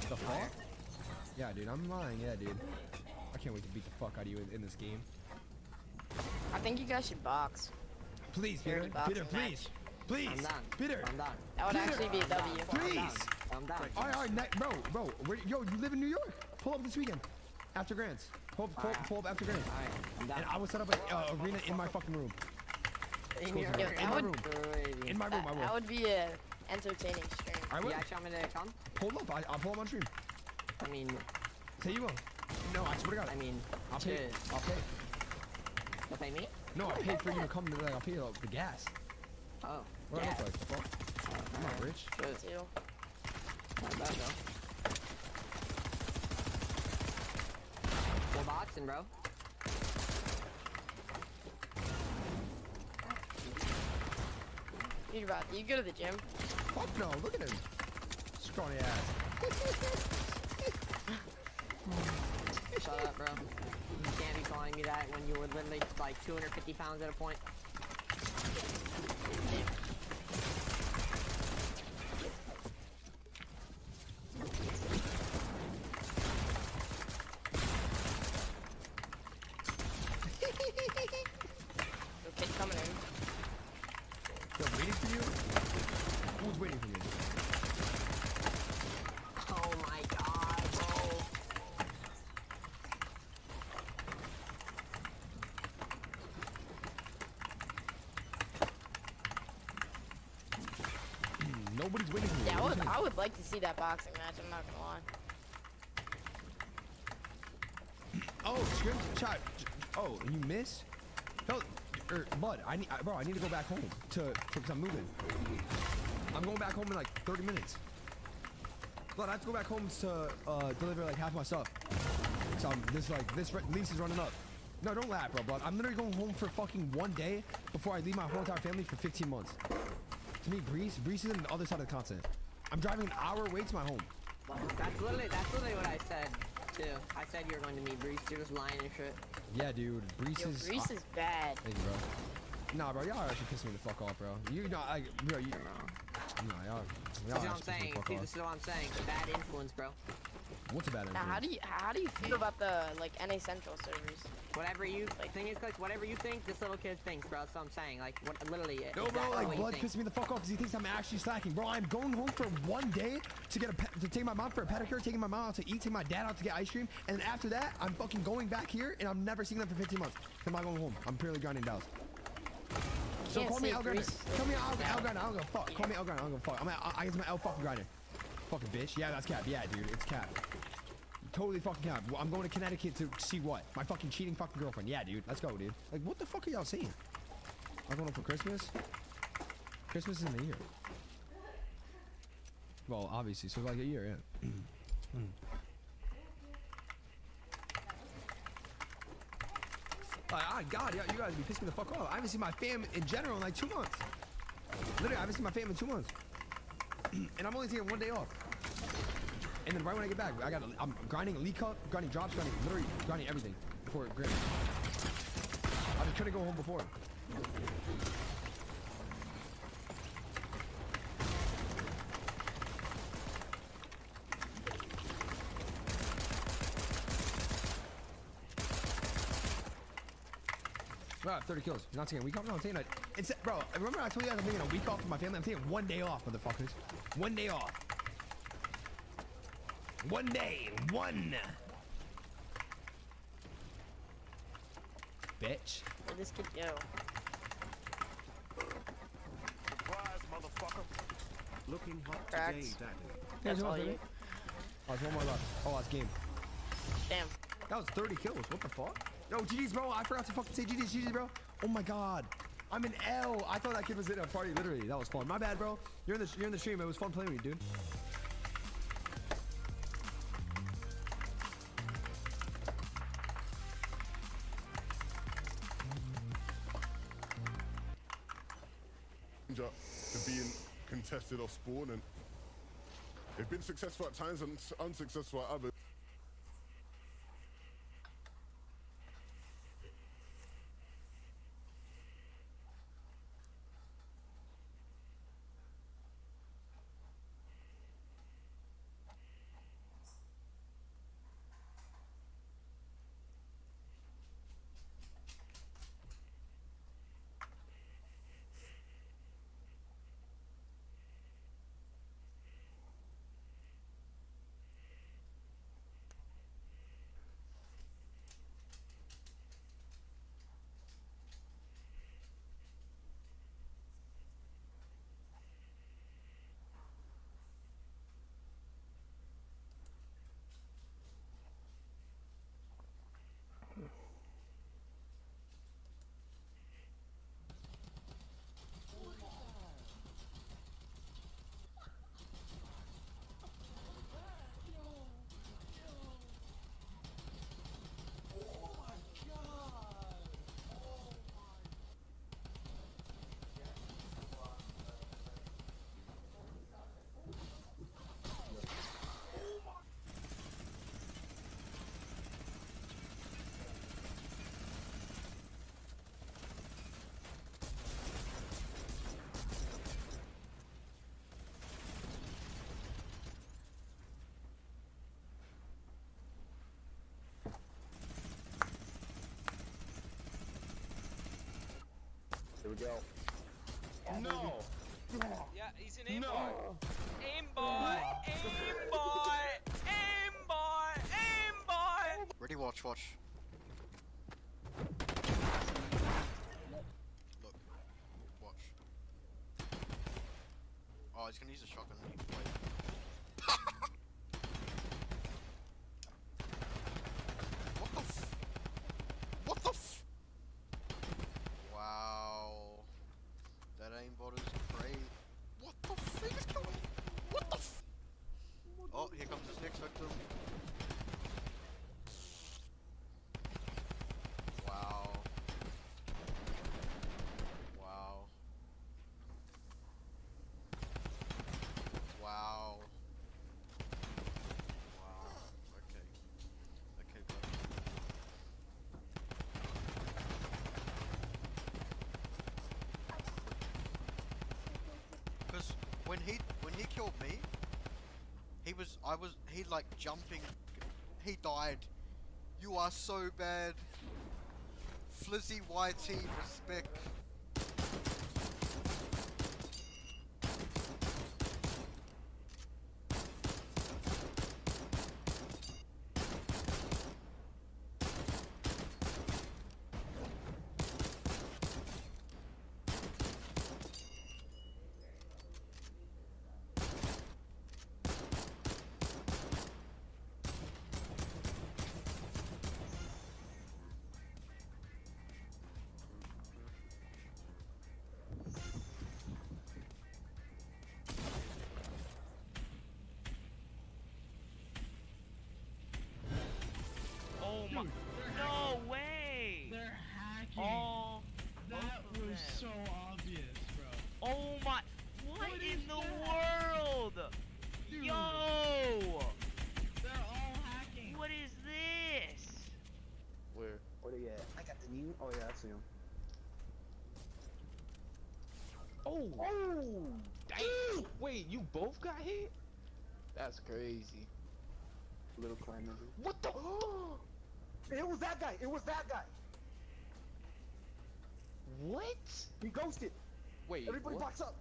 The fuck? Yeah, dude, I'm lying. Yeah, dude. I can't wait to beat the fuck out of you in this game. I think you guys should box. Please, Peter. Peter, please. Please. I'm done. Peter. I'm done. That would Peter. actually be a W. Please. I'm done. All right, bro. Yo, you live in New York? Pull up this weekend. After Grants. Pull up after Grants. Alright, I'm done. And I will set up an arena in my fucking room. In your Cool. Yo, In that my would, room. Crazy. In my room, I will. that would be a entertaining stream. I will. You actually want me to come? Pull up. I'll pull up on stream. I mean, Say you will. No, I swear to God. I mean, I'll pay. shit. I'll pay. You'll pay me? No, I paid for you to come to I'll pay you the gas. Oh, What do I yeah. look like? Fuck. I'm not rich. Good. Too. Not bad, bro. We're boxing, bro. Peter, Bob, do you go to the gym? Fuck no, look at him. Scrawny ass. Shut up, bro. You can't be calling me that when you were literally like 250 pounds at a point. Okay, coming in. They're waiting for you? Who's waiting for you? Oh my god, bro. Nobody's waiting for you. Yeah, Nobody's I would like to see that boxing match. I'm not gonna lie. Oh, scrim shot. Oh, and you missed? No, Bud, I need to go back home because I'm moving. I'm going back home in like 30 minutes. Bud, I have to go back home to deliver like half my stuff. So this lease is running up. No, don't laugh, bro. I'm literally going home for fucking 1 day before I leave my whole entire family for 15 months. To me, Breeze is on the other side of the continent. I'm driving an hour away to my home. That's literally what I said too. I said you were going to meet Breeze. You're just lying and shit. Yeah, dude. Breeze Yo, is. Breeze is bad. Thank you, bro. Nah, bro, y'all actually pissing me the fuck off, bro. You know, bro, you. Nah, y'all. This is what I'm saying. See, this is what I'm saying. Bad influence, bro. What's a bad Now, influence? how do you feel about the like NA Central servers? Whatever you thing is, like whatever you think, this little kid thinks, bro. That's what I'm saying. Like, what literally? No, exactly bro, like what you Blood think. pissing me the fuck off because he thinks I'm actually slacking, bro. I'm going home for 1 day to get to take my mom for a pedicure, taking my mom out to eat, taking my dad out to get ice cream, and then after that, I'm fucking going back here, and I'm never seeing them for 15 months. I'm not going home. I'm purely grinding Dallas. So Can't call me say L Grinder. Breeze- Call me L Grinder. I don't give a fuck. Call me L Grinder. I don't give a fuck. I guess my L fucking Grinder. Fucking bitch. Yeah, that's cap. Yeah, dude, it's cap. Totally fucking cap. Well, I'm going to Connecticut to see what? My fucking cheating fucking girlfriend. Yeah, dude. Let's go, dude. Like, what the fuck are y'all saying? I'm going home for Christmas. Christmas is in a year. Well, obviously, so like a year, yeah. God, yeah, you guys be pissing me the fuck off. I haven't seen my fam in general in like 2 months. Literally, I haven't seen my fam in 2 months. And I'm only taking 1 day off. And then right when I get back, I'm grinding Elite Cup, grinding drops, literally grinding everything before it grabs. I just couldn't go home before. Bro, I have 30 kills. You're not taking a week off? No, I'm taking it's, bro, remember I told you guys I'm taking a week off from my family? I'm taking 1 day off, motherfuckers. 1 day off. 1 day. One. Bitch. Where'd this kid go? Surprise, motherfucker. Looking hot Cracks. today, Daddy. That's Here's all one, you. baby. Oh, there's one more left. Oh, that's game. Damn. That was 30 kills. What the fuck? Yo, GG's, bro. I forgot to fucking say GG's, bro. Oh my god. I'm an L. I thought that kid was in a party. Literally, that was fun. My bad, bro. You're in the stream. It was fun playing with you, dude. To being contested or spawn, and they've been successful at times and unsuccessful at others. Here we go. No. Yeah, he's an aimbot. Aimbot! Aimbot! Aimbot! Aimbot! Ready, watch. Look. Watch. Oh, he's gonna use a shotgun. Wait. What the f? Wow. That aimbot is great. What the f is going? What the f? Oh, here comes his next victim. Wow. Wow. Wow. Wow. Okay. Okay, buddy. Because when he killed me, he like jumping, he died. You are so bad. Flizzy YT, respect. Oh my. No way! They're hacking. Oh. That was so obvious, bro. Oh my. What in the world? Dude. Yo! They're all hacking. What is this? Where? Where they at? I got the new. Oh yeah, I see him. Oh. Oh! Dang. Wait, you both got hit? That's crazy. Little clan member. What the? It was that guy. It was that guy. What? He ghosted. Wait. Everybody what? box up.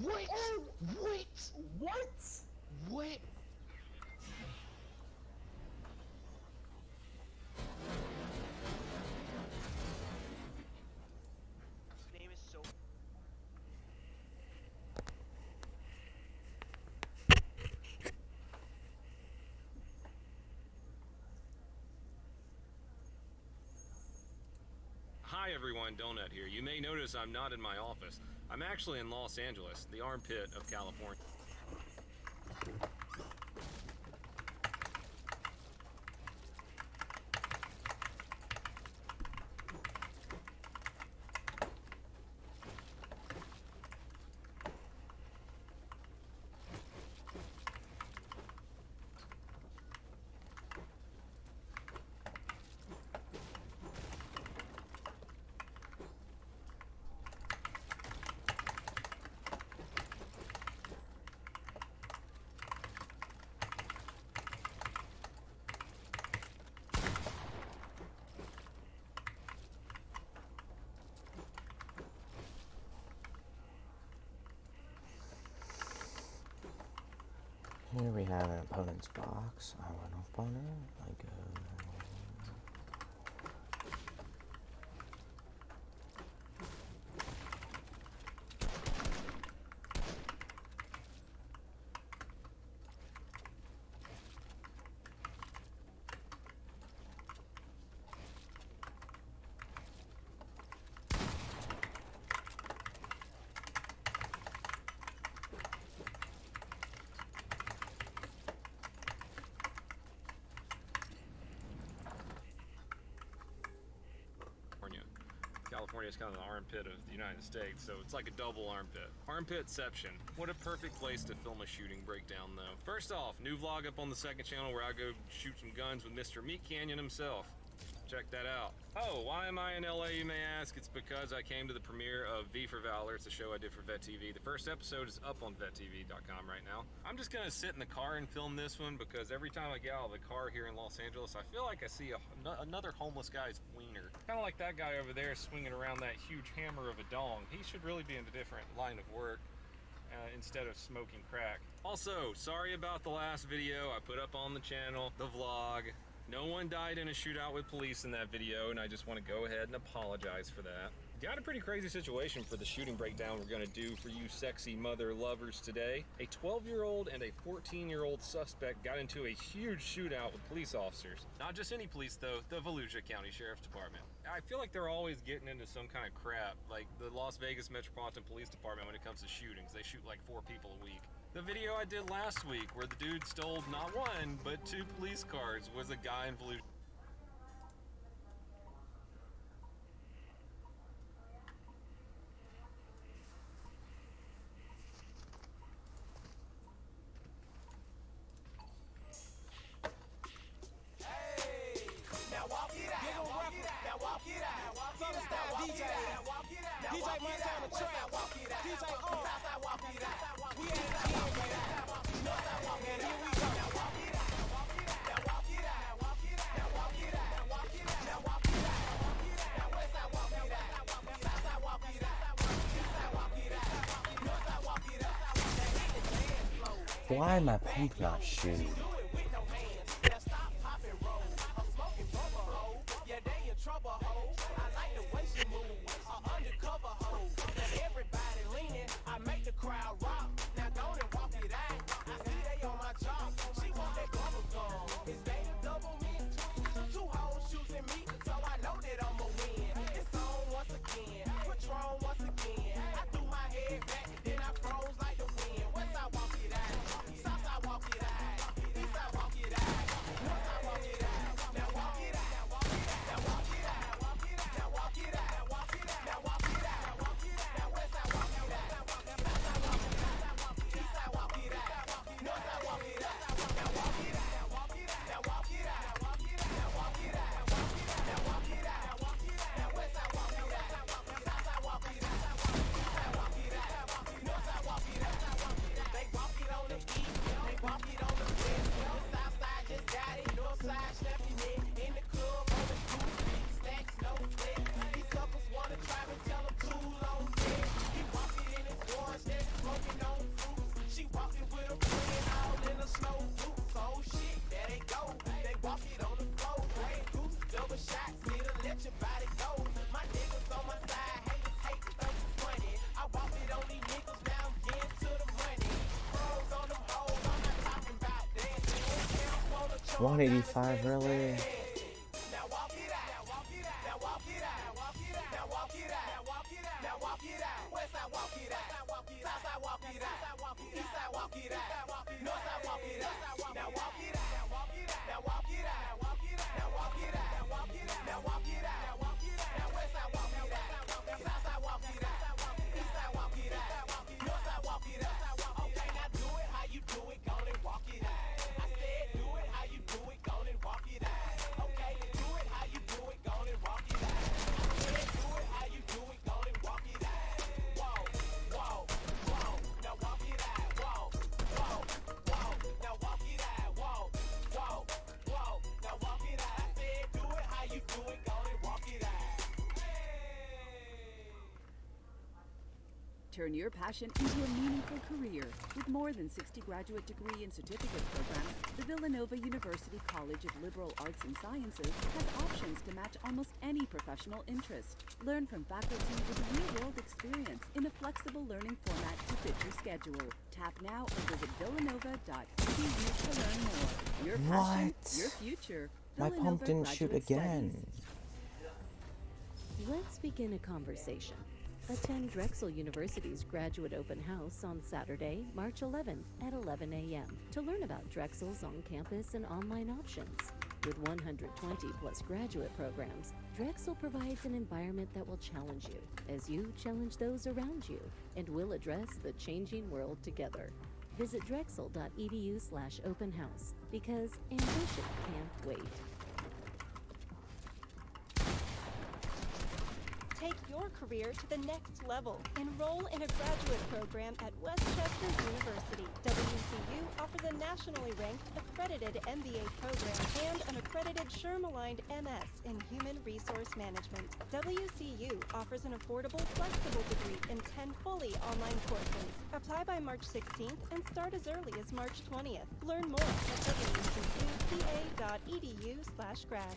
What? Oh! What? What? What? His name is so. Hi everyone, Donut here. You may notice I'm not in my office. I'm actually in Los Angeles, the armpit of California. Here we have an opponent's box. I went off on it. I go. California is kind of the armpit of the United States, so it's like a double armpit. Armpitception. What a perfect place to film a shooting breakdown, though. First off, new vlog up on the second channel where I go shoot some guns with Mr. Meat Canyon himself. check that out. Oh, why am I in LA, you may ask? It's because I came to the premiere of V for Valor. It's a show I did for Vet TV. The first episode is up on VetTV.com right now. I'm just gonna sit in the car and film this one because every time I get out of the car here in Los Angeles, I feel like I see another homeless guy's wiener. Kind of like that guy over there swinging around that huge hammer of a dong. He should really be in a different line of work. Instead of smoking crack. Also, sorry about the last video I put up on the channel, the vlog. No one died in a shootout with police in that video, and I just want to go ahead and apologize for that. Got a pretty crazy situation for the shooting breakdown we're gonna do for you sexy mother lovers today. A 12-year-old and a 14-year-old suspect got into a huge shootout with police officers. Not just any police though, the Volusia County Sheriff's Department. I feel like they're always getting into some kind of crap, like the Las Vegas Metropolitan Police Department when it comes to shootings. They shoot like 4 people a week. The video I did last week where the dude stole not 1, but 2 police cars was a guy in Volusia. Why my pump not shooting? $185 really? Turn your passion into a meaningful career. With more than 60 graduate degree and certificate programs, the Villanova University College of Liberal Arts and Sciences has options to match almost any professional interest. Learn from faculty with real-world experience in a flexible learning format to fit your schedule. Tap now or visit villanova.edu to learn more. Your passion, your future. My pump didn't shoot again. Let's begin a conversation. Attend Drexel University's Graduate Open House on Saturday, March 11th at 11 a.m. to learn about Drexel's on-campus and online options. With 120 plus graduate programs, Drexel provides an environment that will challenge you as you challenge those around you, and will address the changing world together. Visit drexel.edu/open house because ambition can't wait. Take your career to the next level. Enroll in a graduate program at Westchester University. WCU offers a nationally ranked, accredited MBA program and an accredited SHRM-aligned MS in Human Resource Management. WCU offers an affordable, flexible degree in 10 fully online courses. Apply by March 16th and start as early as March 20th. Learn more at wcupa.edu/grad.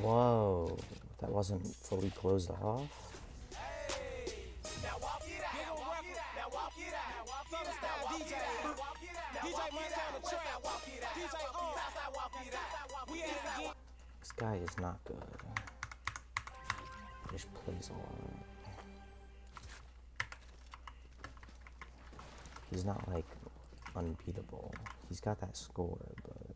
Whoa, that wasn't fully closed off. This guy is not good. He just plays a lot. He's not like unbeatable. He's got that score, but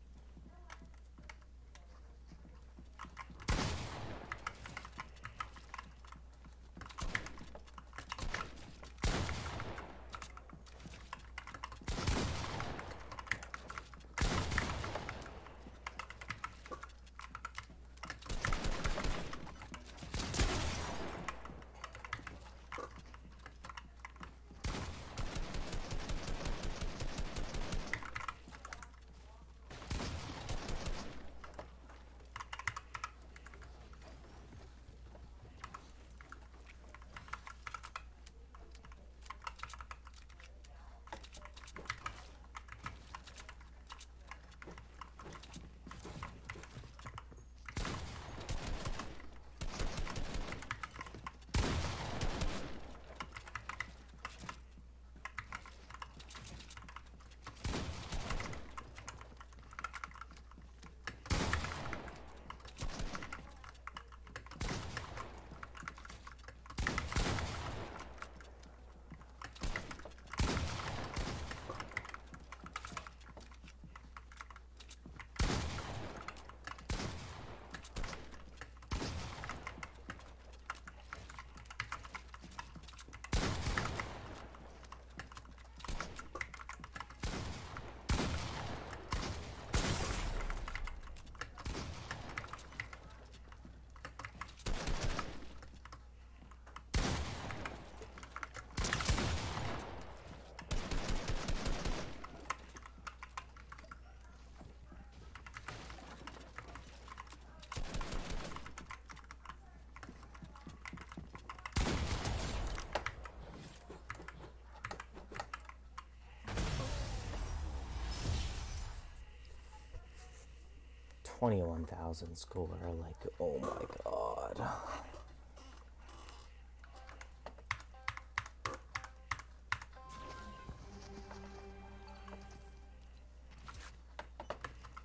21,000 score, like, oh my god.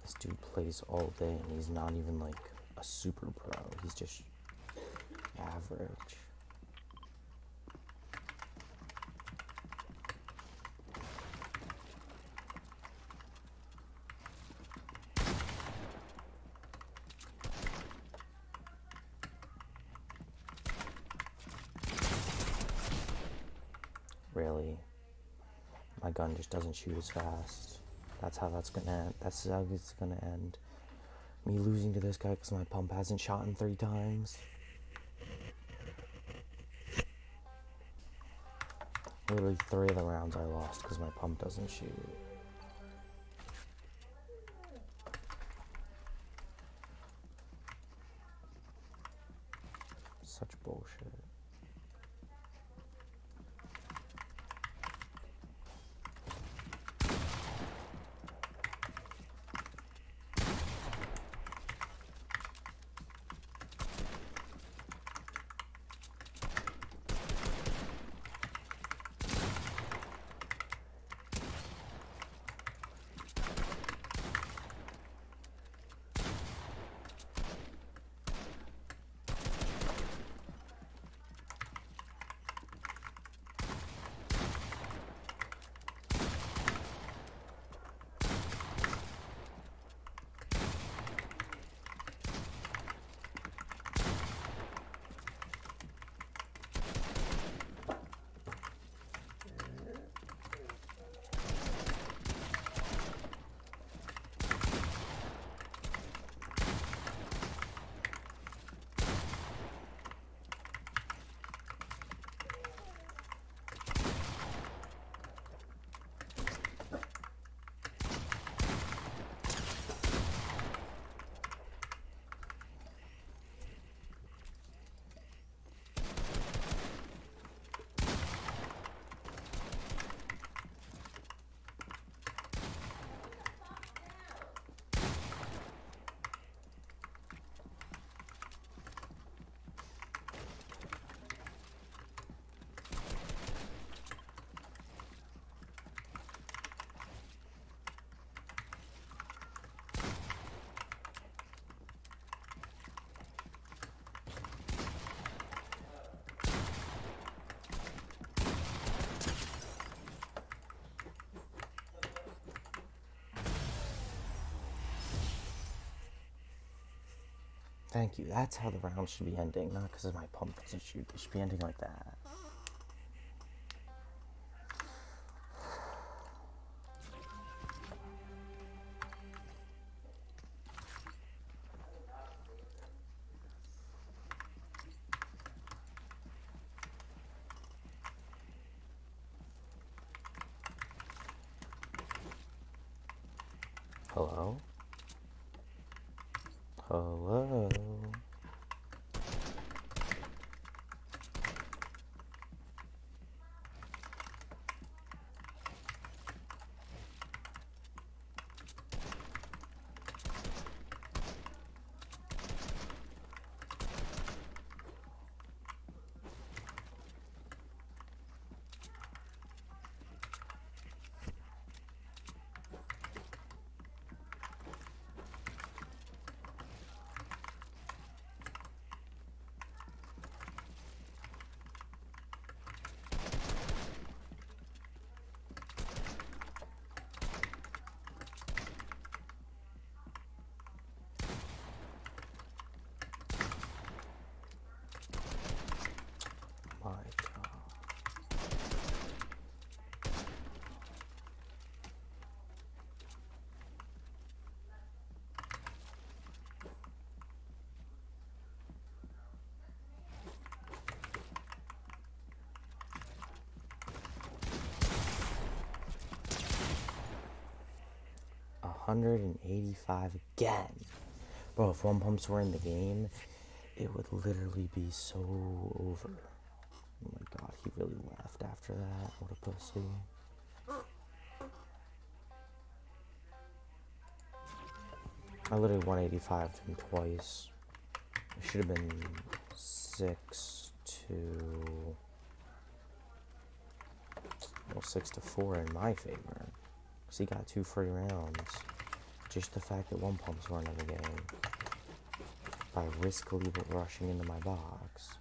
This dude plays all day and he's not even like a super pro, he's just average. Really, my gun just doesn't shoot as fast. That's how that's gonna end. That's how it's gonna end. Me losing to this guy because my pump hasn't shot in 3 times. Literally 3 of the rounds I lost because my pump doesn't shoot. Such bullshit. Thank you. That's how the round should be ending, not because my pump doesn't shoot. They should be ending like that. Hello? Hello? My God. $185 again. Bro, if 1 pumps were in the game, it would literally be so over. Oh my God, he really left after that. What a pussy. I literally 185'd him twice. It should have been 6-4 in my favor. Because he got 2 free rounds. Just the fact that 1 pumps weren't in the game. By riskily rushing into my box.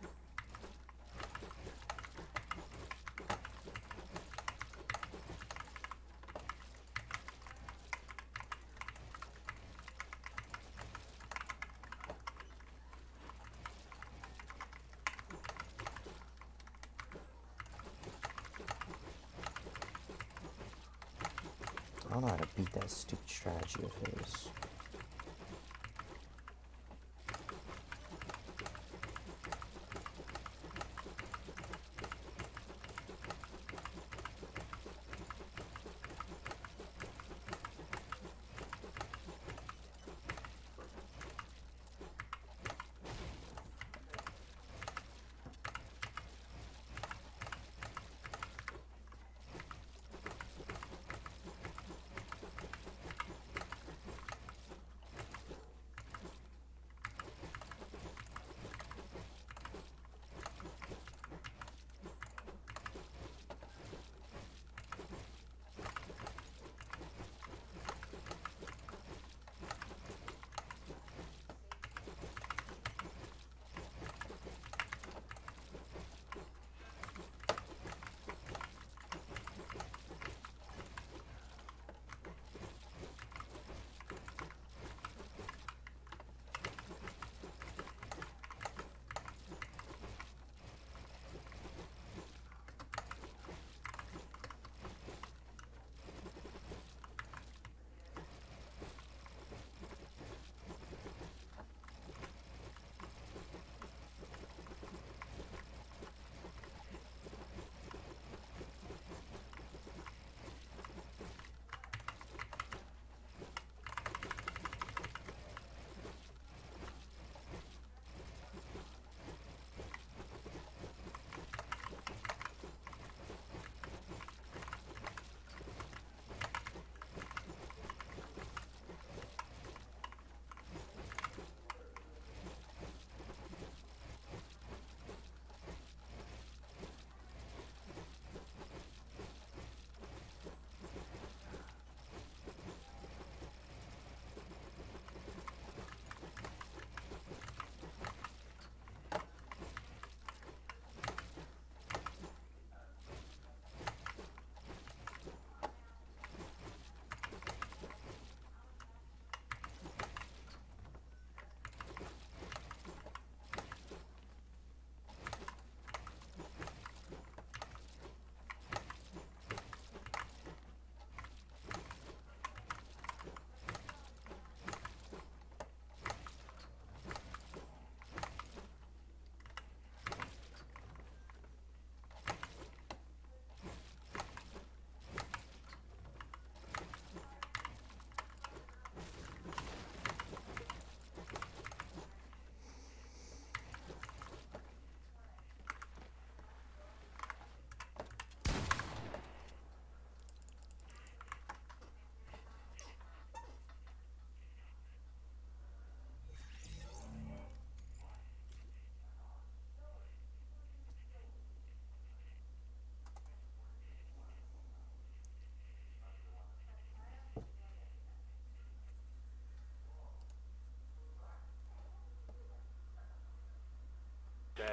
I don't know how to beat that stupid strategy of his.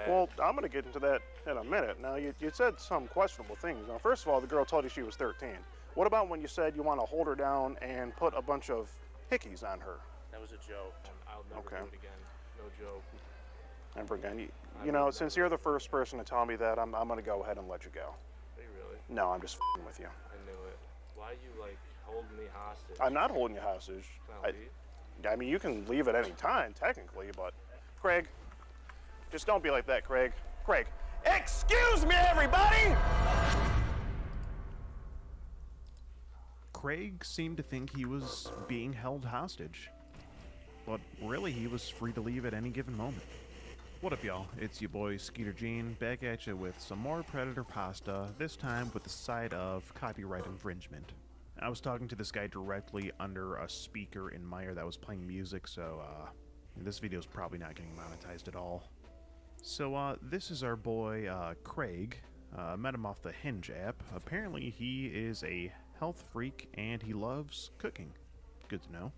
Well, I'm going to get into that in a minute. Now, you said some questionable things. Now, first of all, the girl told you she was 13. What about when you said you want to hold her down and put a bunch of hickeys on her? That was a joke. I'll never do it again. No joke. Never again. You know, since you're the first person to tell me that, I'm going to go ahead and let you go. Are you really? No, I'm just f***ing with you. I knew it. Why are you, like, holding me hostage? I'm not holding you hostage. Can I leave? I mean, you can leave at any time, technically, but... Craig, just don't be like that, Craig. Craig, excuse me, everybody! Craig seemed to think he was being held hostage. But really, he was free to leave at any given moment. What up, y'all? It's your boy, Skeeter Gene, back at you with some more Predator pasta, this time with the side of copyright infringement. I was talking to this guy directly under a speaker in Meijer that was playing music, so this video's probably not getting monetized at all. So this is our boy Craig. Met him off the Hinge app. Apparently he is a health freak and he loves cooking. Good to know.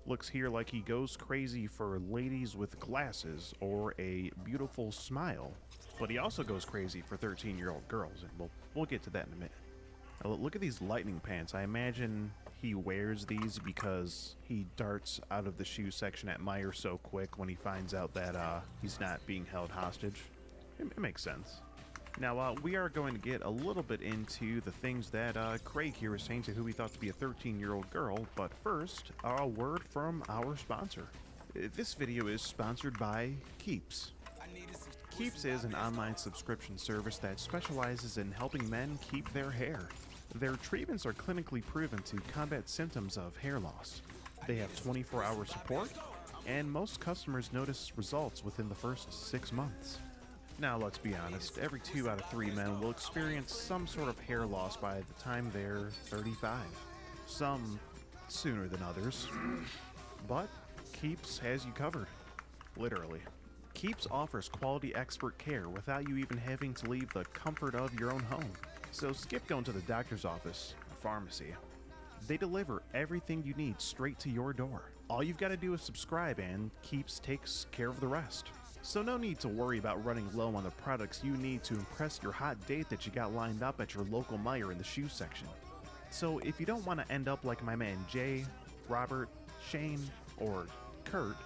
Looks here like he goes crazy for ladies with glasses or a beautiful smile. But he also goes crazy for 13-year-old girls, and we'll get to that in a minute. Now, look at these lightning pants. I imagine he wears these because he darts out of the shoe section at Meijer so quick when he finds out that he's not being held hostage. It makes sense. Now, we are going to get a little bit into the things that Craig here was saying to who he thought to be a 13-year-old girl, but first, a word from our sponsor. This video is sponsored by Keeps. Keeps is an online subscription service that specializes in helping men keep their hair. Their treatments are clinically proven to combat symptoms of hair loss. They have 24-hour support, and most customers notice results within the first 6 months. Now, let's be honest, every 2 out of 3 men will experience some sort of hair loss by the time they're 35. Some sooner than others. But Keeps has you covered. Literally. Keeps offers quality expert care without you even having to leave the comfort of your own home. So skip going to the doctor's office or pharmacy. They deliver everything you need straight to your door. All you've got to do is subscribe and Keeps takes care of the rest. So no need to worry about running low on the products you need to impress your hot date that you got lined up at your local Meijer in the shoe section. So if you don't want to end up like my man Jay, Robert, Shane, or Kurt,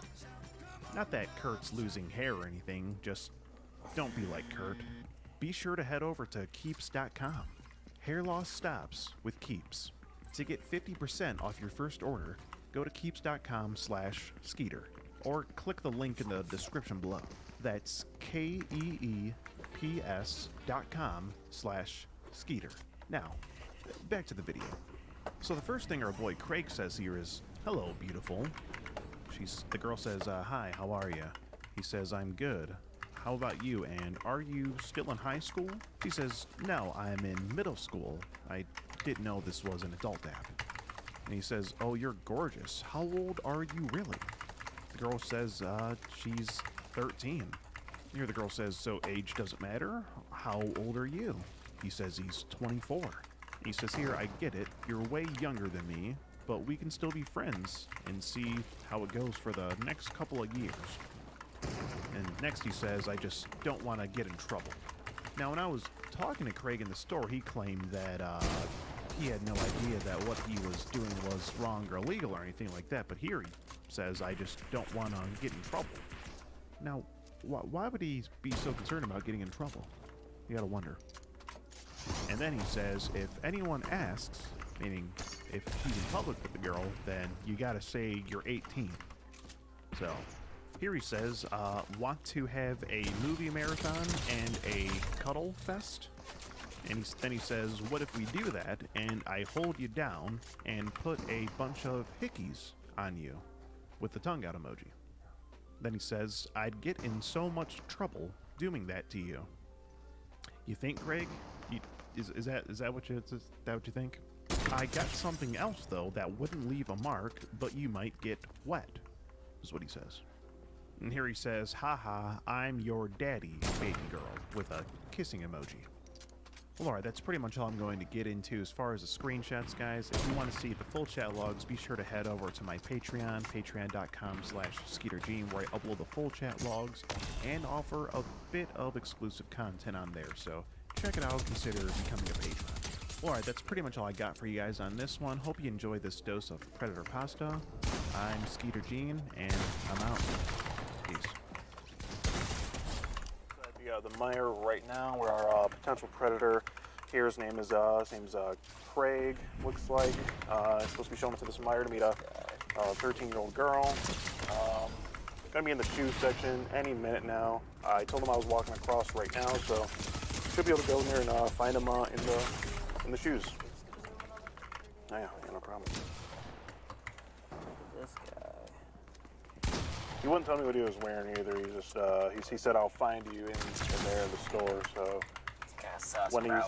not that Kurt's losing hair or anything, just don't be like Kurt, be sure to head over to Keeps.com. Hair loss stops with Keeps. To get 50% off your first order, go to Keeps.com/Skeeter. Or click the link in the description below. That's KEEPS.com/Skeeter. Now, back to the video. So the first thing our boy Craig says here is, "Hello, beautiful." The girl says, "Hi, how are you?" He says, "I'm good. How about you, and are you still in high school?" She says, "No, I'm in middle school. I didn't know this was an adult app." And he says, "Oh, you're gorgeous. How old are you really?" The girl says, she's 13. Here the girl says, "So age doesn't matter? How old are you?" He says he's 24. He says, "Here, I get it. You're way younger than me, but we can still be friends and see how it goes for the next couple of years." And next he says, "I just don't want to get in trouble." Now, when I was talking to Craig in the store, he claimed that he had no idea that what he was doing was wrong or illegal or anything like that, but here he says, "I just don't want to get in trouble." Now, why would he be so concerned about getting in trouble? You gotta wonder. And then he says, if anyone asks, meaning if he's in public with the girl, then you gotta say you're 18. So, here he says, want to have a movie marathon and a cuddle fest? And then he says, what if we do that and I hold you down and put a bunch of hickeys on you with the tongue out emoji? Then he says, I'd get in so much trouble doing that to you. You think, Greg? Is that what you think? I got something else though that wouldn't leave a mark, but you might get wet, is what he says. And here he says, haha, I'm your daddy, baby girl, with a kissing emoji. Well, alright, that's pretty much all I'm going to get into as far as the screenshots, guys. If you want to see the full chat logs, be sure to head over to my Patreon, patreon.com/SkeeterGene, where I upload the full chat logs and offer a bit of exclusive content on there. So check it out, consider becoming a patron. Well, alright, that's pretty much all I got for you guys on this one. Hope you enjoyed this dose of Predator Pasta. I'm SkeeterGene, and I'm out. Peace. The Meijer right now, where our potential predator here, his name is Craig, looks like. Supposed to be showing up to this Meijer to meet a 13-year-old girl. Gonna be in the shoe section any minute now. I told him I was walking across right now, so should be able to go in there and find him in the shoes. Oh, yeah, no problem. This guy. He wouldn't tell me what he was wearing either. He just he said I'll find you in there in the store. So It's kind of sus, when bro.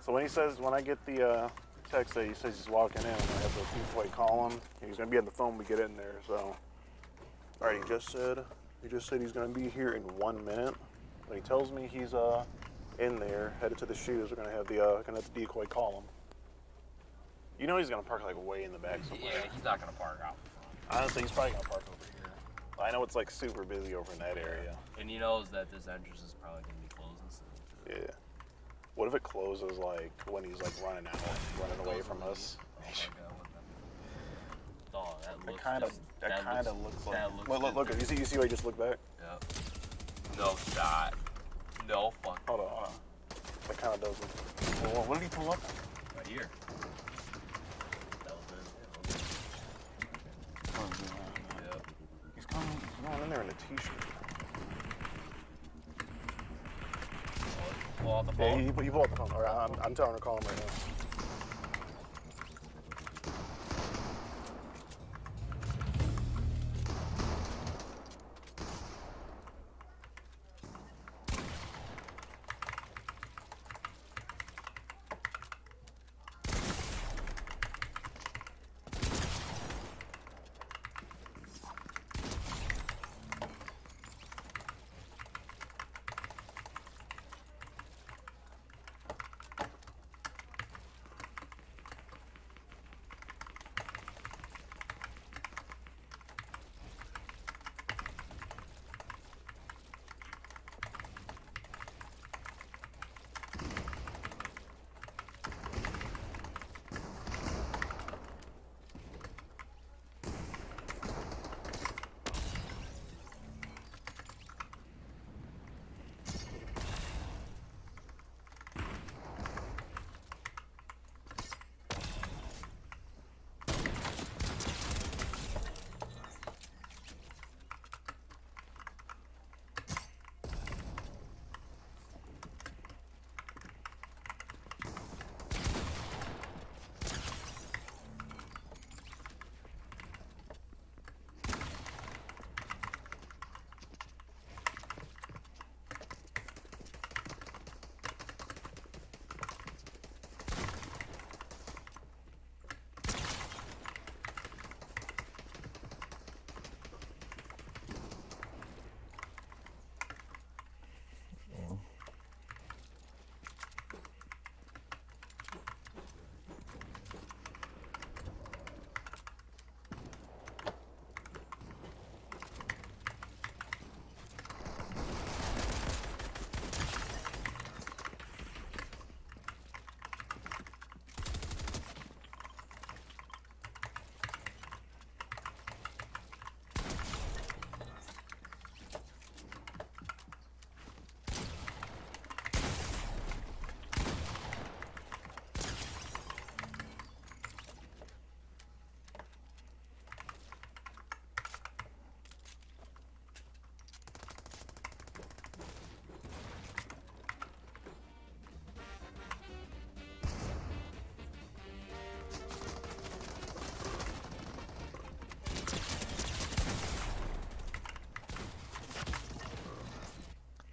So when he says when I get the text that he says he's walking in, and I have the decoy call him. He's gonna be on the phone when we get in there. So, all right, he just said he's gonna be here in 1 minute. When he tells me he's in there, headed to the shoes, we're gonna have the decoy call him. You know he's gonna park like way in the back somewhere. Yeah, he's not gonna park out front. Honestly, he's probably gonna park over here. I know it's like super busy over in that area. And he knows that this entrance is probably gonna be closing soon. Yeah. What if it closes like when he's like running out, running away from us? Oh, that looks That kind of looks like. that looks Look, you see where he just looked back? Yep. No shot. No fuck. Hold on. That kind of does look. Well, what did he pull up? Right here. Yep. He's coming in there in a t-shirt. Pull out the Yeah, phone? he pulled out the phone. All right, I'm telling her to call him right now.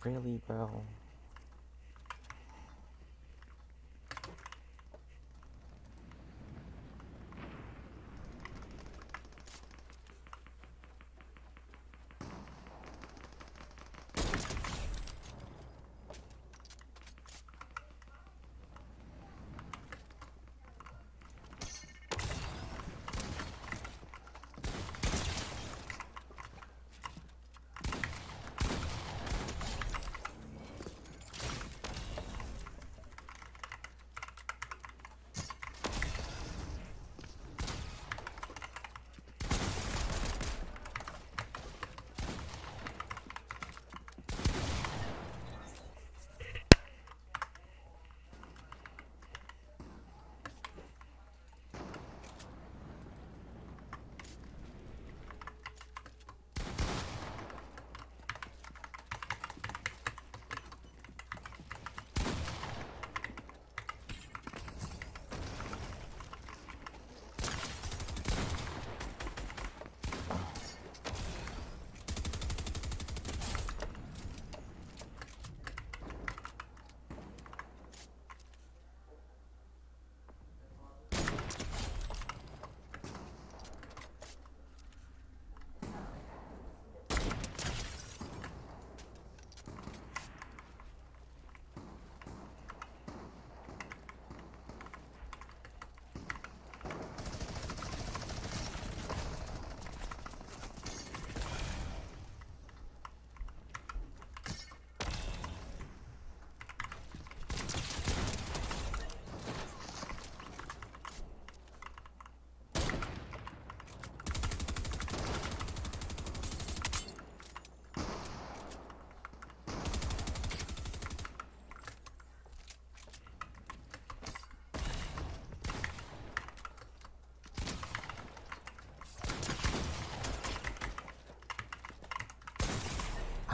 Really, bro?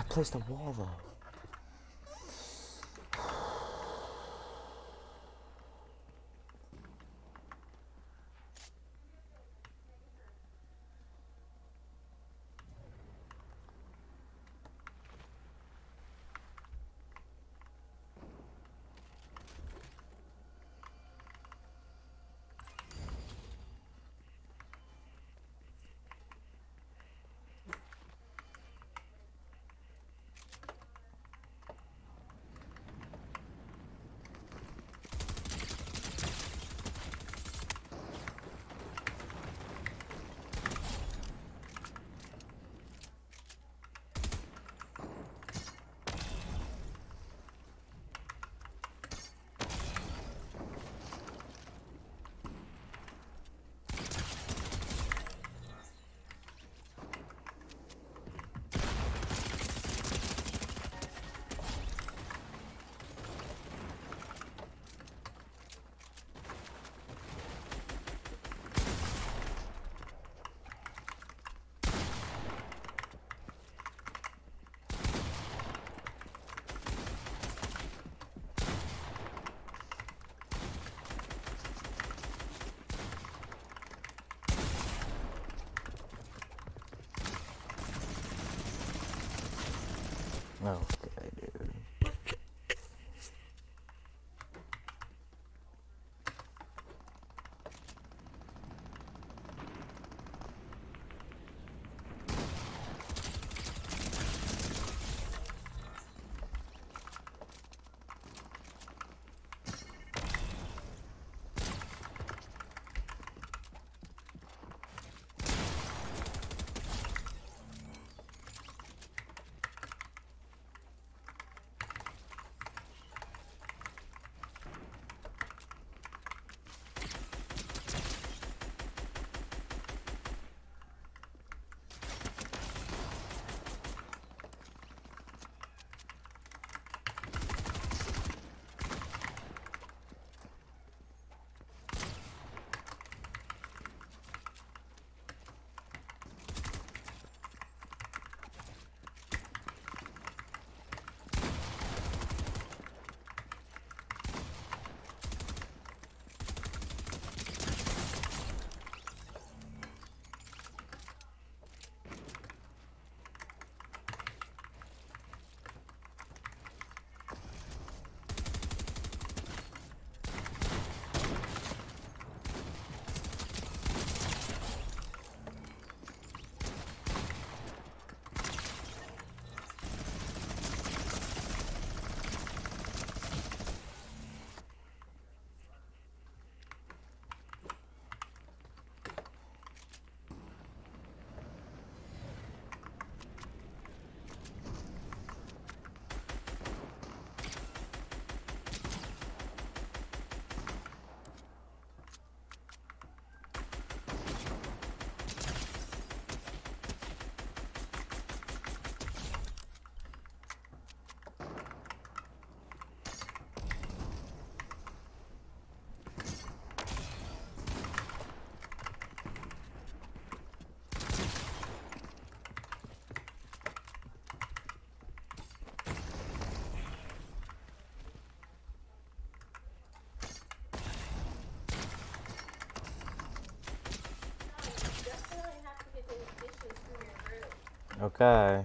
I placed a wall though. Okay, dude. Okay.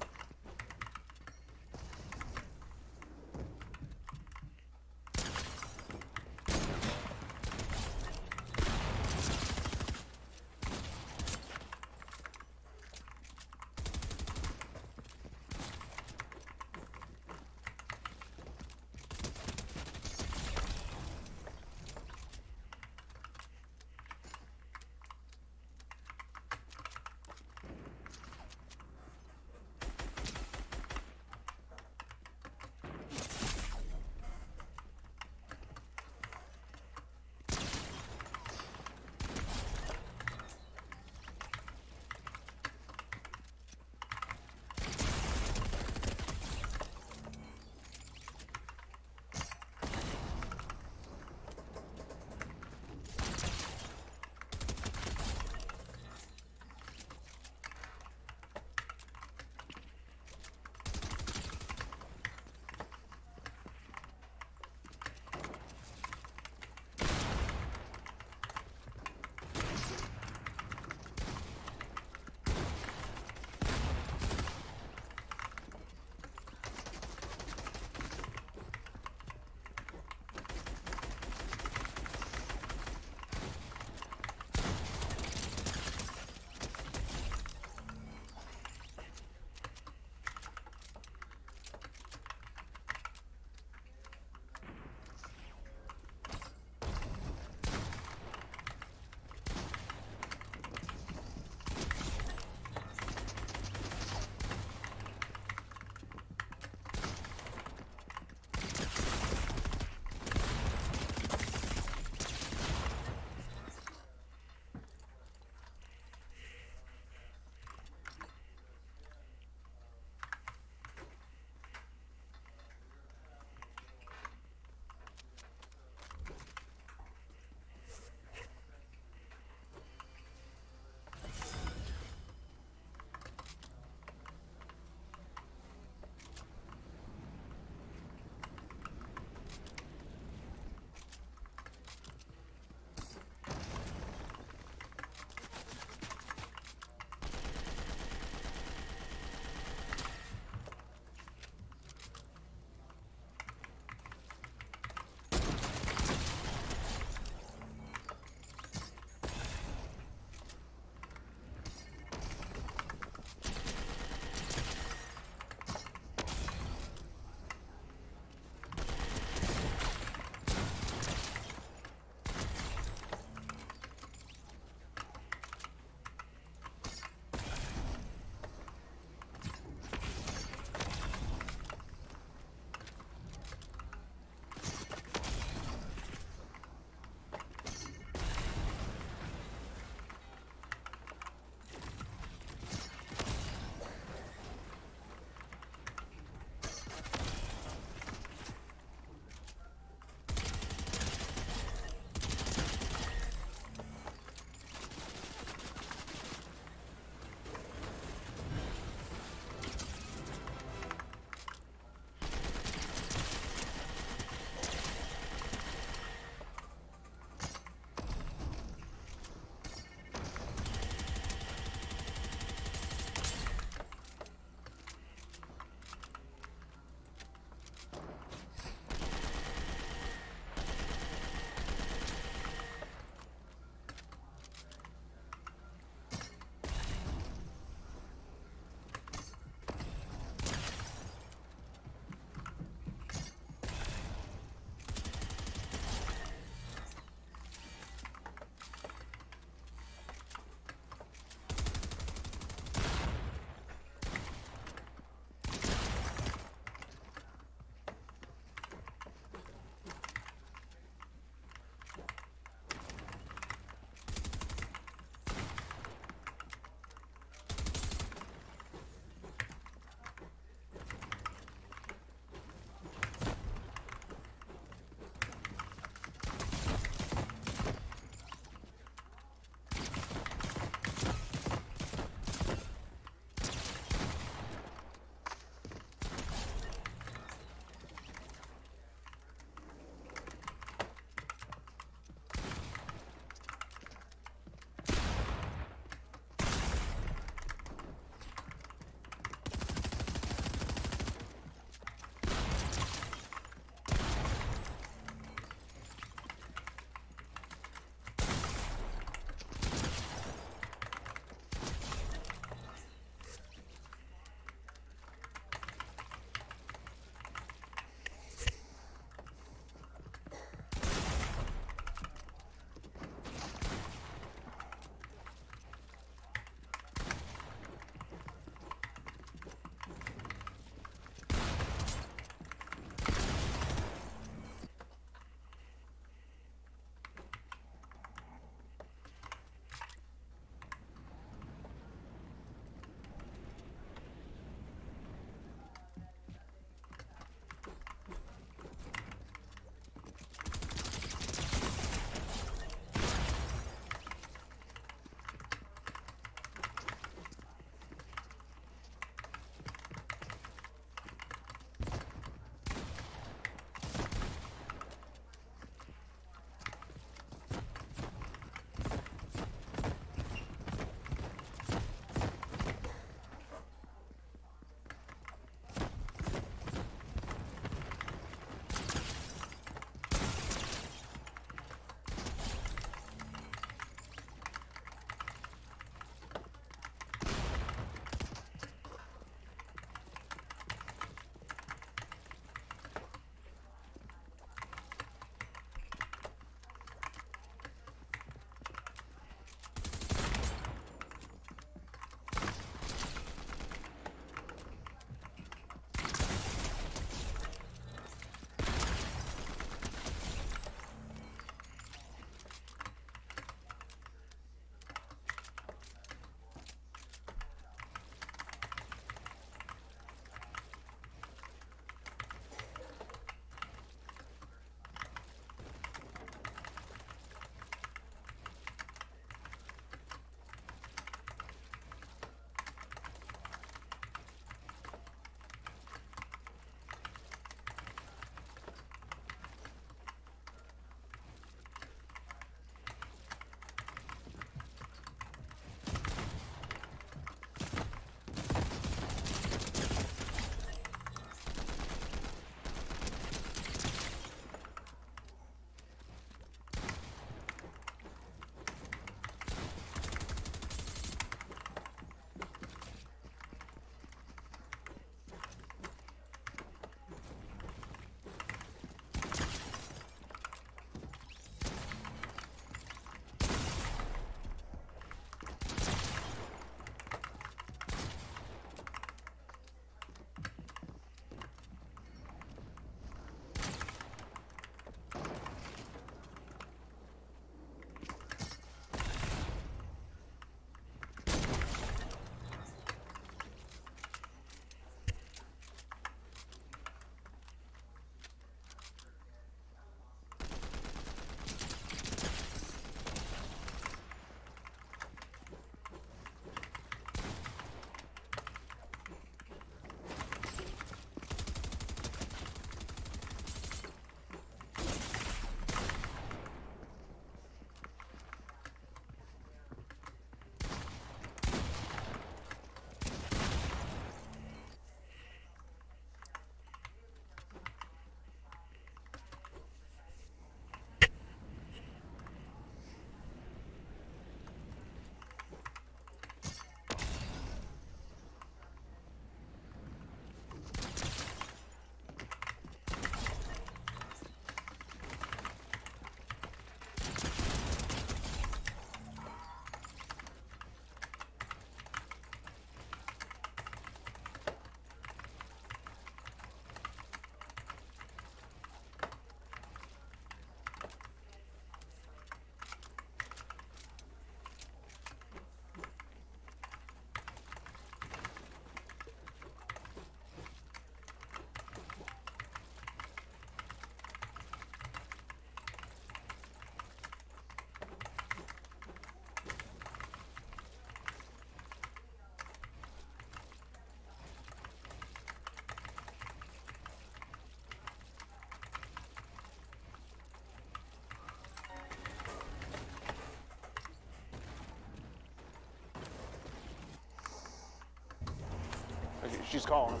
She's calling him.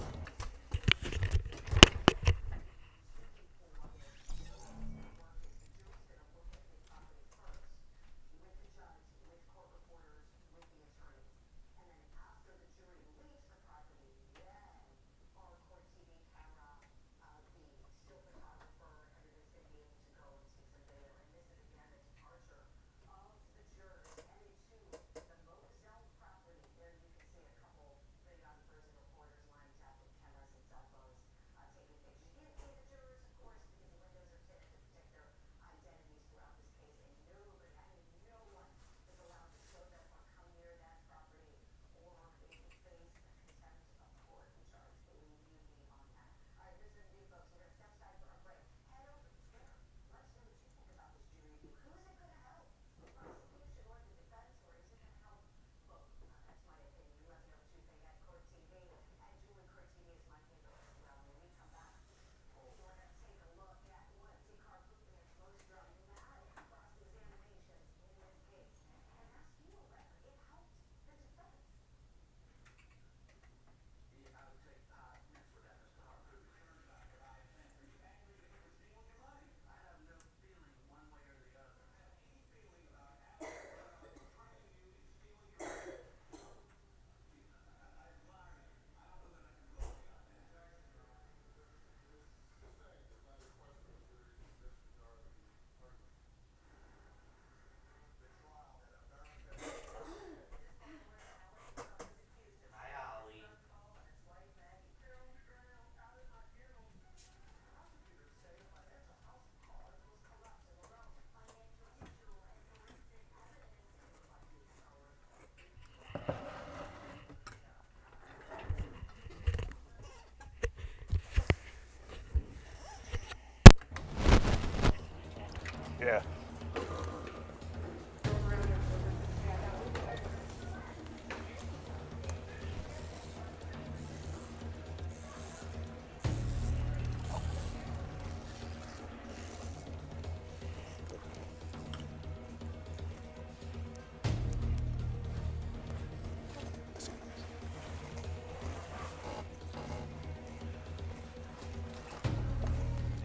Yeah.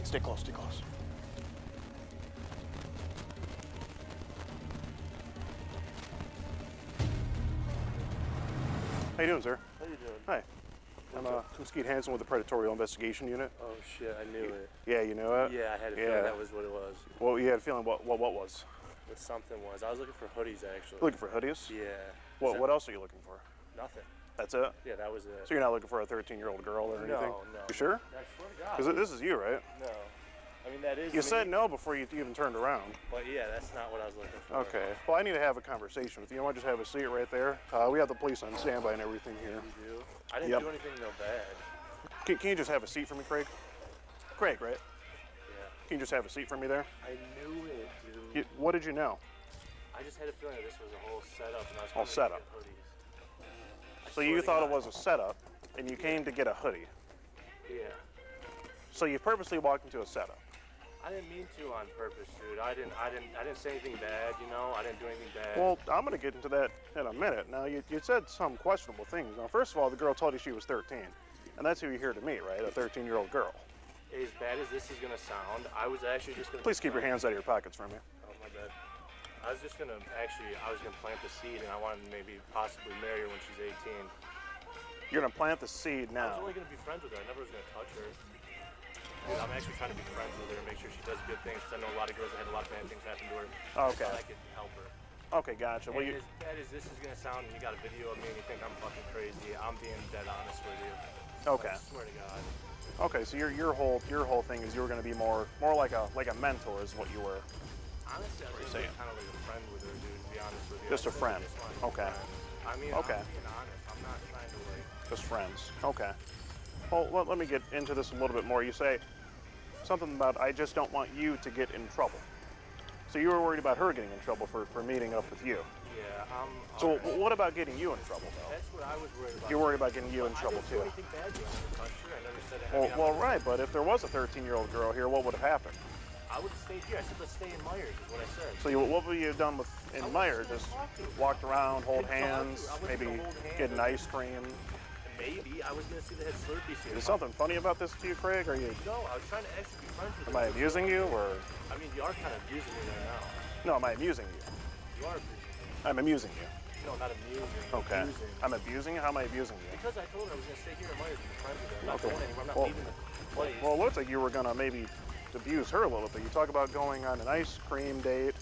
Stay close, stay close. How you doing, sir? How you doing? Hi. I'm Skeet Hansen with the Predatorial Investigation Unit. Oh shit, I knew it. Yeah, you know it? Yeah, I had a feeling that was what it was. Well, you had a feeling what was? What something was. I was looking for hoodies actually. Looking for hoodies? Yeah. What else are you looking for? Nothing. That's it? Yeah, that was it. So you're not looking for a 13-year-old girl or anything? No. You sure? I swear to God. Because this is you, right? No. I mean, that is You me, said no before you even turned around. But yeah, that's not what I was looking for. Okay. Well, I need to have a conversation with you. You want to just have a seat right there? We have the police on standby and everything here. You do? I didn't do anything no bad. Can you just have a seat for me, Craig? Craig, right? Yeah. Can you just have a seat for me there? I knew it, dude. What did you know? I just had a feeling that this was a whole setup, and I was Whole coming to setup. get hoodies. So you thought it was a setup, and you came to get a hoodie. Yeah. So you purposely walked into a setup. I didn't mean to on purpose, dude. I didn't say anything bad, you know? I didn't do anything bad. Well, I'm going to get into that in a minute. Now, you said some questionable things. Now, first of all, the girl told you she was 13. And that's who you're here to meet, right? A 13-year-old girl. As bad as this is going to sound, I was actually just going to... Please keep your hands out of your pockets for me. Oh, my bad. I was just going to, I was going to plant the seed, and I wanted to maybe possibly marry her when she's 18. You're going to plant the seed I now. was only going to be friends with her. I never was going to touch her. Dude, I'm actually trying to be friends with her and make sure she does good things, because I know a lot of girls that had a lot of bad things happen to her. Okay. So I could help her. Okay, gotcha. Well, As bad as this is going to sound, and you got a video of me and you think I'm fucking crazy, I'm being dead honest with you. Okay. I swear to God. Okay, so your whole thing is you were going to be more like a mentor is what you were. Honestly, I was kind of like a friend with her, dude, to be honest with you. Just a friend. Okay. I mean, okay. I'm being honest. I'm not trying to like... Just friends. Okay. Well, let me get into this a little bit more. You say something about, I just don't want you to get in trouble. So you were worried about her getting in trouble for meeting up with you. Yeah, So what about getting you in trouble, though? That's what I was worried about. You're worried about getting you in trouble, too. I didn't do anything bad to her. I never said it. Well, right, but if there was a 13-year-old girl here, what would have happened? I would have stayed here. I said let's stay in Myers, is what I said. So what would you have done in Myers? Just walked around, hold hands, maybe get an ice cream? Maybe. I was gonna see the head Slurpees here. Is something funny about this to you, Craig? Are you? No, I was trying to actually be friends with Am her. I abusing you, or? I mean, you are kind of abusing me right now. No, am I amusing you? You are abusing me. I'm amusing you. No, not amusing. Okay. Abusing. I'm abusing you? How am I abusing you? Because I told her I was gonna stay here in Myers and be friends with her. I'm not Okay. going anywhere. I'm not Well- leaving the place. Well, it looks like you were gonna maybe abuse her a little bit. You talk about going on an ice cream date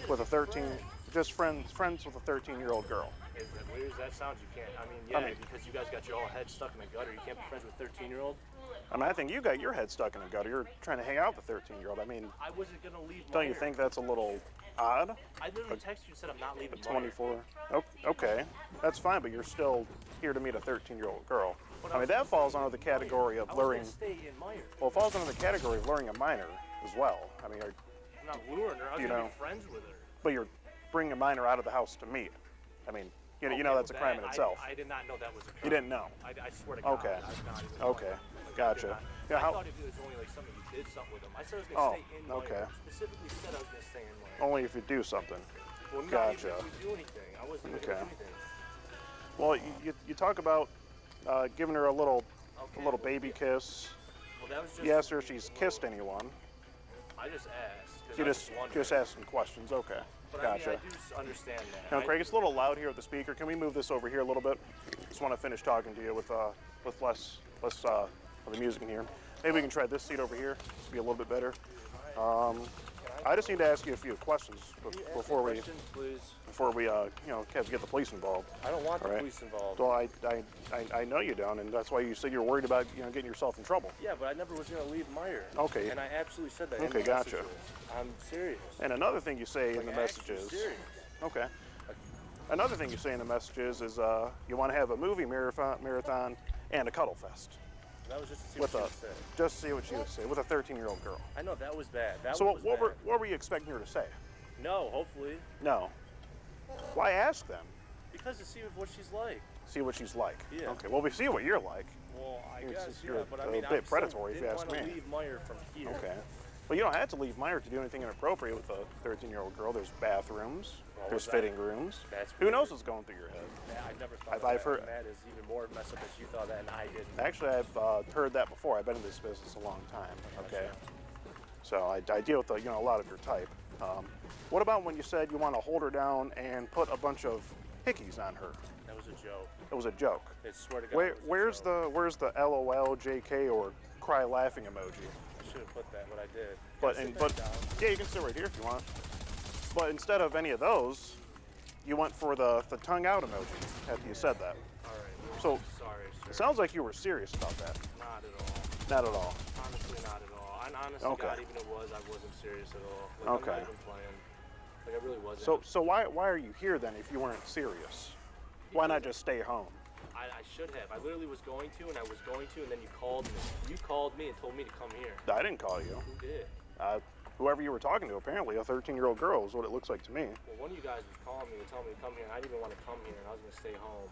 with a 13, just friends with a 13-year-old girl. As weird as that sounds, you can't. I mean, yeah, because you guys got your whole head stuck in the gutter. You can't be friends with a 13-year-old. I mean, I think you got your head stuck in a gutter. You're trying to hang out with a 13-year-old. I mean, I wasn't gonna leave. don't you Myers. think that's a little odd? I literally texted you and said I'm not leaving. Myers. 24. Oh, okay, that's fine, but you're still here to meet a 13-year-old girl. I mean, that falls under the category of I was luring. gonna stay in Myers. Well, it falls under the category of luring a minor as well. I mean, I'm not luring her. I was You gonna know. be friends with her. but you're bringing a minor out of the house to meet. I mean, you know that's a crime in itself. I did not know that was a crime. You didn't know. I swear to God. Okay. I did not even Okay. know that. Like, Gotcha. I did not. Yeah, I how- thought if it was only like something you did something with them. I said I was Oh, gonna stay in Myers. okay. Specifically said I was gonna stay in Myers. Only if you do something. Well, not Gotcha. even if we do anything. I wasn't even Okay. gonna do anything. Well, you talk about giving her a little baby kiss. Well, that was just. You asked her if she's kissed anyone. I just asked. 'Cause You I was just wondering. asked some questions. Okay. But Gotcha. I mean, I do understand that. Now, I- Craig, it's a little loud here at the speaker. Can we move this over here a little bit? Just want to finish talking to you with less of the music in here. Maybe we can try this seat over here. This will be a little bit better. I just need to ask you a few questions before we Questions, please. have to get the police involved. I don't want the All right. police involved. Well, I know you don't, and that's why you said you're worried about getting yourself in trouble. Yeah, but I never was gonna leave Meyer. Okay. And I absolutely said that. in Okay, the gotcha. messages. I'm serious. And another thing you say in the Like, actually messages. serious. Okay. Another thing you say in the messages is you want to have a movie marathon and a cuddle fest. That was just to see With what she a would say. just to see what she would say with a 13-year-old girl. I know that was bad. That So was what bad. were you expecting her to say? No, hopefully. No. Why ask them? Because to see what she's like. See what she's like. Yeah. Okay. Well, we see what you're like. Well, I It's- guess, you're yeah, but I a mean, bit I'm still predatory, if you didn't ask want to me. leave Meyer from here. Okay. Well, you don't have to leave Meyer to do anything inappropriate with a 13-year-old girl. There's bathrooms. Well, there's that- fitting rooms. That's Who weird. knows what's going through your head? Yeah, I never thought I've of that. heard- And that is even more messed up as you thought that, and I didn't. Actually, I've heard that before. I've been in this business a long time. Okay. So I deal with a lot of your type. What about when you said you want to hold her down and put a bunch of hickeys on her? That was a joke. It was a joke. I swear to God. it was a Where's the LOL, JK, or cry laughing emoji? I should have put that, but I did. But Can I sit but back down? yeah, you can sit right here if you want. But instead of any of those, you went for the tongue out emoji after you said that. All right. So Sorry, sir. it sounds like you were serious about that. Not at all. Not at all. Honestly, not at all. And honestly, Okay. God, even if it was, I wasn't serious at all. Like, I'm Okay. not even playing. Like, I really wasn't. So why are you here then if you weren't serious? Why not just stay home? I should have. I literally was going to, and I was going to, and then you called me. You called me and told me to come here. I didn't call you. Who did? Whoever you were talking to, apparently a 13-year-old girl is what it looks like to me. Well, one of you guys was calling me and telling me to come here, and I didn't even want to come here, and I was going to stay home.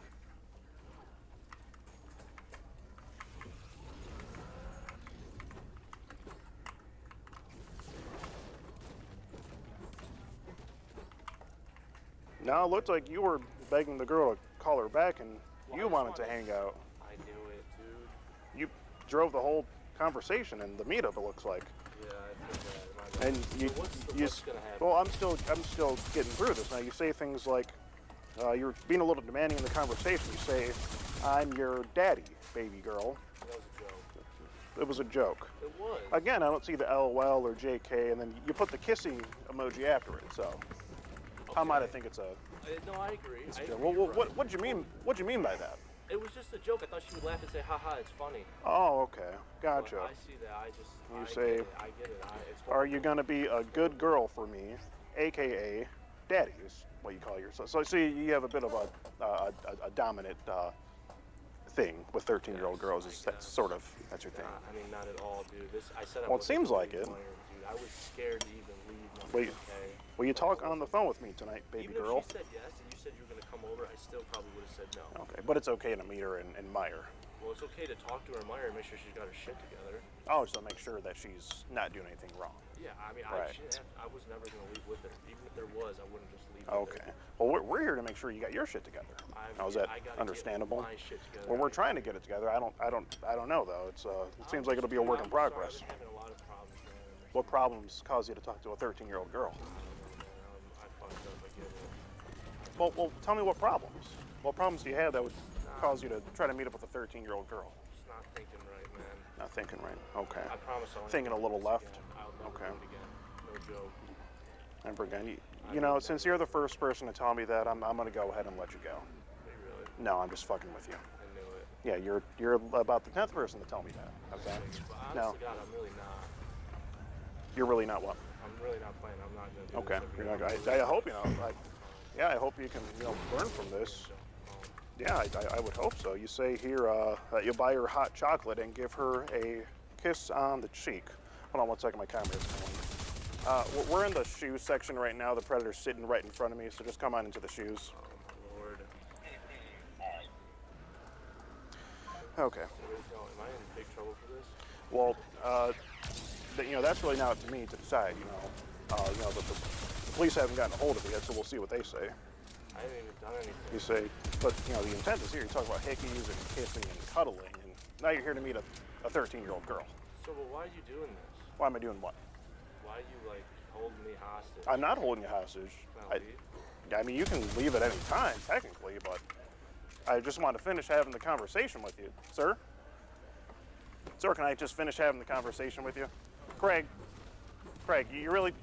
Now it looked like you were begging the girl to call her back and Well, you I just wanted to wanted- hang out. I knew it, dude. You drove the whole conversation and the meetup, it looks like. Yeah, I feel bad. And you, what's gonna happen? well, I'm still getting through this. Now you say things like, you're being a little demanding in the conversation. You say, "I'm your daddy, baby girl." That was a joke. It was a joke. It was. Again, I don't see the LOL or JK, and then you put the kissing emoji after it. So, how might I think it's a? No, I agree. It's I a agree, joke? Well, you're right. what do you mean? What do you mean by that? It was just a joke. I thought she would laugh and say, haha, it's funny. Oh, okay, But gotcha. I see that. I just. You I say, Get it. I get it. It's Are you gonna be a good girl for me, aka daddy is what you call yourself? So see, you have a bit of a dominant thing with 13-year-old girls. That's your thing. I mean, not at all, dude. I said I Well, it wasn't seems gonna like leave it. Myers, dude. I was scared to even leave. Will you, will you talk on the phone with me tonight, baby Even girl? if she said yes and you said you were gonna come over, I still probably would have said no. Okay, but it's okay to meet her in Meyer. Well, it's okay to talk to her in Meyer and make sure she's got her shit together. Oh, so make sure that she's not doing anything wrong. Yeah, I mean, Right. I was never going to leave with her. Even if there was, I wouldn't just leave with Okay. her. Well, we're here to make sure you got your shit together. Now, is that I gotta understandable? get my shit together. Well, we're trying to get it together. I don't know though. It seems like it'll be a work in progress. I'm having a lot of problems, man. What problems cause you to talk to a 13-year-old girl? I fucked up. I get it. Well, tell me what problems. What problems do you have that would cause you to try to meet up with a 13-year-old girl? Just not thinking right, man. Not thinking right. Okay. I promise I'll Thinking a little left. I'll never Okay. do it again. No joke. And again, you know, since you're the first person to tell me that, I'm gonna go ahead and let you go. Really? No, I'm just fucking with you. I knew it. Yeah, you're about the 10th person to tell me that. Okay. But honest No, to God, I'm really not. you're really not what? I'm really not playing. I'm not going to do Okay. this. You're not, I hope you know. I hope you can learn from this. Yeah, I would hope so. You say here that you'll buy her hot chocolate and give her a kiss on the cheek. Hold on one second, my camera is going. We're in the shoes section right now. The Predator's sitting right in front of me, so just come on into the shoes. Oh, Lord. Okay. Am I in big trouble for this? Well, that's really not up to me to decide. The police haven't gotten a hold of it yet, so we'll see what they say. I haven't even done anything. You say, but the intent is here. You talk about hickeys and kissing and cuddling, and now you're here to meet a 13-year-old girl. So, but why are you doing this? Why am I doing what? Why are you, like, holding me hostage? I'm not holding you hostage. Can I leave? I mean, you can leave at any time, technically, but I just want to finish having the conversation with you. Sir? Sir, can I just finish having the conversation with you? Craig, you really...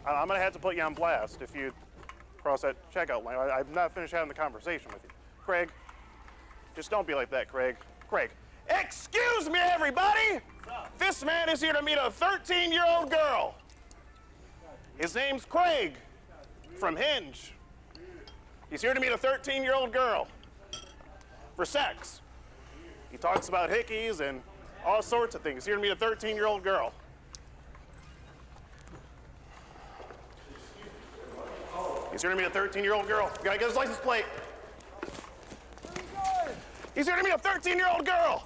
I'm going to have to put you on blast if you cross that checkout line. I'm not finished having the conversation with you. Craig, just don't be like that, Craig. Craig. Excuse me, everybody! This man is here to meet a 13-year-old girl. His name's Craig from Hinge. He's here to meet a 13-year-old girl for sex. He talks about hickeys and all sorts of things. He's here to meet a 13-year-old girl. He's here to meet a 13-year-old girl. You gotta get his license plate. He's here to meet a 13-year-old girl.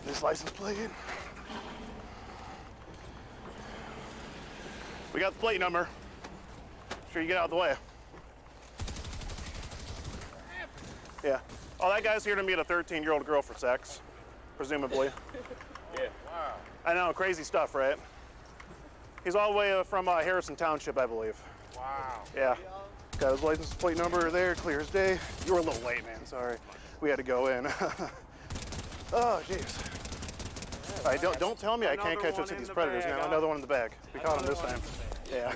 This license plate. We got the plate number. Sure you get out of the way. Yeah. Oh, that guy's here to meet a 13-year-old girl for sex, presumably. Yeah. Wow. I know, crazy stuff, right? He's all the way from Harrison Township, I believe. Wow. Yeah. Got his license plate number there, clear as day. You were a little late, man, sorry. We had to go in. Oh, jeez. All right, don't tell me I can't catch up to these predators now. Another one in the bag. We caught him this time. Yeah.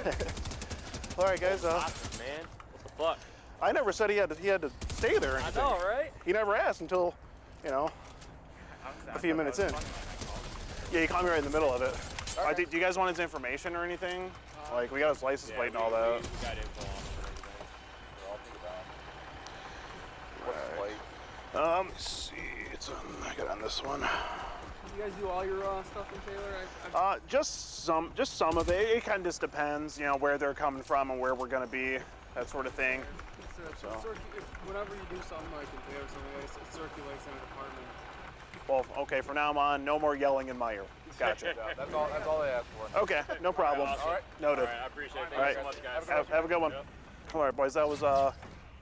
All right, guys. Man, what the fuck? I never said he had to stay there or I anything. know, right? He never asked until, a few minutes in. Yeah, he caught me right in the middle of it. Okay. Do you guys want his information or anything? Like, we got his license plate and all that. We got info on it. Let's see. I got on this one. You guys do all your stuff in Taylor? Just some of it. It kind of just depends, where they're coming from and where we're gonna be, that sort of thing. Whenever you do something like in Taylor, something it circulates in a department. Well, okay, from now on, no more yelling in my ear. Gotcha. That's all they asked for. Okay, no problem. All right. Noted. All right, I appreciate it. All right. Thank you so much, guys. Have a good one. All right, boys. That was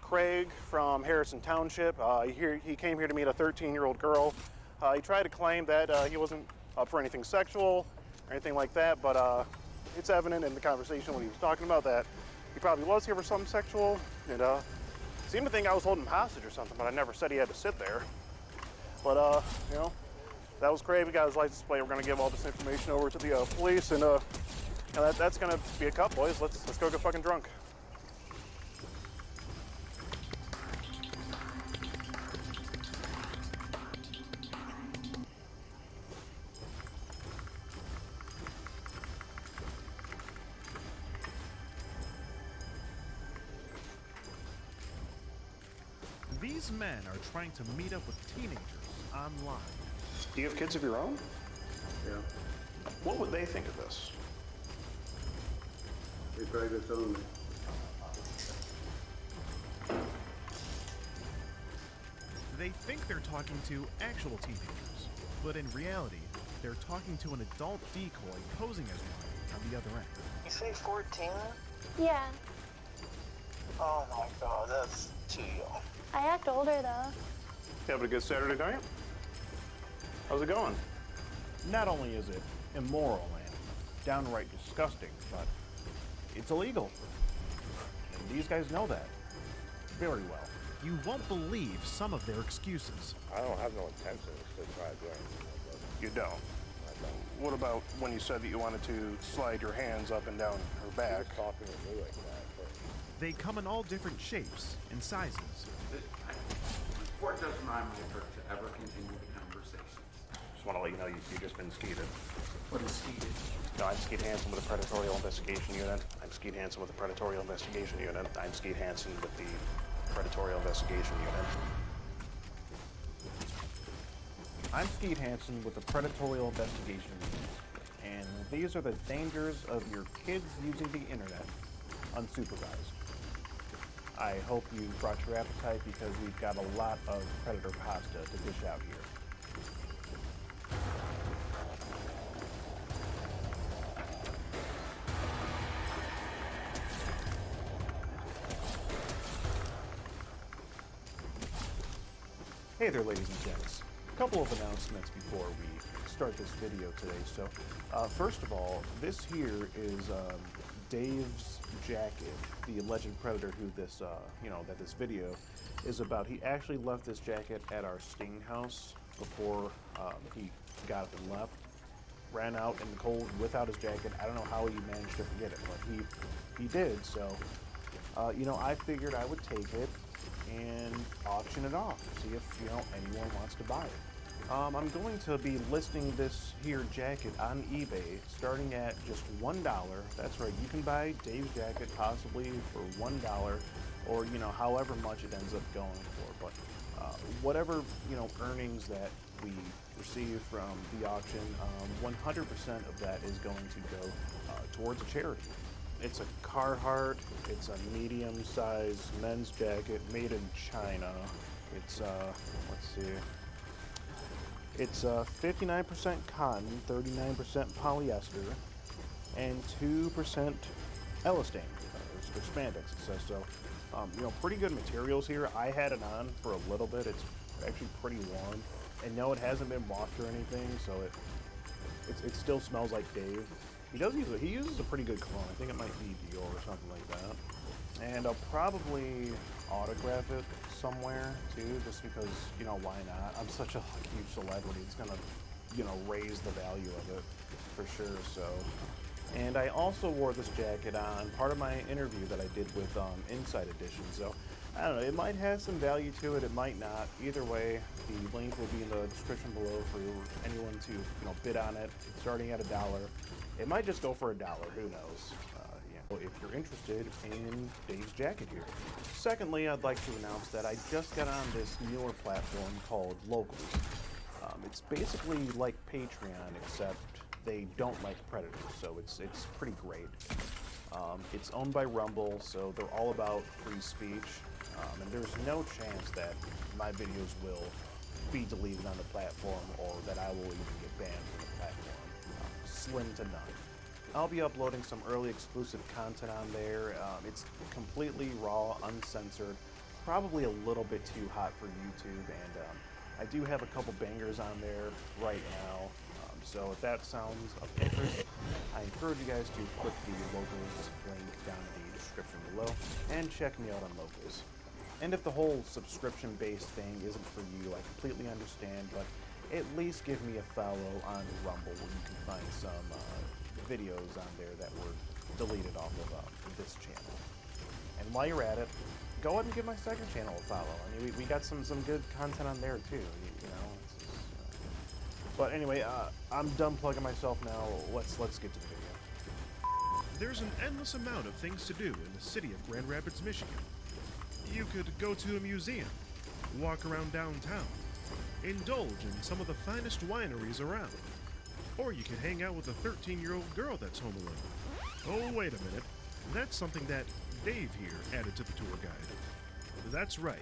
Craig from Harrison Township. He came here to meet a 13-year-old girl. He tried to claim that he wasn't up for anything sexual or anything like that, but it's evident in the conversation when he was talking about that he probably was here for something sexual, and seemed to think I was holding him hostage or something, but I never said he had to sit there. But that was Craig. We got his license plate. We're gonna give all this information over to the police, and that's gonna be a cut, boys. Let's go get fucking drunk. These men are trying to meet up with teenagers online. Do you have kids of your own? Yeah. What would they think of this? They probably just told me. They think they're talking to actual teenagers, but in reality, they're talking to an adult decoy posing as one on the other end. You say 14? Yeah, Oh my god, that's too young. I act older though. You having a good Saturday night? How's it going? Not only is it immoral and downright disgusting, but it's illegal. And these guys know that very well. You won't believe some of their excuses. I don't have no intentions to try to do anything like that. You don't? I don't. What about when you said that you wanted to slide your hands up and down her back? She was talking to me like that. They come in all different shapes and sizes. Sport doesn't remind me of her to ever continue the conversation. Just want to let you know you've just been skeeted. What is skeeted? No, I'm Skeet Hansen with the Predatorial Investigation Unit. I'm Skeet Hansen with the Predatorial Investigation Unit. I'm Skeet Hansen with the Predatorial Investigation Unit. I'm Skeet Hansen with the Predatorial Investigation Unit, and these are the dangers of your kids using the internet unsupervised. I hope you brought your appetite because we've got a lot of Predator pasta to dish out here. Hey there, ladies and gents. A couple of announcements before we start this video today. So, first of all, this here is Dave's jacket, the alleged predator who this, that this video is about. He actually left this jacket at our sting house before he got up and left. Ran out in the cold without his jacket. I don't know how he managed to forget it, but he did. So, I figured I would take it and auction it off, see if, anyone wants to buy it. I'm going to be listing this here jacket on eBay starting at just $1. That's right, you can buy Dave's jacket possibly for $1 or, however much it ends up going for. But whatever, earnings that we receive from the auction, 100% of that is going to go towards a charity. It's a Carhartt, it's a medium-sized men's jacket made in China. It's, let's see. It's 59% cotton, 39% polyester, and 2% elastane, or spandex, it says. So, pretty good materials here. I had it on for a little bit. It's actually pretty warm. And no, it hasn't been washed or anything, so it still smells like Dave. He uses a pretty good cologne. I think it might be Dior or something like that. And I'll probably autograph it somewhere too, just because, why not? I'm such a huge celebrity. It's gonna, raise the value of it for sure. So, and I also wore this jacket on part of my interview that I did with Inside Edition. So, I don't know. It might have some value to it. It might not. Either way, the link will be in the description below for anyone to, bid on it. Starting at $1. It might just go for $1. Who knows? If you're interested in Dave's jacket here. Secondly, I'd like to announce that I just got on this newer platform called Locals. It's basically like Patreon, except they don't like predators, so it's pretty great. It's owned by Rumble, so they're all about free speech, and there's no chance that my videos will be deleted on the platform or that I will even get banned from the platform. Slim to none. I'll be uploading some early exclusive content on there. It's completely raw, uncensored, probably a little bit too hot for YouTube, and I do have a couple bangers on there right now. So if that sounds of interest, I encourage you guys to click the Locals link down in the description below and check me out on Locals. And if the whole subscription-based thing isn't for you, I completely understand, but at least give me a follow on Rumble where you can find some videos on there that were deleted off of this channel. And while you're at it, go ahead and give my second channel a follow. I mean, we got some good content on there too, But anyway, I'm done plugging myself now. Let's get to the video. There's an endless amount of things to do in the city of Grand Rapids, Michigan. You could go to a museum, walk around downtown, indulge in some of the finest wineries around, or you could hang out with a 13-year-old girl that's home alone. Oh, wait a minute. That's something that Dave here added to the tour guide. That's right.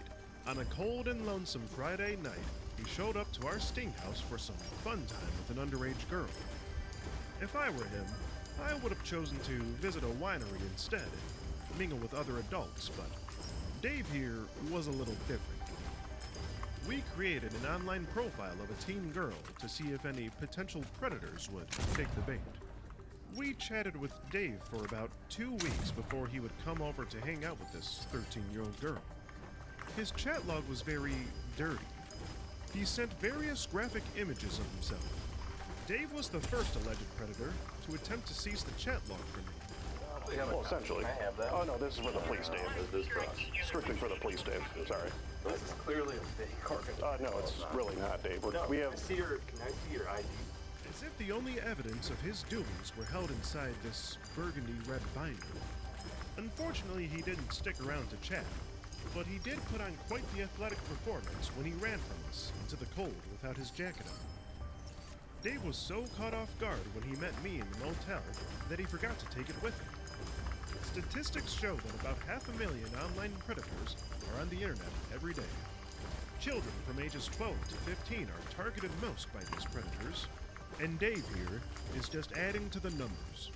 On a cold and lonesome Friday night, he showed up to our sting house for some fun time with an underage girl. If I were him, I would have chosen to visit a winery instead, mingle with other adults, but Dave here was a little different. We created an online profile of a teen girl to see if any potential predators would take the bait. We chatted with Dave for about 2 weeks before he would come over to hang out with this 13-year-old girl. His chat log was very dirty. He sent various graphic images of himself. Dave was the first alleged predator to attempt to seize the chat log from me. Well, essentially. Oh, no, this is for the police, Dave. This is for us. Strictly for the police, Dave. Sorry. This is clearly a fake organization. No, it's really not, Dave. We have... Can I see your ID? As if the only evidence of his doings were held inside this burgundy red binder. Unfortunately, he didn't stick around to chat, but he did put on quite the athletic performance when he ran from us into the cold without his jacket on. Dave was so caught off guard when he met me in the motel that he forgot to take it with him. Statistics show that about 500,000 online predators are on the internet every day. Children from ages 12 to 15 are targeted most by these predators, and Dave here is just adding to the numbers.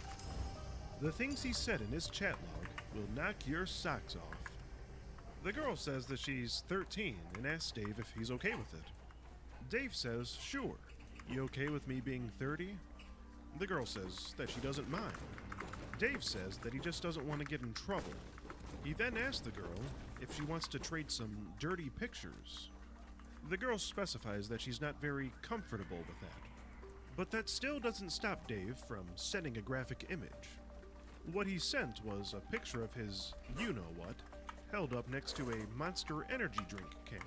The things he said in his chat log will knock your socks off. The girl says that she's 13 and asks Dave if he's okay with it. Dave says, sure. You okay with me being 30? The girl says that she doesn't mind. Dave says that he just doesn't want to get in trouble. He then asks the girl if she wants to trade some dirty pictures. The girl specifies that she's not very comfortable with that. But that still doesn't stop Dave from sending a graphic image. What he sent was a picture of his you-know-what held up next to a Monster Energy drink can.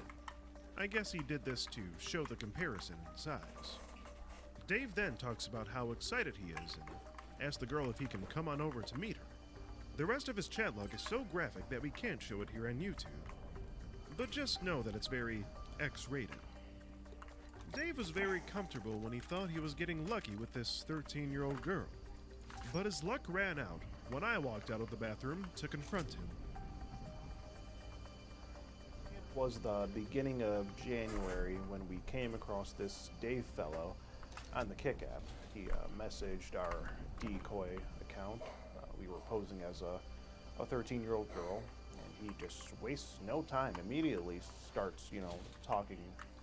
I guess he did this to show the comparison in size. Dave then talks about how excited he is and asks the girl if he can come on over to meet her. The rest of his chat log is so graphic that we can't show it here on YouTube. But just know that it's very X-rated. Dave was very comfortable when he thought he was getting lucky with this 13-year-old girl. But his luck ran out when I walked out of the bathroom to confront him. It was the beginning of January when we came across this Dave fellow on the Kick app. He messaged our decoy account. We were posing as a 13-year-old girl, and he just wastes no time. Immediately starts, talking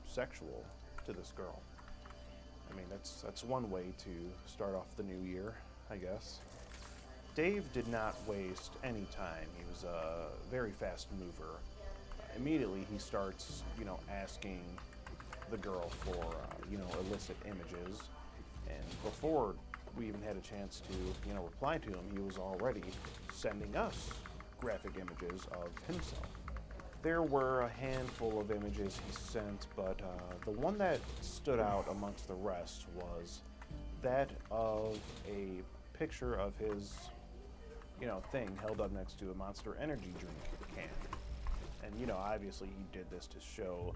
sexual to this girl. I mean, that's one way to start off the new year, I guess. Dave did not waste any time. He was a very fast mover. Immediately he starts, asking the girl for, illicit images. And before we even had a chance to, reply to him, he was already sending us graphic images of himself. There were a handful of images he sent, but the one that stood out amongst the rest was that of a picture of his, thing held up next to a Monster Energy drink can. And, obviously he did this to show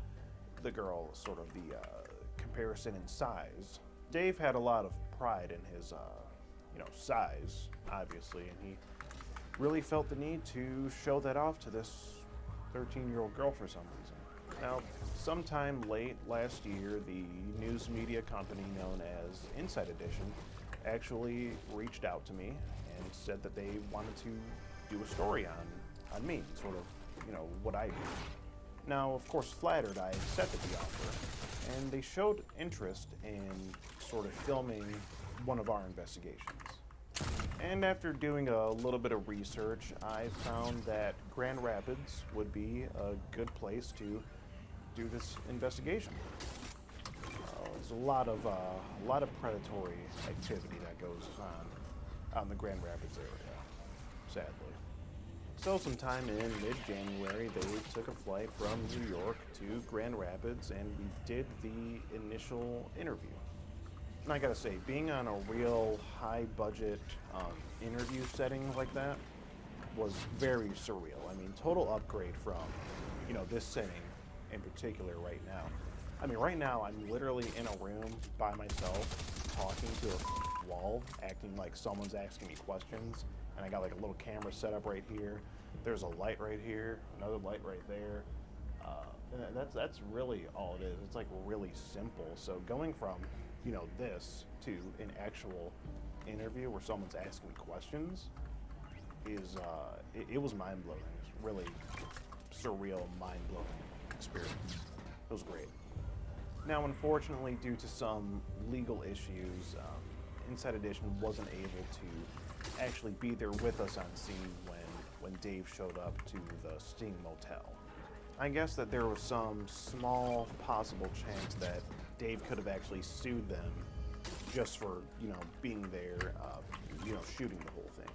the girl sort of the comparison in size. Dave had a lot of pride in his, size, obviously, and he really felt the need to show that off to this 13-year-old girl for some reason. Now, sometime late last year, the news media company known as Inside Edition actually reached out to me and said that they wanted to do a story on me, sort of, what I do. Now, of course, flattered, I accepted the offer, and they showed interest in sort of filming one of our investigations. And after doing a little bit of research, I found that Grand Rapids would be a good place to do this investigation. There's a lot of predatory activity that goes on the Grand Rapids area, sadly. So sometime in mid-January, they took a flight from New York to Grand Rapids, and we did the initial interview. And I gotta say, being on a real high-budget interview setting like that was very surreal. I mean, total upgrade from, this setting in particular right now. I mean, right now, I'm literally in a room by myself, talking to a wall, acting like someone's asking me questions, and I got like a little camera set up right here. There's a light right here, another light right there. and that's really all it is. It's like really simple. So going from, you know, this to an actual interview where someone's asking questions is it was mind-blowing. It's really surreal, mind-blowing experience. It was great. Now, unfortunately, due to some legal issues, Inside Edition wasn't able to actually be there with us on scene when Dave showed up to the Sting Motel. I guess that there was some small possible chance that Dave could have actually sued them just for, you know, being there, you know, shooting the whole thing.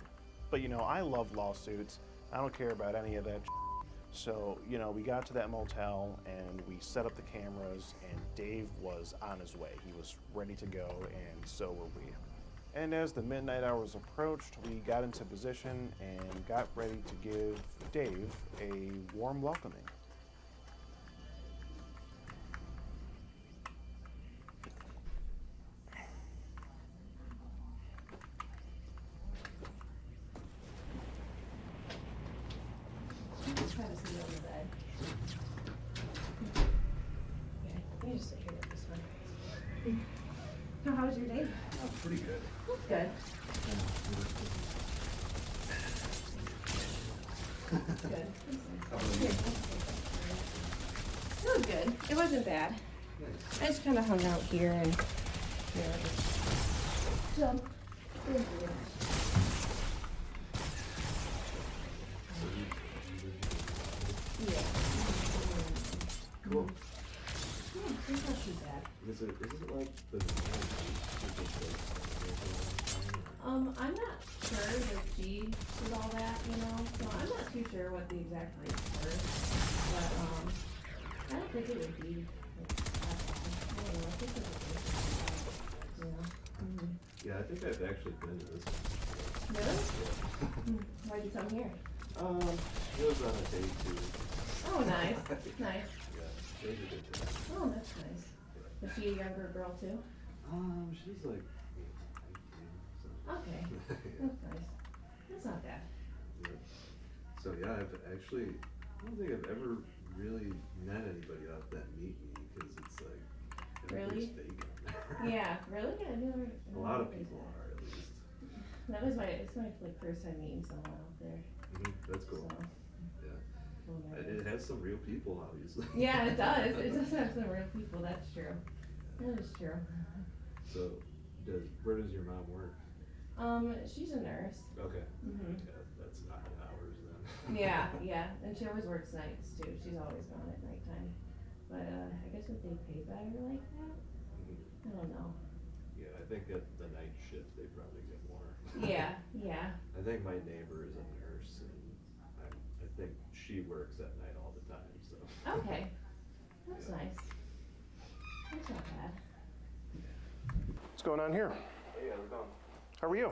But, you know, I love lawsuits. I don't care about any of that. So, you know, we got to that motel and we set up the cameras and Dave was on his way. He was ready to go, and so were we. And as the midnight hours approached, we got into position and got ready to give Dave a warm welcoming. Try to sit on the bed. Okay, you just sit here with this one. So how was your day? Oh, pretty good. Good. Good. Here. It was good. It wasn't bad. I just kind of hung out here and, you know, just chilled. It was good. Yeah. Cool. Yeah, it's not too bad. Is it like the I'm not sure that she did all that, you know, so I'm not too sure what the exact rates were, but, I don't think it would be, like, that bad. I don't know, I think it would be, you know. Mm-hmm. Yeah, I think I've actually been to this. Really? Yeah. Why'd you come here? It was on a date too. Oh, nice, nice. Yeah, they did it too. Oh, that's nice. Was she a younger girl too? She's like 18, so. Okay, that's nice. That's not bad. Yeah. So yeah, I've actually, I don't think I've ever really met anybody out that meet me, because it's like, everybody's Really? fake out there. Yeah, really? I never. A lot of people are, at least. That was it's my like first time meeting someone out there. That's cool. So, Yeah. It has some real people, obviously. yeah, it does. It does have some real people. That's true. That is true. So, where does your mom work? She's a nurse. Okay. Mhm. Yeah, that's not hours then. Yeah, yeah, and she always works nights too. She's always gone at nighttime. But I guess if they pay better like that, I don't know. Yeah, I think at the night shift they probably get more. Yeah, yeah. I think my neighbor is a nurse, and I think she works at night all the time. So. Okay, that's nice. That's not bad. What's going on here? Hey, how's it going? How are you?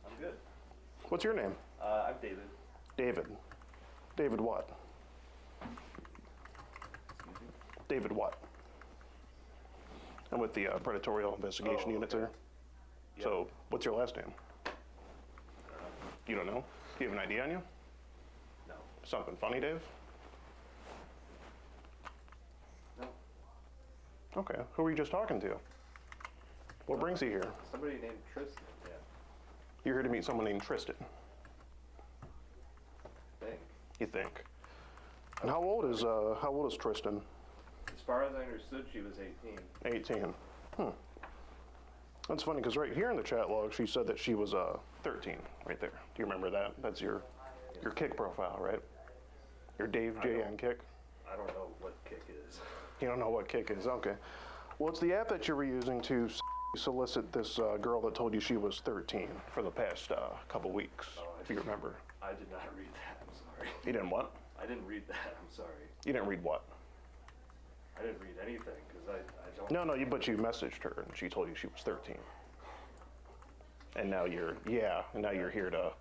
I'm good. What's your name? I'm David. David. David what? David what? I'm with the Predatorial Investigation Unit there. Yep. So, what's your last name? You don't know? Do you have an ID on you? No. Something funny, Dave? No. Okay. Who were you just talking to? What brings you here? Somebody named Tristan, yeah. You're here to meet someone named Tristan. I think. You think? And how old is Tristan? As far as I understood, she was 18. 18. That's funny, because right here in the chat log, she said that she was 13, right there. Do you remember that? That's your Kick profile, right? Your Dave JN Kick? I don't know what Kick is. You don't know what Kick is? Okay. Well, it's the app that you were using to solicit this girl that told you she was 13 for the past couple weeks, if you remember. I did not read that, I'm sorry. You didn't what? I didn't read that, I'm sorry. You didn't read what? I didn't read anything, because I don't... No, but you messaged her, and she told you she was 13. And now you're here to,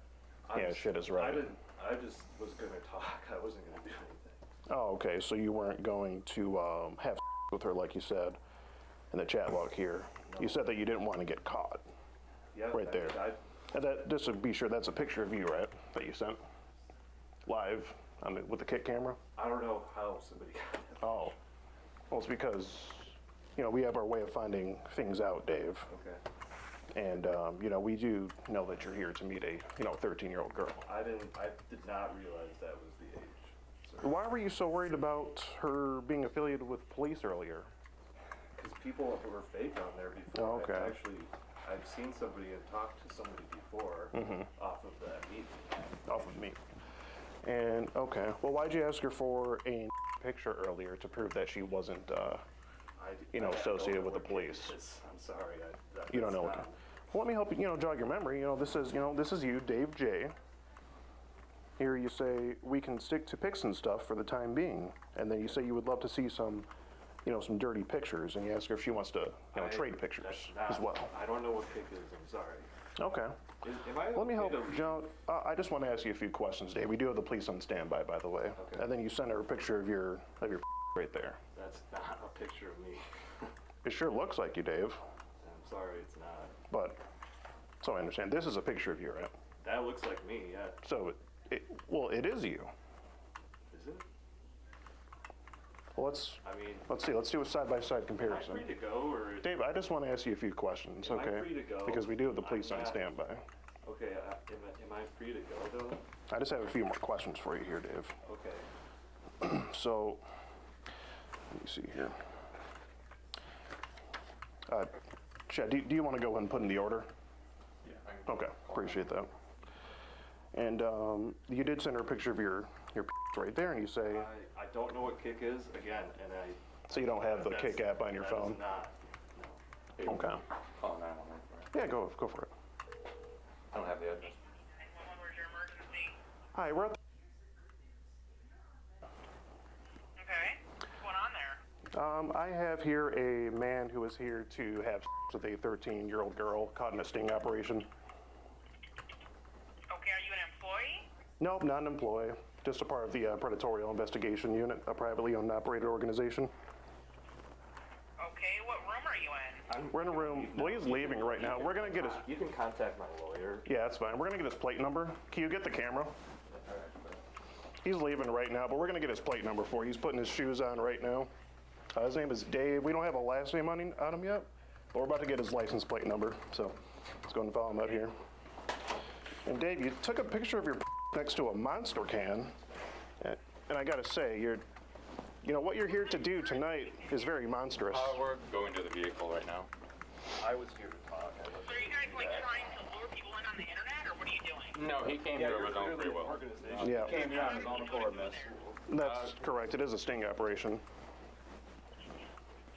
shit is right. I just was gonna talk, I wasn't gonna do anything. Oh, okay, so you weren't going to have with her like you said in the chat log here. No. You said that you didn't want to get caught. Yeah, right there. And that, just to be sure, that's a picture of you, right, that you sent live with the Kick camera? I don't know how somebody got that Oh. Well, it's because, you know, we have our way of finding things out, Dave. Okay. And, you know, we do know that you're here to meet a, you know, 13-year-old girl. I did not realize that was the age. Why were you so worried about her being affiliated with police earlier? Because people were fake on there before. Oh, okay. I've seen somebody and talked to somebody before off of that meet. Off of me. And, okay. Well, why'd you ask her for a picture earlier to prove that she wasn't, you know, associated with the police? I'm sorry. You don't know what. Well, let me help you, you know, jog your memory. You know, this is you, Dave J. Here you say, we can stick to pics and stuff for the time being. And then you say you would love to see some, you know, some dirty pictures. And you ask her if she wants to, you know, trade pictures as well. I don't know what kick is. I'm sorry. Okay. Let me help, Joe. I just want to ask you a few questions, Dave. We do have the police on standby, by the way. Okay. And then you send her a picture of your right there. That's not a picture of me. It sure looks like you, Dave. I'm sorry, it's not. But, so I understand. This is a picture of you, right? That looks like me, yeah. So, well, it is you. Is it? Well, let's see. Let's do a side-by-side comparison. Am I free to go, or? Dave, I just want to ask you a few questions, Am okay? I free to go? Because we do have the police on standby. Okay, am I free to go, though? I just have a few more questions for you here, Dave. Okay. So, let me see here. Chad, do you want to go ahead and put in the order? Yeah. Okay, appreciate that. And you did send her a picture of your right there, and you say. I don't know what kick is again, and I. So you don't have the Kick app on your phone? Not. No. Okay. Oh, 911. Yeah, go for it. I don't have the address. Hi, we're at. Okay. What's going on there? I have here a man who is here to have sex with a 13-year-old girl caught in a sting operation. Okay, are you an employee? Nope, not an employee. Just a part of the Predatorial Investigation Unit, a privately owned and operated organization. Okay, what room are you in? We're in a room. Well, he's leaving right now. We're gonna get his. You can contact my lawyer. Yeah, that's fine. We're gonna get his plate number. Can you get the camera? He's leaving right now, but we're gonna get his plate number for you. He's putting his shoes on right now. His name is Dave. We don't have a last name on him yet, but we're about to get his license plate number. So let's go and follow him out here. And Dave, you took a picture of your next to a Monster can, and I gotta say, you know what you're here to do tonight is very monstrous. We're going to the vehicle right now. I was here to talk. So are you guys like trying to lure people in on the internet, or what are you doing? No, he came here of his own free will. Yeah. He came here on his own accord, miss. That's correct. It is a sting operation. So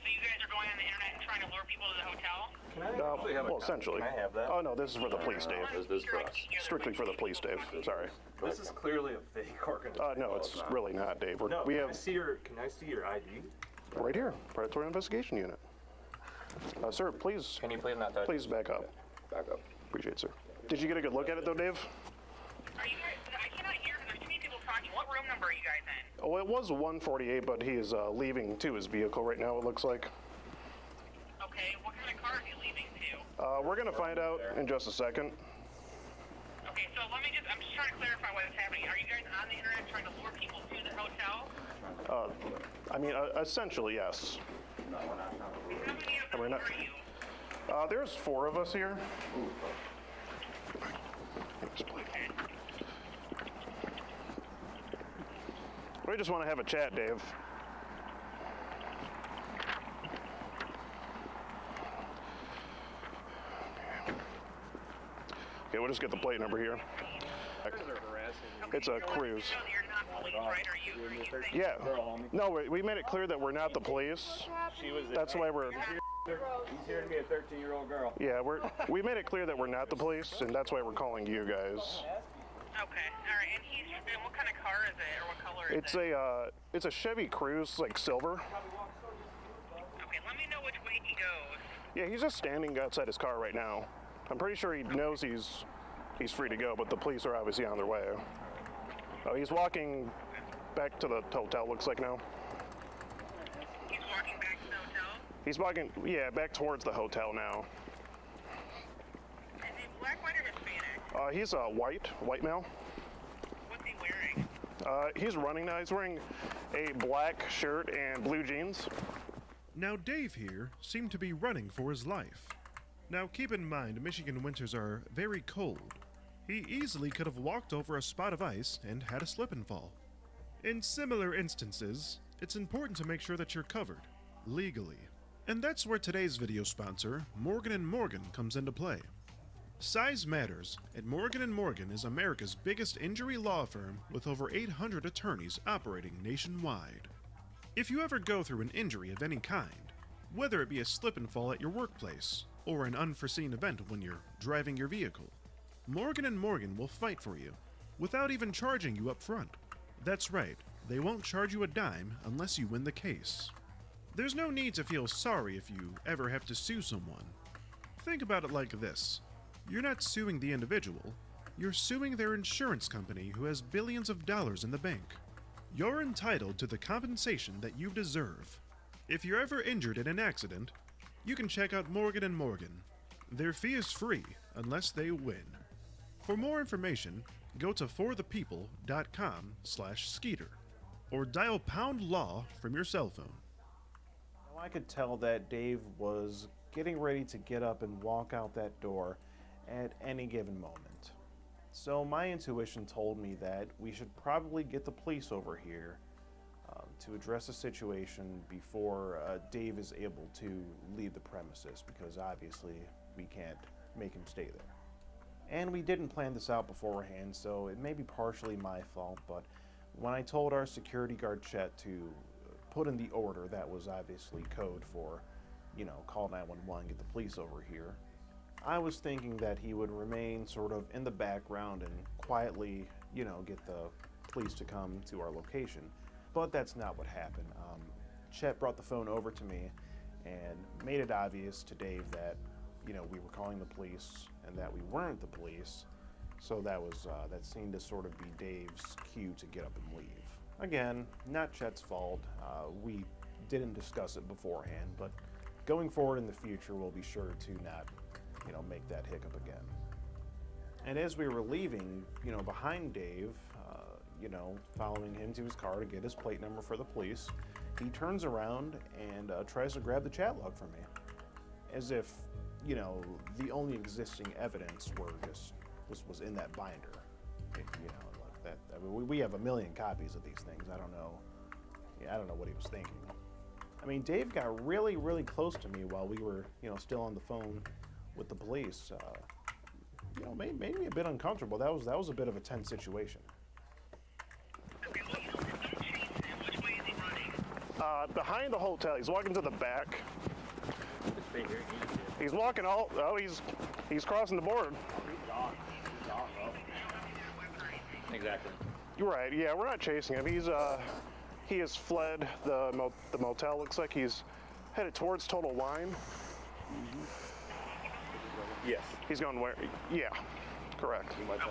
you guys are going on the internet and trying to lure people to the hotel? Can I actually have well, essentially. Can I have that? Oh no, this is for the police, Dave. This is for us. Strictly for the police, Dave. Sorry. This is clearly a fake organization. No, it's really not, Dave. No, we can have I see your ID? right here, Predatory Investigation Unit. Sir, please. Can you please not touch? Please back up. Back up. Appreciate it, sir. Did you get a good look at it, though, Dave? Are you guys, I cannot hear because there's too many people talking. What room number are you guys in? Oh, it was 148, but he is leaving to his vehicle right now, it looks like. Okay, what kind of car is he leaving to? We're gonna find out in just a second. Okay, so I'm just trying to clarify what's happening. Are you guys on the internet trying to lure people to the hotel? I mean, essentially, yes. How many of them We're not. are you? There's 4 of us here. We just want to have a chat, Dave. Okay, we'll just get the plate number here. It's a Cruise. Yeah. No, we made it clear that we're not the police. That's why we're. He's here to meet a 13-year-old girl. Yeah, we made it clear that we're not the police, and that's why we're calling you guys. Okay, all right. And what kind of car is it, or what color is it? It's a Chevy Cruze, like silver. Okay, let me know which way he goes. Yeah, he's just standing outside his car right now. I'm pretty sure he knows he's free to go, but the police are obviously on their way. Oh, he's walking back to the hotel, looks like now. He's walking back to the hotel? He's walking, yeah, back towards the hotel now. Is he black, white, or Hispanic? He's a white male. What's he wearing? He's running now. He's wearing a black shirt and blue jeans. Now Dave here seemed to be running for his life. Now keep in mind, Michigan winters are very cold. He easily could have walked over a spot of ice and had a slip and fall. In similar instances, it's important to make sure that you're covered, legally. And that's where today's video sponsor, Morgan & Morgan, comes into play. Size matters, and Morgan & Morgan is America's biggest injury law firm with over 800 attorneys operating nationwide. If you ever go through an injury of any kind, whether it be a slip and fall at your workplace, or an unforeseen event when you're driving your vehicle, Morgan & Morgan will fight for you, without even charging you up front. That's right, they won't charge you a dime unless you win the case. There's no need to feel sorry if you ever have to sue someone. Think about it like this. You're not suing the individual, you're suing their insurance company who has billions of dollars in the bank. You're entitled to the compensation that you deserve. If you're ever injured in an accident, you can check out Morgan & Morgan. Their fee is free unless they win. For more information, go to forthepeople.com/Skeeter or dial #law from your cell phone. Now I could tell that Dave was getting ready to get up and walk out that door at any given moment. So my intuition told me that we should probably get the police over here to address the situation before Dave is able to leave the premises, because obviously we can't make him stay there. And we didn't plan this out beforehand, so it may be partially my fault, but when I told our security guard Chet to put in the order, that was obviously code for, you know, call 911, get the police over here. I was thinking that he would remain sort of in the background and quietly, you know, get the police to come to our location. But that's not what happened. Chet brought the phone over to me and made it obvious to Dave that, you know, we were calling the police and that we weren't the police. So that was that seemed to sort of be Dave's cue to get up and leave. Again, not Chet's fault. We didn't discuss it beforehand, but going forward in the future, we'll be sure to not, you know, make that hiccup again. And as we were leaving, you know, behind Dave, you know, following him to his car to get his plate number for the police, he turns around and tries to grab the chat log from me, as if, you know, the only existing evidence were just was in that binder. You know, like that. I mean, we have a million copies of these things. I don't know. Yeah, I don't know what he was thinking. I mean, Dave got really, really close to me while we were, you know, still on the phone with the police. You know, made me a bit uncomfortable. That was a bit of a tense situation. Behind the hotel. He's walking to the back. He's walking all. Oh, he's crossing the board. Exactly. You're right. Yeah, we're not chasing him. He has fled the motel. Looks like he's headed towards Total Wine. Yes. He's going where? Yeah, correct. And what is,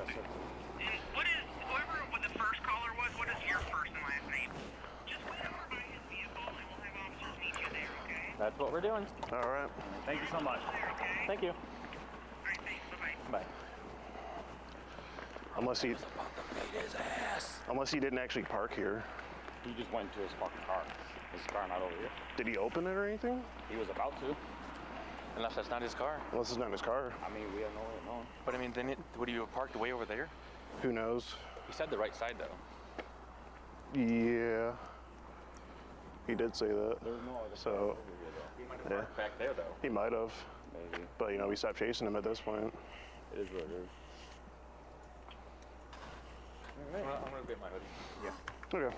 whoever the first caller was, what is your first and last name? Just wait over by his vehicle and we'll have officers meet you there, okay? That's what we're doing. All right. Thank you so much. Thank you. All right, thanks. Bye-bye. Bye. Unless he didn't actually park here. He just went to his fucking car. His car not over here. Did he open it or anything? He was about to. Unless that's not his car. Unless it's not his car. I mean, we have no way of knowing. But I mean, then would he have parked way over there? Who knows? He said the right side though. Yeah. He did say that. There's no other so, car over here, though. He might have parked back there though. He might have. Maybe. But you know, we stopped chasing him at this point. It is what it is. All right. I'm gonna get my hoodie. Yeah. Okay.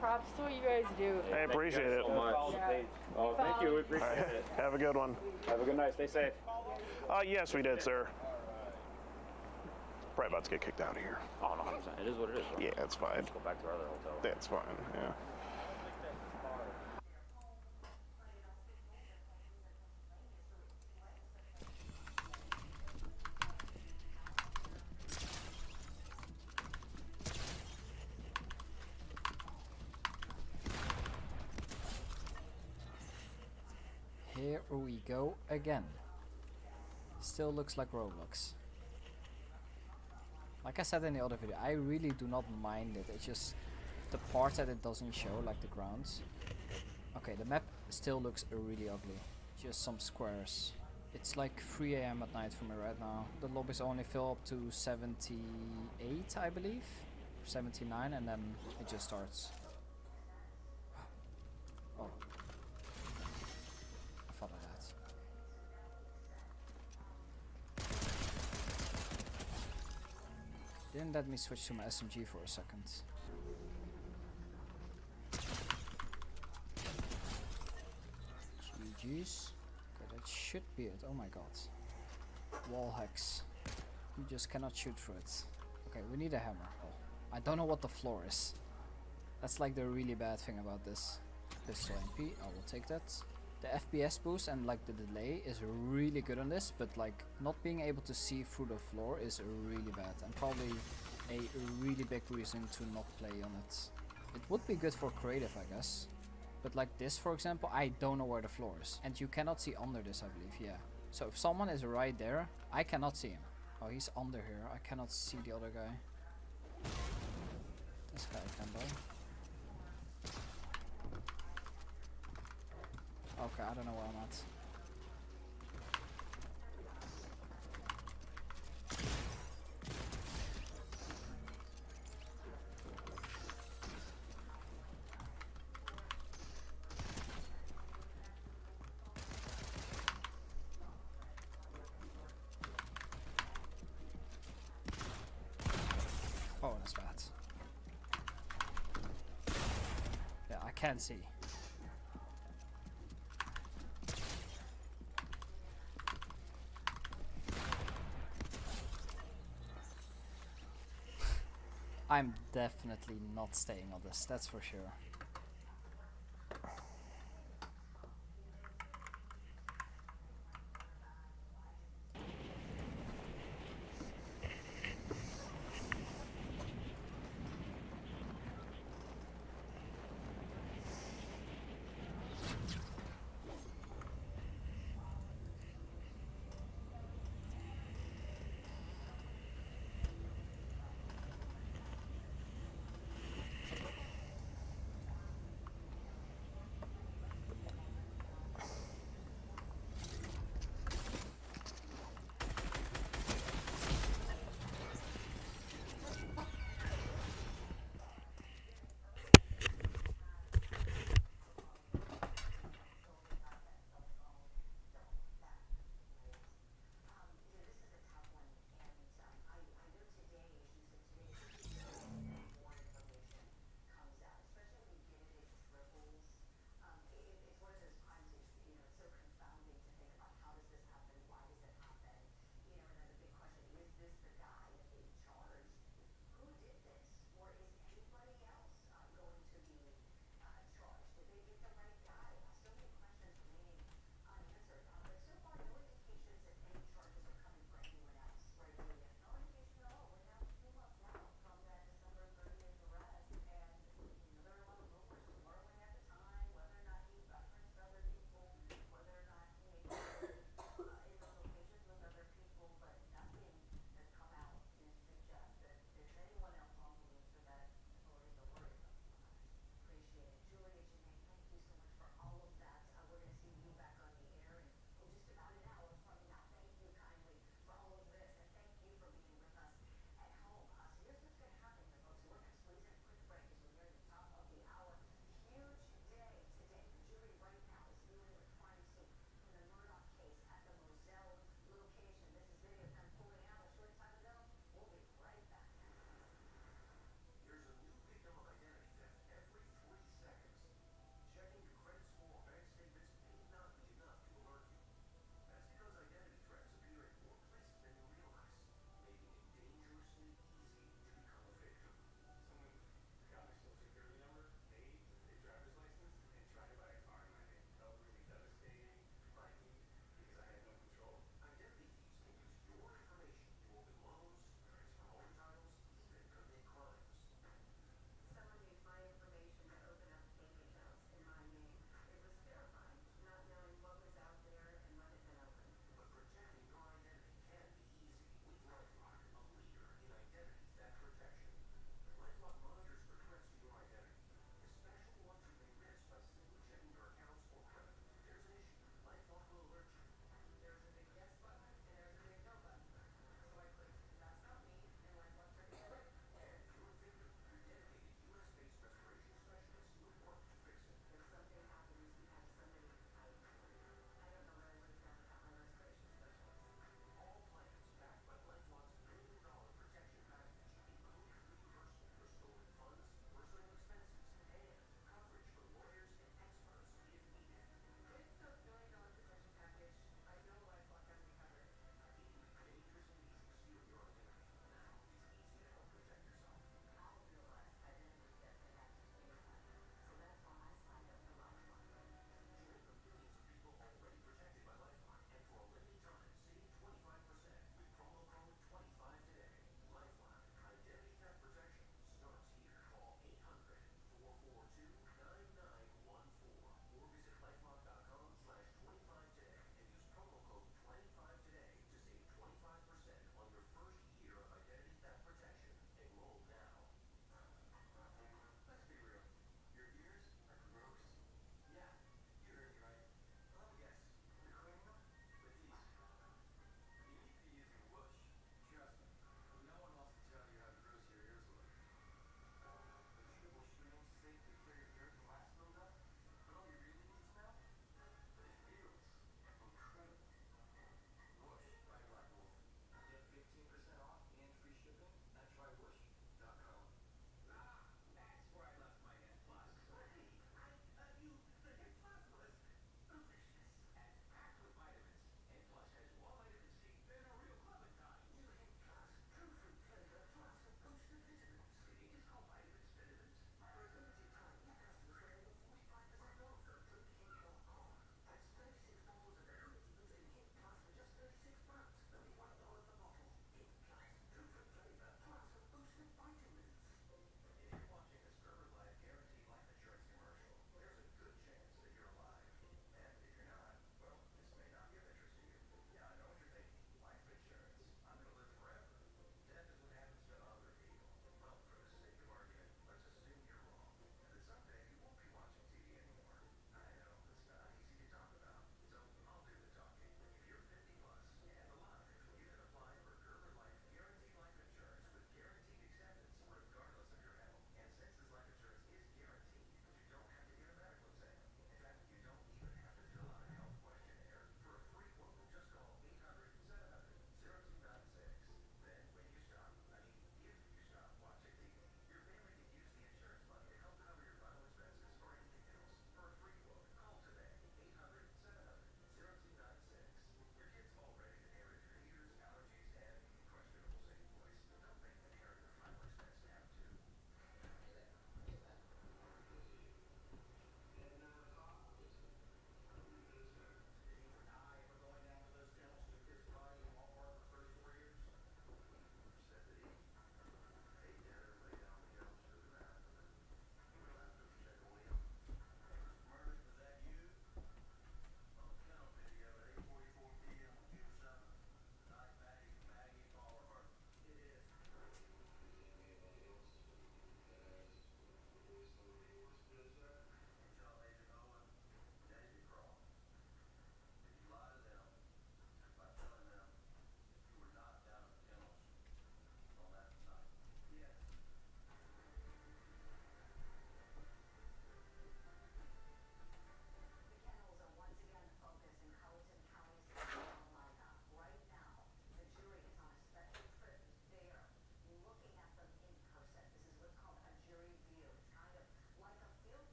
Props to what you guys do. I appreciate it. So much. Oh, thank you. We appreciate it. Have a good one. Have a good night. Stay safe. Yes, we did, sir. Probably about to get kicked out of here. Oh, no, 100%. It is what it is. Yeah, that's fine. Let's go back to our other hotel. That's fine, yeah. Here we go again. Still looks like Roblox. Like I said in the other video, I really do not mind it. It's just the parts that it doesn't show, like the grounds. Okay, the map still looks really ugly. Just some squares. It's like 3 AM at night for me right now. The lobbies only fill up to 78, I believe. 79, and then it just starts. Oh. I thought of that. Didn't let me switch to my SMG for a second. GG's. Okay, that should be it. Oh my god. Wall hacks. You just cannot shoot through it. Okay, we need a hammer. Oh, I don't know what the floor is. That's like the really bad thing about this. Pistol MP, I will take that. The FPS boost and like the delay is really good on this, but like not being able to see through the floor is really bad and probably a really big reason to not play on it. It would be good for creative, I guess. But like this, for example, I don't know where the floor is. And you cannot see under this, I believe, yeah. So if someone is right there, I cannot see him. Oh, he's under here. I cannot see the other guy. This guy can though. Okay, I don't know where I'm at. Oh, that's bad. Yeah, I can't see. I'm definitely not staying on this, that's for sure.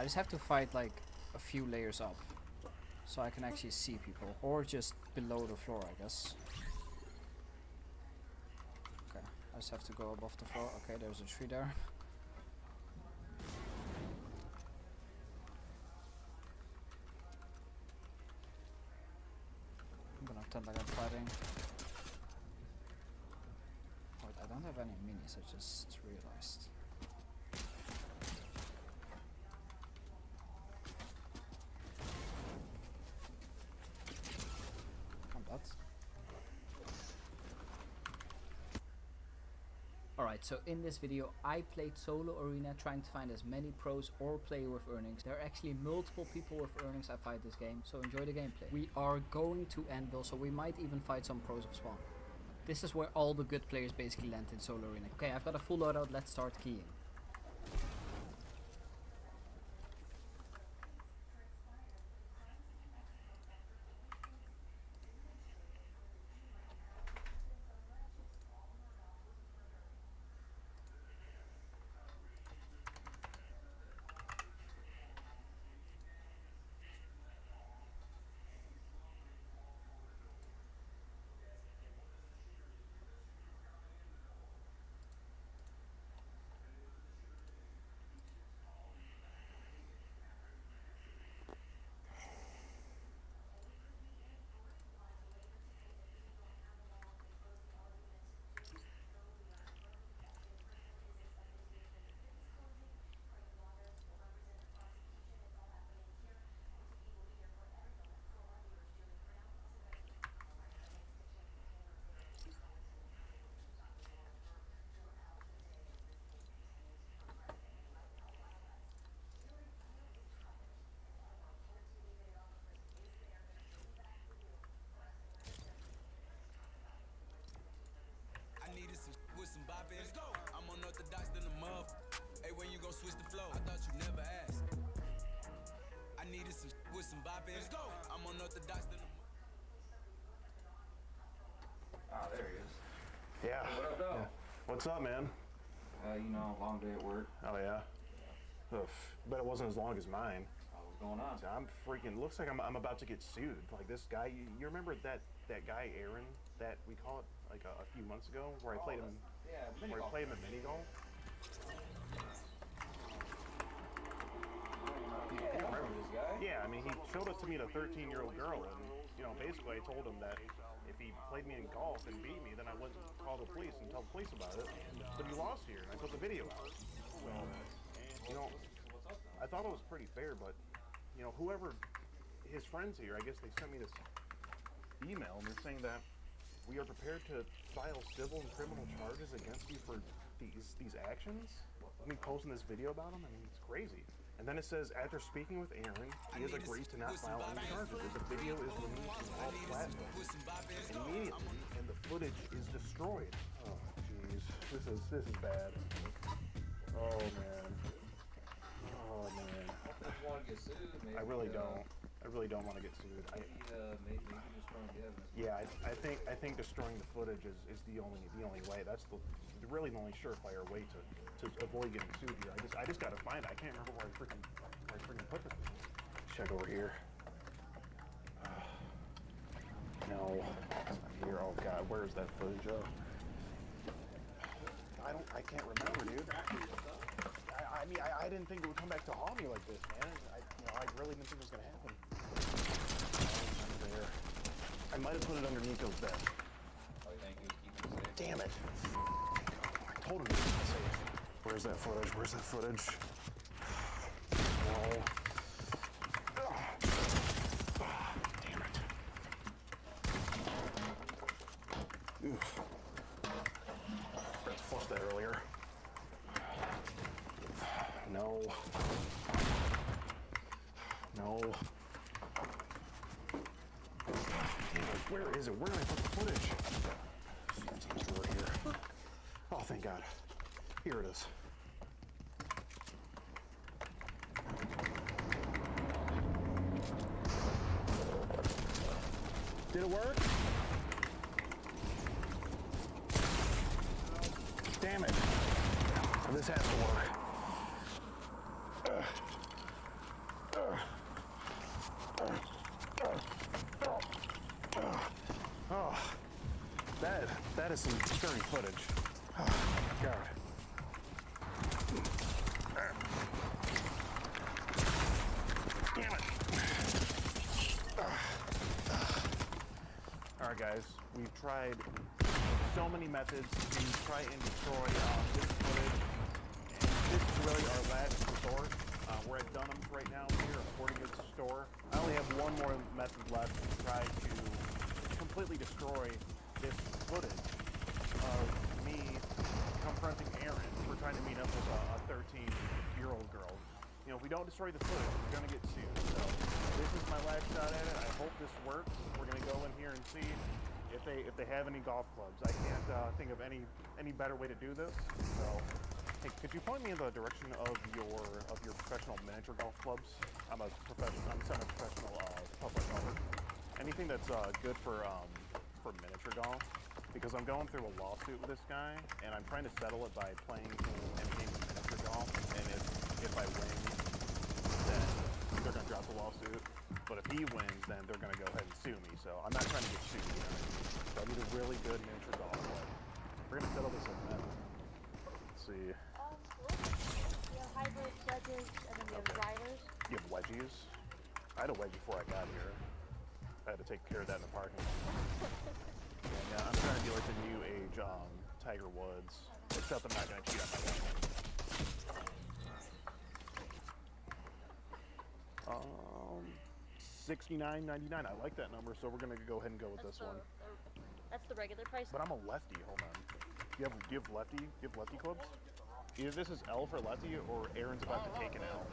I just have to fight like a few layers up, so I can actually see people, or just below the floor, I guess. Okay, I just have to go above the floor. Okay, there's a tree there. I'm gonna pretend like I'm fighting. Wait, I don't have any minis, I just realized. Alright, so in this video I played solo arena trying to find as many pros or player with earnings. There are actually multiple people with earnings that fight this game, so enjoy the gameplay. We are going to Anvil, so we might even fight some pros of spawn. This is where all the good players basically land in solo arena. Okay, I've got a full loadout, let's start keying. With some bop in it. I'm unorthodox than a muff. Hey, when you gon' switch the flow? I thought you never asked. I needed some with some bop in it. I'm unorthodox than a Ah, there he is. Yeah. What up, though? Yeah. What's up, man? You know, long day at work. Oh yeah. Oof. But it wasn't as long as mine. What's going on? So I'm freaking. Looks like I'm about to get sued. Like this guy. You remember that guy Aaron that we caught like a few months ago where I played him. Yeah, where I played him at mini golf. Yeah, I remember this guy. Yeah, I mean, he showed it to me, the 13-year-old girl, and you know, basically, I told him that if he played me in golf and beat me, then I wouldn't call the police and tell the police about it. But he lost here, and I put the video out. So, you know, I thought it was pretty fair, but you know, whoever his friends here, I guess they sent me this email, and they're saying that we are prepared to file civil and criminal charges against you for these actions. Me posting this video about him, I mean, it's crazy. And then it says, after speaking with Aaron, he has agreed to not file any charges. The video is removed from all platforms immediately, and the footage is destroyed. Oh, jeez, this is bad. Oh man. Oh man. I really don't. I really don't want to get sued. Maybe destroying the evidence. Yeah, I think destroying the footage is the only way. That's really the only surefire way to avoid getting sued here. I just gotta find it. I can't remember where I freaking put this. Check over here. No, it's not here. Oh god, where is that footage of? I can't remember, dude. I mean, I didn't think it would come back to haunt me like this, man. I really didn't think it was gonna happen. There. I might have put it underneath those bed. Oh, thank you. Keep it safe. Damn it! I told him to keep it safe. Where's that footage? Where's that footage? No. Damn it. Oof. Let's flush that earlier. No. No. Damn it, where is it? Where did I put the footage? Seems to work here. Oh, thank God. Here it is. Did it work? Damn it. This has to work. is some stirring footage. Oh, God. Damn it. Alright guys, we've tried so many methods to try and destroy this footage. And this is really our last resort. We're at Dunham's right now here, a sporting goods store. I only have one more method left to try to completely destroy this footage of me confronting Aaron. We're trying to meet up with a 13-year-old girl. You know, if we don't destroy the footage, we're gonna get sued. So this is my last shot at it. I hope this works. We're gonna go in here and see if they have any golf clubs. I can't think of any better way to do this. So, hey, could you point me in the direction of your professional miniature golf clubs? I'm a semi-professional public golfer. Anything that's good for miniature golf? Because I'm going through a lawsuit with this guy, and I'm trying to settle it by playing any game of miniature golf. And if I win, then they're gonna drop the lawsuit. But if he wins, then they're gonna go ahead and sue me. So I'm not trying to get sued. You know? So I need a really good miniature golf club. We're gonna settle this in a minute. Let's see. We have hybrids, wedges, and then we have drivers. You have wedgies? I had a wedgie before I got here. I had to take care of that in the parking lot. Yeah, I'm trying to be like the new age Tiger Woods, except I'm not going to cheat on my wedge. $69.99. I like that number, so we're going to go ahead and go with this one. That's the regular price. But I'm a lefty. Hold on. Do you have lefty? Do you have lefty clubs? Either this is L for lefty, or Aaron's about to take an L.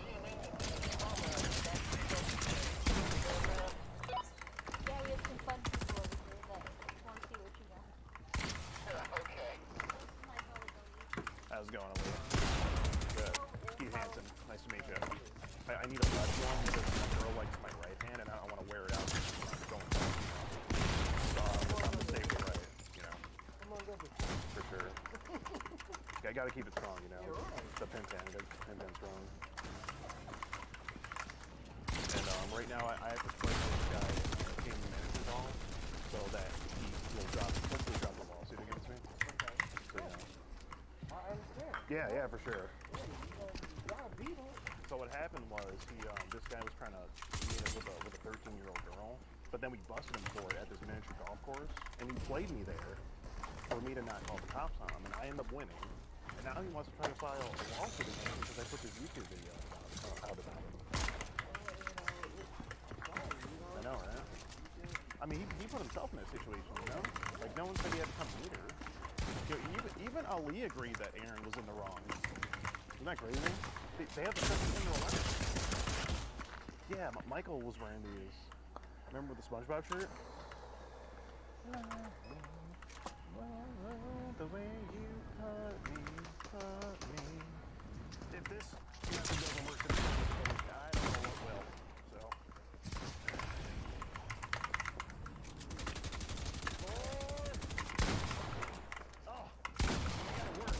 Yeah, we have some fun people over here that want to see what you got. Okay. How's it going, Aaliyah? Good. Steve Hansen. Nice to meet you. I need a left one because my girl likes my right hand, and I don't want to wear it out. Going so I'm mistaken, right? You know. For sure. I gotta keep it strong, you know. It's a Pintan, Pintan strong. And right now I have to play this guy game manager ball so that he will hopefully drop the lawsuit against me. So, you know. I understand. Yeah, for sure. So what happened was this guy was trying to meet up with a 13-year-old girl, but then we busted him for it at this miniature golf course, and he played me there for me to not call the cops on him, and I ended up winning. And now he wants to try to file a lawsuit against me because I put this YouTube video out about him. I know, right? I mean, he put himself in that situation, you know? Like, no one said he had to come meet her. You know, even Ali agreed that Aaron was in the wrong. Isn't that crazy? They have the second thing to 11. Yeah, Michael was wearing these. Remember the SpongeBob shirt? The way you cut me. If this doesn't work, I don't know what will. So. Oh, gotta work.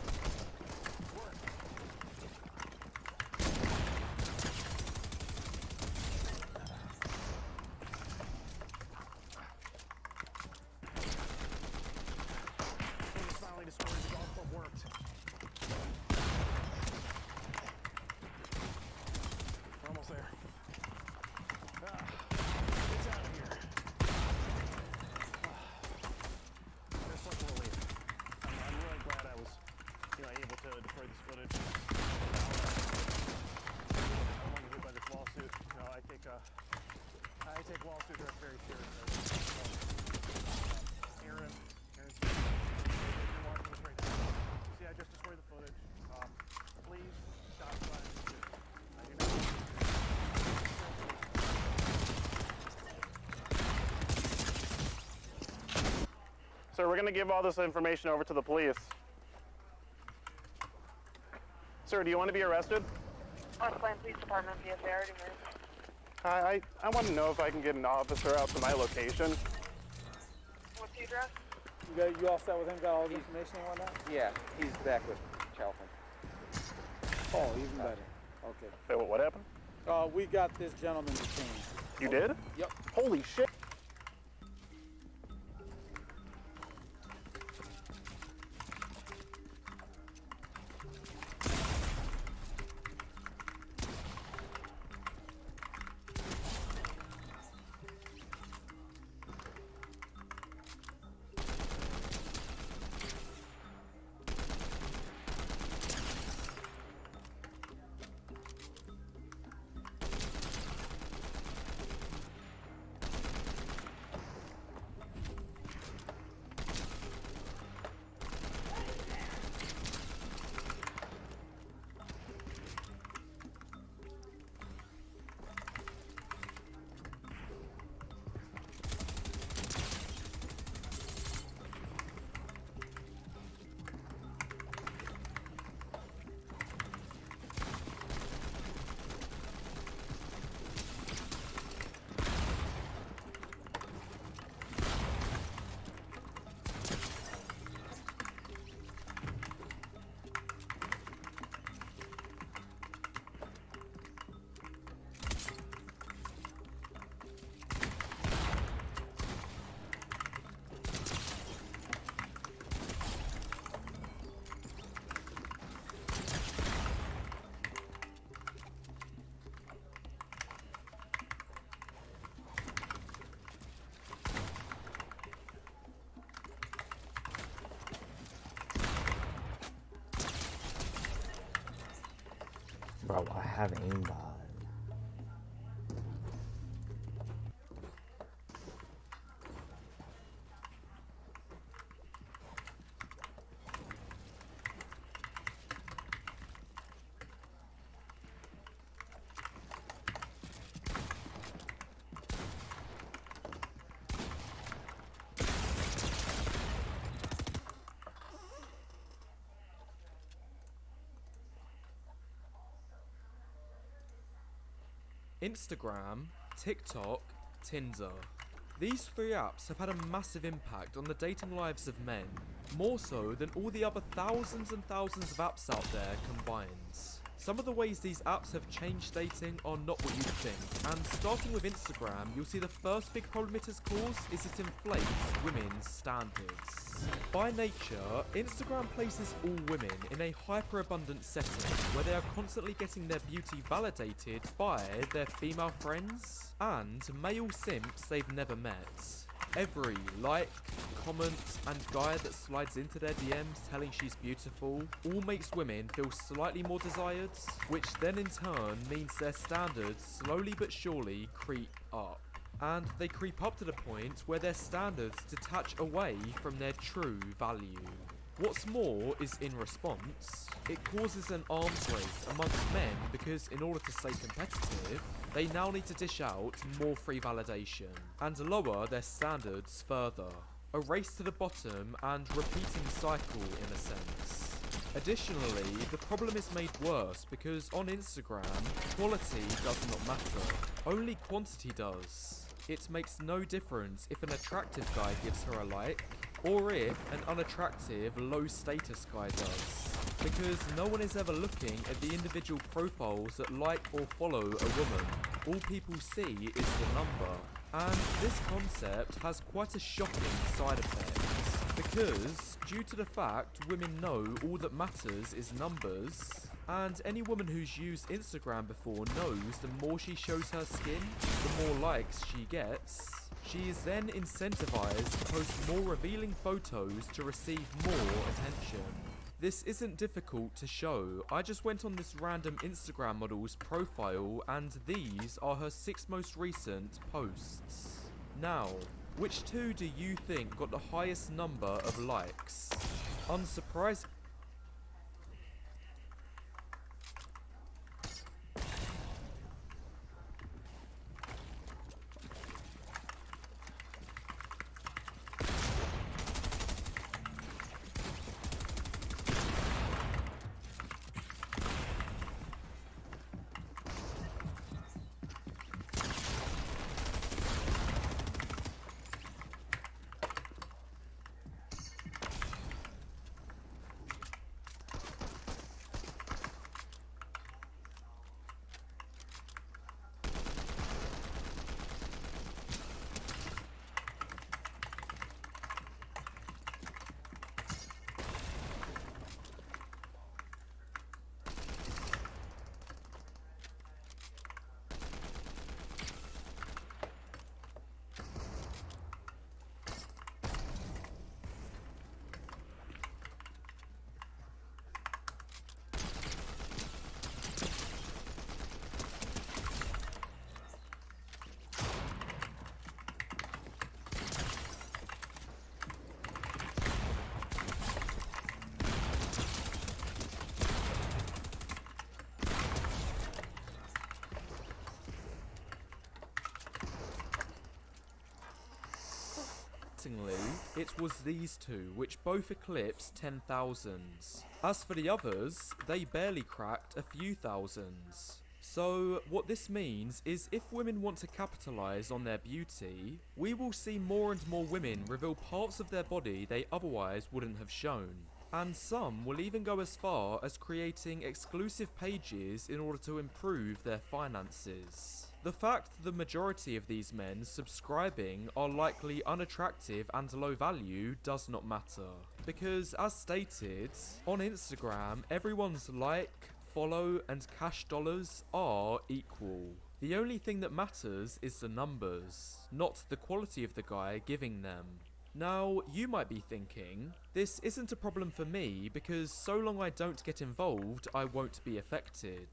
Finally destroyed the golf club worked. We're almost there. It's out of here. There's such a relief. I'm really glad I was, able to destroy this footage. I'm only hit by this lawsuit. I take lawsuit work very seriously. Aaron's watching this right now. See, I just destroyed the footage. Please stop playing. I do not. Sir, we're going to give all this information over to the police. Sir, do you want to be arrested? West Police Department, yes, I already moved. I want to know if I can get an officer out to my location. What's the address? You all set with him? Got all the information and whatnot? Yeah, he's back with Chalfin. Oh, even better. Okay. Wait, what happened? We got this gentleman detained. You did? Yep. Holy shit. have aimbot. Instagram, TikTok, Tinder. These three apps have had a massive impact on the dating lives of men, more so than all the other thousands and thousands of apps out there combined. Some of the ways these apps have changed dating are not what you'd think, and starting with Instagram, you'll see the first big problem it has caused is it inflates women's standards. By nature, Instagram places all women in a hyper-abundant setting where they are constantly getting their beauty validated by their female friends and male simps they've never met. Every like, comment, and guy that slides into their DMs telling she's beautiful all makes women feel slightly more desired, which then in turn means their standards slowly but surely creep up. And they creep up to the point where their standards detach away from their true value. What's more is in response, it causes an arms race amongst men because in order to stay competitive, they now need to dish out more free validation and lower their standards further. A race to the bottom and repeating cycle in a sense. Additionally, the problem is made worse because on Instagram, quality does not matter, only quantity does. It makes no difference if an attractive guy gives her a like, or if an unattractive, low-status guy does. Because no one is ever looking at the individual profiles that like or follow a woman. All people see is the number. And this concept has quite a shocking side effect. Because, due to the fact women know all that matters is numbers, and any woman who's used Instagram before knows the more she shows her skin, the more likes she gets. She is then incentivized to post more revealing photos to receive more attention. This isn't difficult to show. I just went on this random Instagram model's profile and these are her 6 most recent posts. Now, which two do you think got the highest number of likes? Unsurprisingly, it was these two, which both eclipsed 10,000. As for the others, they barely cracked a few thousands. So, what this means is if women want to capitalise on their beauty, we will see more and more women reveal parts of their body they otherwise wouldn't have shown. And some will even go as far as creating exclusive pages in order to improve their finances. The fact the majority of these men subscribing are likely unattractive and low value does not matter. Because as stated, on Instagram, everyone's like, follow and cash dollars are equal. The only thing that matters is the numbers, not the quality of the guy giving them. Now, you might be thinking, this isn't a problem for me because so long I don't get involved, I won't be affected.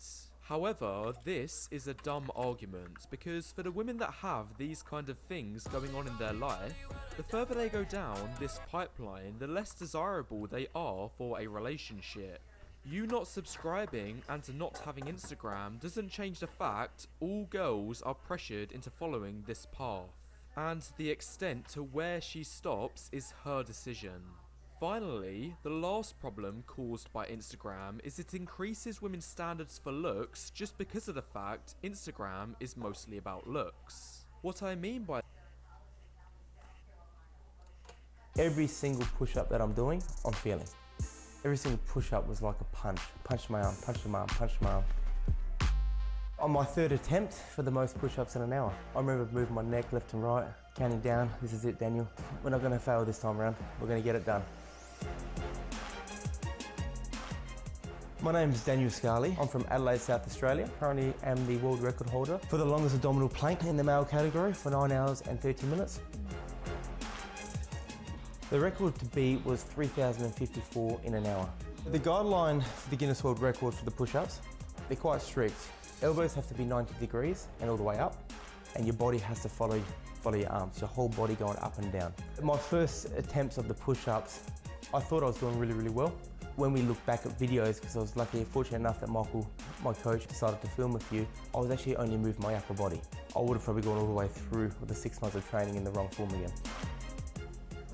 However, this is a dumb argument, because for the women that have these kind of things going on in their life, the further they go down this pipeline, the less desirable they are for a relationship. You not subscribing and not having Instagram doesn't change the fact all girls are pressured into following this path, and the extent to where she stops is her decision. Finally, the last problem caused by Instagram is it increases women's standards for looks just because of the fact Instagram is mostly about looks. What I mean by Every single push-up that I'm doing, I'm feeling. Every single push-up was like a punch. Punch my arm, punch my arm, punch my arm. On my third attempt for the most push-ups in an hour. I remember moving my neck left and right, counting down. This is it, Daniel. We're not gonna fail this time around. We're gonna get it done. My name is Daniel Scarley. I'm from Adelaide, South Australia. Currently am the world record holder for the longest abdominal plank in the male category for 9 hours and 30 minutes. The record to beat was 3,054 in an hour. The guideline for the Guinness World Record for the push-ups, they're quite strict. Elbows have to be 90 degrees and all the way up, and your body has to follow your arms, your whole body going up and down. My first attempts of the push-ups, I thought I was doing really, really well. When we look back at videos, because I was fortunate enough that Michael, my coach, decided to film a few, I was actually only moving my upper body. I would have probably gone all the way through with the 6 months of training in the wrong form again.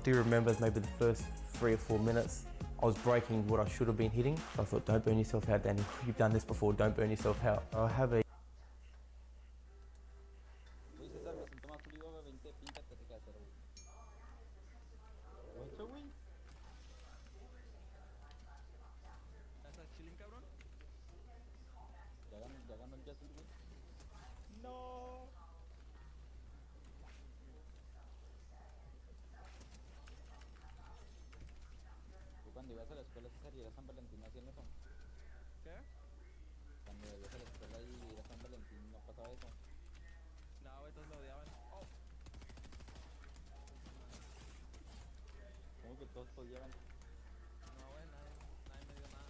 Do you remember maybe the first 3 or 4 minutes, I was breaking what I should have been hitting. I thought, don't burn yourself out, Daniel. You've done this before, don't burn yourself out. I have a Cuando ibas a la escuela César y era San Valentín, ¿hacían eso? ¿Qué? Cuando ibas a la escuela y era San Valentín, ¿no pasaba eso? No, estos lo odiaban. Oh. ¿Cómo que todos odiaban? No, güey, nadie me dio nada.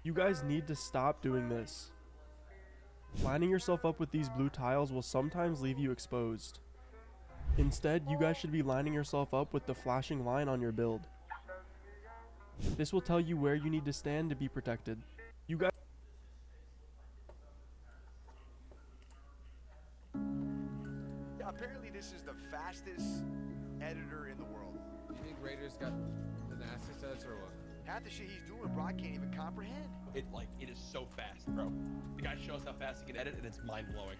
You guys need to stop doing this. Lining yourself up with these blue tiles will sometimes leave you exposed. Instead, you guys should be lining yourself up with the flashing line on your build. This will tell you where you need to stand to be protected. You guys. Yeah, apparently this is the fastest editor in the world. You think Raiders got the nastiest edits or what? Half the shit he's doing, Brock can't even comprehend. It is so fast, bro. The guy shows how fast he can edit, and it's mind-blowing.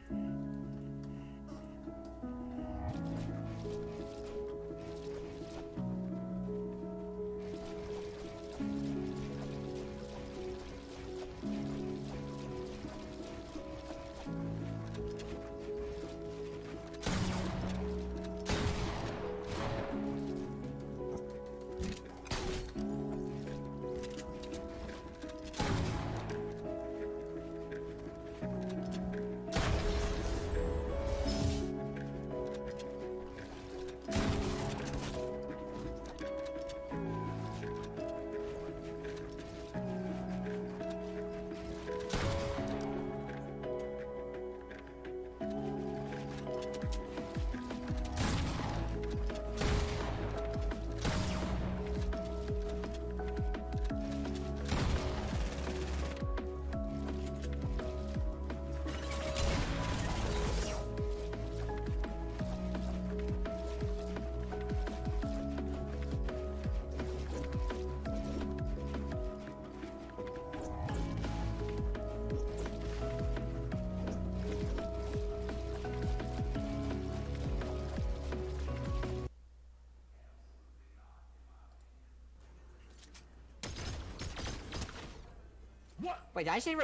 Wait, did I say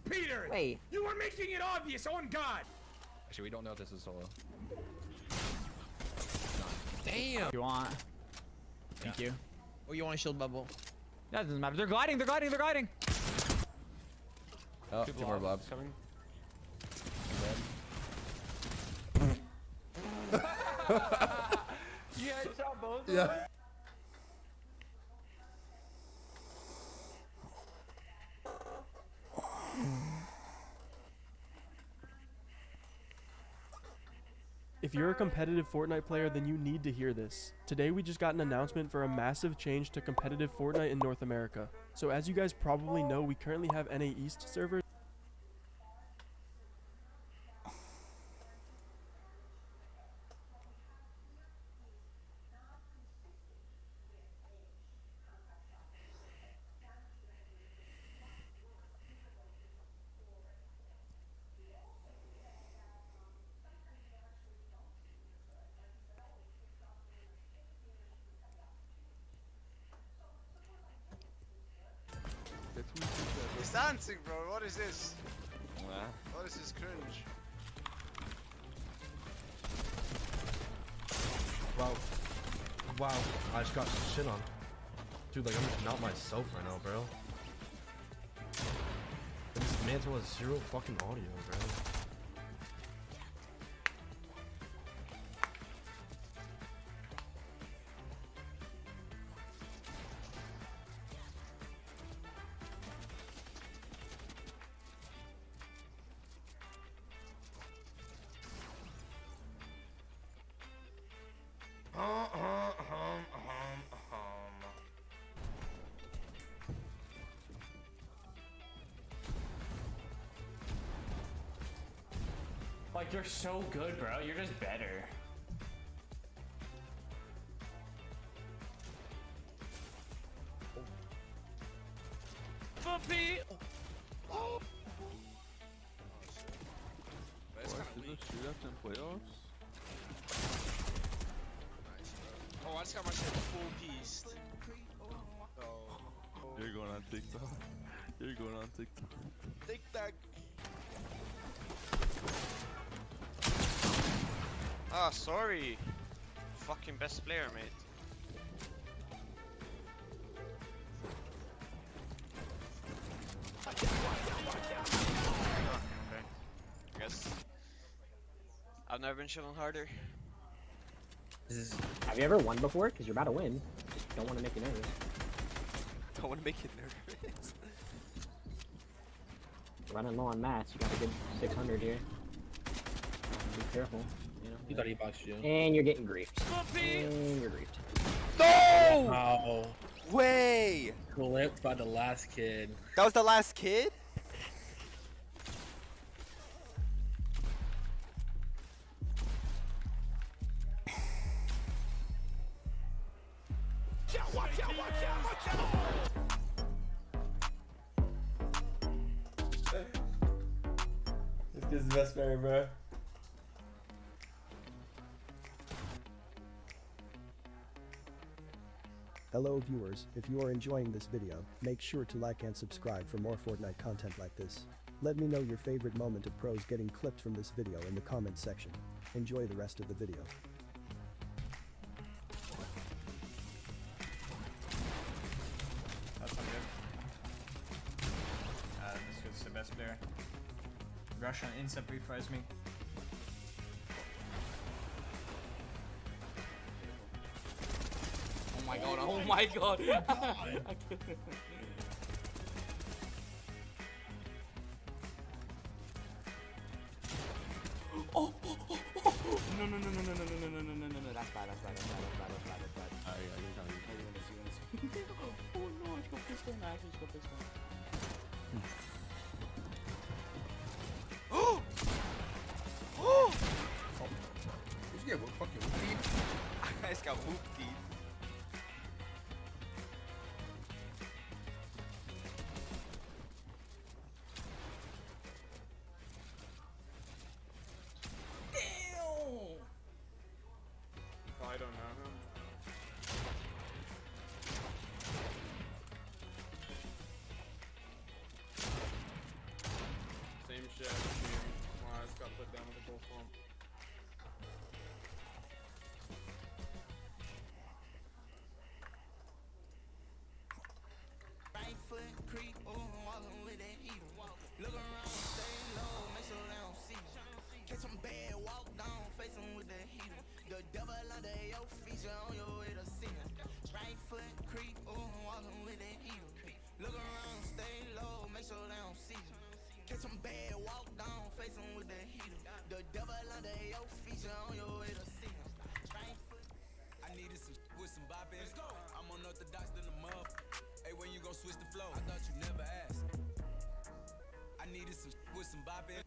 Peter! Wait. You were making it obvious, on God! Actually, we don't know if this is solo. Damn! You want? Thank you. Oh, you want a shield bubble? That doesn't matter. They're gliding, they're gliding, they're gliding! Oh, 2 more blobs coming. You headshot both of Yeah. them? If you're a competitive Fortnite player, then you need to hear this. Today we just got an announcement for a massive change to competitive Fortnite in North America. So as you guys probably know, we currently have NA East servers. He's dancing, bro. What is this? What is this cringe? Wow, I just got shit on. Dude, like, I'm just not myself right now, bro. This mantle has zero fucking audio, bro. Like, you're so good, bro. You're just better. Puppy! Oh. That's kind of weak. Shootouts in playoffs? Oh, I just got my shit full pieced. Oh. You're going on TikTok. You're going on TikTok. TikTok. Ah, sorry. Fucking best player, mate. Okay. I guess I've never been chilling harder. Have you ever won before? Because you're about to win. Just don't want to make you nervous. Don't want to make it nervous. Running low on mats. You got a good 600 here. Be careful. You know. He thought he boxed you. And you're getting griefed. And you're griefed. No! Wow. Way! Clipped by the last kid. That was the last kid? Watch out, watch out, watch out! This kid's the best player, bro. Hello viewers, if you are enjoying this video, make sure to like and subscribe for more Fortnite content like this. Let me know your favorite moment of pros getting clipped from this video in the comment section. Enjoy the rest of the video. That's not good. This kid's the best player. Russian instant refresh me. Oh my god, oh my god! I couldn't. Oh, oh, oh, oh, oh. No, no, no, no, no, no, no, no, no, no, no, no, that's bad, that's bad, that's bad, that's bad, that's bad, that's bad. Alright, yeah, you're telling me. Oh no, I just got pissed on, I actually just got pissed on. Oh! Oh! Did you get fucking whooped? I just got whooped, dude. I don't know him. Same shit. I just got put down with a bull pump. Right foot creep, walking with that heater. Look around, stay low, make sure they don't see. Catch some bad, walk down, face 'em with that heater. The devil feature on your way to see him. Right foot creep, ooh, walking with that heel. Look around, stay low, make sure they don't see you. Catch them bad, walk down, face them with the heater. The devil under your feature on your way to see him. Right foot. I needed some with some bop in. Let's go. I'm unorthodox than a mother. Hey, when you gon' switch the flow? I thought you never asked. I needed some with some bop in.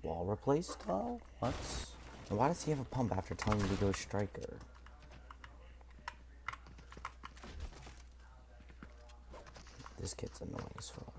Wall replaced though? What? And why does he have a pump after telling me to go striker? This kid's annoying as fuck.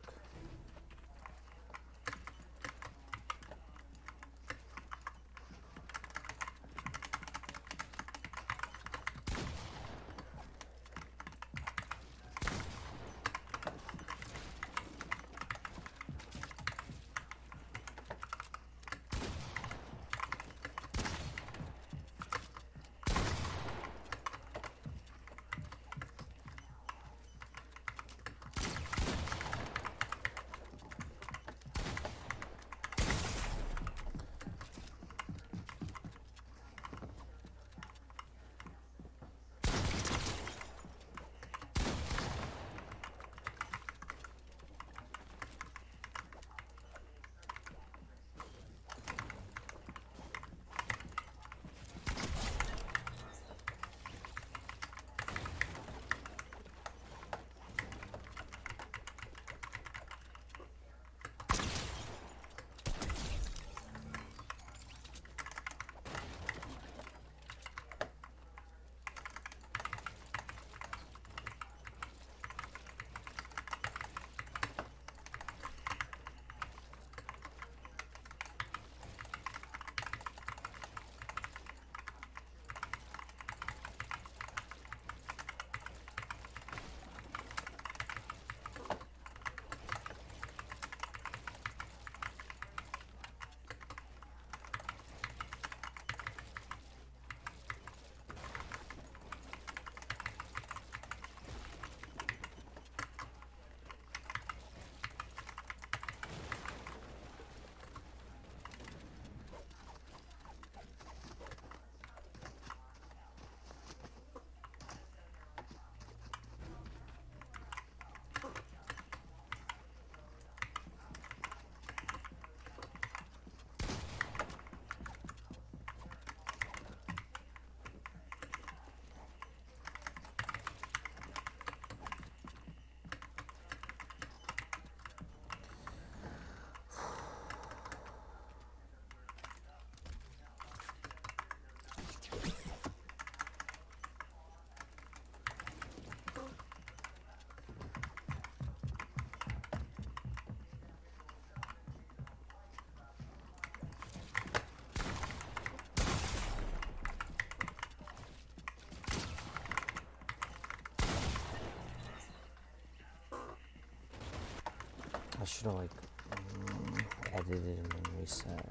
I should have like edited and reset.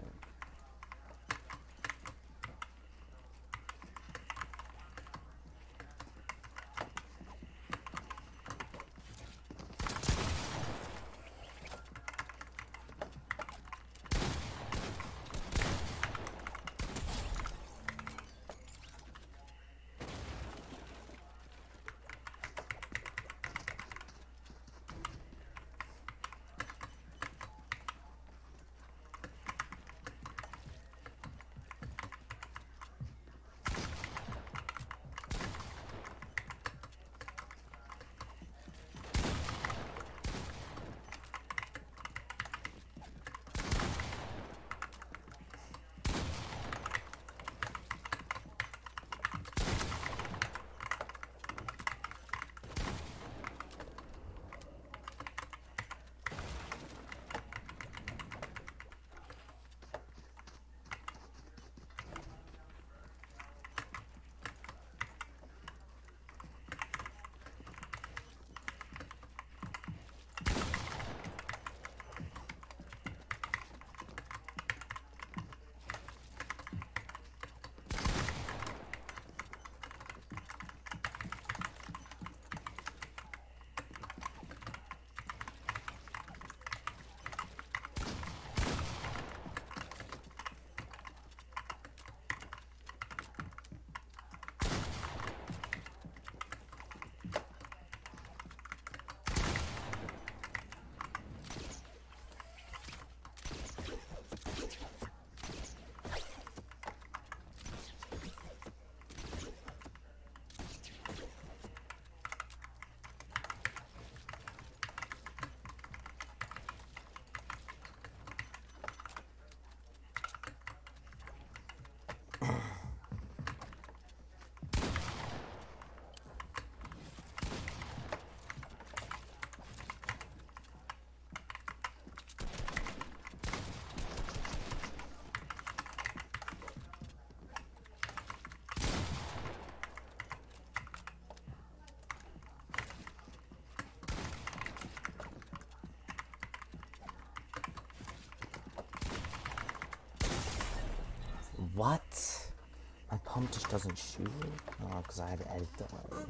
What? My pump just doesn't shoot? Oh, because I had edit delay.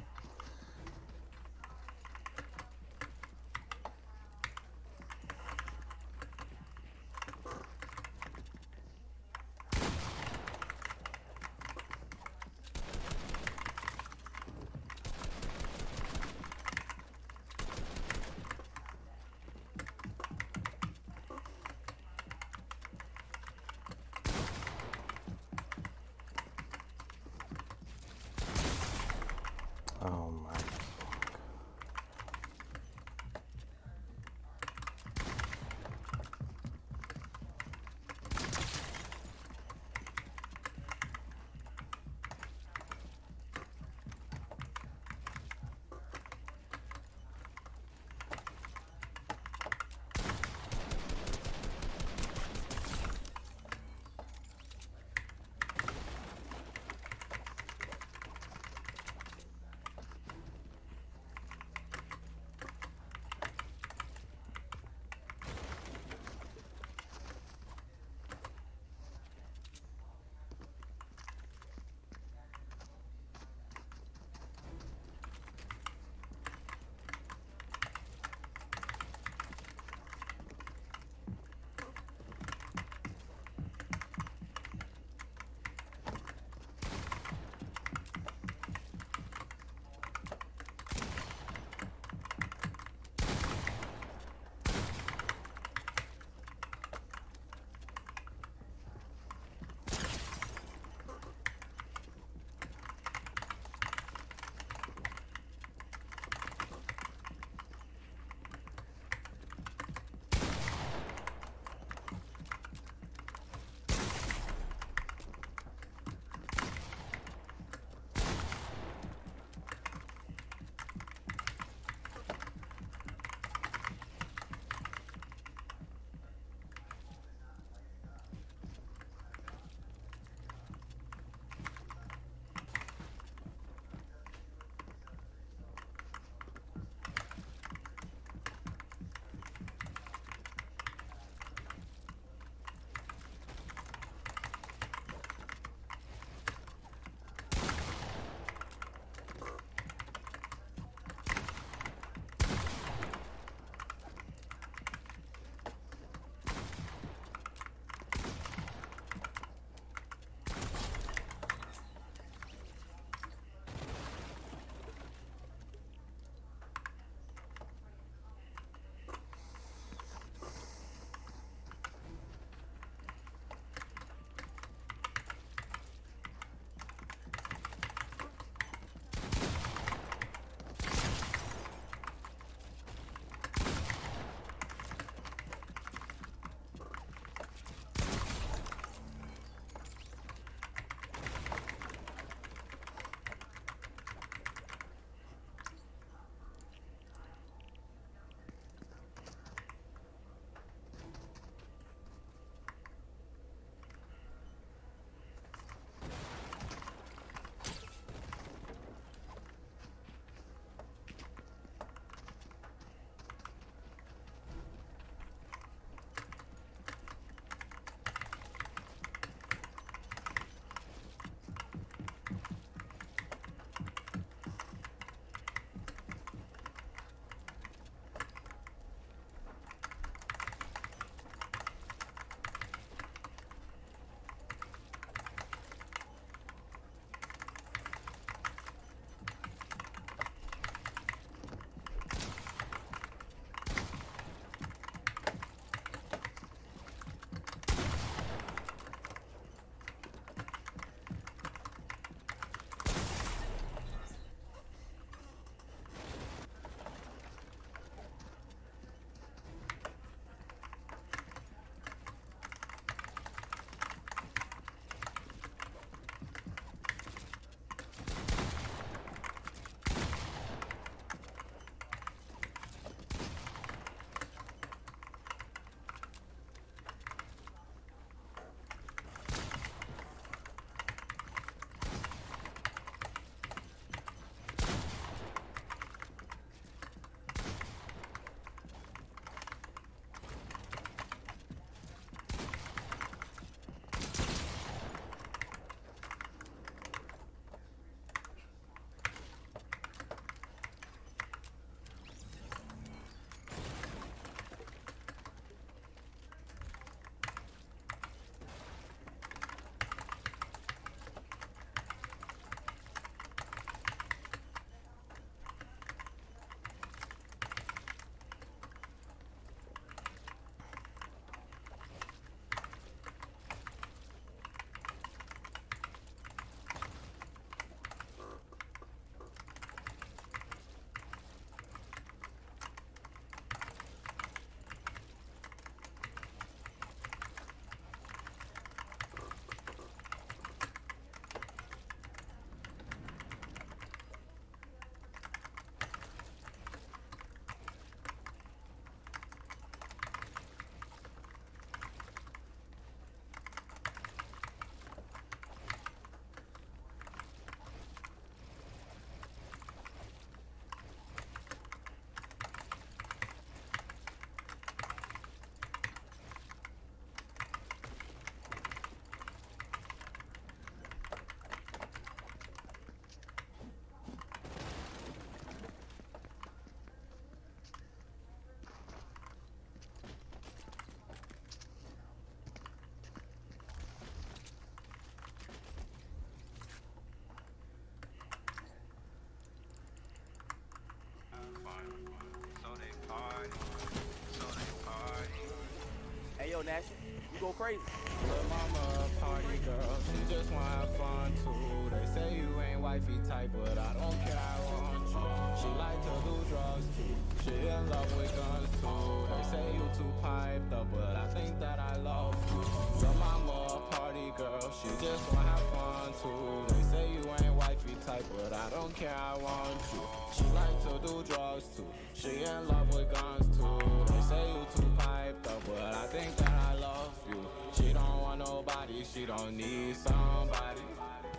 go crazy. Lil' mama a party girl, she just wanna have fun too. They say you ain't wifey type, but I don't care, I want you. She like to do drugs too, she in love with guns too. They say you too piped up, but I think that I love you. Lil' mama a party girl, she just wanna have fun too. They say you ain't wifey type, but I don't care, I want you. She like to do drugs too, she in love with guns too. They say you too piped up, but I think that I love you. She don't want nobody, she don't need somebody.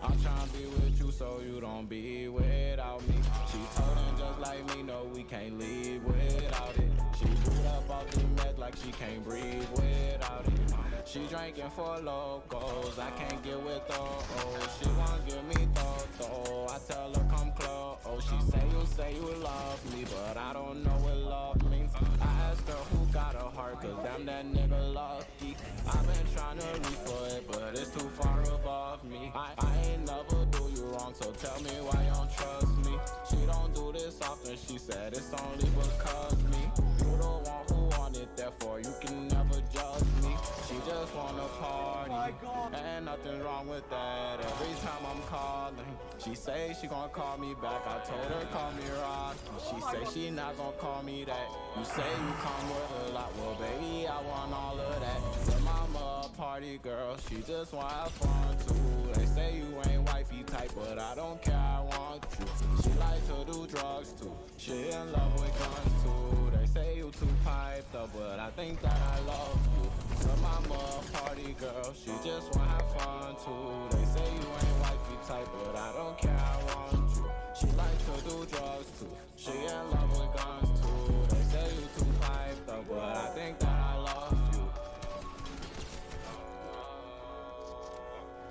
I'm tryna be with you so you don't be without me. She told him just like me, no, we can't leave without it. She boot up off the meds like she can't breathe without it. She drinking for locals, I can't get with her, oh. She won't give me though, I tell her come close. Oh, she say you love me, but I don't know what love means. I asked her who got a heart, cause damn that nigga lucky. I've been trying to reach for it, but it's too far above me. I ain't never do you wrong, so tell me why you don't trust me. She don't do this often, she said it's only because me. You the one who want it, therefore you can never judge me. She just wanna party, and nothing wrong with that. Every time I'm calling, she say she gonna call me back. I told her call me Rocky. She say she not gonna call me that. You say you come with a lot, well baby I want all of that. Your mama a party girl, she just wanna have fun too. They say you ain't wifey type, but I don't care, I want you. She like to do drugs too, she in love with guns too. They say you too piped up, but I think that I love you. Your mama a party girl, she just wanna have fun too. They say you ain't wifey type, but I don't care, I want you. She like to do drugs too, she in love with guns too. They say you too piped up, but I think that I love you.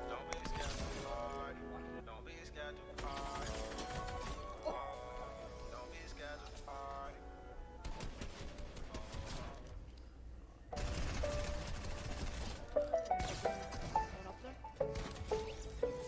Don't be scared to party, don't be scared to party. Don't be scared to party.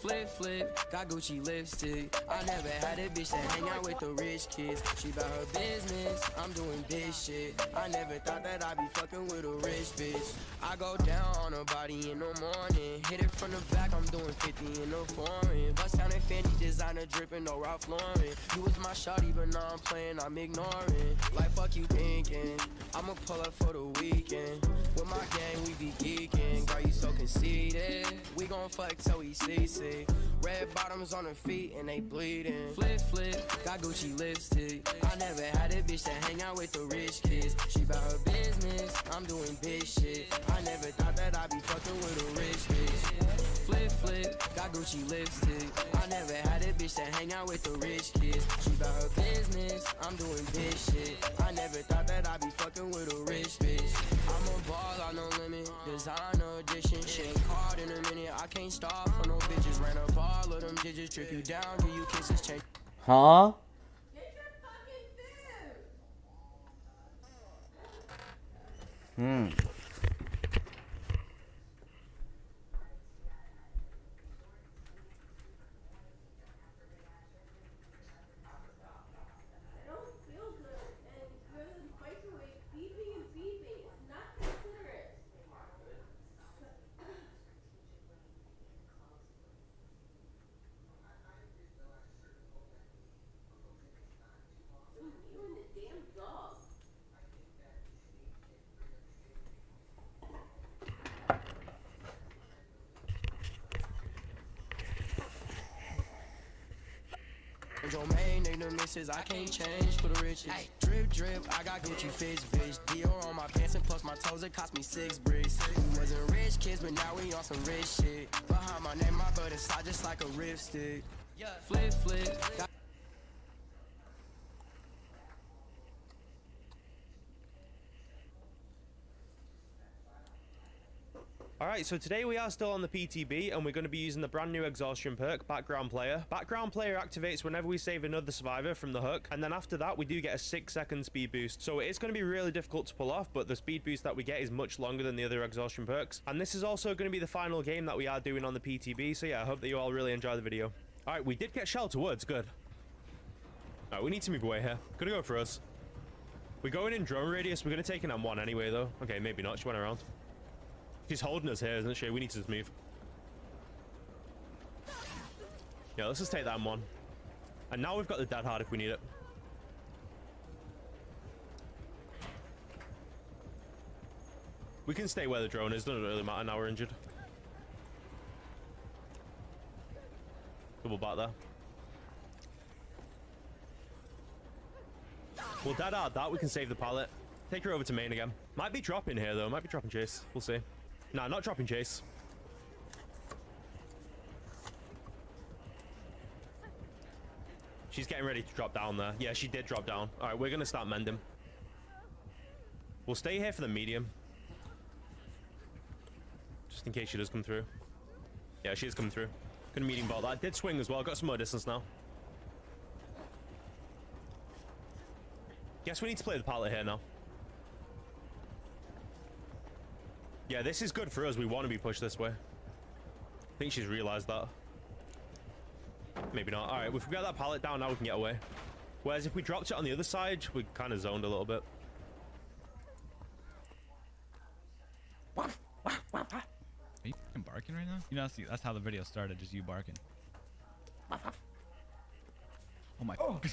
Flip, flip, got Gucci lipstick. I never had a bitch that hang out with the rich kids. She about her business, I'm doing big shit. I never thought that I'd be fucking with a rich bitch. I go down on her body in the morning. Hit it from the back, I'm doing 50 in the foreign. Bust down in Fendi, designer dripping, no Ralph Lauren. You was my shawty, but now I'm playing, I'm ignoring. Like fuck you thinking, I'ma pull up for the weekend. With my gang, we be geeking. Girl, you so conceited. We gon' fuck till we cease it. Red bottoms on her feet and they bleeding. Flip, flip, got Gucci lipstick. I never had a bitch that hang out with the rich kids. She about her business, I'm doing big shit. I never thought that I'd be fucking with a rich bitch. Flip, flip, got Gucci lipstick. I never had a bitch that hang out with the rich kids. She about her business, I'm doing big shit. I never thought that I'd be fucking with a rich bitch. I'm a ball, no limit, designer edition. Shit ain't called in a minute, I can't stop for no bitches. Ran up all of them digits, trip you down, give you kisses, change. Huh? Jermaine, they the misses, I can't change for the riches. Ay, drip, drip, I got Gucci fits, bitch. Dior on my pants and plus my toes, it cost me 6 bricks. We wasn't rich kids, but now we on some rich shit. Behind my name, my butt inside just like a ripstick. Flip, flip, got Alright, so today we are still on the PTB and we're going to be using the brand new exhaustion perk, Background Player. Background Player activates whenever we save another survivor from the hook, and then after that we do get a 6-second speed boost. So it's going to be really difficult to pull off, but the speed boost that we get is much longer than the other exhaustion perks. And this is also going to be the final game that we are doing on the PTB, so yeah, I hope that you all really enjoy the video. Alright, we did get Shelter Woods, good. Alright, we need to move away here. Gonna go for us. We're going in drone radius, we're going to take an M1 anyway though. Okay, maybe not, she went around. She's holding us here, isn't she? We need to just move. Yeah, let's just take that one. And now we've got the dead hard if we need it. We can stay where the drone is. Doesn't really matter now we're injured. Double back there. We'll dead hard that. We can save the pallet. Take her over to main again. Might be dropping here though. Might be dropping chase. We'll see. Nah, not dropping chase. She's getting ready to drop down there. Yeah, she did drop down. All right, we're going to start mending. We'll stay here for the medium. Just in case she does come through. Yeah, she is coming through. Gonna medium ball that. Did swing as well. Got some more distance now. Guess we need to play the pallet here now. Yeah, this is good for us. We want to be pushed this way. I think she's realized that. Maybe not. All right, if we got that pallet down now, we can get away. Whereas if we dropped it on the other side, we kind of zoned a little bit. Are you fucking barking right now? You know, that's how the video started, just you barking. Oh my god.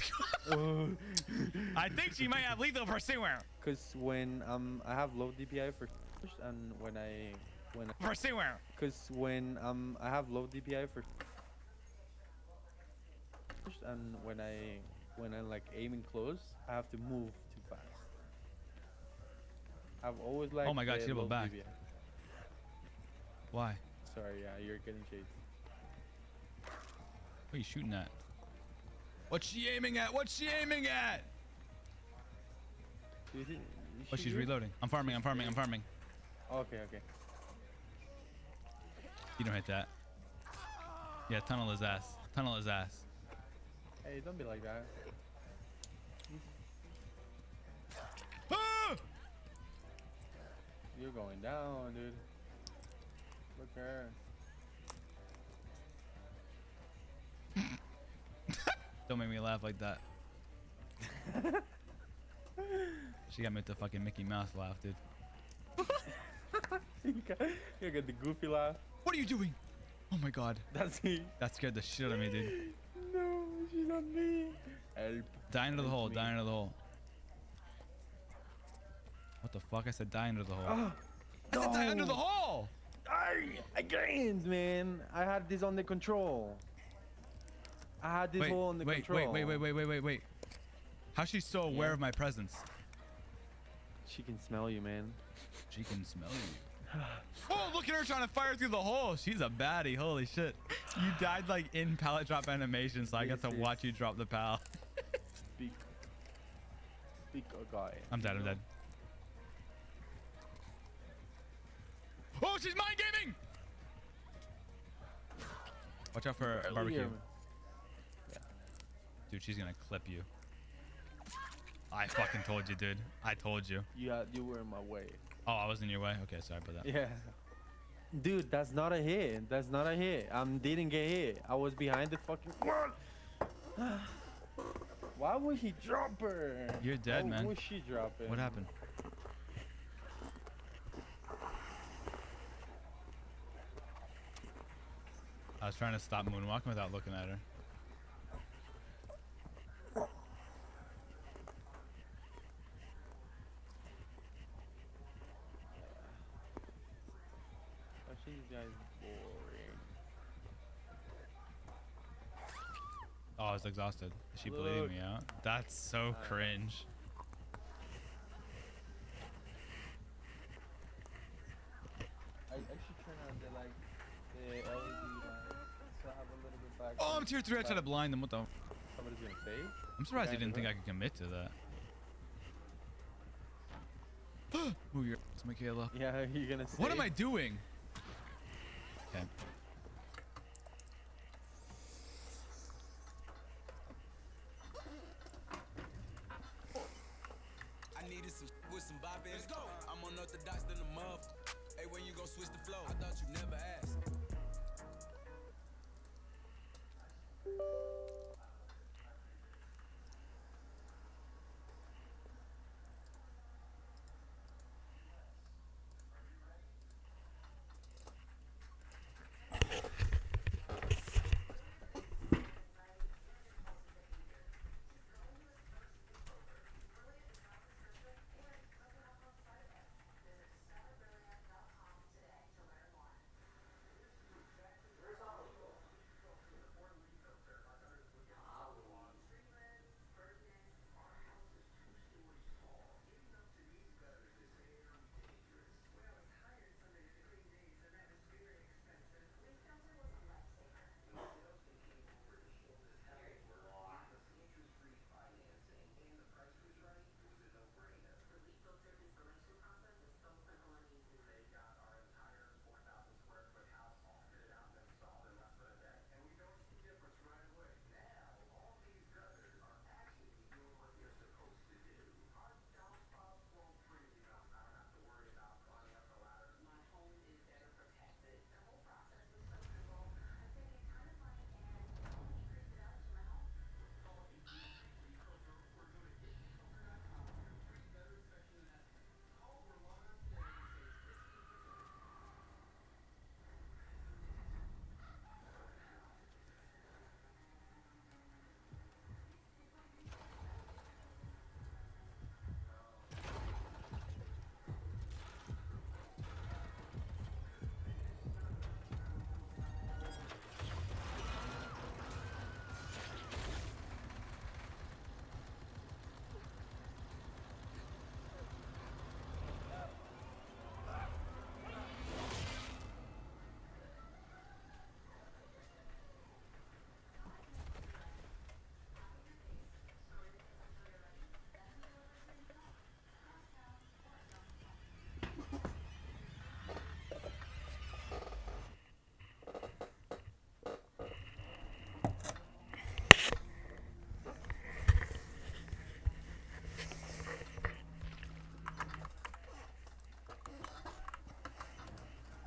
I think she might have lethal pursuer. Cause when I have low DPI for and when pursuer. Cause when I have low DPI for and when I'm like aiming close, I have to move too fast. I've always like. Oh my god, she doubled back. DPI. Why? Sorry, yeah, you're getting chased. What are you shooting at? What's she aiming at? What's she aiming at? Oh, she's reloading. I'm farming. Okay. Okay. You don't hit that. Yeah, tunnel his ass. Hey, don't be like that. Ah! You're going down, dude. Look at her. Don't make me laugh like that. She got me with the fucking Mickey Mouse laugh, dude. You got the goofy laugh. What are you doing? Oh my god. That's me. That scared the shit out of me, dude. No, she's on me. Help. Die into the hole. What the fuck? I said die into the hole. I said die under the hole! I gained, man. I had this under control. I had this hole under control. Wait. How's she so aware of my presence? She can smell you, man. She can smell you. Oh, look at her trying to fire through the hole. She's a baddie. Holy shit. You died like in pallet drop animation, so I got to watch you drop the pal. Speak, guy. I'm dead. Oh, she's mind gaming! Watch out for barbecue. Yeah. Dude, she's gonna clip you. I fucking told you, dude. I told you. You were in my way. Oh, I was in your way? Okay, sorry about that. Yeah. Dude, that's not a hit. I didn't get hit. I was behind the fucking wall. Why would he drop her? You're dead, man. Why would she drop it? What happened? I was trying to stop moonwalking without looking at her. These guys boring. Oh, I was exhausted. Is she bleeding me out? That's so cringe. I should turn on the LED lights so I have a little bit back. Oh, I'm tier 3. I tried to blind them. What the? Somebody's gonna say? I'm surprised you didn't think I could commit to that. Move your ass, Michaela. Yeah, you're gonna say. What am I doing? Okay. I needed some with some bop in. Let's go. I'm unorthodox than the muff. Hey, when you gon' switch the flow? I thought you never asked.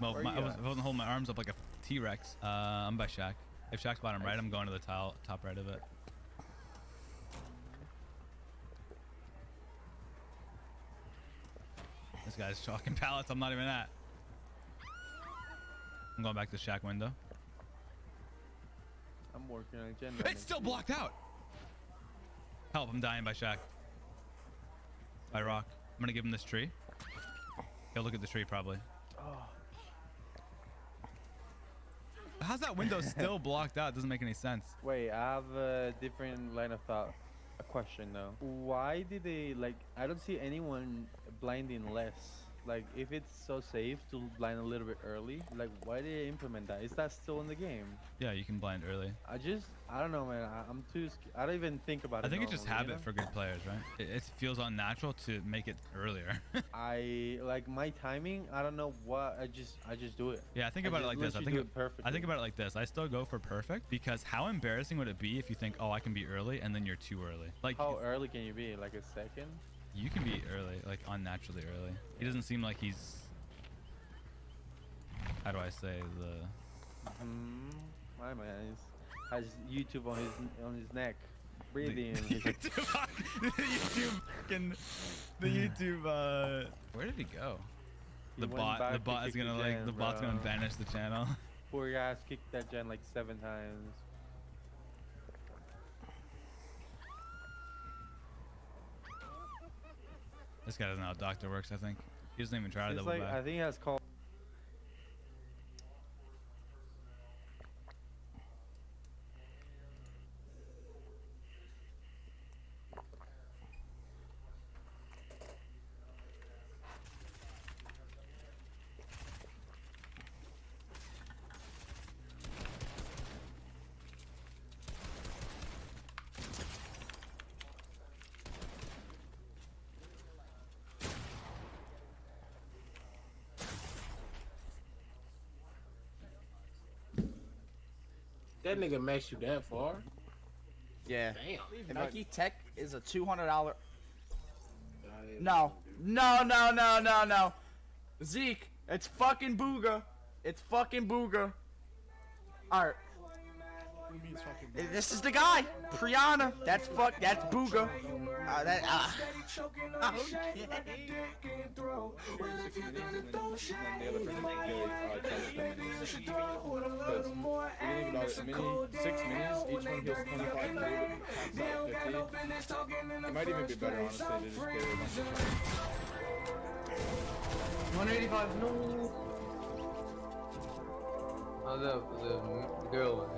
Well, Where I you wasn't holding my arms up like a T-Rex. I'm by Shaq. If Shaq's bottom right, I'm going to the top right of it. This guy's chalking pallets. I'm not even at. I'm going back to Shaq window. I'm working on agenda. It's still blocked out. Help! I'm dying by Shaq. By Rock. I'm gonna give him this tree. He'll look at the tree probably. Oh. How's that window still blocked out? It doesn't make any sense. Wait, I have a different line of thought. A question though. Why did they like? I don't see anyone blinding less. Like, if it's so safe to blind a little bit early, like, why did they implement that? Is that still in the game? Yeah, you can blind early. I don't know, man. I'm too scared. I don't even think about it. I think it's just normally, habit for good players, right? It feels unnatural to make it earlier. I like my timing. I don't know what. I just do it. Yeah, I think about it like this. I think about it like this. I still go for perfect because how embarrassing would it be if you think, oh, I can be early and then you're too early? Like, how early can you be? Like a second? You can be early, like unnaturally early. He doesn't seem like he's. How do I say the? My man has YouTube on his neck, breathing. The YouTube. Where did he go? The bot is gonna like the bot's gonna banish the channel. Poor guy's kicked that gen like 7 times. This guy doesn't know how Doctor works. I think he doesn't even try to double like, back. I think he has called. That nigga makes you that far? Yeah. Damn. Nike Tech is a $200. No. Zeke, it's fucking Booga. It's fucking Booga. Alright. This is the guy. Priyana. That's Booga. It might even be better, honestly, to just get it. 185, no. Oh, the girl.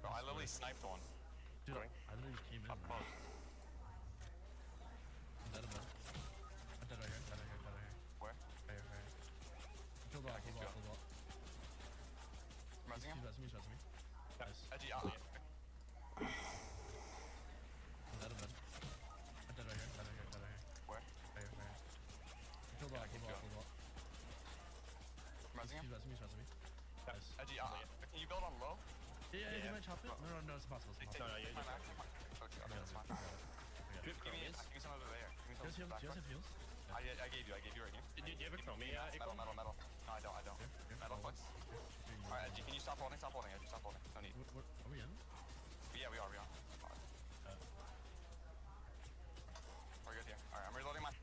I literally sniped one. Dude, I literally came in. Up close. I'm dead. I'm dead right here. Where? Right here. Kill bot. Rezzing him? He's me. Nice. Edgy out. I'm dead. I'm dead right here. Where? Right here. Kill bot. Rezzing him? He's me. Nice. Edgy out. Can you build on low? Yeah, you might chop it. No, it's impossible. That's fine. Give me some over there. Give me some Do you back. have heals? I gave you right here. Do you have a chrome? Metal. No, I don't. Metal flex. Alright, Edgy, can you stop holding? Edgy, stop holding. No need. Are we in? Yeah, we are. We're good here. Alright, I'm reloading my...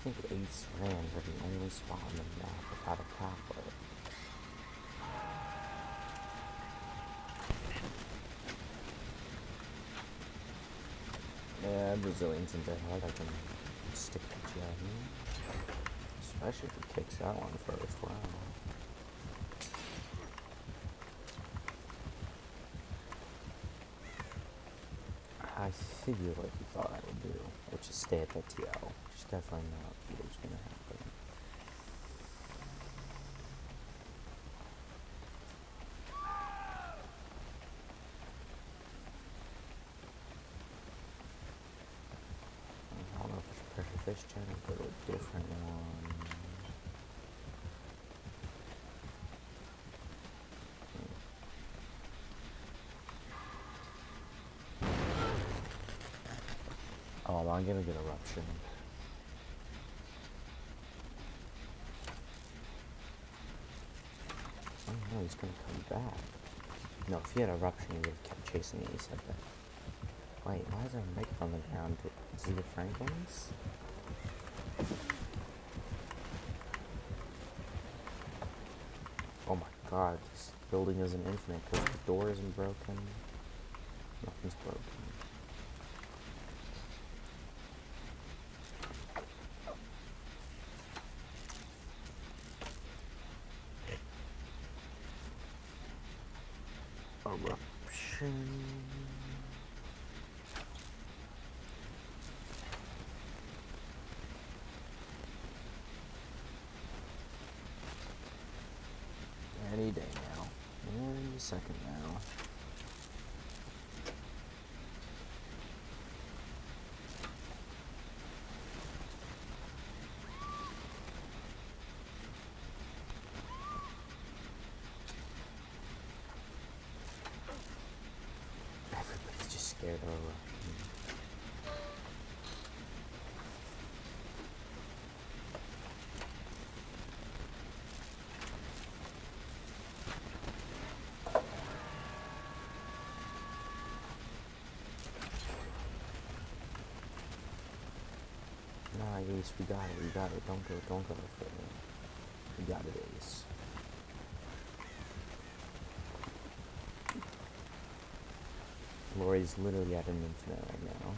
think 8 strands are the only spot on the map without a pathway. Yeah, Brazilian since they're hard, I can stick the Jenny. Especially if he kicks that one first. Wow. I figure what he thought I would do, which is stay at that TL, which is definitely not what was going to happen. I don't know if it's a pressure fish channel, but a different one. Oh, I'm gonna get eruption. Oh no, he's gonna come back. No, if he had eruption, he would have kept chasing me. He said that. Wait, why is there a mic on the ground? Is he the Franklin's? Oh my god, this building isn't infinite because the door isn't broken. Nothing's broken. Eruption. Any day now. Any second now. Everybody's just scared of eruption. Nah, Ace, we got it, Don't go for it. We got it, Ace. Lori's literally at an infinite right now.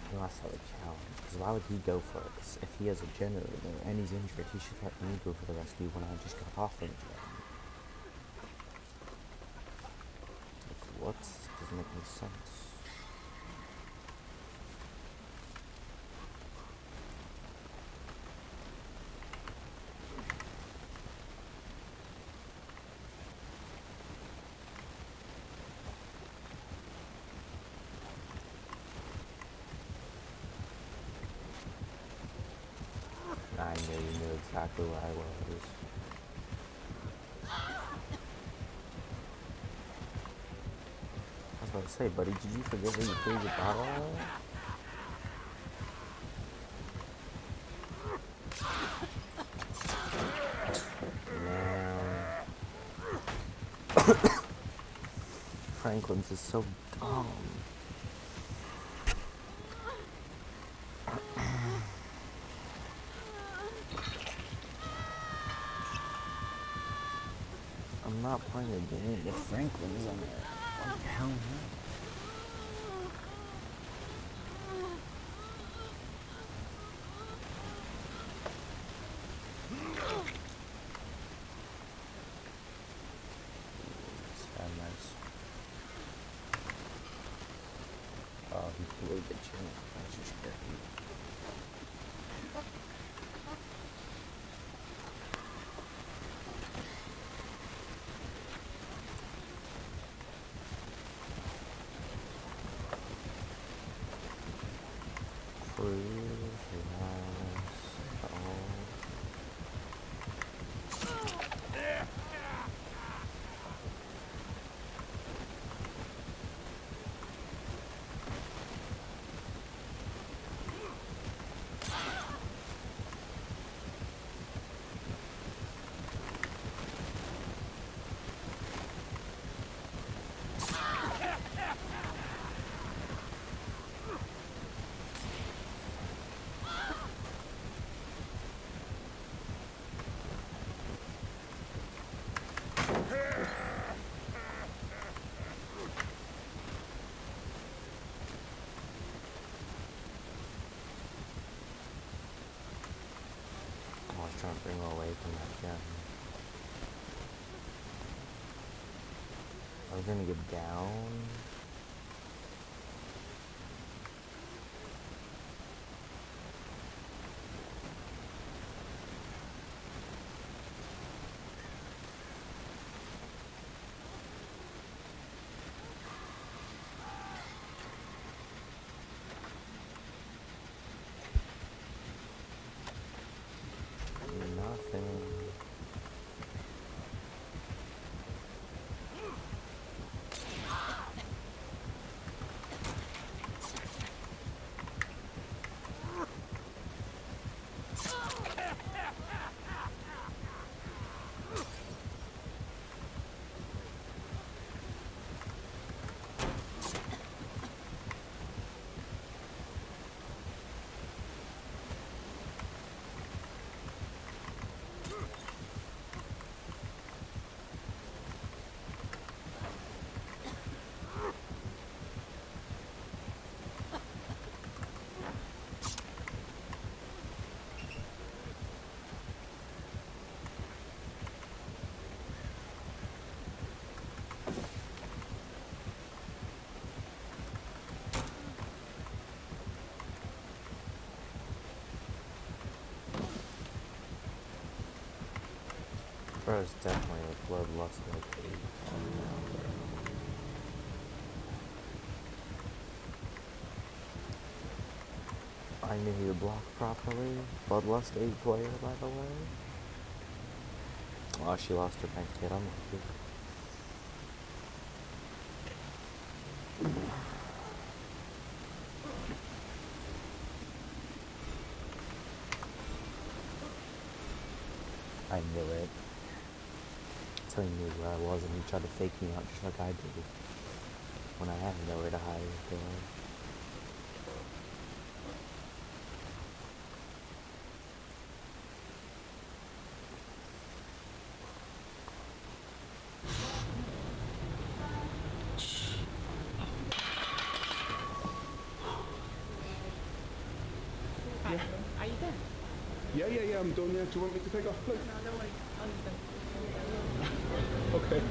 He lost all the challenge, because why would he go for it? 'Cause if he has a generator and he's injured, he should let me go for the rescue when I just got off of the gen. What? Doesn't make any sense. I knew you knew exactly where I was. I was about to say, buddy, did you forget where you threw your bottle at? Man. Franklin's is so dumb. I'm not playing a game with Franklin's on it. What the hell, man? Nice. Oh, he blew the chin. That's just great. We're gonna get down. Nothing. Bro, it's definitely a bloodlust like 8 I knew you blocked properly. Bloodlust 8 player, by the way. Oh, she lost her bank kit. I'm lucky. I knew it. So he knew where I was and he tried to fake me out just like I did. When I had nowhere to hide or Yeah. Are you done? Yeah, I'm done. Yeah, do you want me to take off, please? No, don't worry. I'll just Okay.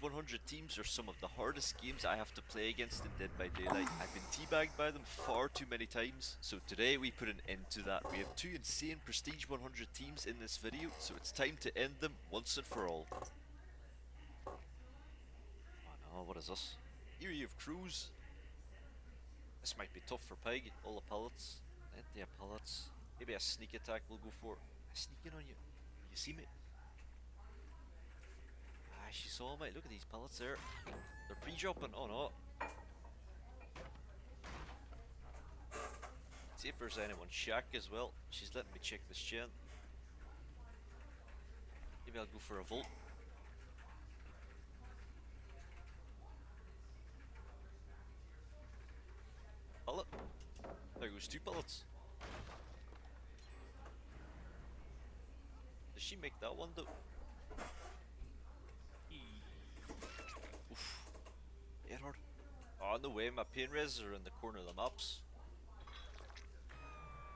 100 teams are some of the hardest games I have to play against in Dead by Daylight. I've been teabagged by them far too many times, so today we put an end to that. We have 2 insane Prestige 100 teams in this video, so it's time to end them once and for all. Oh no, what is this? Here you have crews. This might be tough for Peg. All the pellets. Plenty of pellets. Maybe a sneak attack will go for. I sneak in on you. You see me? Ah, she saw me. Look at these pellets there. They're pre-dropping. Oh no. See if there's anyone shack as well. She's letting me check this gen. Maybe I'll go for a volt. Pellet. There goes 2 pellets. Does she make that one though? Oof. Hit hard. Oh no way, my pain res are in the corner of the maps.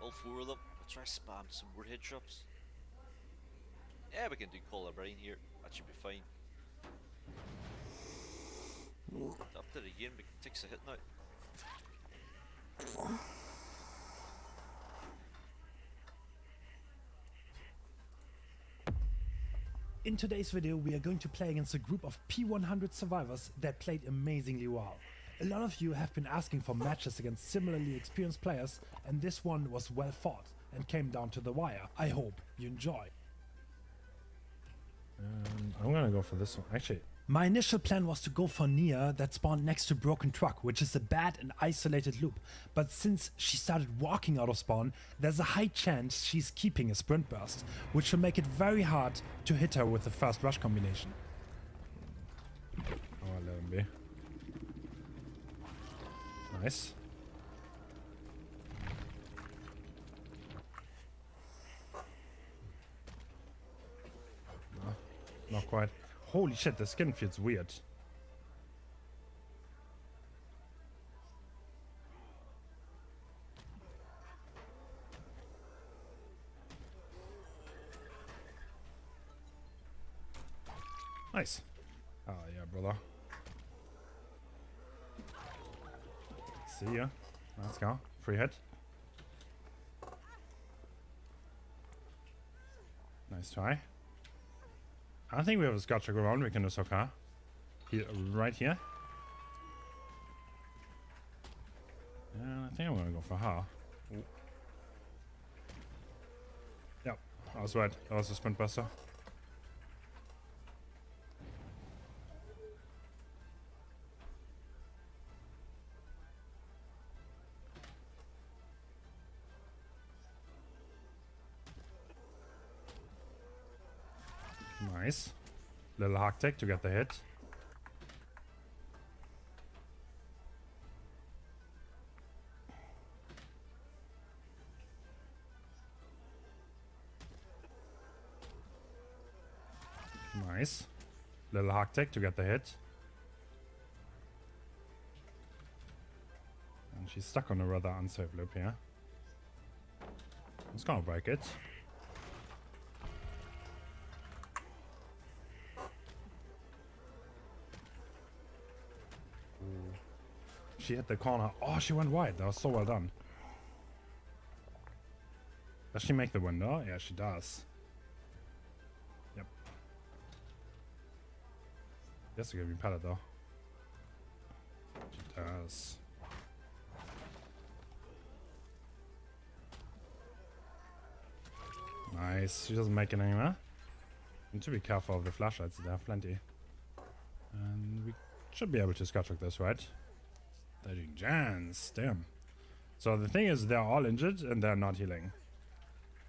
All 4 of them. I'll try spam some more head traps. Yeah, we can do Call a Brain here. That should be fine. After it again, we can take a hit now. In today's video we are going to play against a group of P100 survivors that played amazingly well. A lot of you have been asking for matches against similarly experienced players, and this one was well fought and came down to the wire. I hope you enjoy. I'm gonna go for this one. Actually, my initial plan was to go for Nia that spawned next to Broken Truck, which is a bad and isolated loop, but since she started walking out of spawn, there's a high chance she's keeping a sprint burst, which will make it very hard to hit her with the first rush combination. I'll let him be. Nice. No, not quite. Holy shit, the skin feels weird. Nice. Oh yeah, brother. See ya. Let's go. Free hit. Nice try. I think we have a Scotch around. We can do Sokka. Here, right here. And I think I'm gonna go for her. Ooh. Yep, I was right. That was a sprint buster. Nice. Little hack tech to get the hit. Nice. Little hack tech to get the hit. And she's stuck on a rather unsafe loop here. It's gonna break it. She hit the corner. Oh, she went wide. That was so well done. Does she make the window? Yeah, she does. Yep. She has to give me pallet though. She does. Nice. She doesn't make it anywhere. Need to be careful of the flashlights. There are plenty. And we should be able to scotch this, right? They're doing Jans, damn. So the thing is, they're all injured and they're not healing.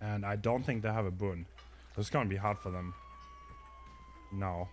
And I don't think they have a boon. So it's gonna be hard for them. No.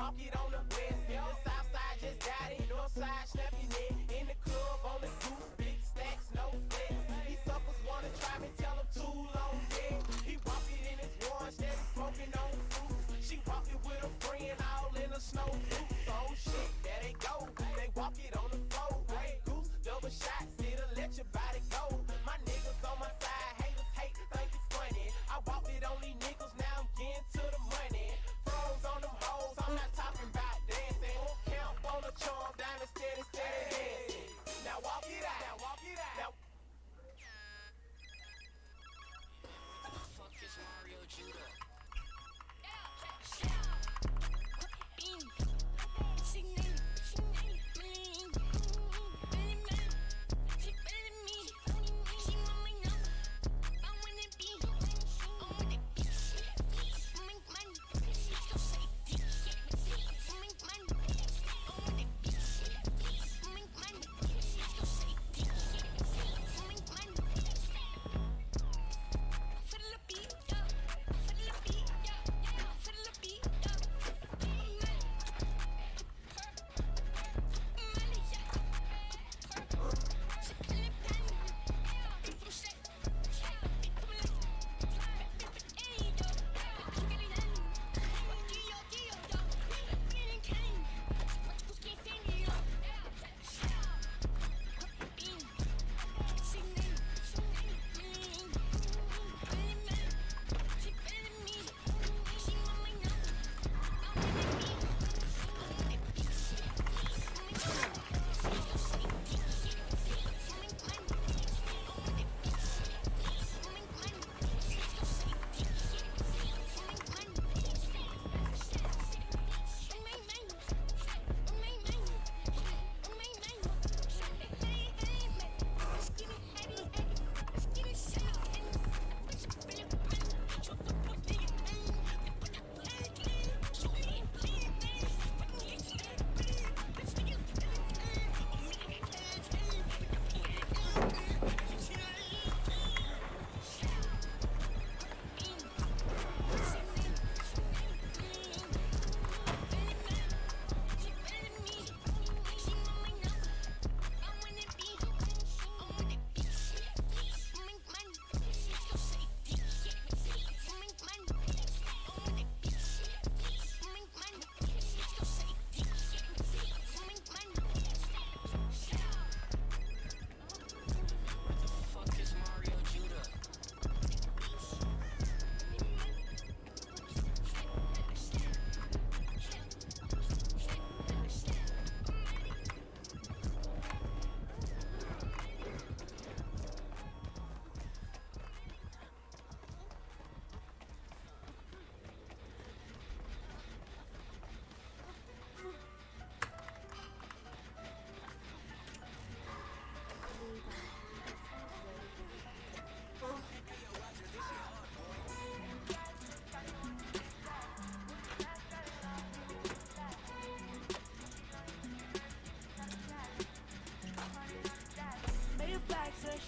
walk it on the west. In the south side, just got it. North side, snap your neck. In the club, on the goose, big stacks, no flex. These suckers wanna try me, tell them too long, yeah. He walk it in his one, steady smoking on fruits. She walk it with a friend, all in a snow boots. Oh shit, there they go. They walk it on the floor. Grey goose, double shots, it'll let your body go. My niggas on my side, haters hate, think it's funny. I walked it on these niggas, now I'm getting to the money. Froze on them hoes, I'm not talking about dancing. Count on the charm, down the steady dancing. Now walk it out, now walk it out. Now Fuck is Mario Judah?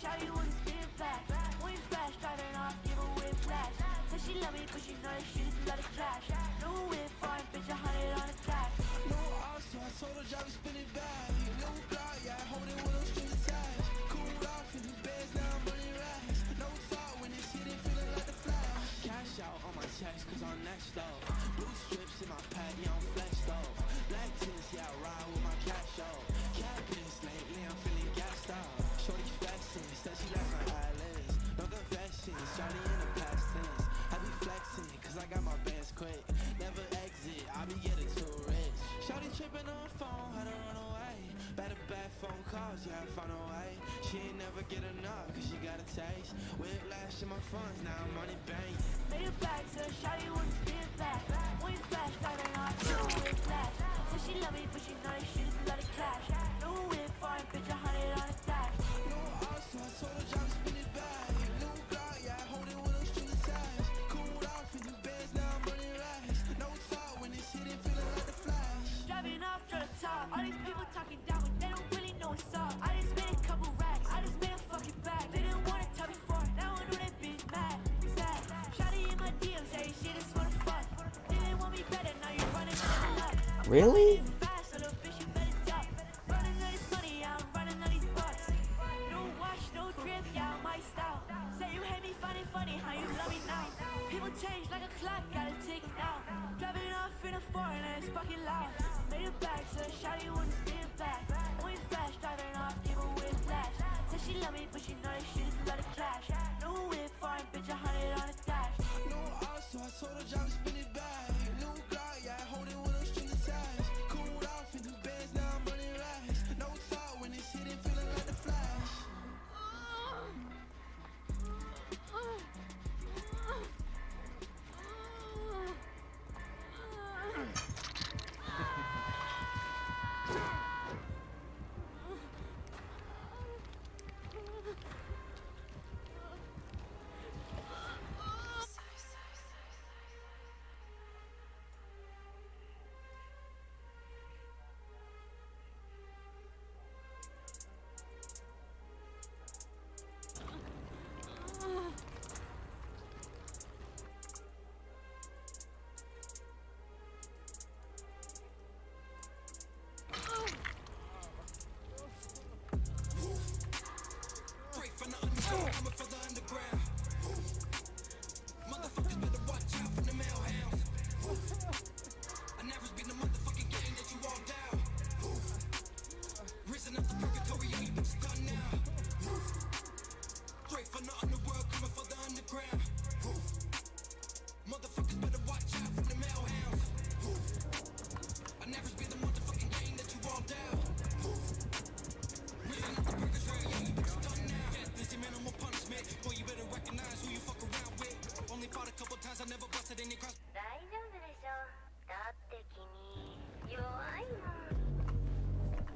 Shawty wanna spin back. When you flash, starting off, give a whiplash. Said she love me, but she know that shit is a lot of cash. No whip, fine, bitch, 100 on the dash. No also, I told her drive and spin it back. No block, yeah, I hold it with those strings attached. Cool off in the beds, now I'm running racks. No thought when it's hitting, feeling like the flash. Cash out on my chest, cause I'm next though. Blue strips in my pad, yeah, I'm flex though. Black tints, yeah, I ride with my cash out. Cat piss lately, I'm feeling gassed out. Shorty flexing, said she likes my eyelids. No confession, Shorty in the past tense. I be flexing, cause I got my bands quick. Never exit, I be getting too rich. Shorty tripping on the phone, had to run away. Better bad phone calls, yeah, I found a way. She ain't never get enough, cause she got a taste. Whiplash in my funds, now I'm money banging. Made it back, so shawty wanna spin back. When you flash, starting off, give a whiplash. Said she love me, but she know that shit is a lot of cash. No whip, fine, bitch, 100 on the dash. No also, I told her drive and spin it back. No block, yeah, I hold it with those strings attached. Cooled off in the beds, now I'm running racks. No thought when it's hitting, feeling like the flash. Driving off to the top. All these people talking down, but they don't really know what's up. I just made a couple racks. I just made a fucking bag. They didn't want to tell me before. Now I know they bitch mad. Sad. Shawty Really? Change like a clock, gotta tick now. Driving off in a foreign and it's fucking loud. Made it back, so shawty wouldn't spin back. We flash, driving off, give a whiplash. Said she love me, but she know that she just a lot of cash. New whip, foreign bitch, 100 on a dash. No odds, so I told her drop, spin it back. New Glock, yeah, I hold it with a string of ties. Cooled off into bands, now I'm running racks. No thought when it's hitting, feeling like the flash.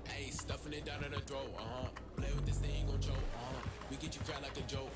Hey, stuffing it down at her throat, play with this thing, gon' choke, we get you cry like a joke,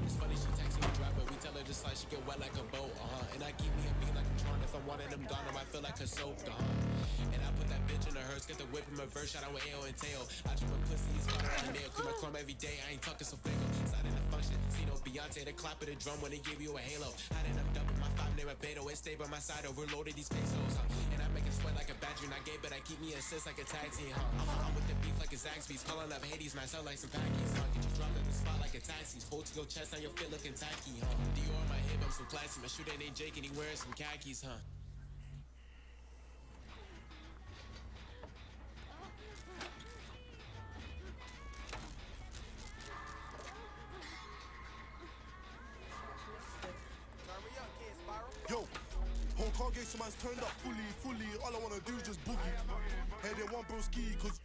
it's funny she texting me drop, but we tell her just like she get wet like a boat, and I keep me a beat like a Tron. If I'm one of them gone, I feel like her soap, and I put that bitch in her hearse, get the whip in my verse, shot out with AO and tail. I drip a pussy, it's fun on nail, keep my chrome every day, I ain't talking so fatal. Side in the function, see no Beyonce, the clap of the drum when they give you a halo. I didn't up double my 5 name a Beto, it stay by my side, overloaded these pesos, and I make it sweat like a badger, and I gave, but I keep me assist like a tag team, I'm with the beef like a Zaxby's, calling up Hades, myself like some packies, get you dropped at the spot like a taxi, hold to your chest, now your fit looking tacky, Dior on my hip, I'm so classy, my shooter named Jake, and he wearing some khakis, Yo, whole car gate, so man's turned up fully. All I wanna do is just boogie. Hey, they want broski, cause.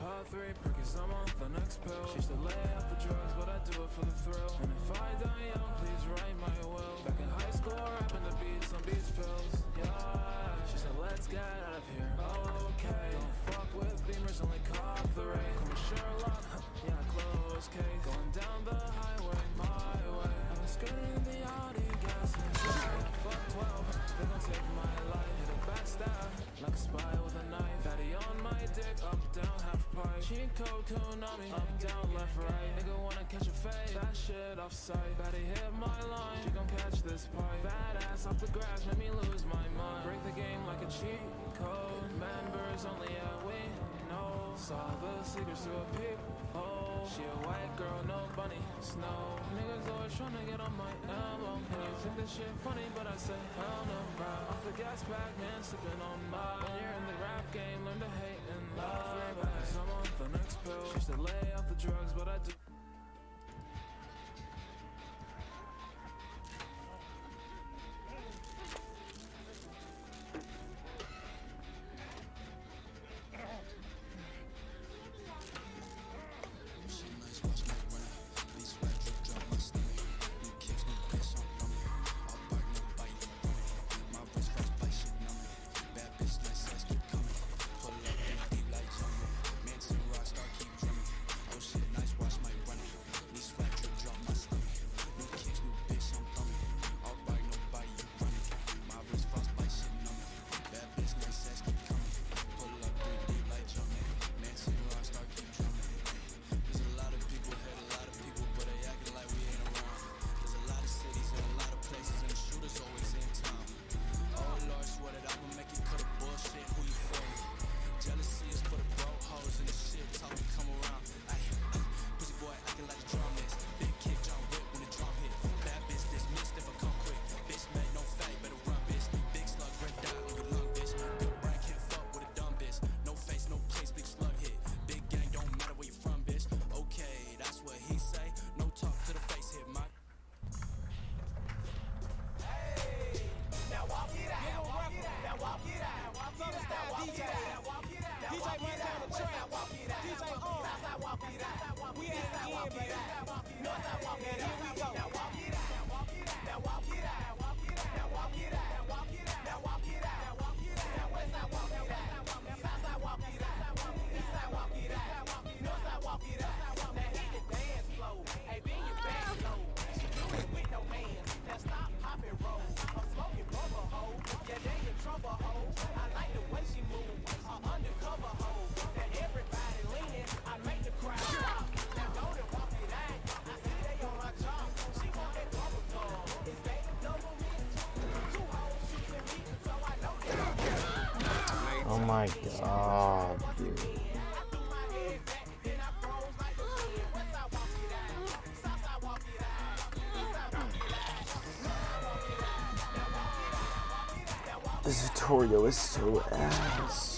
Part 3, Perkins, I'm on the next pill. She used to lay off the drugs, but I do it for the thrill. And if I die young, please write my will. Back in high school, rapping the beats on beach pills. Yeah, she said, let's get out of here. Oh, okay. Don't fuck with beamers, only cop the rain. Call me Sherlock, yeah, close case. Going down the highway, my way. I was getting the Audi, gas inside. Fuck 12, they gon' take my life. Hit a backstab, like a spy with a knife. Daddy on my dick, up, down, half pipe. Cheat code, Konami, up, down, left, right. Nigga wanna catch a fade, that shit off sight. Daddy hit my line, she gon' catch this pipe. Badass off the grass, made me lose my mind. Break the game like a cheat code. Members only, yeah, we know. Saw the secrets to a peep. Oh, she a white girl, no bunny, snow. Niggas always try tryna get on my elbow. And you think this shit funny, but I say hell no, bro. Off the gas pack, man, sipping on my. When you're in the rap game, learn to hate and love. Cause I'm on the next pill. She should lay off the drugs, but I do. Oh my god, dude. This tutorial is so ass.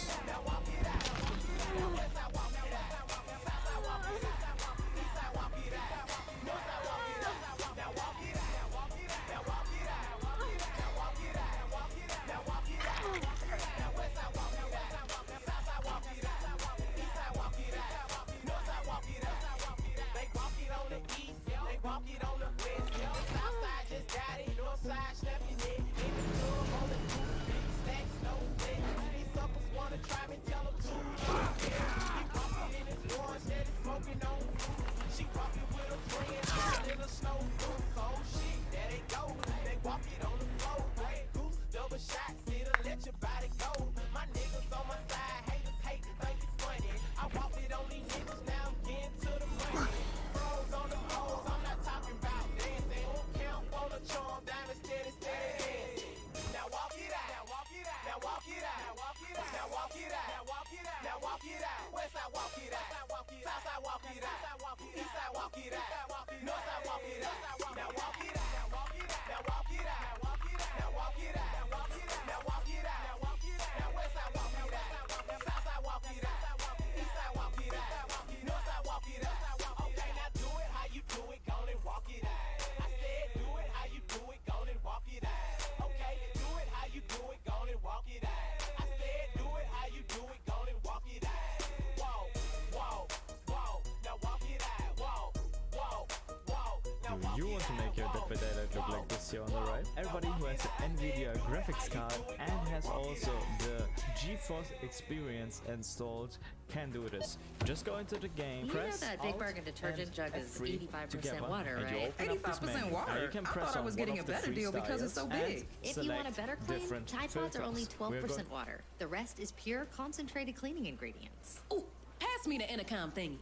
You want to make your Dead by Daylight look like this here on the right? Everybody who has an NVIDIA graphics card and has also the GeForce Experience installed can do this. Just go into the game, You press know that Big Alt Bargain detergent and jug is F3 85% together, water, and you right? open up this 85% menu. water? Now you can I press thought I on was one getting of a the better three deal because it's so styles big. and If you want a select better clean, different Tide Pods are only filters. We're 12% water. The rest is pure concentrated cleaning ingredients. Ooh, pass me the intercom thingy.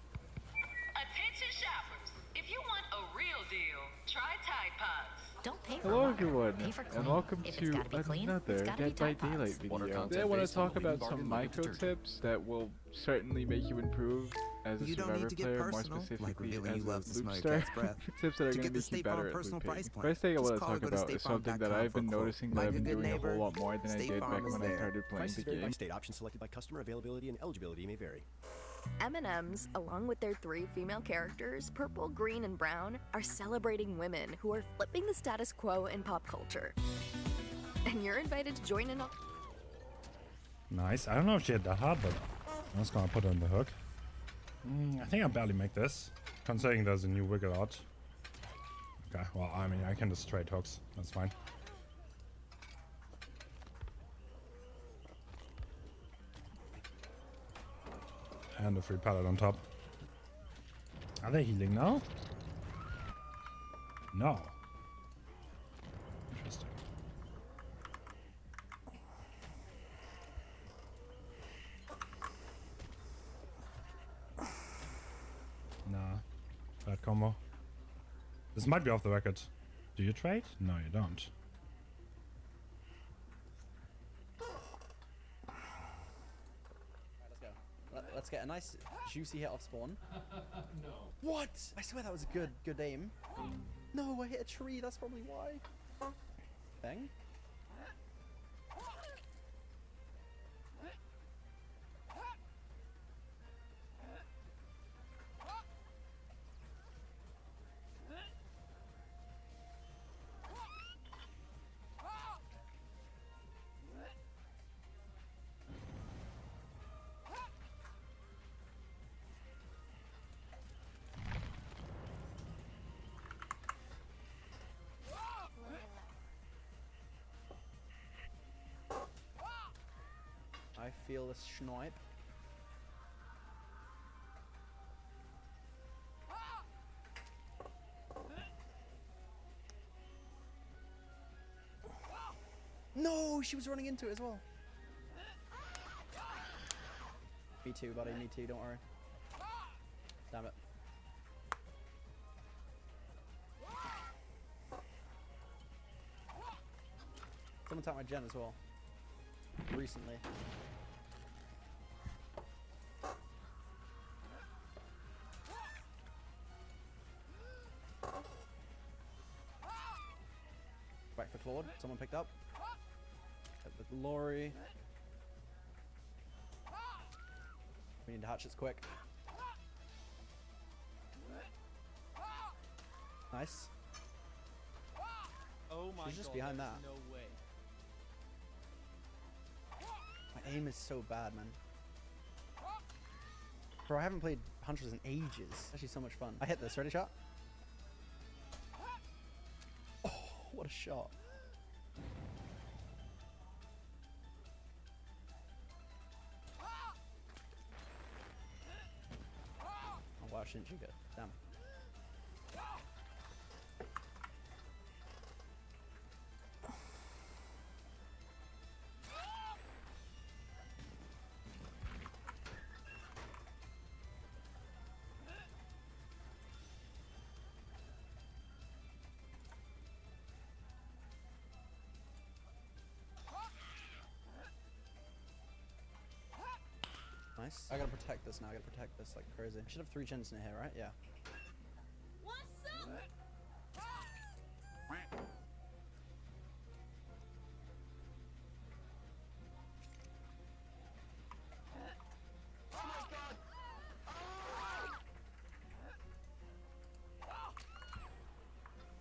Attention shoppers. If you want a real deal, try Tide Pods. Don't pay Hello everyone, Pay for and clean. welcome If it's to gotta be clean, another it's gotta be Dead by Tide Pods. Daylight video. Today I want to talk about some micro tips that will certainly make you improve as a You don't Survivor need to get player, more personal, like specifically revealing as you a love to smell loop your star. cat's breath. Tips that are To going get to the make you State better Farm at personal looping. price plan, First thing I just want to call or talk go to about is something that statefarm.com I've been for a quote. noticing that Like I've a been good doing a whole neighbor, lot more than I State did Farm back is when I there. started playing Prices the vary by game. state. Options selected by customer. Availability and eligibility may vary. M&M's, along with their 3 female characters, Purple, Green, and Brown, are celebrating women who are flipping the status quo in pop culture. And you're invited to join in on... Nice. I don't know if she hit that hard, but I'm just gonna put her on the hook. I think I barely make this, considering there's a new wiggle out. Okay, well, I mean, I can just trade hooks. That's fine. And a free pallet on top. Are they healing now? No. Interesting. Nah. Bad combo. This might be off the record. Do you trade? No, you don't. Let's get a nice juicy hit off spawn. No. What? I swear that was a good aim. No, I hit a tree. That's probably why. Bang. I feel the snipe. No, she was running into it as well. Me too, buddy. Me too. Don't worry. Damn it. Someone tapped my gen as well. Recently. Back for Claude. Someone picked up. With Lori. We need to hatch this quick. Nice. Oh my She's just God, behind there's that. No way. My aim is so bad, man. Bro, I haven't played Hunters in ages. Actually, so much fun. I hit this. Ready, shot? Oh, what a shot. Oh, wow, shouldn't you go? Damn. Nice. I gotta protect this now. I gotta protect this like crazy. I should have 3 gens in here, right? Yeah.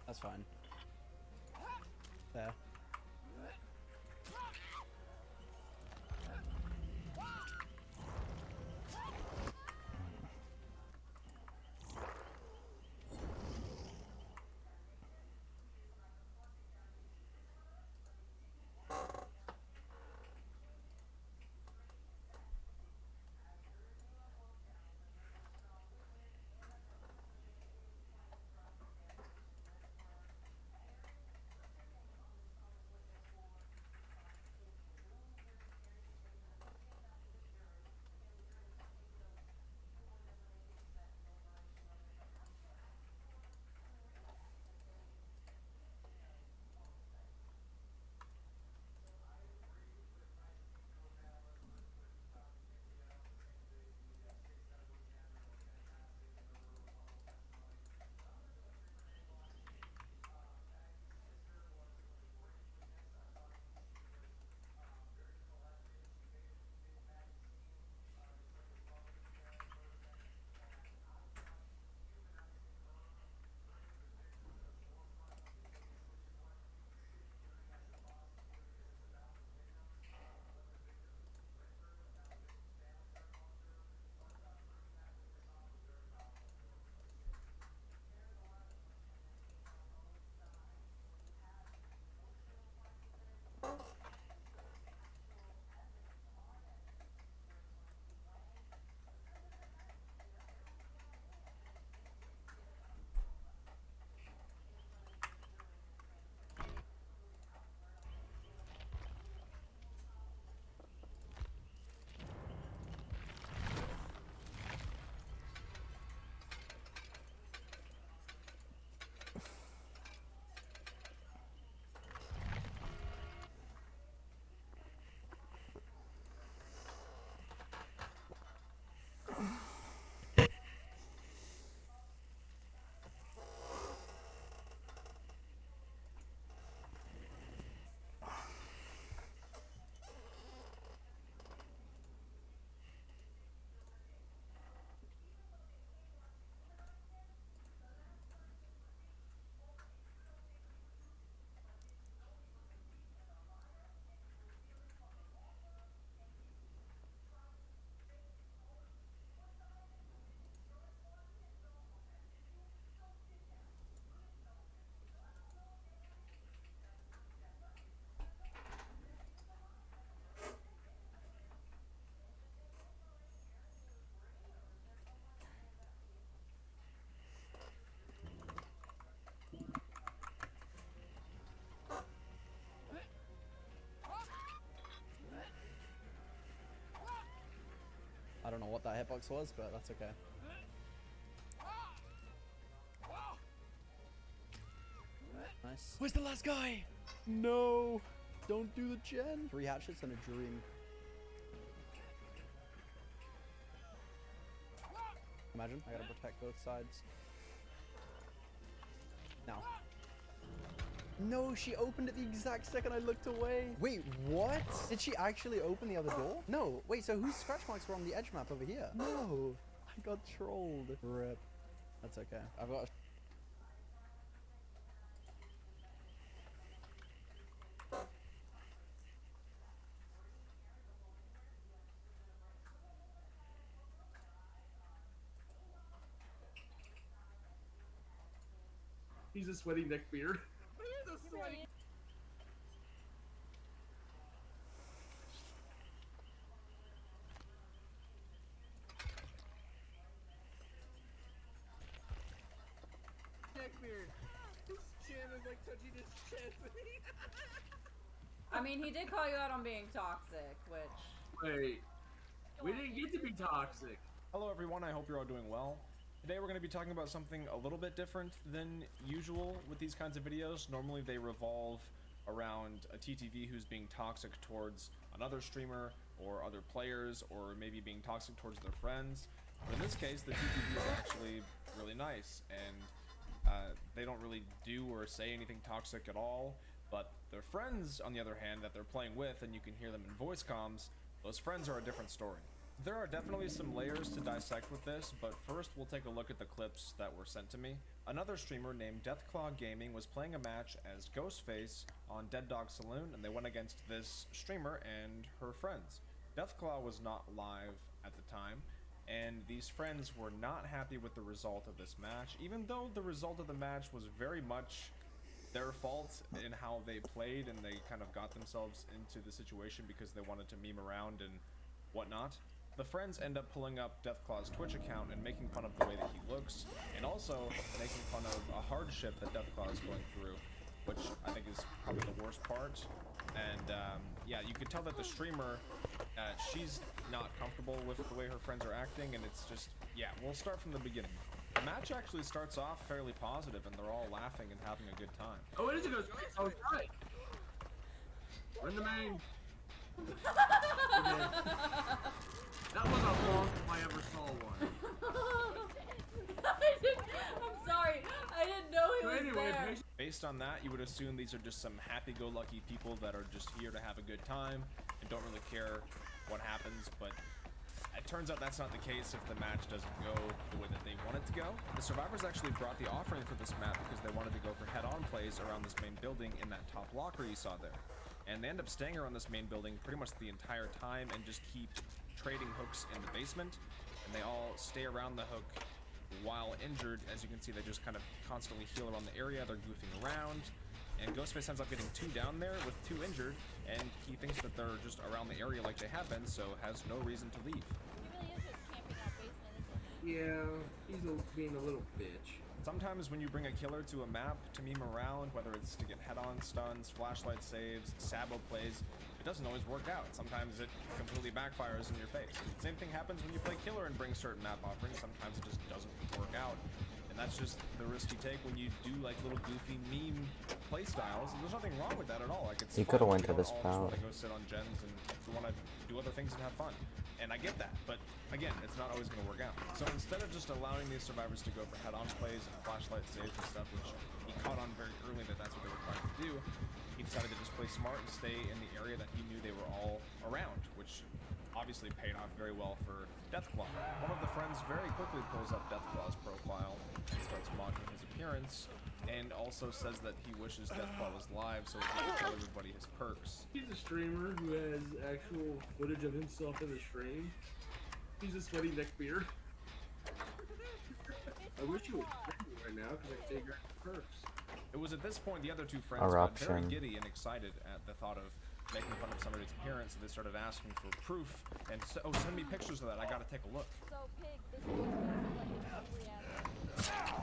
That's fine. There. that hitbox was, but that's okay. Nice. Where's the last guy? No! Don't do the gen! 3 hatchets and a dream. Imagine, I gotta protect both sides. Now. No, she opened it the exact second I looked away. Wait, what? Did she actually open the other door? No. Wait, so whose scratch marks were on the edge map over here? No. I got trolled. Rip. That's okay. I've got a... He's a sweaty neckbeard. He's a sweaty. Neckbeard. His chin is like touching his chest. I mean, he did call you out on being toxic, which... Wait. We didn't get to be toxic. Hello everyone, I hope you're all doing well. Today we're going to be talking about something a little bit different than usual with these kinds of videos. Normally they revolve around a TTV who's being toxic towards another streamer or other players, or maybe being toxic towards their friends. But in this case, the TTV is actually really nice, and they don't really do or say anything toxic at all. But their friends, on the other hand, that they're playing with, and you can hear them in voice comms, those friends are a different story. There are definitely some layers to dissect with this, but first we'll take a look at the clips that were sent to me. Another streamer named Deathclaw Gaming was playing a match as Ghostface on Dead Dog Saloon, and they went against this streamer and her friends. Deathclaw was not live at the time, and these friends were not happy with the result of this match, even though the result of the match was very much their fault in how they played, and they kind of got themselves into the situation because they wanted to meme around and whatnot. The friends end up pulling up Deathclaw's Twitch account and making fun of the way that he looks, and also making fun of a hardship that Deathclaw is going through, which I think is probably the worst part. And yeah, you could tell that the streamer, she's not comfortable with the way her friends are acting, and it's just, yeah, we'll start from the beginning. The match actually starts off fairly positive, and they're all laughing and having a good time. Oh, it is a ghost. Oh, it's right. We're in the main. That was a long if I ever saw one. I'm sorry, I didn't know he was there. Based on that, you would assume these are just some happy-go-lucky people that are just here to have a good time and don't really care what happens, but it turns out that's not the case if the match doesn't go the way that they want it to go. The survivors actually brought the offering for this map because they wanted to go for head-on plays around this main building in that top locker you saw there. And they end up staying around this main building pretty much the entire time and just keep trading hooks in the basement, and they all stay around the hook while injured. As you can see, they just kind of constantly heal around the area, they're goofing around, and Ghostface ends up getting 2 down there with 2 injured, and he thinks that they're just around the area like they have been, so has no reason to leave. Yeah, he's being a little bitch. Sometimes when you bring a killer to a map to meme around, whether it's to get head-on stuns, flashlight saves, sabo plays, it doesn't always work out. Sometimes it completely backfires in your face. And the same thing happens when you play killer and bring certain map offerings. Sometimes it just doesn't work out. And that's just the risk you take when you do like little goofy meme play styles. And there's nothing wrong with that at all. Like, it's You fun. could have went to People this all just power. wanna go sit on gens and want to do other things and have fun. And I get that, but again, it's not always going to work out. So instead of just allowing these survivors to go for head-on plays and flashlight saves and stuff, which he caught on very early that that's what they were trying to do, he decided to just play smart and stay in the area that he knew they were all around, which obviously paid off very well for Deathclaw. One of the friends very quickly pulls up Deathclaw's profile and starts mocking his appearance, and also says that he wishes Deathclaw was live so he can tell everybody his perks. He's a streamer who has actual footage of himself in the stream. He's a sweaty neckbeard. I wish you were streaming right now because I could take your perks. It was at this point the other 2 friends got very Eruption. giddy and excited at the thought of making fun of somebody's appearance, and they started asking for proof and oh, send me pictures of that, I gotta take a look. So, Pig, this is like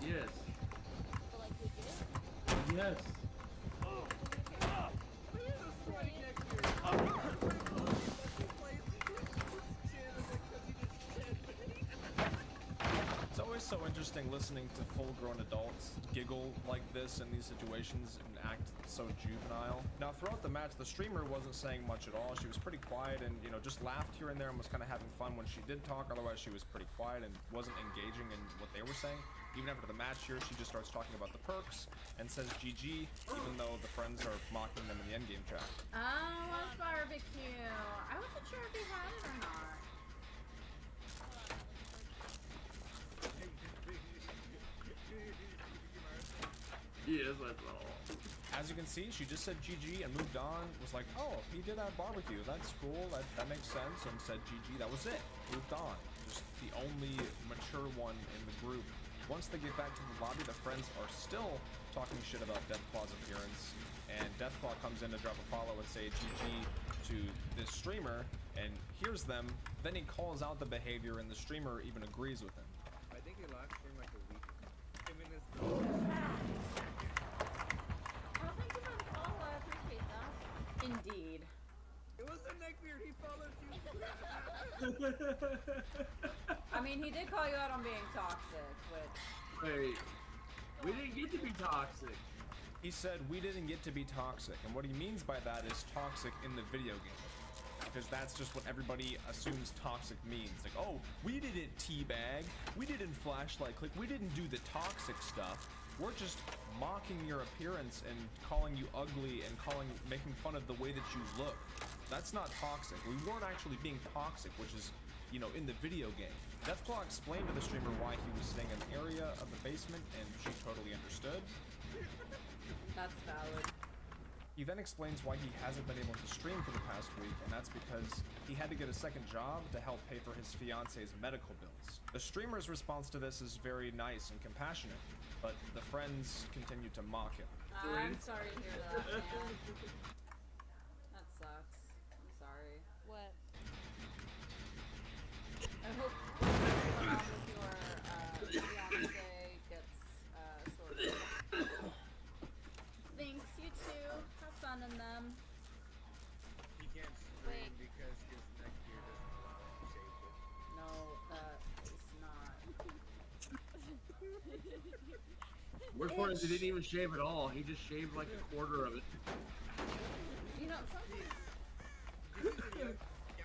Yes. for like legit? Yes. so interesting listening to full-grown adults giggle like this in these situations and act so juvenile. Now, throughout the match, the streamer wasn't saying much at all. She was pretty quiet and, you know, just laughed here and there and was kind of having fun when she did talk. Otherwise, she was pretty quiet and wasn't engaging in what they were saying. Even after the match here, she just starts talking about the perks and says GG, even though the friends are mocking them in the endgame chat. Oh, it's barbecue. I wasn't sure if he had it or not. Yes, that's all. As you can see, she just said GG and moved on. Was like, oh, he did have barbecue. That's cool. That makes sense. And said GG. That was it. Moved on. Just the only mature one in the group. Once they get back to the lobby, the friends are still talking shit about Deathclaw's appearance. And Deathclaw comes in to drop a follow and say GG to this streamer and hears them. Then he calls out the behavior and the streamer even agrees with him. I think he live streamed like a week. I mean, it's Oh, thank you for the follow. I appreciate that. Indeed. It was the neckbeard. He followed you. I mean, he did call you out on being toxic, which... Wait. We didn't get to be toxic. He said we didn't get to be toxic, and what he means by that is toxic in the video game. Because that's just what everybody assumes toxic means. Like, oh, we didn't teabag, we didn't flashlight click, we didn't do the toxic stuff. We're just mocking your appearance and calling you ugly and making fun of the way that you look. That's not toxic. We weren't actually being toxic, which is, you know, in the video game. Deathclaw explained to the streamer why he was staying in the area of the basement, and she totally understood. That's valid. He then explains why he hasn't been able to stream for the past week, and that's because he had to get a second job to help pay for his fiance's medical bills. The streamer's response to this is very nice and compassionate, but the friends continue to mock him. I'm sorry to hear that, man. That sucks. I'm sorry. What? I hope what's going on with your fiance gets sorted. Thanks, you too. Have fun in them. He can't stream because his neckbeard doesn't shave it. No, that is not. Worst part is he didn't even shave at all. He just shaved like a quarter of it. You know, sometimes...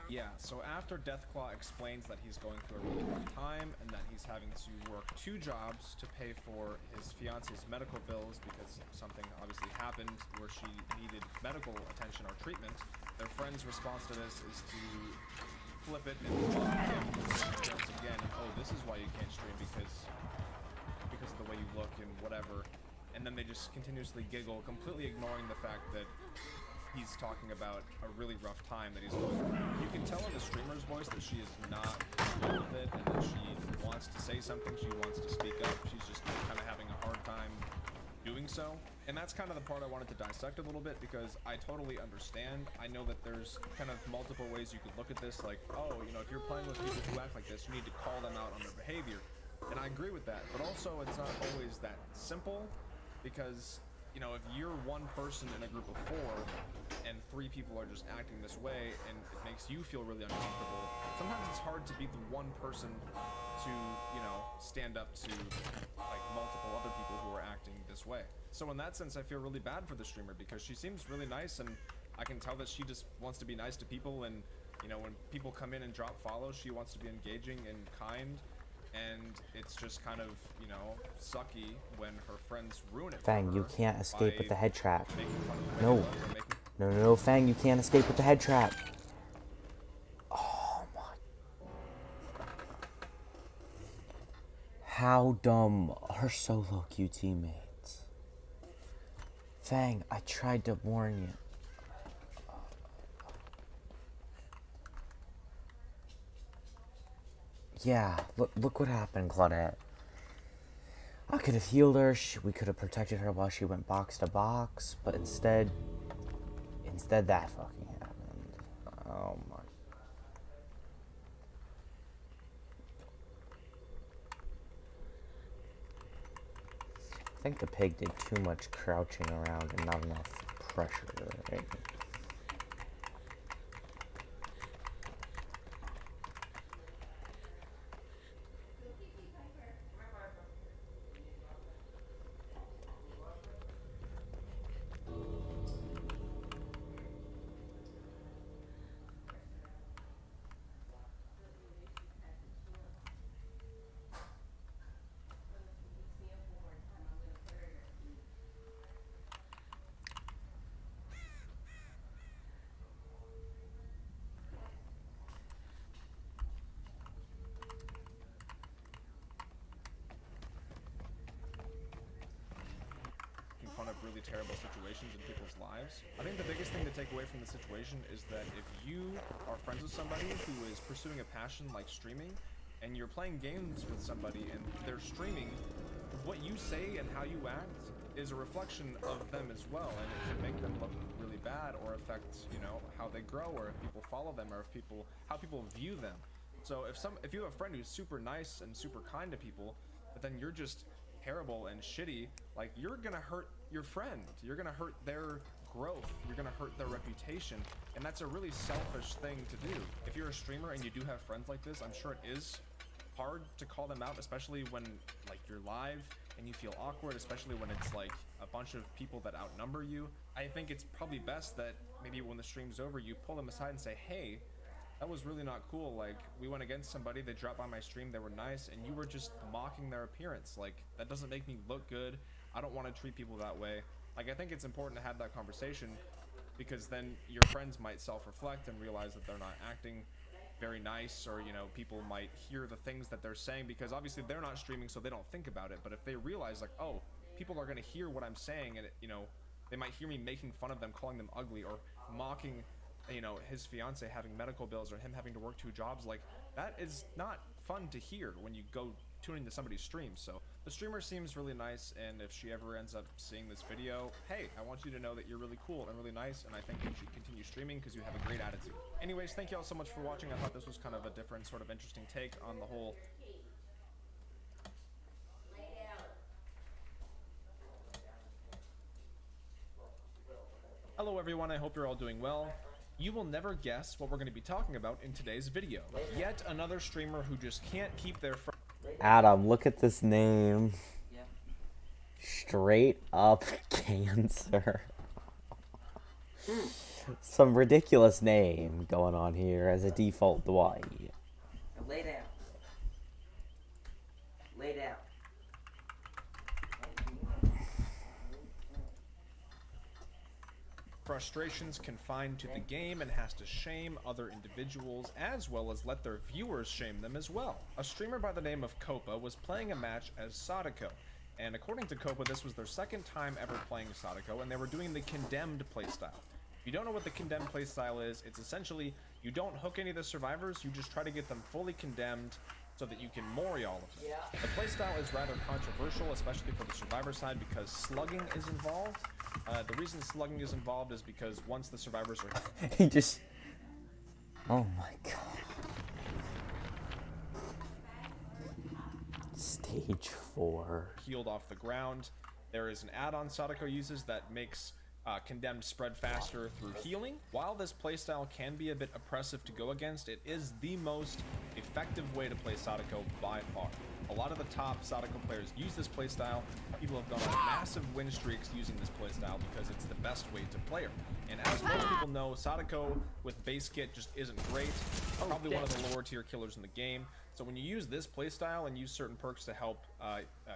Yeah, so after Deathclaw explains that he's going through a really rough time and that he's having to work 2 jobs to pay for his fiance's medical bills because something obviously happened where she needed medical attention or treatment, their friend's response to this is to flip it and mock him once again. Oh, this is why you can't stream because of the way you look and whatever. And then they just continuously giggle, completely ignoring the fact that he's talking about a really rough time that he's going through. You can tell in the streamer's voice that she is not good with it and that she wants to say something, she wants to speak up, she's just kind of having a hard time doing so. And that's kind of the part I wanted to dissect a little bit because I totally understand. I know that there's kind of multiple ways you could look at this, like, oh, you know, if you're playing with people who act like this, you need to call them out on their behavior. And I agree with that, but also it's not always that simple because, you know, if you're one person in a group of 4 and 3 people are just acting this way and it makes you feel really uncomfortable, sometimes it's hard to be the one person to, you know, stand up to like multiple other people who are acting this way. So in that sense, I feel really bad for the streamer because she seems really nice and I can tell that she just wants to be nice to people, and, you know, when people come in and drop follows, she wants to be engaging and kind. And it's just kind of, you know, sucky when her friends ruin it. Fang, you can't escape with the head trap. No. No, Fang, you can't escape with the head trap. Oh my. How dumb are solo queue teammates? Fang, I tried to warn you. Yeah, look what happened, Claudette. I could have healed her, we could have protected her while she went box to box, but instead that fucking happened. Oh my. I think the pig did too much crouching around and not enough pressure, right? really terrible situations in people's lives. I think the biggest thing to take away from the situation is that if you are friends with somebody who is pursuing a passion like streaming, and you're playing games with somebody and they're streaming, what you say and how you act is a reflection of them as well, and it can make them look really bad or affect, you know, how they grow, or if people follow them, or if how people view them. So if you have a friend who's super nice and super kind to people, but then you're just terrible and shitty, like, you're gonna hurt your friend, you're gonna hurt their growth, you're gonna hurt their reputation, and that's a really selfish thing to do. If you're a streamer and you do have friends like this, I'm sure it is hard to call them out, especially when, like, you're live and you feel awkward, especially when it's like a bunch of people that outnumber you. I think it's probably best that maybe when the stream's over, you pull them aside and say, hey, that was really not cool. Like, we went against somebody, they dropped by my stream, they were nice, and you were just mocking their appearance. Like, that doesn't make me look good. I don't want to treat people that way. Like, I think it's important to have that conversation, because then your friends might self-reflect and realize that they're not acting very nice, or, you know, people might hear the things that they're saying, because obviously they're not streaming, so they don't think about it. But if they realize, like, oh, people are going to hear what I'm saying, and, you know, they might hear me making fun of them, calling them ugly, or mocking, you know, his fiance having medical bills, or him having to work 2 jobs, like, that is not fun to hear when you go tune into somebody's stream. So the streamer seems really nice, and if she ever ends up seeing this video, hey, I want you to know that you're really cool and really nice, and I think you should continue streaming because you have a great attitude. Anyways, thank you all so much for watching. I thought this was kind of a different, sort of interesting take on the whole. Hello everyone, I hope you're all doing well. You will never guess what we're going to be talking about in today's video. Yet another streamer who just can't keep their Adam, look at this name. Straight up cancer. Some ridiculous name going on here as a default Dwight. Now lay down. Lay down. Frustrations confined to the game and has to shame other individuals, as well as let their viewers shame them as well. A streamer by the name of Copa was playing a match as Sadako, and according to Copa, this was their second time ever playing Sadako, and they were doing the Condemned playstyle. If you don't know what the Condemned playstyle is, it's essentially you don't hook any of the survivors, you just try to get them fully condemned so that you can mori all of them. The playstyle is rather controversial, especially for the survivor side, because slugging is involved. The reason slugging is involved is because once the survivors are... He just... Oh my god. Stage 4. Healed off the ground, there is an add-on Sadako uses that makes Condemned spread faster through healing. While this playstyle can be a bit oppressive to go against, it is the most effective way to play Sadako by far. A lot of the top Sadako players use this playstyle. People have gone on massive win streaks using this playstyle because it's the best way to play her. And as most people know, Sadako with base kit just isn't great. Probably one of the lower tier killers in the game. So when you use this playstyle and use certain perks to help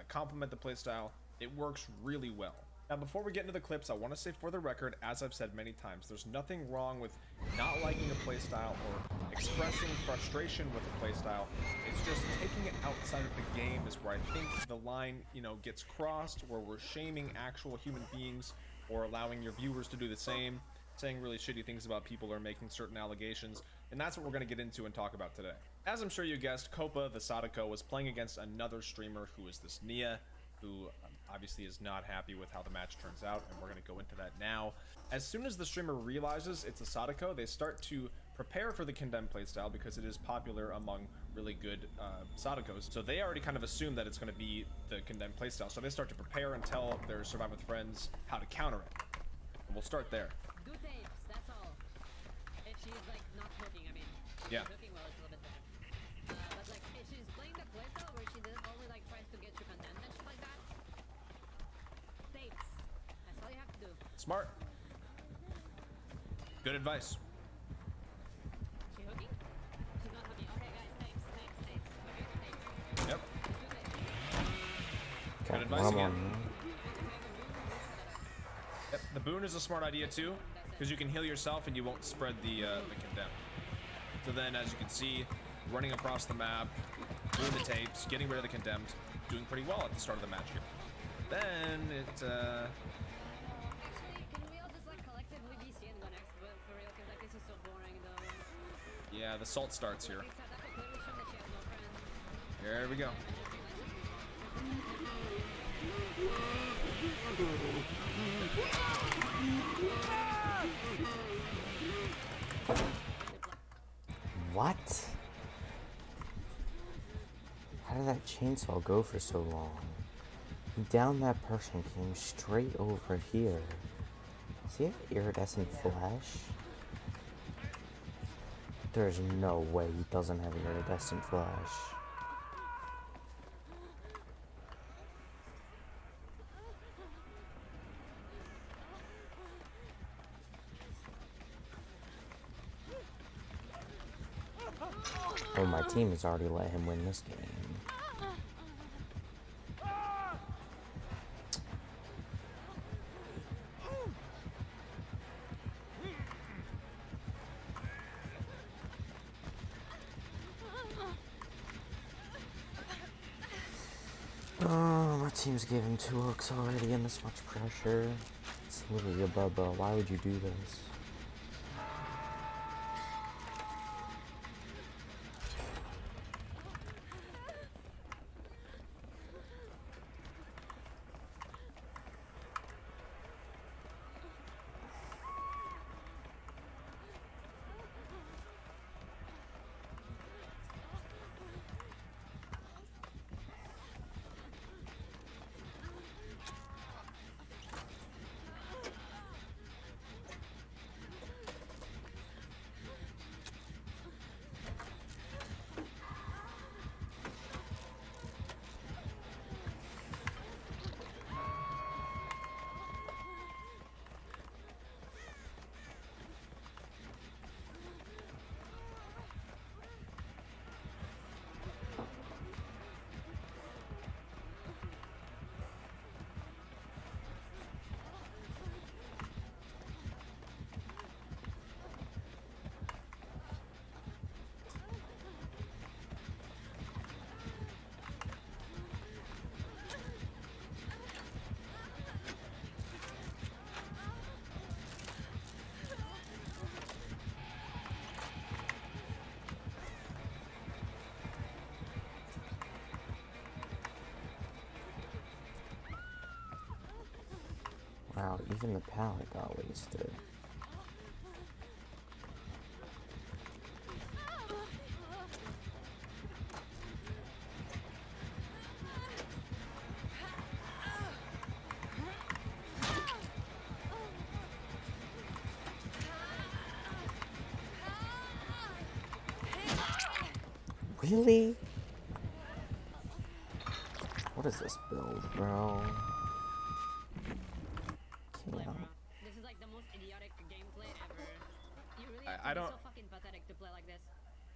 complement the playstyle, it works really well. Now, before we get into the clips, I want to say for the record, as I've said many times, there's nothing wrong with not liking a playstyle or expressing frustration with a playstyle. It's just taking it outside of the game is where I think the line, you know, gets crossed, where we're shaming actual human beings or allowing your viewers to do the same, saying really shitty things about people or making certain allegations, and that's what we're going to get into and talk about today. As I'm sure you guessed, Copa, the Sadako, was playing against another streamer who is this Nia, who obviously is not happy with how the match turns out, and we're going to go into that now. As soon as the streamer realizes it's a Sadako, they start to prepare for the Condemned playstyle because it is popular among really good Sadakos. So they already kind of assume that it's going to be the Condemned playstyle, so they start to prepare and tell their Survive with friends how to counter it. And we'll start there. Do tapes, that's all. If she's like not hooking, I mean, if yeah. she's hooking, well, it's a little bit different. But like, if she's playing the playstyle where she only like tries to get you Condemned and shit like that, tapes. That's all you have to do. Smart. Good advice. She hooking? She's not hooking. Okay, guys, tapes. Okay, yep. Good advice again. Yep, the boon is a smart idea too, because you can heal yourself and you won't spread the Condemned. So then, as you can see, running across the map, doing the tapes, getting rid of the Condemned, doing pretty well at the start of the match here. Then it the salt starts here. There we go. What? How did that chainsaw go for so long? He downed that person, came straight over here. Does he have iridescent flesh? There's no way he doesn't have iridescent flesh. Oh, my team has already let him win this game. Oh, my team's gave him 2 hooks already and this much pressure. It's literally a Bubba. Why would you do this? Wow, even the pallet got wasted. Really? What is this build, bro? This is like the most idiotic gameplay ever. You really have I to be don't- so fucking pathetic to play like this.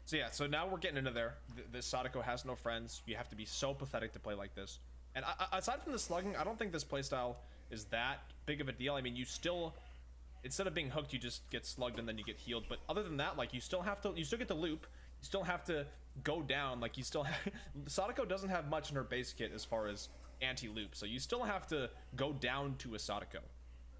So yeah, so now we're getting into there. This Sadako has no friends. You have to be so pathetic to play like this. And aside from the slugging, I don't think this playstyle is that big of a deal. I mean, you still, instead of being hooked, you just get slugged and then you get healed. But other than that, like, you still get to loop. You still have to go down. Like, you still Sadako doesn't have much in her base kit as far as anti-loop. So you still have to go down to a Sadako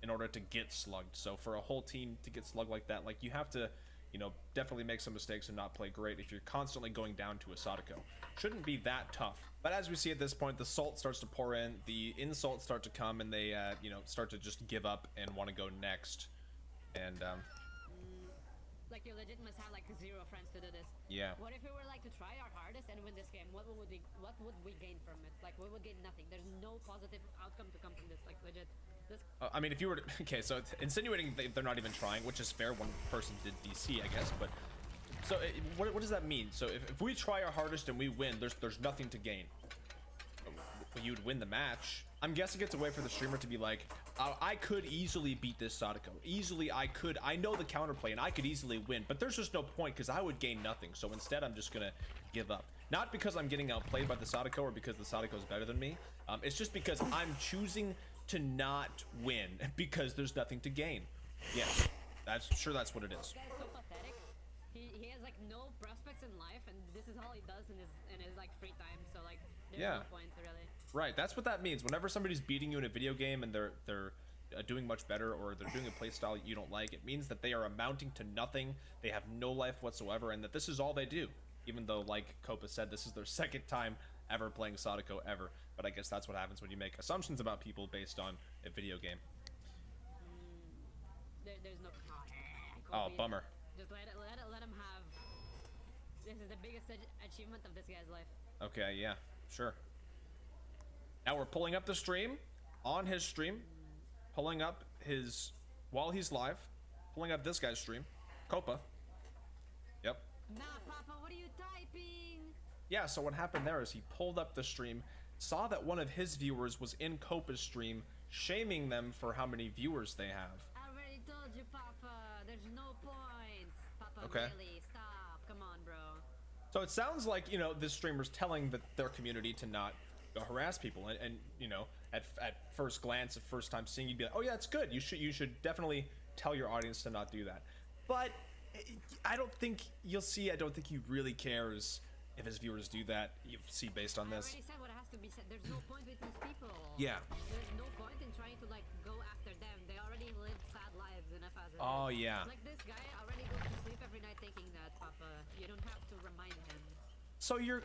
in order to get slugged. So for a whole team to get slugged like that, like, you have to, you know, definitely make some mistakes and not play great if you're constantly going down to a Sadako. Shouldn't be that tough. But as we see at this point, the salt starts to pour in, the insults start to come, and they, you know, start to just give up and want to go next. And, Like, you legit must have like 0 friends to do this. Yeah. What if we were like to try our hardest and win this game? What would we gain from it? Like, we would gain nothing. There's no positive outcome to come from this. Like, legit. This. I mean, if you were to, okay, so it's insinuating they're not even trying, which is fair. One person did DC, I guess, but so what does that mean? So if we try our hardest and we win, there's nothing to gain. You'd win the match. I'm guessing it's a way for the streamer to be like, I could easily beat this Sadako. Easily, I know the counterplay and I could easily win, but there's just no point because I would gain nothing. So instead, I'm just gonna give up. Not because I'm getting outplayed by the Sadako or because the Sadako is better than me. It's just because I'm choosing to not win because there's nothing to gain. Yes, that's what it is. This guy is so pathetic. He has like no prospects in life, and this is all he does in his like free time. So like, there's Yeah. no point really. Right, that's what that means. Whenever somebody's beating you in a video game and they're doing much better, or they're doing a playstyle you don't like, it means that they are amounting to nothing. They have no life whatsoever, and that this is all they do. Even though, like Copa said, this is their second time ever playing Sadako ever. But I guess that's what happens when you make assumptions about people based on a video game. There's no. Oh, bummer. Just let him have. This is the biggest achievement of this guy's life. Okay, yeah, sure. Now we're pulling up the stream, on his stream, pulling up his, while he's live, pulling up this guy's stream, Copa. Yep. Nah, Papa, what are you typing? Yeah, so what happened there is he pulled up the stream, saw that one of his viewers was in Copa's stream, shaming them for how many viewers they have. I already told you, Papa. There's no point. Papa, Okay. really, stop. Come on, bro. So it sounds like, you know, this streamer's telling their community to not go harass people, and you know, at first glance, at first time seeing, you'd be like, oh yeah, it's good. You should definitely tell your audience to not do that. But I don't think you'll see. I don't think he really cares if his viewers do that. You see, based on this. I already said what has to be said. There's no point with these people. Yeah. There's no point in trying to like go after them. They already live sad lives enough as it Oh, is. yeah. Like this guy already goes to sleep every night thinking that, Papa. You don't have to remind him. So you're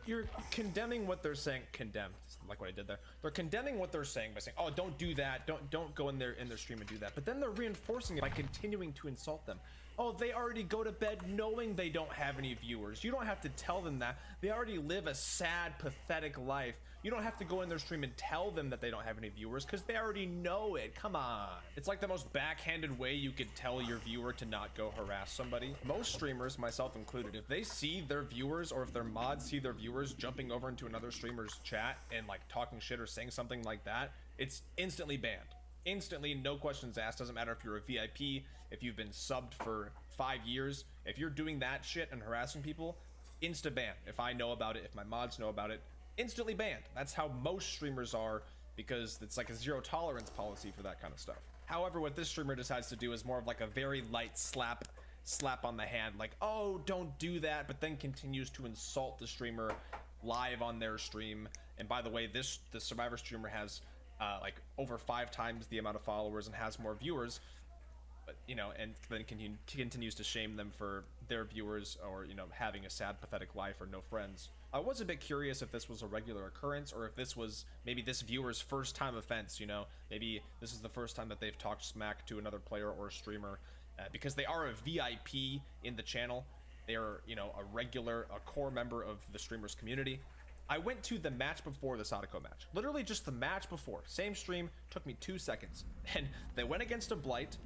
condemning what they're saying. Condemn, like what I did there. They're condemning what they're saying by saying, "Oh, don't do that. Don't go in their stream and do that." But then they're reinforcing it by continuing to insult them. Oh, they already go to bed knowing they don't have any viewers. You don't have to tell them that. They already live a sad, pathetic life. You don't have to go in their stream and tell them that they don't have any viewers because they already know it. Come on. It's like the most backhanded way you could tell your viewer to not go harass somebody. Most streamers, myself included, if they see their viewers or if their mods see their viewers jumping over into another streamer's chat and like talking shit or saying something like that, it's instantly banned. Instantly, no questions asked. Doesn't matter if you're a VIP, if you've been subbed for 5 years. If you're doing that shit and harassing people, insta ban. If I know about it, if my mods know about it, instantly banned. That's how most streamers are, because it's like a zero tolerance policy for that kind of stuff. However, what this streamer decides to do is more of like a very light slap on the hand, like, oh, don't do that, but then continues to insult the streamer live on their stream. And by the way, the Survivor streamer has like over 5 times the amount of followers and has more viewers, but you know, and then continues to shame them for their viewers, or you know, having a sad, pathetic life or no friends. I was a bit curious if this was a regular occurrence, or if this was maybe this viewer's first time offense. You know, maybe this is the first time that they've talked smack to another player or a streamer, because they are a VIP in the channel. They are, you know, a core member of the streamer's community. I went to the match before the Sadako match. Literally just the match before. Same stream, took me 2 seconds. And they went against a Blight,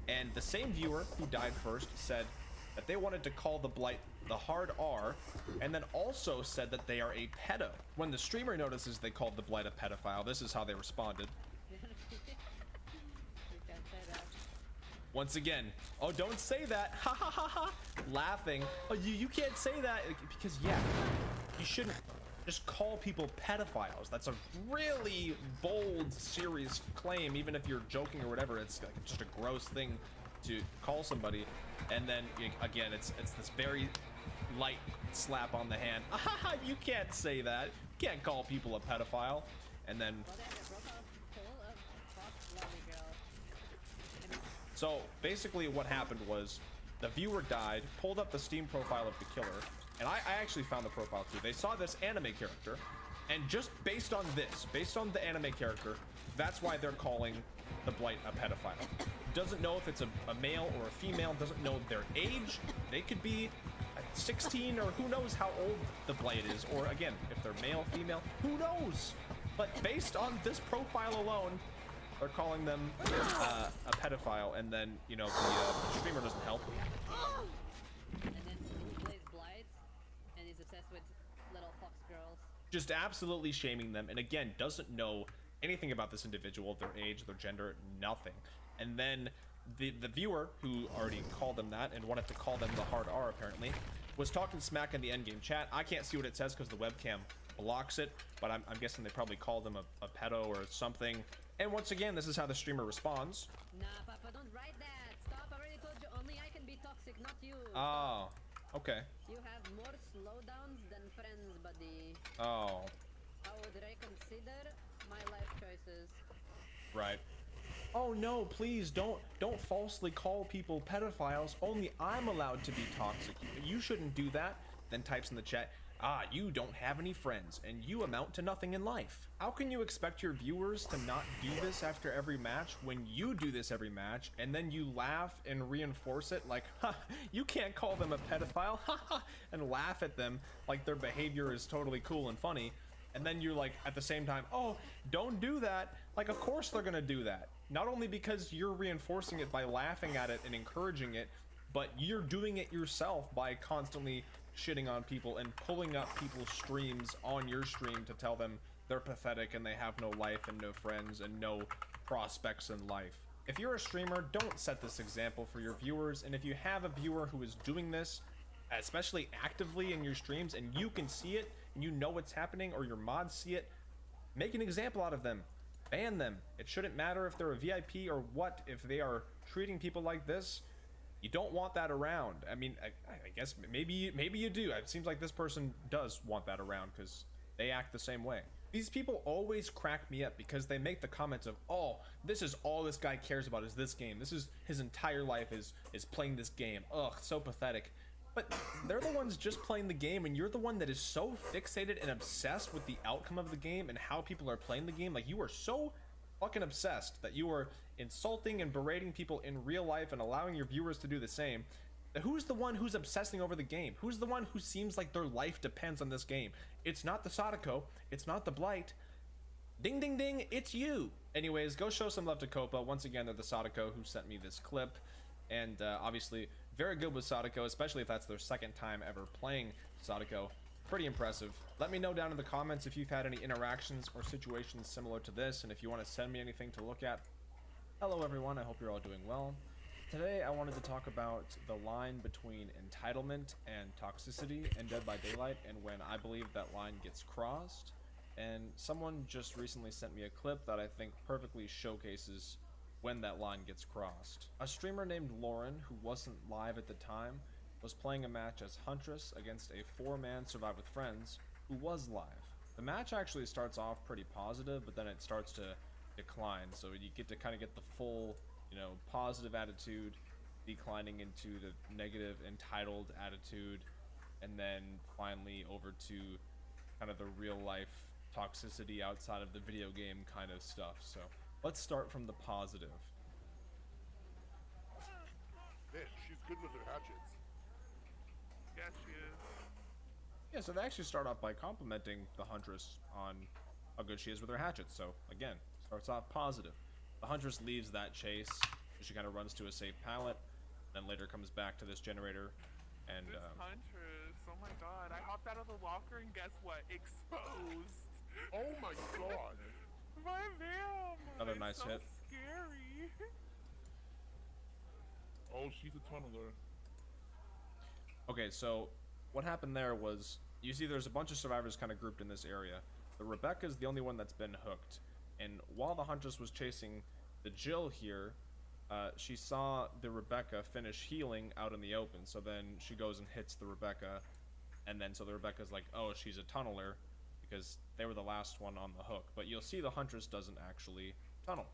and the same viewer who died first said that they wanted to call the Blight the hard R, and then also said that they are a pedo. When the streamer notices they called the Blight a pedophile, this is how they responded. Once again, oh, don't say that, ha ha ha ha, laughing. Oh, you can't say that, because yeah, you shouldn't just call people pedophiles. That's a really bold, serious claim. Even if you're joking or whatever, it's like just a gross thing to call somebody. And then again, it's this very light slap on the hand. Ah, you can't say that. You can't call people a pedophile. And then so basically what happened was the viewer died, pulled up the Steam profile of the killer, and I actually found the profile too. They saw this anime character, and just based on this, based on the anime character, that's why they're calling the Blight a pedophile. Doesn't know if it's a male or a female, doesn't know their age. They could be 16, or who knows how old the Blight is, or again, if they're male, female, who knows? But based on this profile alone, they're calling them a pedophile, and then, you know, the streamer doesn't help. And then he plays Blight, and he's obsessed with little fox girls. Just absolutely shaming them, and again, doesn't know anything about this individual, their age, their gender, nothing. And then the viewer, who already called them that and wanted to call them the hard R apparently, was talking smack in the endgame chat. I can't see what it says because the webcam blocks it, but I'm guessing they probably called them a pedo or something. And once again, this is how the streamer responds. Nah, Papa, don't write that. Stop, I already told you, only I can be toxic, not you. Oh, okay. You have more slowdowns than friends, buddy. Oh. How would I consider my life choices? Right. oh no, please don't falsely call people pedophiles. Only I'm allowed to be toxic. You shouldn't do that. Then types in the chat, ah, you don't have any friends and you amount to nothing in life. How can you expect your viewers to not do this after every match when you do this every match and then you laugh and reinforce it like, ha, you can't call them a pedophile, ha ha, and laugh at them like their behavior is totally cool and funny. And then you're like, at the same time, oh, don't do that. Like, of course they're gonna do that. Not only because you're reinforcing it by laughing at it and encouraging it, but you're doing it yourself by constantly shitting on people and pulling up people's streams on your stream to tell them they're pathetic and they have no life and no friends and no prospects in life. If you're a streamer, don't set this example for your viewers, and if you have a viewer who is doing this, especially actively in your streams, and you can see it, and you know what's happening, or your mods see it, make an example out of them. Ban them. It shouldn't matter if they're a VIP or what, if they are treating people like this. You don't want that around. I mean, I guess maybe you do. It seems like this person does want that around because they act the same way. These people always crack me up because they make the comments of, oh, this is all this guy cares about is this game. This is his entire life is playing this game. Ugh, so pathetic. But they're the ones just playing the game, and you're the one that is so fixated and obsessed with the outcome of the game and how people are playing the game. Like, you are so fucking obsessed that you are insulting and berating people in real life and allowing your viewers to do the same. Who's the one who's obsessing over the game? Who's the one who seems like their life depends on this game? It's not the Sadako, it's not the Blight. Ding ding ding, it's you. Anyways, go show some love to Copa. Once again, they're the Sadako who sent me this clip, and obviously very good with Sadako, especially if that's their second time ever playing Sadako. Pretty impressive. Let me know down in the comments if you've had any interactions or situations similar to this, and if you want to send me anything to look at. Hello everyone, I hope you're all doing well. Today I wanted to talk about the line between entitlement and toxicity in Dead by Daylight, and when I believe that line gets crossed. And someone just recently sent me a clip that I think perfectly showcases when that line gets crossed. A streamer named Lauren, who wasn't live at the time, was playing a match as Huntress against a 4-man Survive with Friends who was live. The match actually starts off pretty positive, but then it starts to decline, so you get to kind of get the full, you know, positive attitude declining into the negative entitled attitude, and then finally over to kind of the real life toxicity outside of the video game kind of stuff. So let's start from the positive. Man, she's good with her hatchets. Yes, she is. Yeah, so they actually start off by complimenting the Huntress on how good she is with her hatchets. So again, starts off positive. The Huntress leaves that chase. She kind of runs to a safe pallet, then later comes back to this generator, and this Huntress, oh my god, I hopped out of the locker and guess what? Exposed. Oh my god. My man. Another nice so hit. Scary. Oh, she's a tunneler. Okay, so what happened there was, you see there's a bunch of survivors kind of grouped in this area. The Rebecca's the only one that's been hooked. And while the Huntress was chasing the Jill here, she saw the Rebecca finish healing out in the open. So then she goes and hits the Rebecca. And then so the Rebecca's like, oh, she's a tunneler, because they were the last one on the hook. But you'll see the Huntress doesn't actually tunnel.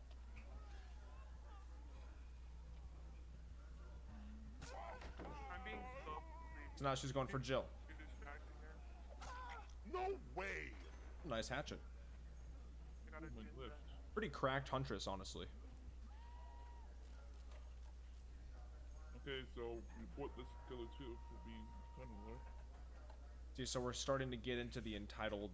I'm being So now she's going for Jill. No way. Nice hatchet. Pretty cracked Huntress, honestly. Okay, so report this killer too for being tunneler. See, so we're starting to get into the entitled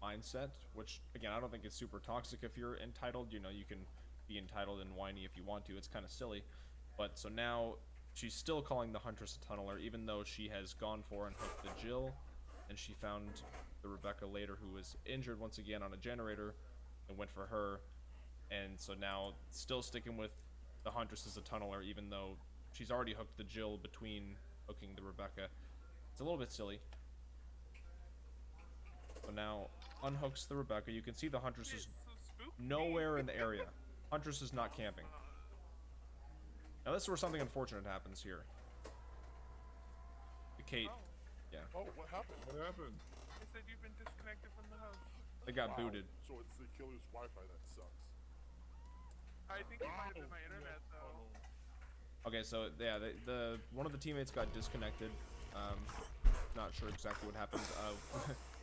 mindset, which again, I don't think it's super toxic if you're entitled. You know, you can be entitled and whiny if you want to. It's kind of silly. But so now she's still calling the Huntress a tunneler, even though she has gone for and hooked the Jill, and she found the Rebecca later, who was injured once again on a generator, and went for her. And so now still sticking with the Huntress as a tunneler, even though she's already hooked the Jill between hooking the Rebecca. It's a little bit silly. So now unhooks the Rebecca. You can see the Huntress is nowhere in the area. Huntress is not camping. Now this is where something unfortunate happens here. The Kate, yeah. Oh, what happened? What happened? They said you've been disconnected from the house. They got booted. So it's the killer's Wi-Fi that sucks. I think it might have been my internet though. Okay, so yeah, the one of the teammates got disconnected. Not sure exactly what happened.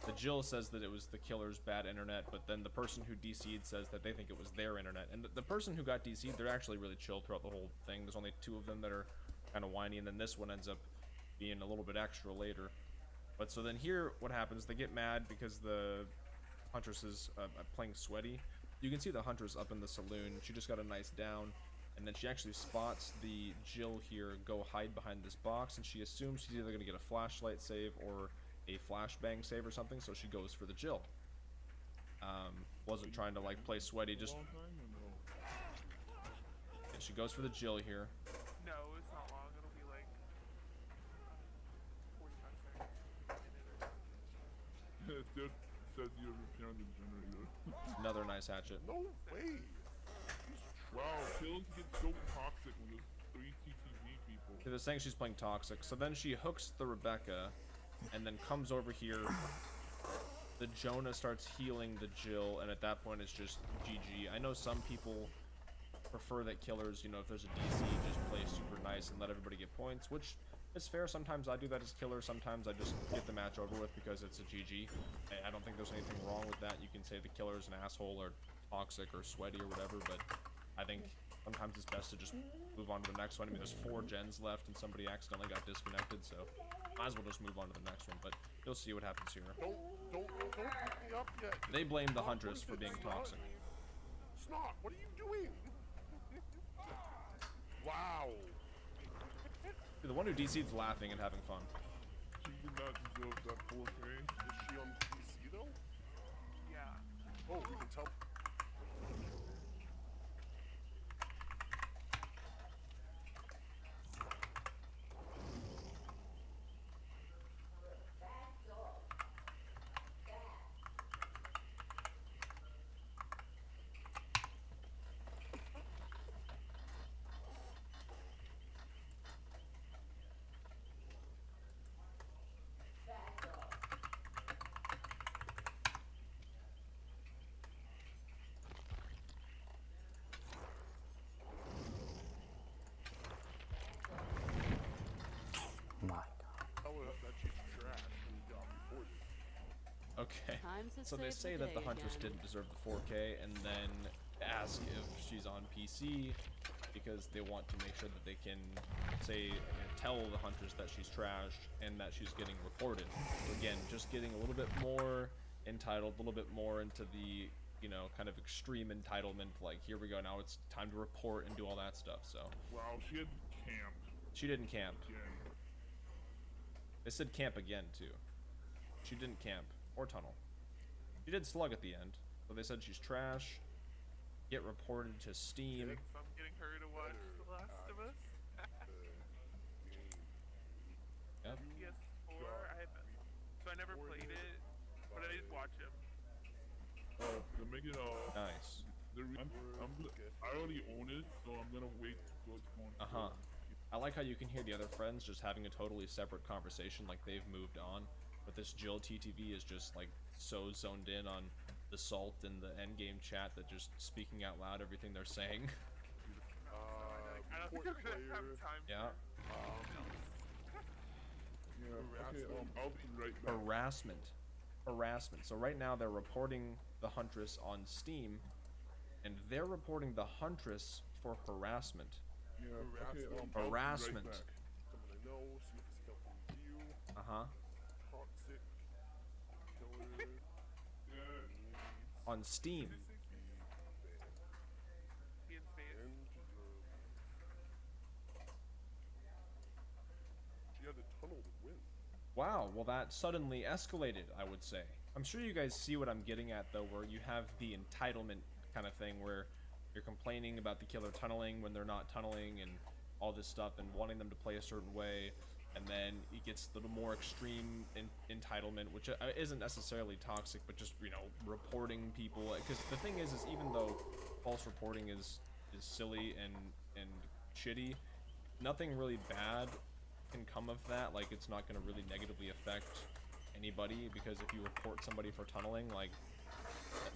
The Jill says that it was the killer's bad internet, but then the person who DC'd says that they think it was their internet. And the person who got DC'd, they're actually really chill throughout the whole thing. There's only 2 of them that are kind of whiny, and then this one ends up being a little bit extra later. But so then here, what happens, they get mad because the Huntress is playing sweaty. You can see the Huntress up in the saloon. She just got a nice down, and then she actually spots the Jill here go hide behind this box, and she assumes she's either going to get a flashlight save or a flashbang save or something, so she goes for the Jill. Wasn't trying to like play sweaty, just... And she goes for the Jill here. No, it's not long. It'll be like 45 seconds. It just says you repaired the generator. Another nice hatchet. No way! Wow, kills get so toxic when there's 3 TTV people. They're saying she's playing toxic, so then she hooks the Rebecca, and then comes over here. The Jonah starts healing the Jill, and at that point it's just GG. I know some people prefer that killers, you know, if there's a DC, just play super nice and let everybody get points, which is fair. Sometimes I do that as killer, sometimes I just get the match over with because it's a GG. I don't think there's anything wrong with that. You can say the killer's an asshole or toxic or sweaty or whatever, but I think sometimes it's best to just move on to the next one. I mean, there's 4 gens left and somebody accidentally got disconnected, so might as well just move on to the next one, but you'll see what happens here. Don't pick me up yet. They blame the Huntress for being toxic. Snot, what are you doing? Wow. The one who DC'd's laughing and having fun. She did not deserve that 4K. Is she on PC though? Yeah. Oh, you can tell. Okay, Time to so they save say the that the day Huntress again. didn't deserve the 4K, and then ask if she's on PC because they want to make sure that they can say, tell the Huntress that she's trashed and that she's getting reported. So again, just getting a little bit more entitled, a little bit more into the, you know, kind of extreme entitlement, like here we go, now it's time to report and do all that stuff. So Wow, she had camp. she didn't camp. Again. They said camp again too. She didn't camp or tunnel. She did slug at the end, but they said she's trash. Get reported to Steam. So I'm getting her to watch The Last of Us. Yep. PS4. So I never played it, but I did watch him. They're making a... Nice. I already own it, so I'm gonna wait till it's going Uh-huh. I like how you can hear the other friends just having a totally separate conversation, like they've moved on. But this Jill TTV is just like so zoned in on the Salt and the endgame chat that just speaking out loud everything they're saying. I don't think I'm gonna have time. Yeah. Okay, I'll be right back. Harassment. So right now they're reporting the Huntress on Steam, and they're reporting the Huntress for harassment. Yeah, okay, I'll be Harassment. right back. Someone I know, see if it's helping you. Uh-huh. Toxic. Killer. On Steam. She had to tunnel to win. Wow, well that suddenly escalated, I would say. I'm sure you guys see what I'm getting at though, where you have the entitlement kind of thing where you're complaining about the killer tunneling when they're not tunneling and all this stuff and wanting them to play a certain way, and then it gets a little more extreme entitlement, which isn't necessarily toxic, but just, you know, reporting people. Because the thing is even though false reporting is silly and shitty, nothing really bad can come of that. Like, it's not going to really negatively affect anybody, because if you report somebody for tunneling, like,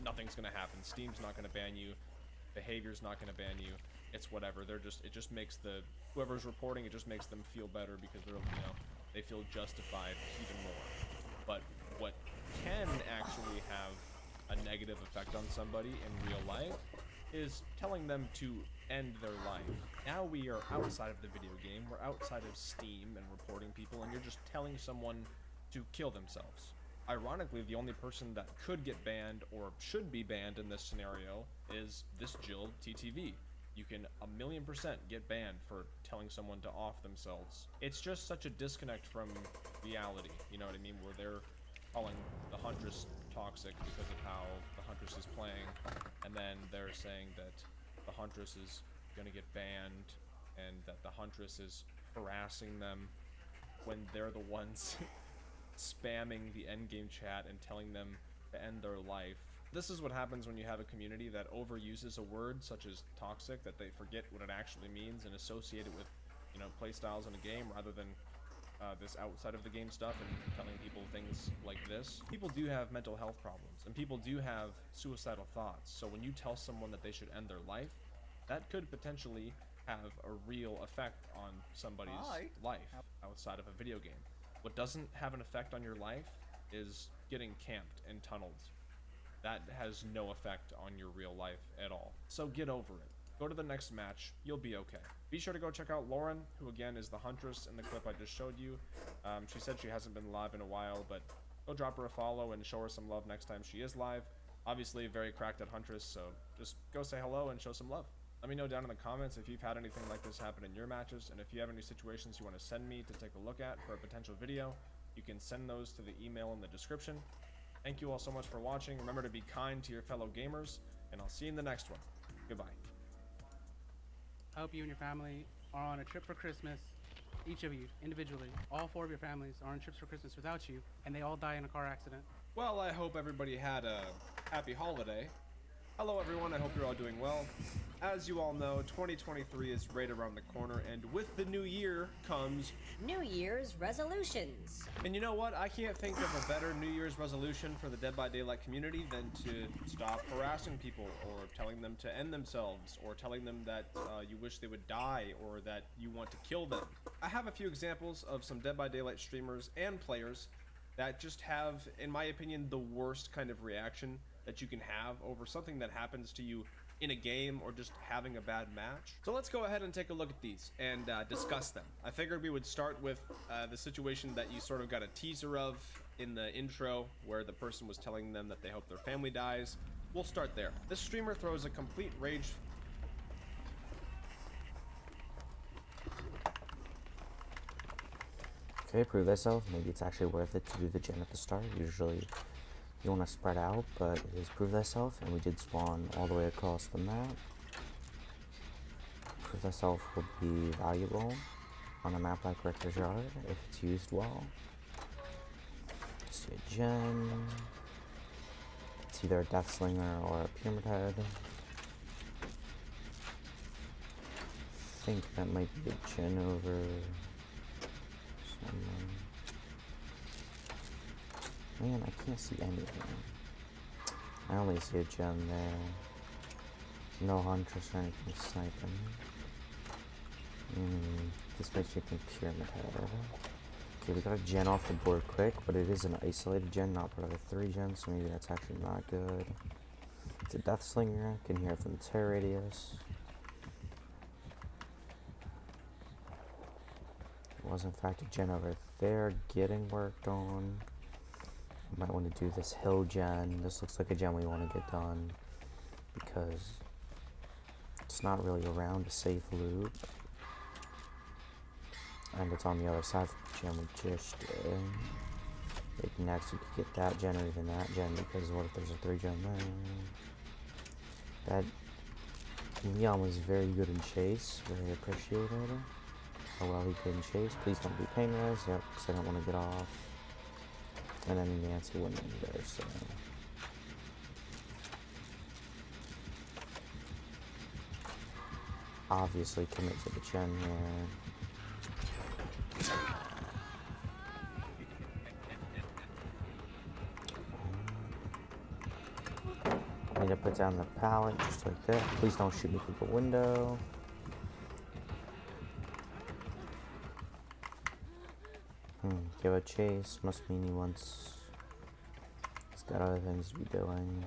nothing's going to happen. Steam's not going to ban you. behavior's not going to ban you. It's whatever. It just makes whoever's reporting, it just makes them feel better because they're, you know, they feel justified even more. But what can actually have a negative effect on somebody in real life is telling them to end their life. Now we are outside of the video game, we're outside of Steam and reporting people, and you're just telling someone to kill themselves. Ironically, the only person that could get banned or should be banned in this scenario is this Jill TTV. You can 1,000,000% get banned for telling someone to off themselves. It's just such a disconnect from reality, you know what I mean, where they're calling the Huntress toxic because of how the Huntress is playing, and then they're saying that the Huntress is gonna get banned and that the Huntress is harassing them when they're the ones spamming the endgame chat and telling them to end their life. This is what happens when you have a community that overuses a word such as toxic, that they forget what it actually means and associate it with, you know, playstyles in a game rather than this outside of the game stuff and telling people things like this. People do have mental health problems and people do have suicidal thoughts. So when you tell someone that they should end their life, that could potentially have a real effect on somebody's life outside of a video game. What doesn't have an effect on your life is getting camped and tunneled. That has no effect on your real life at all. So get over it. Go to the next match. You'll be okay. Be sure to go check out Lauren, who again is the Huntress in the clip I just showed you. She said she hasn't been live in a while, but go drop her a follow and show her some love next time she is live. Obviously very cracked at Huntress, so just go say hello and show some love. Let me know down in the comments if you've had anything like this happen in your matches, and if you have any situations you want to send me to take a look at for a potential video, you can send those to the email in the description. Thank you all so much for watching. Remember to be kind to your fellow gamers, and I'll see you in the next one. Goodbye. I hope you and your family are on a trip for Christmas. Each of you, individually, all 4 of your families are on trips for Christmas without you, and they all die in a car accident. Well, I hope everybody had a happy holiday. Hello everyone, I hope you're all doing well. As you all know, 2023 is right around the corner, and with the new year comes New Year's resolutions. And you know what? I can't think of a better New Year's resolution for the Dead by Daylight community than to stop harassing people, or telling them to end themselves, or telling them that you wish they would die, or that you want to kill them. I have a few examples of some Dead by Daylight streamers and players that just have, in my opinion, the worst kind of reaction that you can have over something that happens to you in a game or just having a bad match. So let's go ahead and take a look at these and discuss them. I figured we would start with the situation that you sort of got a teaser of in the intro, where the person was telling them that they hope their family dies. We'll start there. This streamer throws a complete rage. Okay, prove thyself. Maybe it's actually worth it to do the gen at the start. Usually you want to spread out, but it is prove thyself, and we did spawn all the way across the map. Prove thyself will be valuable on a map like Rector's Yard if it's used well. See a gen. It's either a Deathslinger or a Pyramid Head. I think that might be a gen over someone. Man, I can't see anything. I only see a gem there. No Huntress or anything sniping. This makes me think Pyramid Head. Okay, we got a gen off the board quick, but it is an isolated gen, not part of the 3 gens, so maybe that's actually not good. It's a Deathslinger, can hear it from the terror radius. It was in fact a gen over there getting worked on. Might want to do this hill gen. This looks like a gen we want to get done because it's not really around a safe loot, and it's on the other side from the gen we just did. Maybe next we could get that gen or even that gen, because what if there's a 3 gen there? That Leon was very good in chase, very appreciated. How well he did in chase. Please don't be pain res. Yep, because I don't want to get off. And then Nancy wouldn't either, so. Obviously commit to the gen here. need to put down the pallet just like that. Please don't shoot me through the window. Give a chase. Must mean he's got other things to be doing.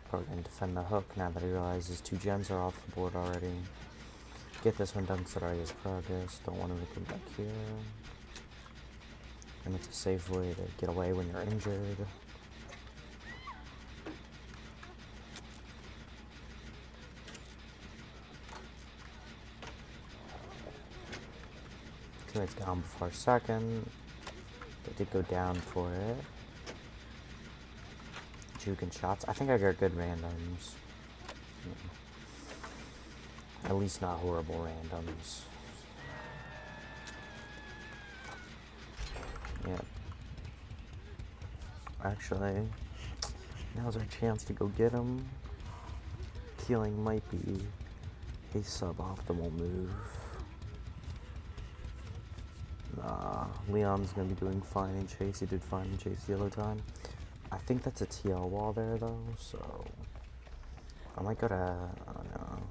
Probably gonna defend the hook now that he realizes 2 gems are off the board already. Get this one done so that I get progress. Don't want him to come back here. And it's a safe way to get away when you're injured. Teammate's gone before second. They did go down for it. Juking shots. I think I got good randoms. At least not horrible randoms. Yep. Actually, now's our chance to go get him. Killing might be a suboptimal move. Nah, Leon's gonna be doing fine in chase. He did fine in chase the other time. I think that's a TL wall there though, so I might go to, I don't know,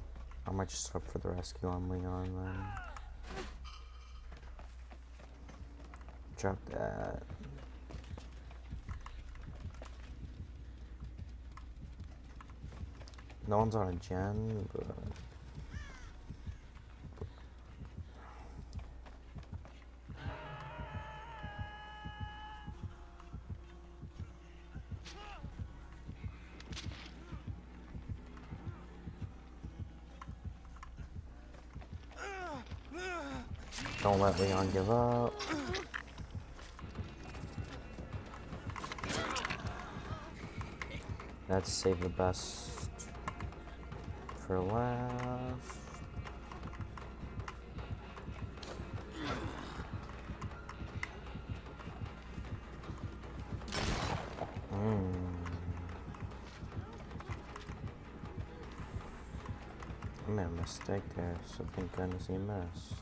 I might just hope for the rescue on Leon then. Drop that. No one's on a gen, but don't let Leon give up. Let's save the best for last. I made a mistake there, so thank goodness he missed.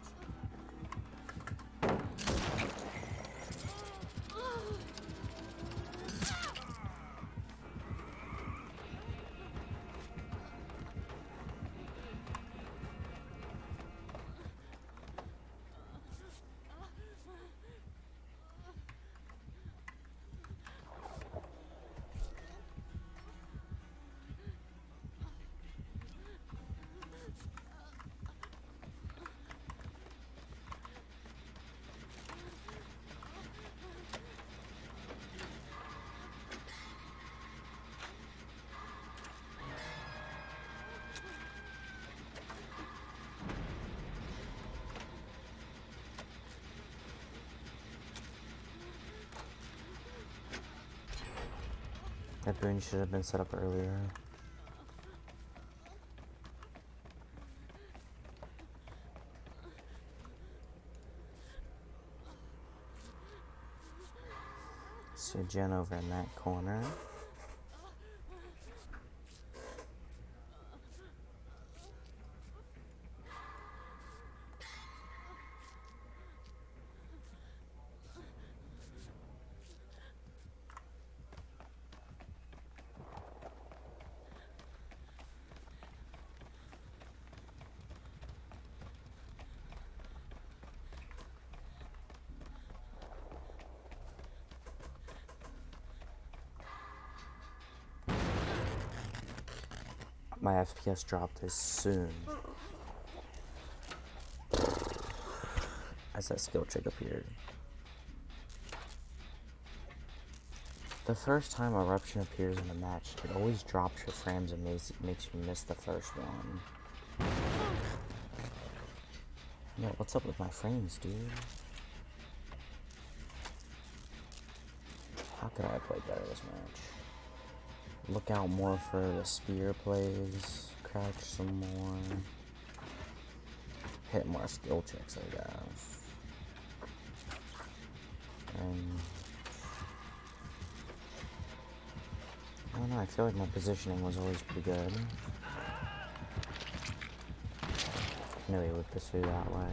That boon should have been set up earlier. So Jen over in that corner. My FPS dropped as soon as that skill check appeared. The first time Eruption appears in a match, it always drops your frames and makes you miss the first one. Yo, what's up with my frames, dude? How could I have played better this match? Look out more for the spear plays, crouch some more, hit more skill checks, I guess. And I don't know, I feel like my positioning was always pretty good. I knew he would pursue that way.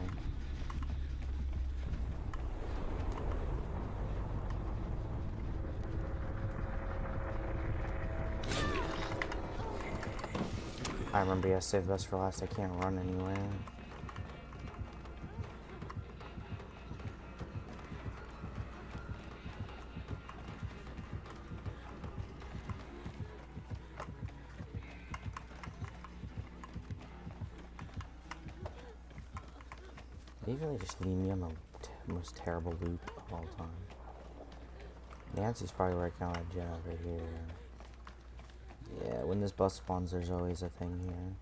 remember, yeah, save the best for last. I can't run anywhere. They really just leave me on the most terrible loop of all time. Nancy's probably working on a gen over here. Yeah, when this bus spawns, there's always a thing here.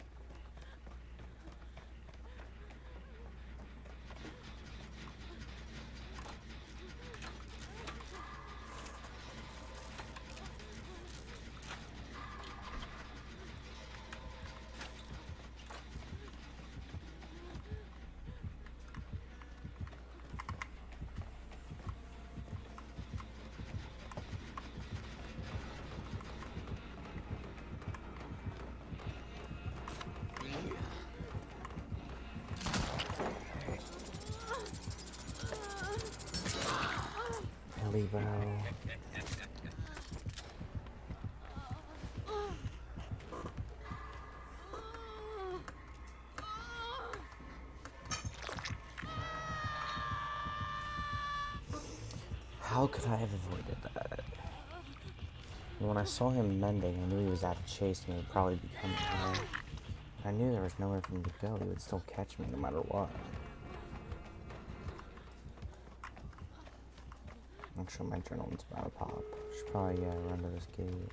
Really, bro. How could I have avoided that? When I saw him mending, I knew he was out of chase and he would probably be coming here. I knew there was nowhere for him to go. He would still catch me no matter what. I'm sure my adrenaline's about to pop. Should probably run to this gate.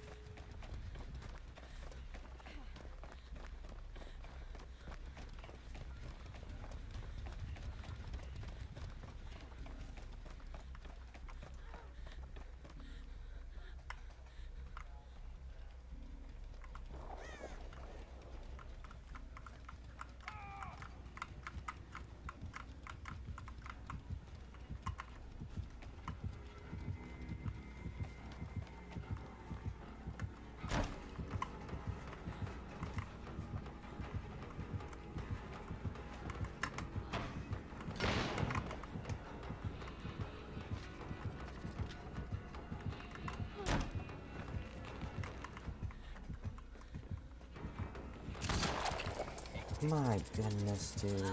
My goodness, dude.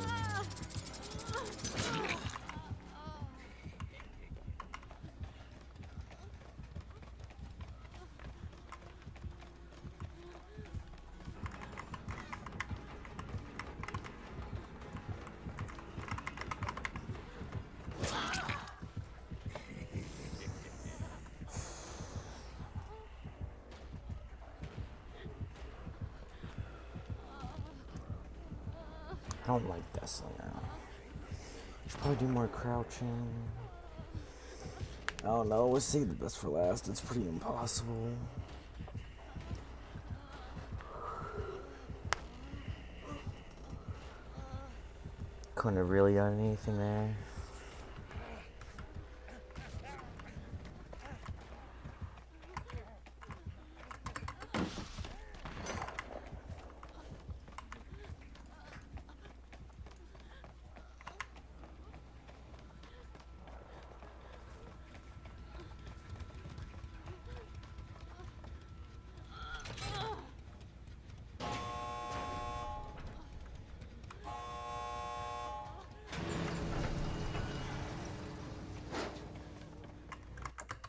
I don't like Deathslinger. Should probably do more crouching. Oh no, we'll save the best for last. It's pretty impossible. Couldn't have really done anything there.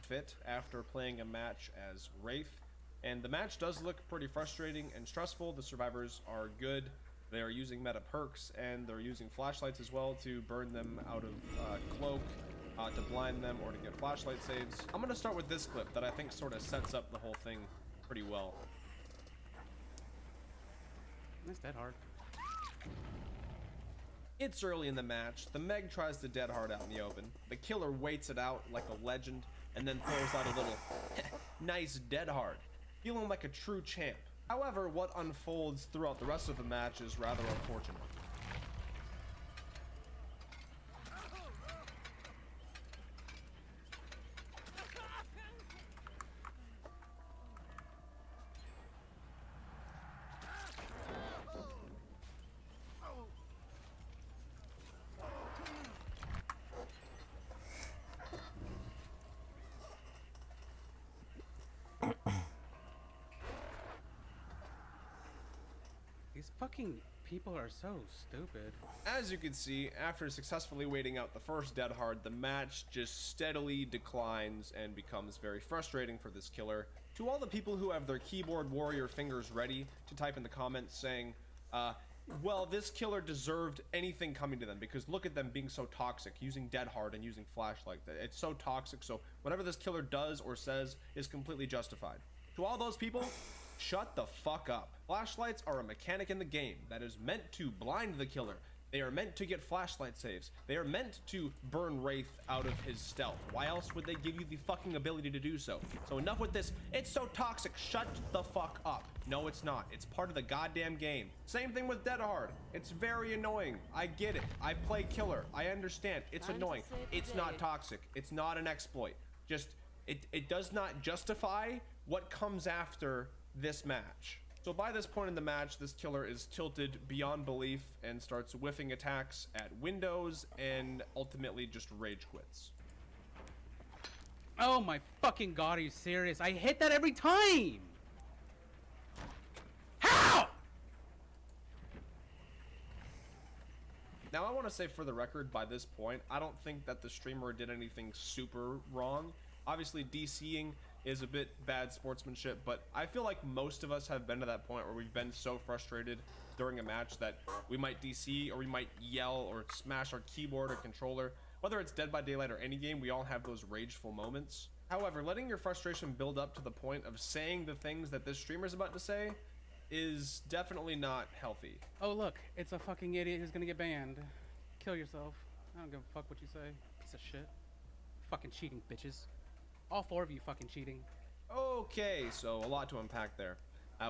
Fit after playing a match as Wraith, and the match does look pretty frustrating and stressful. The survivors are good. They are using meta perks and they're using flashlights as well to burn them out of cloak, to blind them, or to get flashlight saves. I'm gonna start with this clip that I think sort of sets up the whole thing pretty well. That's dead hard. It's early in the match. The Meg tries to dead hard out in the open. The killer waits it out like a legend and then throws out a little nice dead hard, feeling like a true champ. However, what unfolds throughout the rest of the match is rather unfortunate. These These fucking people are so stupid. As you can see, after successfully waiting out the first Dead Hard, the match just steadily declines and becomes very frustrating for this killer. To all the people who have their keyboard warrior fingers ready to type in the comments saying, well, this killer deserved anything coming to them because look at them being so toxic, using Dead Hard and using Flashlight. It's so toxic, so whatever this killer does or says is completely justified. To all those people, shut the fuck up. Flashlights are a mechanic in the game that is meant to blind the killer. They are meant to get flashlight saves. They are meant to burn Wraith out of his stealth. Why else would they give you the fucking ability to do so? So enough with this. It's so toxic. Shut the fuck up. No, it's not. It's part of the goddamn game. Same thing with Dead Hard. It's very annoying. I get it. I play killer. I understand. It's annoying. It's not toxic. It's not an exploit. Just, it does not justify what comes after this match. So by this point in the match, this killer is tilted beyond belief and starts whiffing attacks at windows and ultimately just rage quits. Oh my fucking god, are you serious? I hit that every time! How? Now I want to say for the record, by this point, I don't think that the streamer did anything super wrong. Obviously, DCing is a bit bad sportsmanship, but I feel like most of us have been to that point where we've been so frustrated during a match that we might DC or we might yell or smash our keyboard or controller. Whether it's Dead by Daylight or any game, we all have those rageful moments. However, letting your frustration build up to the point of saying the things that this streamer's about to say is definitely not healthy. Oh look, it's a fucking idiot who's gonna get banned. Kill yourself. I don't give a fuck what you say. Piece of shit. Fucking cheating bitches. All four of you fucking cheating. Okay, so a lot to unpack there.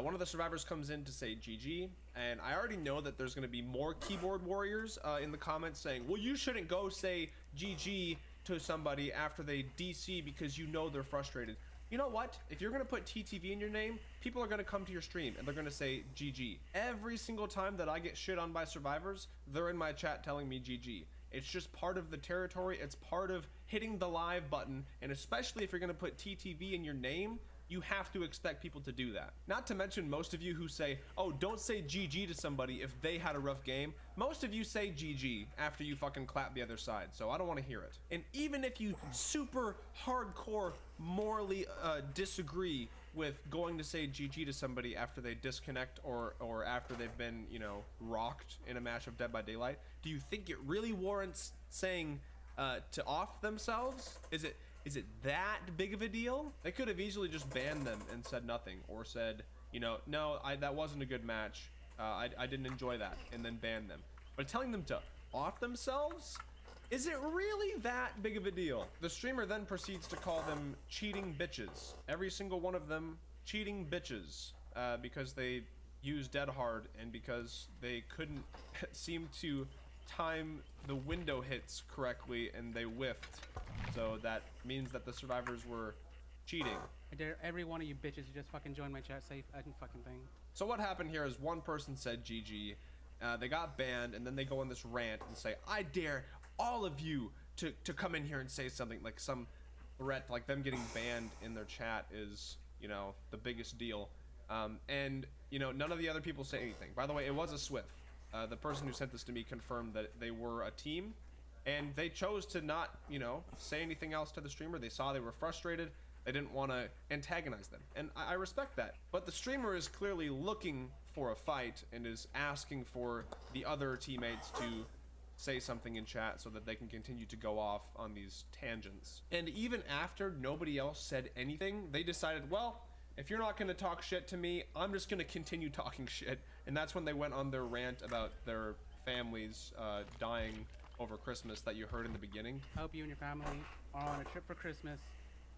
One of the survivors comes in to say GG, and I already know that there's going to be more keyboard warriors in the comments saying, well, you shouldn't go say GG to somebody after they DC because you know they're frustrated. You know what? If you're going to put TTV in your name, people are going to come to your stream and they're going to say GG. Every single time that I get shit on by survivors, they're in my chat telling me GG. It's just part of the territory. It's part of hitting the live button, and especially if you're going to put TTV in your name, you have to expect people to do that. Not to mention most of you who say, oh, don't say GG to somebody if they had a rough game. Most of you say GG after you fucking clap the other side, so I don't want to hear it. And even if you super hardcore morally disagree with going to say GG to somebody after they disconnect or after they've been, you know, rocked in a match of Dead by Daylight, do you think it really warrants saying to off themselves? Is it that big of a deal? They could have easily just banned them and said nothing, or said, you know, no, that wasn't a good match. I didn't enjoy that, and then ban them. But telling them to off themselves? Is it really that big of a deal? The streamer then proceeds to call them cheating bitches. Every single one of them cheating bitches because they used Dead Hard and because they couldn't seem to time the window hits correctly and they whiffed. So that means that the survivors were cheating. I dare every one of you bitches to just fucking join my chat safe fucking thing. So what happened here is one person said GG, they got banned, and then they go on this rant and say, I dare all of you to come in here and say something, like some threat, like them getting banned in their chat is, you know, the biggest deal. And, you know, none of the other people say anything. By the way, it was a Swift. The person who sent this to me confirmed that they were a team, and they chose to not, you know, say anything else to the streamer. They saw they were frustrated. They didn't want to antagonize them, and I respect that. But the streamer is clearly looking for a fight and is asking for the other teammates to say something in chat so that they can continue to go off on these tangents. And even after nobody else said anything, they decided, well, if you're not going to talk shit to me, I'm just going to continue talking shit. And that's when they went on their rant about their families dying over Christmas that you heard in the beginning. I hope you and your family are on a trip for Christmas.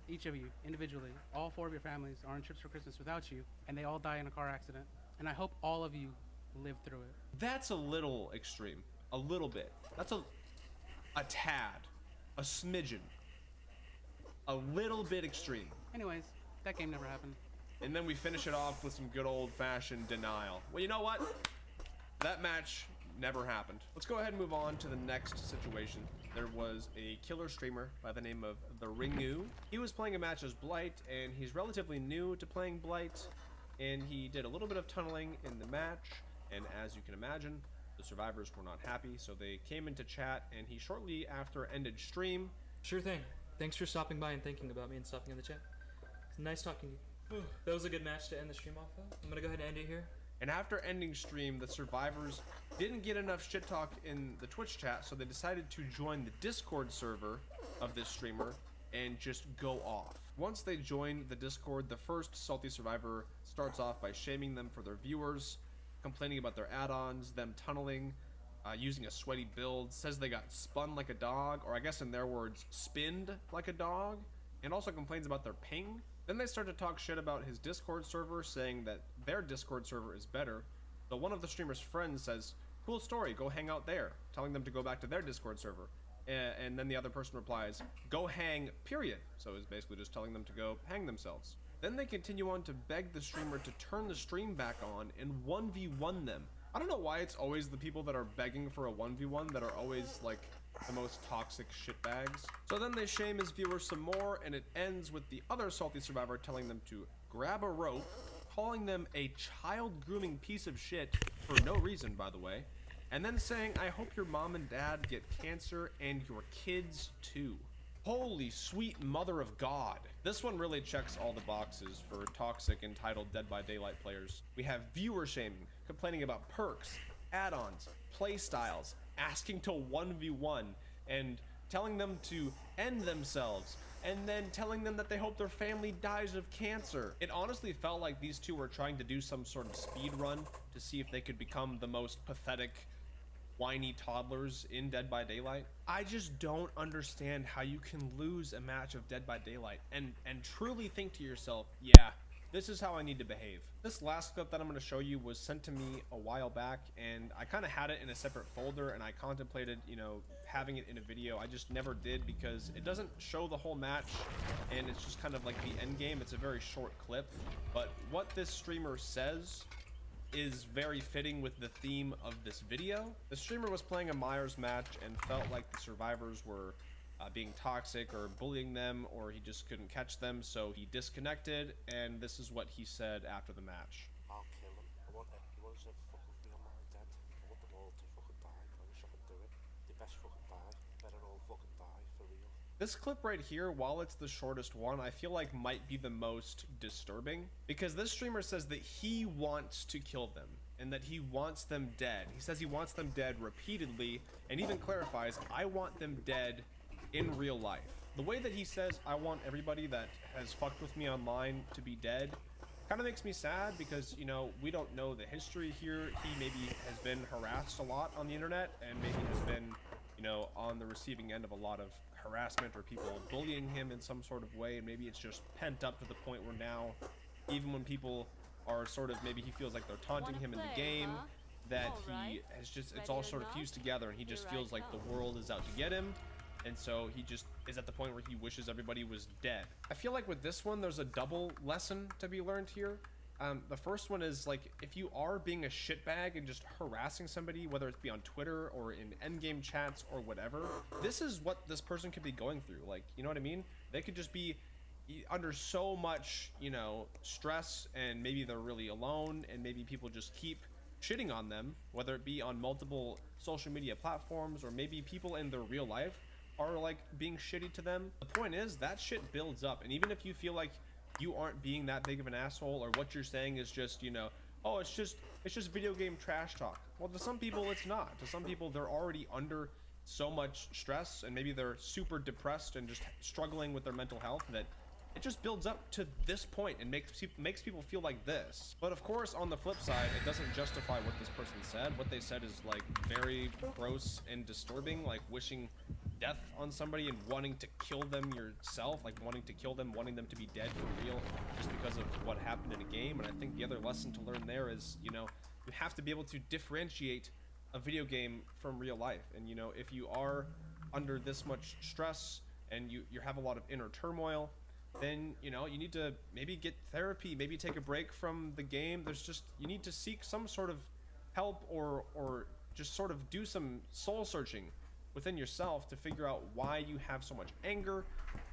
Each of you, individually, all four of your families are on trips for Christmas without you, and they all die in a car accident. And I hope all of you live through it. That's a little extreme. A little bit. That's a tad. A smidgen. A little bit extreme. Anyways, that game never happened. And then we finish it off with some good old-fashioned denial. Well, you know what? That match never happened. Let's go ahead and move on to the next situation. There was a killer streamer by the name of The Ringu. He was playing a match as Blight, and he's relatively new to playing Blight, and he did a little bit of tunneling in the match, And as you can imagine, the survivors were not happy, so they came into chat, and he shortly after ended stream. Sure thing. Thanks for stopping by and thinking about me and stopping in the chat. It's nice talking to you. That was a good match to end the stream off of. I'm gonna go ahead and end it here. And after ending stream, the survivors didn't get enough shit talk in the Twitch chat, so they decided to join the Discord server of this streamer and just go off. Once they join the Discord, the first salty survivor starts off by shaming them for their viewers, complaining about their add-ons, them tunneling, using a sweaty build, says they got spun like a dog, or I guess in their words, spinned like a dog, and also complains about their ping. Then they start to talk shit about his Discord server, saying that their Discord server is better. So one of the streamer's friends says, cool story, go hang out there, telling them to go back to their Discord server. And then the other person replies, go hang, period. So it's basically just telling them to go hang themselves. Then they continue on to beg the streamer to turn the stream back on and 1v1 them. I don't know why it's always the people that are begging for a 1v1 that are always like the most toxic shitbags. So then they shame his viewers some more, and it ends with the other salty survivor telling them to grab a rope, calling them a child grooming piece of shit for no reason, by the way, and then saying, I hope your mom and dad get cancer and your kids too. Holy sweet mother of God. This one really checks all the boxes for toxic entitled Dead by Daylight players. We have viewer shaming, complaining about perks, add-ons, playstyles, asking to 1v1, and telling them to end themselves, and then telling them that they hope their family dies of cancer. It honestly felt like these two were trying to do some sort of speed run to see if they could become the most pathetic, whiny toddlers in Dead by Daylight. I just don't understand how you can lose a match of Dead by Daylight and truly think to yourself, yeah, this is how I need to behave. This last clip that I'm going to show you was sent to me a while back, and I kind of had it in a separate folder, and I contemplated, you know, having it in a video. I just never did because it doesn't show the whole match, and it's just kind of like the end game. It's a very short clip, but what this streamer says is very fitting with the theme of this video. The streamer was playing a Myers match and felt like the survivors were being toxic or bullying them, or he just couldn't catch them, so he disconnected, and this is what he said after the match. I'll kill him. I want everyone to fucking be on my dead. I want them all to fucking die. I wish I could do it. They best fucking die. Better all fucking die, for real. This clip right here, while it's the shortest one, I feel like might be the most disturbing, because this streamer says that he wants to kill them and that he wants them dead. He says he wants them dead repeatedly, and even clarifies, I want them dead in real life. The way that he says, I want everybody that has fucked with me online to be dead, kind of makes me sad, because, you know, we don't know the history here. He maybe has been harassed a lot on the internet, and maybe has been, you know, on the receiving end of a lot of harassment or people bullying him in some sort of way, and maybe it's just pent up to the point where now, even when people are sort of, maybe he feels like they're taunting him in the game, that he has just, it's all sort of fused together, and he just feels like the world is out to get him. And so he just is at the point where he wishes everybody was dead. I feel like with this one, there's a double lesson to be learned here. The first one is, like, if you are being a shitbag and just harassing somebody, whether it be on Twitter or in endgame chats or whatever, this is what this person could be going through. Like, you know what I mean? They could just be under so much, you know, stress, and maybe they're really alone, and maybe people just keep shitting on them, whether it be on multiple social media platforms, or maybe people in their real life are like being shitty to them. The point is that shit builds up, and even if you feel like you aren't being that big of an asshole, or what you're saying is just, you know, oh, it's just video game trash talk. Well, to some people it's not. To some people, they're already under so much stress, and maybe they're super depressed and just struggling with their mental health, that it just builds up to this point and makes people feel like this. But of course, on the flip side, it doesn't justify what this person said. What they said is like very gross and disturbing, like wishing death on somebody and wanting to kill them yourself, like wanting to kill them, wanting them to be dead for real, just because of what happened in a game. And I think the other lesson to learn there is, you know, you have to be able to differentiate a video game from real life. And, you know, if you are under this much stress and you have a lot of inner turmoil, then, you know, you need to maybe get therapy, maybe take a break from the game. There's just, you need to seek some sort of help, or just sort of do some soul searching within yourself to figure out why you have so much anger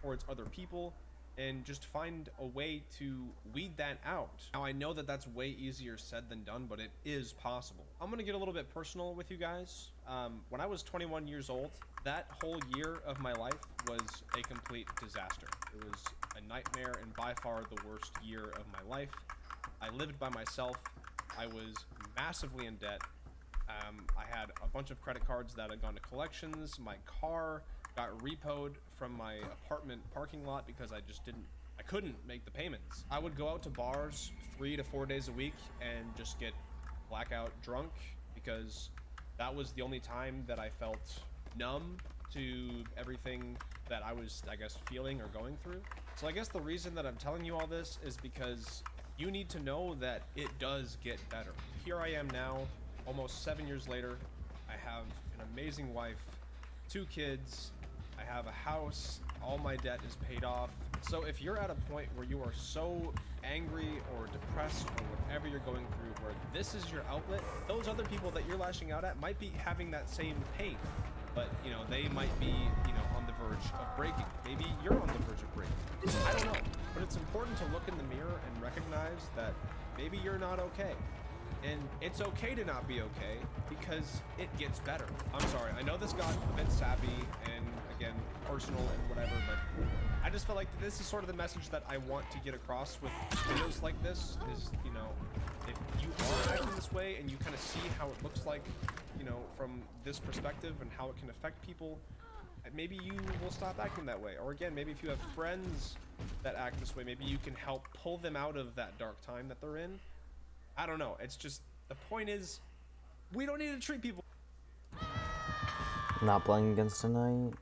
towards other people, and just find a way to weed that out. Now, I know that that's way easier said than done, but it is possible. I'm gonna get a little bit personal with you guys. When I was 21 years old, that whole year of my life was a complete disaster. It was a nightmare and by far the worst year of my life. I lived by myself. I was massively in debt. I had a bunch of credit cards that had gone to collections. My car got repoed from my apartment parking lot because I couldn't make the payments. I would go out to bars 3 to 4 days a week and just get blackout drunk because that was the only time that I felt numb to everything that I was, I guess, feeling or going through. So I guess the reason that I'm telling you all this is because you need to know that it does get better. Here I am now, almost 7 years later. I have an amazing wife, 2 kids, I have a house, all my debt is paid off. So if you're at a point where you are so angry or depressed or whatever you're going through, where this is your outlet, those other people that you're lashing out at might be having that same pain. But, you know, they might be, you know, on the verge of breaking. Maybe you're on the verge of breaking. I don't know. But it's important to look in the mirror and recognize that maybe you're not okay. And it's okay to not be okay because it gets better. I'm sorry, I know this got a bit sappy and, again, personal and whatever, but I just feel like this is sort of the message that I want to get across with videos like this is, you know, if you are acting this way and you kind of see how it looks like, you know, from this perspective and how it can affect people, maybe you will stop acting that way. Or again, maybe if you have friends that act this way, maybe you can help pull them out of that dark time that they're in. I don't know. It's just, the point is, we don't need to treat people. Not playing against tonight.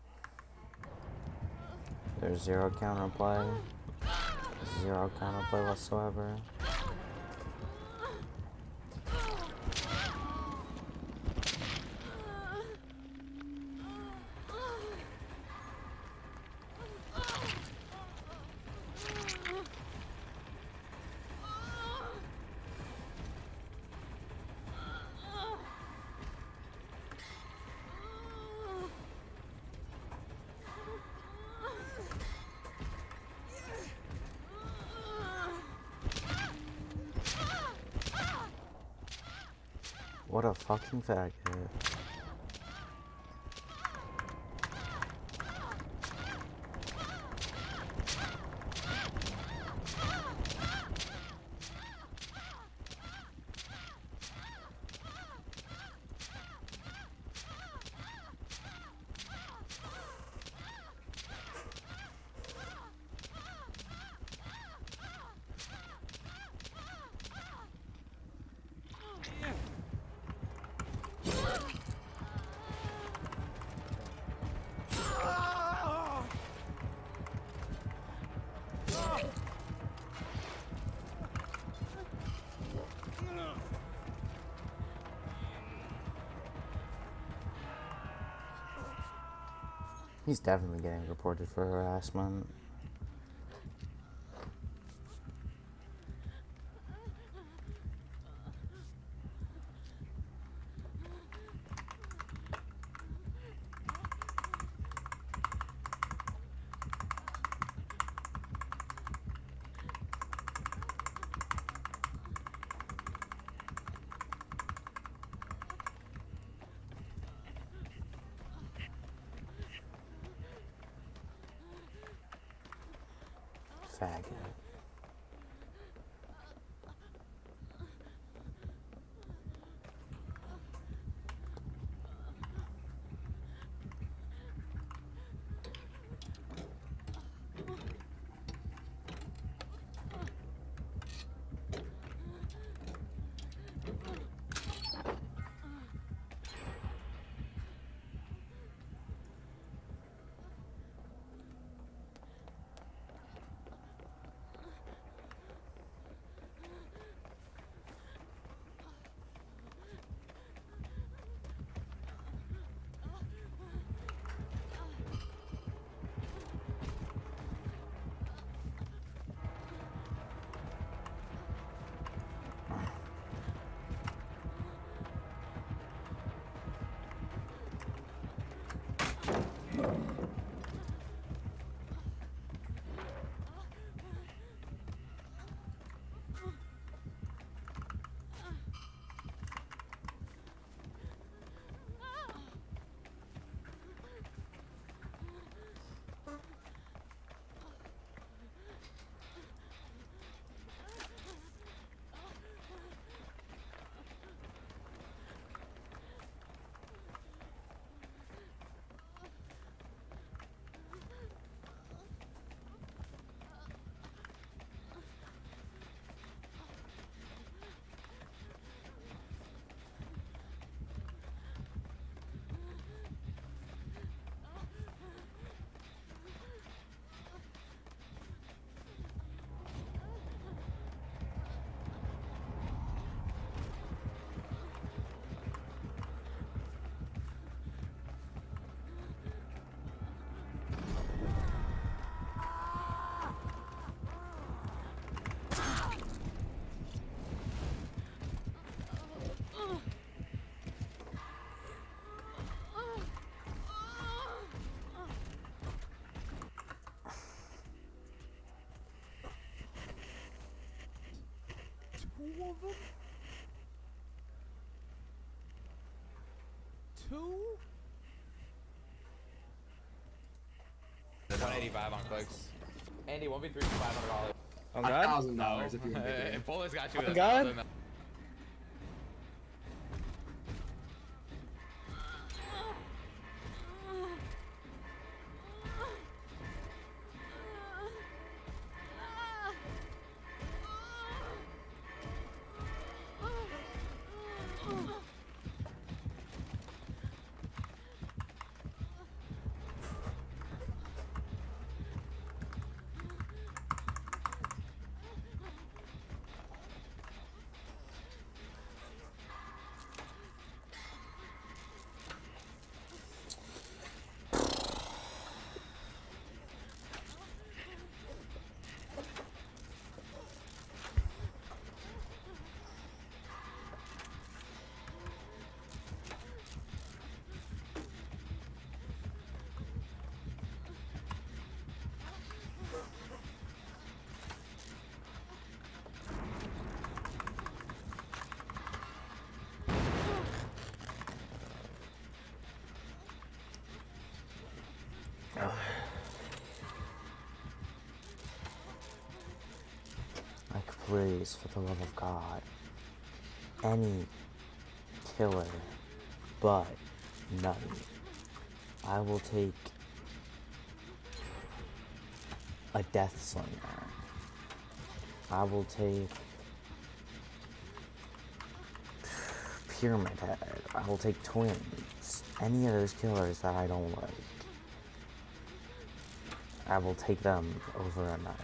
There's 0 counterplay. 0 counterplay whatsoever. What a fucking faggot. He's definitely getting reported for harassment. Faggot. of them? 2? 185 on clicks. Andy, 1v3 for $500. On God? $1,000 if you want to If Bullet's got you On with God? 1,000. Like, please, for the love of God, any killer but Nutty. I will take a Death Slinger. I will take Pyramid Head. I will take Twins. Any of those killers that I don't like. I will take them over a Nutty.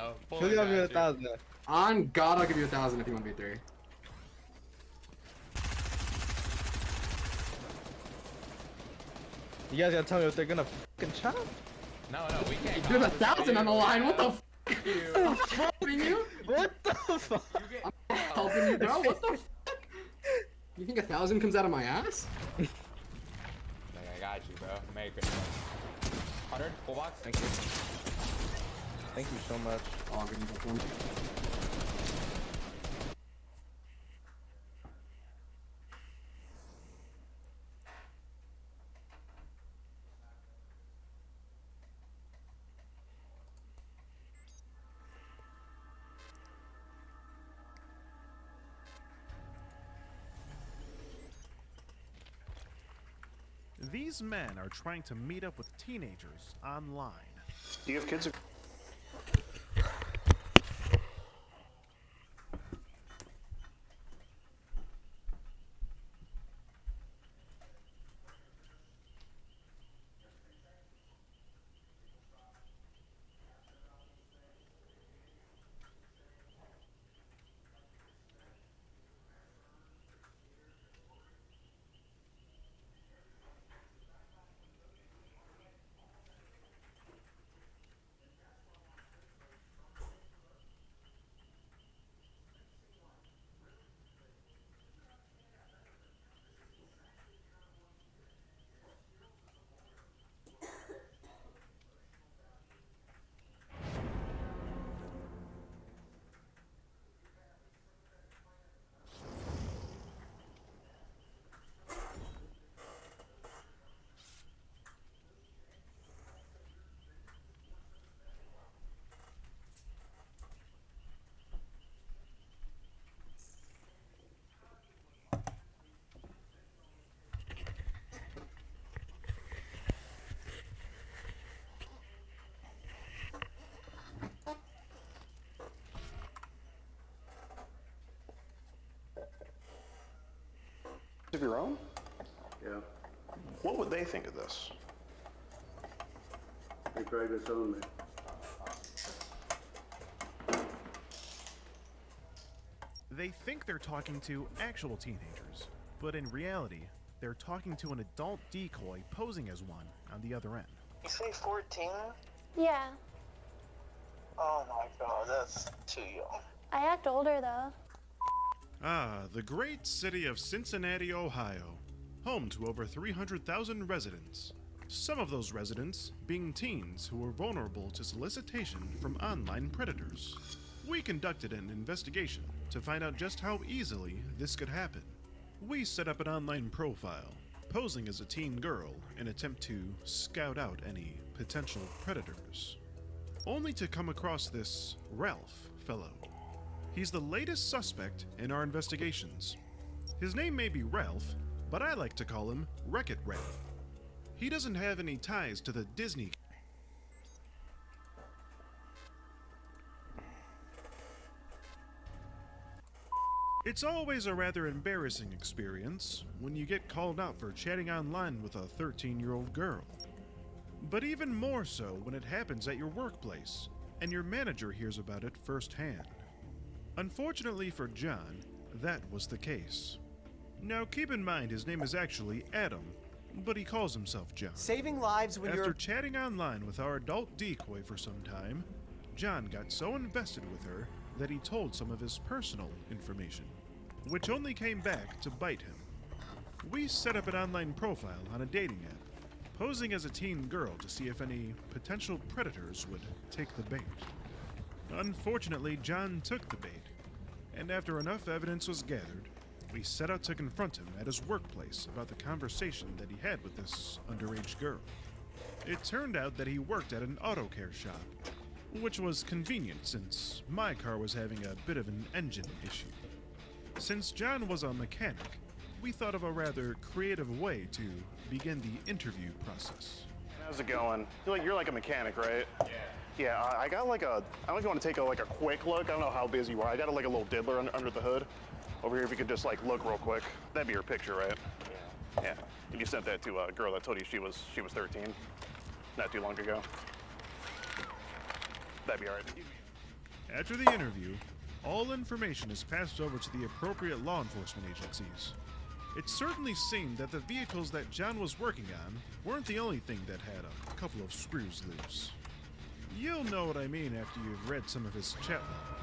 know. He'll Fully give me got you. 1,000. On God, I'll give you 1,000 if you 1v3. You guys gotta tell me if they're gonna fucking chop? No, we can't. There's 1,000 on the line. What the f? I'm helping you. What the fuck? I'm helping you, bro. What the fuck? You think 1,000 comes out of my ass? Like, I got you, bro. Make it. 100, full box. Thank you. Thank you so much. Oh, I'm gonna use one. These men are trying to meet up with teenagers online. Do you have kids? Of your own? Yeah. What would they think of this? They tried to own me. They think they're talking to actual teenagers, but in reality, they're talking to an adult decoy posing as one on the other end. You say 14? Yeah, Oh my god, that's too young. I act older though. Ah, the great city of Cincinnati, Ohio, home to over 300,000 residents. Some of those residents being teens who were vulnerable to solicitation from online predators. We conducted an investigation to find out just how easily this could happen. We set up an online profile, posing as a teen girl in an attempt to scout out any potential predators. Only to come across this Ralph fellow. He's the latest suspect in our investigations. His name may be Ralph, but I like to call him Wreck-It Ralph. He doesn't have any ties to the Disney. It's always a rather embarrassing experience when you get called out for chatting online with a 13-year-old girl. But even more so when it happens at your workplace, and your manager hears about it firsthand. Unfortunately for John, that was the case. Now keep in mind his name is actually Adam, but he calls himself John. Saving lives when After you're... chatting online with our adult decoy for some time, John got so invested with her that he told some of his personal information, which only came back to bite him. We set up an online profile on a dating app, posing as a teen girl to see if any potential predators would take the bait. Unfortunately, John took the bait, and after enough evidence was gathered, we set out to confront him at his workplace about the conversation that he had with this underage girl. It turned out that he worked at an auto care shop, which was convenient since my car was having a bit of an engine issue. Since John was a mechanic, we thought of a rather creative way to begin the interview process. How's it going? You're like a mechanic, right? Yeah. Yeah, I got like a, I don't know if you want to take a quick look. I don't know how busy you are. I got like a little diddler under the hood. Over here, if you could just like look real quick. That'd be your picture, right? Yeah. Yeah. And you sent that to a girl that told you she was 13, not too long ago. That'd be all right. After the interview, all information is passed over to the appropriate law enforcement agencies. It certainly seemed that the vehicles that John was working on weren't the only thing that had a couple of screws loose. You'll know what I mean after you've read some of his chat log.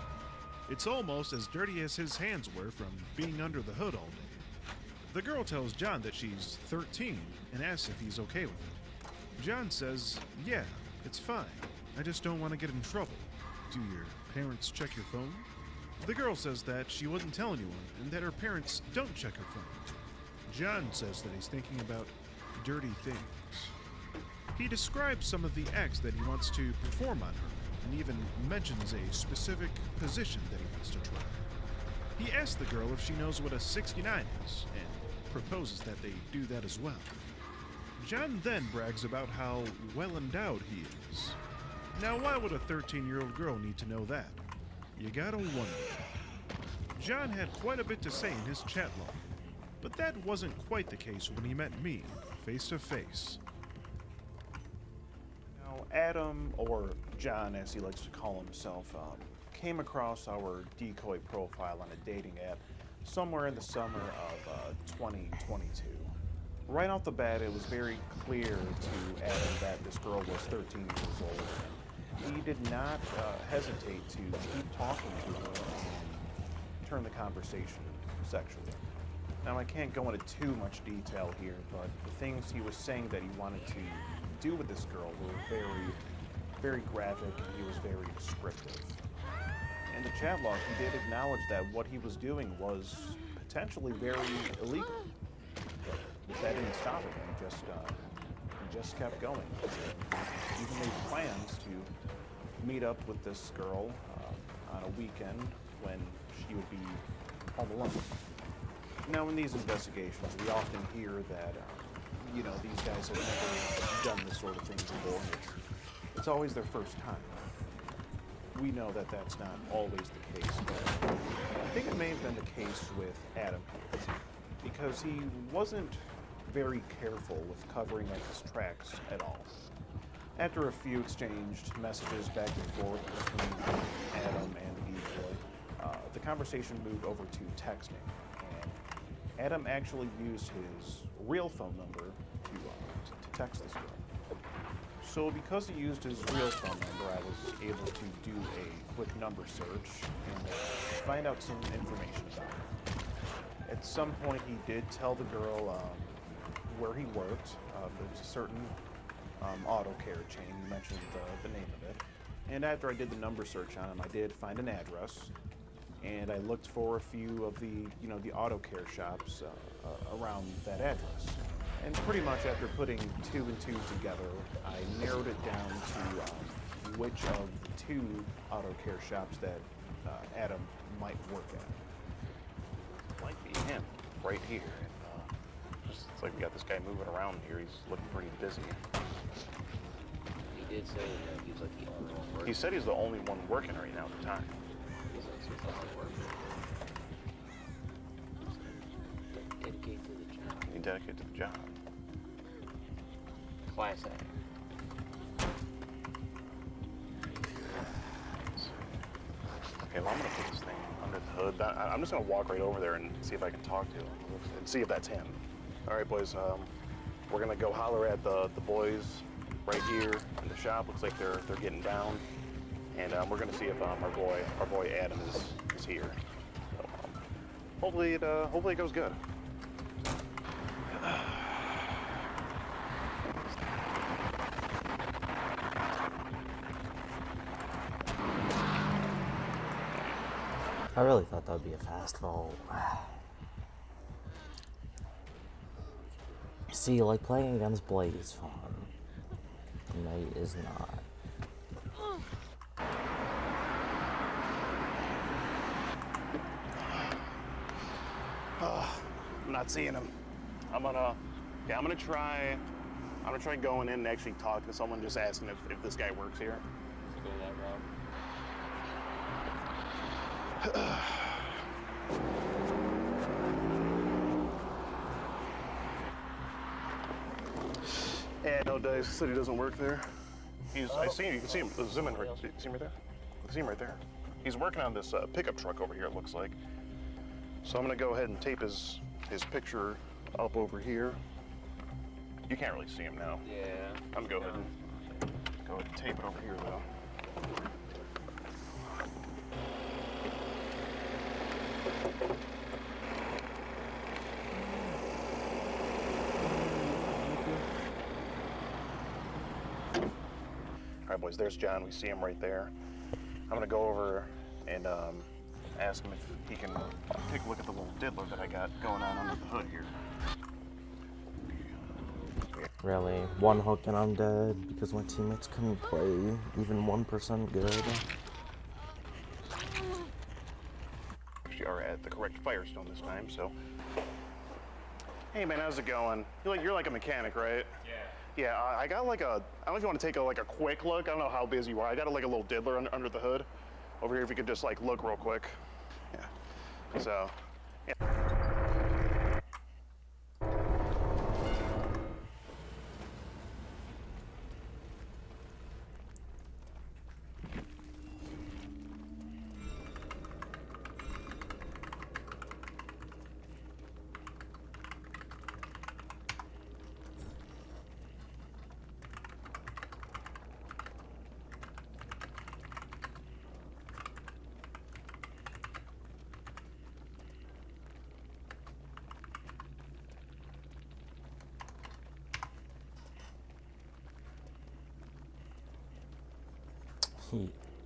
It's almost as dirty as his hands were from being under the hood all day. The girl tells John that she's 13 and asks if he's okay with it. John says, yeah, it's fine. I just don't want to get in trouble. Do your parents check your phone? The girl says that she wouldn't tell anyone and that her parents don't check her phone. John says that he's thinking about dirty things. He describes some of the acts that he wants to perform on her and even mentions a specific position that he wants to try. He asks the girl if she knows what a 69 is and proposes that they do that as well. John then brags about how well endowed he is. Now, why would a 13-year-old girl need to know that? You gotta wonder. John had quite a bit to say in his chat log, but that wasn't quite the case when he met me, face to face. Now, Adam, or John as he likes to call himself, came across our decoy profile on a dating app somewhere in the summer of 2022. Right off the bat, it was very clear to Adam that this girl was 13 years old. He did not hesitate to keep talking to her and turn the conversation sexually. Now, I can't go into too much detail here, but the things he was saying that he wanted to do with this girl were very, very graphic, and he was very descriptive. In the chat log, he did acknowledge that what he was doing was potentially very illegal. But that didn't stop him. He just kept going. He even made plans to meet up with this girl on a weekend when she would be home alone. Now, in these investigations, we often hear that, these guys have never done this sort of thing before, and it's always their first time. We know that that's not always the case, but I think it may have been the case with Adam, because he wasn't very careful with covering up his tracks at all. After a few exchanged messages back and forth between Adam and the decoy, the conversation moved over to texting, and Adam actually used his real phone number to text this girl. So because he used his real phone number, I was able to do a quick number search and find out some information about her. At some point, he did tell the girl where he worked. There's a certain auto care chain. He mentioned the name of it. And after I did the number search on him, I did find an address, and I looked for a few of the auto care shops around that address. And pretty much after putting 2 and 2 together, I narrowed it down to which of the 2 auto care shops that Adam might work at. Might be him, right here. It's like we got this guy moving around here. He's looking pretty busy. He did say that he's like the only one working. He said he's the only one working right now at the time. He's like he's the only worker. Dedicated to the job. He dedicated to the job. Class act. Okay, well, I'm gonna put this thing under the hood. I'm just gonna walk right over there and see if I can talk to him and see if that's him. All right, boys. We're gonna go holler at the boys right here in the shop. Looks like they're getting down, and we're gonna see if our boy Adam is here. So, hopefully it goes good. I really thought that would be a fast vault. See, like, playing against Blade is fun. Night is not. I'm not seeing him. I'm gonna try going in and actually talk to someone, just asking if this guy works here. Go that route. Yeah, no, Dice said he doesn't work there. I see him. You can see him. Zoom in right. See him right there? I see him right there. He's working on this pickup truck over here, it looks like. So I'm gonna go ahead and tape his picture up over here. You can't really see him now. Yeah. I'm gonna go ahead and tape it over here though. All right, boys, there's John. We see him right there. I'm gonna go over and ask him if he can take a look at the little diddler that I got going on under the hood here. Really, one hook and I'm dead because my teammates couldn't play even 1% good. We are at the correct Firestone this time, so. Hey man, how's it going? You're like a mechanic, right? Yeah. Yeah, I got like a, I don't know if you want to take a quick look. I don't know how busy you are. I got like a little diddler under the hood. Over here, if you could just like look real quick. Yeah. So, yeah.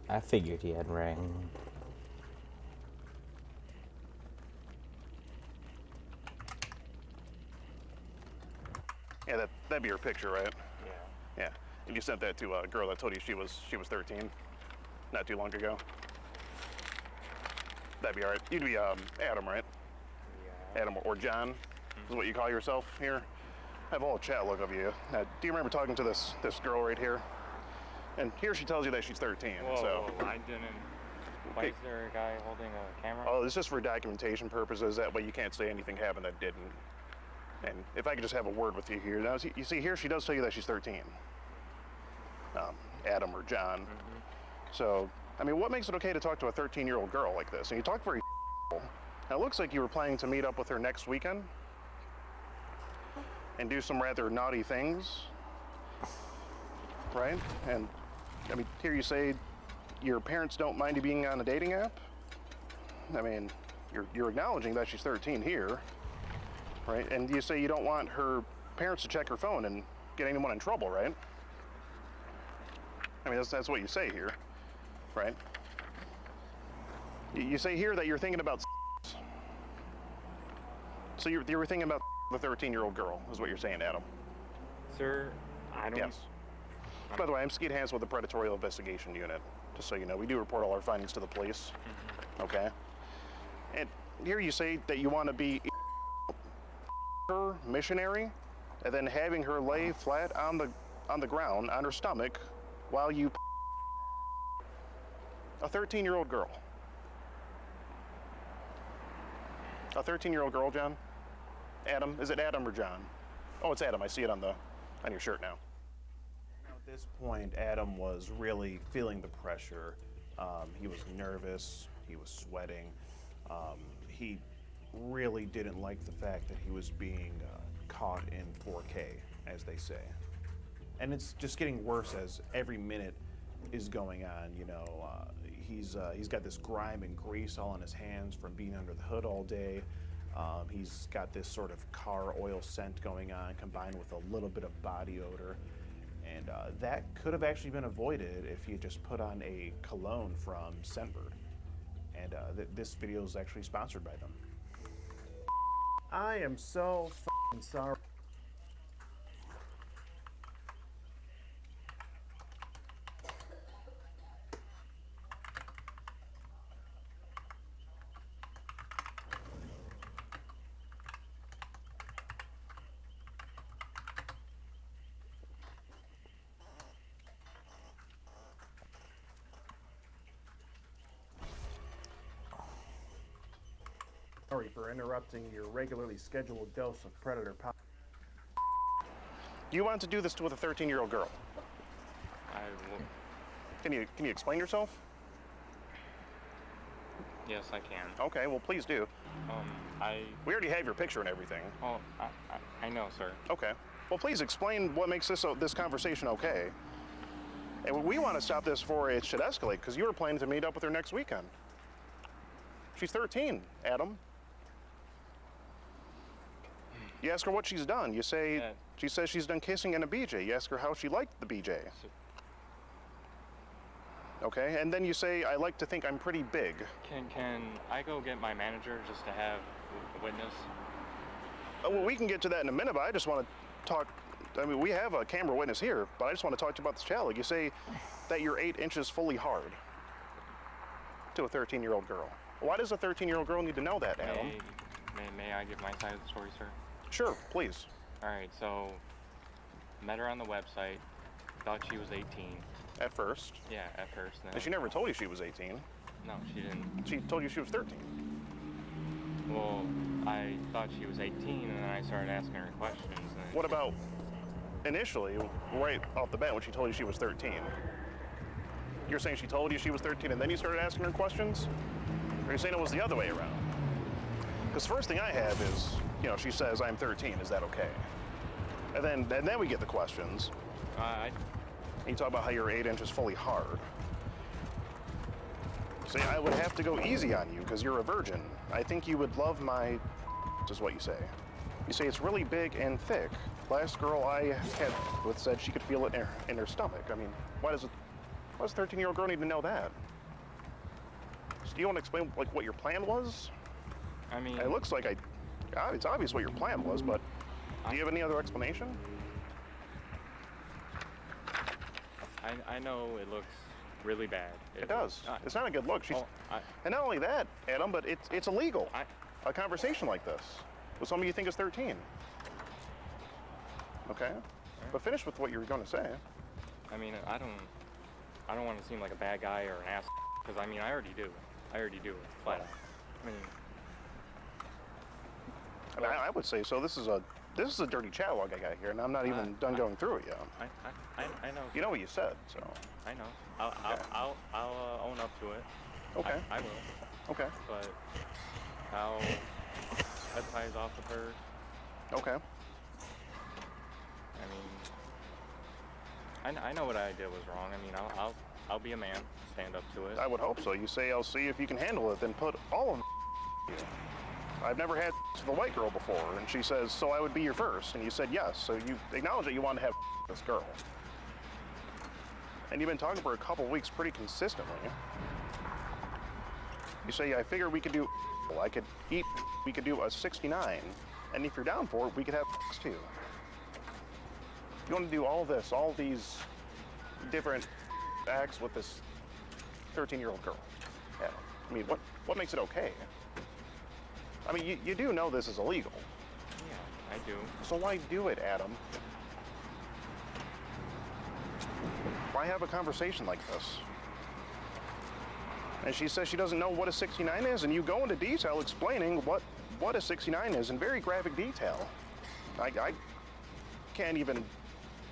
I figured he had ring. Yeah, that'd be your picture, right? Yeah. Yeah. And you sent that to a girl that told you she was 13, not too long ago. That'd be all right. You'd be Adam, right? Yeah. Adam or John is what you call yourself here. I have a whole chat look of you. Do you remember talking to this girl right here? And here she tells you that she's 13. Whoa, so. whoa, I didn't. Why is there a guy holding a camera? Oh, this is for documentation purposes. That way you can't say anything happened that didn't. And if I could just have a word with you here. Now, you see here, she does tell you that she's 13. Adam or John. Mm-hmm. So, I mean, what makes it okay to talk to a 13-year-old girl like this? And you talk very Now, it looks like you were planning to meet up with her next weekend and do some rather naughty things, right? And, I mean, here you say your parents don't mind you being on a dating app. I mean, you're acknowledging that she's 13 here, right? And you say you don't want her parents to check her phone and get anyone in trouble, right? I mean, that's what you say here, right? You say here that you're thinking about so you were thinking about the 13-year-old girl, is what you're saying, Adam. Sir, I don't... Yes. By the way, I'm Skeet Hans with the Predatory Investigation Unit. Just so you know, we do report all our findings to the police. Mm-hmm. Okay? And here you say that you want to be her missionary, and then having her lay flat on the ground on her stomach while you a 13-year-old girl. A 13-year-old girl, John? Adam? Is it Adam or John? Oh, it's Adam. I see it on your shirt now. At this point, Adam was really feeling the pressure. He was nervous. He was sweating. He really didn't like the fact that he was being caught in 4K, as they say. And it's just getting worse as every minute is going on. You know, he's got this grime and grease all on his hands from being under the hood all day. He's got this sort of car oil scent going on, combined with a little bit of body odor. And that could have actually been avoided if he had just put on a cologne from Scentbird. And this video is actually sponsored by them. I am so f***ing sorry. Sorry for interrupting your regularly scheduled dose of predator power. You want to do this with a 13-year-old girl? I will. Can you explain yourself? Yes, I can. Okay, well, please do. We already have your picture and everything. Oh, I know, sir. Okay. Well, please explain what makes this conversation okay. And we want to stop this before it should escalate, because you were planning to meet up with her next weekend. She's 13, Adam. You ask her what she's done. You say, she says she's done kissing in a BJ. You ask her how she liked the BJ. Okay, and then you say, I like to think I'm pretty big. Can I go get my manager just to have a witness? Well, we can get to that in a minute, but I just want to talk. I mean, we have a camera witness here, but I just want to talk to you about this child. You say that you're 8 inches fully hard to a 13-year-old girl. Why does a 13-year-old girl need to know that, Adam? May I give my side of the story, sir? Sure, please. All right, so met her on the website. Thought she was 18. At first? Yeah, at first. And she never told you she was 18. No, she didn't. She told you she was 13. Well, I thought she was 18, and then I started asking her questions. And What about initially, right off the bat, when she told you she was 13? You're saying she told you she was 13 and then you started asking her questions? Or are you saying it was the other way around? Because first thing I have is, you know, she says, I'm 13, is that okay? And then we get the questions. You talk about how you're 8 inches fully hard. Say, I would have to go easy on you because you're a virgin. I think you would love my, is what you say. You say it's really big and thick. Last girl I had with said she could feel it in her stomach. I mean, why does a 13-year-old girl need to know that? So do you want to explain like what your plan was? I mean, it looks like it's obvious what your plan was, but do you have any other explanation? I know it looks really bad. It does. It's not a good look. And not only that, Adam, but it's illegal. A conversation like this with somebody you think is 13. Okay? But finish with what you were going to say. I mean, I don't want to seem like a bad guy or an ass, because I mean, I already do it, flat out. I mean, I would say so. This is a dirty chat log I got here, and I'm not even done going through it yet. I know. You know what you said, so. I know. I'll own up to it. Okay. I will. Okay. But how that ties off with her. Okay. I mean, I know what I did was wrong. I mean, I'll be a man, stand up to it. I would hope so. You say, I'll see if you can handle it, then put all of them you. I've never had with a white girl before, and she says, so I would be your first, and you said yes, so you acknowledge that you want to have this girl. And you've been talking for a couple weeks pretty consistently. You say, I figured we could do, we could do a 69, and if you're down for it, we could have too. You want to do all this, all these different acts with this 13-year-old girl. Yeah. I mean, what makes it okay? I mean, you do know this is illegal. Yeah, I do. So why do it, Adam? Why have a conversation like this? And she says she doesn't know what a 69 is, and you go into detail explaining what a 69 is in very graphic detail. I can't even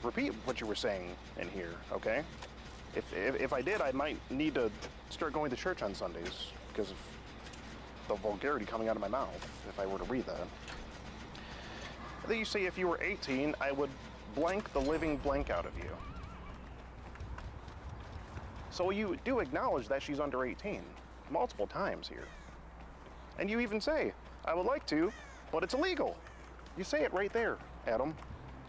repeat what you were saying in here, okay? If I did, I might need to start going to church on Sundays because of the vulgarity coming out of my mouth if I were to read that. Then you say if you were 18, I would blank the living blank out of you. So you do acknowledge that she's under 18 multiple times here. And you even say, I would like to, but it's illegal. You say it right there, Adam.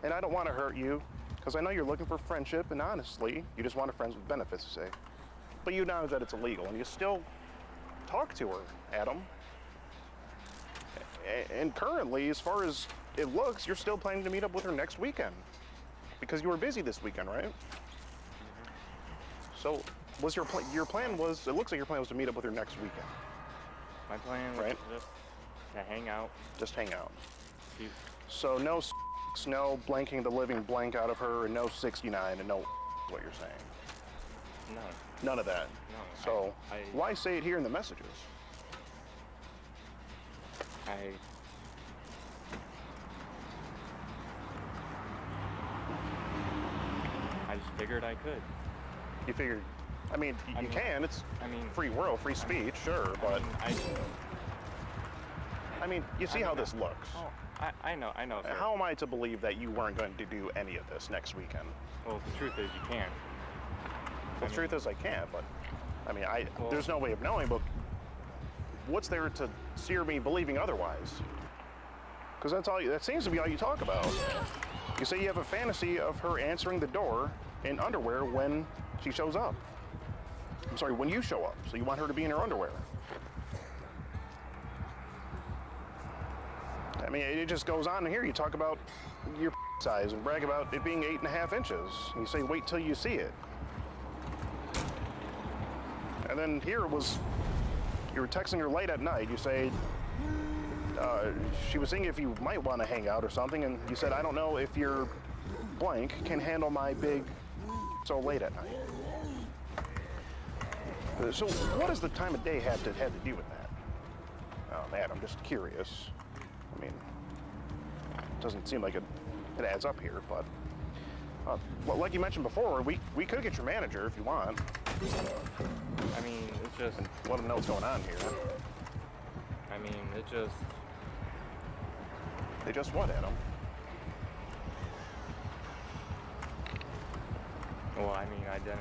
And I don't want to hurt you, because I know you're looking for friendship, and honestly, you just want a friends with benefits, you say. But you acknowledge that it's illegal, and you still talk to her, Adam. And currently, as far as it looks, you're still planning to meet up with her next weekend. Because you were busy this weekend, right? So, was your plan was, it looks like your plan was to meet up with her next weekend. My plan was just to hang out. Just hang out. So no blanking the living blank out of her, and no 69, and no what you're saying. No. None of that. No. So why say it here in the messages? I just figured I could. You figured I mean, you can. It's free world, free speech, sure, but I mean, you see how this looks. Oh, I know, sir. How am I to believe that you weren't going to do any of this next weekend? Well, the truth is you can't. Well, the truth is I can't, but I mean, there's no way of knowing, but what's there to steer me believing otherwise? Because that seems to be all you talk about. You say you have a fantasy of her answering the door in underwear when she shows up. I'm sorry, when you show up. So you want her to be in her underwear. I mean, it just goes on in here. You talk about your size and brag about it being 8.5 inches. You say, wait till you see it. And then here was, you were texting her late at night. You say, she was saying if you might want to hang out or something, and you said, I don't know if your blank can handle my big so late at night. So what does the time of day have to do with that? Oh, man, I'm just curious. I mean, it doesn't seem like it adds up here, but well, like you mentioned before, we could get your manager if you want. I mean, it's just... And let him know what's going on here. I mean, it just... They just what, Adam? Well, I mean, I didn't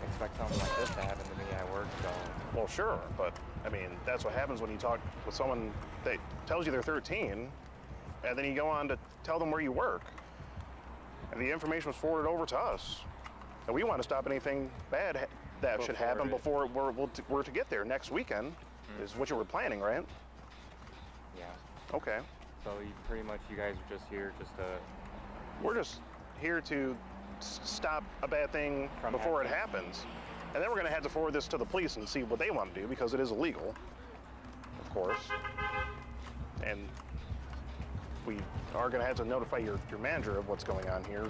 expect something like this to happen to me at work, so... Well, sure, but, I mean, that's what happens when you talk with someone that tells you they're 13, and then you go on to tell them where you work. And the information was forwarded over to us. And we want to stop anything bad that should happen before we're to get there next weekend, is what you were planning, right? Yeah. Okay. So pretty much you guys are just here just to... We're just here to stop a bad thing before it happens. And then we're going to have to forward this to the police and see what they want to do, because it is illegal, of course. And we are going to have to notify your manager of what's going on here.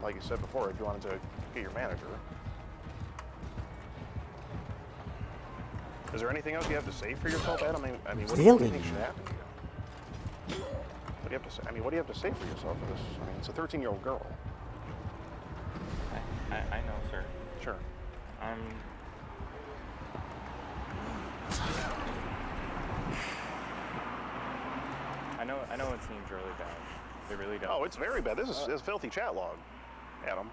Like you said before, if you wanted to get your manager. Is there anything else you have to say for yourself, Adam? I mean, what do you think should happen here? What do you have to say? I mean, what do you have to say for yourself for this? I mean, it's a 13-year-old girl. I know, sir. Sure. I know it seems really bad. It really does. Oh, it's very bad. This is a filthy chat log, Adam.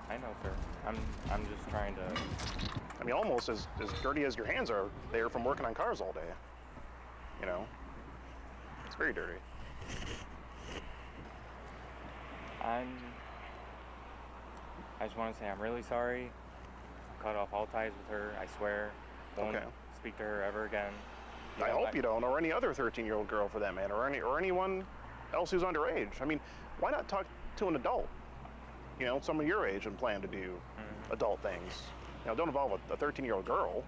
I know, sir. I'm just trying to... I mean, almost as dirty as your hands are there from working on cars all day. You know? It's very dirty. I just want to say I'm really sorry. Cut off all ties with her, I swear. Won't speak to her ever again. I hope you don't, or any other 13-year-old girl for that matter, or anyone else who's underage. I mean, why not talk to an adult? You know, someone your age and plan to do adult things. You know, don't involve a 13-year-old girl.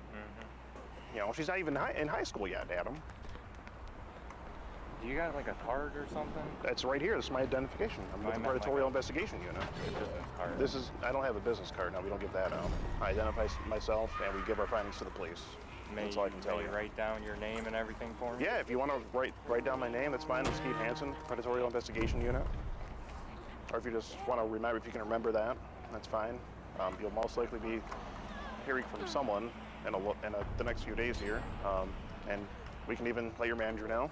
You know, she's not even in high school yet, Adam. Do you got like a card or something? That's right here. This is my identification. I'm with the Predatorial Investigation Unit. Business card. I don't have a business card. No, we don't give that out. I identify myself, and we give our findings to the police. That's all I can tell you. Write down your name and everything for me? Yeah, if you want to write down my name, that's fine. It's Steve Hansen, Predatorial Investigation Unit. Or if you just want to remember, if you can remember that, that's fine. You'll most likely be hearing from someone in the next few days here, and we can even let your manager know,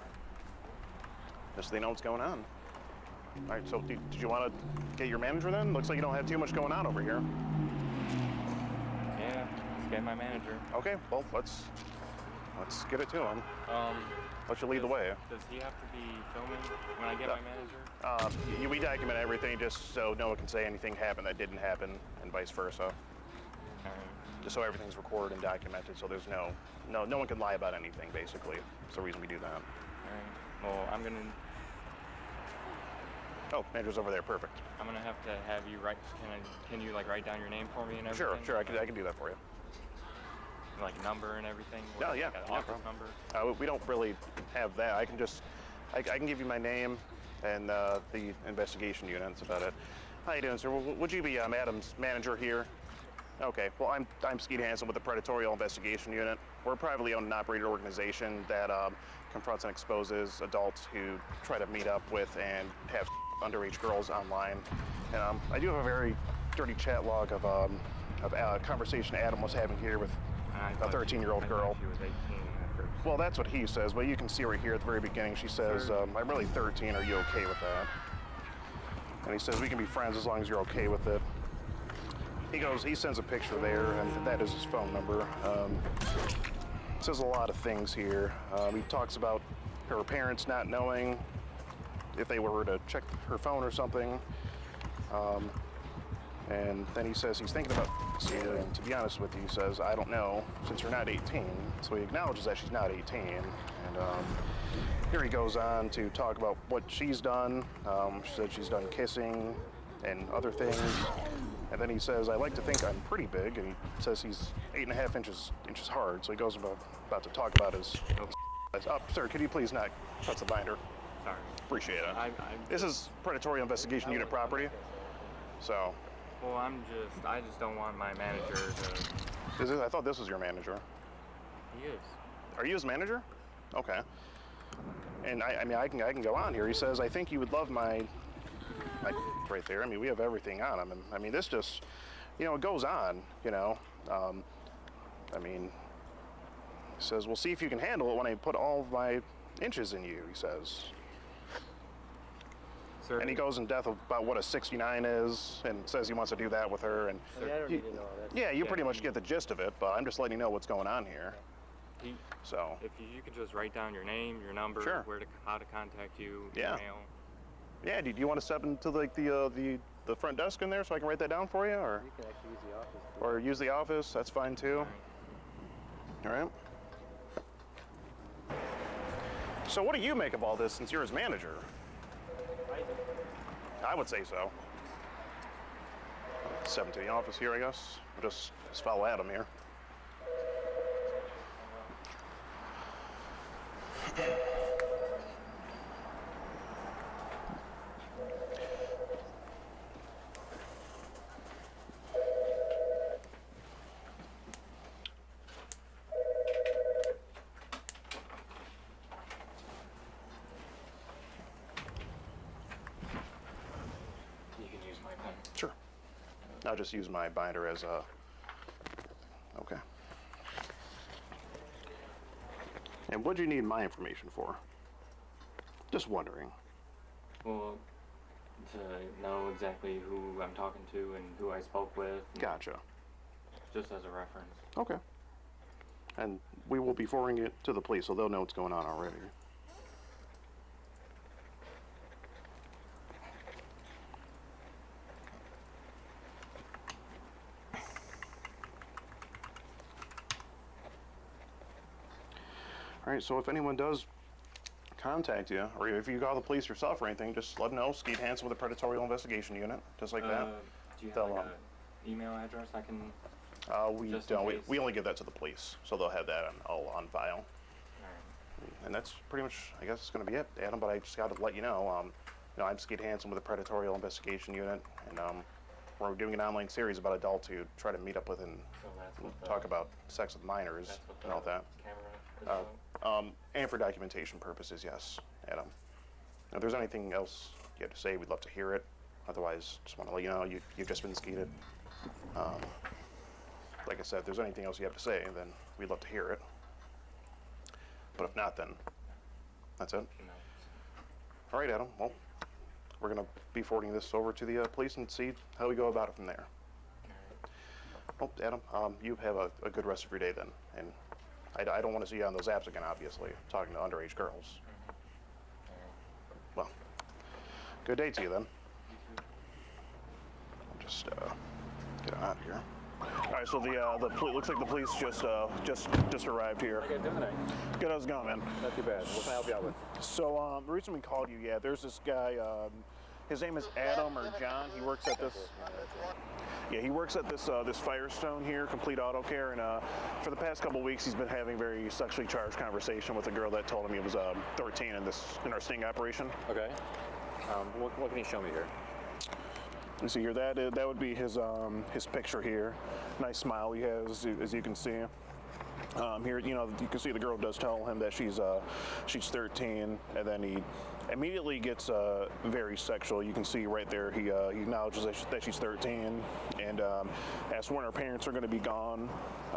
just so they know what's going on. All right, so did you want to get your manager then? Looks like you don't have too much going on over here. Yeah, let's get my manager. Okay, well, let's get it to him. Let you lead the way. Does he have to be filming when I get my manager? We document everything just so no one can say anything happened that didn't happen, and vice versa. Just so everything's recorded and documented, so there's no one can lie about anything. Basically, that's the reason we do that. All right. Well, I'm gonna. Oh, manager's over there. Perfect. I'm gonna have to have you write. Can you like write down your name for me and everything? Sure. I can do that for you. Like number and everything. Oh yeah. Like an office number. We don't really have that. I can give you my name and the investigation unit. That's about it. How you doing, sir? Would you be Adam's manager here? Okay. Well, I'm Skeet Hansen with the Predatorial Investigation Unit. We're a privately owned and operated organization that confronts and exposes adults who try to meet up with and have underage girls online. And I do have a very dirty chat log of a conversation Adam was having here with a 13-year-old girl. She was 18 at first. Well, that's what he says, but you can see right here at the very beginning, she says, I'm really 13, are you okay with that? And he says, we can be friends as long as you're okay with it. He sends a picture there, and that is his phone number. Says a lot of things here. He talks about her parents not knowing if they were to check her phone or something. And then he says he's thinking about seeing it, and to be honest with you, he says, I don't know, since you're not 18. So he acknowledges that she's not 18. And here he goes on to talk about what she's done. She said she's done kissing and other things. And then he says, I like to think I'm pretty big. And he says he's 8.5 inches hard. So he goes about to talk about his... Oh, sir, could you please not touch the binder? Sorry. Appreciate it. This is Predatory Investigation Unit property. So... Well, I just don't want my manager to... I thought this was your manager. He is. Are you his manager? Okay. And I mean, I can go on here. He says, I think you would love my right there. I mean, we have everything on him. And I mean, this just, it goes on, I mean, he says, we'll see if you can handle it when I put all of my inches in you, he says. Sir, and he goes in depth about what a 69 is and says he wants to do that with her. And I don't need to know that. yeah, you pretty much get the gist of it, but I'm just letting you know what's going on here. So if you could just write down your name, your number, Sure. how to contact you, Yeah. email. Yeah, do you want to step into like the front desk in there so I can write that down for you, or You can actually use the office. or use the office? That's fine too. All right. So what do you make of all this since you're his manager? I would say so. Step into the office here, I guess. Just follow Adam here. You can use my pen. Sure. I'll just use my binder as a... Okay. And what do you need my information for? Just wondering. Well, to know exactly who I'm talking to and who I spoke with. Gotcha. Just as a reference. Okay. And we will be forwarding it to the police so they'll know what's going on already. All right, so if anyone does contact you, or if you call the police yourself or anything, just let them know. Skeet Hansen with the Predatory Investigation Unit, just like that. Do you have They'll, like a email address I can... we just in don't. case? We only give that to the police, so they'll have that all on file. And that's pretty much, I guess, it's going to be it, Adam. But I just got to let you know, I'm Skeet Hansen with the Predatory Investigation Unit, and we're doing an online series about adults who try to meet up with and talk about sex with minors and all that. And for documentation purposes, yes, Adam. If there's anything else you have to say, we'd love to hear it. Otherwise, just want to let you know you've just been skeeted. Like I said, if there's anything else you have to say, then we'd love to hear it. But if not, then that's it. All right, Adam. Well, we're going to be forwarding this over to the police and see how we go about it from there. Well, Adam, you have a good rest of your day then. And I don't want to see you on those apps again, obviously, talking to underage girls. Well, good day to you then. I'll just get out of here. All right, so looks like the police just arrived here. How you doing today? Good, how's it going, man? Not too bad. What can I help you out with? So the reason we called you, there's this guy. His name is Adam or John. He works at this. Yeah, he works at this Firestone here, Complete Auto Care, and for the past couple weeks, he's been having very sexually charged conversation with a girl that told him he was 13 in our sting operation. Okay. What can you show me here? You see here, that would be his picture here. Nice smile he has, as you can see. Here, you can see the girl does tell him that she's 13, and then immediately gets very sexual. You can see right there he acknowledges that she's 13 and asks when her parents are going to be gone.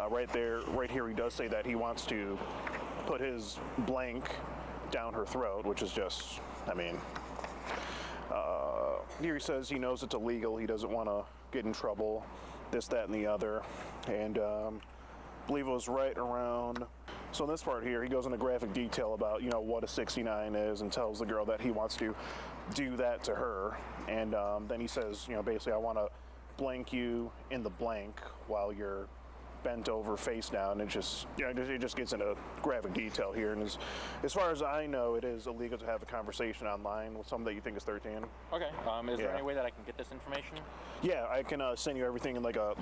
Right here he does say that he wants to put his blank down her throat, which is just, I mean, here he says he knows it's illegal, he doesn't want to get in trouble, this, that, and the other, and I believe it was right around, so in this part here, he goes into graphic detail about, you know, what a 69 is and tells the girl that he wants to do that to her, and then he says, you know, basically, I want to blank you in the blank while you're bent over face down. It just, you know, it just gets into graphic detail here, and as far as I know, it is illegal to have a conversation online with someone that you think is 13. Okay. Is there any way that I can get this information? Yeah, I can send you everything in like a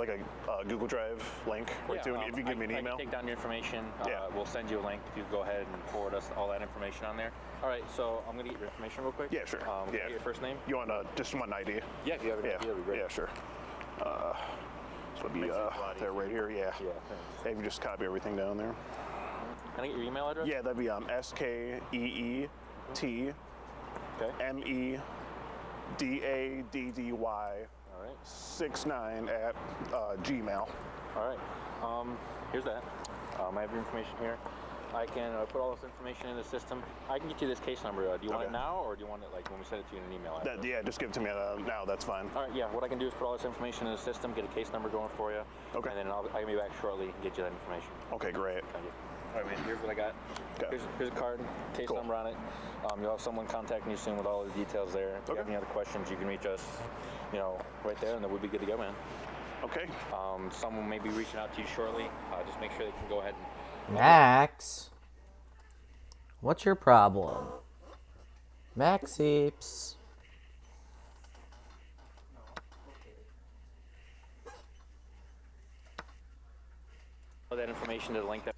Google Drive link right to it if you give me an email. I can take down your information. We'll send you a link if you go ahead and forward us all that information on there. All right, so I'm gonna get your information real quick. Yeah, sure. Can I get your first name? You want just one ID? Yeah, if you have an ID, that'd be great. Yeah, sure. So it'd be there right here. Yeah. Yeah, you just copy everything down there. Can I get your email address? Yeah, that'd be SKEET MEDDY 69 at Gmail. All right. Here's that. I have your information here. I can put all this information in the system. I can get you this case number. Do you want it now, or do you want it like when we send it to you in an email? Yeah, just give it to me now. That's fine. All right. Yeah. What I can do is put all this information in the system, get a case number going for you. Okay. And then I can be back shortly and get you that information. Okay, great. Thank you. All right, man. Here's what I got. Okay. Here's a card, case number on it. You'll have someone contacting you soon with all the details there. If you have any other questions, you can reach us, you know, right there, and then we'll be good to go, man. Okay. Someone may be reaching out to you shortly. Just make sure they can go ahead and. Max, what's your problem? Maxieps. All that information to the link that.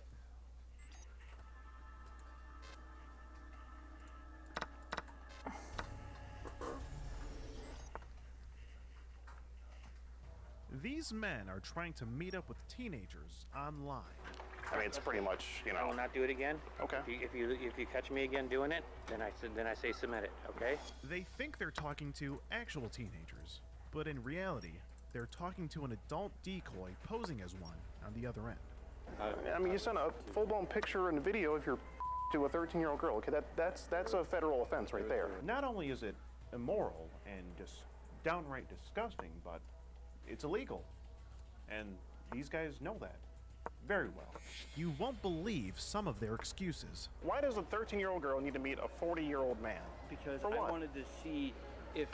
These men are trying to meet up with teenagers online. I mean, it's pretty much, you know. I will not do it again. Okay. If you catch me again doing it, then I say submit it. Okay. They think they're talking to actual teenagers, but in reality, they're talking to an adult decoy posing as one on the other end. I mean, you sent a full-blown picture and video of your to a 13-year-old girl. Okay, that's a federal offense right there. Not only is it immoral and just downright disgusting, but it's illegal. And these guys know that very well. You won't believe some of their excuses. Why does a 13-year-old girl need to meet a 40-year-old man? Because For I what? wanted to see if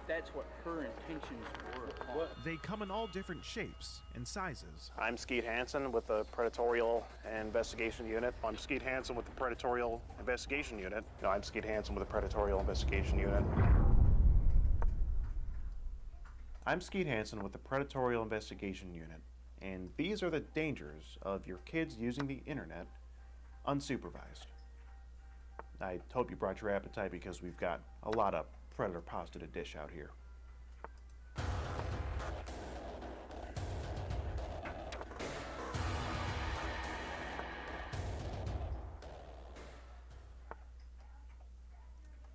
that's what her intentions were. They come in all different shapes and sizes. I'm Skeet Hansen with the Predatorial Investigation Unit. I'm Skeet Hansen with the Predatorial Investigation Unit. No, I'm Skeet Hansen with the Predatorial Investigation Unit. I'm Skeet Hansen with the Predatorial Investigation Unit, and these are the dangers of your kids using the internet unsupervised. I hope you brought your appetite because we've got a lot of predator pasta to dish out here.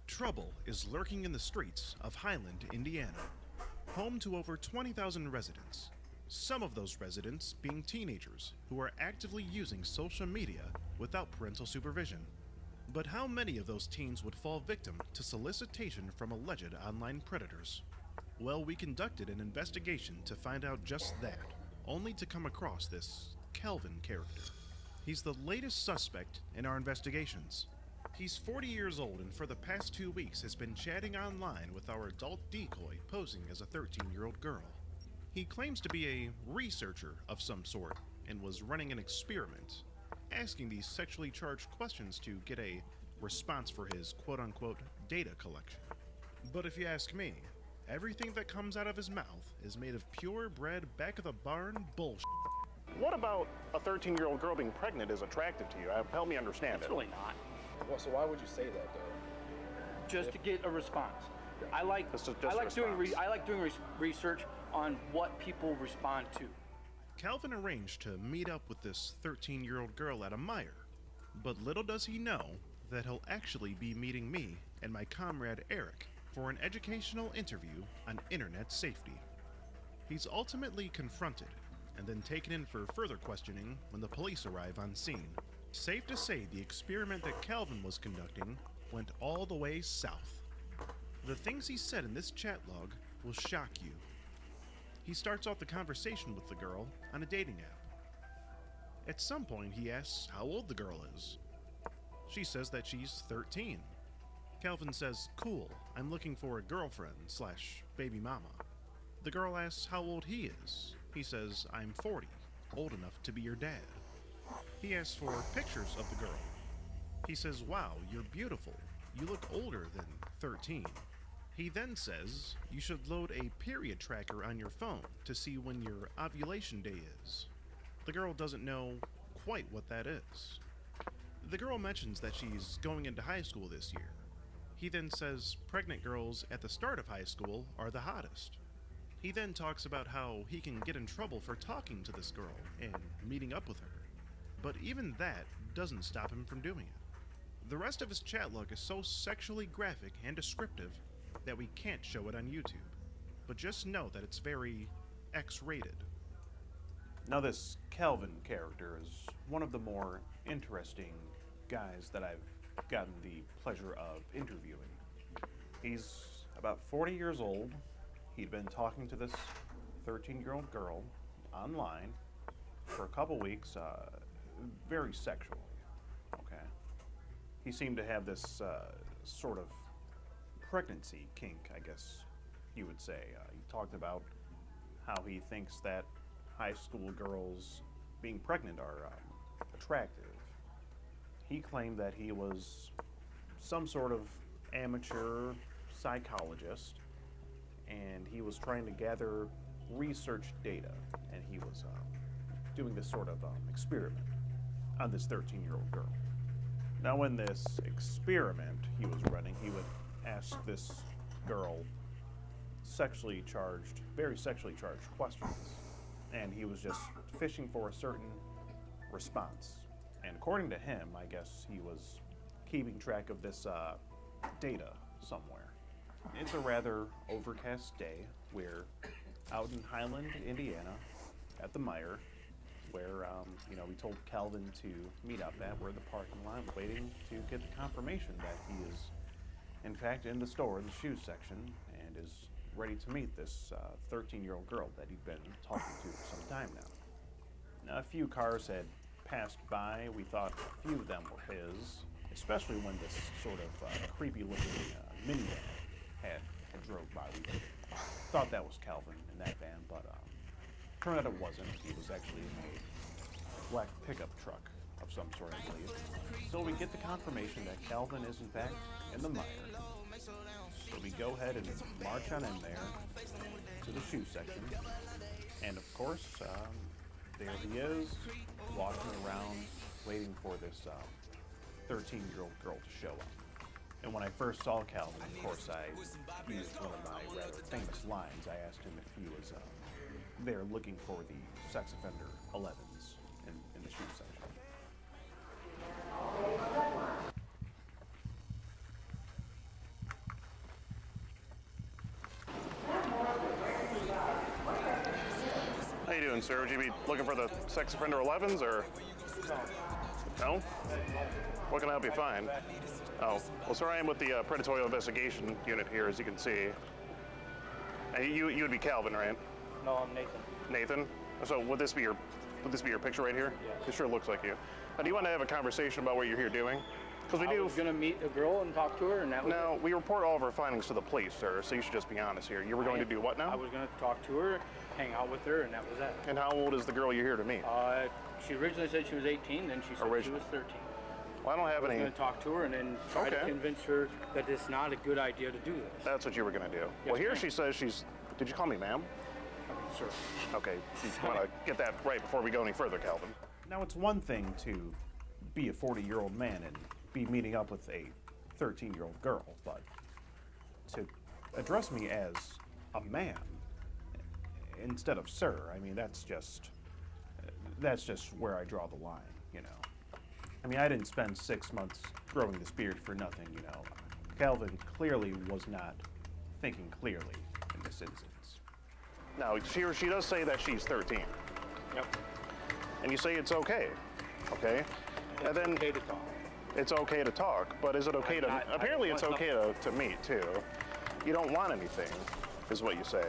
Trouble is lurking in the streets of Highland, Indiana, home to over 20,000 residents. Some of those residents being teenagers who are actively using social media without parental supervision. But how many of those teens would fall victim to solicitation from alleged online predators? Well, we conducted an investigation to find out just that, only to come across this Kelvin character. He's the latest suspect in our investigations. He's 40 years old and for the past 2 weeks has been chatting online with our adult decoy posing as a 13-year-old girl. He claims to be a researcher of some sort and was running an experiment, asking these sexually charged questions to get a response for his quote-unquote data collection. But if you ask me, everything that comes out of his mouth is made of purebred back-of-the-barn bullshit. What about a 13-year-old girl being pregnant is attractive to you? Help me understand It's it. really not. Well, so why would you say that, though? Just to get a response. I like doing research on what people respond to. Calvin arranged to meet up with this 13-year-old girl at a Meijer, but little does he know that he'll actually be meeting me and my comrade Eric for an educational interview on internet safety. He's ultimately confronted and then taken in for further questioning when the police arrive on scene. Safe to say the experiment that Calvin was conducting went all the way south. The things he said in this chat log will shock you. He starts off the conversation with the girl on a dating app. At some point, he asks how old the girl is. She says that she's 13. Calvin says, "Cool, I'm looking for a girlfriend/baby mama." The girl asks how old he is. He says, "I'm 40, old enough to be your dad." He asks for pictures of the girl. He says, "Wow, you're beautiful. You look older than 13. He then says, "You should load a period tracker on your phone to see when your ovulation day is." The girl doesn't know quite what that is. The girl mentions that she's going into high school this year. He then says pregnant girls at the start of high school are the hottest. He then talks about how he can get in trouble for talking to this girl and meeting up with her. But even that doesn't stop him from doing it. The rest of his chat log is so sexually graphic and descriptive that we can't show it on YouTube. But just know that it's very X-rated. Now this Calvin character is one of the more interesting guys that I've gotten the pleasure of interviewing. He's about 40 years old. He'd been talking to this 13-year-old girl online for a couple weeks, very sexually, okay? He seemed to have this sort of pregnancy kink, I guess you would say. He talked about how he thinks that high school girls being pregnant are attractive. He claimed that he was some sort of amateur psychologist, and he was trying to gather research data, and he was doing this sort of experiment on this 13-year-old girl. Now in this experiment he was running, he would ask this girl very sexually charged questions, and he was just fishing for a certain response. And according to him, I guess he was keeping track of this data somewhere. It's a rather overcast day. We're out in Highland, Indiana, at the Meijer, where we told Calvin to meet up at. We're in the parking lot waiting to get the confirmation that he is, in fact, in the store, in the shoe section, and is ready to meet this 13-year-old girl that he'd been talking to for some time now. A few cars had passed by. We thought a few of them were his, especially when this sort of creepy-looking minivan had drove by. We thought that was Calvin in that van, but turned out it wasn't. He was actually in a black pickup truck of some sort, I believe. So we get the confirmation that Calvin is, in fact, in the Meijer. So we go ahead and march on in there to the shoe section. And of course, there he is, walking around, waiting for this 13-year-old girl to show up. And when I first saw Calvin, of course, I used one of my rather famous lines. I asked him if he was there looking for the sex offender 11s in the shoe section. How you doing, sir? Would you be looking for the sex offender 11s, or? No? What can I help you find? Oh, well, sir, I am with the Predatory Investigation Unit here, as you can see. And you would be Calvin, right? No, I'm Nathan. Nathan? So would this be your picture right here? Yeah. It sure looks like you. Do you want to have a conversation about what you're here doing? Because we I was gonna meet a girl and talk to her, and that was No, we report all of our findings to the police, sir, so you should just be honest here. You were going to do what now? I was gonna talk to her, hang out with her, and that was that. And how old is the girl you're here to meet? She originally said she was 18, then she said she was 13. Well, I don't have I was any... going to talk to her and then try to convince her that it's not a good idea to do this. That's what you were going to do. Yes, well, here ma'am. she says she's... Did you call me ma'am? Sir. Okay, you want to get that right before we go any further, Calvin. Now, it's one thing to be a 40-year-old man and be meeting up with a 13-year-old girl, but to address me as a man instead of sir, I mean, that's just where I draw the line, you know. I mean, I didn't spend 6 months growing this beard for nothing, you know. Calvin clearly was not thinking clearly in this instance. Now, she does say that she's 13. Yep. And you say it's okay, okay? And then okay to talk. It's okay to talk, but is it okay apparently it's okay to meet too. You don't want anything, is what you say.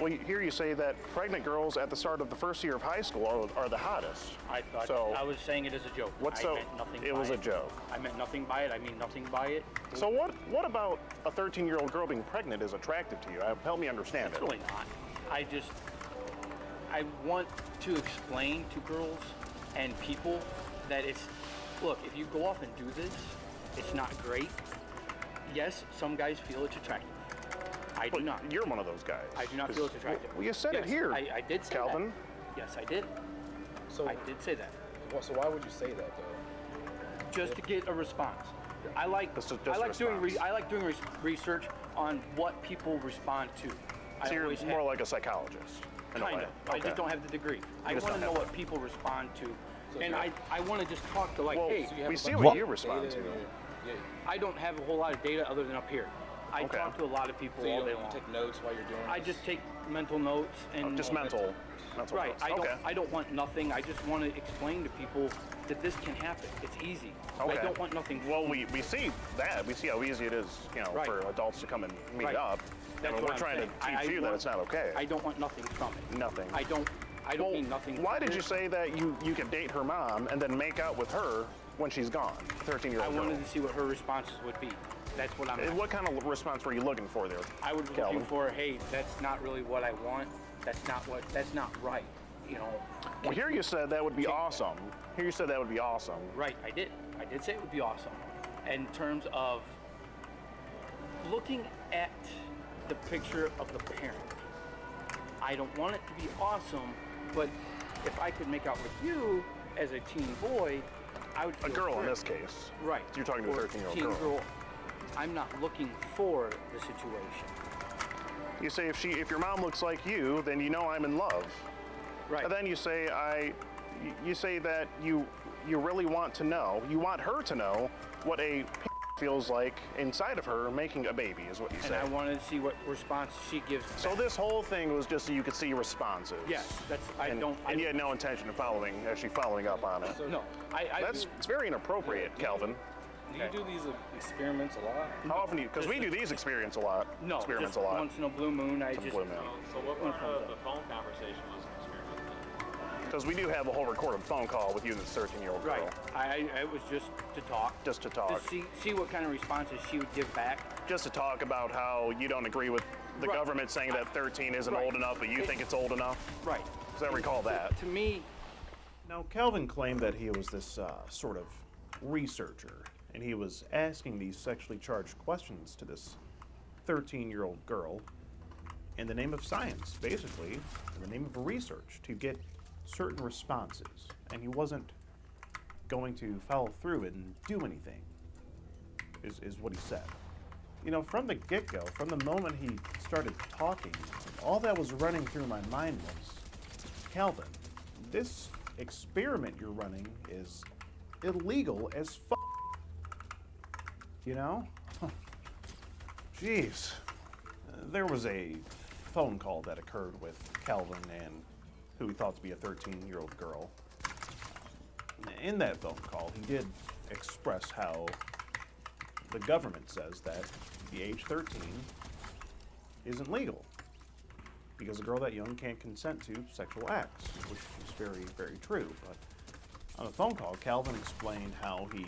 Well, here you say that pregnant girls at the start of the first year of high school are the hottest. I thought So- I was saying it as a joke. What's I so? meant nothing It by was a joke. I meant nothing by it. I mean nothing by it. So what about a 13-year-old girl being pregnant is attractive to you? Help me understand It's it. really not. I want to explain to girls and people that look, if you go off and do this, it's not great. Yes, some guys feel it's attractive. I do not. You're one of those guys. I do not feel it's attractive. Well, you said it Yes, here, I did say Calvin. that. Yes, I did. So I did say that. So why would you say that though? Just to get a response. I like doing research on what people respond to. So you're more like a psychologist. in a Kind way. of. I Okay. just don't have the degree. I just want to don't know have what people respond to, and I want to just talk to Well, hey. we see what you respond to. I don't have a whole lot of data other than up here. I Okay. talk to a lot of people So you all don't day you long. take notes while you're doing I this? just take mental notes and Just mental right. notes. I Okay. don't want nothing. I just want to explain to people that this can happen. It's easy. Okay. I don't want nothing. Well, we see that. We see how easy it is, Right. for adults to come and meet Right. up. That's And what we're I'm trying saying. to teach you that it's not okay. I don't want nothing from it. Nothing. I don't mean nothing. Why did you say that you could date her mom and then make out with her when she's gone? 13-year-old I girl. wanted to see what her responses would be. That's what I'm. And what kind of response were you looking for there? I was Calvin? looking for, hey, that's not really what I want. That's not right. You know. Well, here you said that would be awesome. Here you said that would be awesome. Right, I did say it would be awesome. In terms of looking at the picture of the parent, I don't want it to be awesome, but if I could make out with you as a teen boy, I would feel A girl in great. this case. Right. You're talking to a Or 13-year-old teen girl. I'm not looking for the situation. You say if your mom looks like you, then you know I'm in love. Right. And then you say that you really want to know. You want her to know what a feels like inside of her making a baby, is what you And say. I wanted to see what response she gives. So this whole thing was just so you could see responses. Yes, that's. And you had no intention of actually following up on it. No, It's very inappropriate, Calvin. Do you do these experiments a lot? How often do you? Because we do these experiments a lot. No, experiments just a lot. once in a blue moon. I Some just. blue moon. So what part of the phone conversation was an experiment? Because we do have a whole recorded phone call with you, this 13-year-old girl. Right. I was just to talk. Just to talk. To see what kind of responses she would give back. Just to talk about how you don't agree with the Right. government saying that 13 isn't Right. old enough, but you think it's old enough. Right. Because I recall that. To me. Now, Calvin claimed that he was this sort of researcher, and he was asking these sexually charged questions to this 13-year-old girl in the name of science, basically, in the name of research, to get certain responses. And he wasn't going to follow through and do anything, is what he said. You know, from the get-go, from the moment he started talking, all that was running through my mind was, Calvin, this experiment you're running is illegal as f***. You know? Jeez. There was a phone call that occurred with Calvin and who he thought to be a 13-year-old girl. In that phone call, he did express how the government says that the age 13 isn't legal because a girl that young can't consent to sexual acts, which is very, very true. But on the phone call, Calvin explained how he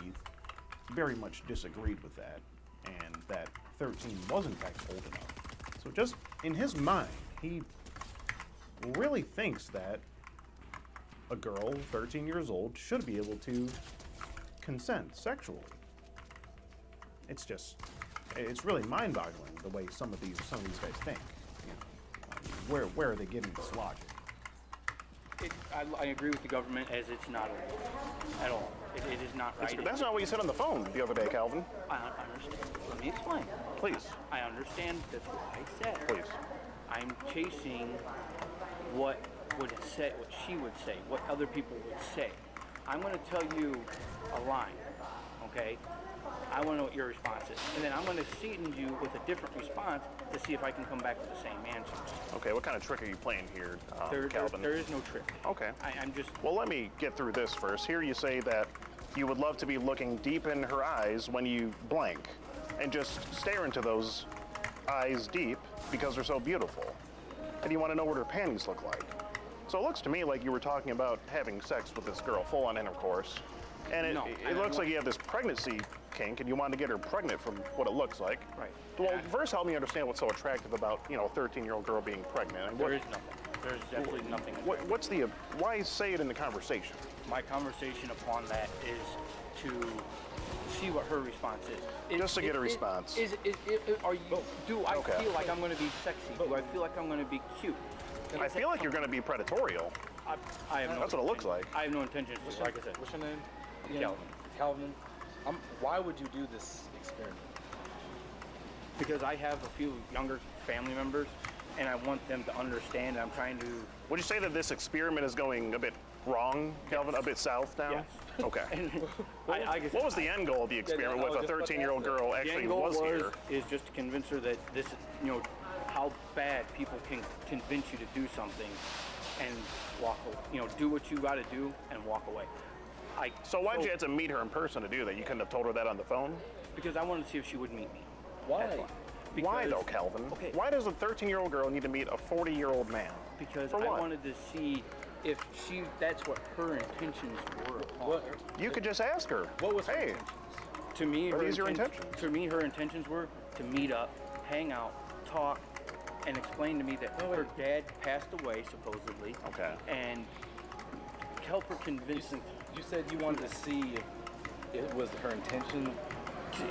very much disagreed with that and that 13 was in fact old enough. So just in his mind, he really thinks that a girl 13 years old should be able to consent sexually. It's really mind-boggling the way some of these guys think. You know, where are they getting this logic? I agree with the government as it's not at all. It is not right. That's not what you said on the phone the other day, Calvin. I understand. Let me explain. Please. I understand that's what I said. Please. I'm chasing what she would say, what other people would say. I'm going to tell you a line, okay? I want to know what your response is. And then I'm going to season you with a different response to see if I can come back with the same answer. Okay, what kind of trick are you playing here, Calvin? There is no trick. Okay. I'm just... Well, let me get through this first. Here you say that you would love to be looking deep in her eyes when you blank and just stare into those eyes deep because they're so beautiful. And you want to know what her panties look like. So it looks to me like you were talking about having sex with this girl, full-on intercourse. And it looks like you have this pregnancy kink and you want to get her pregnant from what it looks like. Right. Well, first help me understand what's so attractive about, a 13-year-old girl being pregnant. And There is nothing. There's absolutely nothing. Why say it in the conversation? My conversation upon that is to see what her response is. Just to get a response. Do I feel like I'm going to be sexy? Do I feel like I'm going to be cute? I feel like you're going to be predatorial. I have no. That's what it looks like. I have no intentions. Like I said. What's your name? Calvin. Calvin. Why would you do this experiment? Because I have a few younger family members, and I want them to understand. I'm trying to. Would you say that this experiment is going a bit wrong, Calvin? A bit south now? Yes. Okay. What was the end goal of the experiment with a 13-year-old girl actually the end goal here? Is just to convince her that this, how bad people can convince you to do something and walk away. Do what you got to do and walk away. So why did you have to meet her in person to do that? You couldn't have told her that on the phone? Because I wanted to see if she would meet me. Why? Because, why though, Calvin? Okay. Why does a 13-year-old girl need to meet a 40-year-old man? Because For I what? wanted to see if that's what her intentions were. You could just ask her. What was her hey, to me, are her these your inten- intentions? To me, her intentions were to meet up, hang out, talk, and explain to me that her dad passed away, supposedly. Okay. And help her convince him. You said you wanted to see if it was her intention.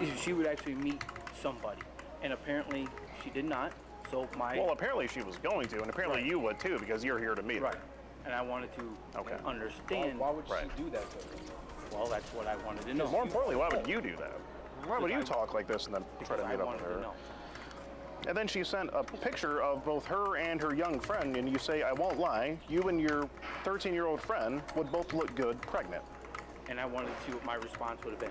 If she would actually meet somebody. And apparently she did not. So Well, apparently she was going to, and apparently you would too, because you're here to meet her. And I wanted to understand. Why would she do that to her? Well, that's what I wanted to know. More importantly, why would you do that? Why would you talk like this and then try to meet up with her? And then she sent a picture of both her and her young friend, and you say, I won't lie, you and your 13-year-old friend would both look good pregnant. And I wanted to see what my response would have been.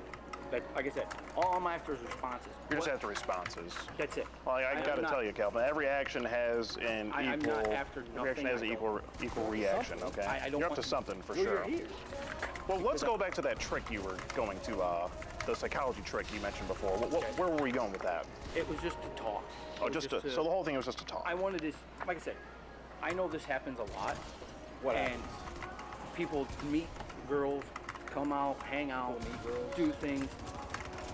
Like I said, all I'm after is responses. You're just after responses. That's it. Well, I got to tell you, Calvin, every action has an I'm equal. not after every action has an equal reaction. Okay. I don't You're up want to something for Well, sure. you're here. Well, let's go back to that trick you were going to, the psychology trick you mentioned before. Where were we going with that? It was just to talk. Oh, so the whole thing was just to talk. I wanted this, like I said, I know this happens a lot. What and happens? People meet girls, come out, hang out, do things,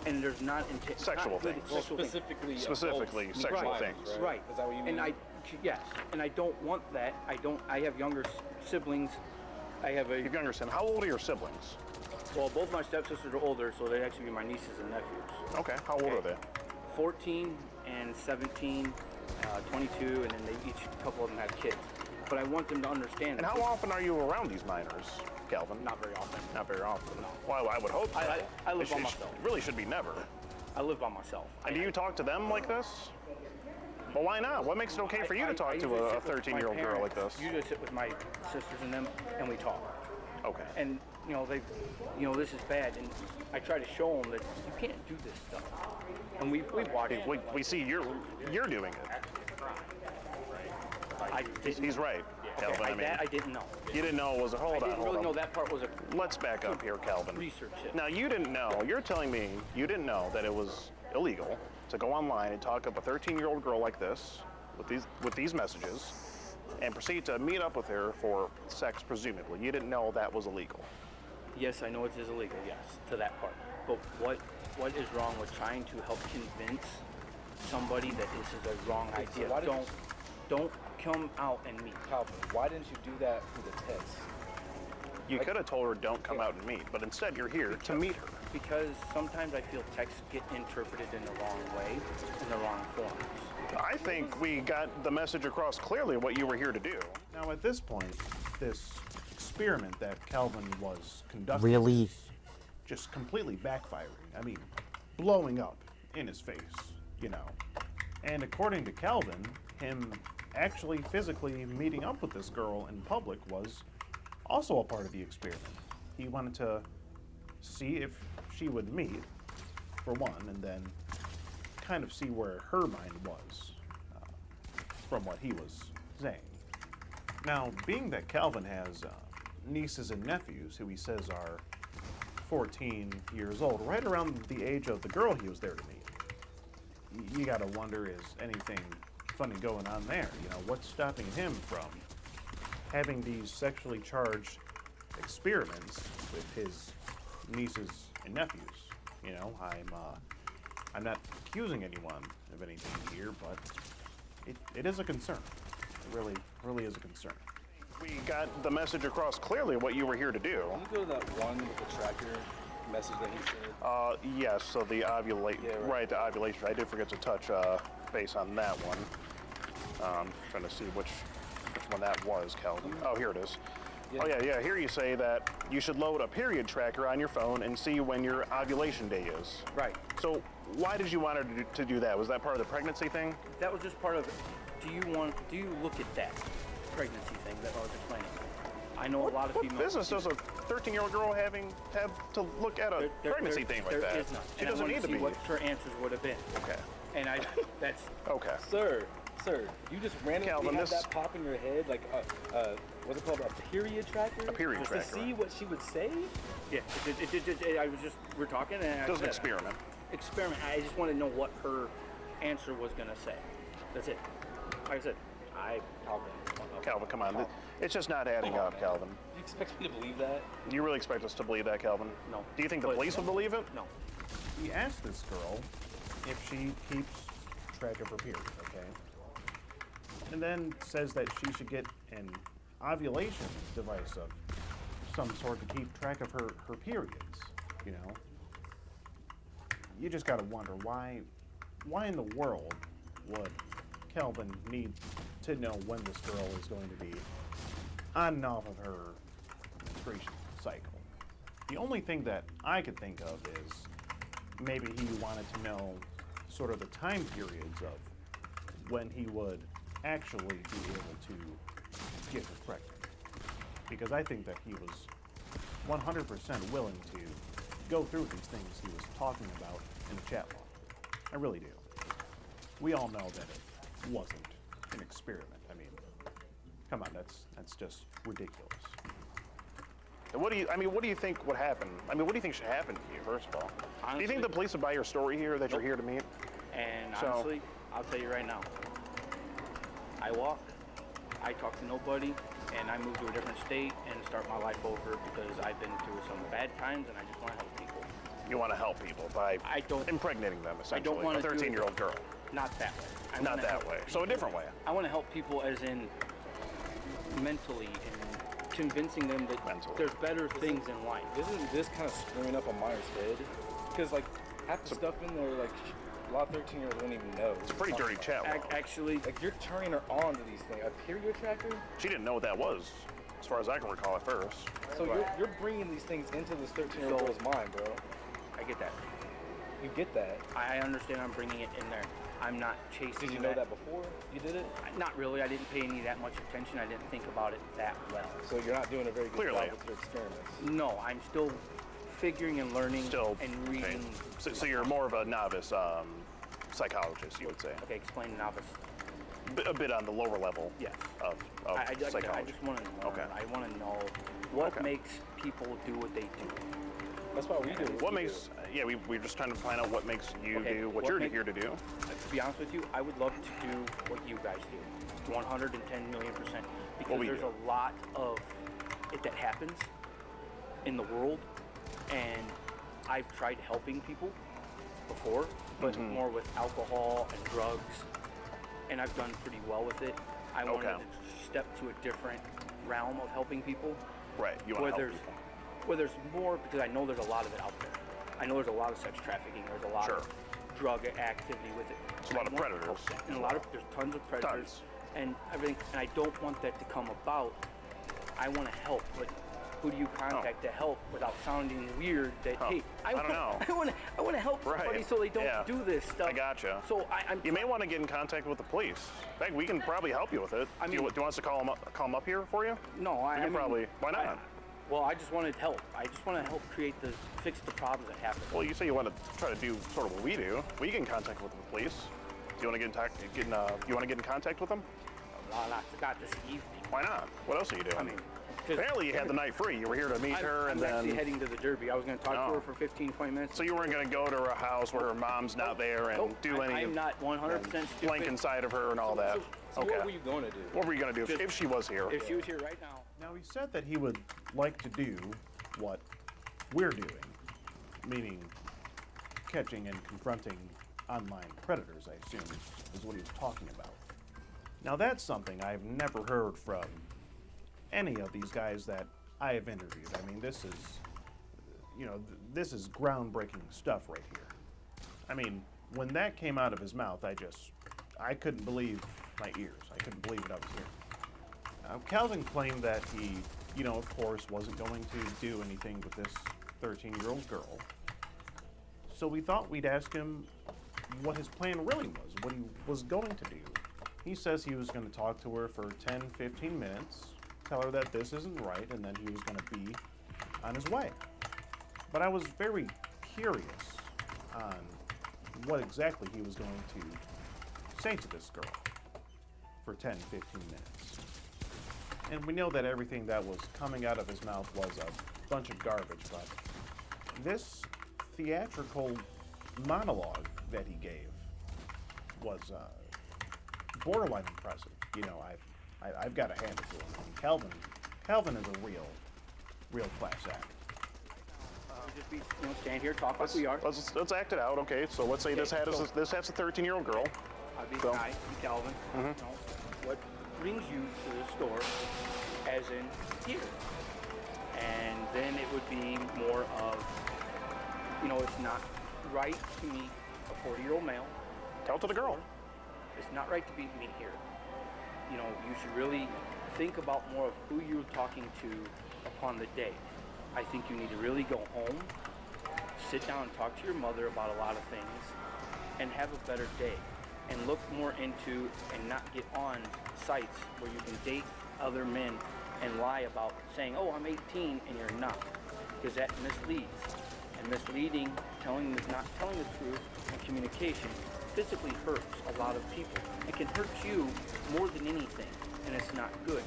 and there's not Sexual things. Specifically sexual things. Right. Is that what you mean? And yes, and I don't want that. I have younger siblings. I have a. Younger son. How old are your siblings? Well, both my stepsisters are older, so they'd actually be my nieces and nephews. Okay. How old are they? 14 and 17, 22, and then a couple of them have kids. But I want them to understand. And how often are you around these minors, Calvin? Not very often. Not very often. No. Well, I would hope so. I live by myself. It really should be never. I live by myself. And do you talk to them like this? Well, why not? What makes it okay for you to talk to a 13-year-old girl like this? Usually sit with my sisters and them, and we talk. Okay. And this is bad, and I try to show them that you can't do this stuff. And we've watched. We see you're doing it. He's right, Calvin. Okay, that I didn't know. You didn't know it was a hold on. I didn't really know that part was a. Let's back up here, Calvin. Research it. Now you didn't know. You're telling me you didn't know that it was illegal to go online and talk up a 13-year-old girl like this with these messages, and proceed to meet up with her for sex, presumably. You didn't know that was illegal. Yes, I know it is illegal. Yes, to that part. But what is wrong with trying to help convince somebody that this is a wrong idea? So don't come out and meet. Calvin, why didn't you do that through the text? You could have told her don't come out and meet, but instead you're here to meet her. Because sometimes I feel texts get interpreted in the wrong way, in the wrong forms. I think we got the message across clearly what you were here to do. Now at this point, this experiment that Calvin was conducting Really? is just completely backfiring. I mean, blowing up in his face, And according to Calvin, him actually physically meeting up with this girl in public was also a part of the experiment. He wanted to see if she would meet, for one, and then kind of see where her mind was from what he was saying. Now, being that Calvin has nieces and nephews who he says are 14 years old, right around the age of the girl he was there to meet, you gotta wonder, is anything funny going on there? You know, what's stopping him from having these sexually charged experiments with his nieces and nephews? You know, I'm not accusing anyone of anything here, but it is a concern. It really is a concern. We got the message across clearly what you were here to do. Can you go to that one with the tracker message that he said? Yes, so the ovulation, right, the ovulation. I did forget to touch base on that one. Trying to see which one that was, Calvin. Oh, here it is. Yeah. Oh, yeah. Here you say that you should load a period tracker on your phone and see when your ovulation day is. Right. So why did you want her to do that? Was that part of the pregnancy thing? That was just part of it. Do you look at that pregnancy thing that I was explaining? I know a lot of What females. business does a 13-year-old girl have to look at a pregnancy thing like that? There is none. She And I doesn't wanted need to see be. what her answers would have been. Okay. And that's okay. Sir, you just randomly Calvin, had this- that pop in your head, like what's it called, a period tracker? A period Just tracker. To see what she would say? Yeah, I was just, we're talking and I Does an said, experiment. Experiment. I just want to know what her answer was going to say. That's it. Like I said, Calvin, come on. It's just not adding up, Calvin. You expect me to believe that? Do you really expect us to believe that, Calvin? No. Do you think the police would believe it? No. He asked this girl if she keeps track of her period, okay? And then says that she should get an ovulation device of some sort to keep track of her periods, you know? You just gotta wonder why in the world would Kelvin need to know when this girl is going to be on and off of her menstruation cycle? The only thing that I could think of is maybe he wanted to know sort of the time periods of when he would actually be able to get her pregnant. Because I think that he was 100% willing to go through these things he was talking about in the chat log. I really do. We all know that it wasn't an experiment. I mean, come on, that's just ridiculous. What do you think would happen? I mean, what do you think should happen to you, first of all? Honestly, do you think the police would buy your story here that you're here to meet? And So- honestly, I'll tell you right now, I walk, I talk to nobody, and I move to a different state and start my life over because I've been through some bad times and I just want to help people. You want to help people by impregnating them, essentially. I don't want a to 13-year-old girl. Not that way. I Not wanna that help way. So a different way. I want to help people as in mentally and convincing them that there's better things in life. Isn't this kind of screwing up on Myers' head? Because like half the stuff in there, like a lot of 13-year-olds won't even know. It's a pretty dirty chat log. Actually, like you're turning her on to these things. A period tracker? She didn't know what that was, as far as I can recall at first. So you're bringing these things into this 13-year-old girl's mind, bro. I get that. You get that. I understand I'm bringing it in there. I'm not chasing Did you know that before you did it? Not really. I didn't pay any that much attention. I didn't think about it that well. So you're not doing a very good Clearly. job with your experiments. No, I'm still figuring and learning and reading. Okay. So you're more of a novice psychologist, you would say. Okay, explain novice. A bit on the lower level Yes. of I psychology. just want to learn. Okay. I want to know what makes people do what they do. That's why we do What makes, we're just trying to find out what makes you do what you're here to do. To be honest with you, I would love to do what you guys do. 110 million %. Because we there's do. a lot of it that happens in the world. And I've tried helping people before, but more with alcohol and drugs. And I've done pretty well with it. I wanted to step to a different realm of helping people. Right, you want where to help there's people. where there's more, because I know there's a lot of it out there. I know there's a lot of sex trafficking. There's a lot of drug activity with it. There's a lot of I want to predators. help that. And there's tons of predators and everything. And I don't want that to come about. I want to help, but who do you contact to help without sounding weird? That hey, I don't know. I want to help somebody so they don't do this stuff. I gotcha. So you may want to get in contact with the police. In fact, we can probably help you with it. Do you want us to call them up here for you? No, we can probably. Why not? Well, I just wanted help. I just want to help fix the problems that happen. Well, you say you want to try to do sort of what we do. We get in contact with the police. Do you want to get in contact with them? No, not this evening. Why not? What else are you doing? I mean, apparently you had the night free. You were here to meet her, and I'm actually heading to the Derby. I was going to talk to her for 15, 20 minutes. So you weren't going to go to her house where her mom's not there and do any? I'm not 100% stupid. Blink inside of her and all that. So okay. what were you going to do? What were you going to do if she was here? If she was here right now. Now, he said that he would like to do what we're doing, meaning catching and confronting online predators, I assume, is what he was talking about. Now, that's something I've never heard from any of these guys that I have interviewed. I mean, this is, this is groundbreaking stuff right here. I mean, when that came out of his mouth, I couldn't believe my ears. I couldn't believe what I was hearing. Calvin claimed that he, of course, wasn't going to do anything with this 13-year-old girl. So we thought we'd ask him what his plan really was, what he was going to do. He says he was going to talk to her for 10, 15 minutes, tell her that this isn't right, and then he was going to be on his way. But I was very curious on what exactly he was going to say to this girl for 10, 15 minutes. And we know that everything that was coming out of his mouth was a bunch of garbage, but this theatrical monologue that he gave was borderline impressive. I've got to hand it to him. I mean, Calvin is a real class act. Just stand here, talk like we are. Let's act it out, okay? So let's say this hat's a 13-year-old girl. I'd be Calvin. What brings you to the store, as in here? And then it would be more of, it's not right to meet a 40-year-old male. Tell it to the girl. It's not right to meet me here. You should really think about more of who you're talking to upon the day. I think you need to really go home, sit down and talk to your mother about a lot of things, and have a better day. And look more into and not get on sites where you can date other men and lie about saying, oh, I'm 18 and you're not. Because that misleads. And misleading, not telling the truth, and communication physically hurts a lot of people. It can hurt you more than anything, and it's not good.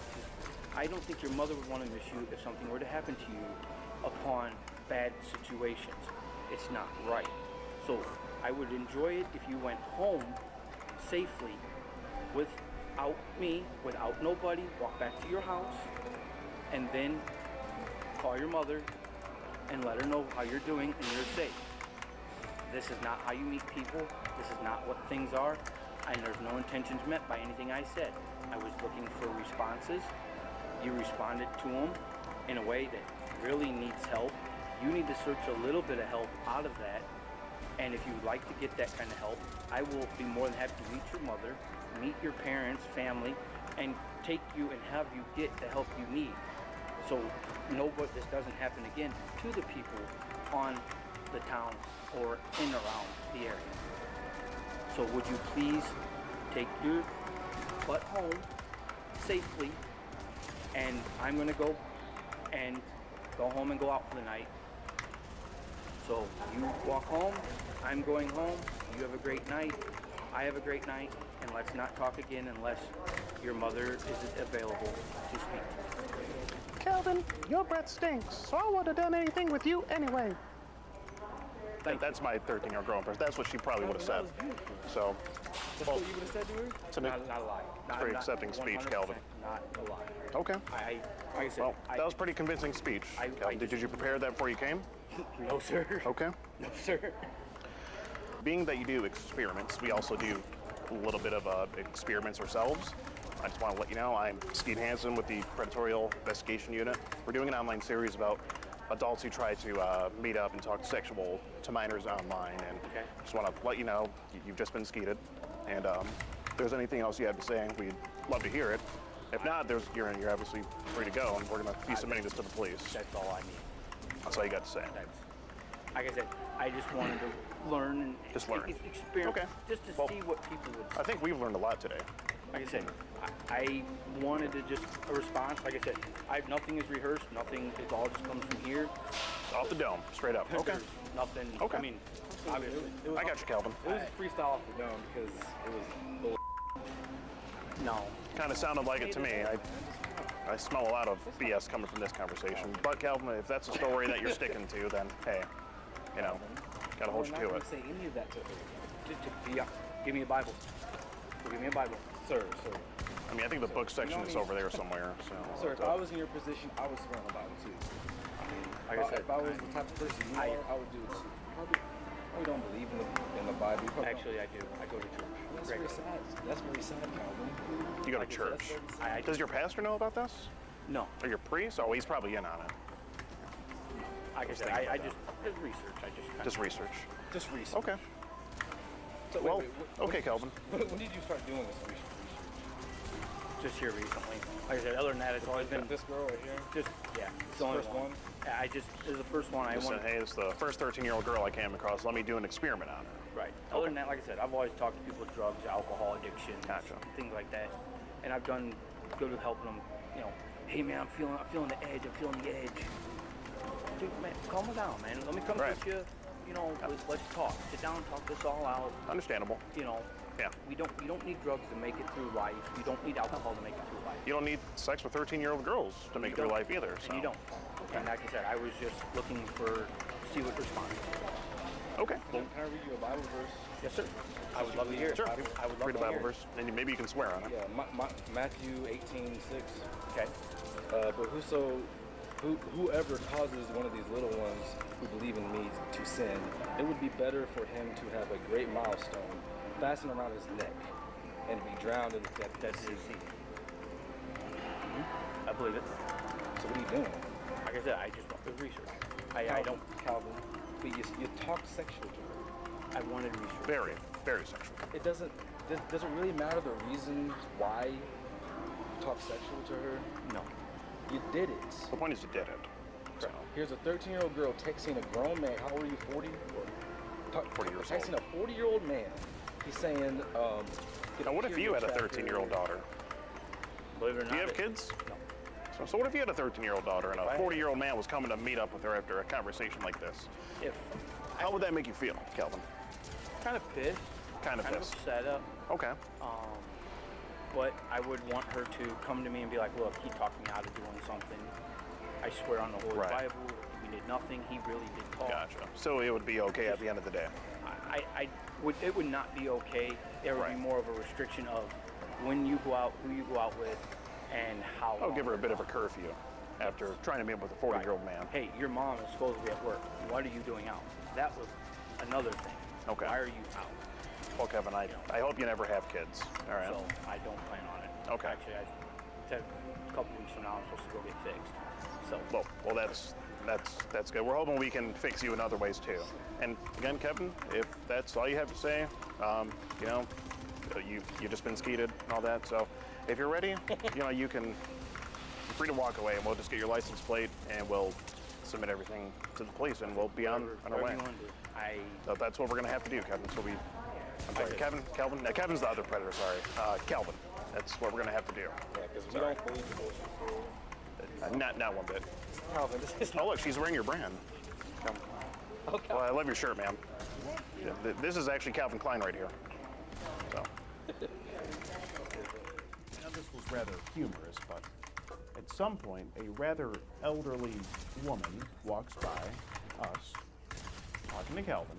I don't think your mother would want to miss you if something were to happen to you upon bad situations. It's not right. So I would enjoy it if you went home safely without me, without nobody, walk back to your house, and then call your mother and let her know how you're doing and you're safe. This is not how you meet people. This is not what things are, and there's no intentions meant by anything I said. I was looking for responses. You responded to them in a way that really needs help. You need to search a little bit of help out of that, and if you would like to get that kind of help, I will be more than happy to meet your mother, meet your parents, family, and take you and have you get the help you need. So this doesn't happen again to the people on the town or in around the area. So would you please take your butt home safely, and I'm gonna go home and go out for the night. So you walk home, I'm going home, you have a great night, I have a great night, and let's not talk again unless your mother is available to speak to me. Calvin, your breath stinks, so I wouldn't have done anything with you anyway. That's my 13-year-old girl impression. That's what she probably would have said. So, That's what you would have said to her? It's a not a lie. pretty accepting speech, Calvin. Not a lie. Okay. Like I said, Well, that was pretty convincing speech. Calvin, did you prepare that before you came? No, sir. Okay. No, sir. Being that you do experiments, we also do a little bit of experiments ourselves. I just want to let you know, I'm Steve Hansen with the Predatorial Investigation Unit. We're doing an online series about adults who try to meet up and talk sexual to minors online, and just want to let you know you've just been skeeted, and if there's anything else you have to say, we'd love to hear it. If not, you're obviously free to go, and we're going to be submitting this to the police. That's all I need. That's all you got to say. Like I said, I just wanted to learn and Just learn. experience, Okay. just to see what people would say. I think we've learned a lot today. like I said, I wanted to just a response. Like I said, nothing is rehearsed. Nothing. It all just comes from here. Off the dome, straight up. Okay. There's nothing. Okay. I mean, obviously. I got you, Calvin. It was freestyle off the dome because it was bull. No. Kind of sounded like it to me. I smell a lot of BS coming from this conversation. But Calvin, if that's a story that you're sticking to, then hey, you know, gotta hold you to it. Say any of that to her. Give me a Bible. Give me a Bible. Sir. I mean, I think the book section is over there somewhere. So. Sir, if I was in your position, I would swear on the Bible too. I mean, Like I said, if I was the type of person you are, I would do it. We don't believe in the Bible. Actually, I do. I go to church. That's very sad. That's very sad, Calvin. You go to church. Does your pastor know about this? No. Or your priest? Oh, he's probably in on it. Like I said, I just research. Just research. Just research. Okay. So, Well, okay, Calvin. When did you start doing this research? Just here recently. Like I said, other than that, it's always been this girl right here. Just it's the only first one. Yeah, this is the first one I Just wanted. said, hey, it's the first 13-year-old girl I came across. Let me do an experiment on her. Right. Other than that, like I said, I've always talked to people with drugs, alcohol addiction, things like that, and I've done good with helping them. You know, hey man, I'm feeling the edge. I'm feeling the edge. Dude, man, calm down, man. Let me come with you. You know, let's talk. Sit down, talk this all out. Understandable. You know. Yeah. We don't need drugs to make it through life. You don't need alcohol to make it through life. You don't need sex with 13-year-old girls to make it through life either. So. And you don't. And like I said, I was just looking to see what response. Okay. Can I read you a Bible verse? Yes, sir. I would love to hear it. Sure. I would love Read a to Bible hear it. verse, and maybe you can swear on it. Yeah, Matthew 18:6. Okay. But whoever causes one of these little ones who believe in me to sin, it would be better for him to have a great millstone fastened around his neck and be drowned in the depths of the sea. I believe it. So what are you doing? Like I said, I just want the research. I don't. Calvin, but you talk sexual to her. I wanted research. Very, very sexual. It doesn't. Does it really matter the reason why you talk sexual to her? No. You did it. The point is you did it. So. Here's a 13-year-old girl texting a grown man. How old are you? 40? 40 years texting old. a 40-year-old man. He's saying. Now, what if you had a 13-year-old daughter? Believe it or not. Do you have kids? No. So what if you had a 13-year-old daughter and a 40-year-old man was coming to meet up with her after a conversation like this? How would that make you feel, Calvin? Kind of pissed. Kind of pissed. upset up. Okay. But I would want her to come to me and be like, look, he talked me out of doing something. I swear on the Holy Bible, we did nothing. He really did talk. Gotcha. So it would be okay at the end of the day. It would not be okay. There would be more of a restriction of when you go out, who you go out with, and how. I'll give her a bit of a curfew after trying to meet up with a 40-year-old man. Hey, your mom is supposed to be at work. What are you doing out? That was another thing. Okay. Why are you out? Well, Kevin, I hope you never have kids. All right. So I don't plan on it. Okay. Actually, a couple weeks from now, I'm supposed to go get fixed. So. Well, that's good. We're hoping we can fix you in other ways too. And again, Kevin, if that's all you have to say, you know, you've just been skeeted and all that. So if you're ready, you know, you're free to walk away, and we'll just get your license plate, and we'll submit everything to the police, and we'll be on our way. So that's what we're gonna have to do, Kevin. So I'm sorry, Calvin. Kevin's the other predator. Sorry, Calvin. That's what we're gonna have to do. Yeah, because we don't believe the bullshit. Not one bit. Calvin, this is Oh, look, she's wearing your brand. Okay. Well, I love your shirt, man. Yeah, this is actually Calvin Klein right here. So. Now, this was rather humorous, but at some point, a rather elderly woman walks by us, talking to Calvin,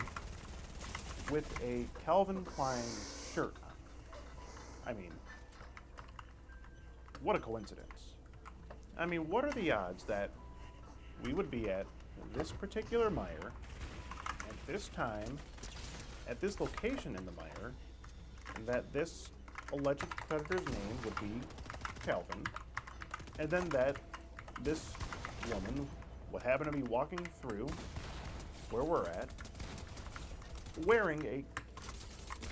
with a Calvin Klein shirt on. I mean, what a coincidence. I mean, what are the odds that we would be at this particular mire, at this time, at this location in the mire, and that this alleged predator's name would be Calvin, and then that this woman would happen to be walking through where we're at, wearing a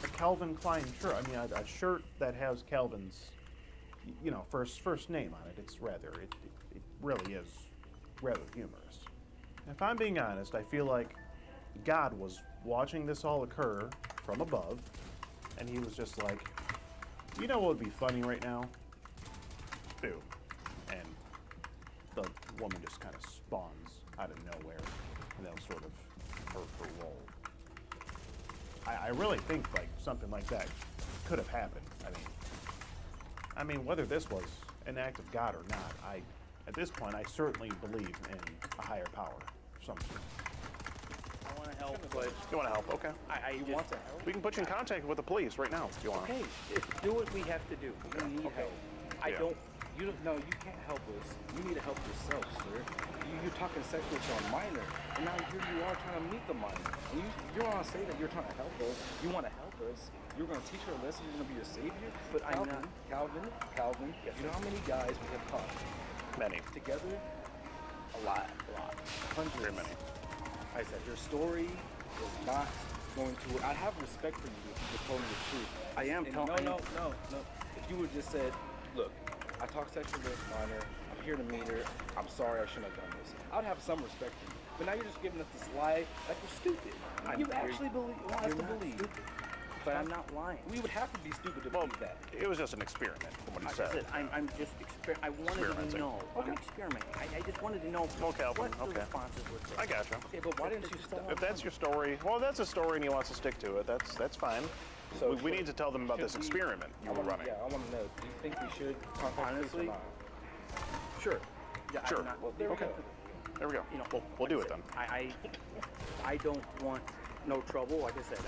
Calvin Klein shirt. I mean, a shirt that has Calvin's, you know, first name on it. It really is rather humorous. If I'm being honest, I feel like God was watching this all occur from above, and he was just like, You know what would be funny right now? Boo. And the woman just kind of spawns out of nowhere, and they'll sort of her role. I really think like something like that could have happened. I mean, whether this was an act of God or not, at this point, I certainly believe in a higher power of some sort. I want to help, but You want to help? Okay. I want to help. We can put you in contact with the police right now if you want. Okay, do what we have to do. We need help. I Yeah. don't. You can't help us. You need to help yourself, sir. You're talking sexual to a minor, and now here you are trying to meet the minor. And you want to say that you're trying to help us. You want to help us. You're going to teach her a lesson. You're going to be a savior. But I'm not. Calvin. Yes, You know how many guys we have caught? Many. Together? A lot. Hundreds. Very many. I said, your story is not going to. I have respect for you if you told me the truth. I am telling. No. If you would just said, look, I talked sexual with this minor. I'm here to meet her. I'm sorry I shouldn't have done this. I'd have some respect for you. But now you're just giving us this lie like you're stupid. You actually want us to believe. Stupid. But I'm not lying. We would have to be stupid to believe that. It was just an experiment, from what he Like I said. said, I'm just I wanted to Experimenting. know. I'm experimenting. I just wanted to know Okay, what the okay. responses were. I gotcha. Okay, but why didn't you stop? If that's your story, well, that's a story and he wants to stick to it. That's fine. So we need to tell them about this should we- experiment you were running. Yeah, I want to know. Do you think we should contact Honestly, police or not? Sure. Yeah, Sure. I'm not, Well, there we Okay. go. There we go. You know, We'll do it then. I don't want no trouble. Like I said,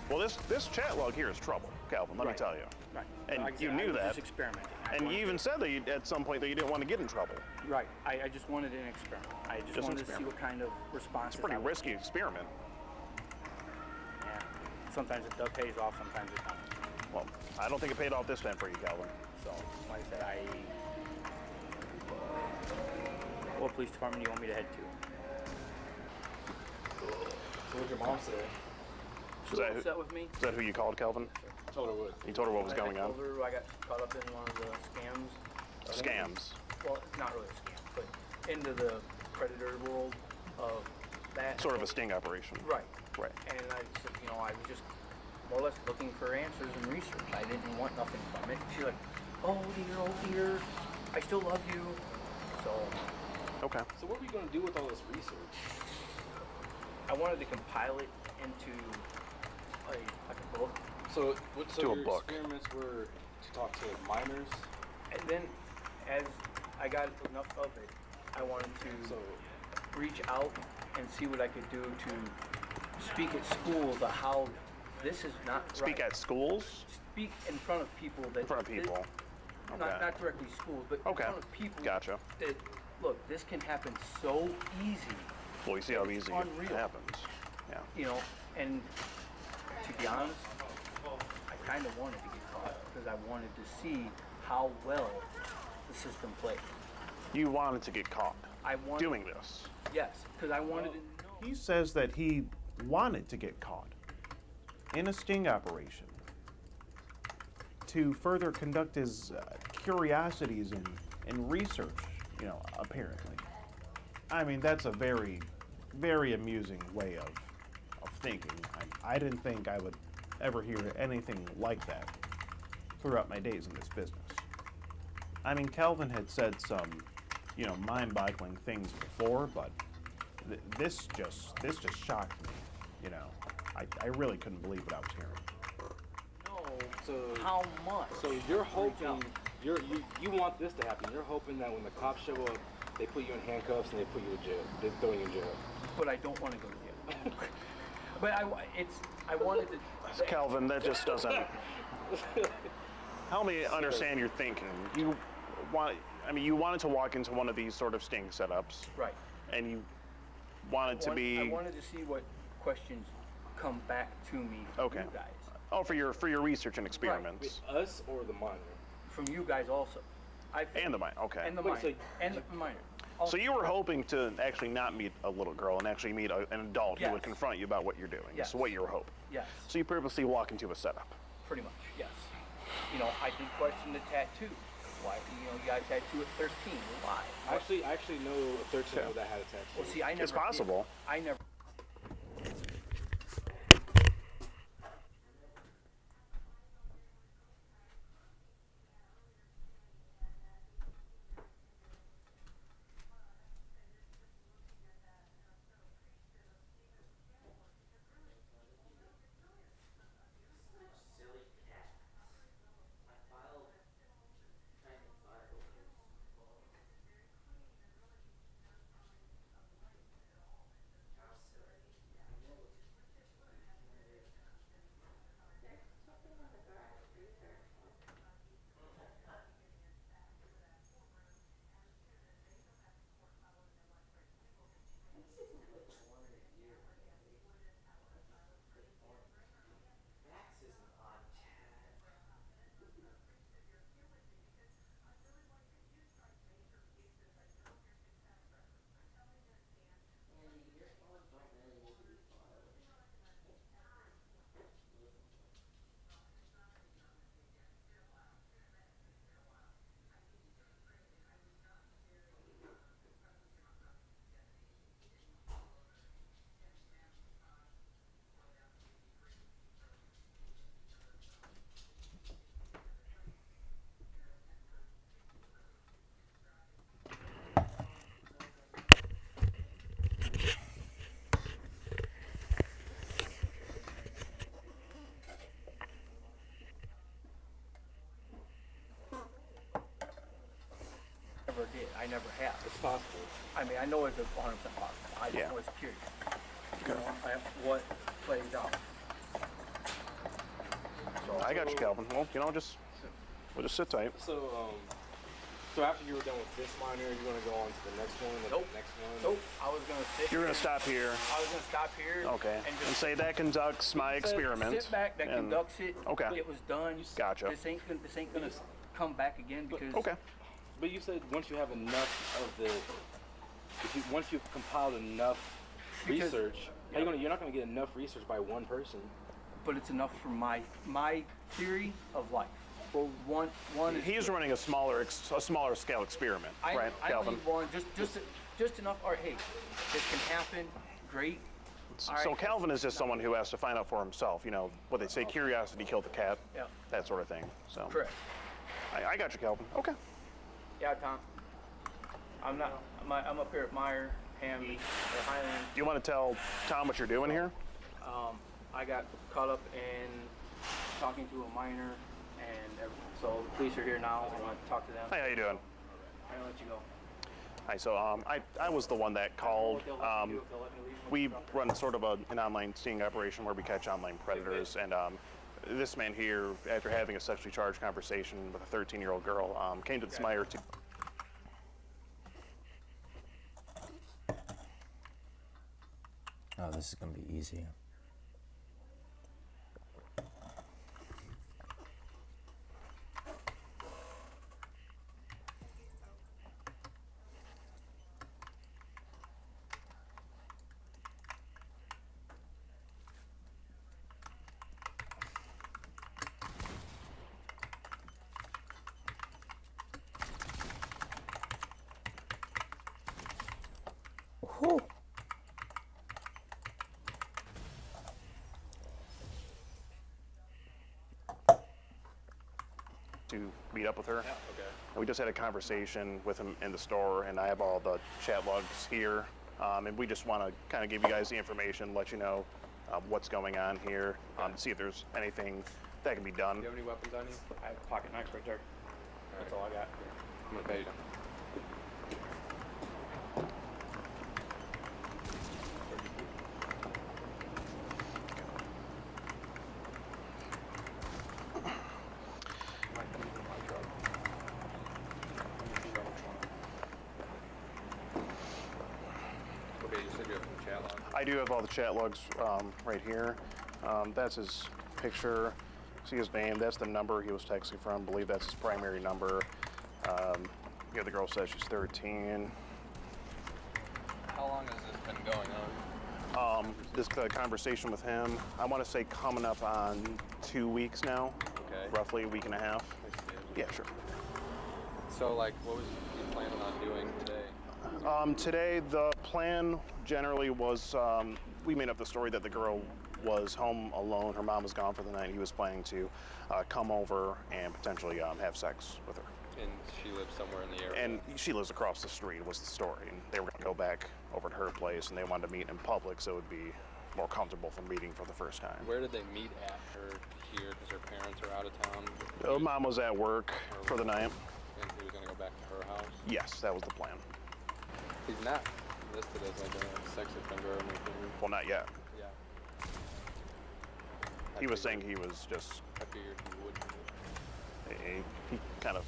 Well, this chat log here is trouble, Calvin. Let me Right. tell you. Right. And Like I you said, I knew was that. just experimenting. And you even said that at some point that you didn't want to get in trouble. Right. I just wanted an experiment. I just an wanted to see experiment. what kind of response. It's a pretty risky experiment. Yeah. Sometimes it pays off. Sometimes it doesn't. Well, I don't think it paid off this time for you, Calvin. So, like I said, what police department do you want me to head to? So what'd your mom say? She was upset with me. Is that who you called, Calvin? Told her what? You told her what was going I on? told her I got caught up in one of the scams. Scams. Well, not really a scam, but into the predator world of that. Sort of a sting operation. Right. Right. And I said, I was just more or less looking for answers and research. I didn't want nothing from it. She's like, oh dear, I still love you. So. Okay. So what are we going to do with all this research? I wanted to compile it into like a book. So To a your book. experiments were to talk to minors? And then, as I got enough of it, I wanted to reach out and see what I could do to speak at schools of how this is not Speak right. at schools? Speak in front of people that. In front of people. Okay. Not directly schools, but in front of people. Gotcha. That look, this can happen so easy. Well, you see how easy it Unreal. happens. Yeah. And to be honest, I kind of wanted to get caught because I wanted to see how well the system played. You wanted to get caught I wanted, doing this. Yes, because I wanted to know. He says that he wanted to get caught in a sting operation to further conduct his curiosities and research, apparently. I mean, that's a very, very amusing way of thinking. I didn't think I would ever hear anything like that throughout my days in this business. I mean, Calvin had said some, mind-boggling things before, but this just shocked me. I really couldn't believe what I was hearing. So how much? So you're hoping you want this to happen. You're hoping that when the cops show up, they put you in handcuffs and they put you in jail. They're throwing you in jail. But I don't want to go to jail. But I wanted to. Calvin, that just doesn't. Help me understand your thinking. You wanted to walk into one of these sort of sting setups. Right. And you wanted to be. I wanted to see what questions come back to me from you guys. Oh, for your research and experiments. Right. Us or the minor? From you guys also. And the minor, okay. And the minor. And the minor. So you were hoping to actually not meet a little girl and actually meet an adult who would confront you about what you're doing. Yes. So what you were hoping. Yes. So you purposely walk into a setup. Pretty much, yes. I did question the tattoo. Why, you got a tattoo at 13. Why? I actually know a 13-year-old that had a tattoo. Well, see, I never. It's possible. I never. I never have. It's possible. I mean, I know it's 100% possible. I just Yeah. was curious. You know, what plays out. I got you, Calvin. Well, you know, we'll just sit tight. So after you were done with this minor, you want to go on to the next one, and Nope. the next one? Nope. I was gonna sit. You're gonna here. stop here. I was gonna stop here. Okay. And And just say that conducts my experiment. Sit back. That and- conducts it. Okay. It was done. Gotcha. This ain't gonna come back again because. Okay. But you said once you have enough of the, once you've compiled enough Because- research, how you you're not gonna get enough research by one person. But it's enough for my theory of life. Well, one is. He's running a smaller scale experiment, right, I Calvin? need one, just enough. All right, hey, this can happen. Great. All So right. Calvin is just someone who has to find out for himself. You know what they say, curiosity killed the cat. Yeah. That sort of thing. So. Correct. I got you, Calvin. Okay. Yeah, Tom. I'm not. I'm up here at Meyer, Hamby, or Highland. Do you want to tell Tom what you're doing here? I got caught up in talking to a minor, and so the police are here now. I want to talk to them. Hey, how you doing? I'm gonna let you go. Hi. So I was the one that called. We run sort of an online sting operation where we catch online predators, and this man here, after having a sexually charged conversation with a 13-year-old girl, came to this Meyer to. Oh, this is gonna be easy. Whew. To meet up with her. Okay. And we just had a conversation with him in the store, and I have all the chat logs here. And we just want to kind of give you guys the information, let you know what's going on here, see if there's anything that can be done. Do you have any weapons on you? I have a pocket knife right there. That's all I got. I'm gonna pay you. Okay, you said you have some chat logs. I do have all the chat logs right here. That's his picture. See his name. That's the number he was texting from. I believe that's his primary number. Yeah, the girl says she's 13. How long has this been going on? This conversation with him, I want to say coming up on 2 weeks now. Okay. Roughly a week and a half. Yeah, sure. So, like, what was you planning on doing today? Today, the plan generally was, we made up the story that the girl was home alone. Her mom was gone for the night. He was planning to come over and potentially have sex with her. And she lives somewhere in the area. And she lives across the street was the story. And they were going to go back over to her place, and they wanted to meet in public so it would be more comfortable for meeting for the first time. Where did they meet at? Her here because her parents are out of town? Her mom was at work for the night. And he was going to go back to her house? Yes, that was the plan. He's not listed as like a sex offender or anything. Well, not yet. Yeah. He was saying he was just, I figured he would be. he kind of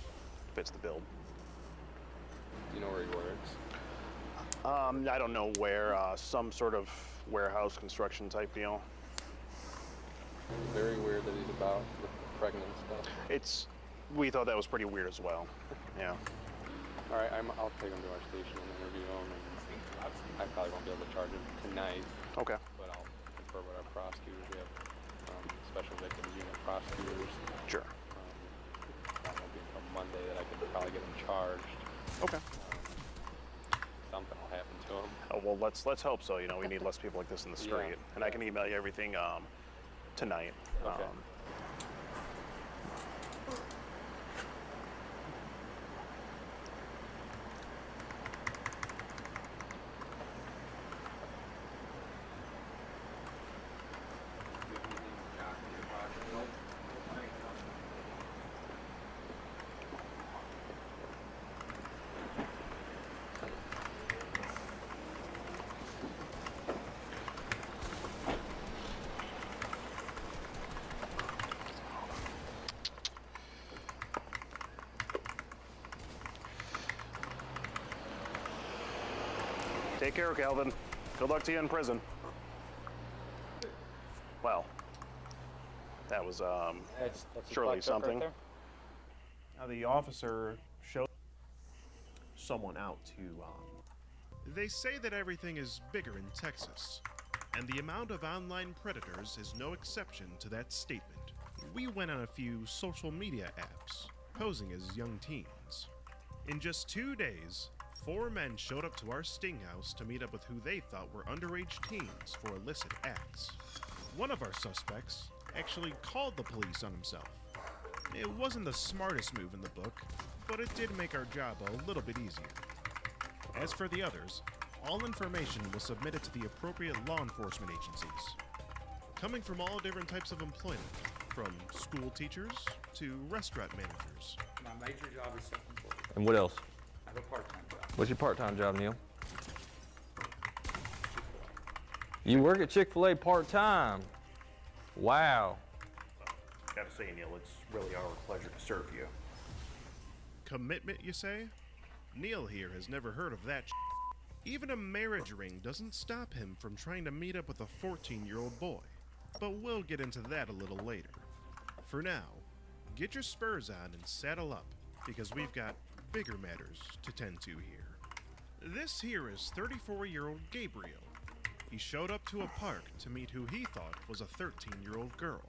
fits the bill. Do you know where he works? I don't know where, some sort of warehouse construction type deal. Very weird that he's about the pregnant stuff. We thought that was pretty weird as well. Yeah. All right, I'll take him to our station and interview him. And I probably won't be able to charge him tonight. Okay. But I'll confer with our prosecutors. We have special victims unit prosecutors. Sure. That won't be until Monday that I could probably get him charged. Okay. Something will happen to him. Oh, well, let's hope so. You know, we need less people like this in the street. Yeah. And I can email you everything tonight. Okay. Take care, Calvin. Good luck to you in prison. Well, that was That's surely something. Now the officer showed someone out to They say that everything is bigger in Texas, and the amount of online predators is no exception to that statement. We went on a few social media apps, posing as young teens. In just 2 days, 4 men showed up to our sting house to meet up with who they thought were underage teens for illicit acts. One of our suspects actually called the police on himself. It wasn't the smartest move in the book, but it did make our job a little bit easier. As for the others, all information was submitted to the appropriate law enforcement agencies, coming from all different types of employment, from school teachers to restaurant managers. My major job is self-employed. And what else? I have a part-time job. What's your part-time job, Neil? You work at Chick-fil-A part-time. Wow. Gotta say, Neil, it's really our pleasure to serve you. Commitment, you say? Neil here has never heard of that. Even a marriage ring doesn't stop him from trying to meet up with a 14-year-old boy. But we'll get into that a little later. For now, get your spurs on and saddle up, because we've got bigger matters to tend to here. This here is 34-year-old Gabriel. He showed up to a park to meet who he thought was a 13-year-old girl.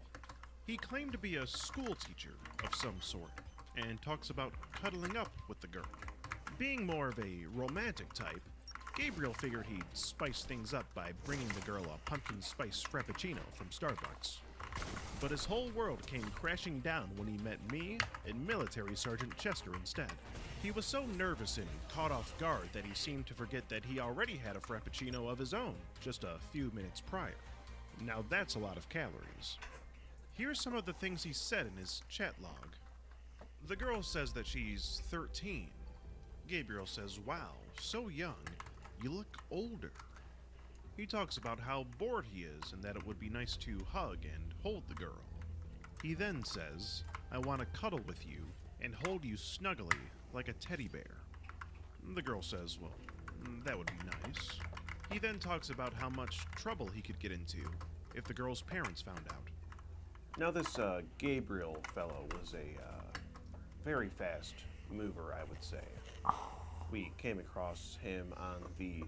He claimed to be a school teacher of some sort, and talks about cuddling up with the girl. Being more of a romantic type, Gabriel figured he'd spice things up by bringing the girl a pumpkin spice frappuccino from Starbucks. But his whole world came crashing down when he met me and Military Sergeant Chester instead. He was so nervous and caught off guard that he seemed to forget that he already had a frappuccino of his own just a few minutes prior. Now that's a lot of calories. Here's some of the things he said in his chat log. The girl says that she's 13. Gabriel says, "Wow, so young. You look older." He talks about how bored he is and that it would be nice to hug and hold the girl. He then says, "I want to cuddle with you and hold you snugly like a teddy bear." The girl says, "Well, that would be nice." He then talks about how much trouble he could get into if the girl's parents found out. Now this Gabriel fellow was a very fast mover, I would say. We came across him on the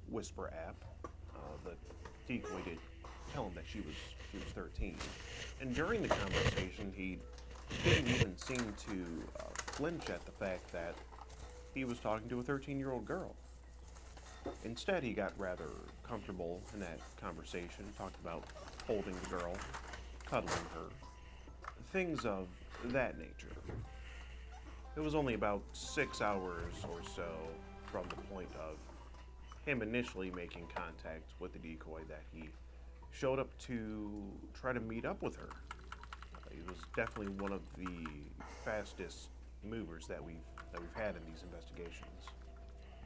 Whisper app. The decoy did tell him that she was 13, and during the conversation, he didn't even seem to flinch at the fact that he was talking to a 13-year-old girl. Instead, he got rather comfortable in that conversation, talked about holding the girl, cuddling her, things of that nature. It was only about 6 hours or so from the point of him initially making contact with the decoy that he showed up to try to meet up with her. He was definitely one of the fastest movers that we've had in these investigations.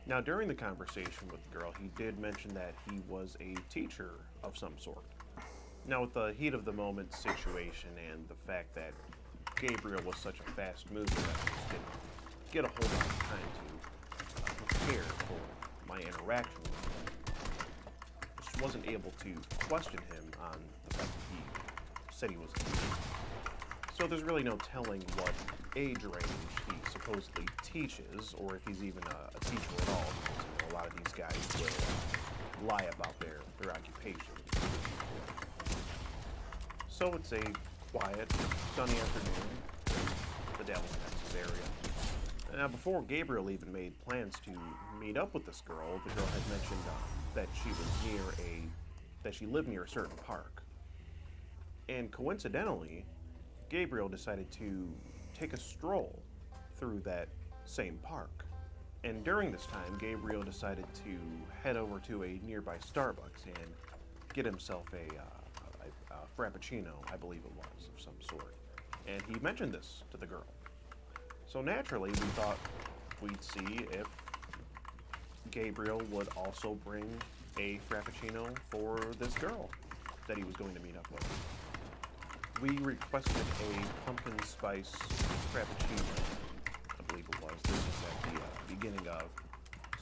Now, during the conversation with the girl, he did mention that he was a teacher of some sort. Now, with the heat of the moment situation and the fact that Gabriel was such a fast mover that I just didn't get a whole lot of time to prepare for my interaction with him. Just wasn't able to question him on the fact that he said he was a teacher. So there's really no telling what age range he supposedly teaches, or if he's even a teacher at all, because you know, a lot of these guys will lie about their occupation. So it's a quiet, sunny afternoon in the Dallas, Texas area. Now, before Gabriel even made plans to meet up with this girl, the girl had mentioned that she lived near a certain park. And coincidentally, Gabriel decided to take a stroll through that same park. And during this time, Gabriel decided to head over to a nearby Starbucks and get himself a frappuccino, I believe it was, of some sort. And he mentioned this to the girl. So naturally, we thought we'd see if Gabriel would also bring a frappuccino for this girl that he was going to meet up with. We requested a pumpkin spice frappuccino, I believe it was. This was at the beginning of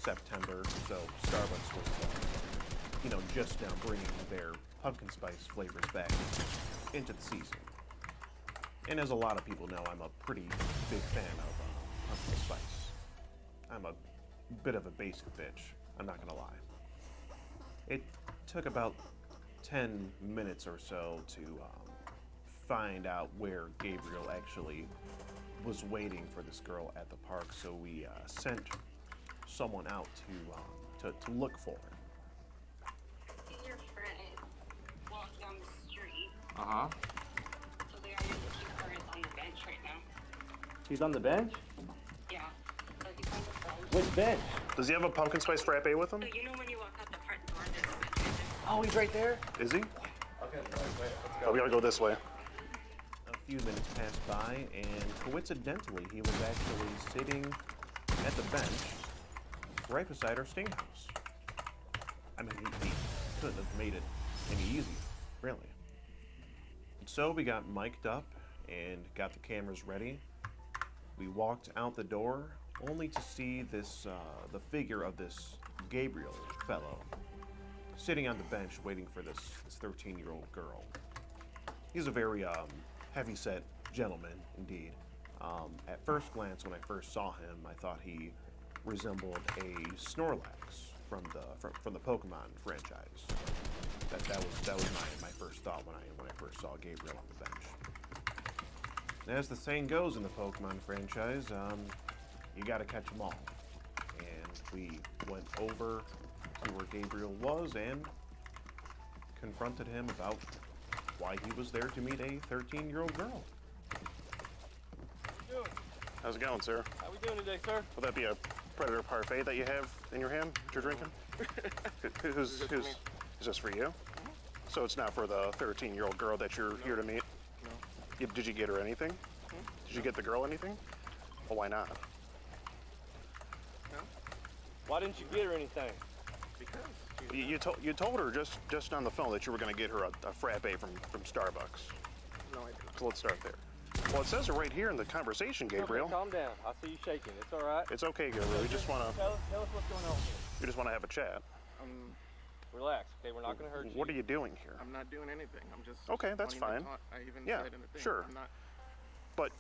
September, so Starbucks was, just now bringing their pumpkin spice flavors back into the season. And as a lot of people know, I'm a pretty big fan of pumpkin spice. I'm a bit of a basic bitch, I'm not gonna lie. It took about 10 minutes or so to find out where Gabriel actually was waiting for this girl at the park, so we sent someone out to look for him. Your friend walked down the street. Uh-huh. So they are looking for us on the bench right now. He's on the bench? Yeah. So he's on the bench. Which bench? Does he have a pumpkin spice frappe with him? So you know when you walk out the front door, there's a bench right there. Oh, he's right there? Is he? Okay, let's go. Oh, we gotta go this way. A few minutes passed by, and coincidentally, he was actually sitting at the bench right beside our sting house. I mean, he couldn't have made it any easier, really. And so we got mic'd up and got the cameras ready. We walked out the door, only to see this, the figure of this Gabriel fellow sitting on the bench waiting for this 13-year-old girl. He's a very heavy-set gentleman, indeed. At first glance, when I first saw him, I thought he resembled a Snorlax from the Pokemon franchise. That was my first thought when I first saw Gabriel on the bench. And as the saying goes in the Pokemon franchise, you gotta catch them all. And we went over to where Gabriel was and confronted him about why he was there to meet a 13-year-old girl. How's it going, sir? How we doing today, sir? Will that be a Predator Parfait that you have in your hand that you're drinking? Is this for you? So it's not for the 13-year-old girl that you're here to meet? No. Did you get her anything? Did you get the girl anything? Well, why not? No. Why didn't you get her anything? Because you told her just on the phone that you were going to get her a frappe from Starbucks. No, I didn't. So let's start there. Well, it says it right here in the conversation, Gabriel. Okay, calm down. I see you shaking. It's all right. It's okay, Gabriel. We just want to. Tell us what's going on here. We just want to have a chat. Relax. Okay, we're not going to hurt you. What are you doing here? I'm not doing anything. I'm just. Okay, that's wanting to fine. talk. I even Yeah, said in the thing. sure. I'm not, But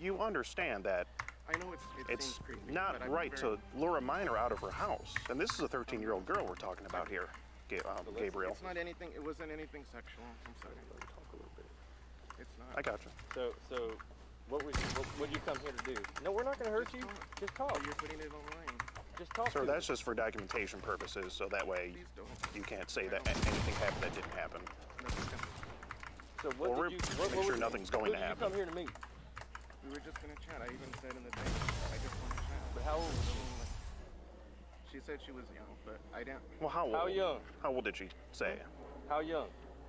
you understand that I know it it's seems creepy, not but I'm right very, to lure a minor out of her house. And this is a 13-year-old girl we're talking about here, Gabriel. It's not anything. It wasn't anything sexual. I'm sorry. It's not. I got you. So, what would you come here to do? No, we're not going to hurt you. Just talk. You're putting it online. Just talk. Sir, to that's me. just for documentation purposes, so that way Please don't. you can't say that anything happened that didn't happen. So what Well, did you? we're make sure would- nothing's going who to did happen. you come here to meet? We were just gonna chat. I even said in the thing. I just want to chat. But how old was she? She said she was young, but I didn't. Well, how old? How young? How old did she say? How young?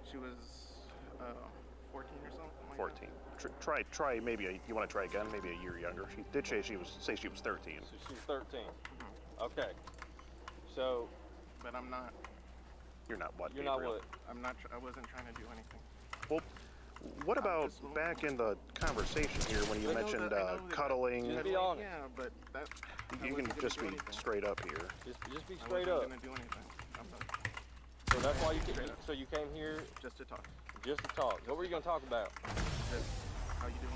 She was 14 or something. Like 14. Try maybe you want to try again? Maybe a year younger. She did say she was 13. So she's 13. Okay. So. But I'm not. You're not what? You're Gabriel? not what? I'm not. I wasn't trying to do anything. Well, what about back in the conversation here when you I know mentioned that- I know that- cuddling? Just be honest. Yeah, but that. I You can wasn't gonna just do be anything. straight up here. Just be I straight wasn't up. gonna do anything. I'm not. So that's why you came. Straight up. So you came here Just to talk. just to talk. What were you gonna talk about? Just how you doing?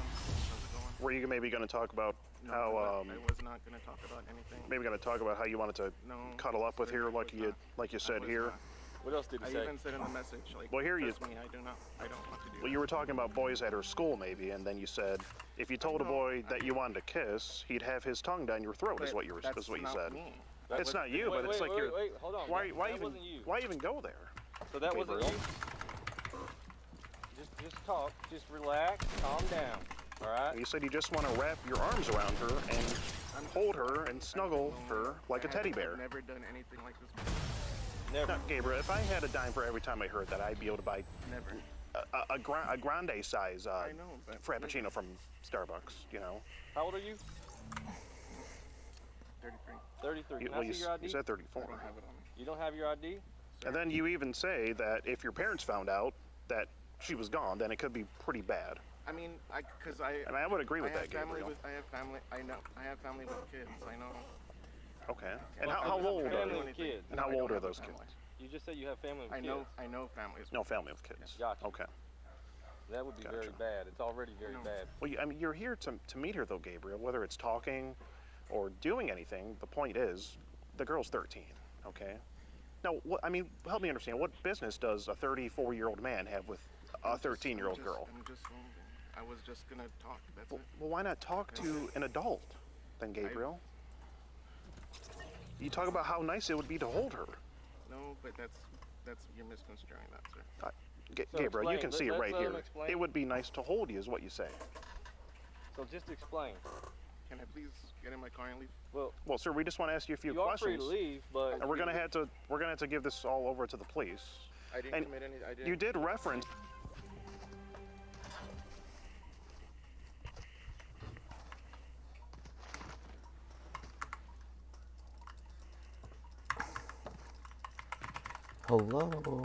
How's it going? Were you maybe going to talk about No, how I was not gonna talk about anything. maybe going to talk about how you wanted to No, cuddle up with her like was you not. like you I said was here? not. What else did he I say? even said in the message, like, Well, here you- trust me, I don't want to do Well, you were talking about boys at her school maybe, and then you said if you told a boy that you wanted to kiss, he'd have his tongue down your throat. Is But what you were. that's Is what you not said. me. It's not you, but it's like you're. Wait, hold on. Why that even wasn't you. why even go there? So that wasn't Gabriel? you. Just talk. Just relax. Calm down. All right. You said you just want to wrap your arms around her and hold her and snuggle her like a teddy bear. I've never done anything like this before. Never. Now, Gabriel, if I had a dime for every time I heard that, I'd be able to buy Never. a grande size I know, but frappuccino from Starbucks. You know. How old are you? 33. 33. You, Can I well, see you, your ID? you said 34. I don't have it on me. You don't have your ID? And then you even say that if your parents found out that she was gone, then it could be pretty bad. I mean, because I. And I would agree with I that, have family Gabriel. I have family. I know. I have family with kids. I know. Okay. And Well, how I was old are family they? with kids. And No, how I don't old are have a those family. kids? You just said you have family with I kids. know families. No, family with kids. Gotcha. Okay. That would be very bad. It's already very bad. Well, I mean, you're here to meet her, though, Gabriel. Whether it's talking or doing anything, the point is, the girl's 13. Okay. Now, I mean, help me understand. What business does a 34-year-old man have with a 13-year-old girl? I'm just moving. I was just gonna talk. That's it. Well, why not talk to an adult, then, Gabriel? You talk about how nice it would be to hold her. No, but that's you're misconstruing that, sir. So Gabriel, you explain. can see it Let's right let him here. explain. It would be nice to hold you, is what you say. So just explain. Can I please get in my car and leave? Well, sir, we just want to ask you a few You are questions. free to leave, but And we're gonna have to give this all over to the police. I didn't And commit any. I didn't. you did reference. Hello.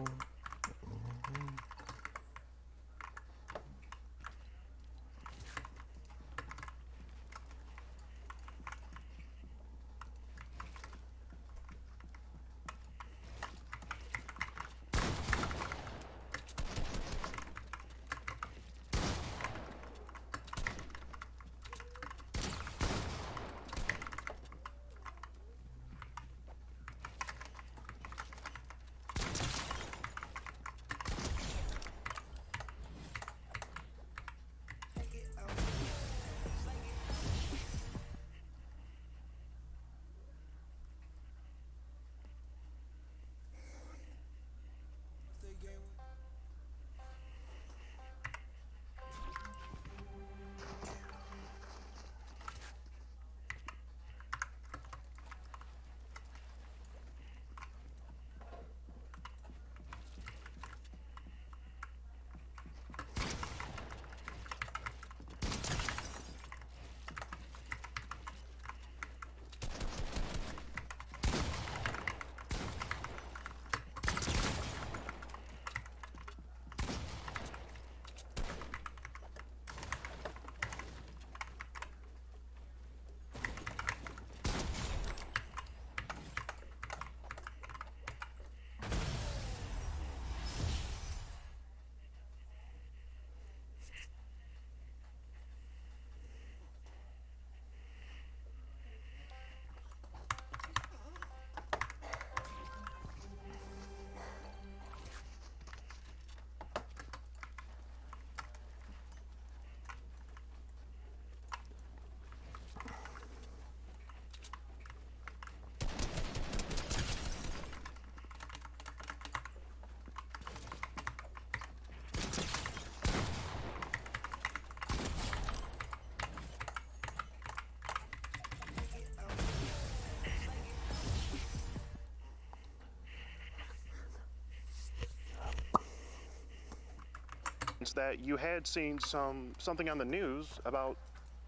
That you had seen something on the news about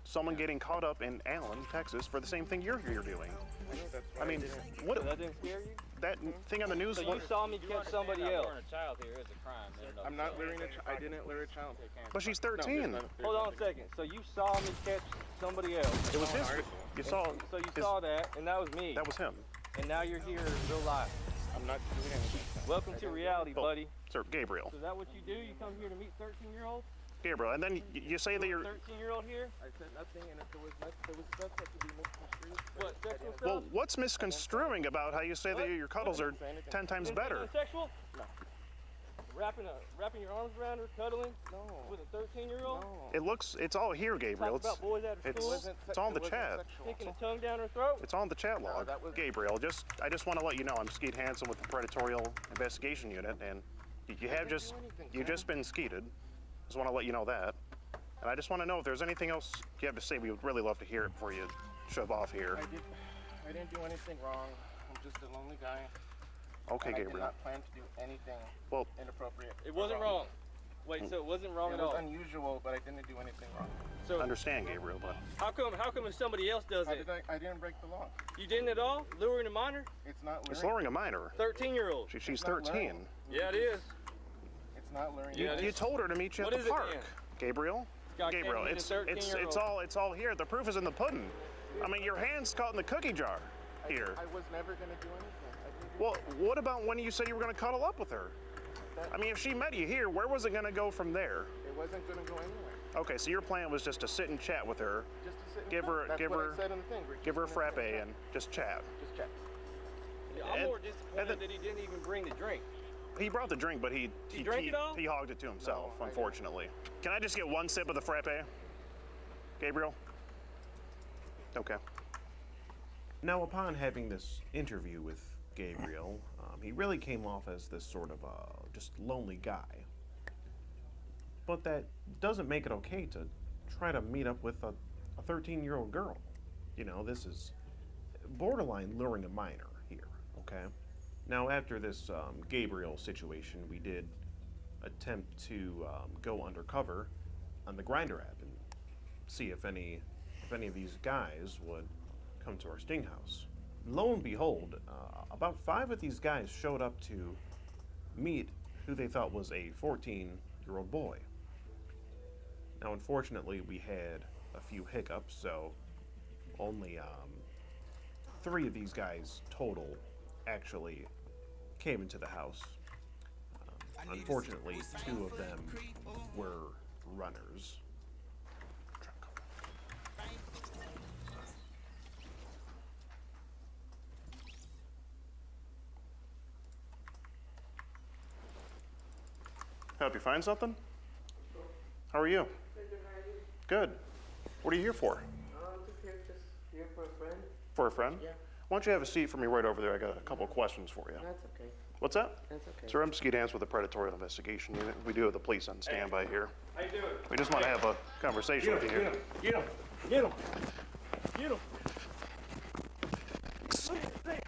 someone getting caught up in Allen, Texas, for the same thing you're doing. I know that's I mean, what? That didn't scare you? That thing on the news. So what, you saw me catch somebody else. A child here is a crime. I'm not luring I didn't lure a child. But she's 13. Hold on a second. So you saw me catch somebody else. It was his. You saw. So you saw that, and that was me. That was him. And now you're here in real life. I'm not doing anything. Welcome to reality, Oh, buddy. Sir, Gabriel. So is that what you do? You come here to meet 13-year-olds? Gabriel, and then you say that you're. 13-year-old here? I said nothing, and if there was stuff that could be misconstrued. What, sexual stuff? Well, what's misconstruing about how you say that your cuddles are 10 times Anything better? sexual? No. Wrapping your arms around her, cuddling? No. With a 13-year-old? No. It's all here, Gabriel. Talk about boys out of school? It's on the chat. Sticking a tongue down her throat? It's on the chat log. that was- Gabriel, I just want to let you know I'm Skeet Hansen with the Predatorial Investigation Unit, and you just been skeeted. Just want to let you know that. And I just want to know if there's anything else you have to say. We would really love to hear it before you shove off here. I didn't do anything wrong. I'm just a lonely guy. Okay, and I Gabriel. did not plan to do anything inappropriate. It wasn't wrong. Wait, so it wasn't wrong at all? It was unusual, but I didn't do anything wrong. So Understand, Gabriel, but how come if somebody else does it? I didn't break the law. You didn't at all? Luring a minor? It's not luring. it's luring a minor. 13-year-old. She's not 13. luring. Yeah, it is. It's not luring. You told her to meet you What at is the it park, then? Gabriel. Scott Gabriel, Kennedy, it's the 13-year-old. all here. The proof is in the pudding. I mean, your hand's caught in the cookie jar. here. I was never gonna do anything. I didn't do Well, what about when you said you were going to cuddle up with her? I mean, if she met you here, where was it going to go from there? It wasn't gonna go anywhere. Okay, so your plan was just to sit and chat with her, Just to sit and give talk. her, That's give what her, I said in the thing. We're give her a just gonna frappe sit and and just chat. Just chat. Yeah, I'm And- more disappointed that he didn't even bring the drink. He brought the drink, but he drank it all? he hogged it to himself, No, I unfortunately. Can I just get one sip of the frappe, Gabriel? Okay. Now, upon having this interview with Gabriel, he really came off as this sort of just lonely guy. But that doesn't make it okay to try to meet up with a 13-year-old girl. You know, this is borderline luring a minor here, okay? Now, after this Gabriel situation, we did attempt to go undercover on the Grindr app and see if any of these guys would come to our sting house. Lo and behold, about 5 of these guys showed up to meet who they thought was a 14-year-old boy. Now, unfortunately, we had a few hiccups, so only 3 of these guys total actually came into the house. Unfortunately, 2 of them were runners. Help you find something? How are you? Good. What are you here for? Just here for a friend. For a friend? Yeah. Why don't you have a seat for me right over there? I got a couple of questions for you. That's okay. What's that? That's okay. Sir, I'm Ski Dance with the Predatory Investigation Unit. We do have the police on standby here. How you doing? We just want to have a conversation with you here. Get him! Get him! Get him!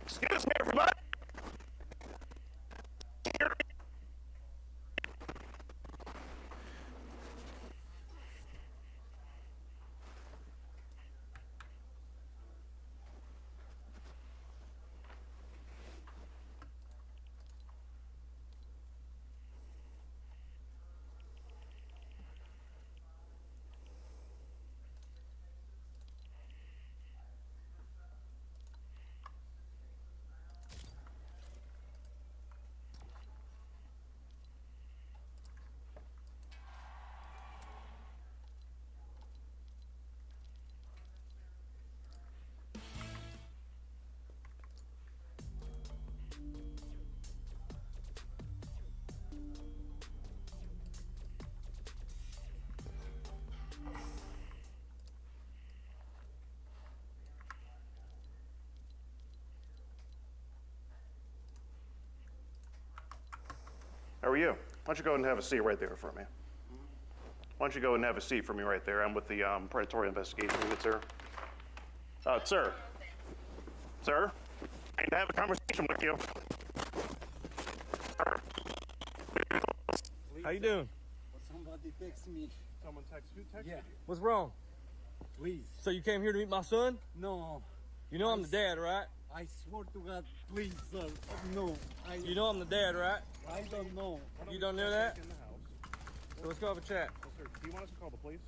Excuse me, everybody! How are you? Why don't you go ahead and have a seat right there for me? Why don't you go ahead and have a seat for me right there? I'm with the Predatory Investigation Unit, sir. Sir. Sir? I need to have a conversation with you. How you doing? Somebody text me. Someone texted you? Yeah. What's wrong? Please. So you came here to meet my son? No. You know I'm the dad, right? I swear to God, please, sir. No. You know I'm the dad, right? I don't know. You don't know that? In the house. So let's go have a chat. Well, sir, do you want us to call the police?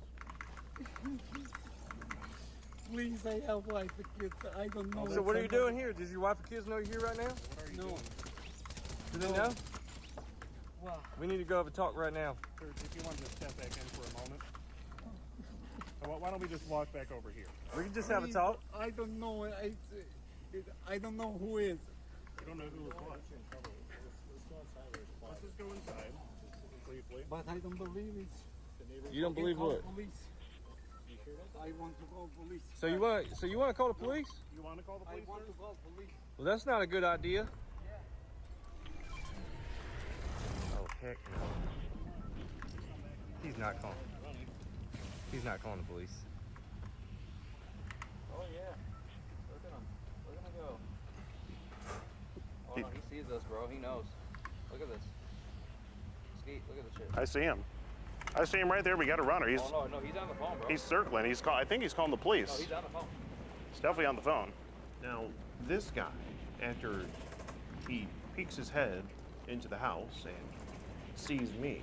Please, I have wife and kids. I don't know. So what are you doing here? Does your wife and kids know you're here right now? No. Do they know? Wow. We need to go have a talk right now. Sir, if you want to just step back in for a moment. Why don't we just walk back over here? We can just have a Please, talk. I don't know. I don't know who is. You don't know who was what? Let's just go inside, briefly. But I don't believe it. You don't believe Call what? Police. I want to call police. So you want to call the police? You want to call the police, I want sir? to call police. Well, that's not a good idea. Oh heck no! He's not calling. He's not calling the police. Oh yeah. Look at him. Look at him go. Oh no, he sees us, bro. He knows. Look at this. Skeet, look at the shit. I see him. I see him right there. We got a runner. He's Oh no, he's on the phone, bro. he's circling. I think he's calling the police. No, he's on the phone. He's definitely on the phone. Now, this guy, after he peeks his head into the house and sees me,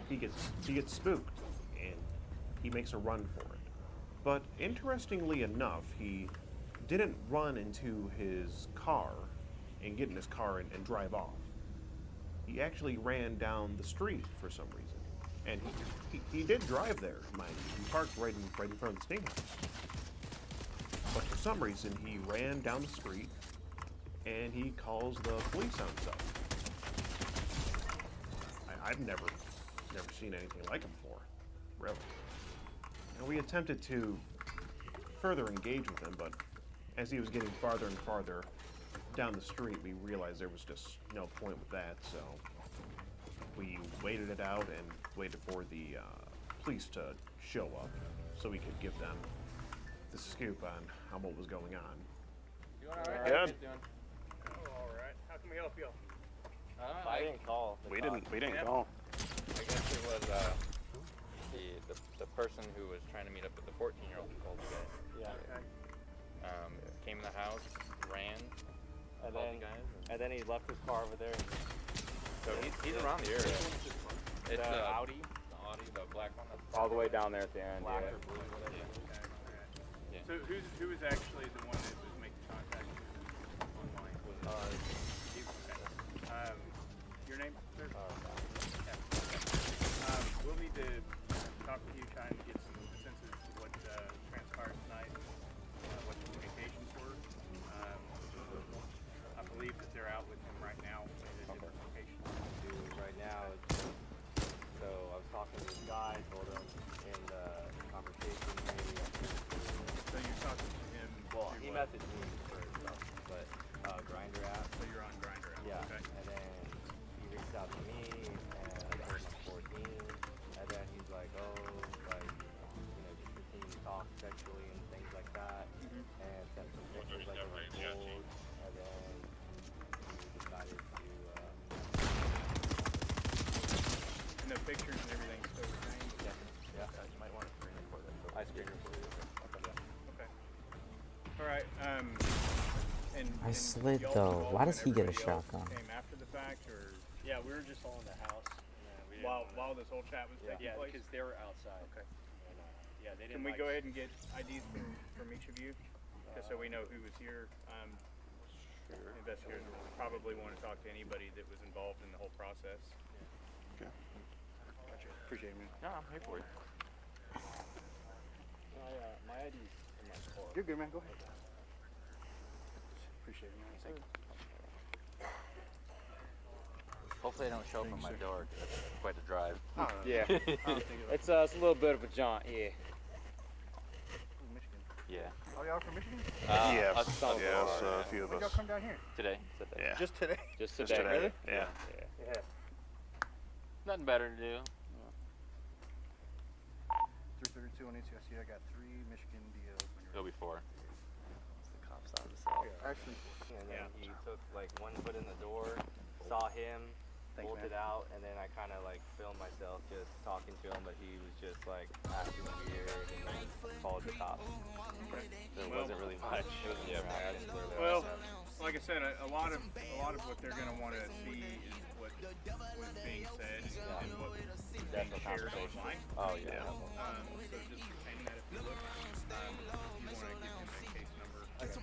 he gets spooked and he makes a run for it. But interestingly enough, he didn't run into his car and get in his car and drive off. He actually ran down the street for some reason. And he did drive there, mind you. He parked right in front of the steakhouse. But for some reason, he ran down the street and he calls the police on himself. I've never seen anything like him before, really. And we attempted to further engage with him, but as he was getting farther and farther down the street, we realized there was just no point with that, so we waited it out and waited for the police to show up so we could give them the scoop on what was going on. You doing all right? Yeah. How you doing? Oh, all right. How can we help you? I didn't call. We didn't call. I guess it was the person who was trying to meet up with the 14-year-old who called the guy. Yeah. Came in the house, ran, And called then, the guys. and then he left his car over there. So he's around the area. It's The Audi. The Audi, the black one. That's All the way down there at the end. black yeah. or blue, whatever. Yeah. So who was actually the one that was making contact with you online? You? Okay. Your name, sir? Yeah. We'll need to talk with you, trying to get some sense as to what transpired tonight, what the communications were. I believe that they're out with him right now in a different location. Dude, right now, so I was talking to this guy, told him in the conversation, maybe. So you're talking to him? Well, through he what? messaged me first, but Grindr app. So you're on Grindr app? Yeah, Okay. and then he reached out to me, and I told him 14, and then he's like, oh, like, just continue to talk sexually and things like that, and sent some pictures like of his gold, and then he decided to, And the pictures and everything still remain? yeah, you might want to screen record that. I screen recorded it. Okay. All right. I slid y'all though. involved Why does when he get a everybody else shotgun? Came after the fact, or Yeah, we were just all in the house. while this whole chat was taking Yeah, place? because they were outside. Okay. And, yeah, they Can didn't we go ahead and get IDs from each of you, just so we know who was here? Sure. Investigators will probably want to talk to anybody that was involved in the whole process. Okay. Gotcha. Appreciate it, man. No, I'm here for you. My ID's in my car. You're good, man. Go ahead. Appreciate it, man. Thank you. Hopefully they don't show up on my door, 'cause it's quite a drive. Yeah. It's a little bit of a jaunt, yeah. Michigan. Yeah. Oh, y'all from Michigan? Yes. us some of Yes, our, a few of When y'all us. come down here? Today. Yeah. Just today? Just Just today. today. Really? Yeah. Yeah. Nothing better to do. 332 on ACSC. I got 3 Michigan DOs. Go before. The cops on himself. Actually, And then he took like one foot in the door, saw him, bolted out, and then I kind of like filmed myself just talking to him, but he was just like acting weird and then called the cops. There wasn't really much. It was interaction. well, like I said, a lot of what they're going to want to see is what was being said and what was being shared online. Oh yeah. So just retaining that if you look. If you want to give him that case number, we can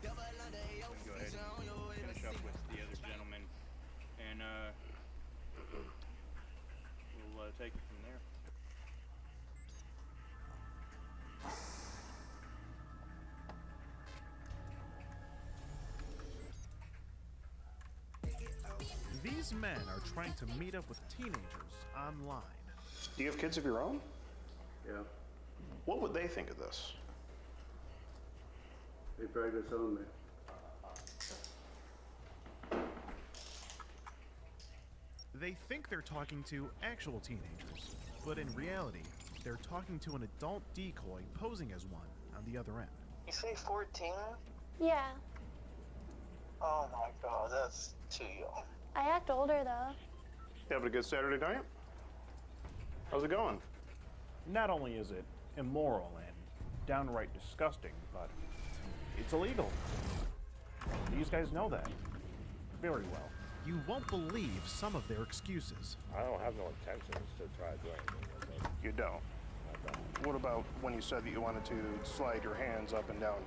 go ahead and finish up with the other gentleman, and we'll take it from there. These men are trying to meet up with teenagers online. Do you have kids of your own? Yeah. What would they think of this? They practice only. They think they're talking to actual teenagers, but in reality, they're talking to an adult decoy posing as one on the other end. You say 14? Yeah. Oh my god, that's too young. I act older though. You having a good Saturday night? How's it going? Not only is it immoral and downright disgusting, but it's illegal. These guys know that very well. You won't believe some of their excuses. I don't have no intentions to try to do anything with it. You don't. I What about when you said that you wanted to slide your hands up and down?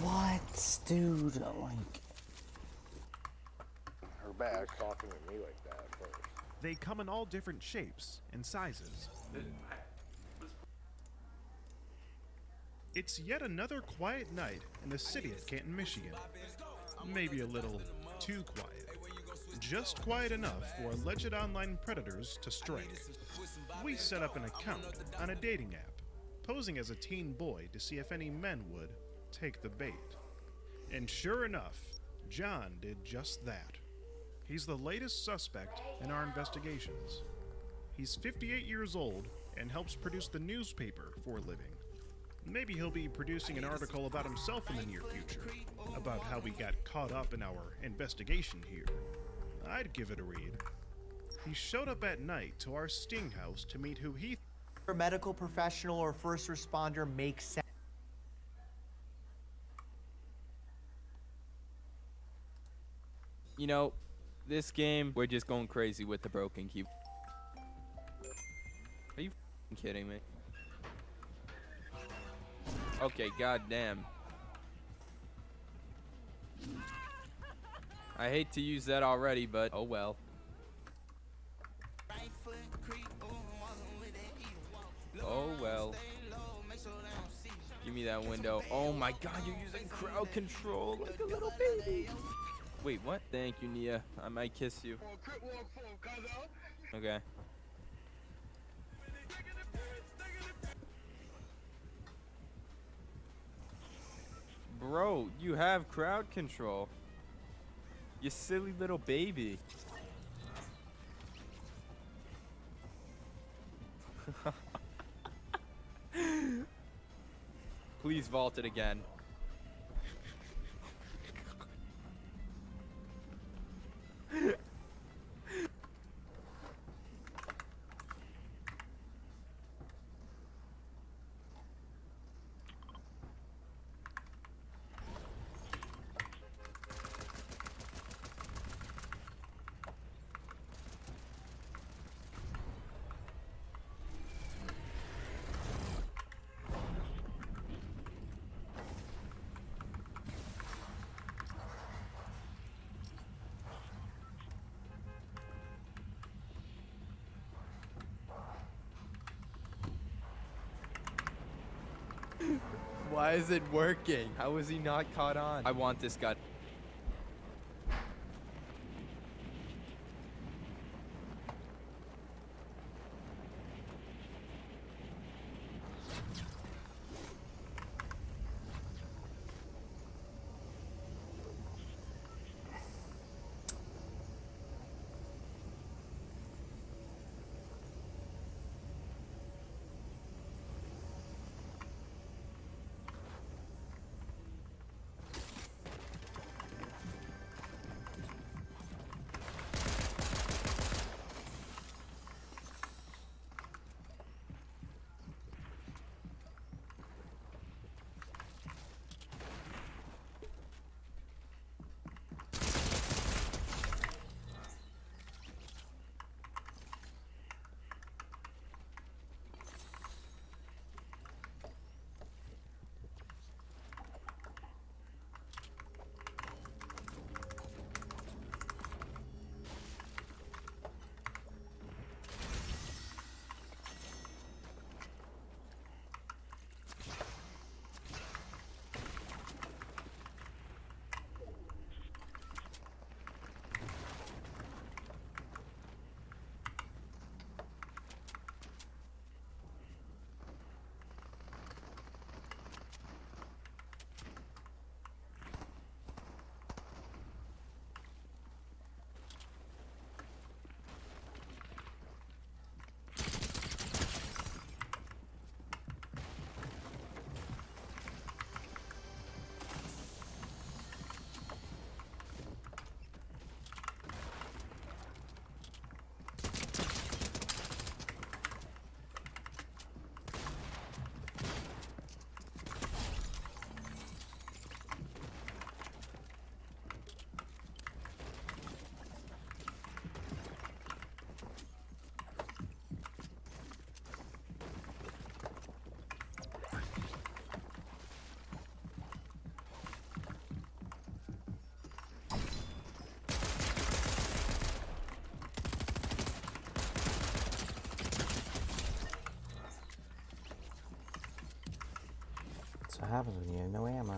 What, dude? Like, Her back. Talking to me like that first. They come in all different shapes and sizes. It's yet another quiet night in the city of Canton, Michigan. Maybe a little too quiet. Just quiet enough for alleged online predators to strike. We set up an account on a dating app, posing as a teen boy to see if any men would take the bait. And sure enough, John did just that. He's the latest suspect in our investigations. He's 58 years old and helps produce the newspaper for a living. Maybe he'll be producing an article about himself in the near future, about how we got caught up in our investigation here. I'd give it a read. He showed up at night to our sting house to meet who he A medical professional or first responder makes sense. You know, this game, we're just going crazy with the broken key. Are you kidding me? Okay, goddamn. I hate to use that already, but oh well. Oh well. Give me that window. Oh my god, you're using crowd control like a little baby. Wait, what? Thank you, Nia. I might kiss you. Okay. Bro, you have crowd control. You silly little baby. Please vault it again. Why is it working? How is he not caught on? I want this guy. That's what happens when you have no ammo.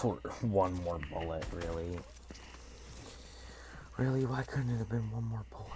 For one more bullet, really? Really? Why couldn't it have been one more bullet?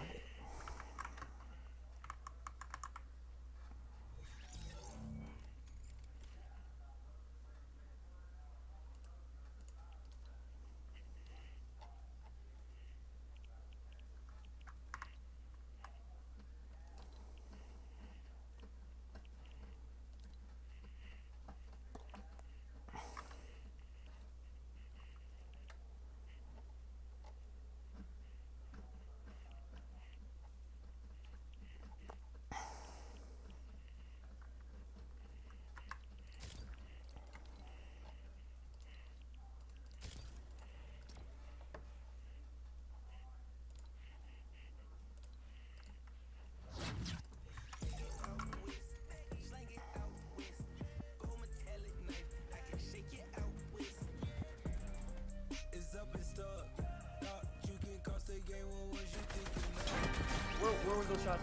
Where was those shots?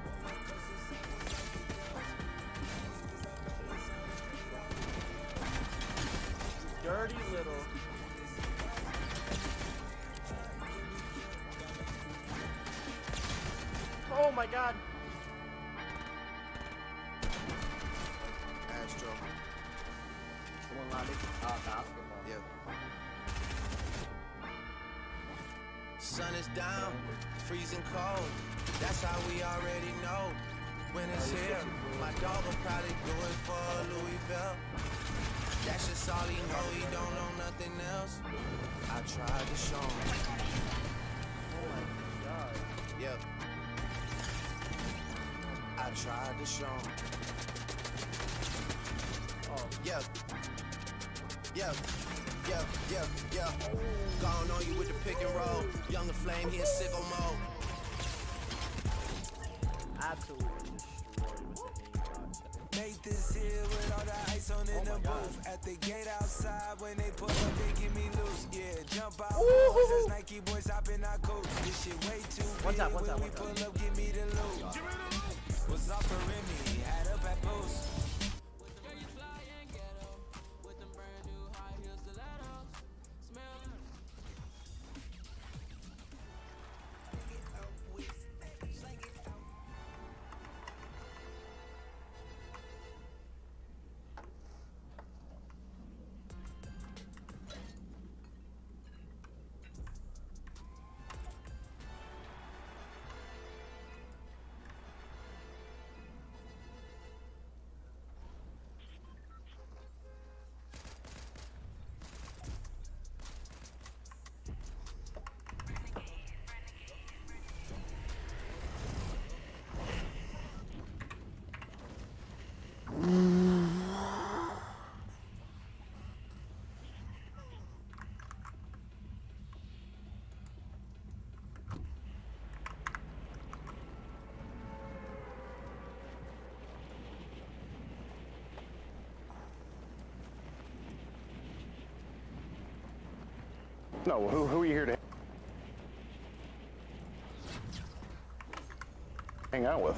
Dirty little. Oh my god. Astro. Someone landed basketball. Yeah. Sun is down, freezing cold. That's how we already know. When it's here, my dog will probably do it for Louisville. That's just all he know, he don't know nothing else. I tried to show him. Yeah. I tried to show him. Yeah. Yeah. Yeah. Gone on you with the pick and roll. Younger flame, he in sicko mode. Absolutely destroyed with the aim. Make this here with all the ice on in the booth. At the gate outside, when they pull up, they give me loose. Yeah, jump out. Boys, Nike boys hopping our coats. This shit way too big. When we pull up, give me the loot. Was offering me, had up at post. No, who are you here to hang out with?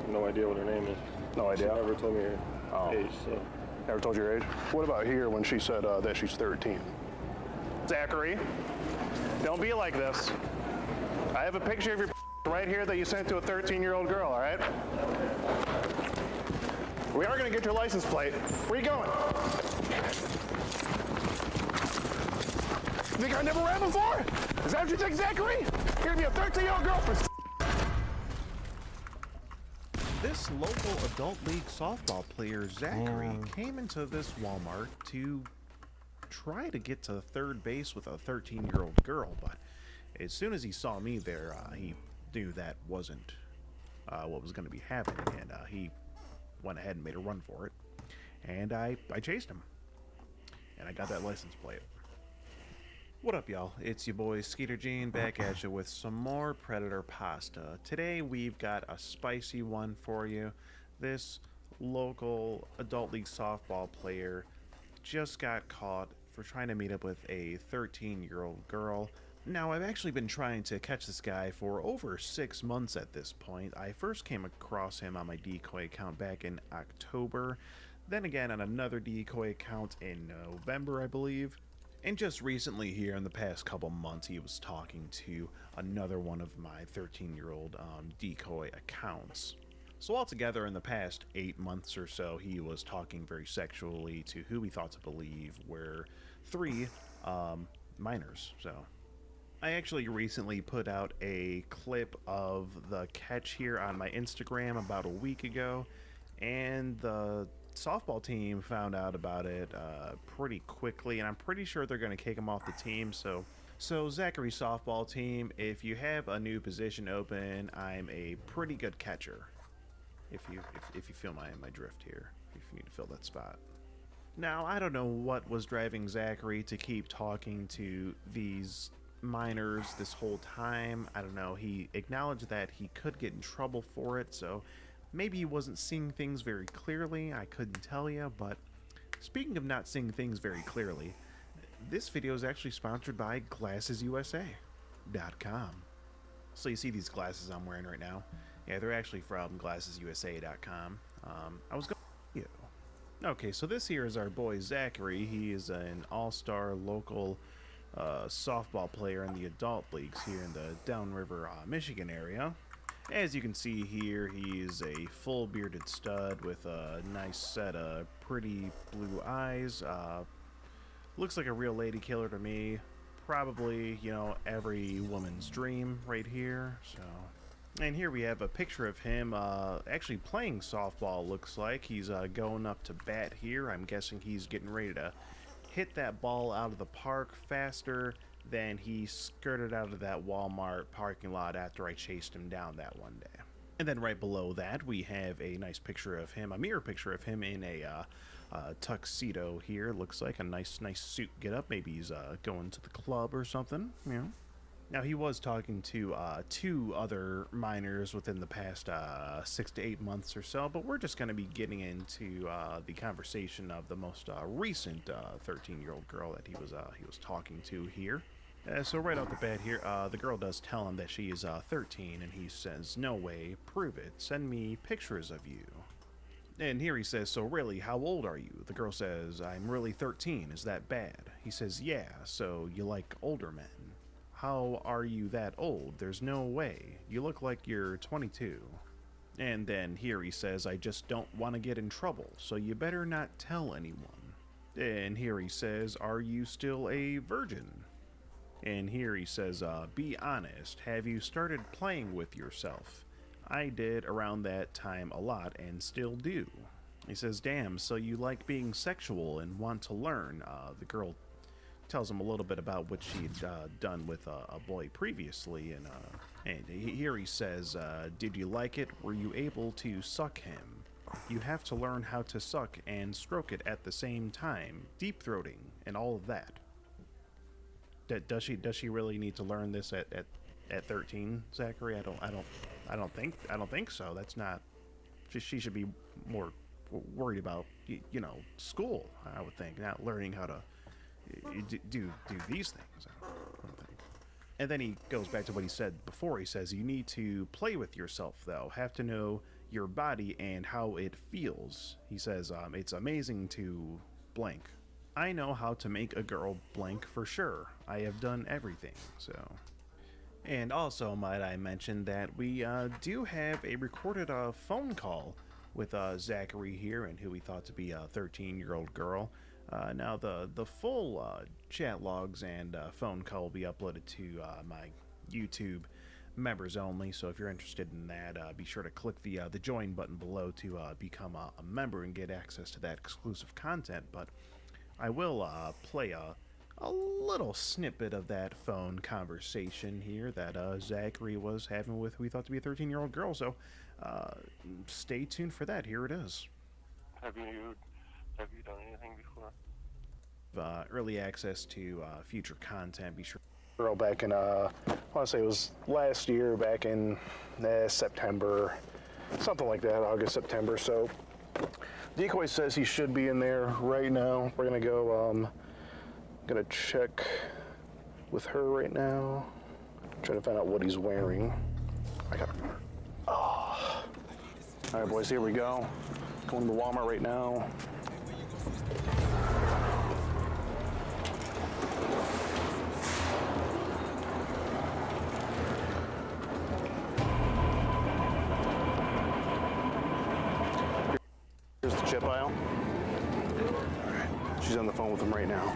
No idea what her name is. No idea? She never told me her age, so. Never told you her age? What about here when she said that she's 13? Zachary, don't be like this. I have a picture of your right here that you sent to a 13-year-old girl, all right? We are going to get your license plate. Where are you going? You think I never ran before? Is that what you think, Zachary? You're going to be a 13-year-old girl for This local adult league softball player, Zachary, came into this Walmart to try to get to third base with a 13-year-old girl, but as soon as he saw me there, he knew that wasn't what was going to be happening, and he went ahead and made a run for it, and I chased him, and I got that license plate. What up, y'all? It's your boy Skeeter Gene back at you with some more Predator pasta. Today we've got a spicy one for you. This local adult league softball player just got caught for trying to meet up with a 13-year-old girl. Now, I've actually been trying to catch this guy for over 6 months at this point. I first came across him on my decoy account back in October, then again on another decoy account in November, I believe. And just recently here in the past couple months, he was talking to another one of my 13-year-old decoy accounts. So altogether in the past 8 months or so, he was talking very sexually to who he thought to believe were 3 minors. So I actually recently put out a clip of the catch here on my Instagram about a week ago, and the softball team found out about it pretty quickly, and I'm pretty sure they're going to kick him off the team. So Zachary softball team, if you have a new position open, I'm a pretty good catcher. If you feel my drift here, if you need to fill that spot. Now, I don't know what was driving Zachary to keep talking to these minors this whole time. I don't know. He acknowledged that he could get in trouble for it, so maybe he wasn't seeing things very clearly. I couldn't tell you, but speaking of not seeing things very clearly, this video is actually sponsored by GlassesUSA.com. So you see these glasses I'm wearing right now? Yeah, they're actually from GlassesUSA.com. I was going to you. Okay, so this here is our boy Zachary. He is an all-star local softball player in the adult leagues here in the Downriver, Michigan area. As you can see here, he's a full bearded stud with a nice set of pretty blue eyes. Looks like a real lady killer to me. probably, you know, every woman's dream right here. So, and here we have a picture of him actually playing softball. Looks like he's going up to bat here. I'm guessing he's getting ready to hit that ball out of the park faster than he skirted out of that Walmart parking lot after I chased him down that one day. And then right below that, we have a nice picture of him, a mirror picture of him in a tuxedo here. Looks like a nice suit get up. Maybe he's going to the club or something, you know. Now, he was talking to 2 other minors within the past 6 to 8 months or so, but we're just going to be getting into the conversation of the most recent 13-year-old girl that he was talking to here. So right off the bat here, the girl does tell him that she is 13, and he says, "No way, prove it, send me pictures of you." And here he says, "So really, how old are you?" The girl says, "I'm really 13, is that bad?" He says, "Yeah, so you like older men. How are you that old? There's no way. You look like you're 22. And then here he says, "I just don't want to get in trouble, so you better not tell anyone." And here he says, "Are you still a virgin?" And here he says, "Be honest, have you started playing with yourself?" I did around that time a lot and still do. He says, "Damn, so you like being sexual and want to learn." The girl tells him a little bit about what she'd done with a boy previously, and here he says, "Did you like it? Were you able to suck him? You have to learn how to suck and stroke it at the same time, deep throating and all of that." Does she really need to learn this at 13, Zachary? I don't think so. That's not. She should be more worried about school. I would think, not learning how to do these things. I don't think. And then he goes back to what he said before. He says, "You need to play with yourself, though. Have to know your body and how it feels." He says, "It's amazing to blank. I know how to make a girl blank for sure. I have done everything." So, and also might I mention that we do have a recorded phone call with Zachary here and who we thought to be a 13-year-old girl. Now the full chat logs and phone call will be uploaded to my YouTube members only. So if you're interested in that, be sure to click the join button below to become a member and get access to that exclusive content. But I will play a little snippet of that phone conversation here that Zachary was having with who we thought to be a 13-year-old girl. So stay tuned for that. Here it is. Have you done anything before? Early access to future content. Be sure. Girl back in, I want to say it was last year, back in September, something like that, August, September. So Decoy says he should be in there right now. We're gonna go, gonna check with her right now. Try to find out what he's wearing. All right, boys, here we go. Going to Walmart right now. Here's the chip aisle. All right, she's on the phone with him right now.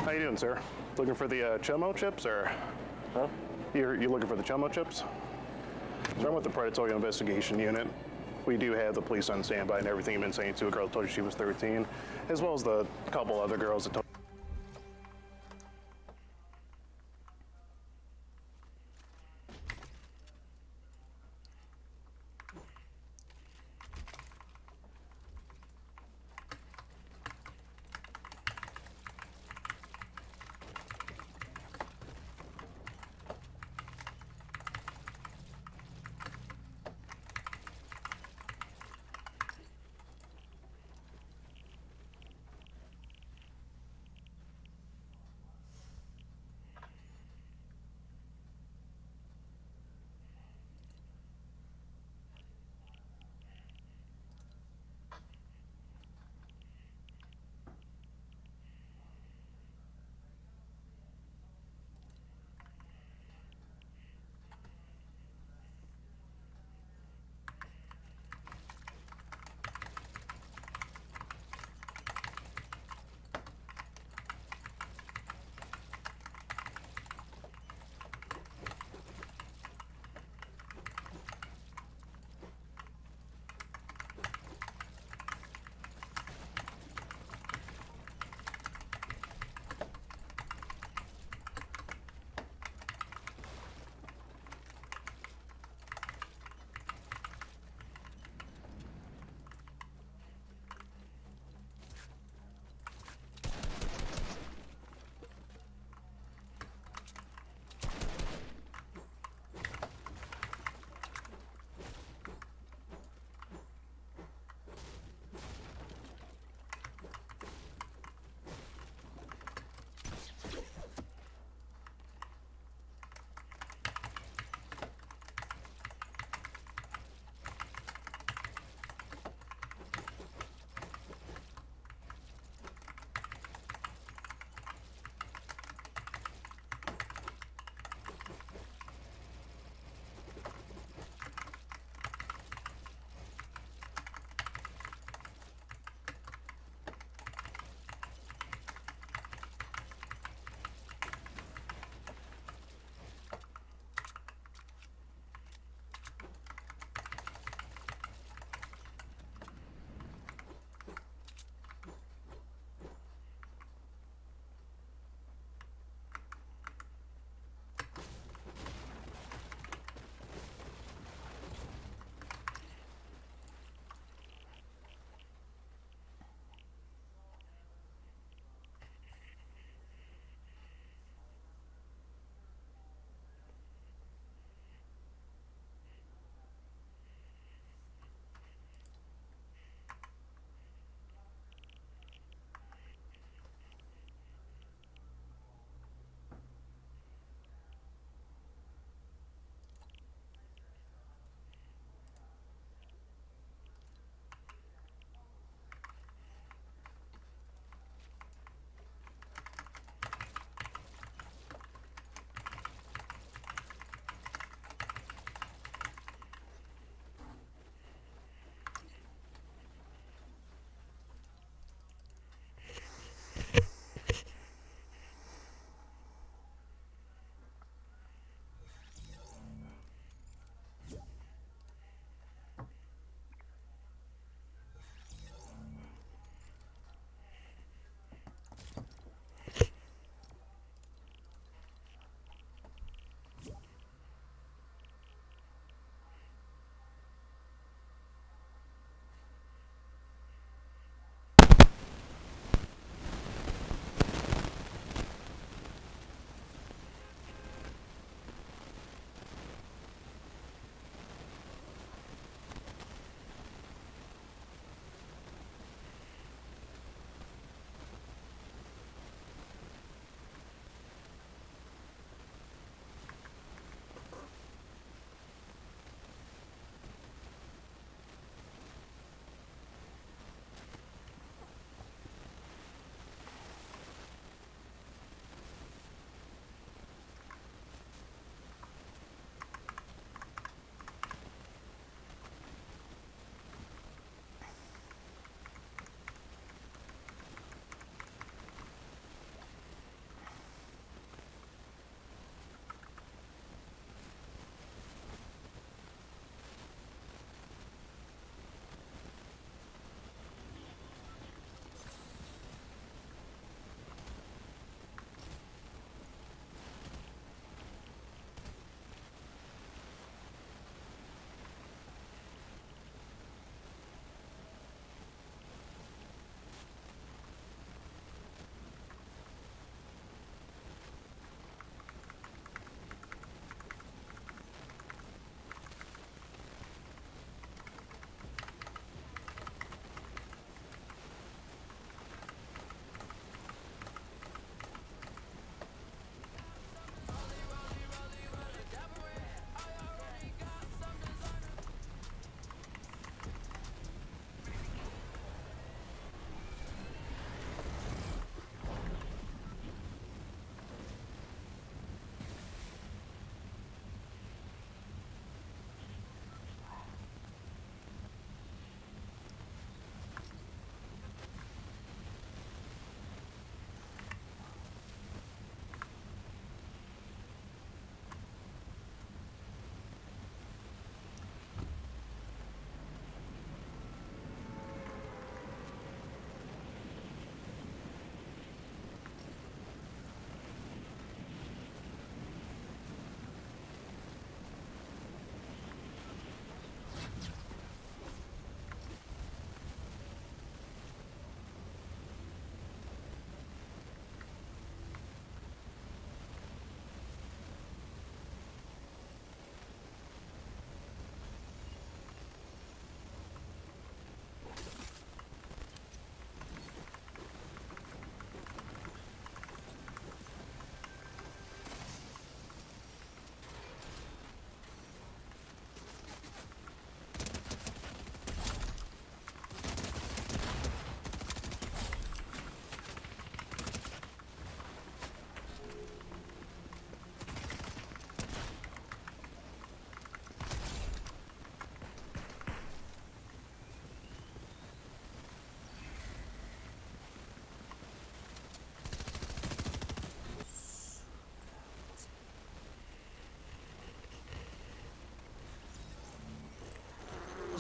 How you doing, sir? Looking for the Chomo chips, or? Huh? You looking for the Chomo chips? So I'm with the Predatory Investigation Unit. We do have the police on standby and everything you've been saying to a girl that told you she was 13, as well as the couple other girls that told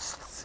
Success.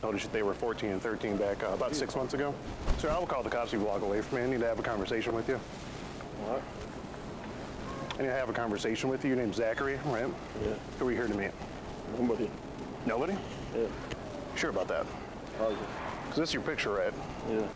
Told you they were 14 and 13 back about 6 months ago. Sir, I will call the cops if you walk away from me. I need to have a conversation with you. What? I need to have a conversation with you. Your name's Zachary, right? Yeah. Who are you here to meet? Nobody. Nobody? Yeah. Sure about that? Positive. Because this is your picture, right? Yeah.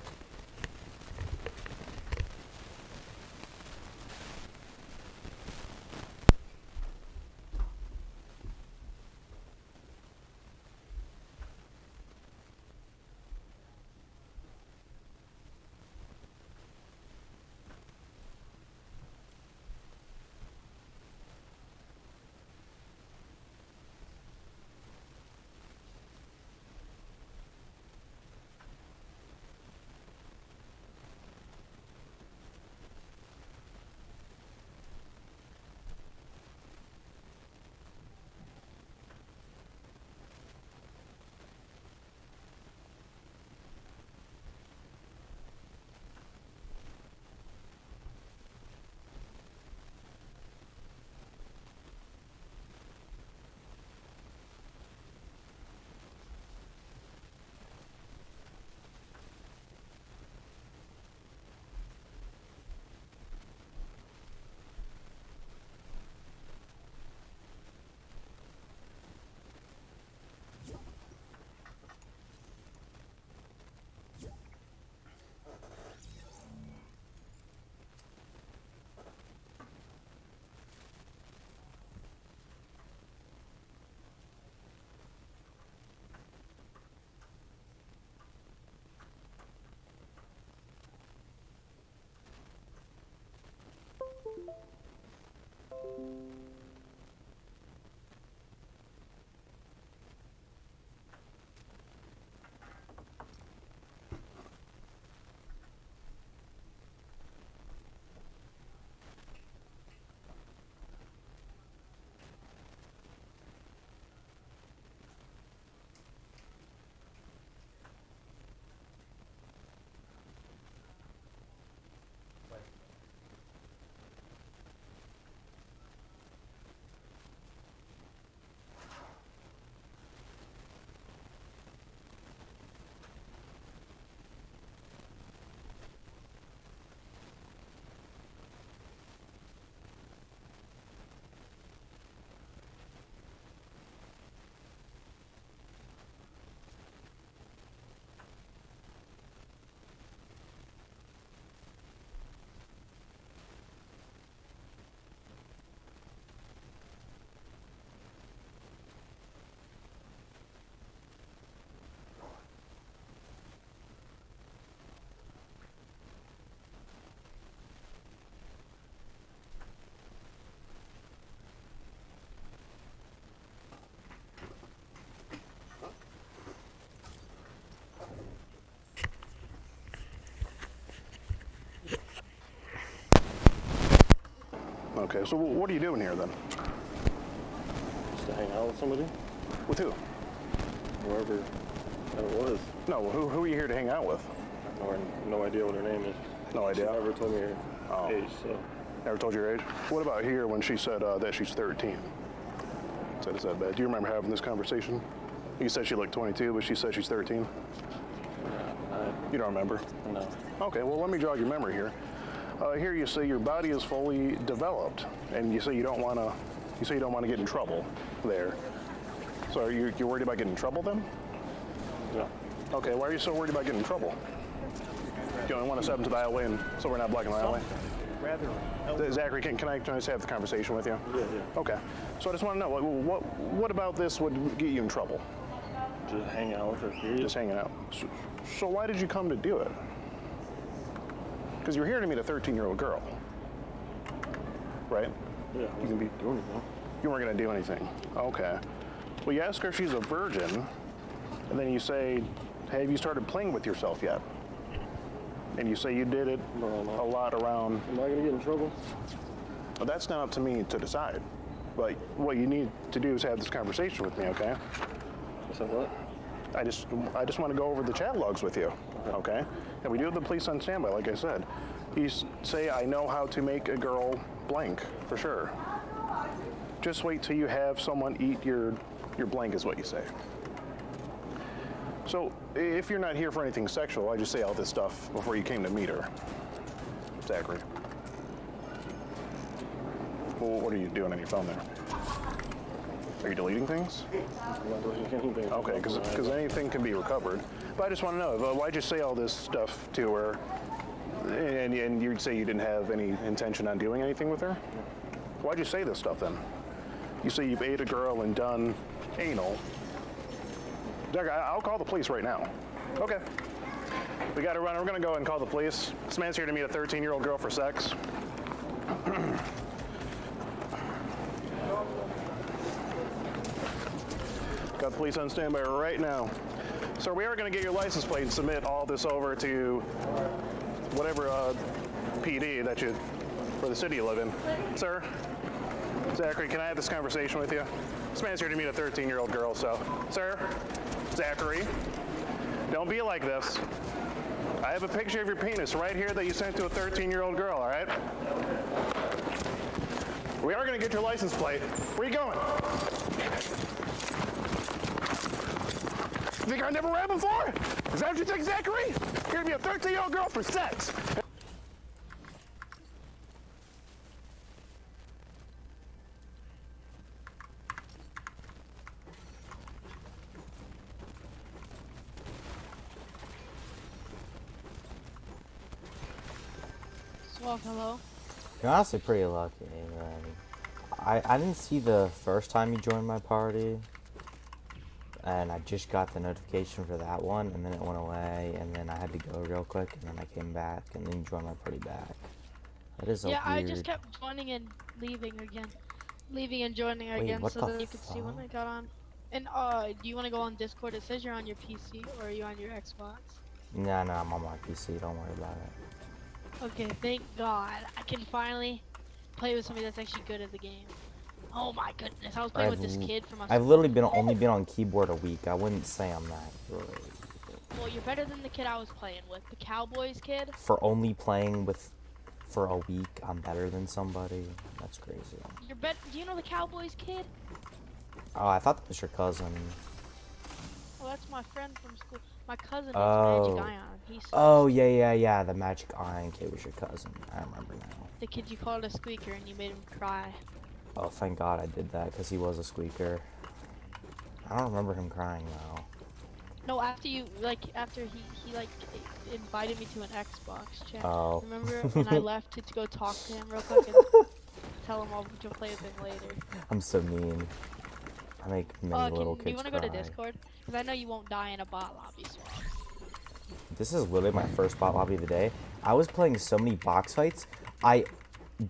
Okay, so what are you doing here then? Just to hang out with somebody? With who? Whoever that was. No, who are you here to hang out with? No idea what her name is. No idea? She never told me her age, so. Never told you her age? What about here when she said that she's 13? Said it's that bad. Do you remember having this conversation? You said she looked 22, but she said she's 13? You don't remember? No. Okay, well, let me jog your memory here. Here you say your body is fully developed, and you say you don't want to get in trouble there. So you're worried about getting in trouble then? Yeah. Okay, why are you so worried about getting in trouble? Do you only want us up into the aisleway and so we're not blocking the aisleway? Zachary, can I just have the conversation with you? Yeah. Okay. So I just want to know, what about this would get you in trouble? Just hang out with her, period. Just hanging out. So why did you come to do it? Because you're here to meet a 13-year-old girl, right? Yeah, I wasn't doing anything. You weren't going to do anything. Okay. Well, you ask her if she's a virgin, and then you say, have you started playing with yourself yet? And you say you did it a lot around... Am I going to get in trouble? Well, that's not up to me to decide. But what you need to do is have this conversation with me, okay? So what? I just want to go over the chat logs with you, okay? And we do have the police on standby, like I said. You say, I know how to make a girl blank, for sure. Just wait till you have someone eat your blank is what you say. So, if you're not here for anything sexual, why'd you say all this stuff before you came to meet her? Zachary. Well, what are you doing on your phone there? Are you deleting things? I'm not doing anything. Okay, because anything can be recovered. But I just want to know, why'd you say all this stuff to her? And you'd say you didn't have any intention on doing anything with her? Why'd you say this stuff then? You say you've ate a girl and done anal. Doug, I'll call the police right now. Okay. We got to run. We're going to go and call the police. This man's here to meet a 13-year-old girl for sex. Got the police on standby right now. So we are going to get your license plate and submit all this over to whatever PD that you, for the city you live in. Sir, Zachary, can I have this conversation with you? This man's here to meet a 13-year-old girl, so. Sir, Zachary, don't be like this. I have a picture of your penis right here that you sent to a 13-year-old girl, all right? We are going to get your license plate. Where are you going? You think I never ran before? Is that what you think, Zachary? You're going to be a 13-year-old girl for sex. Swap, hello? You're honestly pretty lucky, man. I didn't see the first time you joined my party, and I just got the notification for that one, and then it went away, and then I had to go real quick, and then I came back, and then you joined my party back. That is so yeah, weird. I just kept joining and leaving again. Leaving and joining Wait, again what so the that you could see when I got on. And do you want to go on Discord? It says you're on your PC, or are you on your Xbox? Nah, I'm on my PC, don't worry about it. Okay, thank God. I can finally play with somebody that's actually good at the game. Oh my goodness, I was playing with this kid from I've literally only been on keyboard a week. I wouldn't say I'm that good. Well, you're better than the kid I was playing with, the Cowboys kid. For only playing for a week, I'm better than somebody. That's crazy. You're better. Do you know the Cowboys kid? Oh, I thought that was your cousin. Oh, that's my friend from school. My cousin is Oh. Magic Ion. He's Oh, yeah. The Magic Iron kid was your cousin. I remember now. the kid you called a squeaker and you made him cry. Oh, thank God I did that, because he was a squeaker. I don't remember him crying, though. No, after he invited me to an Xbox chat. Oh. Remember when I left to go talk to him real quick and tell him I'll play with him later. I'm so mean. I make many little Do kids you want to cry. go to Discord? Because I know you won't die in a bot lobby, so. This is literally my first bot lobby of the day. I was playing so many box fights. I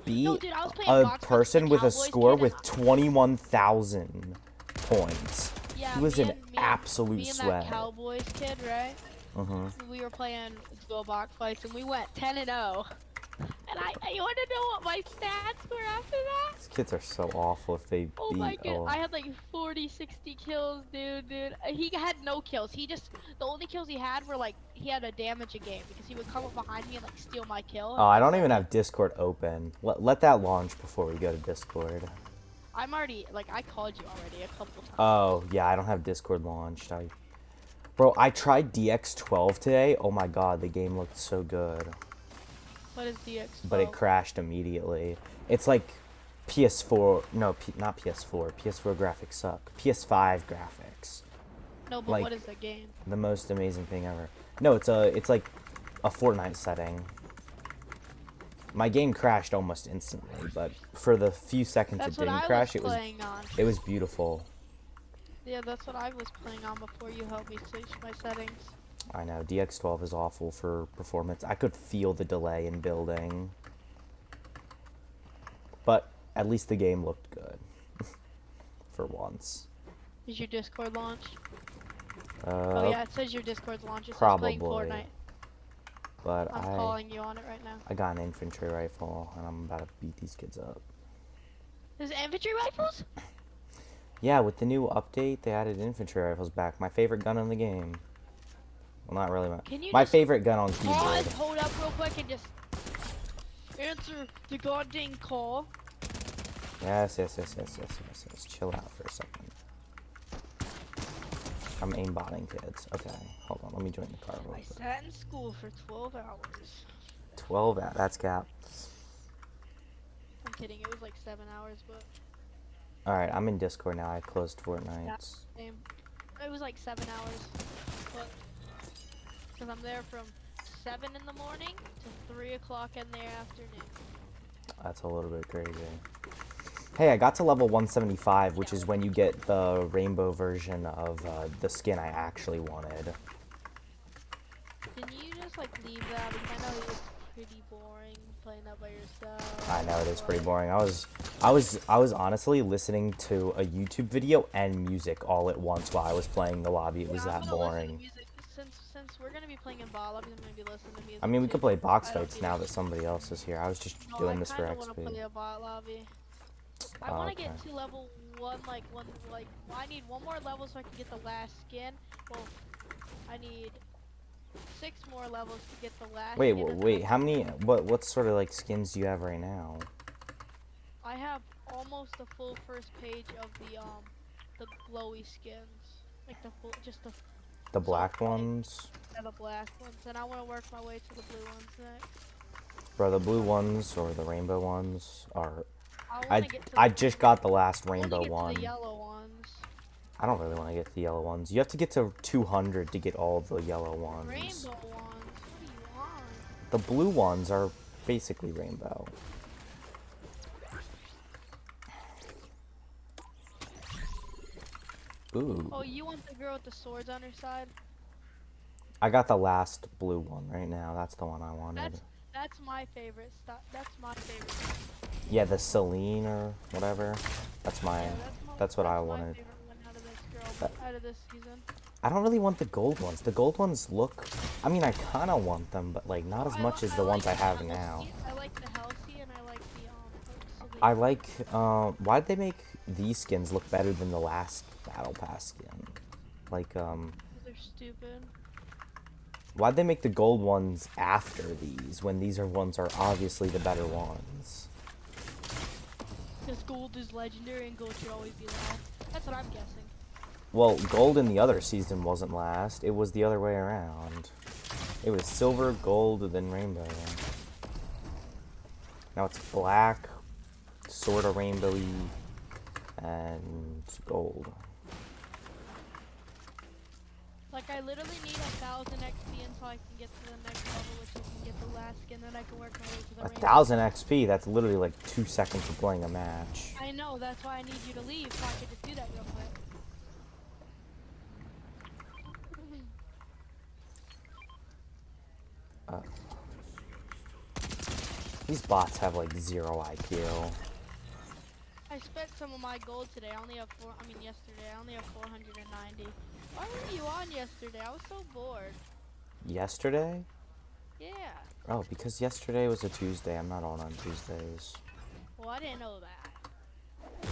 beat dude, I was playing a box fights person with the with a Cowboys score kid, with 21,000 points. Yeah, he was me in and absolute me and sweat. that Cowboys kid, right? We were playing duo box fights and we went 10-0. And you want to know what my stats were after that? These kids are so awful if they Oh beat. my god, I had like 40-60 kills, dude. He had no kills. The only kills he had were like, he had a damage a game because he would come up behind me and like steal my kill. Oh, I don't even have Discord open. Let that launch before we go to Discord. I'm already, like, I called you already a couple times. Oh, yeah, I don't have Discord launched. Bro, I tried DX12 today. Oh my god, the game looked so good. What is DX12? But it crashed immediately. It's like PS4, no, not PS4. PS4 graphics suck. PS5 graphics. No, but like, what is the game? The most amazing thing ever. No, it's like a Fortnite setting. My game crashed almost instantly, but for the few seconds That's it didn't what I crash, was playing on. it was beautiful. Yeah, that's what I was playing on before you helped me switch my settings. I know, DX12 is awful for performance. I could feel the delay in building. But at least the game looked good. For once. Is your Discord launched? Oh yeah, it says your Discord's launched. It says probably. playing Fortnite. But I'm calling you on it right now. I got an infantry rifle, and I'm about to beat these kids up. There's infantry rifles? Yeah, with the new update, they added infantry rifles back. My favorite gun in the game. Well, not really my favorite gun on keyboard. Pause, hold up real quick and just answer the goddamn call. Yes. Chill out for a second. I'm aimbotting kids. Okay, hold on. Let me join the car real I quick. sat in school for 12 hours. 12 out. That's cap. I'm kidding. It was like 7 hours, but Alright, I'm in Discord now. I closed Fortnite. yeah, same. It was like 7 hours, but because I'm there from 7 in the morning to 3 o'clock in the afternoon. That's a little bit crazy. Hey, I got to level 175, which is when you get the rainbow version of the skin I actually wanted. Can you just like leave that? Because I know it's pretty boring playing that by yourself. I know it is pretty boring. I was honestly listening to a YouTube video and music all at once while I was playing the lobby. It was Yeah, I'm that gonna listen to boring. music. Since we're gonna be playing in ball lobbies, I'm gonna be listening to music. I mean, we too. could play box I don't fights do now that. that somebody else is here. I was just No, doing this for I kinda wanna play XP. a bot lobby. I Oh, wanna okay. get to level 1, I need 1 more level so I can get the last skin. Well, I need 6 more levels to get the last Wait, skin. And wait, how many, what sort of like skins do you have right now? I have almost the full first page of the glowy skins. Like the full, just The black ones? the black ones. And I wanna work my way to the blue ones next. Bro, the blue ones or the rainbow ones are... wanna get to I the- just got the last I wanna rainbow get to one. the yellow ones. I don't really want to get the yellow ones. You have to get to 200 to get all the yellow ones. Rainbow ones. What do you want? The blue ones are basically rainbow. Ooh. Oh, you want the girl with the swords on her side? I got the last blue one right now. That's the one I wanted. That's my favorite stuff. That's my favorite. Yeah, the Celine or whatever. That's mine. That's what I My wanted. favorite one out of this girl, out of this season. I don't really want the gold ones. The gold ones look... I mean, I kind of want them, but like not as much as the ones I have now. I like the Halsey and I like the Celine. I like... why'd they make these skins look better than the last Battle Pass skin? Like, They're stupid. why'd they make the gold ones after these, when these ones are obviously the better ones? Because gold is legendary and gold should always be last. That's what I'm guessing. Well, gold in the other season wasn't last. It was the other way around. It was silver, gold, then rainbow. Now it's black, sort of rainbowy, and gold. Like, I literally need 1,000 XP until I can get to the next level, which is to get the last skin, then I can work my way to the rainbow. 1,000 XP, that's literally like 2 seconds of playing a match. I know, that's why I need you to leave, so I can just do that real quick. These bots have like 0 IQ. I spent some of my gold today. I only have yesterday. I only have 490. Why were you on yesterday? I was so bored. Yesterday? Yeah. Oh, because yesterday was a Tuesday. I'm not on Tuesdays. Well, I didn't know that. It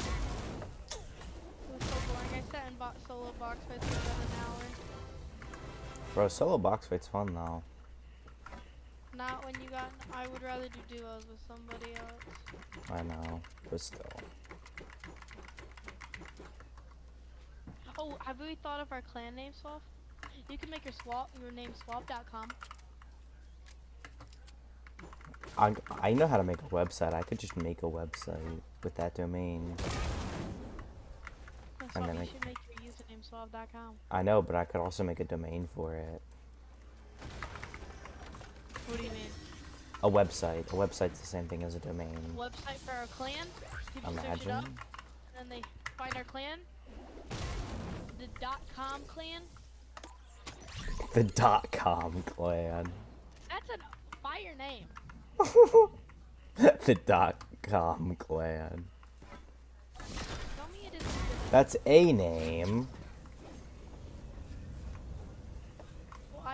was so boring. I sat in solo box fights for about an hour. Bro, solo box fight's fun though. Not when you got. I would rather do duos with somebody else. I know, but still. Oh, have we thought of our clan name swap? You can make your name swap.com. I know how to make a website. I could just make a website with that domain. That's And why then you should make your username swap.com. I know, but I could also make a domain for it. What do you mean? A website. A website's the same thing as a domain. Website for our clan? People search it Imagine. up, and then they find our clan. The .com clan. The .com clan. That's a fire name. The .com clan. Tell me it isn't. That's a name. Well,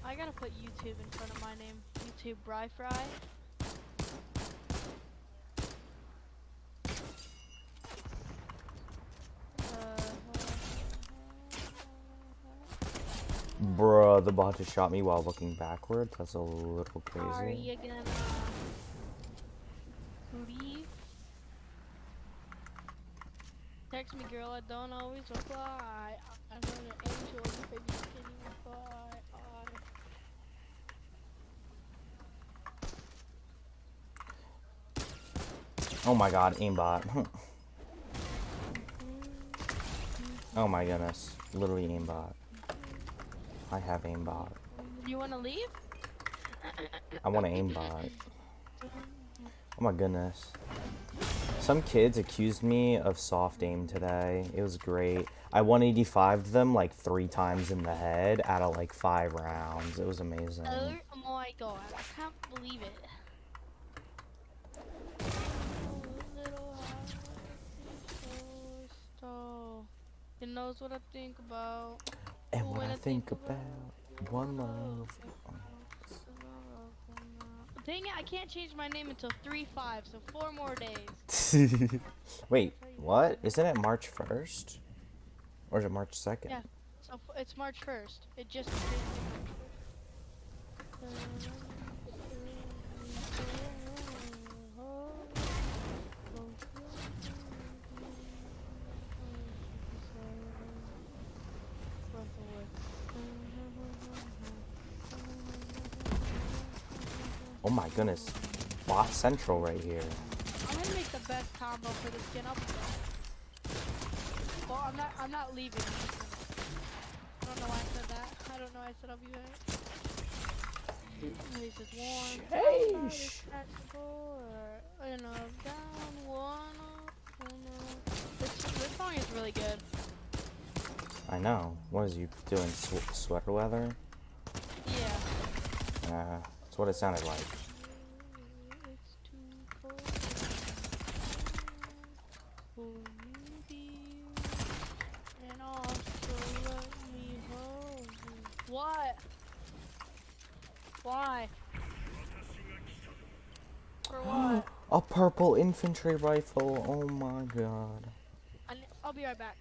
I gotta put YouTube in front of my name. YouTube Bry Fry. Bruh, the bot just shot me while looking backwards. That's a little Are crazy. you gonna leave? Text me, girl. I don't always reply. I don't an angel if I be skinny by Oh my god, aimbot. Oh my goodness. Literally aimbot. I have aimbot. You wanna leave? I want to aimbot. Oh my goodness. Some kids accused me of soft aim today. It was great. I 185'd them like 3 times in the head out of like 5 rounds. It was amazing. Oh my god, I can't believe it. It knows what I think about. And when I think about one love. Dang it, I can't change my name until 3/5, so 4 more days. Wait, what? Isn't it March 1st? Or is it March 2nd? Yeah, so it's March 1st. It just. Oh my goodness. Bot Central right here. I'm gonna make the best combo for this skin. Well, I'm not leaving. I don't know why I said that. I don't know why I said I'll be back. This is one. Sheesh. Down one. This song is really good. I know. What is you doing? Sweater weather? Yeah. That's what it sounded like. It's too cold for me, dear. And also let me hold you. What? Why? For what? A purple infantry rifle. Oh my god. I'll be right back.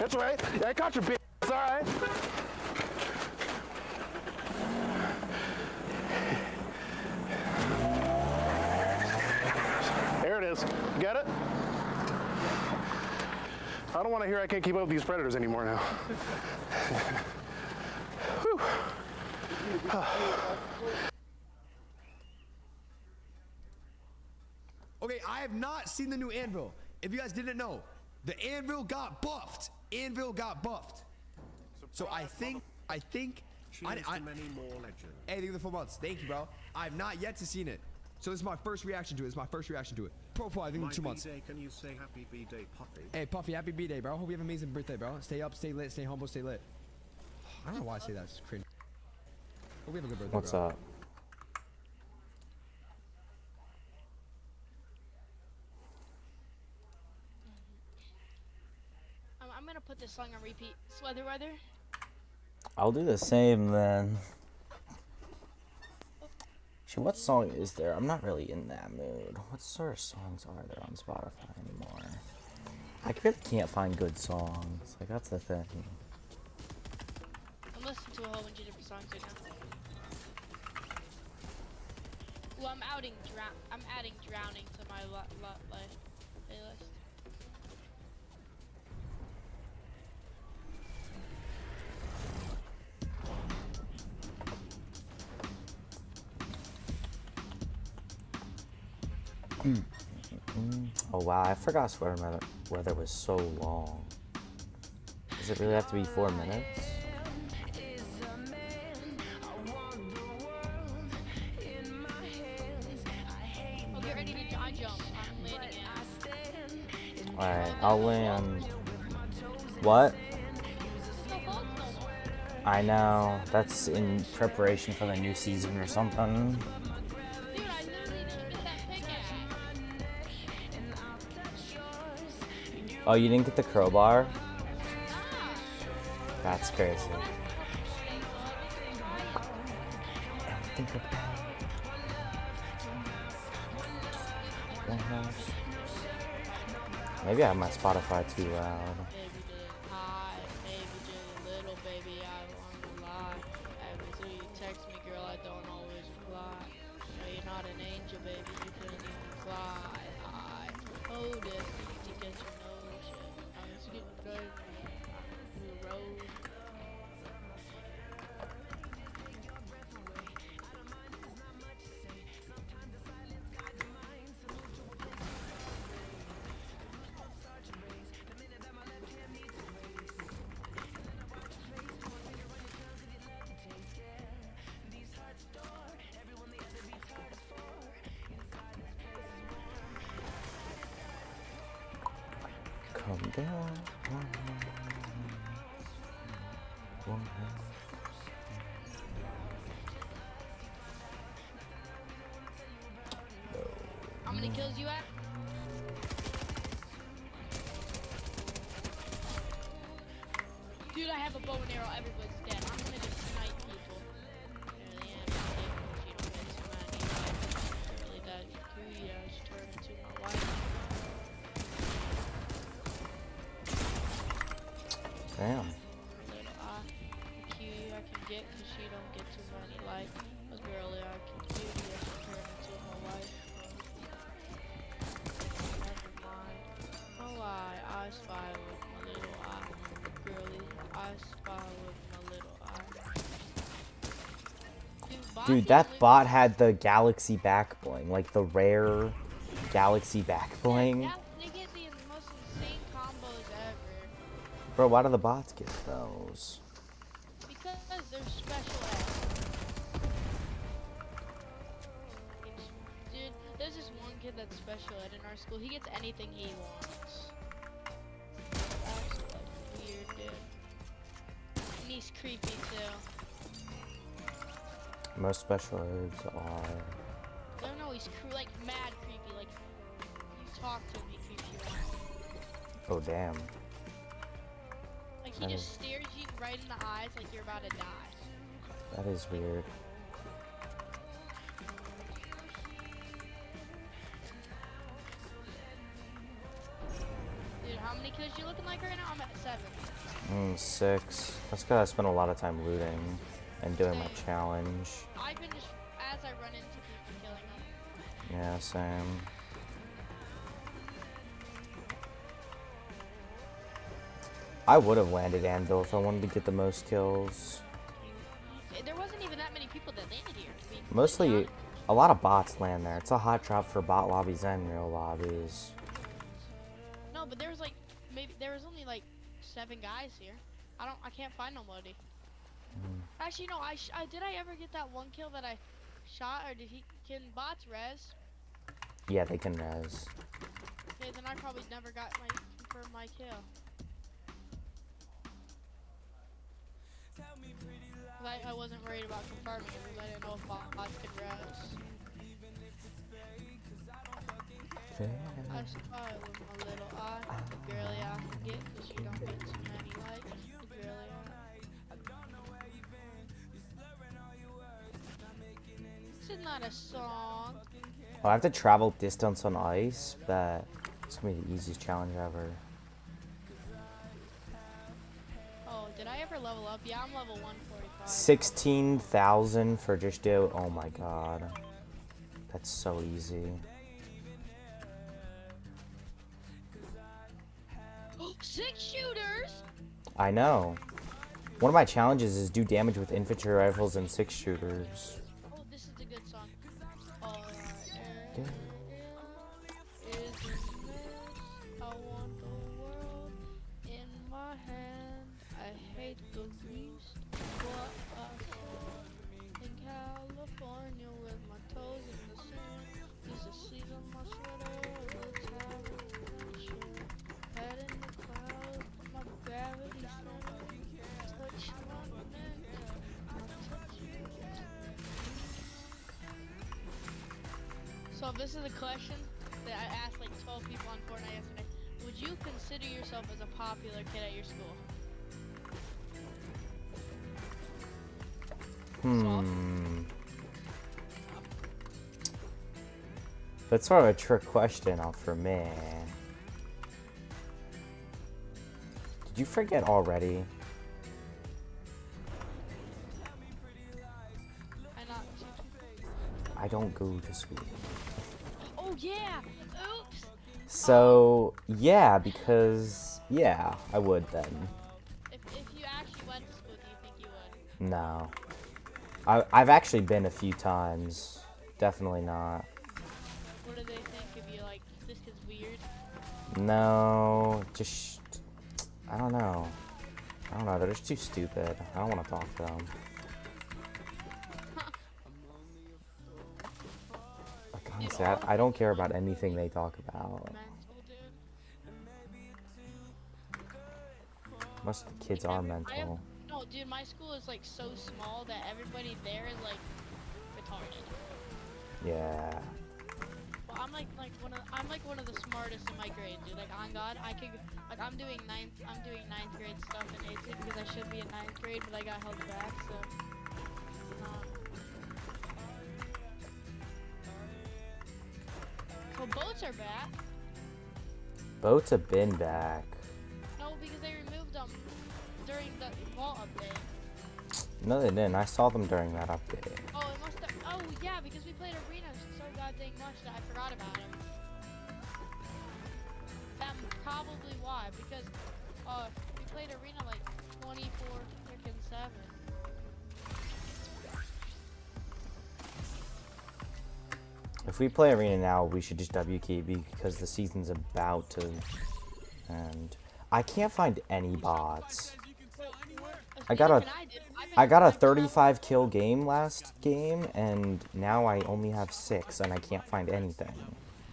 That's right. Yeah, I caught your bitch. It's all right. There it is. Get it? I don't want to hear I can't keep up with these predators anymore now. Whew. Okay, I have not seen the new Anvil. If you guys didn't know, the Anvil got buffed. Anvil got buffed. So I think. Cheers to many more legends. Hey, thank you for the 4 months. Thank you, bro. I've not yet seen it. So this is my first reaction to it. Profile, I think, in 2 months. B-Day, can you say happy B-Day, Puffy? Hey, Puffy, happy B-Day, bro. Hope you have an amazing birthday, bro. Stay up, stay lit, stay humble, stay lit. I don't know why I say that. It's cringe. Hope we have a good birthday, What's bro. up? I'm gonna put this song on repeat. Sweather weather. I'll do the same then. Actually, what song is there? I'm not really in that mood. What sort of songs are there on Spotify anymore? I really can't find good songs. Like, that's the thing. I'm listening to a whole bunch of different songs right now. Well, I'm adding drowning to my playlist. Oh wow, I forgot sweater weather was so long. Does it really have to be 4 minutes? Oh, get ready to jump. I'm landing it. Alright, I'll land. What? I know. That's in preparation for the new season or something. Oh, you didn't get the crowbar? That's crazy. Think about one house. Maybe I have my Spotify too loud. Come down. How many kills you at? Dude, I have a bow and arrow. Everybody's dead. I'm gonna just snipe people. Really am. She don't get too many. Really does. She turned into my wife. Damn. Little cutie I can get because she don't get too many likes. Cause girl, I can cutie I can turn into my wife. Never mind. Oh, I spy with my little eye. Girlie, I spy with my little eye. Dude, that bot had the galaxy back bling, like the rare galaxy back bling. Yeah, they get the most insane combos ever. Bro, why do the bots get those? Because they're special ed. Dude, there's this one kid that's special ed in our school. He gets anything he wants. That's like weird, dude. And he's creepy too. Most special eds are... No, no, he's like mad creepy. Like, you talk to him, he creeps you out. Oh, damn. Like, he just stares you right in the eyes like you're about to die. That is weird. Dude, How many kills you looking like right now? I'm at 7. 6. That's because I spent a lot of time looting and doing my challenge. I've been just, as I run into people, killing them. Yeah, same. I would have landed Anvil if I wanted to get the most kills. There wasn't even that many people that landed here. To be Mostly, a lot of bots land there. It's a hot drop for bot lobbies and real lobbies. No, but there was like, maybe, there was only like 7 guys here. I can't find nobody. Actually, no, did I ever get that one kill that I shot, or can bots res? Yeah, they can res. Okay, then I probably never got confirmed my kill. I wasn't worried about confirming it because I didn't know if bots could res. I spy with my little eye, the girly I can get, cause you don't get too many likes, the girly I. This is not a song. I have to travel distance on ice, but it's gonna be the easiest challenge ever. Oh, did I ever level up? Yeah, I'm level 145. 16,000 for just do. Oh my god. That's so easy. 6 shooters? I know. One of my challenges is do damage with infantry rifles and 6 shooters. Oh, this is a good song. Yeah. I want the world in my hand. I hate the beast. What I saw in California with my toes in the sand. Used to sleep on my sweater all the time. Head in the clouds, my gravity center. Touch my neck, I'll touch you. So this is a question that I asked like 12 people on Fortnite yesterday. Would you consider yourself as a popular kid at your school? That's sort of a trick question for me. Did you forget already? I don't go to school. Oh yeah! Oops! So, yeah, because, yeah, I would then. If you actually went to school, do you think you would? No. I've actually been a few times. Definitely not. What do they think of you? Like, this kid's weird? No, just, I don't know. I don't know, they're just too stupid. I don't want to talk to them. Like, honestly, I don't care about anything they talk about. Most of the kids are mental. No, dude, my school is like so small that everybody there is like retarded. Yeah. Well, I'm like one of the smartest in my grade, dude. Like on God, I could like I'm doing ninth grade stuff in 8th because I should be in 9th grade, but I got held back. So boats are back. Boats have been back. No, because they removed them during the vault update. No, they didn't. I saw them during that update. Oh, it must have. Oh, yeah, because we played Arena so goddamn much that I forgot about him. That's probably why, because we played Arena like 24/7. If we play Arena now, we should just WKB because the season's about to end. I can't find any bots. I got a 35 kill game last game, and now I only have 6, and I can't find anything.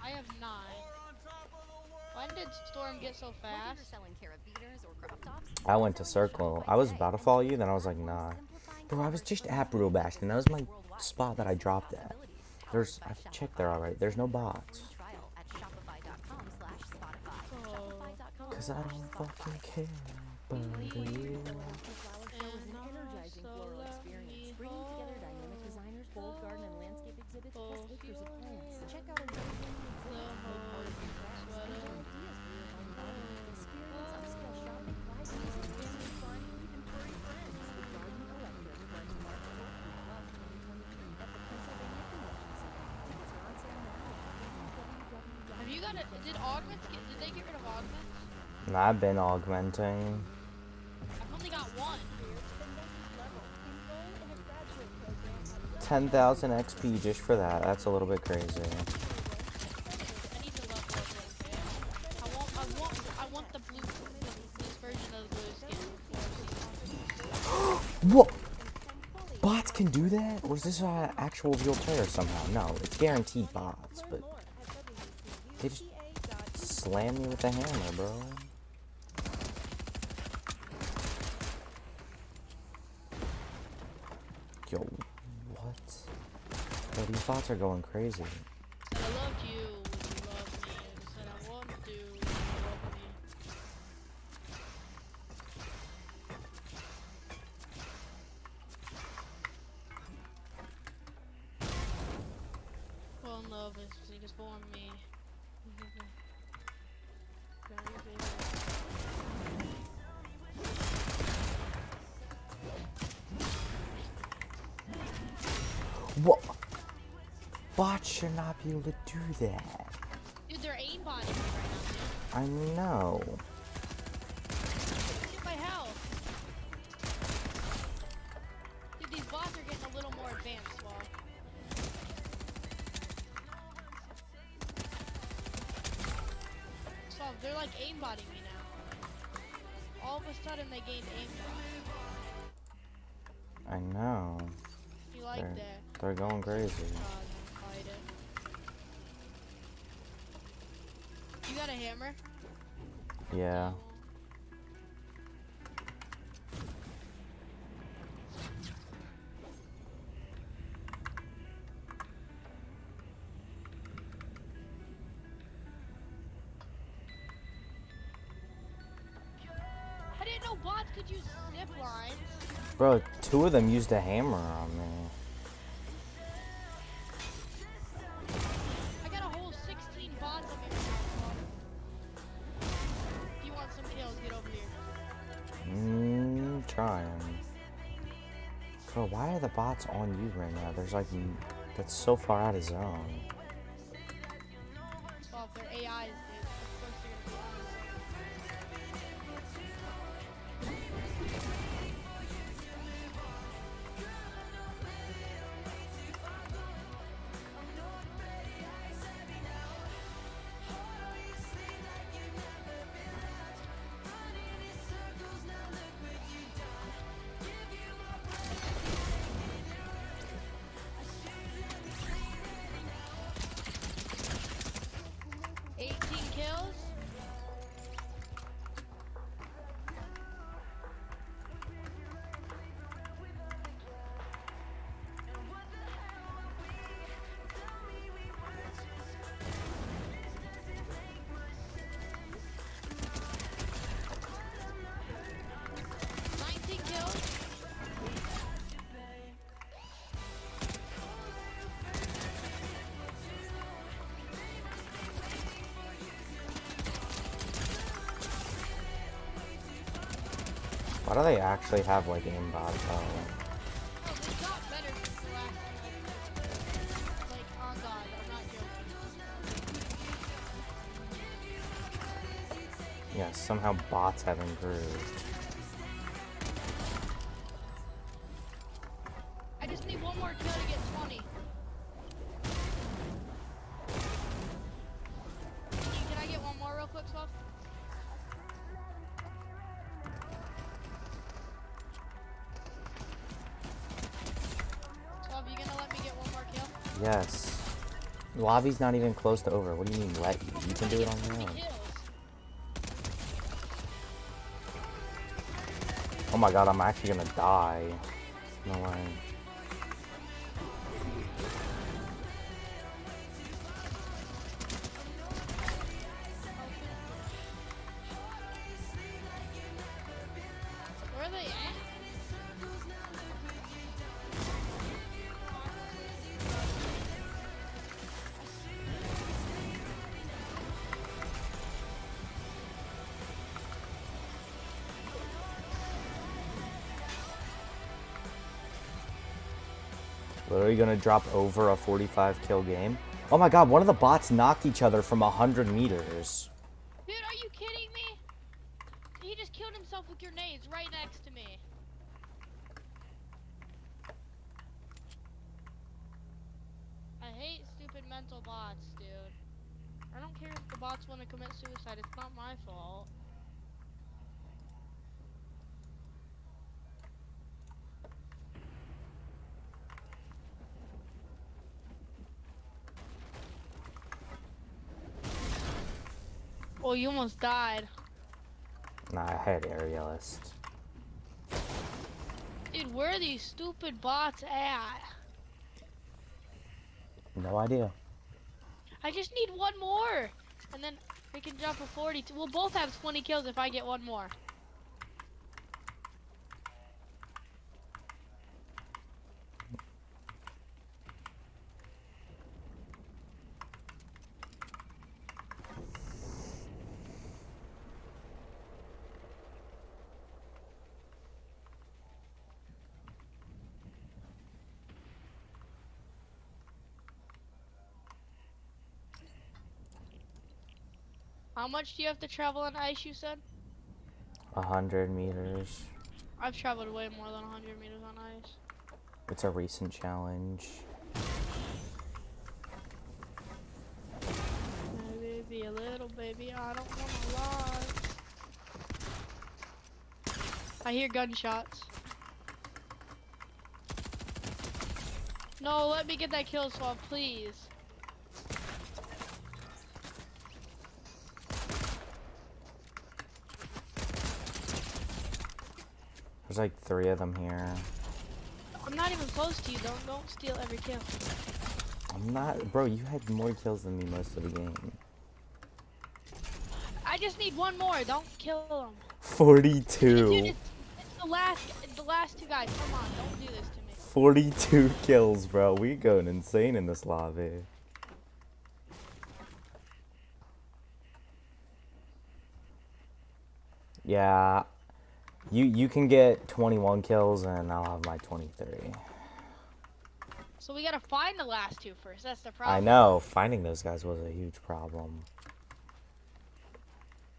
I have 9. When did Storm get so fast? I went to Circle. I was about to follow you, then I was like, nah. Bro, I was just at Brutal Bash, and that was my spot that I dropped at. I've checked there alright. There's no bots. Cause I don't fucking care about you. Did augments did they get rid of augments? And I've been augmenting. I've only got one. 10,000 XP just for that. That's a little bit crazy. I need to level up those, man. I want the blue, this version of the blue skin. What? Bots can do that? Or is this an actual real player somehow? No, it's guaranteed bots, but they just slam me with the hammer, bro. Yo, what? Yo, these bots are going crazy. Said I loved you, would you love me? And said I want to, would you love me? Well, love is he just born me. What? Bots should not be able to do that. Dude, they're aimbotting me right now, dude. I know. Look at my health. Dude, these bots are getting a little more advanced, Swab. Swab, they're like aimbotting me now. All of a sudden, they gained aimbot. I know. You like that? They're going crazy. Fight it. You got a hammer? Yeah. I didn't know bots could use zip lines. Bro, 2 of them used a hammer on me. I got a whole 16 bots on me right now. If you want some kills, get over here. Trying. Bro, why are the bots on you right now? There's like, that's so far out of zone. Well, if they're AIs, dude. Of course they're gonna be on us. Kills. Why do they actually have like aimbot though? Yeah, somehow bots have improved. I just need one more kill to get 20. Can I get one more real quick, Swap? Swap, you gonna let me get one more kill? Yes. Lobby's not even close to over. What do you mean let you? You can do it on your own. Oh my god, I'm actually gonna die. No way. Where are they at? Literally gonna drop over a 45 kill game. Oh my god, one of the bots knocked each other from 100 meters. Dude, are you kidding me? He just killed himself with grenades right next to me. I hate stupid mental bots, dude. I don't care if the bots want to commit suicide, it's not my fault. Oh, you almost died. Nah, I had aerialist. Dude, where are these stupid bots at? No idea. I just need one more. And then we can jump a 40. We'll both have 20 kills if I get one more. How much do you have to travel on ice, you said? 100 meters. I've traveled way more than 100 meters on ice. It's a recent challenge. Baby, a little baby, I don't wanna lie. I hear gunshots. No, let me get that kill swab, please. There's like 3 of them here. I'm not even close to you, don't steal every kill. I'm not, bro, you had more kills than me most of the game. I just need one more, don't kill him. 42. Dude, it's the last 2 guys, come on, don't do this to me. 42 kills, bro. We going insane in this lobby. Yeah. You can get 21 kills and I'll have my 23. So we gotta find the last 2 first, that's the problem. I know, finding those guys was a huge problem.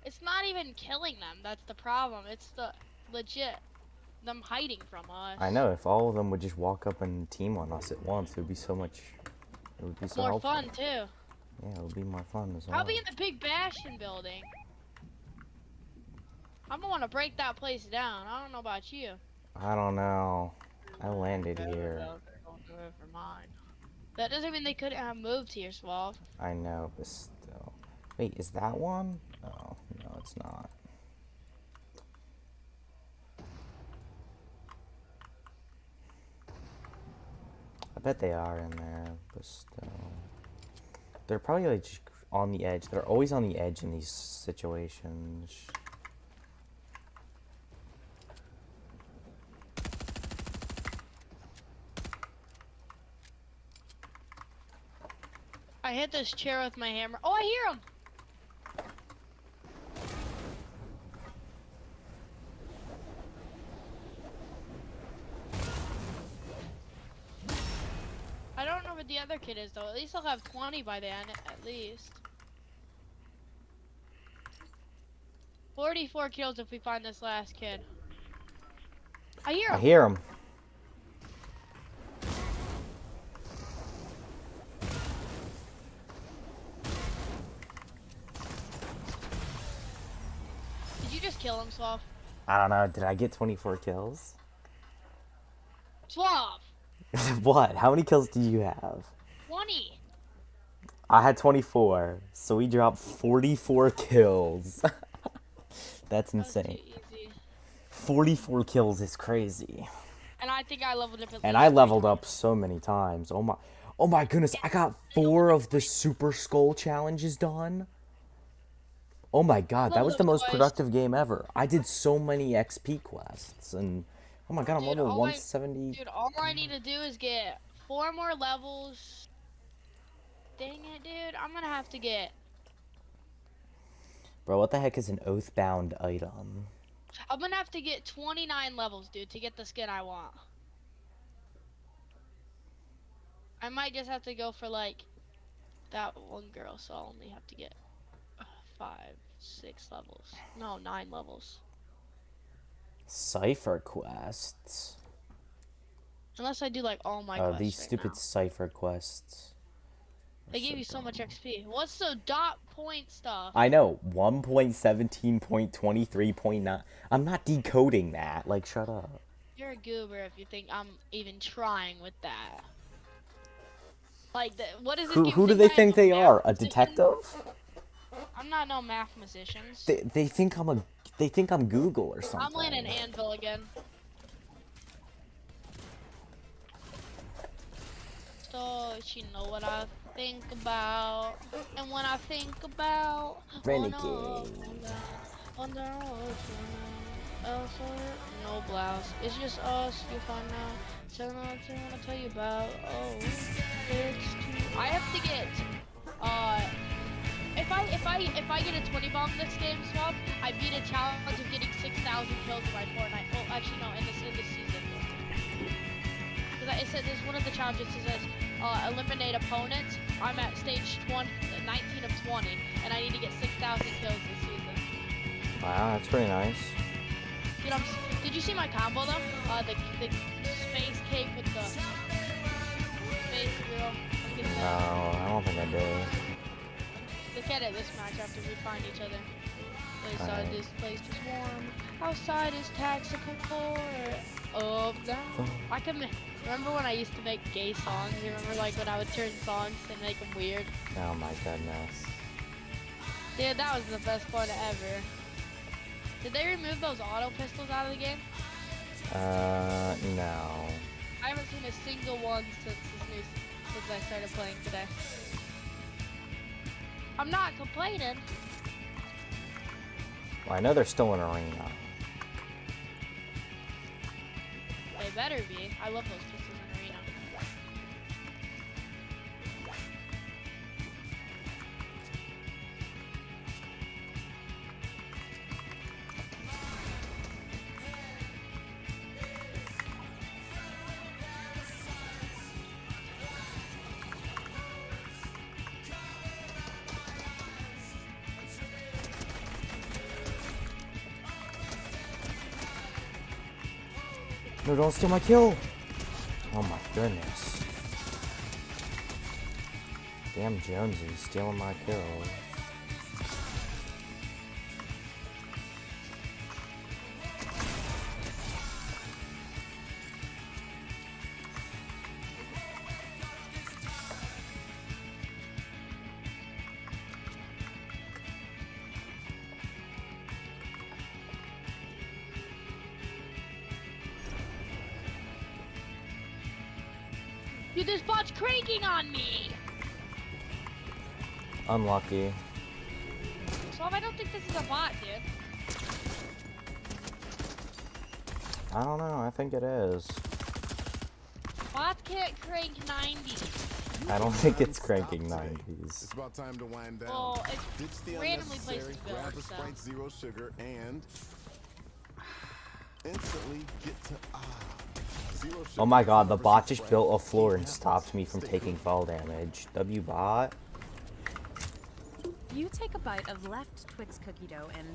It's not even killing them, that's the problem. It's the legit, them hiding from us. I know, if all of them would just walk up and team on us at once, it would be so much, it would be so more helpful. fun too. Yeah, it would be more fun as well. I'll be in the big Bastion building. I'm gonna wanna break that place down. I don't know about you. I don't know. I landed here. Don't do it for mine. That doesn't mean they couldn't have moved here, Suave. I know, but still. Wait, is that one? Oh, no, it's not. I bet they are in there, but still. They're probably like just on the edge. They're always on the edge in these situations. I hit this chair with my hammer. Oh, I hear him! I don't know where the other kid is though. At least I'll have 20 by then, at least. 44 kills if we find this last kid. I hear him! I hear him. Did you just kill him, Suave? I don't know. Did I get 24 kills? Suave! What? How many kills did you have? 20! I had 24. So we dropped 44 kills. That's insane. 44 kills is crazy. And I think I leveled up at And I leveled up so many times. Oh my goodness, I got 4 of the Super Skull challenges done. Oh my god, that was the most productive game ever. I did so many XP quests and oh my god, I'm level 170. Dude, all I need to do is get 4 more levels. Dang it, dude. I'm gonna have to get... Bro, what the heck is an Oathbound item? I'm gonna have to get 29 levels, dude, to get the skin I want. I might just have to go for like that one girl, so I'll only have to get 5, 6 levels. No, 9 levels. Cipher quests. Unless I do like all my Oh, quests these right stupid now. cipher quests. They give you so much XP. What's the dot point stuff? I know, 1.17.23.9. I'm not decoding that. Like, shut up. You're a goober if you think I'm even trying with that. Like, what is this? Who do they think they are? A detective? I'm not no mathematicians. They think I'm Google or something. I'm landing anvil again. So you know what I think about, and when I think about Renegade. No blouse. It's just us. You'll find out. Tell me what I want to tell you about. Oh, it's too. I have to get. If I get a 20 bomb this game, Swap, I beat a challenge of getting 6,000 kills in my Fortnite. Oh, actually no, in this season. Because it said there's one of the challenges that says eliminate opponents. I'm at stage 19 of 20, and I need to get 6,000 kills this season. Wow, that's pretty nice. Dude, did you see my combo though? The space cake with the space girl. No, I don't think I did. Look at it this match after we find each other. Inside this place is warm. Outside is tactical of them. I can remember when I used to make gay songs. You remember like when I would turn songs and make them weird? Oh my goodness. Dude, that was the best part ever. Did they remove those auto pistols out of the game? No. I haven't seen a single one since I started playing today. I'm not complaining. Well, I know they're still in arena. They better be. I love those pistols in arena. No, don't steal my kill! Oh my goodness. Damn Jonesy stealing my kill. Dude, this bot's cranking on me! Unlucky. So I don't think this is a bot, dude. I don't know, I think it is. Bots can't crank 90. I don't think it's cranking 90s. It's about time to wind down. Well, it Ditch the randomly places unnecessary, grab a builds, so. Sprite Zero Sugar, and instantly get to Zero Sugar. Oh my god, the bot just built a floor and stopped me from taking fall damage. W bot? You take a bite of left Twix cookie dough and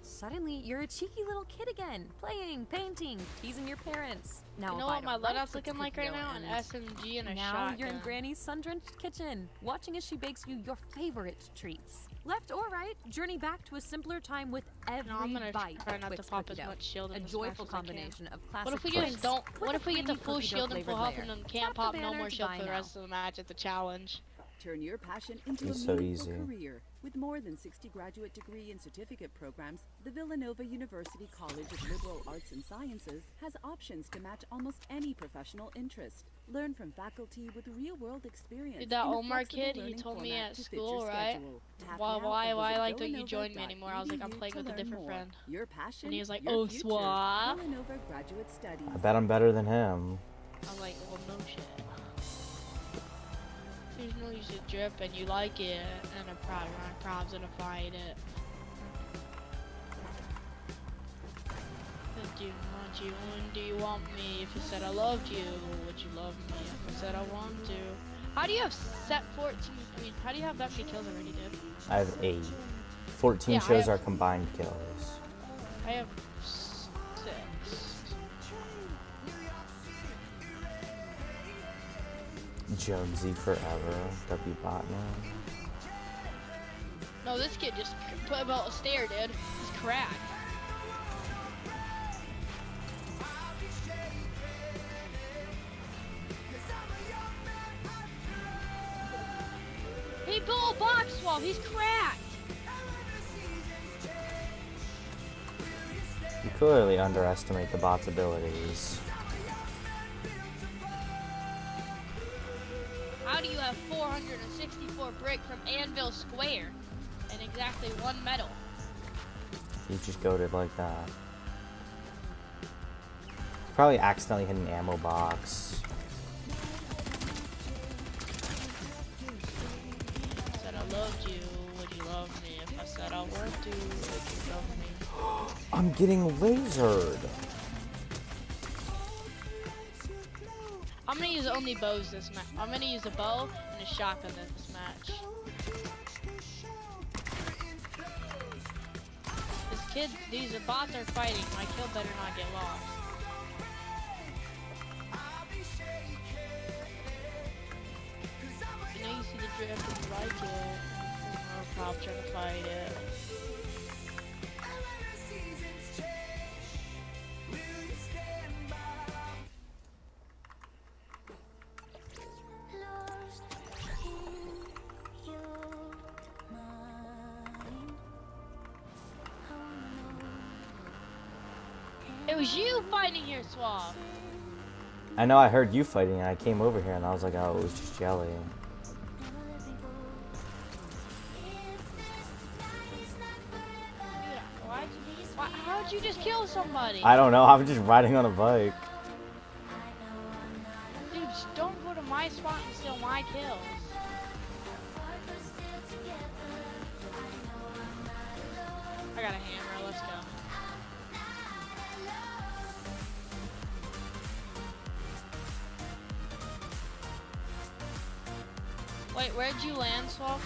suddenly you're a cheeky little kid again, playing, painting, teasing your parents. Now You know a what bite my of right loadout's Twix looking like cookie right dough now? An and SMG and a now shotgun. you're in Granny's sun-drenched kitchen, watching as she bakes you your favorite treats. Left or right, journey back to a simpler time with every I'm gonna bite try of not to Twix pop cookie as dough. much shield in A this joyful match as I can. combination of classic What if we Twix just don't? with What a if we get the creamy full cookie dough shield and full flavored health and layer. then can't Tap the pop no banner more to shield buy for the now. rest of the match at the challenge? Turn your passion into It's a so meaningful easy. career. With more than 60 graduate degree and certificate programs, the Villanova University College of Liberal Arts and Sciences has options to match almost any professional interest. Learn from faculty with real-world experience. Dude, that in a Omar flexible kid, he learning told me format at to fit school, your right? schedule. Tap Why, now why, or why visit like don't you join me anymore? I was like, I'm villanova.edu playing with a to different learn friend. more. Your passion, And he was like, your oh, future. swap. Villanova Graduate Studies. I bet I'm better than him. I'm like, well, no shit. There's no use to drip and you like it, and a prob's gonna fight it. Do you want me? If you said I loved you, would you love me? If I said I want to, How do you have set 14? I mean, how do you have that many kills already, dude? I have 8. 14 Yeah, I shows have- our combined kills. I have 6. Jonesy forever. W Botman. No, this kid just put about a stare, dude. He's cracked. He built a box swap. He's cracked. You clearly underestimate the bot's abilities. How do you have 464 brick from Anvil Square and exactly 1 medal? He just goaded like that. Probably accidentally hit an ammo box. Said I loved you. Would you love me? If I said I would do, would you love me? I'm getting lasered. I'm gonna use only bows this match. I'm gonna use a bow and a shotgun this match. This kid, these bots are fighting. My kill better not get lost. I know you see the drift and you like it. No problem trying to fight it. It was you fighting here, Suave. I know I heard you fighting and I came over here and I was like, oh, it was just jelly. How'd you just kill somebody? I don't know, I'm just riding on a bike. Dude, just don't go to my spot and steal my kills. I got a hammer, let's go. Wait, where'd you land, Swap?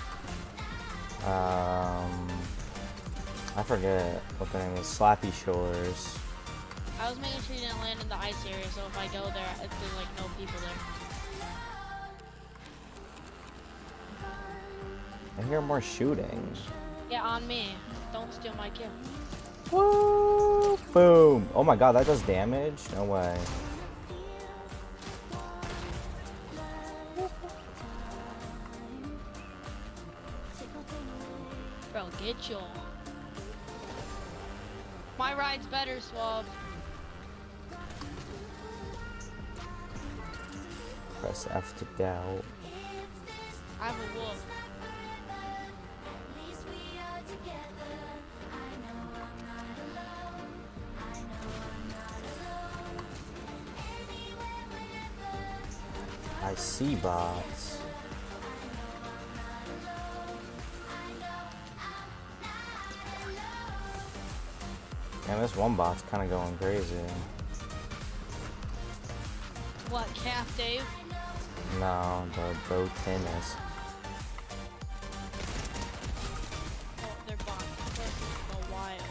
I forget what the name is. Slappy Shores. I was making sure you didn't land in the ice area, so if I go there, there's like no people there. I hear more shooting. Yeah, on me. Don't steal my kill. Woo! Boom! Oh my god, that does damage? No way. Bro, get your. My ride's better, Swab. Press F to doubt. I have a wolf. I see bots. Man, this one bot's kind of going crazy. What, Calf Dave? No, the bow tennis. Oh, they're bots. This is the wild.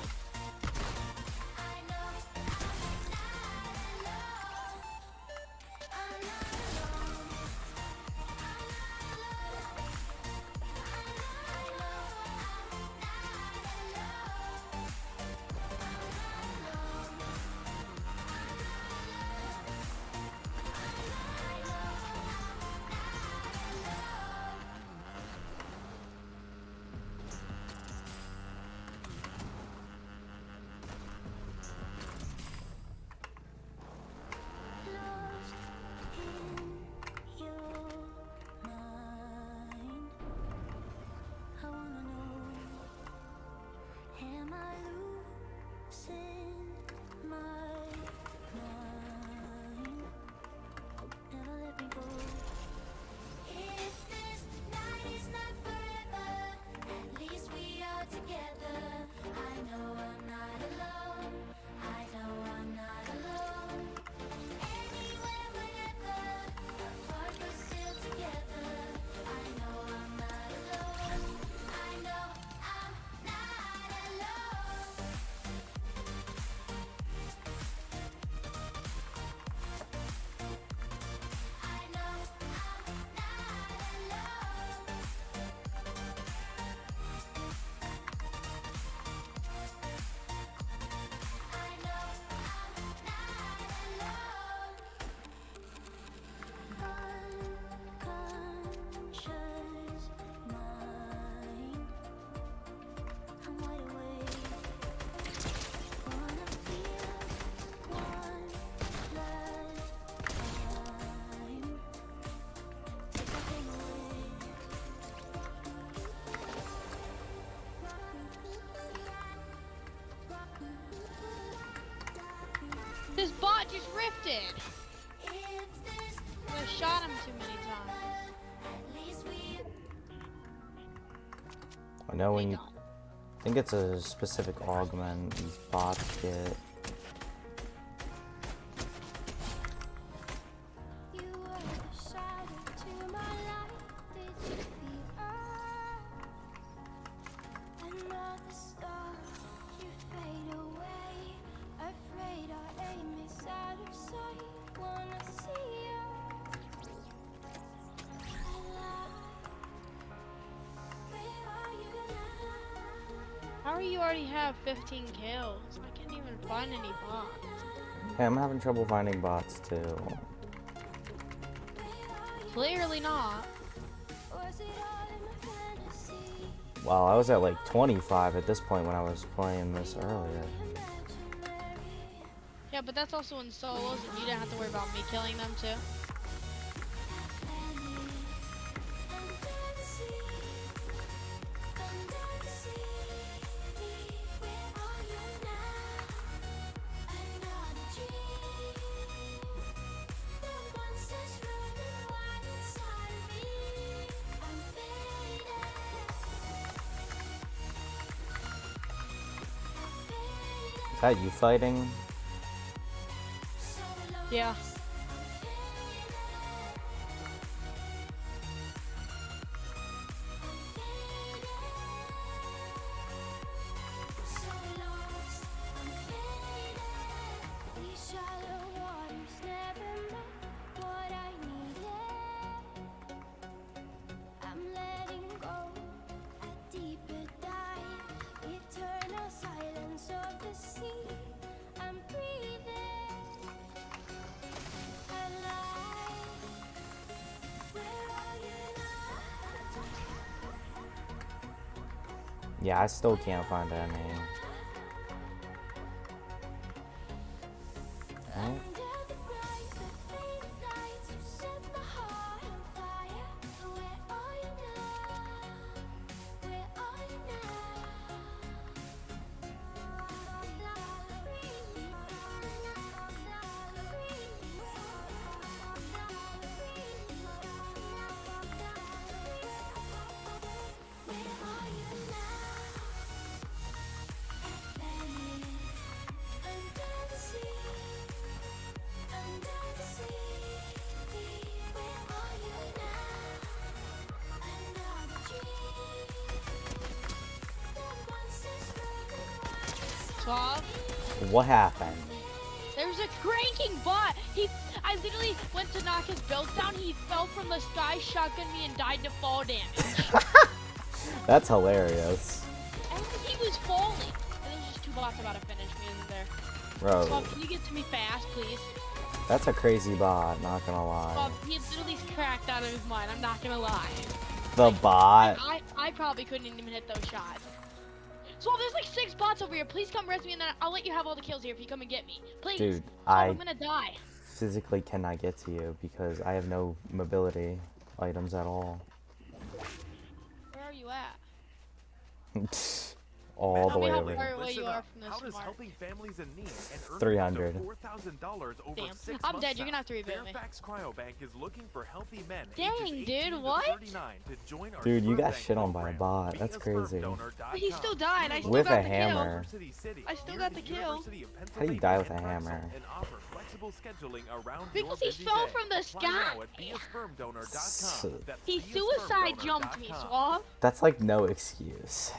drifted. I shot him too many times. I know when you I think it's a specific augment these bots get. How do you already have 15 kills? I can't even find any bots. Hey, I'm having trouble finding bots too. Clearly not. Well, I was at like 25 at this point when I was playing this earlier. Yeah, but that's also in solos, and you didn't have to worry about me killing them too. Is that you fighting? Yeah. Yeah, I still can't find any. Oh. Suave. What happened? There was a cranking bot. I literally went to knock his build down. He fell from the sky, shotgunned me, and died to fall damage. That's hilarious. And he was falling. And there's just two bots about to finish me, isn't there? Bro. Suave, can you get to me fast, please? That's a crazy bot, not gonna lie. Suave, he literally cracked out of his mind. I'm not gonna lie. The bot. I probably couldn't even hit those shots. So there's like 6 bots over here. Please come rescue me, and then I'll let you have all the kills here if you come and get me. Please. Dude, I'm gonna die. Physically cannot get to you because I have no mobility items at all. Where are you at? All the way over here. How does helping families in need and earning 300. $4,000 over Damn. 6 I'm months dead. You're gonna have to rebuild me. Fairfax Cryobank is looking for healthy men. Dang, dude, what? Dude, you got shit on by a bot. That's crazy. But he still died. I still With got a the hammer. kill. I still got the kill. How do you die with a hammer? Because he fell from the sky. He suicide jumped me, Suave. That's like no excuse.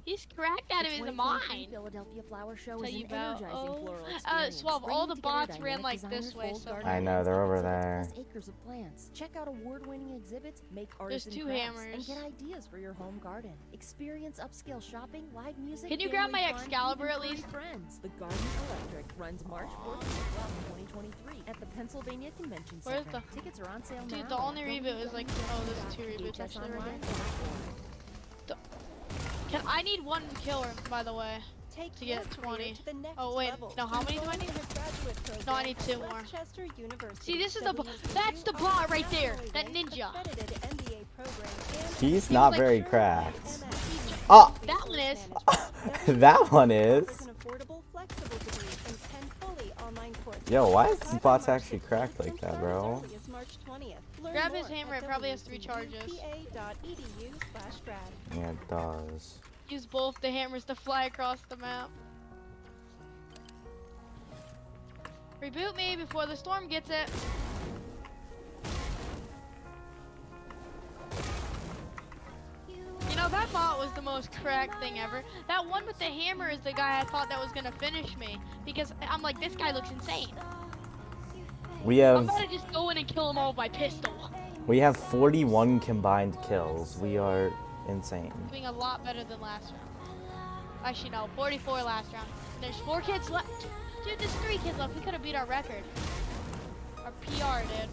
He's cracked out of his mind. Philadelphia Flower Show Tell is you an about, energizing floral experience, Suave, all the bringing together bots ran dynamic like designers, this way, bold so. garden I know, they're over exhibits, there. acres of plants. Check out award-winning exhibits, make There's artisan 2 crafts, hammers. and get ideas for your home garden. Experience upscale shopping, live music. Can you grab family my fun, Excalibur even at furry least? Friends. The Garden Electric runs March 4th to 12, 2023 at the Pennsylvania Convention Where's Center. the- Tickets are on sale now. Dude, the only reboot is like, oh, there's 2 reboots actually right here. I need 1 killer, by the way, to get 20. Oh wait, no, how many do I need? No, I need 2 more. See, this is that's the bot right there, that ninja. He's not very cracked. Oh! That one is. That one is. Yo, why is these bots actually cracked like that, bro? Grab his hammer, it probably has 3 charges. Yeah, it does. Use both the hammers to fly across the map. Reboot me before the storm gets it. You know, that bot was the most cracked thing ever. That one with the hammer is the guy I thought that was gonna finish me. Because I'm like, this guy looks insane. We I'm have about to just go in and kill him all with my pistol. 41 combined kills. We are insane. Doing a lot better than last round. Actually, no, 44 last round. And there's 4 kids left. Dude, there's 3 kids left. We could have beat our record. Our PR, dude.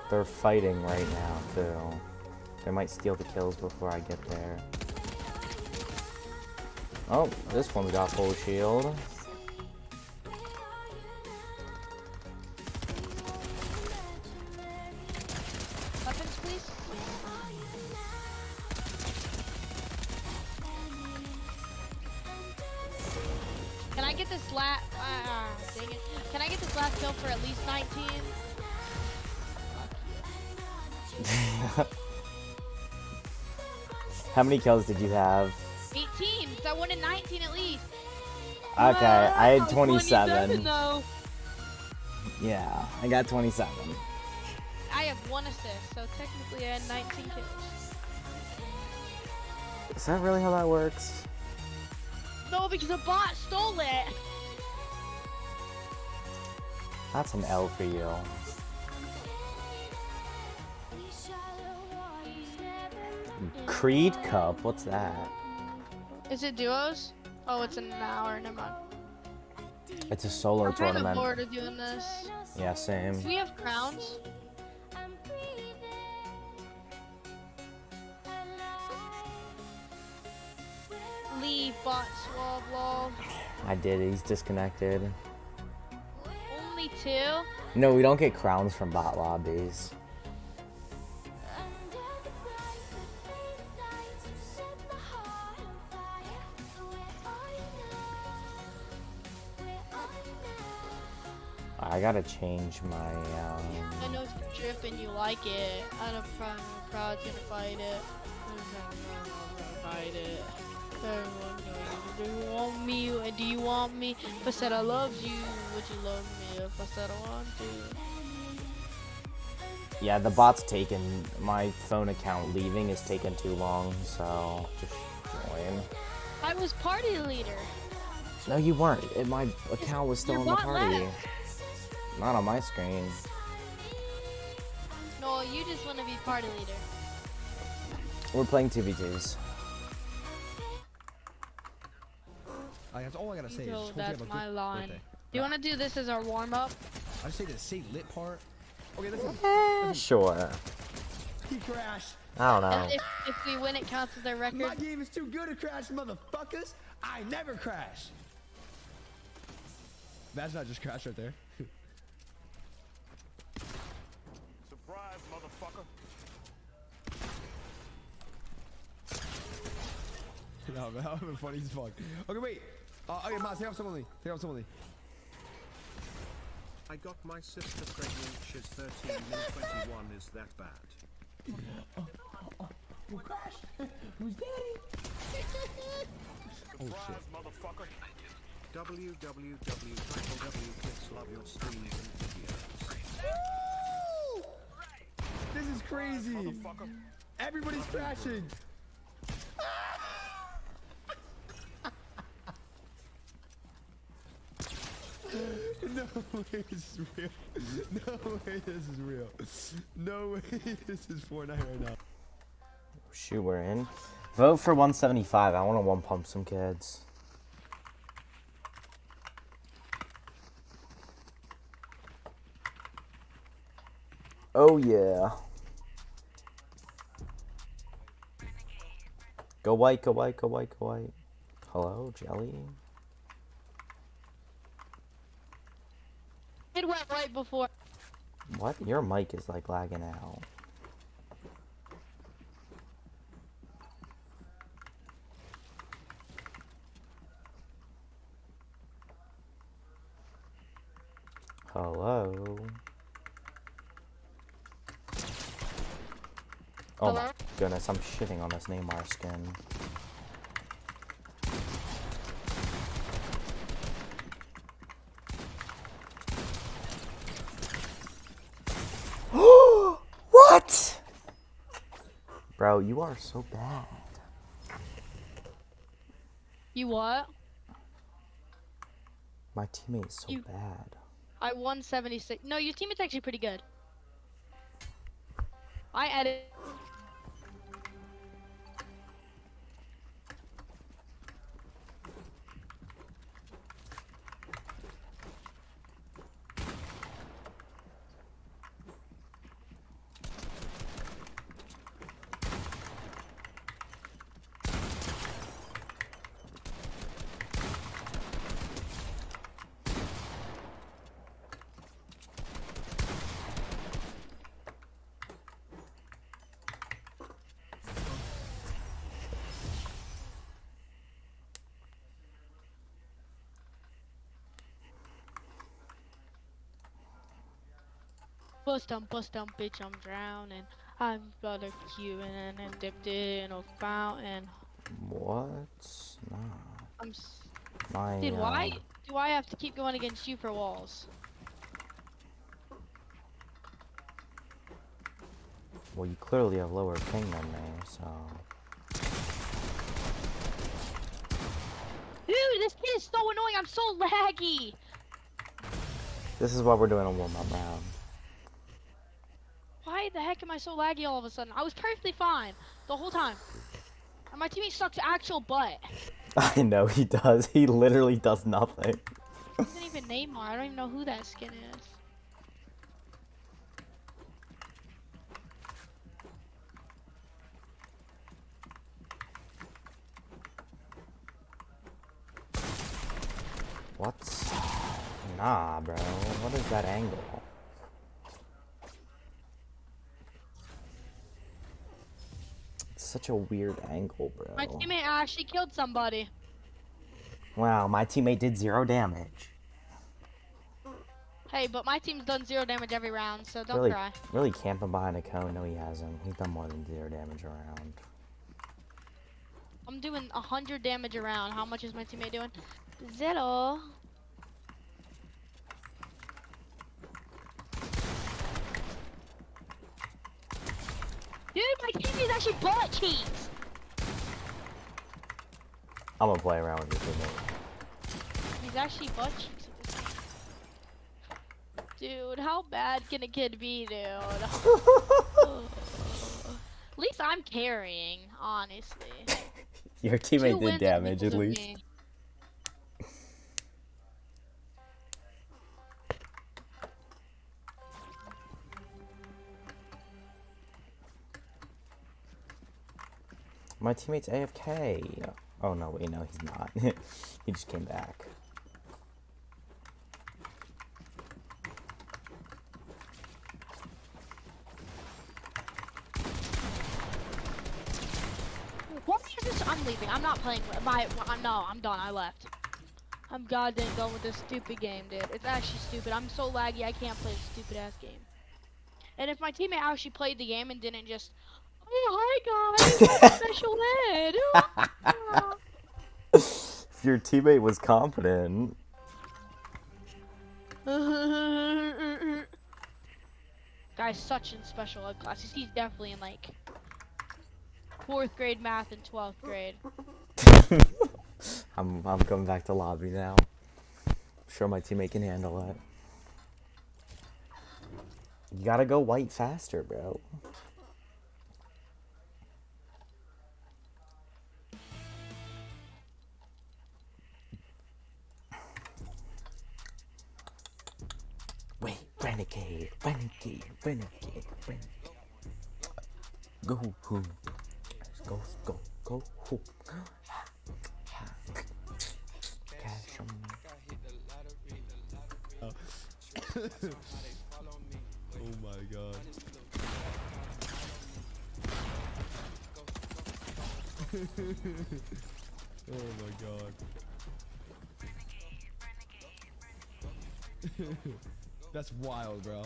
They're fighting right now, too. They might steal the kills before I get there. Oh, this one's got full shield. Weapons, please. Can I get this last? Dang it! Can I get this last kill for at least 19? How many kills did you have? 18. So I wanted 19 at least. Okay, I had 27 27. though. Yeah, I got 27. I have 1 assist, so technically I had 19 kills. Is that really how that works? No, because a bot stole it. That's an L for you. Creed Cup, what's that? Is it duos? Oh, it's an hour. Never mind. It's a solo I'm kind of tournament. bored of doing this. Yeah, same. Do we have crowns? Leave bot swab lol. I did, he's disconnected. Only 2? No, we don't get crowns from bot lobbies. I gotta change my, I know it's drip and you like it. I don't probably crowd's gonna fight it. Fight it. Everyone knows. Do you want me? Do you want me? If I said I loved you, would you love me? If I said I want to. yeah, the bot's taken, my phone account leaving is taking too long, so just join. I was party leader. No, you weren't. My account was still Your in the bot party. left. Not on my screen. No, you just want to be party leader. We're playing 2v2s. That's all I gotta say. So Is hope you have that's a my good line. birthday. Do you want to do this as our warm up? I just say the say lit part. Okay, listen. Sure. He crashed. I don't know. If we win, it counts as our record. My game is too good to crash, motherfuckers. I never crash. That's not just crash right there. Surprise, motherfucker. No, man, that would have been funny as fuck. Okay, wait. Okay, Miles, take off some only. Take off some only. I got my sister pregnant. She's 13 and 21. Is that bad? Who crashed? Who's daddy? Oh shit. Motherfucker. www. Kids love your streams and videos. Woo! This is crazy. Everybody's crashing. No way this is real. No way this is real. No way this is Fortnite right now. Shoot, we're in. Vote for 175. I want to one pump some kids. Oh yeah. Go white, go white, go white, go white. Hello, Jelly? It went right before. What? Your mic is like lagging out. Hello. Oh my goodness, I'm shitting on this Neymar skin. What? Bro, you are so bad. You what? My teammate is so bad. I won 76. No, your teammate's actually pretty good. I added. Bust dump, bitch, I'm drowning. I'm got a queue and I'm dipped in a fountain. What? Nah. Dude, why do I have to keep going against you for walls? Well, you clearly have lower ping than me, so. Dude, this kid is so annoying. I'm so laggy. This is why we're doing a warm-up round. Why the heck am I so laggy all of a sudden? I was perfectly fine the whole time. And my teammate sucks actual butt. I know he does. He literally does nothing. He isn't even Neymar. I don't even know who that skin is. What? Nah, bro. What is that angle? It's such a weird angle, bro. My teammate actually killed somebody. Wow, my teammate did 0 damage. Hey, but my team's done 0 damage every round, so don't Really, cry. really camping behind a cone? No, he hasn't. He's done more than 0 damage a round. I'm doing 100 damage a round. How much is my teammate doing? 0. Dude, my teammate's actually butt cheeks. I'm gonna play around with your teammate. He's actually butt cheeks at this time. Dude, how bad can a kid be, dude? At least I'm carrying, honestly. Your teammate 2 did wins damage at of least. me. My teammate's AFK. Oh no, wait, no, he's not. He just came back. What is this? I'm leaving. I'm not playing. No, I'm done. I left. I'm goddamn done with this stupid game, dude. It's actually stupid. I'm so laggy. I can't play this stupid ass game. And if my teammate actually played the game and didn't just, oh hi guys, special ed. If your teammate was confident. Guy's such in special ed classes. He's definitely in like 4th grade math and 12th grade. I'm going back to lobby now. I'm sure my teammate can handle it. You gotta go white faster, bro. Wait, renegade, renegade, renegade, renegade. Go, who? Go, go, go, who? Cash on Oh my god. Oh my god. That's wild, bro.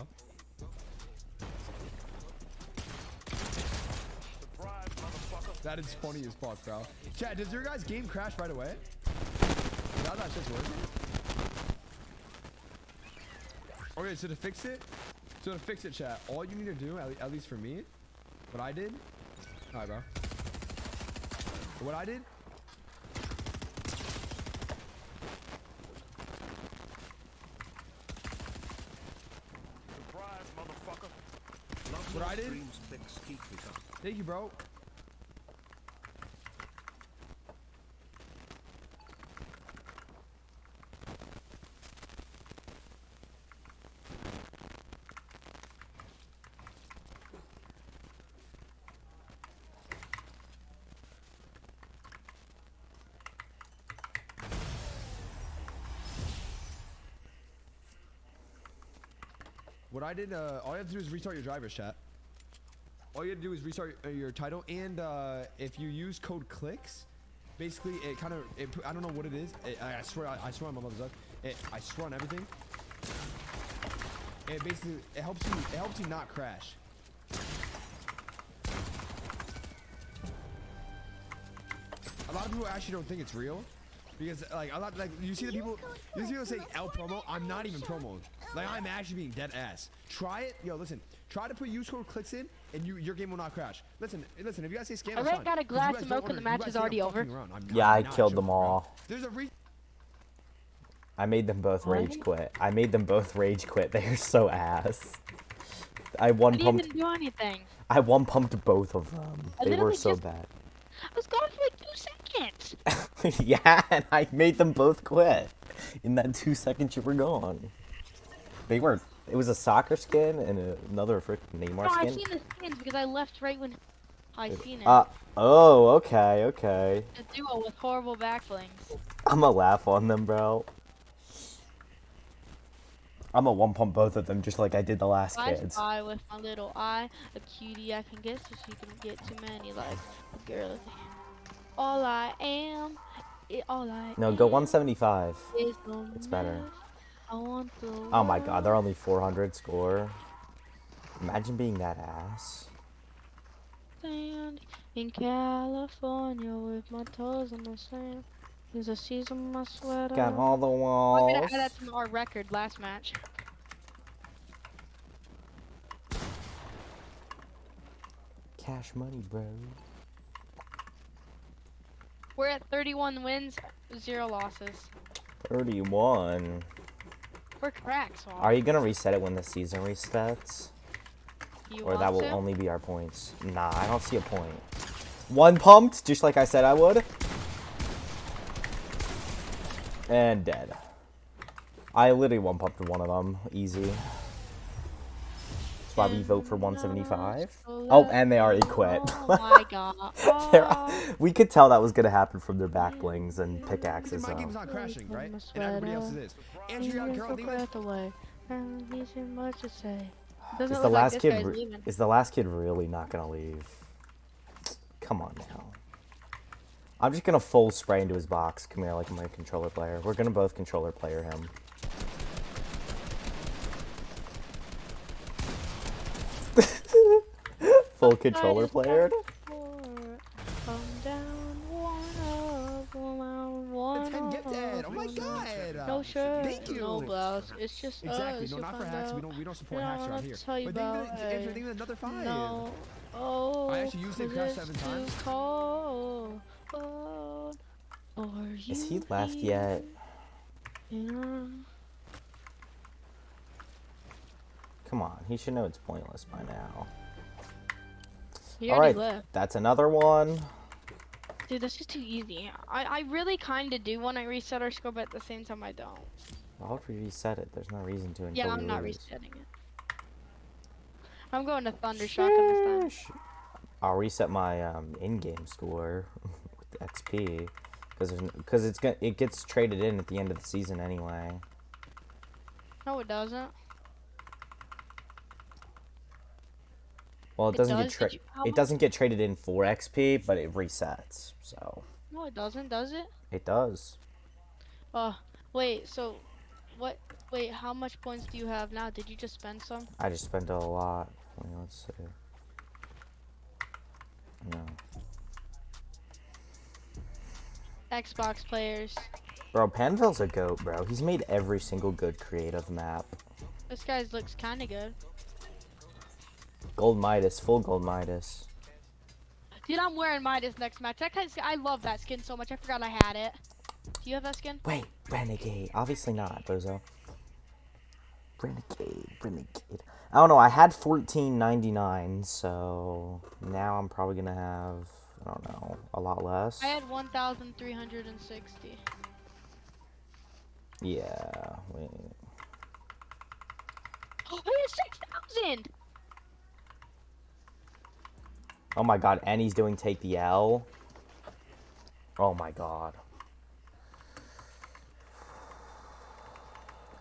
That is funny as fuck, bro. Chat, does your guys' game crash right away? Now that shit's working. Okay, so to fix it, chat, all you need to do, at least for me, what I did. All right, bro. What I did. What I did? Thank you, bro. What I did, all you have to do is restart your drivers, chat. All you have to do is restart your title, and if you use code CLICKS, basically it kind of, I don't know what it is. I swear on my mother's life. I swear on everything. It basically, it helps you not crash. A lot of people actually don't think it's real. Because like you see the people saying L promo. I'm not even promoing. Like I'm actually being dead ass. Try it, yo. Listen, try to put use code CLICKS in, and your game will not crash. Listen. If you guys say scam, I already got a glass of milk and the match is already over. Yeah, I killed them all. There's a I made them both rage quit. They are so ass. I one pumped. I didn't do anything. I one pumped both of them. They were so bad. I was gone for like 2 seconds. Yeah, and I made them both quit in that 2 seconds you were gone. They were. It was a soccer skin and another freaking Neymar skin. I seen the skins because I left right when I seen it. Oh, okay. A duo with horrible backflings. I'ma laugh on them, bro. I'ma one pump both of them just like I did the last I kids. spy with my little eye, a cutie I can get so she can get too many like a girl. All I am, No, go 175. is It's better. I want the Oh my god, they're only 400 score. Imagine being that ass. Sand in California with my toes on the sand. There's a season on my sweater. Got all the I'm walls. gonna add that to our record last match. Cash money, bro. We're at 31 wins, 0 losses. 31. We're cracked, so Are you gonna reset it when the season resets? You Or want that will to? only be our points? Nah, I don't see a point. One pumped, just like I said I would. And dead. I literally one pumped one of them. Easy. That's why we vote for 175. Oh, and they already quit. Oh my god. We could tell that was gonna happen from their back blings and pickaxes. My game's not crashing, right? And everybody else's is. Andrew got girl demon. Much to say. Is the last kid? Is the last kid really not gonna leave? Come on now. I'm just gonna full spray into his box. Come here, like my controller player. We're gonna both controller player him. Full controller player. Gifted. Oh my god. No shirt, Thank you. no blouse. It's just exactly. us. No, you'll not for find hacks. out. We don't support No, hacks I'm around not here. to tell you But about Andrew, it. another 5. No. Oh. I actually used it and crashed 7 times. Cold. Or Is he left yet? Yeah. Come on, he should know it's pointless by now. He All already right, left. that's another one. Dude, that's just too easy. I really kind of do when I reset our scope, but at the same time I don't. Why would we reset it? There's no reason to. Yeah, until I'm we not lose. resetting it. I'm going to Thunder Shotgun this time. I'll reset my in-game score with the XP because it gets traded in at the end of the season anyway. No, it doesn't. Well, it doesn't get traded in for XP, but it resets. So. No, it doesn't, does it? It does. Wait, so what Wait, how much points do you have now? Did you just spend some? I just spent a lot. Wait, let's see. No. Xbox players. Bro, Panville's a goat, bro. He's made every single good creative map. This guy looks kind of good. Gold Midas, full Gold Midas. Dude, I'm wearing Midas next match. I love that skin so much. I forgot I had it. Do you have that skin? Wait, Renegade. Obviously not, bozo. Renegade. I don't know. I had 14.99, so now I'm probably gonna have, I don't know, a lot less. I had 1,360. Yeah. Wait. Oh, I had 6,000. Oh my god, and he's doing take the L. Oh my god.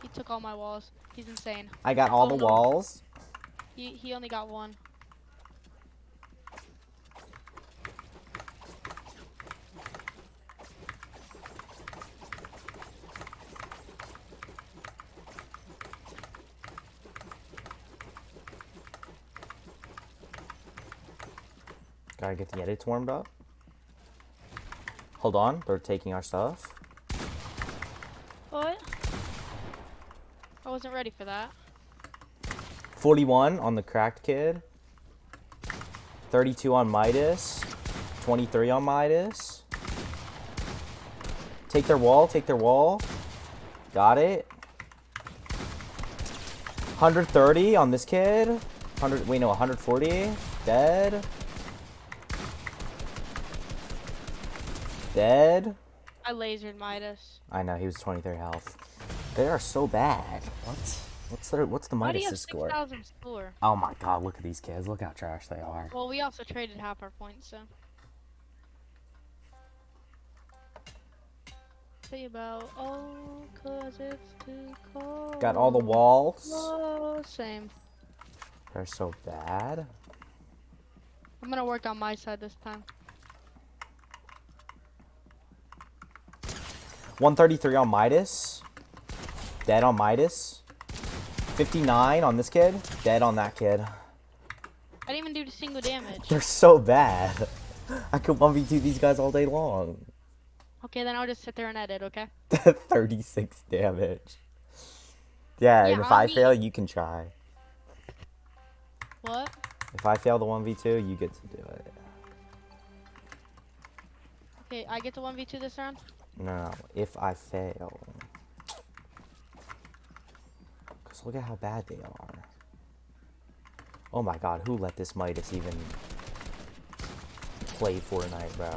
He took all my walls. He's insane. I got all the walls. He only got one. Gotta get the edits warmed up. Hold on, they're taking our stuff. What? I wasn't ready for that. 41 on the cracked kid. 32 on Midas. 23 on Midas. Take their wall, take their wall. Got it. 130 on this kid. 100, wait, no, 140. Dead. Dead. I lasered Midas. I know, he was 23 health. They are so bad. What's the Why do you Midas have score? 6,000 score? Oh my god, look at these kids. Look how trash they are. Well, we also traded half our points, so. Say about, oh, 'cause it's too cold. Got all the walls. Oh, same. They're so bad. I'm gonna work on my side this time. 133 on Midas. Dead on Midas. 59 on this kid. Dead on that kid. I didn't even do a single damage. They're so bad. I could 1v2 these guys all day long. Okay, then I'll just sit there and edit, okay? 36 damage. Yeah, and if I fail, you can try. What? If I fail the 1v2, you get to do it. Okay, I get to 1v2 this round? No, if I fail. Because look at how bad they are. Oh my god, who let this Midas even play Fortnite, bro?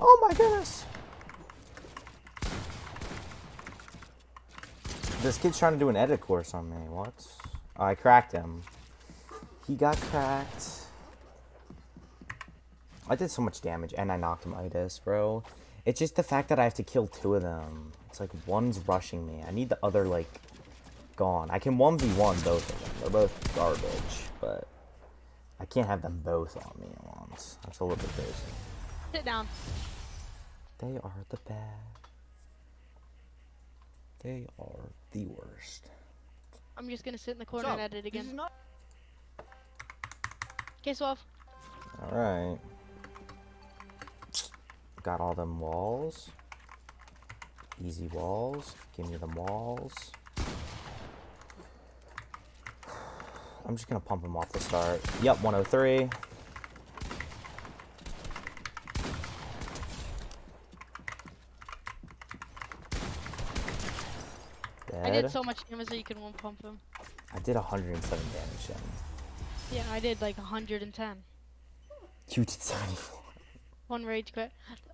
Oh my goodness! This kid's trying to do an edit course on me. What? Oh, I cracked him. He got cracked. I did so much damage and I knocked Midas, bro. It's just the fact that I have to kill two of them. It's like one's rushing me. I need the other, like, gone. I can 1v1 both of them. They're both garbage, but I can't have them both on me at once. That's a little bit crazy. Sit down. They are the bad. They are the worst. I'm just gonna sit in the corner and edit again. Okay, Swolf. Alright. Got all them walls. Easy walls. Give me them walls. I'm just gonna pump them off the start. Yep, 103. I did so much damage that you can one pump him. I did 107 damage then. Yeah, I did like 110. You did 74. One rage quit.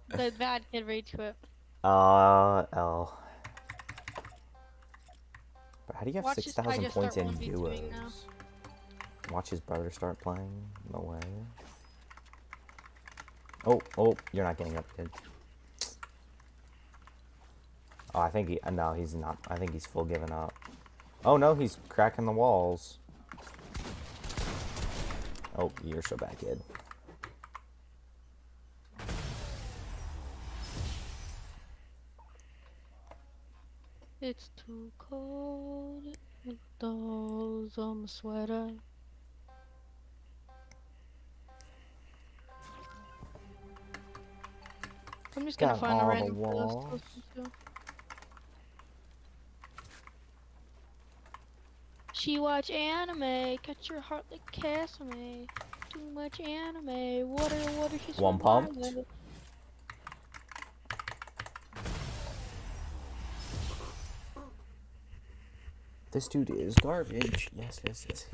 The bad kid rage quit. L. But how do you have Watch 6,000 just points start in 1v2ing duos? now. Watch his brother start playing? No way. Oh, you're not getting up, kid. Oh, I think no, he's not. I think he's full giving up. Oh no, he's cracking the walls. Oh, you're so bad, kid. It's too cold with those on my sweater. I'm just gonna Got find a all the random playlist to walls. listen to. She watch anime, cut your heart like Casame. Too much anime, water, she's One from my pumped. way. This dude is garbage. Yes, he is.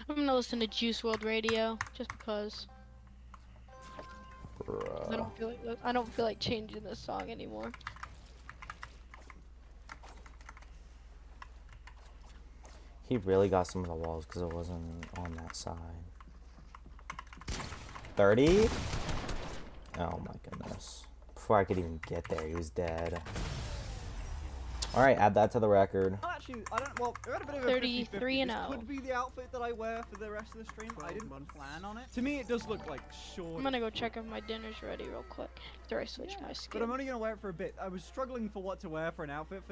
I'm gonna listen to Juice WRLD Radio just because. 'Cause I don't feel like changing this song anymore. He really got some of the walls because it wasn't on that side. 30? Oh my goodness. Before I could even get there, he was dead. Alright, add that to the record. Actually, I don't. Well, we're at a bit of a 33 and 50-50. oh. This could be the outfit that I wear for the rest of the stream. I didn't plan on it. To me, it does look like short. I'm gonna go check if my dinner's ready real quick after I switch my skin. But I'm only gonna wear it for a bit. I was struggling for what to wear for an outfit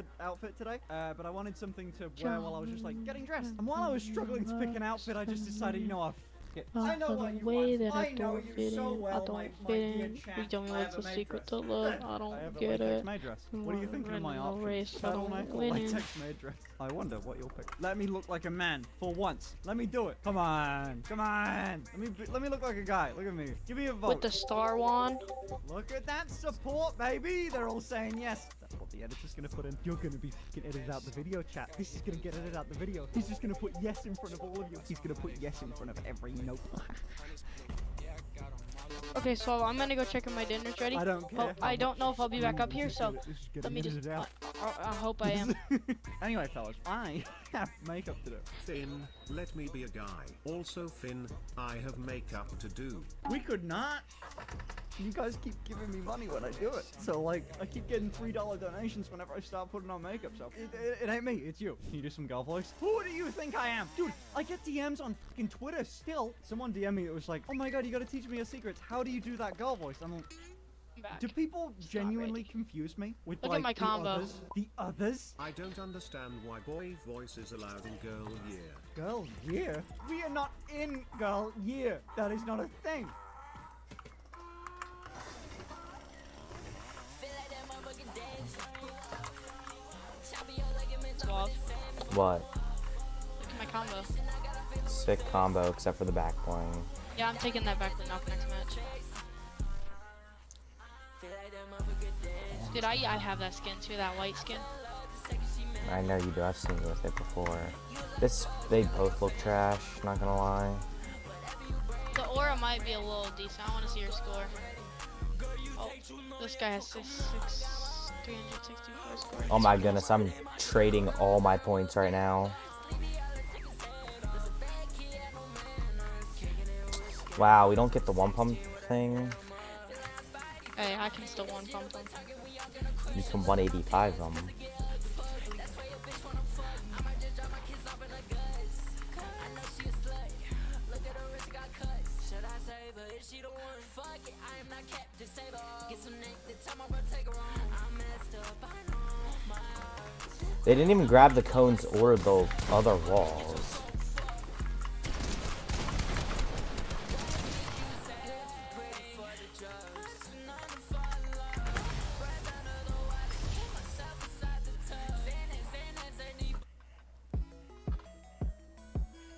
today. But I wanted something to wear while I was just like getting dressed. And while I was struggling to pick an outfit, I just decided, you know what? I know what you way want. that I know don't you fit so in. well, I don't my fit dear in. chap. You tell me I what's have the a secret maid to dress. love. I I don't have a get latex it. maid dress. What do you think of my outfit? Race, I don't Turtleneck or win. latex maid dress? I wonder what you'll pick. Let me look like a man for once. Let me do it. Come on. Come on. Let me look like a guy. Look at me. Give me a vote. With the star wand. Look at that support, baby. They're all saying yes. That's what the editor's gonna put in. You're gonna be fucking edited out the video, chat. This is gonna get edited out the video. He's just gonna put yes in front of all of you. He's gonna put yes in front of every note. Okay, so I'm gonna go check if my dinner's ready. I don't care. I don't know if I'll be back up here, so let me just. Out. I hope I am. Anyway, fellas, I have makeup to do. Finn, let me be a guy. Also, Finn, I have makeup to do. We could not. You guys keep giving me money when I do it. So, like, I keep getting $3 donations whenever I start putting on makeup. So, it ain't me, it's you. Can you do some girl voice? Who do you think I am? Dude, I get DMs on fucking Twitter still. Someone DM me, it was like, oh my god, you gotta teach me your secrets. How do you do that girl voice? I'm like, do people genuinely confuse me with Look like at my combo. others? The others? I don't understand why boy voice is allowed in Girl Year. Girl Year? We are not in Girl Year. That is not a thing. What? Look at my combo. Sick combo, except for the back bling. Yeah, I'm taking that back to knock next match. Dude, I have that skin too, that white skin. I know you do. I've seen you with it before. They both look trash. Not gonna lie. The aura might be a little decent. I want to see your score. Oh, this guy has 364 score. Oh my goodness, I'm trading all my points right now. Wow, we don't get the one pump thing. Hey, I can still one pump them. You can 185 them. They didn't even grab the cones or the other walls.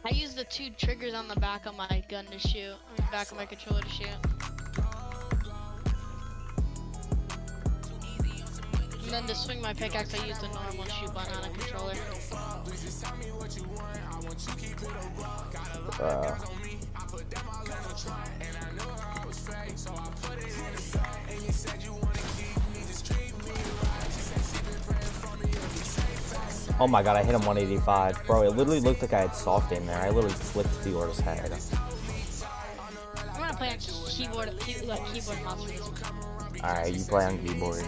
I use the 2 triggers on the back of my gun to shoot, on the back of my controller to shoot. And then to swing my pickaxe, I use the normal shoot button on a controller. Oh my god, I hit him 185. Bro, it literally looked like I had soft aim there. I literally flipped Theore's head. I'm gonna play on keyboard mouse for this one. Alright, you play on keyboard.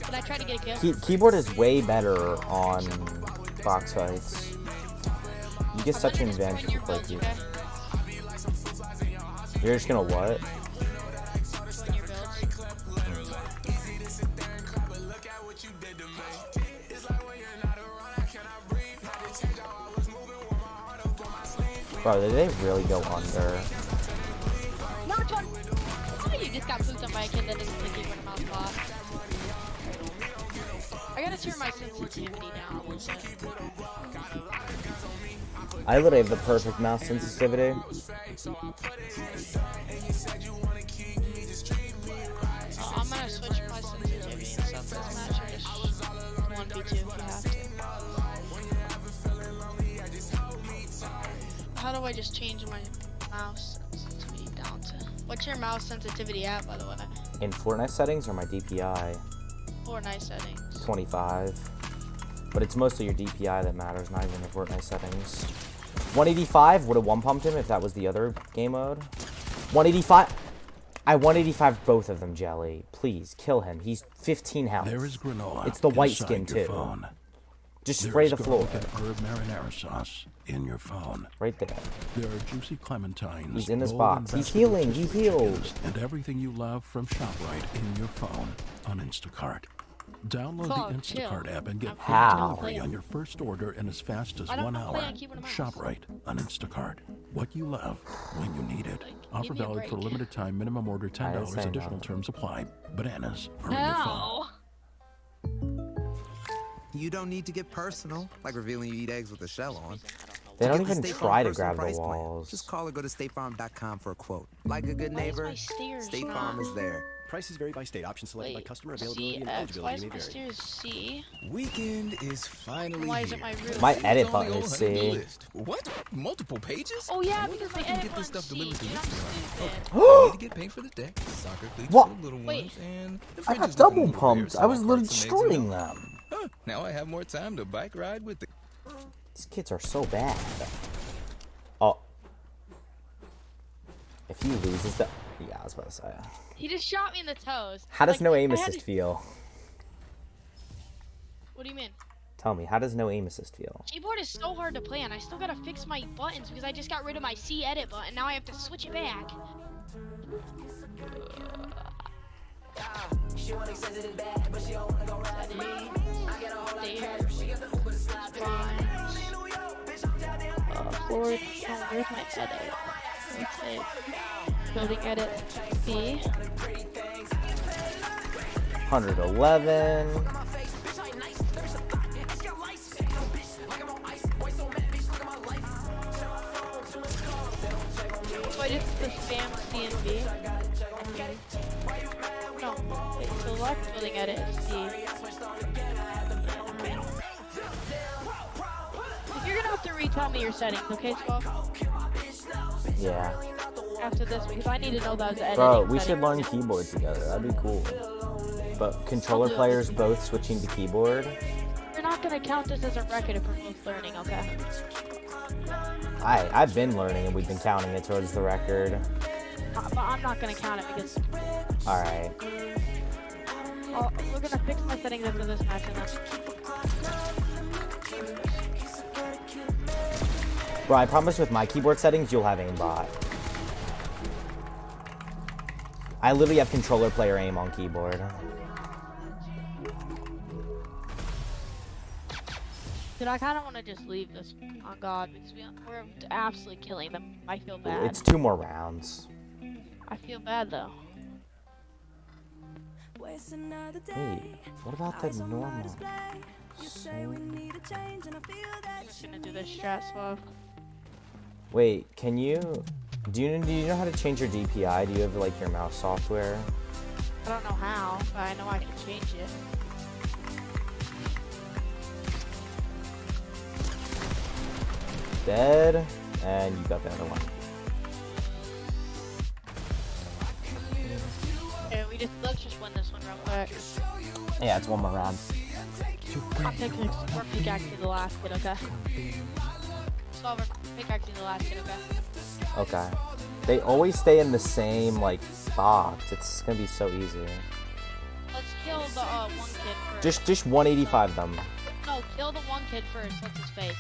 But I tried to get a kill. Keyboard is way better on box fights. You get such an advantage if you play keyboard. You're just gonna what? Bro, did they really go under? Not one. Oh, you just got pooped on by a kid that doesn't think he went mouse bot. I gotta turn my sensitivity down a little bit. I literally have the perfect mouse sensitivity. I'm gonna switch my sensitivity and stuff this match and just 1v2 if you have to. How do I just change my mouse sensitivity down to? What's your mouse sensitivity at, by the way? In Fortnite settings or my DPI? Fortnite settings. 25. But it's mostly your DPI that matters, not even the Fortnite settings. 185 would have one-pumped him if that was the other game mode. 185. I 185 both of them, Jelly. Please, kill him. He's 15 health. There is granola. It's the white inside skin, your too. phone. Just There spray is the floor. garlic and herb marinara sauce in your phone. Right there. There are juicy clementines. He's in this bold box. and He's vegetable healing. He twisted healed. chickens, and everything you love from ShopRite in your phone on Instacart. Download Oh, the Instacart chill. app and get free How? delivery on your first order in as fast as I don't 1 know hour. play on keyboard and mouse. ShopRite on Instacart. What you love when you need it. Offer give me a valid for a break. limited time. Minimum order $10. say Additional no. terms apply. Bananas are in your phone. No. You don't need to get personal, like revealing you eat eggs with a shell on. They don't Get the even State try Farm to grab personal the price plan. walls. Just call or go to statefarm.com for a quote. Like a good Why is neighbor, my stairs State not- Farm is there. Prices vary by state. Options selected by Wait, customer availability and CX. Why eligibility is may my vary. stairs C? Weekend is finally Why here. isn't my roof? My It's edit on button the old is honeydew C. list. What? Multiple pages? Oh yeah, I wonder because if my I can edit get this button's stuff C. delivered to Dude, you. I'm stupid. Okay. I need to get paint for the deck, soccer cleats What? for the little Wait. ones, and the I fridge got is looking a double little pumped. bare, I was so I'll literally crack some eggs in destroying there. them. Huh, now I have more time to bike ride with it. These kids are so bad. Oh. If he loses the... Yeah, I was about to say. He just shot me in the toes. How does Like, no aim I had assist to- feel? What do you mean? Tell me, how does no aim assist feel? Keyboard is so hard to play on. I still gotta fix my buttons because I just got rid of my C edit button. Now I have to switch it back. Forward. Oh, where's my edit? Okay. Building edit B. 111. So I just the spam C and B. No, wait, select building edit C. If you're gonna have to retell me your settings, okay, Swell? Yeah. After this, because I need to know those editing Bro, we should settings. learn keyboard together. That'd be cool. But controller players both switching to keyboard. You're not gonna count this as a record if we're both learning, okay? I've been learning and we've been counting it towards the record. But I'm not gonna count it because Alright. we're gonna fix my settings after this match and then. Bro, I promise with my keyboard settings, you'll have aimbot. I literally have controller player aim on keyboard. Dude, I kind of want to just leave this on God because we're absolutely killing them. I feel bad. It's 2 more rounds. I feel bad though. Wait, what about the normal? Just gonna do this strat swap. Wait, can you... Do you know how to change your DPI? Do you have like your mouse software? I don't know how, but I know I can change it. Dead, and you got the other one. Okay, let's just win this one real quick. Yeah, it's 1 more round. I'm picking we're pickaxing the last kid, okay? Solver, pickaxing the last kid, okay? Okay. They always stay in the same, like, box. It's gonna be so easy. Let's kill the one kid first. Just 185 them. No, kill the one kid first. What's his face?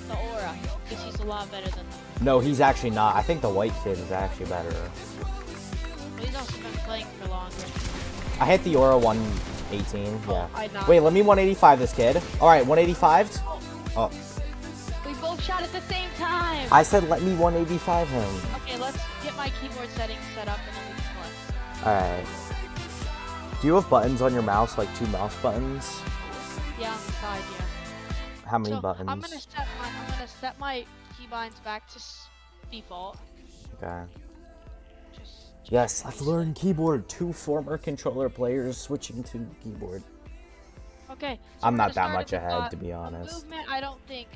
The aura, because he's a lot better than them. No, he's actually not. I think the white kid is actually better. But he's also been playing for longer. I hit the aura 118. Yeah. I knocked Wait, let me 185 this kid. All right, 185. Oh. We both both shot at the same time. I said let me 185 him. Okay, let's get my keyboard settings set up and then we can play. Alright. Do you have buttons on your mouse, like 2 mouse buttons? Yeah, on the side, yeah. How many So, buttons? I'm gonna set my keybinds back to default. Okay. Yes, I've learned keyboard. 2 former controller players switching to keyboard. Okay. So I'm we're not gonna that much start at the ahead, top. to be honest. Movement, I don't think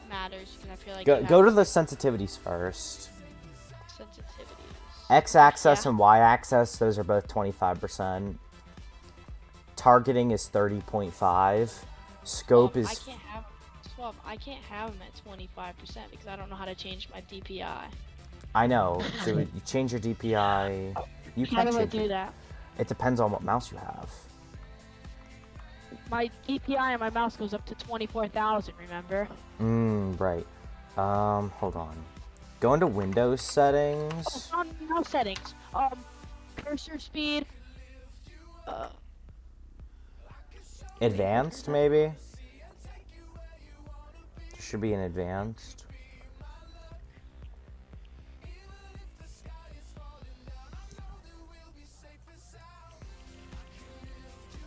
matters because I feel like Go to the sensitivities first. sensitivities. X-axis and Y-axis, those are both 25%. Targeting is 30.5. Scope is... I can't have them at 25% because I don't know how to change my DPI. I know. So you change your DPI. You How can do I change do it. that? It depends on what mouse you have. My DPI on my mouse goes up to 24,000, remember? Right. Hold on. Go into Windows settings. Oh, it's on mouse settings. Cursor speed. Advanced, maybe? There should be an advanced.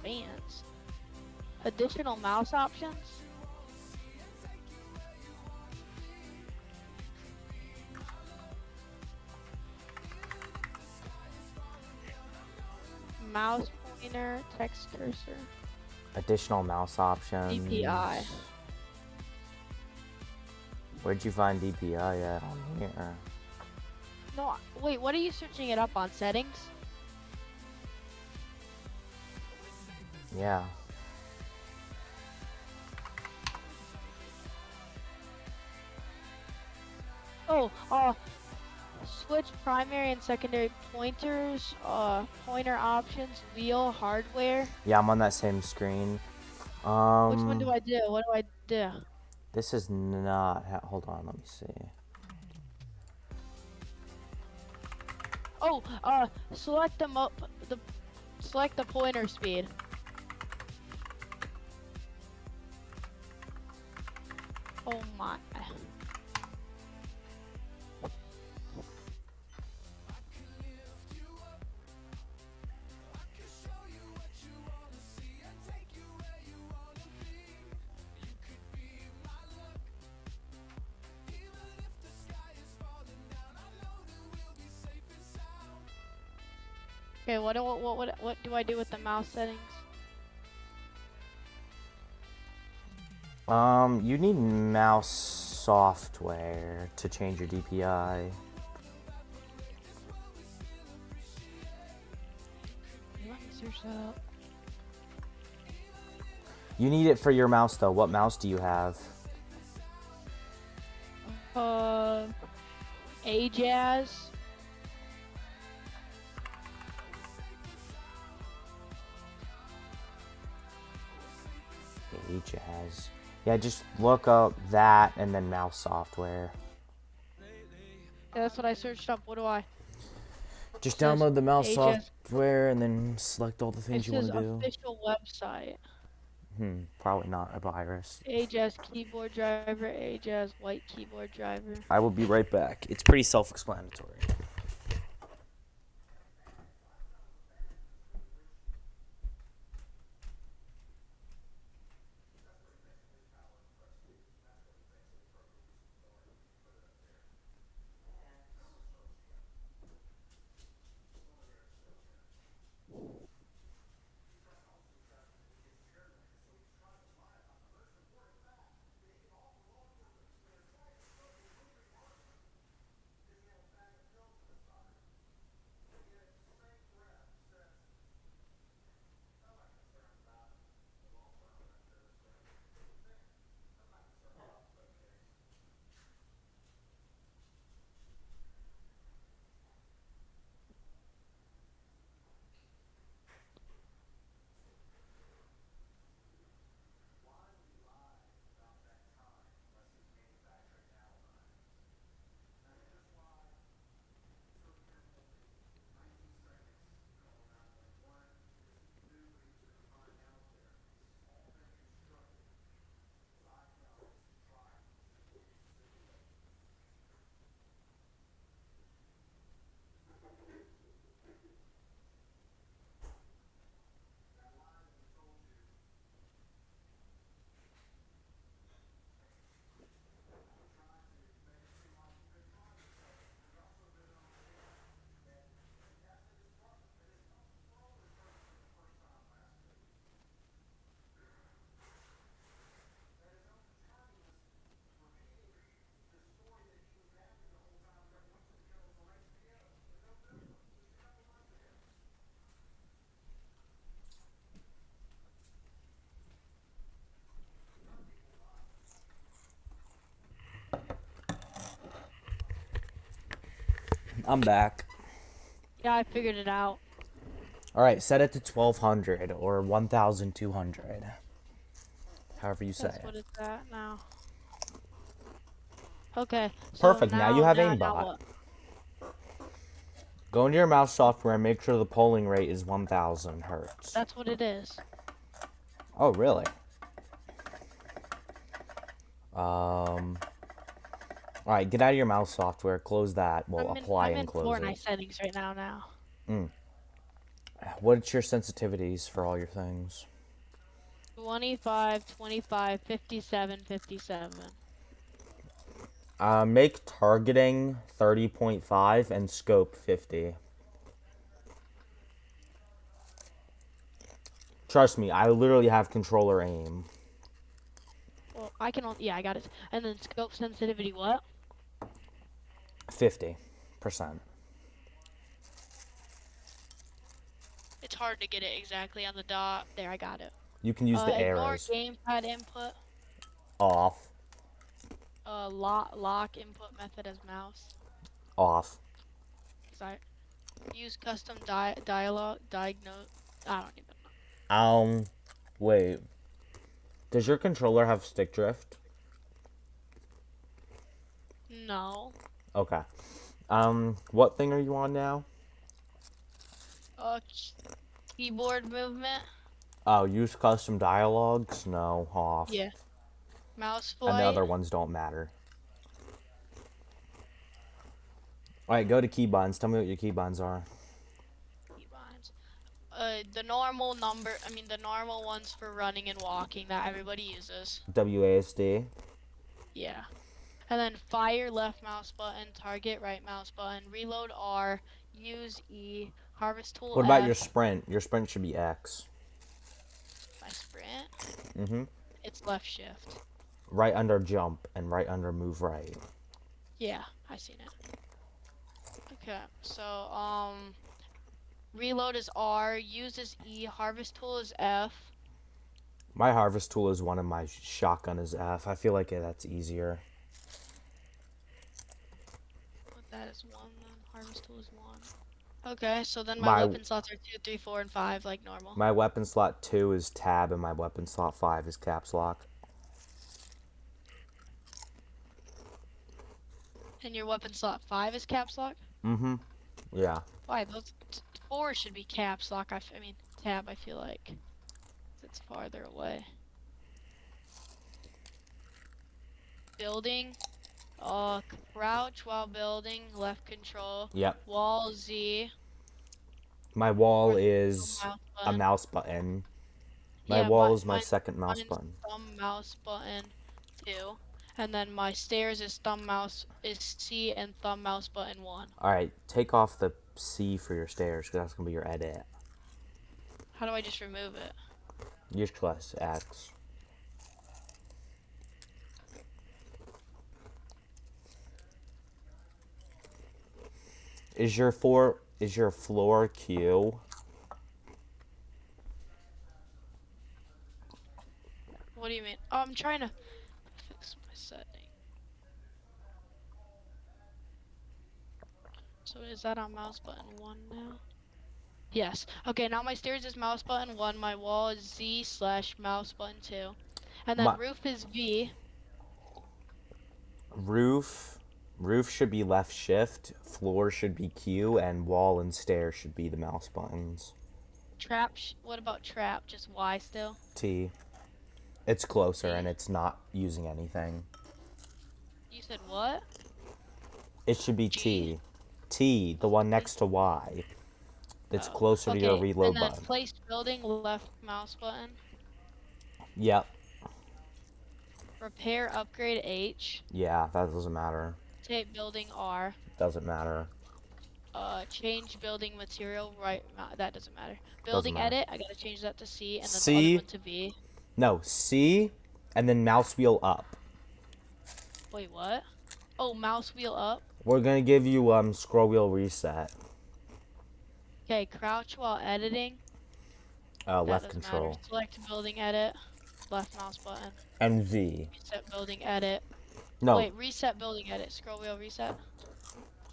Advanced. Additional mouse options. Mouse pointer, text cursor. Additional mouse options. DPI. Where'd you find DPI at on here? No, wait, what are you searching it up on? Settings? Yeah. Oh, switch primary and secondary pointers, pointer options, wheel, hardware. Yeah, I'm on that same screen. Which one do I do? What do I do? This is not... Hold on, let me see. Oh, select select the pointer speed. Oh my. Okay, what do I do with the mouse settings? You need mouse software to change your DPI. Let me search that up. You need it for your mouse though. What mouse do you have? Ajaz. Ajaz. Yeah, just look up that and then mouse software. Yeah, that's what I searched up. What do I? Just download the mouse Ajaz. software and then select all the It things you says want to do. official website. Probably not a virus. Ajaz keyboard driver, Ajaz white keyboard driver. I will be right back. It's pretty self-explanatory. I'm back. Yeah, I figured it out. Alright, set it to 1200 or 1200. However you say That's what it's at now. Okay. So Perfect, now you have aimbot. what? Go into your mouse software and make sure the polling rate is 1000 hertz. That's what it is. Oh, really? Alright, get out of your mouse software, close that, we'll apply and close I'm in Fortnite it. settings right now. What's your sensitivities for all your things? 25, 25, 57, 57. Make targeting 30.5 and scope 50. Trust me, I literally have controller aim. Well, I can only, yeah, I got it. And then scope sensitivity, what? 50%. It's hard to get it exactly on the dot. There, I got it. You can use the Ignore arrows. gamepad input. Off. Lock input method as mouse. Off. Sorry. Use custom dialogue diagnose. I don't even know. Wait. Does your controller have stick drift? No. Okay. What thing are you on now? Keyboard movement. Oh, use custom dialogues? No, off. Yeah. Mouse flight. And the other ones don't matter. Alright, go to keybinds. Tell me what your keybinds are. The normal ones for running and walking that everybody uses. WASD. Yeah. And then fire, left mouse button, target, right mouse button, reload R, use E, harvest tool What about F. your sprint? Your sprint should be X. My sprint? Mm-hmm. It's left shift. Right under jump and right under move right. Yeah, I seen it. Okay, so, reload is R, use is E, harvest tool is F. My harvest tool is 1 and my shotgun is F. I feel like that's easier. That is 1, then harvest tool is 1. Okay, so then my weapon slots are 2, 3, 4, and 5 like normal. My weapon slot 2 is tab and my weapon slot 5 is caps lock. And your weapon slot 5 is caps lock? Mm-hmm. Yeah. Why? Those 4 should be caps lock. I mean tab. I feel like it's farther away. Building. Crouch while building. Left control. Yep. Wall Z. My wall is a mouse button. My wall is my second mouse button. Thumb mouse button 2. And then my stairs is thumb mouse is C and thumb mouse button 1. Alright, take off the C for your stairs because that's going to be your edit. How do I just remove it? Use plus X. Is your floor Q? What do you mean? Oh, I'm trying to fix my setting. So is that on mouse button 1 now? Yes. Okay, now my stairs is mouse button 1, my wall is Z/mouse button 2. And then roof is V. Roof should be left shift, floor should be Q, and wall and stairs should be the mouse buttons. Trap, what about trap? Just Y still? T. It's closer and it's not using anything. You said what? It should be T. T, the one next to Y. It's closer to your reload and then button. Place building, left mouse button. Yep. Repair, upgrade H. Yeah, that doesn't matter. Tape building R. Doesn't matter. Change building material, right, that doesn't matter. Building edit, I gotta change that to C, and then C, the other one to V. No, C, and then mouse wheel up. Wait, what? Oh, mouse wheel up? We're gonna give you, scroll wheel reset. Okay, crouch while editing. Left control. Matter. Select building edit, left mouse button. And V. Reset building edit. No. Wait, reset building edit, scroll wheel reset.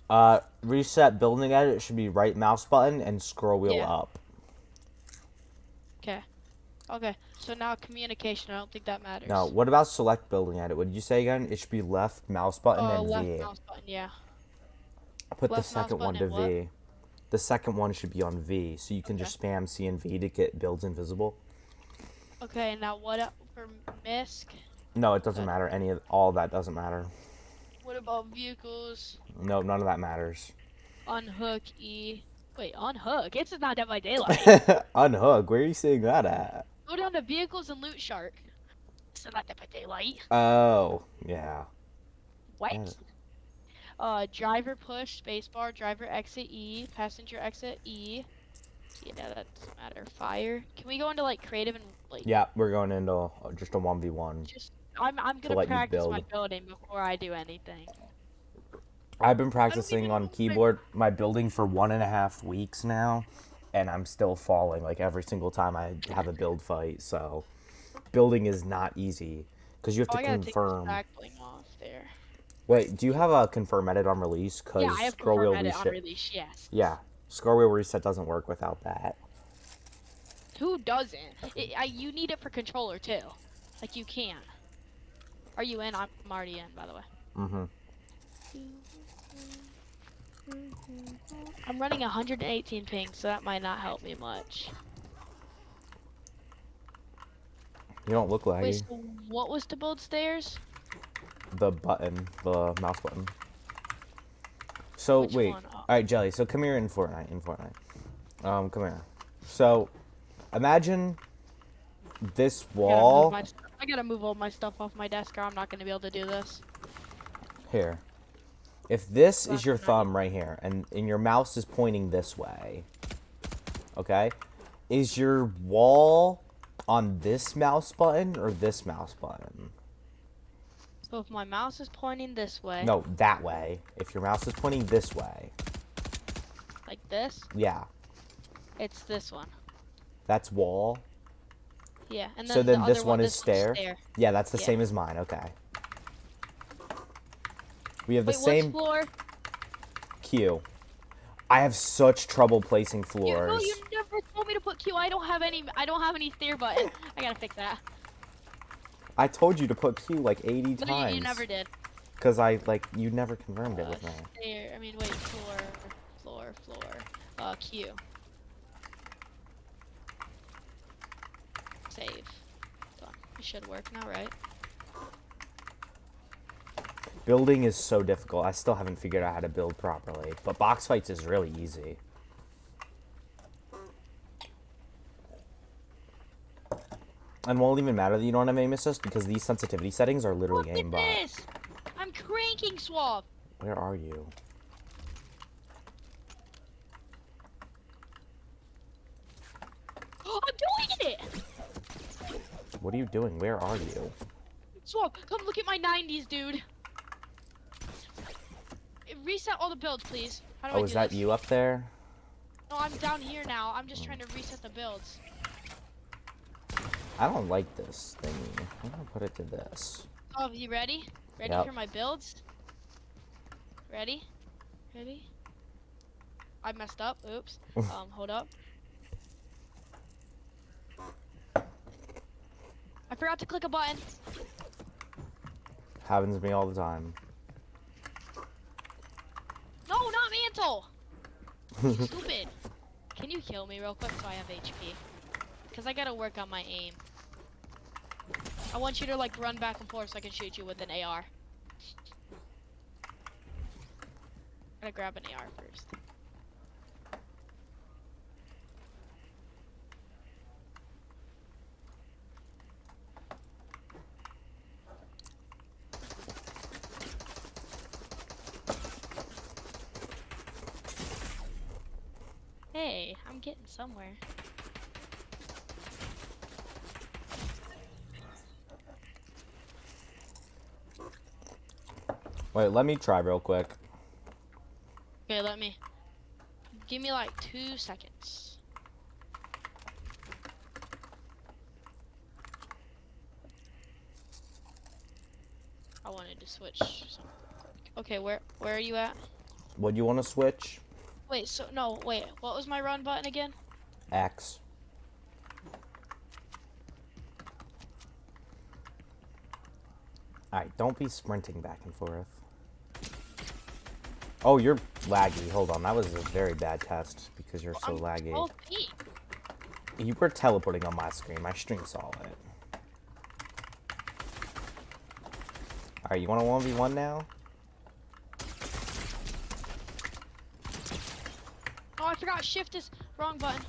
Reset building edit. It should be right mouse button and scroll wheel up. Okay. Okay. So now communication. I don't think that matters. Now, what about select building edit? What did you say again? It should be left mouse button and left V. mouse button. Yeah. Put the left mouse second one to button and V. The second one should be on V, so you can just spam C and V to get builds invisible. Okay. Now what for MISC? No, it doesn't matter. All of that doesn't matter. What about vehicles? No, none of that matters. Unhook E. Wait, unhook? It's not Dead by Daylight. Unhook. Where are you seeing that at? Go down to vehicles and loot shark. It's not Dead by Daylight. Oh, yeah. What? Driver push spacebar, driver exit E, passenger exit E. Yeah, that doesn't matter. Fire. Can we go into like creative and like? Yeah, we're going into just a 1v1. Just I'm gonna practice my building before I do anything. I've been practicing on keyboard my building for 1.5 weeks now, and I'm still falling like every single time I have a build fight. So, building is not easy because you have to confirm. Take the back off there. Wait, do you have a confirm edit on release? Cause yeah, I have scroll confirm wheel edit reset. on release. Yes. Yeah, scroll wheel reset doesn't work without that. Who doesn't? You need it for controller too. Like you can't. Are you in? I'm already in, by the way. Mhm. I'm running 118 ping, so that might not help me much. You don't look laggy. Wait, so what was to build stairs? The button, the mouse button. So Which wait, one? Oh. all right, Jelly. So come here in Fortnite. Come here. So imagine this wall. I gotta move all my stuff off my desk, or I'm not gonna be able to do this. Here. If this is your thumb right here, and your mouse is pointing this way, okay? Is your wall on this mouse button or this mouse button? So if my mouse is pointing this way. No, that way. If your mouse is pointing this way. Like this? Yeah. It's this one. That's wall. Yeah, and then so then the this other one is stair. Yeah, that's the same as mine. Okay. We have the same what's floor? Q. I have such trouble placing floors. You never told me to put Q. I don't have any stair button. I gotta fix that. I told you to put Q like 80 But times. you never did. Cause you never confirmed it with me. Stair. I mean, wait, floor. Q. Save. Done. It should work now, right? Building is so difficult. I still haven't figured out how to build properly. But box fights is really easy. And won't even matter that you don't have aim assist because these sensitivity settings are literally aimbot. Look at this! I'm cranking swap. Where are you? I'm doing it! What are you doing? Where are you? Swap, come look at my 90s, dude. Reset all the builds, please. How do I do is that this? you up there? No, I'm down here now. I'm just trying to reset the builds. I don't like this thingy. I'm gonna put it to this. Oh, you ready? Ready Yep. for my builds? Ready? Ready? I messed up. Oops. Hold up. I forgot to click a button. Happens to me all the time. No, not mantle. Stupid. Can you kill me real quick so I have HP? Because I gotta work on my aim. I want you to like run back and forth so I can shoot you with an AR. Gotta grab an AR first. Hey, I'm getting somewhere. Wait, let me try real quick. Okay, give me like 2 seconds. I wanted to switch. Okay, where are you at? What do you want to switch? Wait, so no, wait. What was my run button again? X. Alright, don't be sprinting back and forth. Oh, you're laggy. Hold on, that was a very bad test because you're so laggy. 12P. You were teleporting on my screen. My stream saw it. Alright, you want a 1v1 now? Oh, I forgot shift is wrong button.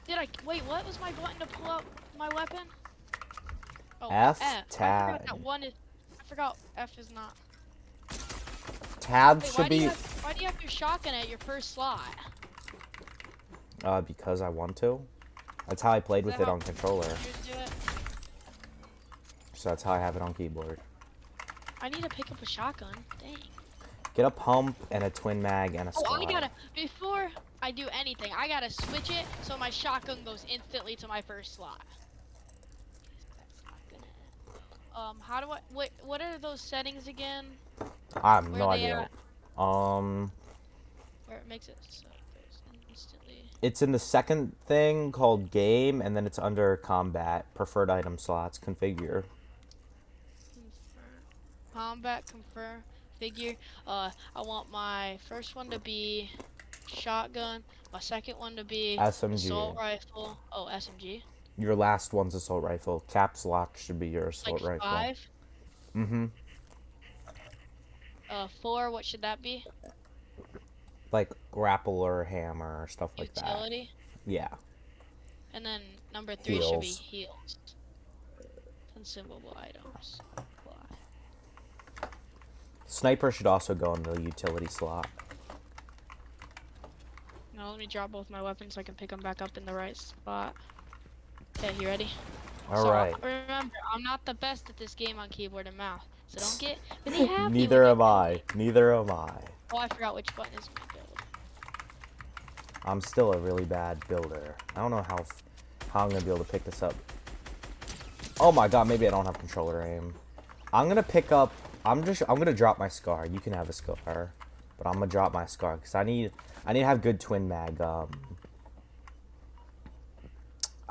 Did I wait? What was my button to pull out my weapon? Oh, F, I tab. forgot that one is. I forgot F is not. Tab Wait, should be. why do you have your shotgun at your first slot? Because I want to. That's how I played with it on controller. So that's how I have it on keyboard. I need to pick up a shotgun. Dang. Get a pump and a twin mag and a Oh, squad. I gotta, before I do anything, I gotta switch it so my shotgun goes instantly to my first slot. How do I, what are those settings again? I have Where no are they idea. Where it makes it so it goes instantly. It's in the second thing called game, and then it's under combat, preferred item slots, configure. Combat, confirm, figure. I want my first one to be shotgun, my second one to be SMG. assault rifle. Oh, SMG. Your last one's assault rifle. Caps lock should be your assault Like rifle. 5. Mm-hmm. 4. What should that be? Like grapple or hammer or stuff like that. Utility. Yeah. And then number 3 should be Heals. heals. Consumable items. Sniper should also go in the utility slot. Now let me drop both my weapons so I can pick them back up in the right spot. Okay, you ready? Alright. Remember, I'm not the best at this game on keyboard and mouse, so don't get really happy. Neither am I. Neither am I. Oh, I forgot which button is my build. I'm still a really bad builder. I don't know how I'm gonna be able to pick this up. Oh my god, maybe I don't have controller aim. I'm gonna pick up. I'm gonna drop my scar. You can have a scar, but I'm gonna drop my scar because I need to have good twin mag.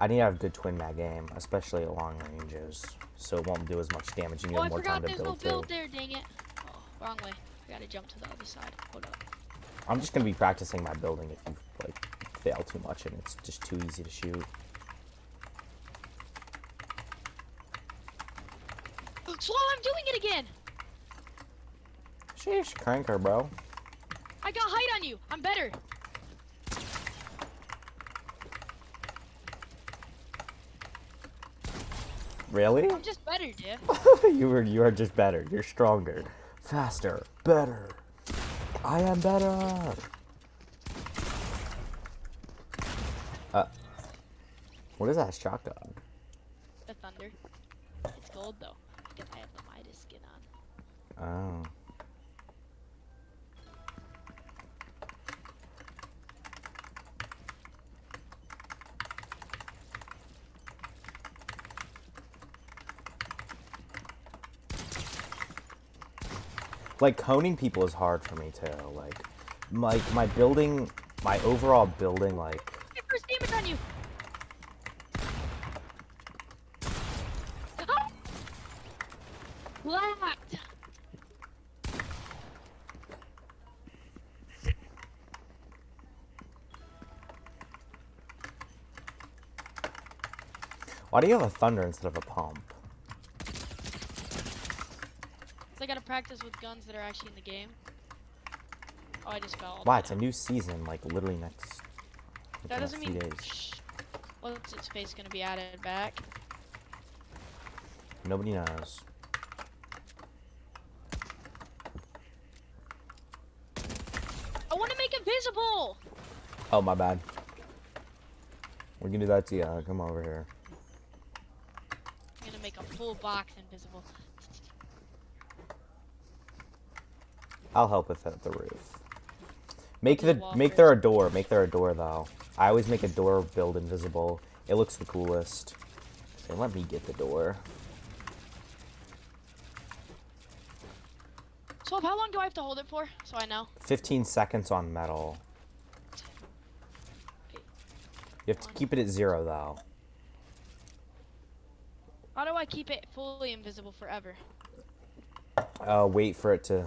I need to have good twin mag aim, especially at long ranges, so it won't do as much damage and you Oh, have I more time forgot to there's no build build too. there, dang it. Oh, wrong way. I gotta jump to the other side. Hold up. I'm just gonna be practicing my building if you like fail too much and it's just too easy to shoot. Slow, I'm doing it again! Sheesh, cranker, bro. I got height on you! I'm better! Really? I'm just better, dude. you are just better. You're stronger, faster, better. I am better. What is that shotgun? The thunder. It's gold though, because I have the Midas skin on. Oh. Like, honing people is hard for me too. Like my building, my overall building, like. Get first damage on you! Locked! Why do you have a thunder instead of a pump? So I gotta practice with guns that are actually in the game. Oh, I just fell. Why? It's a new season, like literally next. That doesn't mean. days. What's its face gonna be added back? Nobody knows. I want to make invisible. Oh, my bad. We can do that to you. Come over here. I'm gonna make a full box invisible. I'll help with that, the roof. Make there a door. Make there a door though. I always make a door build invisible. It looks the coolest. Okay, let me get the door. 12, how long do I have to hold it for? So I know. 15 seconds on metal. You have to keep it at 0 though. How do I keep it fully invisible forever? Wait for it to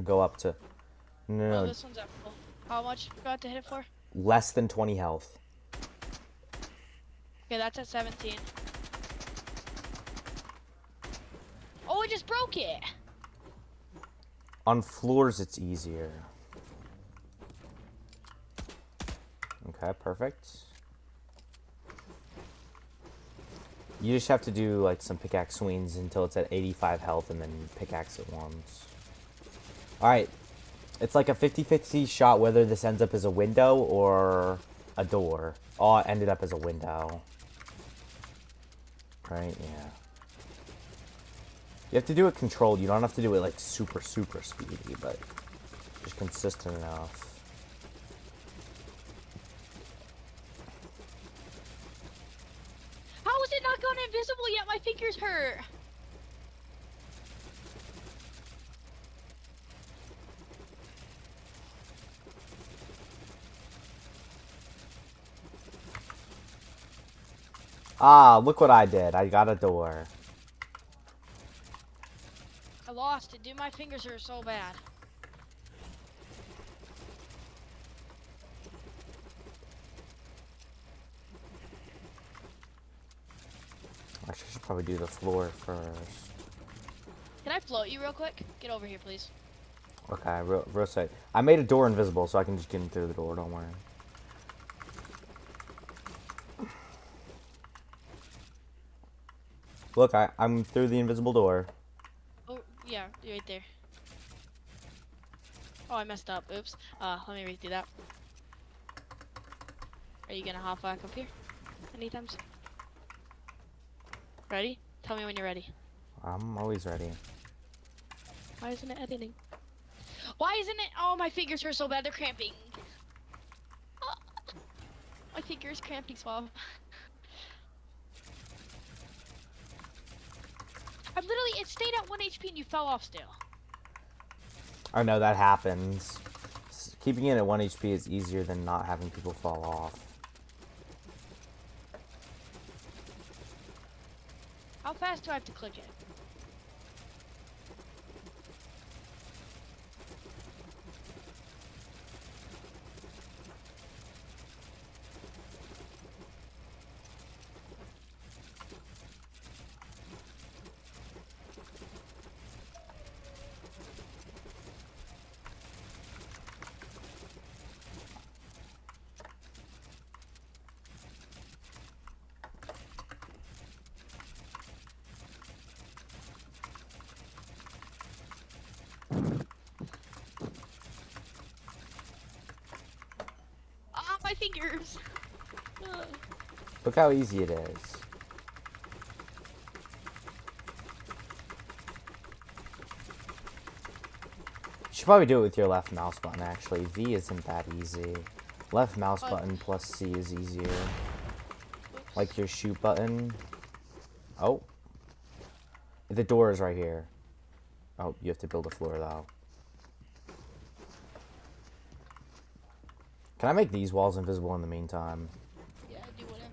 go up to. No, Oh, this one's at full. How much do I have to hit it for? less than 20 health. Okay, that's at 17. Oh, I just broke it. On floors, it's easier. Okay, perfect. You just have to do like some pickaxe swings until it's at 85 health and then pickaxe it once. Alright. It's like a 50-50 shot whether this ends up as a window or a door. Oh, it ended up as a window. Right, yeah. You have to do it controlled. You don't have to do it like super speedy, but just consistent enough. How is it not going invisible yet? My fingers hurt. Ah, look what I did. I got a door. I lost it, dude. My fingers hurt so bad. Actually, I should probably do the floor first. Can I float you real quick? Get over here, please. Okay, real sec. I made a door invisible so I can just get in through the door, don't worry. Look, I'm through the invisible door. Oh, yeah, you're right there. Oh, I messed up. Oops. Let me redo that. Are you gonna hop back up here? Anytime soon? Ready? Tell me when you're ready. I'm always ready. Why isn't it editing? Why isn't it? Oh, my fingers hurt so bad. They're cramping. Ah, my fingers cramping, Swab. I'm literally, it stayed at 1 HP and you fell off still. I know that happens. Keeping it at 1 HP is easier than not having people fall off. How fast do I have to click it? Ah, my fingers. Ugh. Look how easy it is. You should probably do it with your left mouse button, actually. V isn't that easy. Left mouse button plus C is easier. Like your shoot button. Oh. The door is right here. Oh, you have to build a floor, though. Can I make these walls invisible in the meantime? Yeah, do whatever.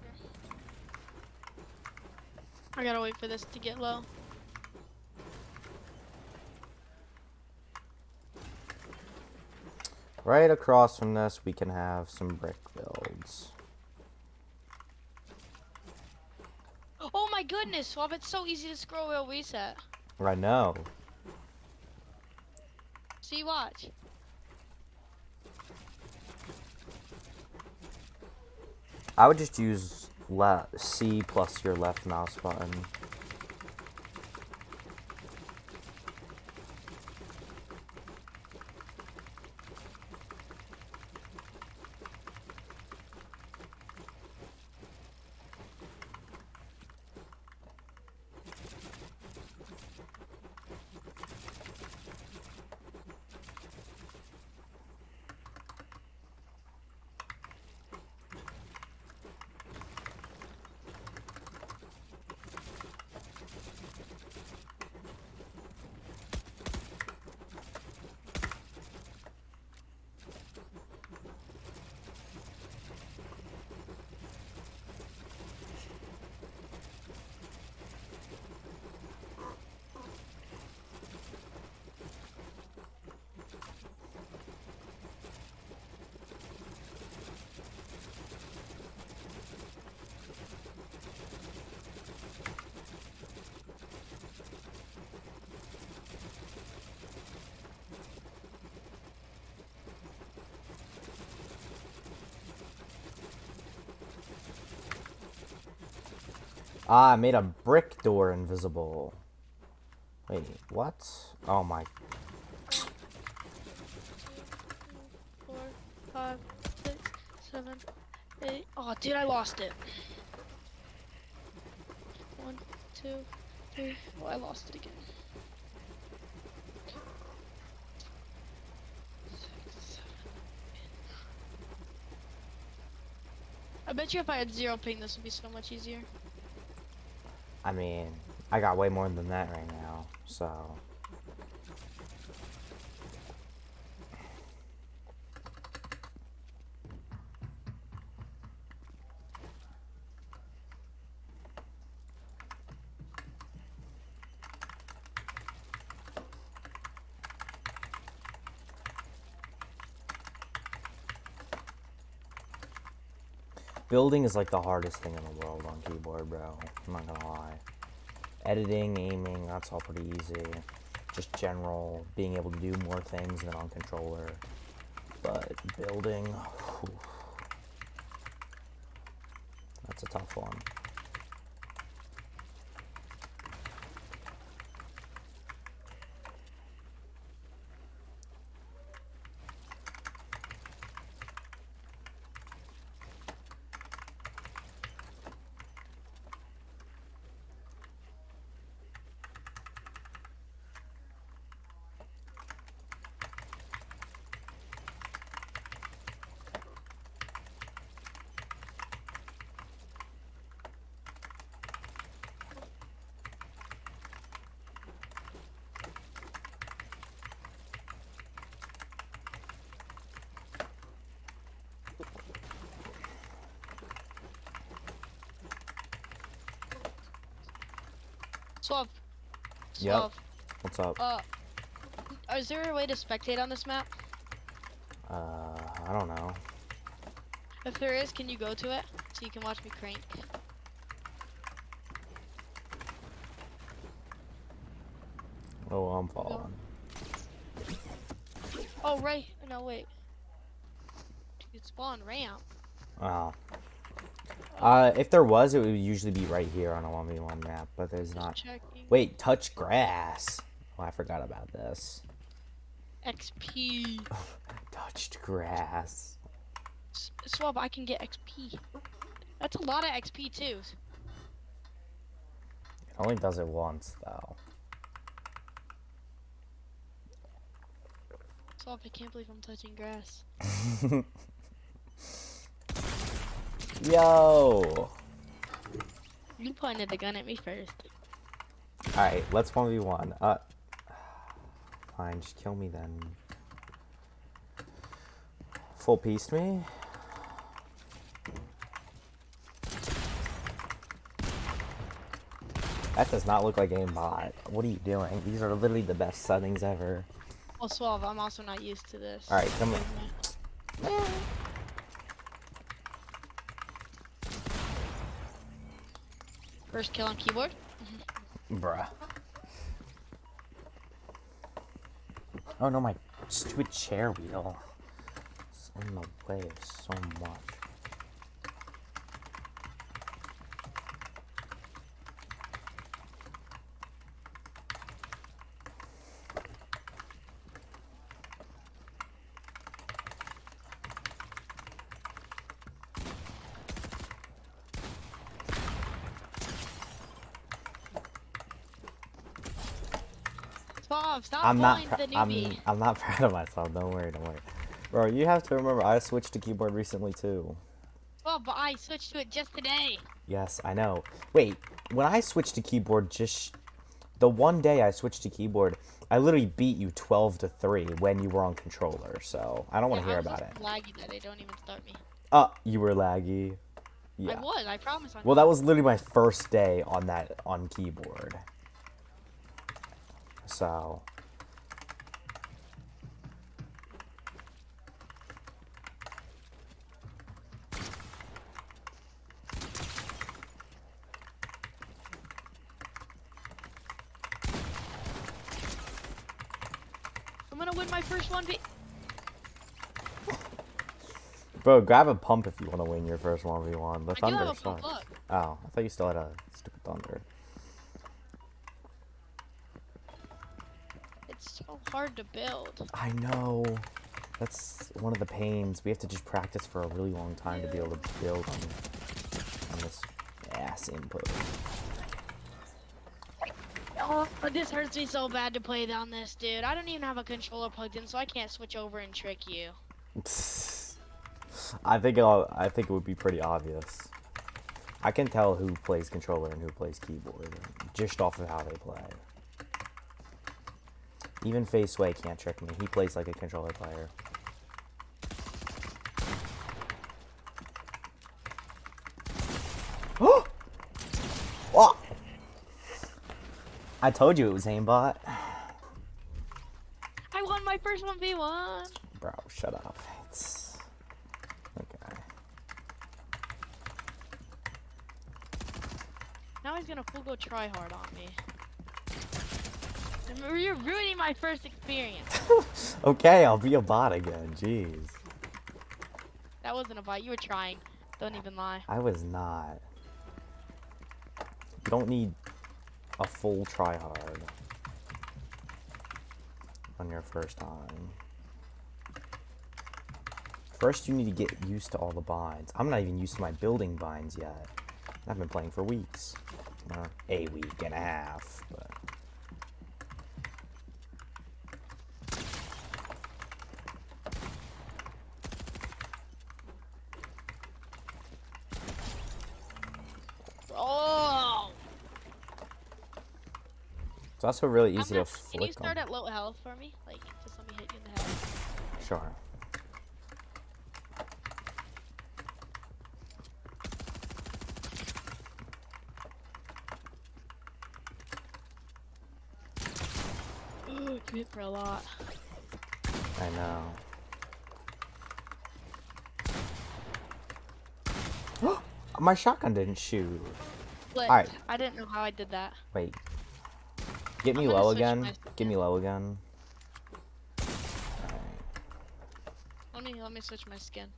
I gotta wait for this to get low. Right across from this, we can have some brick builds. Oh my goodness, Swab, it's so easy to scroll wheel reset. I know. See, watch. I would just use C plus your left mouse button. Ah, I made a brick door invisible. Wait, what? Oh my. 4, 5, 6, 7, 8. Oh, dude, I lost it. 1, 2, 3. Oh, I lost it again. 6, 7, 8. I bet you if I had 0 ping, this would be so much easier. I mean, I got way more than that right now, so. Building is like the hardest thing in the world on keyboard, bro. I'm not gonna lie. Editing, aiming, that's all pretty easy. Just general, being able to do more things than on controller. But building, whew, that's a tough one. Suave. Yep. Suave. What's up? Is there a way to spectate on this map? I don't know. If there is, can you go to it so you can watch me crank? Oh, I'm falling. Oh, right. No, wait. You could spawn ramp. Oh. If there was, it would usually be right here on a 1v1 map, but there's not. Checking. Wait, touch grass. Oh, I forgot about this. XP. Touched grass. Swab, I can get XP. That's a lot of XP too. It only does it once, though. Swab, I can't believe I'm touching grass. Yo! You pointed the gun at me first. Alright, let's 1v1. Fine, just kill me then. Full piece me? That does not look like aimbot. What are you doing? These are literally the best settings ever. Well, Suave, I'm also not used to this. Alright, come here. First kill on keyboard. Bruh. Oh no, my stupid chair wheel. It's in the way of so much. Stop I'm not. the newbie. I'm not proud of myself. Don't worry. Bro, you have to remember, I switched to keyboard recently too. Well, but I switched to it just today. Yes, I know. Wait, when I switched to keyboard, just the one day I switched to keyboard, I literally beat you 12-3 when you were on controller. So I don't want to hear about it. I was laggy that they don't even start me. You were laggy. Yeah. I was. I promise. Well, that was literally my first day on keyboard. So. I'm gonna win my first 1v. Bro, grab a pump if you want to win your first 1v1. The I do Thunder have a pump, sucks. look. Oh, I thought you still had a Stupid thunder. It's so hard to build. I know. That's one of the pains. We have to just practice for a really long time to be able to build on this ass input. Oh, this hurts me so bad to play on this, dude. I don't even have a controller plugged in, so I can't switch over and trick you. I think it would be pretty obvious. I can tell who plays controller and who plays keyboard just off of how they play. Even Faceway can't trick me. He plays like a controller player. Oh! I told you it was aimbot. I won my first 1v1. Bro, shut up. It's okay. Now he's gonna full go try hard on me. You're ruining my first experience. Okay, I'll be a bot again. Jeez. That wasn't a bot. You were trying. Don't even lie. I was not. You don't need a full try hard on your first time. First, you need to get used to all the binds. I'm not even used to my building binds yet. I've been playing for weeks. Or a week and a half, but... Oh! It's also really easy to Can flick you start them. at low health for me? Like, just let me hit you in the head. Sure. You hit for a lot. I know. My shotgun didn't shoot. But Alright. I didn't know how I did that. Wait. Get me I'm gonna low switch again. my Get me low again. Let me switch my skin.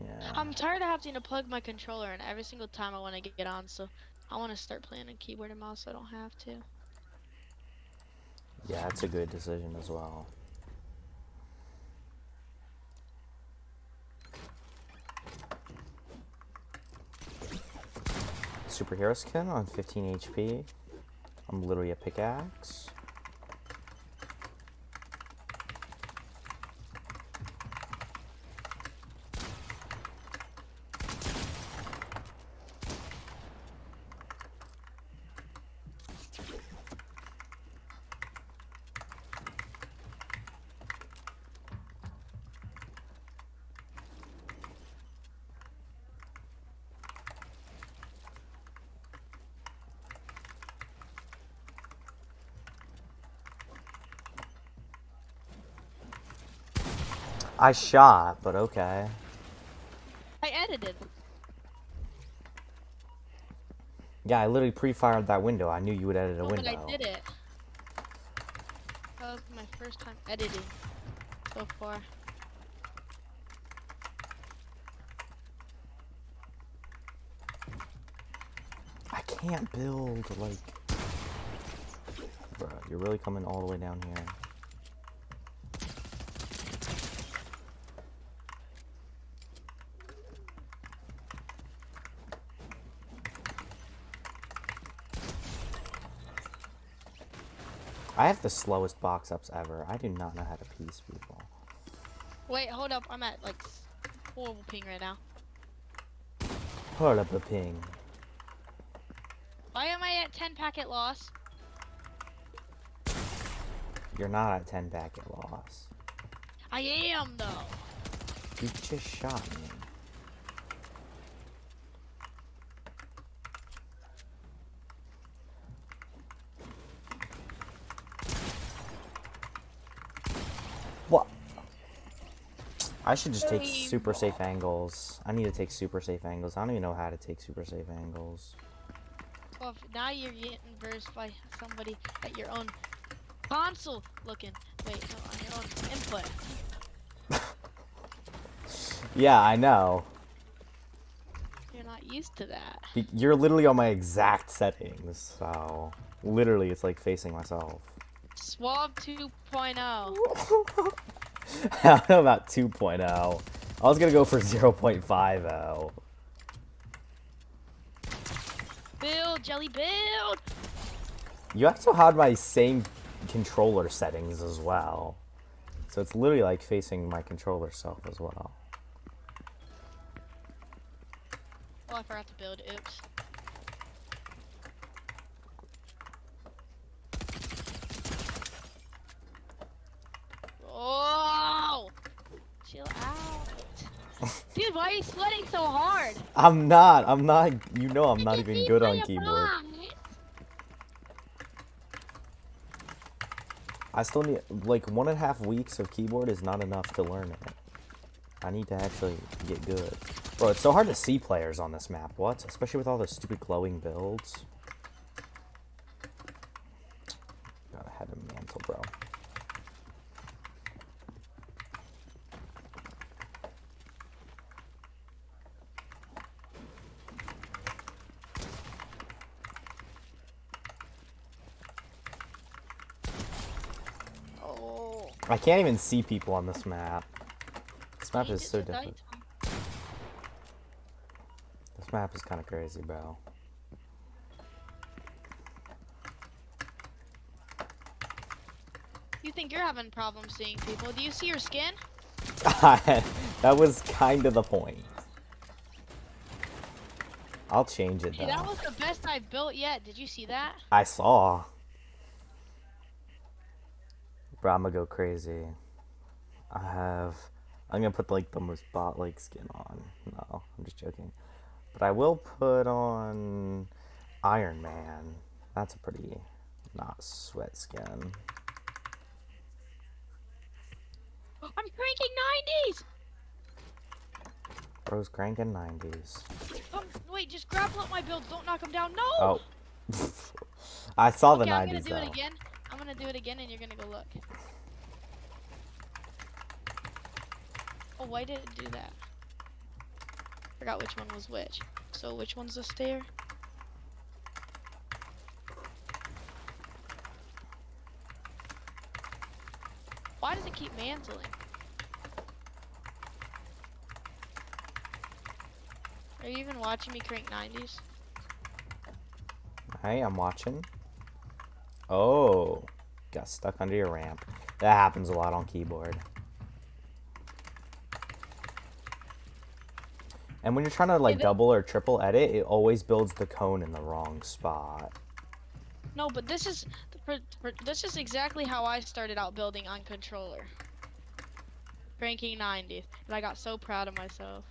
Yeah. I'm tired of having to plug my controller in every single time I want to get on, so I want to start playing on keyboard and mouse so I don't have to. Yeah, that's a good decision as well. Superhero skin on 15 HP. I'm literally a pickaxe. I shot, but okay. I edited. Yeah, I literally pre-fired that window. I knew you would edit a But window. I did it. That was my first time editing so far. I can't build, like... Bruh, you're really coming all the way down here. I have the slowest box ups ever. I do not know how to piece people. Wait, hold up. I'm at like horrible ping right now. Hold up a ping. Why am I at 10 packet loss? You're not at 10 packet loss. I am though. You just shot me. What? I should just take super safe angles. I need to take super safe angles. I don't even know how to take super safe angles. Well, now you're getting versed by somebody at your own console looking. Wait, no, on your own input. Yeah, I know. used to that. You're literally on my exact settings, so literally it's like facing myself. Swab 2.0. I don't know about 2.0. I was gonna go for 0.50. Build, jelly build. You also had my same controller settings as well. So it's literally like facing my controller self as well. Oh, I forgot to build. Oops. Oh! Chill out. Dude, why are you sweating so hard? I'm not. You know I'm not even good on keyboard. I still need, like, 1.5 weeks of keyboard is not enough to learn it. I need to actually get good. Bro, it's so hard to see players on this map. What? Especially with all those stupid glowing builds. God, I had a mantle, bro. I can't even see people on this map. This map is so different. This map is kind of crazy, bro. You think you're having problems seeing people? Do you see your skin? That was kind of the point. I'll change it though. Hey, that was the best I've built yet. Did you see that? I saw. Bro, I'm gonna go crazy. I'm gonna put like the most bot-like skin on. No, I'm just joking. But I will put on Iron Man. That's a pretty not sweat skin. I'm cranking 90s! Bro's cranking 90s. Wait, just grapple up my builds. Don't knock them down. No! Oh. I saw the 90s I'm gonna do though. it again. I'm gonna do it again and you're gonna go look. Oh, why did it do that? Forgot which one was which. So which one's the stair? Why does it keep mantling? Are you even watching me crank 90s? Hey, I'm watching. Oh, got stuck under your ramp. That happens a lot on keyboard. And when you're trying to like double or triple edit, it always builds the cone in the wrong spot. No, but this is exactly how I started out building on controller. Cranking 90s, and I got so proud of myself.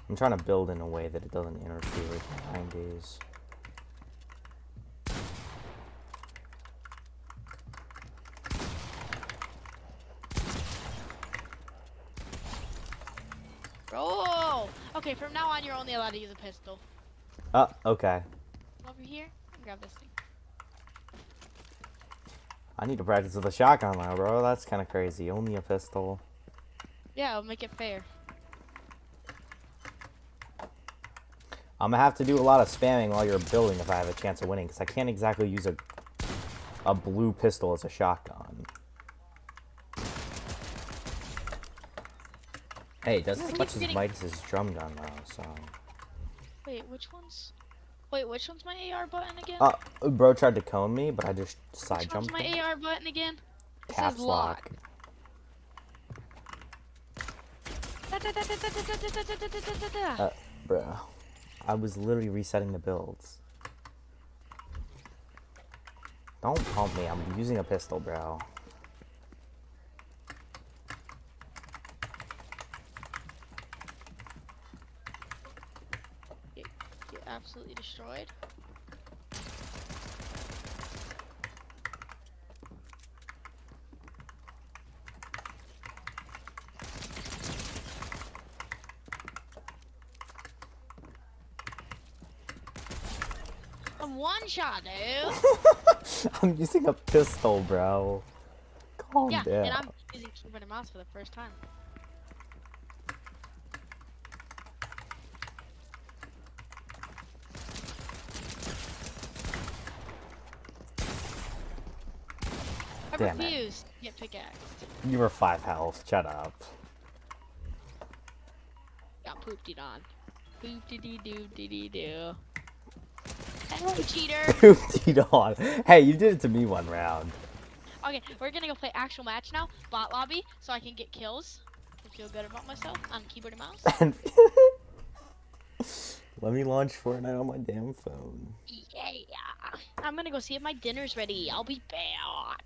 I'm trying to build in a way that it doesn't interfere with 90s. Bro! Okay, from now on, you're only allowed to use a pistol. Okay. Over here, grab this thing. I need to practice with a shotgun now, bro. That's kind of crazy. Only a pistol. Yeah, I'll make it fair. I'm gonna have to do a lot of spamming while you're building if I have a chance of winning, because I can't exactly use a blue pistol as a shotgun. Hey, it doesn't as much as Midas's drum gun though, so. Wait, which one's my AR button again? Bro tried to cone me, but I just side jumped. What's my AR button again? It Caps says lock. Bro, I was literally resetting the builds. Don't pump me. I'm using a pistol, bro. Get absolutely destroyed. One shot, dude. I'm using a pistol, bro. Calm down. Yeah, and I'm using keyboard and mouse for the first time. Damn it. refuse to get pickaxed. You were 5 health. Shut up. Got pooped on. Poop-de-dee-doo-de-dee-doo. Hello, cheater. Pooped on. Hey, you did it to me one round. Okay, we're gonna go play actual match now. Bot lobby, so I can get kills. I feel good about myself on keyboard and mouse. Let me launch Fortnite on my damn phone. Yeah. I'm gonna go see if my dinner's ready. I'll be back.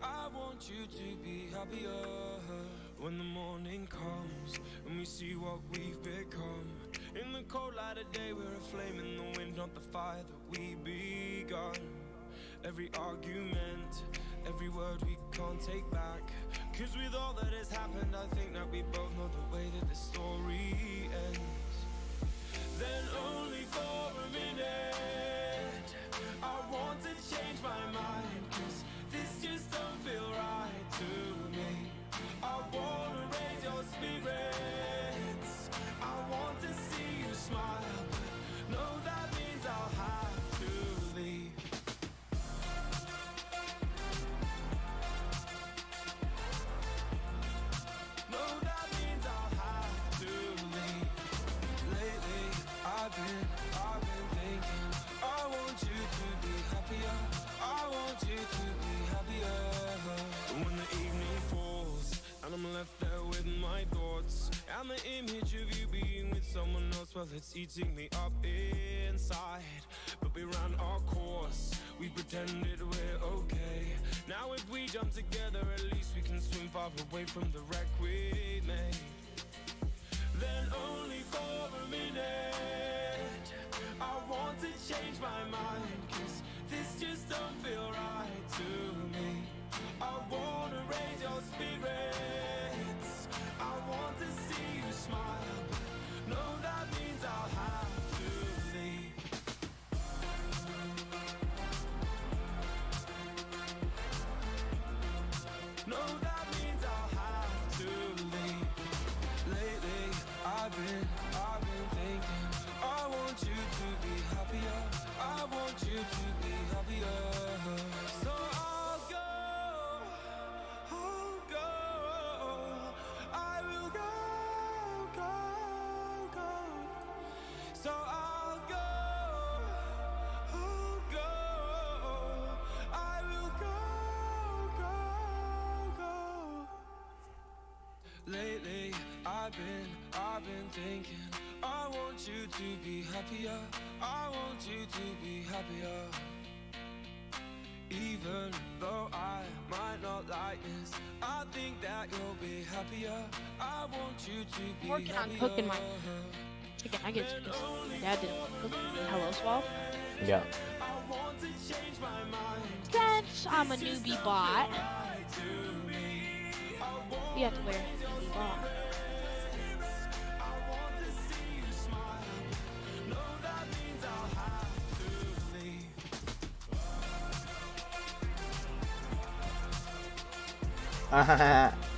I want you to be happier. When the morning comes and we see what we've become. In the cold light of day, we're a flame in the wind, not the fire that we begun. Every argument, every word we can't take back. Cause with all that has happened, I think that we both know the way that the story ends. Then only for a minute, I want to change my mind. Cause this just don't feel right to me. I wanna raise your spirits. I want to see you smile. But no, that means I'll have to leave. No, that means I'll have to leave. Lately, I've been thinking. I want you to be happier. I want you to be happier. When the evening falls and I'm left there with my thoughts and the image of you being with someone else, well, it's eating me up inside. But we ran our course, we pretended we're okay. Now if we jump together, at least we can swim far away from the wreck we made. Then only for a minute, I want to change my mind. Cause this just don't feel right to me. I wanna raise your spirits. I want to see you smile. No, that means I'll have to leave. No, that means I'll have to leave. Lately, I've been thinking. I want you to be happier. I want you to be happier. So I'll go. I will go. So I'll go. I will go. Lately, I've been thinking. I want you to be happier. I want you to be happier. Even though I might not like this, I think that you'll be happier. I want you to be Working on cooking my chicken nuggets because my dad didn't want to cook for me. Hello, Swab. Yeah. Since I'm a newbie bot, we have to wear a newbie bot.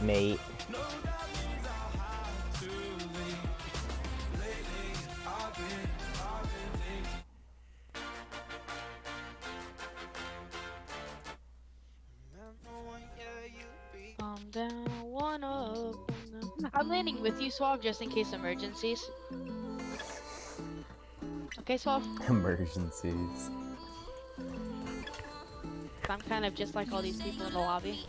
Mate. I'm down, one up. I'm landing with you, Swab, just in case emergencies. Okay, Swab? Emergencies. I'm kind of just like all these people in the lobby.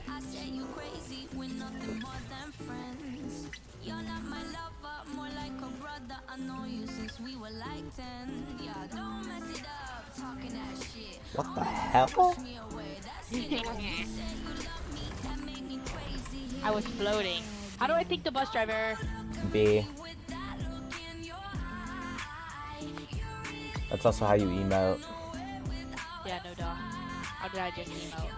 You're not my lover, more like a brother. I know you since we were like 10. Yeah, don't mess it up, talking that shit. What the hell? I was floating. How do I think the bus driver? B. That's also how you emote. Yeah, no duh. How did I just emote?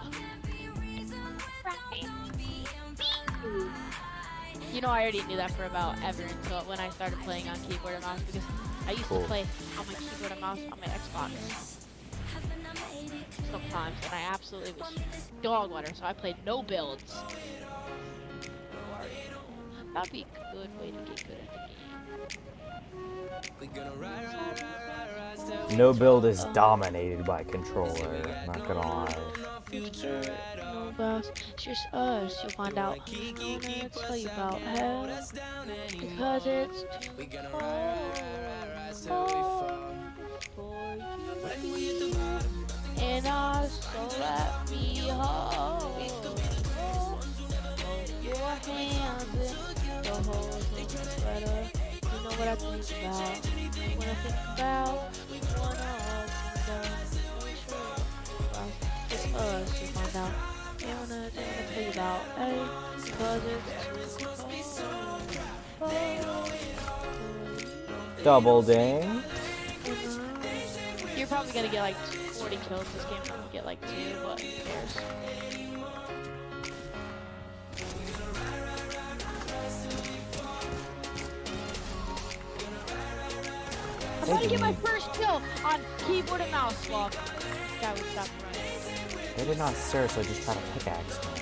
You know, I already knew that for about ever until when I started playing on keyboard and mouse, because I used to play on my keyboard and mouse on my Xbox sometimes, and I absolutely was dog water, so I played no builds. That'd be a good way to get good at the game. No build is dominated by controller, not gonna lie. No boss, it's just us. You'll find out. I'm gonna tell you about hell because it's too far for you. And I so let me hold your hands in the holes in the sweater. You know what I think about when I think about one of them. It's us, you find out. They wanna tell you about, hey, cause it's Double ding. You're probably gonna get like 40 kills this game. I'm gonna get like 2, but who cares? I'm gonna get my first kill on keyboard and mouse swap. Guy would stop running. They did not seriously just try to pickaxe me.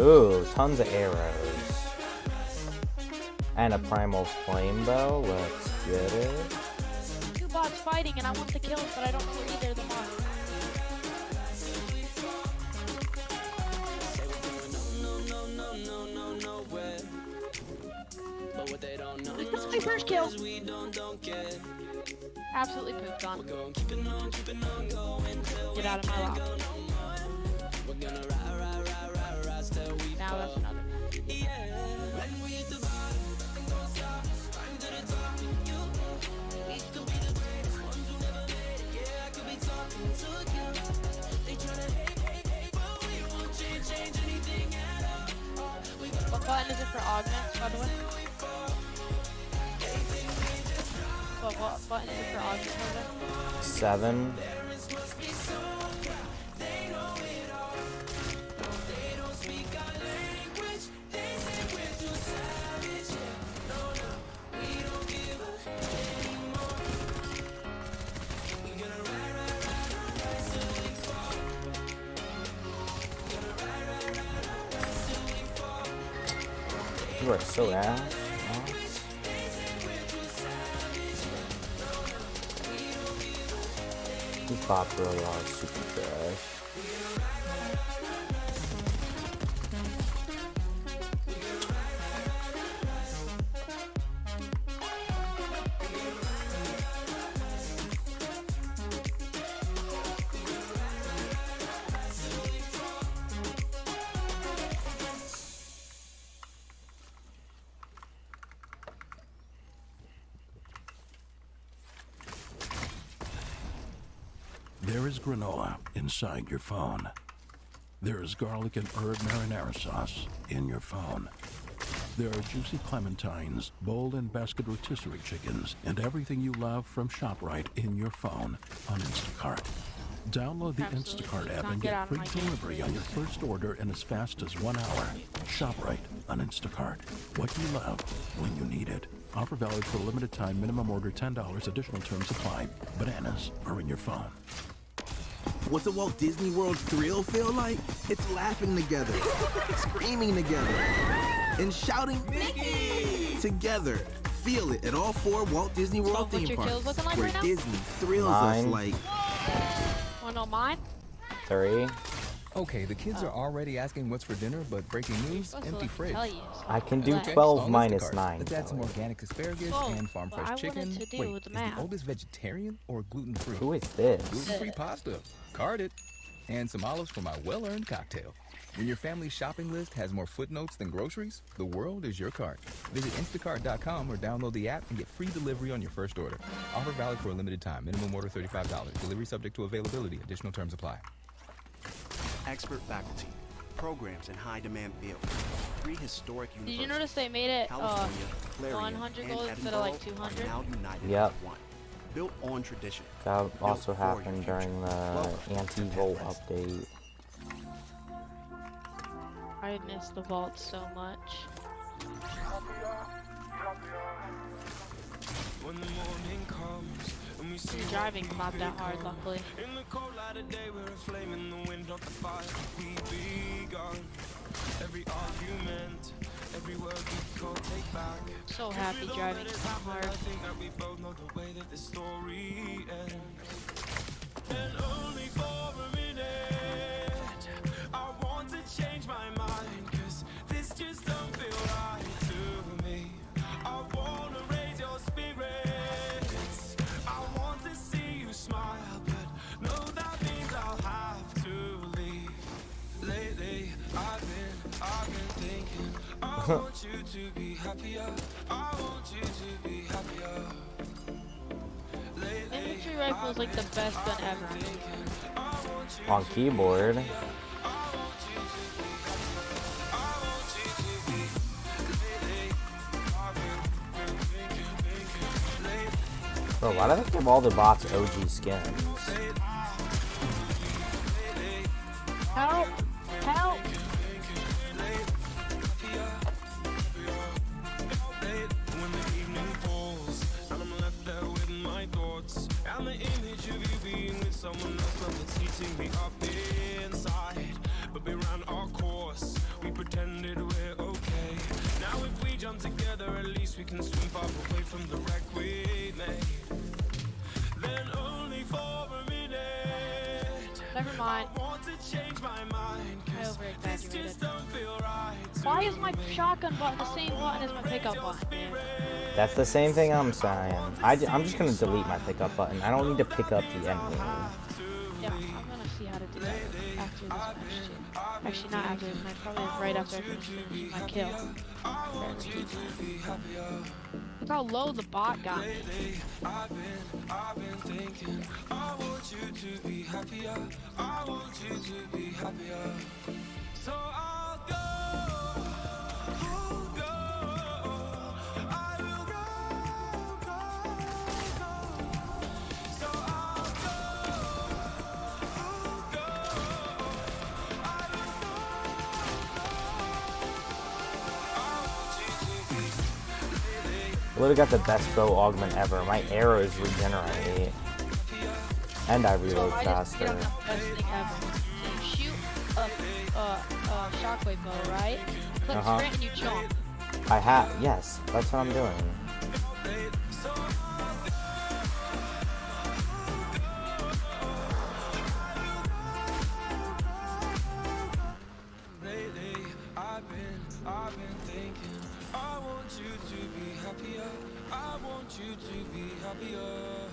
Ooh, tons of arrows. And a primal flame bow. Let's get it. 2 bots fighting and I want the kills, but I don't know where either of them are. This is my first kill. Absolutely pooped on. Get out of my lap. Now that's another. What button is it for augments, by the way? What button is it for augments, by the way? 7. You are so ass. These bots really are super trash. There is granola inside your phone. There is garlic and herb marinara sauce in your phone. There are juicy clementines, bold and basket rotisserie chickens, and everything you love from ShopRite in your phone on Instacart. Download the Instacart app and get free delivery on your first order in as fast as 1 hour. ShopRite on Instacart. What you love when you need it. Offer valid for a limited time. Minimum order $10. Additional terms apply. Bananas are in your phone. What's a Walt Disney World thrill feel like? It's laughing together, screaming together, and shouting Mickey together. Feel it at all 4 Walt Disney World theme parks, where Disney thrills us like... Wanna know mine? 3. Okay, the kids are already asking what's for dinner, but breaking news, empty fridge. I can do Okay, 12 on minus Instacart. 9. Let's add some organic asparagus and farm fresh I chicken. wanted to deal Wait, with the is math. the oldest vegetarian or gluten-free? Who is this? Gluten-free pasta. Card it. And some olives for my well-earned cocktail. When your family's shopping list has more footnotes than groceries, the world is your cart. Visit instacart.com or download the app and get free delivery on your first order. Offer valid for a limited time. Minimum order $35. Delivery subject to availability. Additional terms apply. Expert faculty, programs in high-demand fields, 3 historic Did universities. you notice they made it California, Clarion, 100 and gold instead of like Edinburgh 200? are now united Yep. as one. Built on tradition. That also Built for your happened future. during the Welcome to anti-volt Tech West. update. I miss the vault so much. When the morning comes and we see The driving's not that hard, luckily. in the cold light of day, we're a flame in the wind of the fire. We begun every argument, every word we can't take back. So happy driving's not hard. I think that we both know the way that the story ends. And only for a minute, I want to change my mind, 'cause this just don't feel right to me. I wanna raise your spirits, I want to see you smile, but no, that means I'll have to leave. Lately, I've been thinking, I want you to be happier, I want you to be happier. Infantry rifle is like the best gun ever. On keyboard. Bro, why do they give all the bots OG skins? Help! Help! When the evening falls and I'm left there with my thoughts and the image of you being with someone else that's eating me up inside. But we ran our course, we pretended we're okay. Now if we jump together, at least we can swim far away from the wreck we made. Then only for a minute, Never mind. I want to change my mind, I 'cause this over-exaggerated. just don't feel right. Why is my shotgun button the same button as my pickup button, man? That's the same thing I'm saying. I'm just gonna delete my pickup button. I don't need to pick up the enemy. Yeah, I'm gonna see how to do that after this match too. Actually, not after this match, probably right after I finish my kill. Look how low the bot got me. I've been thinking, I want you to be happier, I want you to be happier. So I'll go, I will go. So I'll Literally got the best bow augment ever. My arrows regenerate. And I reload faster. Best thing ever. So you shoot a shockwave bow, right? Click sprint and you jump. I have, yes, that's what I'm doing. Lately, I've been thinking, I want you to be happier, I want you to be happier.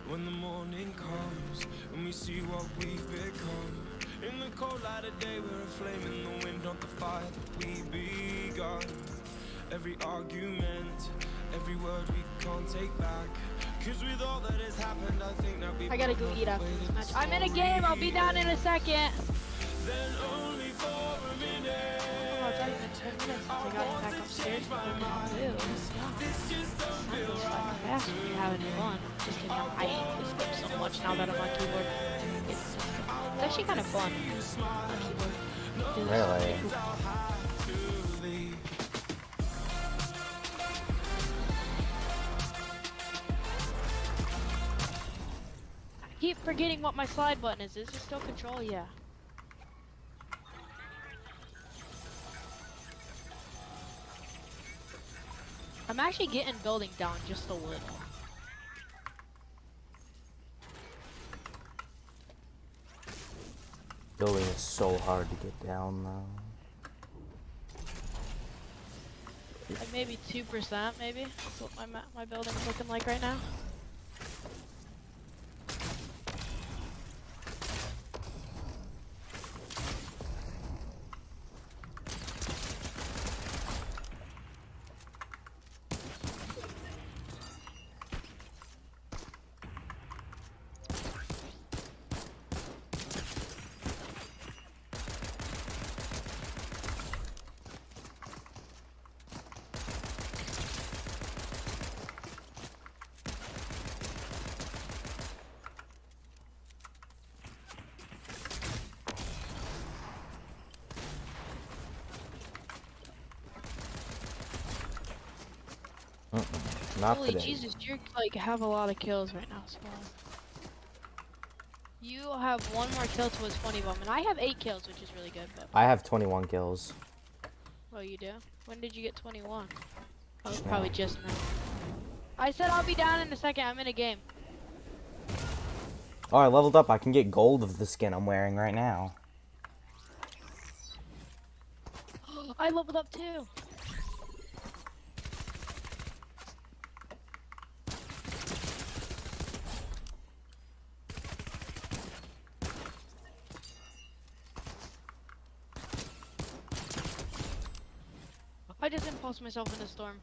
When the morning comes, and we see what we've become. In the cold light of day, we're a flame in the wind of the fire that we begun. Every argument, every word we can't take back. I gotta go eat after this match. I'm in a game. I'll be down in a second. Oh, it's already been 10 minutes since I got back upstairs. Time goes fucking fast when you're having fun. Just kidding. I hate this game so much now that I'm on keyboard. It's actually kind of fun on keyboard. Really? I keep forgetting what my slide button is. Is it still control? Yeah. I'm actually getting building down just a little. Building is so hard to get down though. Like maybe 2%, maybe. That's what my building's looking like right now. Not Holy today. Jesus, you like have a lot of kills right now, Spawn. You have one more kill to his 20 bomb, and I have 8 kills, which is really good. But I have 21 kills. oh, you do? When did you get 21? Oh, Just probably now. just now. I said I'll be down in a second. I'm in a game. Oh, I leveled up. I can get gold of the skin I'm wearing right now. I leveled up too. I just impulsed myself in a storm.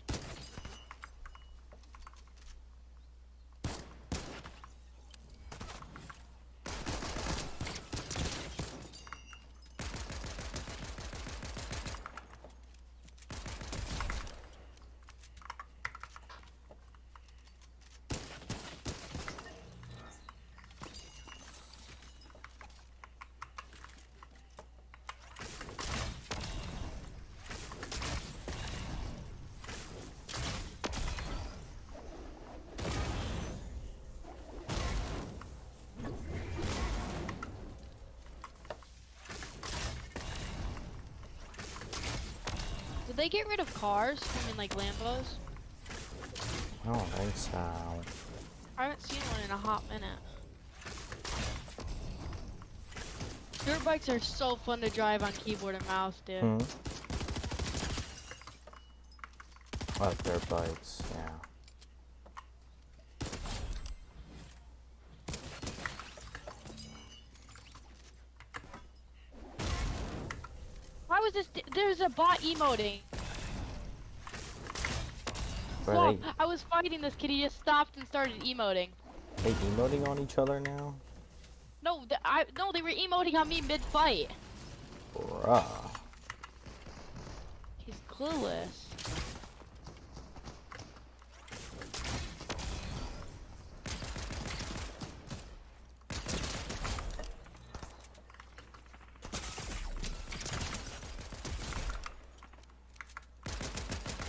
Did they get rid of cars? I mean, like Lambos? I don't think so. I haven't seen one in a hot minute. Dirt bikes are so fun to drive on keyboard and mouse, dude. Hmm. I like dirt bikes, yeah. Why was this? There's a bot emoting. Were Well, I was fighting this kid. He just stopped and started emoting. they emoting on each other now? No, no, they were emoting on me mid-fight. Bruh. He's clueless.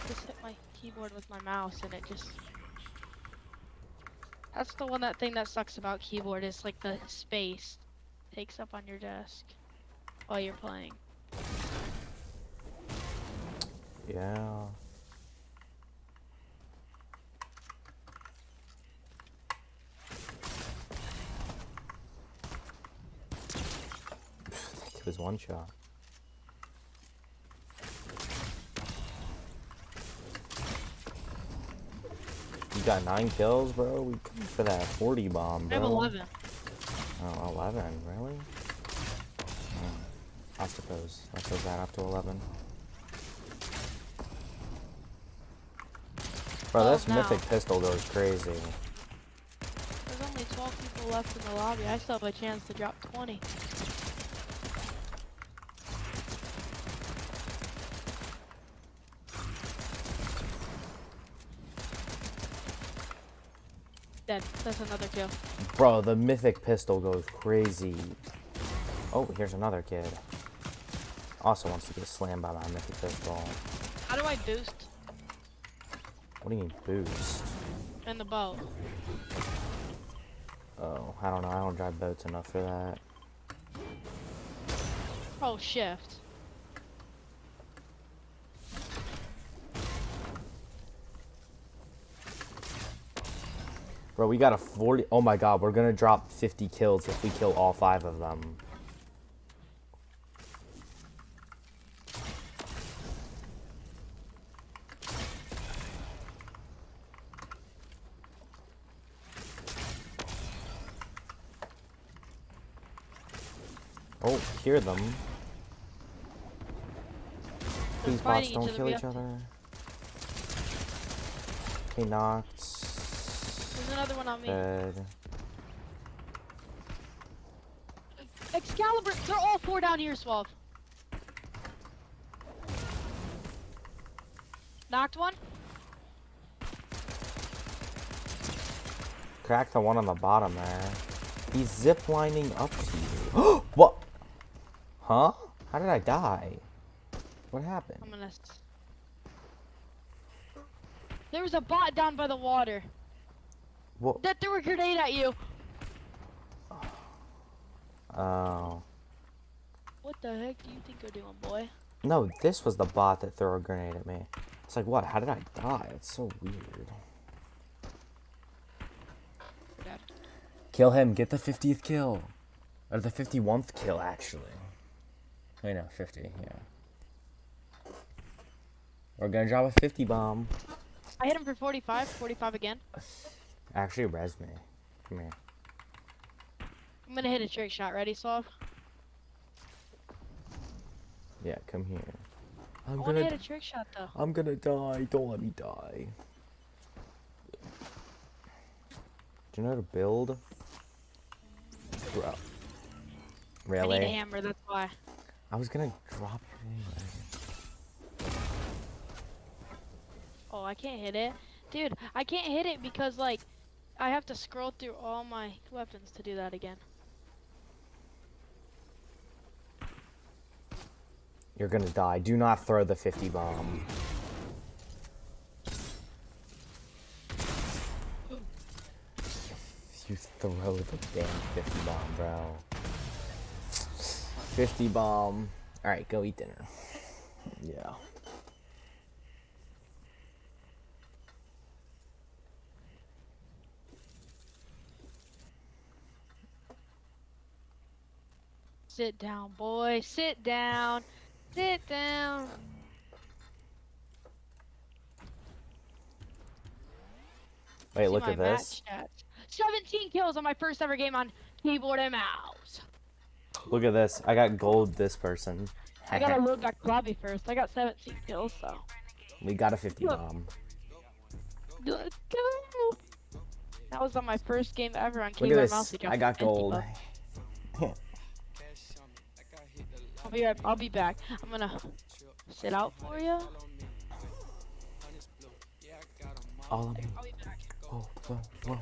Just hit my keyboard with my mouse and it just... That's the thing that sucks about keyboard is like the space it takes up on your desk while you're playing. Yeah. It was one shot. You got 9 kills, bro? We come for that 40 bomb, bro. I have 11. Oh, 11, really? I suppose that does that up to 11. Bro, this mythic pistol goes crazy. people left in the lobby. I still have a chance to drop 20. Dead. That's another kill. Bro, the mythic pistol goes crazy. Oh, here's another kid. Also wants to get slammed by my mythic pistol. How do I boost? What do you mean boost? In the boat. Oh, I don't know. I don't drive boats enough for that. Oh, shift. Bro, we got a 40. Oh my god, we're gonna drop 50 kills if we kill all 5 of them. Oh, hear them. Please, bots, don't kill each other. Okay, knocked. There's another one on me. Dead. Excalibur! They're all 4 down here, Suave. Knocked one. Cracked the one on the bottom there. He's ziplining up to you. What? Huh? How did I die? What happened? I'm gonna... There was a bot down by the water. What? That threw a grenade at you. Oh. What the heck do you think you're doing, boy? No, this was the bot that threw a grenade at me. It's like, what? How did I die? It's so weird. Dead. Kill him. Get the 50th kill. Or the 51st kill, actually. Wait, no, 50, yeah. We're gonna drop a 50 bomb. I hit him for 45. 45 again. Actually, res me. Come here. I'm gonna hit a trick shot. Ready, Suave? Yeah, come here. I wanna hit a trick shot, though. I'm gonna die. Don't let me die. Do you know how to build? Bro. Really? I need a hammer, that's why. I was gonna drop it anyway. Oh, I can't hit it. Dude, I can't hit it because, like, I have to scroll through all my weapons to do that again. You're gonna die. Do not throw the 50 bomb. You throw the damn 50 bomb, bro. 50 bomb. Alright, go eat dinner. Yeah. Sit down, boy. Sit down. Sit down. Wait, See look my at this. match stats. 17 kills on my first ever game on keyboard and mouse. Look at this. I got gold this person. I gotta load back lobby first. I got 17 kills, so. We got a 50 bomb. Let's go. That was on my first game ever on Look keyboard at and mouse. this. I got gold. I'll be back. I'm gonna sit out for you. All of me. I'll be back. Whoa, whoa, whoa.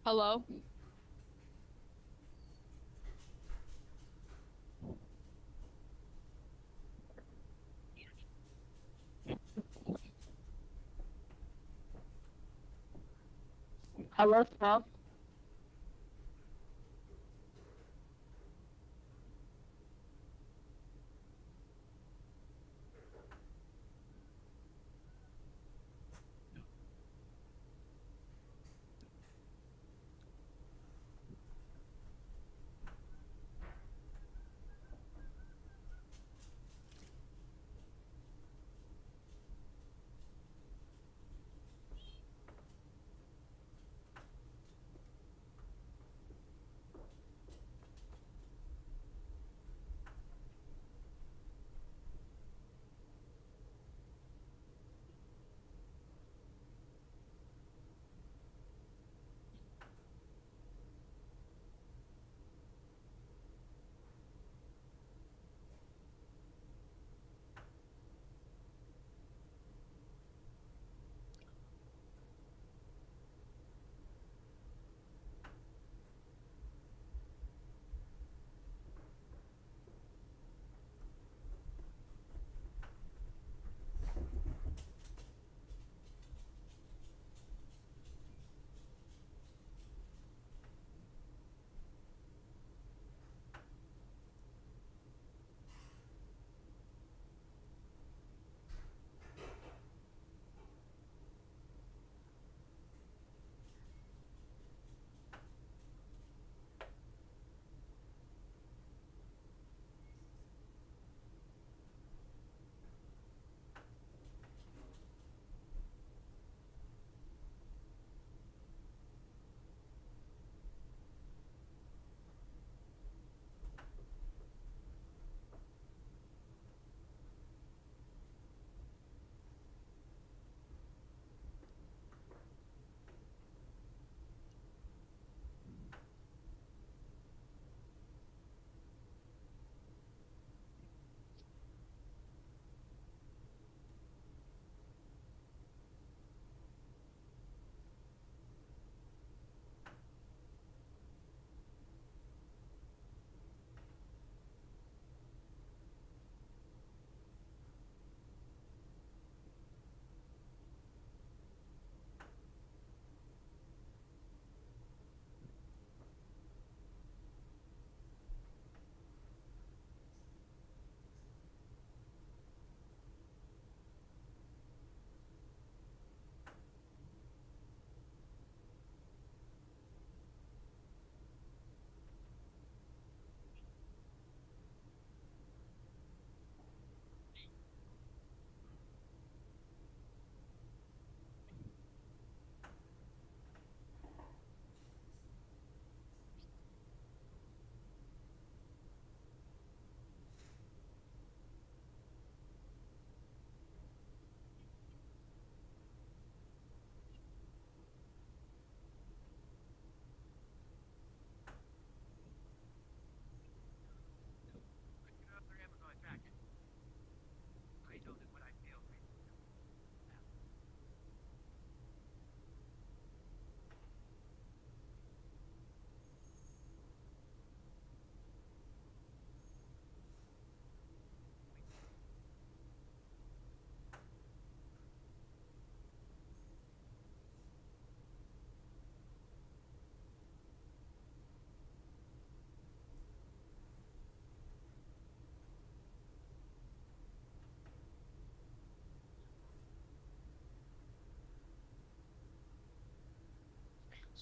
Hello? Hello, Tom?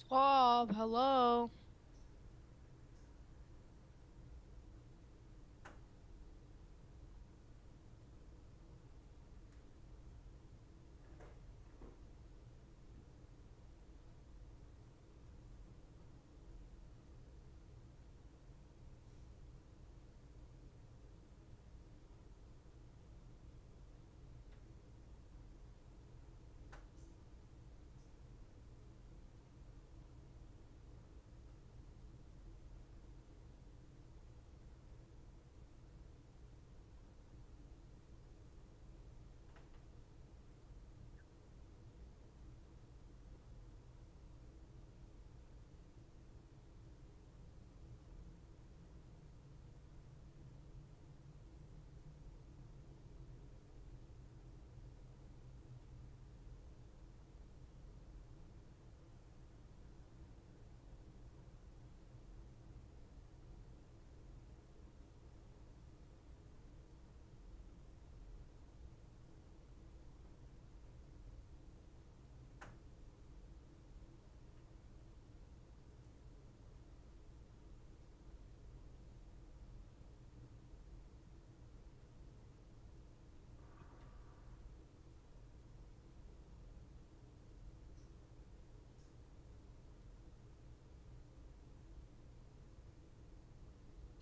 Swab, hello?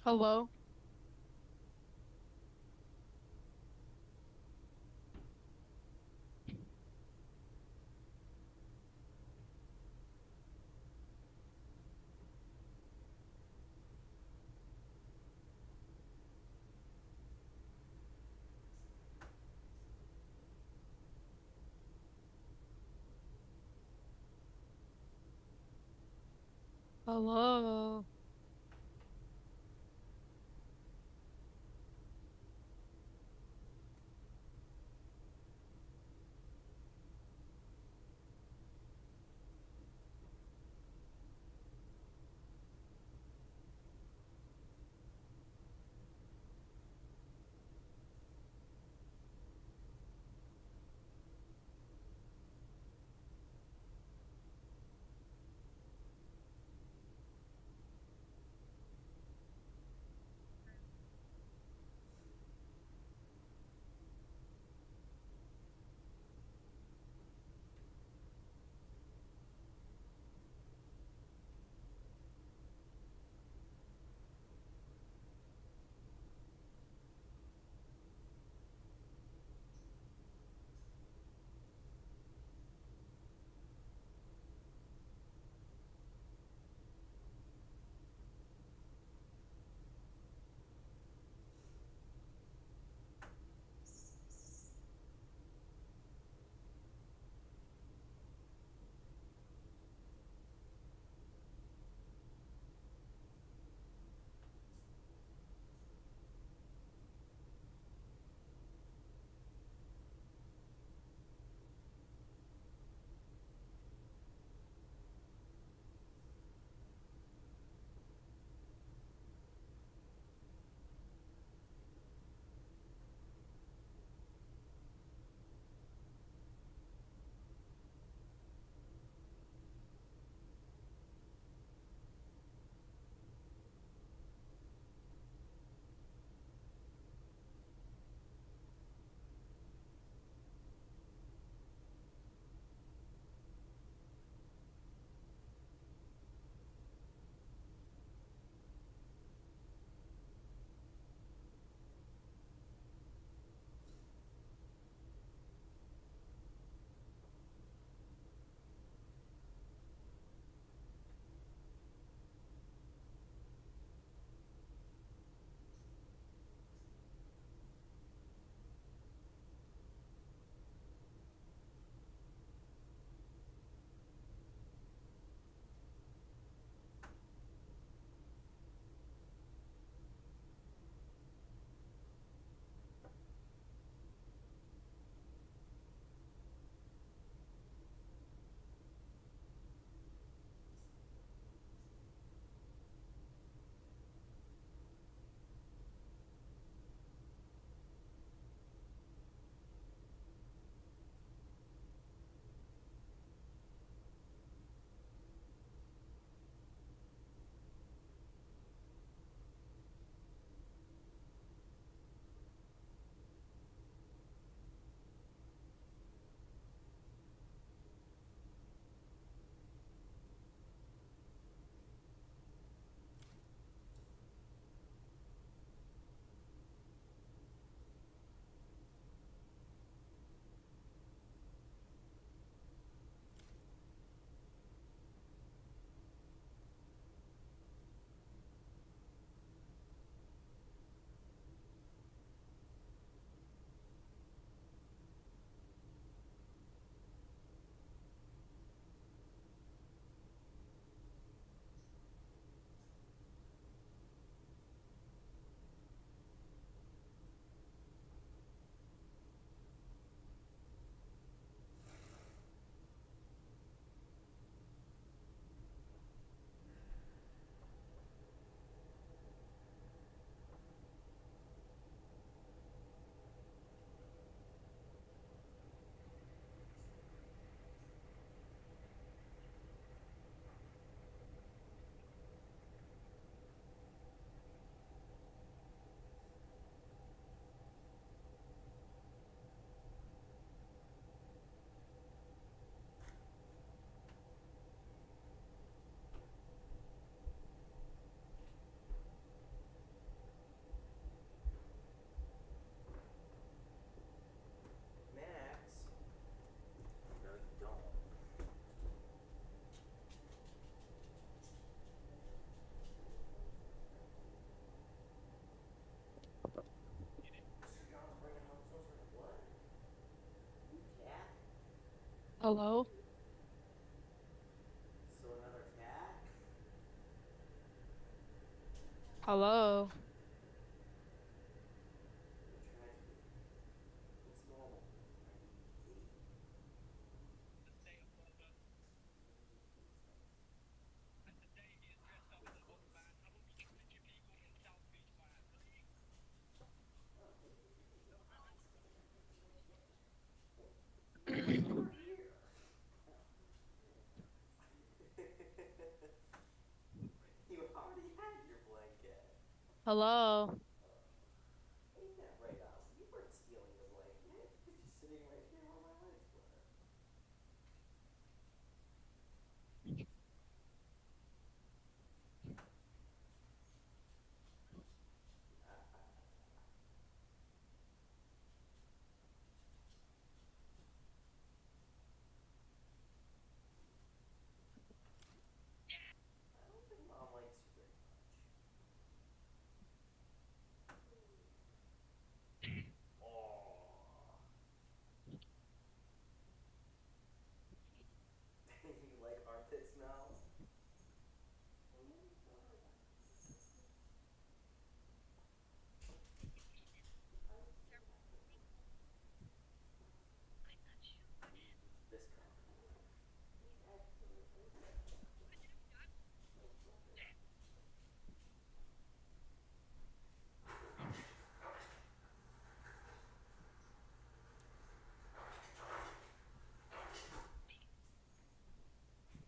Hello? Hello? Hello? So another cat? Hello? Tragedy. It's normal. You already had your blanket. Hello? Ain't that right, Allison? You weren't stealing the blanket. It's just sitting right here where my legs were. I don't think Mom likes you very much. You like armpit smells?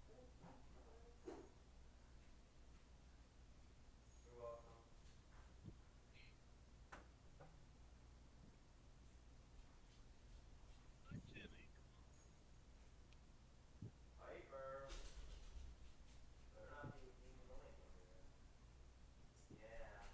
This company. You're welcome. Piper. Better not be annoying over there. Yeah.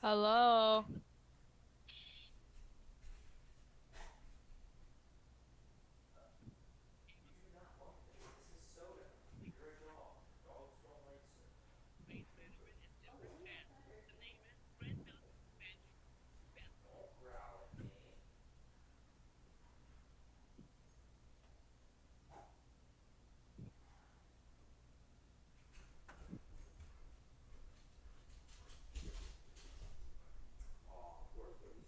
Hello? You do not want this. This is soda. You're a dog. Dogs don't like soda. Don't growl at me. Aw, poor kitty.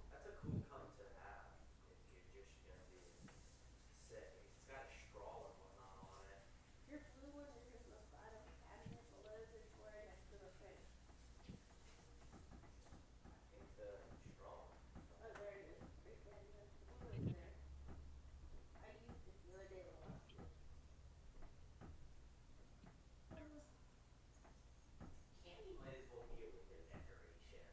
That's a cool cup to have if you're just gonna be sick. It's got a straw and whatnot on it. Your blue one is this most bottom cabinet below the drawer next to the fridge. I think the straw. Oh, there it is. Right there. There's blue in there. I used it the other day when I left you. Candy might as well be a window decoration.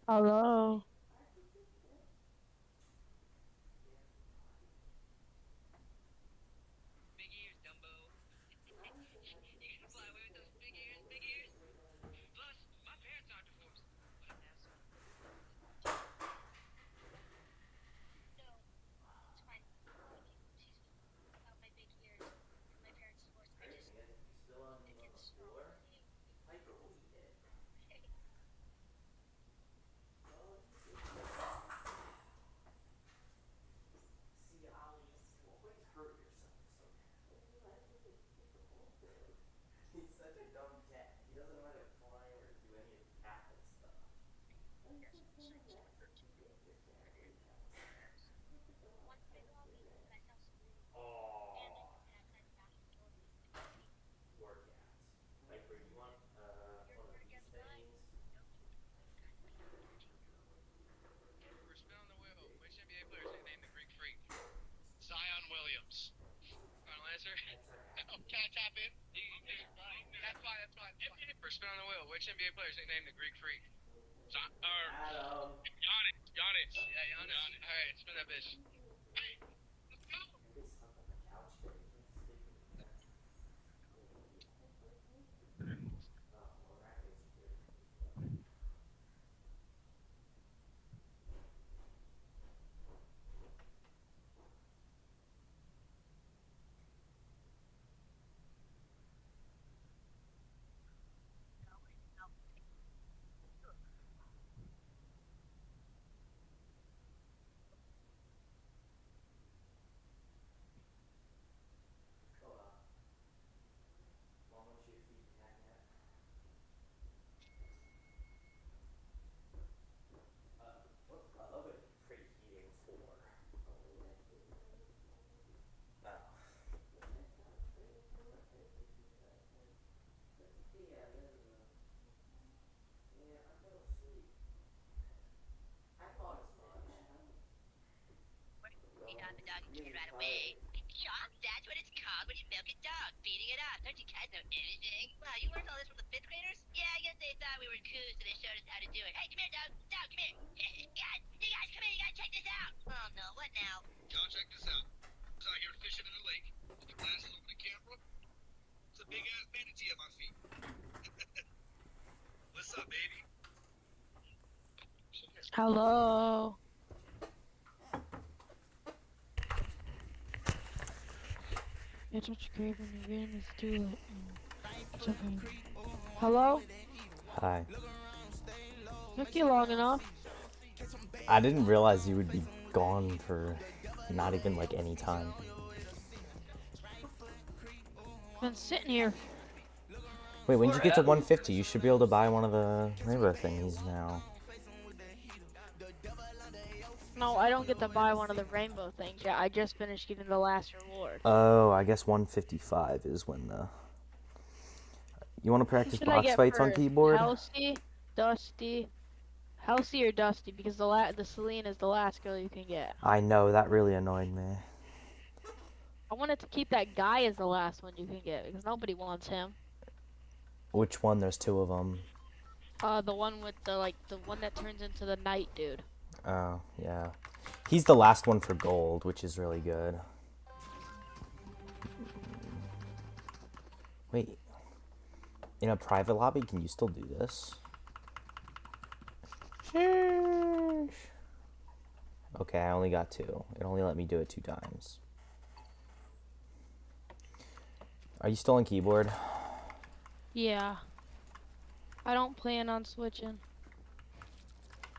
Hello? Still on the floor? Piper will eat it. See, Ollie, you always hurt yourself so badly. He's such a dumb cat. He doesn't know how to climb or do any of the cat stuff. Aww. Poor cats. Piper, you want one of these things? First man on the wheel. Which NBA player is nicknamed the Greek Freak? Zion Williams. for Spin on the Wheel. Which NBA player is nicknamed the Greek Freak? Giannis. Giannis. Yeah, Giannis. All right, spin that bitch. Right away. Yup, that's what it's called when you milk a dog, feeding it up. Don't you guys know anything? Wow, you learned all this from the 5th graders? Yeah, I guess they thought we were cool, so they showed us how to do it. Hey, come here, dog. Dog, come here. You guys, come here. You gotta check this out. Oh, no. What now? Y'all check this out. I was out here fishing in the lake. With the glasses over the camera. It's a big-ass manatee at my feet. What's up, baby? Hello. It's what you crave when you're in is too late. It's okay. Hello? Hi. Took you long enough. I didn't realize you would be gone for not even like any time. Been sitting here. Wait, when did you get to 150? You should be able to buy one of the rainbow thingies now. No, I don't get to buy one of the rainbow things yet. I just finished getting the last reward. Oh, I guess 155 is when the... You want to practice Should I box get fights on first? keyboard? Halsey, Dusty, Halsey or Dusty, because the Celine is the last girl you can get. I know, that really annoyed me. I wanted to keep that guy as the last one you can get, because nobody wants him. Which one? There's two of them. The one with the one that turns into the knight dude. Oh, yeah. He's the last one for gold, which is really good. Wait. In a private lobby, can you still do this? Sheesh. Okay, I only got 2. It only let me do it 2 times. Are you still on keyboard? Yeah. I don't plan on switching.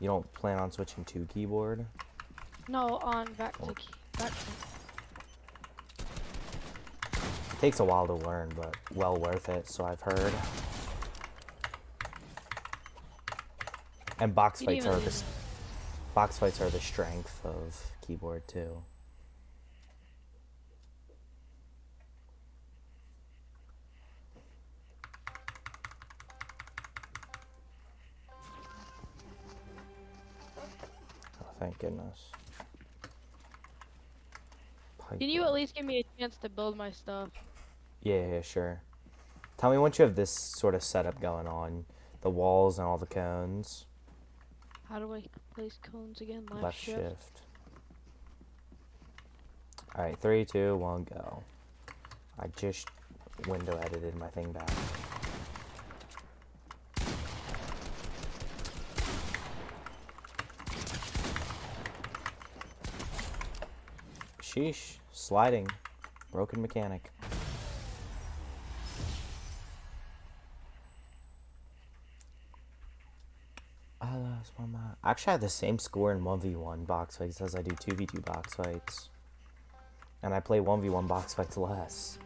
You don't plan on switching to keyboard? No, on back to back to. Takes a while to learn, but well worth it, so I've heard. And box fights are the strength of keyboard too. Thank goodness. Can you at least give me a chance to build my stuff? Yeah, sure. Tell me once you have this sort of setup going on. The walls and all the cones. How do I place cones again? Left shift. Alright, 3, 2, 1, go. I just window edited my thing back. Sheesh. Sliding. Broken mechanic. I lost my mind. Actually, I have the same score in 1v1 box fights as I do 2v2 box fights. And I play 1v1 box fights less.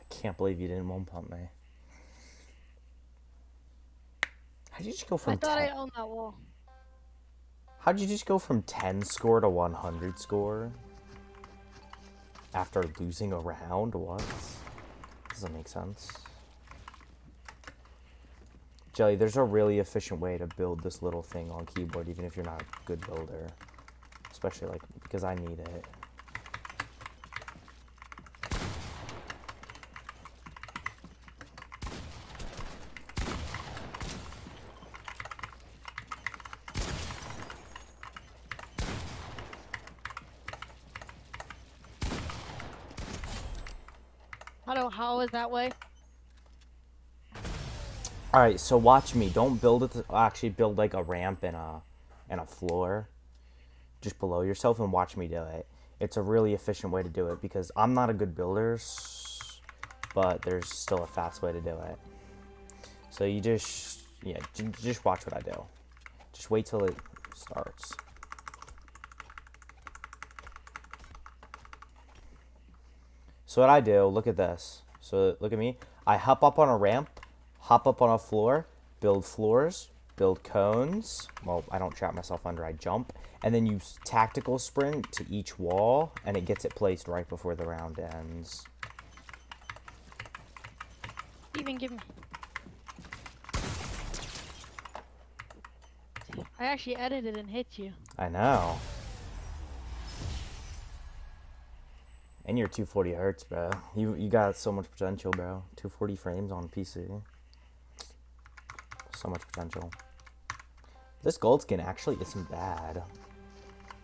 Can't believe you didn't one pump me. How did you just go from I thought 10? I owned that wall. How'd you just go from 10 score to 100 score? After losing a round? What? Doesn't make sense. Jelly, there's a really efficient way to build this little thing on keyboard, even if you're not a good builder. Especially, like, because I need it. How is that way? Alright, so watch me. Don't build it. Actually, build like a ramp and a floor just below yourself, and watch me do it. It's a really efficient way to do it because I'm not a good builder, but there's still a fast way to do it. So you just, yeah, just watch what I do. Just wait till it starts. So what I do, look at this. So look at me. I hop up on a ramp, hop up on a floor, build floors, build cones. Well, I don't trap myself under, I jump. And then you tactical sprint to each wall, and it gets it placed right before the round ends. Even give me... I actually edited and hit you. I know. And you're 240 hertz, bro. You got so much potential, bro. 240 frames on PC. So much potential. This gold skin actually isn't bad.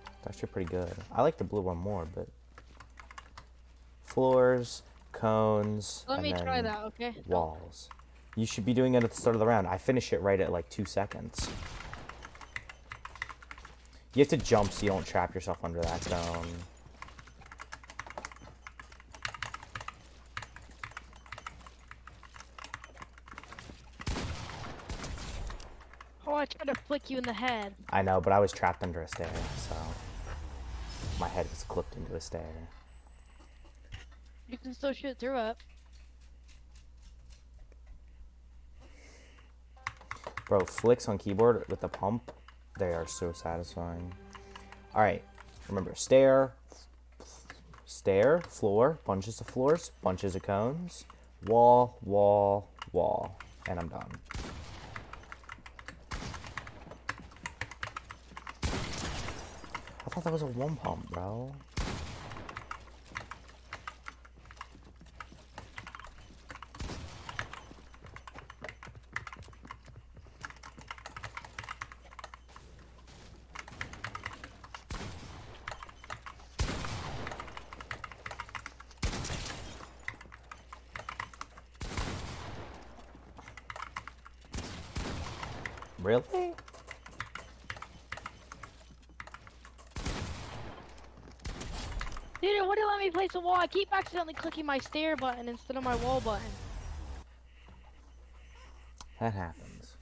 It's actually pretty good. I like the blue one more, but... Floors, cones, Let and me then try that, okay? walls. You should be doing it at the start of the round. I finish it right at like 2 seconds. You have to jump so you don't trap yourself under that zone. Oh, I tried to flick you in the head. I know, but I was trapped under a stair, so... My head was clipped into a stair. You can still shoot through it. Bro, flicks on keyboard with the pump, they are so satisfying. Alright, remember, stair, floor, bunches of floors, bunches of cones, wall, wall, wall, and I'm done. I thought that was a one pump, bro. Really? Dude, it wouldn't let me place a wall. I keep accidentally clicking my stair button instead of my wall button. That happens.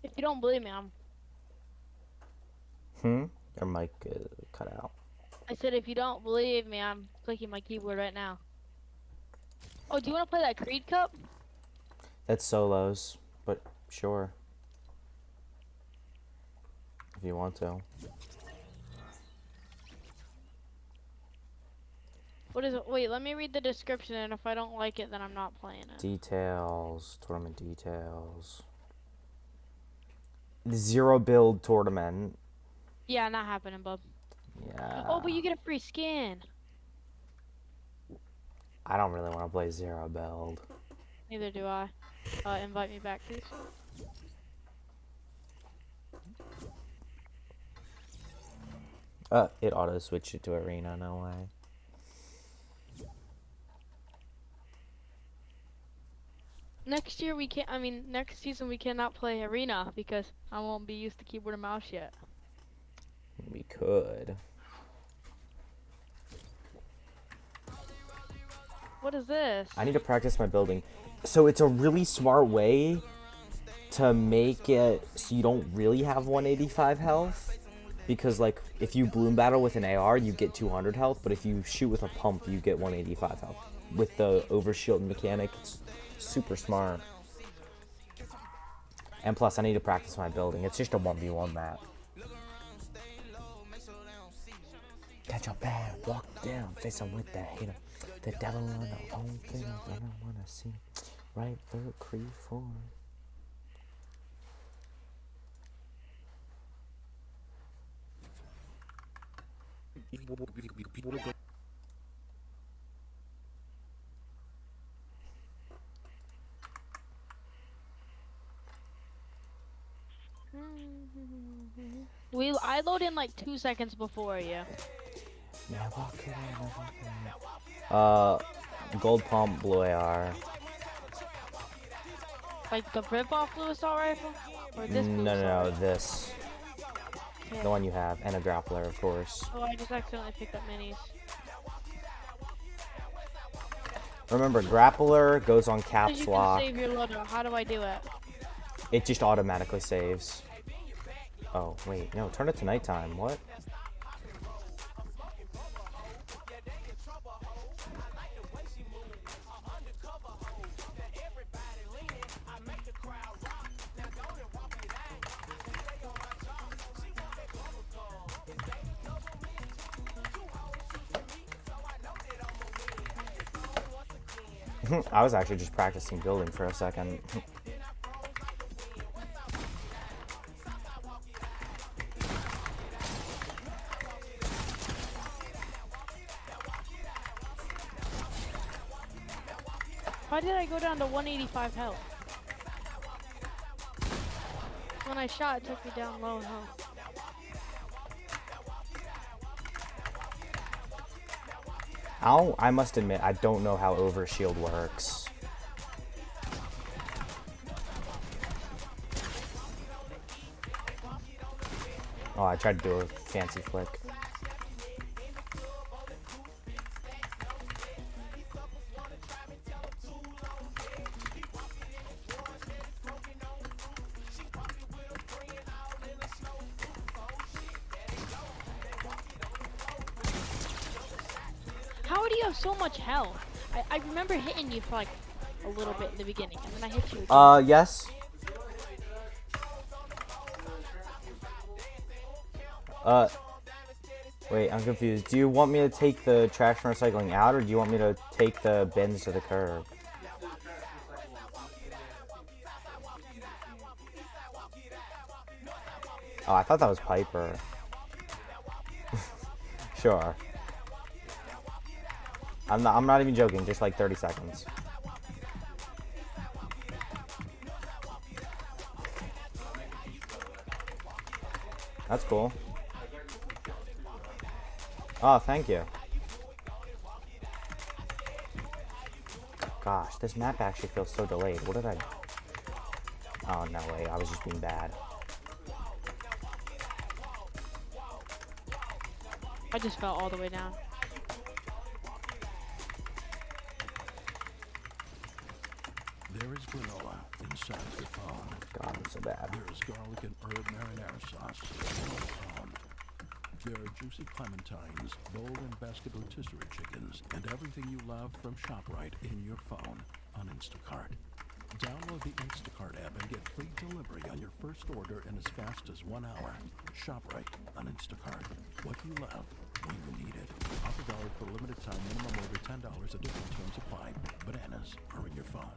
If you don't believe me, Your mic cut out. I said if you don't believe me, I'm clicking my keyboard right now. Oh, do you want to play that Creed Cup? That's solos, but sure. If you want to. What is it? Wait, let me read the description, and if I don't like it, then I'm not playing it. Details, tournament details. The 0 build tournament. Yeah, not happening, bub. Yeah. Oh, but you get a free skin. I don't really want to play 0 build. Neither do I. Invite me back, please. It auto switched it to arena, no way. Next year we can't, next season we cannot play arena because I won't be used to keyboard and mouse yet. We could. What is this? I need to practice my building. So it's a really smart way to make it so you don't really have 185 health. Because like if you bloom battle with an AR, you get 200 health, but if you shoot with a pump, you get 185 health. with the overshield mechanic. It's super smart. And plus, I need to practice my building. It's just a 1v1 map. Catch a bad, walk down, face him with that hater. The devil on the own thing, I don't wanna see. Right foot, creep forward. I load in like 2 seconds before you. Gold pump, blue AR. Like the rip-off blue assault rifle? Or this blue No, assault rifle? this. Okay. The one you have, and a grappler, of course. Oh, I just accidentally picked up minis. Remember, grappler goes on You caps can lock. save your loadout. How do I do it? It just automatically saves. Oh, wait, no, turn it to nighttime. What? I was actually just practicing building for a second. Why did I go down to 185 health? When I shot, it took me down low in health. I must admit, I don't know how overshield works. Oh, I tried to do a fancy flick. How do you have so much health? I remember hitting you for like a little bit in the beginning, and then I hit you again. Yes. Wait, I'm confused. Do you want me to take the trash and recycling out, or do you want me to take the bins to the curb? Oh, I thought that was Piper. Sure. I'm not even joking, just like 30 seconds. That's cool. Oh, thank you. Gosh, this map actually feels so delayed. What did I... Oh, no way. I was just being bad. I just fell all the way down. There is granola inside your phone. God, I'm so bad. There is garlic and herb marinara sauce in your phone. There are juicy clementines, bold and basket rotisserie chickens, and everything you love from ShopRite in your phone on Instacart. Download the Instacart app and get free delivery on your first order in as fast as 1 hour. ShopRite on Instacart. What you love when you need it. Offer valid for a limited time. Minimum order $10. Additional terms apply. Bananas are in your phone.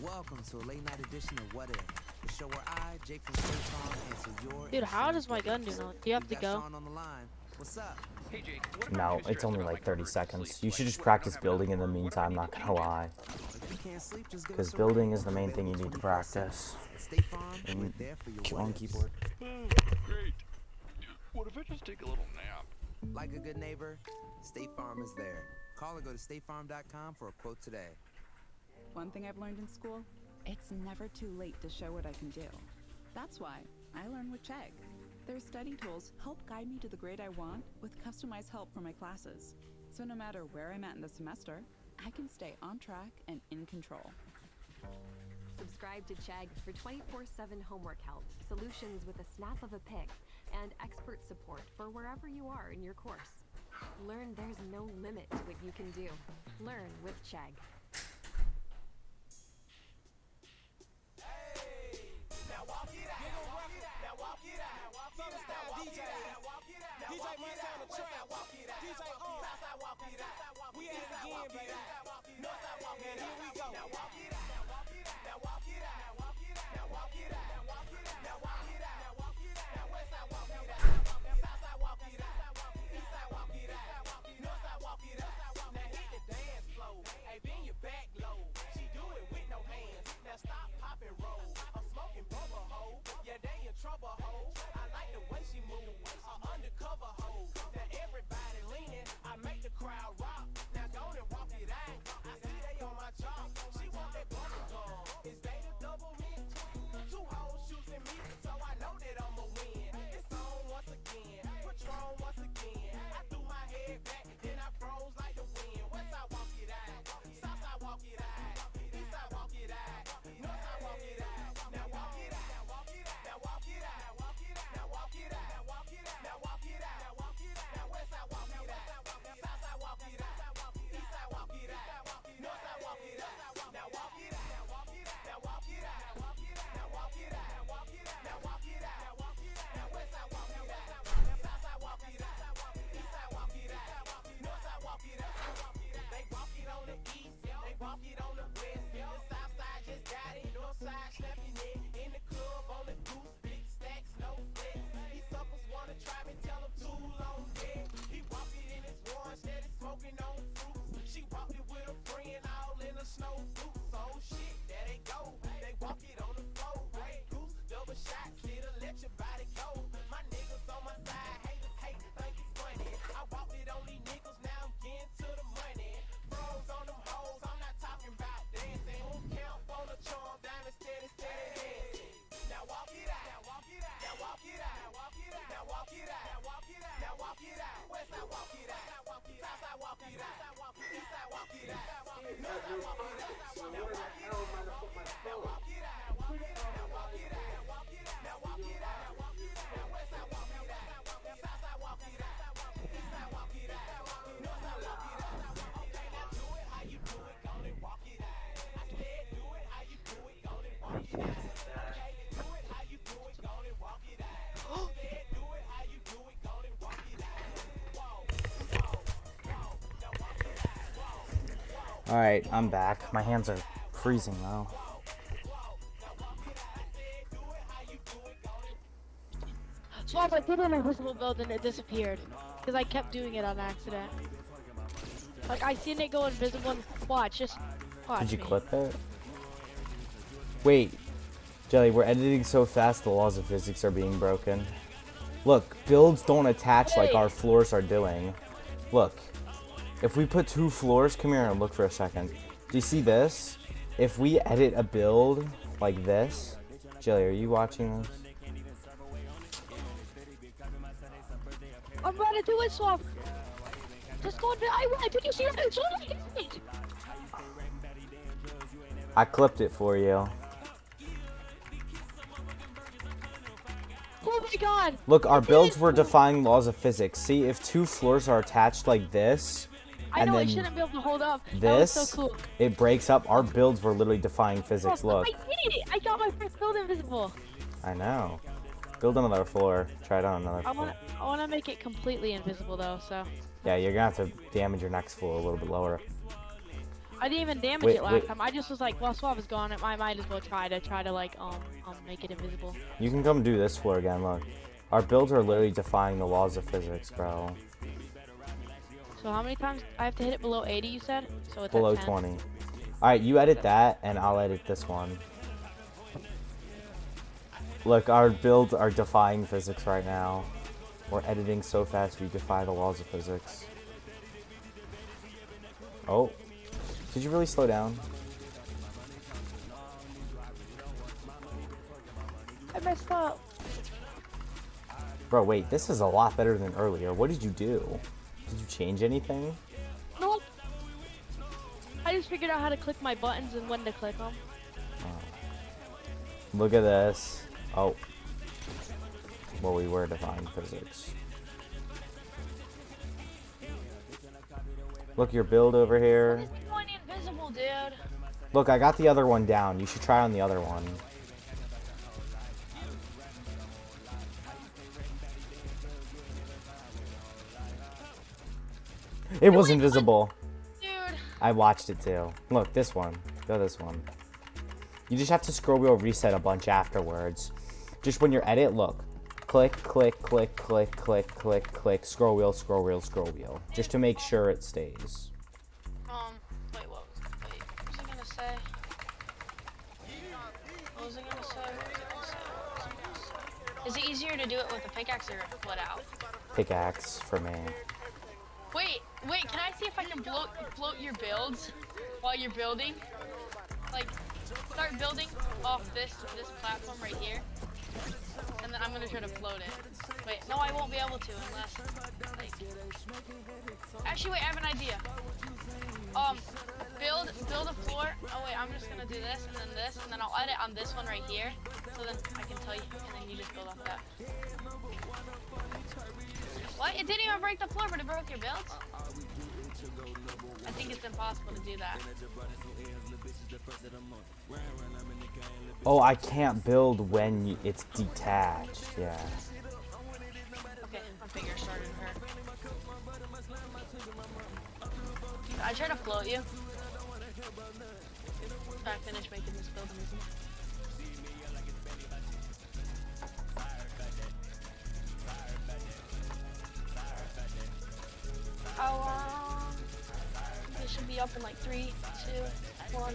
Welcome to a late night edition of What If, the show where I, Jake from State Farm, answer your... Dude, how does my gun do now? Do you have to go? On the line. What's up? Hey Jake, No, it's only like 30 seconds. You should just practice building in the meantime, not gonna lie. Because building is the main thing you need to practice. And on keyboard. Great. What if I just take a little nap? Like a good neighbor, State Farm is there. Call or go to statefarm.com for a quote today. One thing I've learned in school, it's never too late to show what I can do. That's why I learn with Chegg. Their study tools help guide me to the grade I want with customized help for my classes. So no matter where I'm at in the semester, I can stay on track and in control. Subscribe to Chegg for 24/7 homework help, solutions with a snap of a pick, and expert support for wherever you are in your course. Learn there's no limit to what you can do. Learn with Chegg. Alright, I'm back. My hands are freezing though. So I did an invisible build and it disappeared. Because I kept doing it on accident. Like, I seen it go invisible and watch, just watch. Did you me. clip it? Wait, Jelly, we're editing so fast the laws of physics are being broken. Look, builds don't attach like our floors are doing. Look, if we put 2 floors, come here and look for a second. Do you see this? If we edit a build like this, Jelly, are you watching this? I'm about to do it, Swap. Just go I did you see that? It's only it. I clipped it for you. Oh my god! Look, our builds were defying laws of physics. See, if 2 floors are attached like this, I and know I then shouldn't be able to hold up. That was this, so cool. it breaks up. Our builds were literally defying physics. Oh, Look, I did it! I got my first build invisible. I know. Build another floor. Try it on another I floor. wanna make it completely invisible though, so. Yeah, you're gonna have to damage your next floor a little bit lower. I didn't even damage Wait, it last wait. time. I just was like, while Swab is gone, I might as well try to like make it invisible. You can come do this floor again. Look, our builds are literally defying the laws of physics, bro. So how many times I have to hit it below 80? You said. So it's Below at 10. 20. All right, you edit that, and I'll edit this one. Look, our builds are defying physics right now. We're editing so fast we defy the laws of physics. Oh, did you really slow down? I messed up. Bro, wait, this is a lot better than earlier. What did you do? Did you change anything? Nope. I just figured out how to click my buttons and when to click them. Look at this. Oh. Well, we were defying physics. Look, your build over here. What is going invisible, dude? Look, I got the other one down. You should try on the other one. It was invisible. Dude. I watched it too. Look, this one. Go this one. You just have to scroll wheel reset a bunch afterwards. Just when you're at it, look. Click, click, click, click, click, click, click. Scroll wheel, scroll wheel, scroll wheel. Just to make sure it stays. Wait, what was I gonna say? What was I gonna say? Is it easier to do it with a pickaxe or split out? Pickaxe for me. Wait, can I see if I can float your builds while you're building? Like, start building off this platform right here. And then I'm gonna try to float it. Wait, no, I won't be able to unless, like... Actually, wait, I have an idea. Build a floor. Oh wait, I'm just gonna do this, and then I'll edit on this one right here. So then I can tell you, and then you just build off that. What? It didn't even break the floor, but it broke your builds? I think it's impossible to do that. Oh, I can't build when it's detached. Yeah. Okay, my finger started to hurt. I try to float you. So I finish making this build amazing. It should be up in like 3, 2, 1.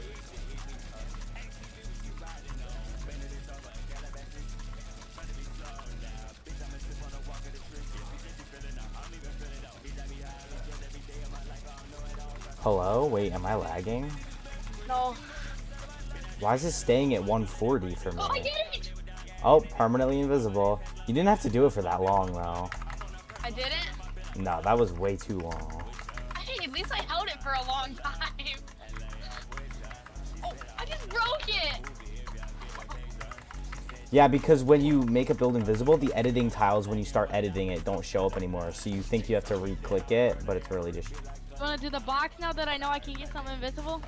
Hello? Wait, am I lagging? No. Why is it staying at 140 for me? Oh, I did it! Oh, permanently invisible. You didn't have to do it for that long, though. I did it? No, that was way too long. Hey, at least I held it for a long time. Oh, I just broke it! Yeah, because when you make a build invisible, the editing tiles, when you start editing it, don't show up anymore. So you think you have to re-click it, but it's really just... You wanna do the box now that I know I can get something invisible?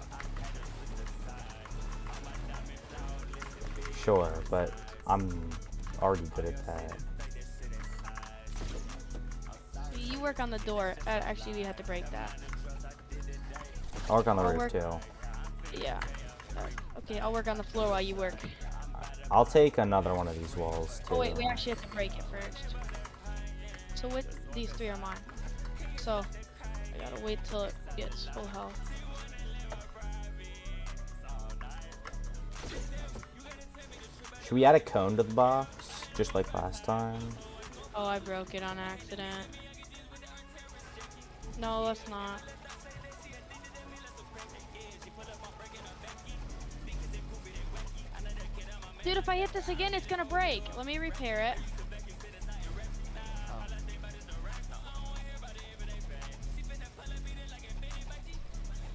Sure, but I'm already good at that. You work on the door. Actually, we have to break that. I'll work on the roof too. Yeah. Okay, I'll work on the floor while you work. I'll take another one of these walls too. Oh wait, we actually have to break it first. So these 3 are mine. So I gotta wait till it gets full health. Should we add a cone to the box, just like last time? Oh, I broke it on accident. No, let's not. Dude, if I hit this again, it's gonna break. Let me repair it.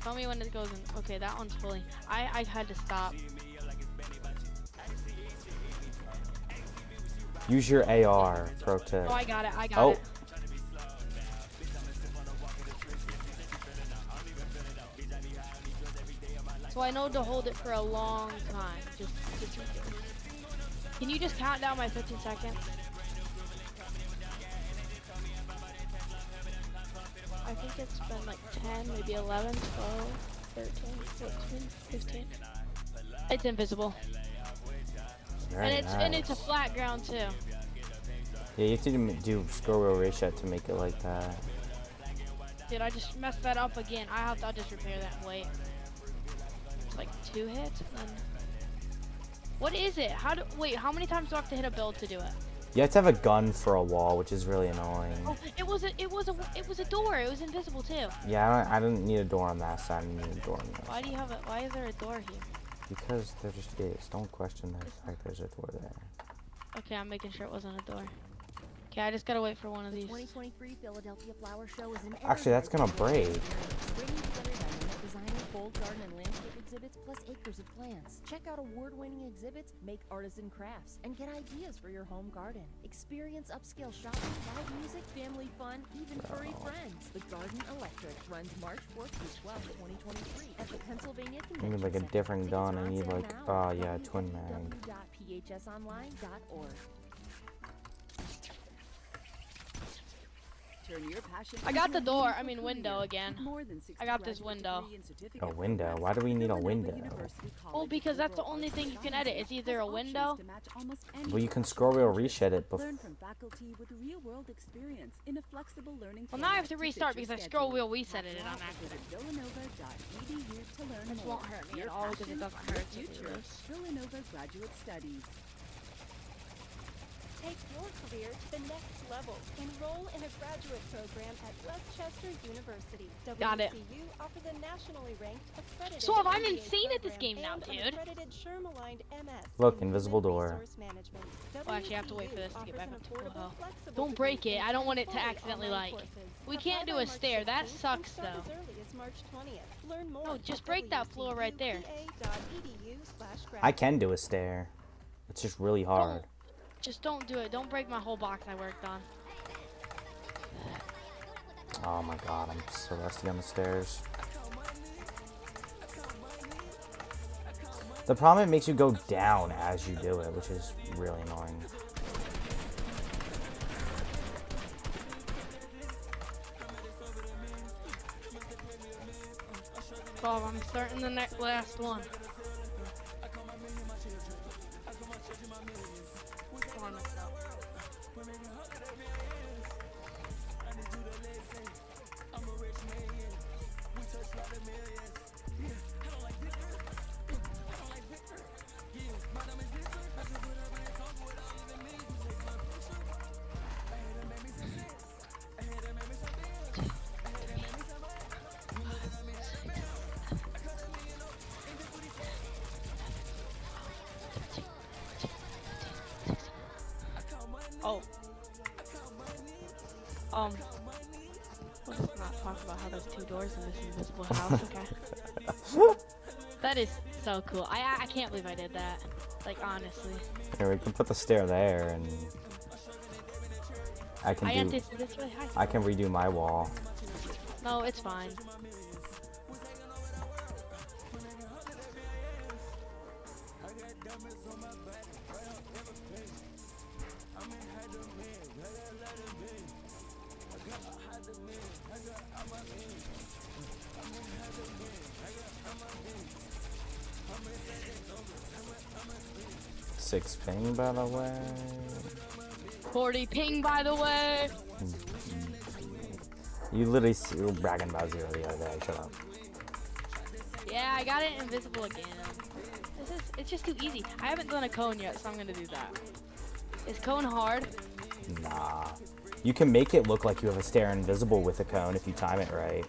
Tell me when it goes in. Okay, that one's fully. I had to stop. Use your AR, pro tip. Oh, I got it. I got it. So I know to hold it for a long time. Just can you just count down my 15 seconds? I think it's been like 10, maybe 11, 12, 13, 14, 15. It's invisible. Very and it's a flat ground too. Yeah, you have to do scroll wheel reset to make it like that. Dude, I just messed that up again. I'll just repair that and wait. It's like 2 hits and then... What is it? Wait, how many times do I have to hit a build to do it? You have to have a gun for a wall, which is really annoying. Oh, it was a door. It was invisible too. Yeah, I didn't need a door on that side. I need a door on that Why do you have it? Why is there a door here? Because there just is. Don't question the fact there's a door there. Okay, I'm making sure it wasn't a door. Okay, I just gotta wait for one of these. 2023 Philadelphia Flower Show is an Actually, that's gonna break. Bringing together dynamic designers, bold garden and landscape exhibitors, exhibits plus acres of plants. Check out award-winning exhibits, make artisan crafts, and get ideas for your home garden. Experience upscale shopping, live music, family fun, even furry friends. The Garden Electric runs March 4th through 12th, 2023 at the Pennsylvania I Convention need like a Center. different gun. I need like, oh yeah, twin mag. www.phsonline.org. Turn your passion I got into the a door, meaningful I mean career window again. with more than 60 I got this graduate window. degree and certificate A window? programs, Why do we need a Villanova window? University Oh, College because of that's the Liberal only Arts thing and you can edit. It's Sciences either a has options window. to match almost any Well, you can professional scroll wheel interest. reset it before. Learn from faculty with real-world experience in a flexible learning Well, now I have format to fit restart your because I scroll schedule. wheel reset it Apply on at accident. villanova.edu to learn This more. won't hurt me Your at all because it passion, doesn't your hurt to do future. this. Villanova Graduate Studies. Take your career to the next level. Enroll in a graduate program at Westchester University. Got it. WCU offers a nationally ranked accredited So I'm MBA insane at this program game now, and an dude. accredited SHRM-aligned MS Look, in invisible human door. resource management. Well, actually, I have to wait for this to WCU get back offers up to an full affordable, health. flexible Don't break degree it. I don't want it to fully accidentally, online like... courses. We Apply can't do by a March stair. That 16th and sucks, start though. as early as March 20th. Learn more No, just at break that floor right there. I can do a stair. It's just really hard. Just don't do it. Don't break my whole box I worked on. Oh my god, I'm so rusty on the stairs. The problem, it makes you go down as you do it, which is really annoying. Bob, I'm starting the next last one. Oh, I messed up. Oh. Let's not talk about how there's two doors in this invisible house, okay? That is so cool. I can't believe I did that. Like, honestly. Here, we can put the stair there, and I can do. It's really high. I can redo my wall. No, it's fine. Six ping, by the way. 40 ping, by the way. You literally you were bragging about 0 the other day. Shut up. Yeah, I got it invisible again. It's just too easy. I haven't done a cone yet, so I'm gonna do that. Is cone hard? Nah. You can make it look like you have a stair invisible with a cone if you time it right.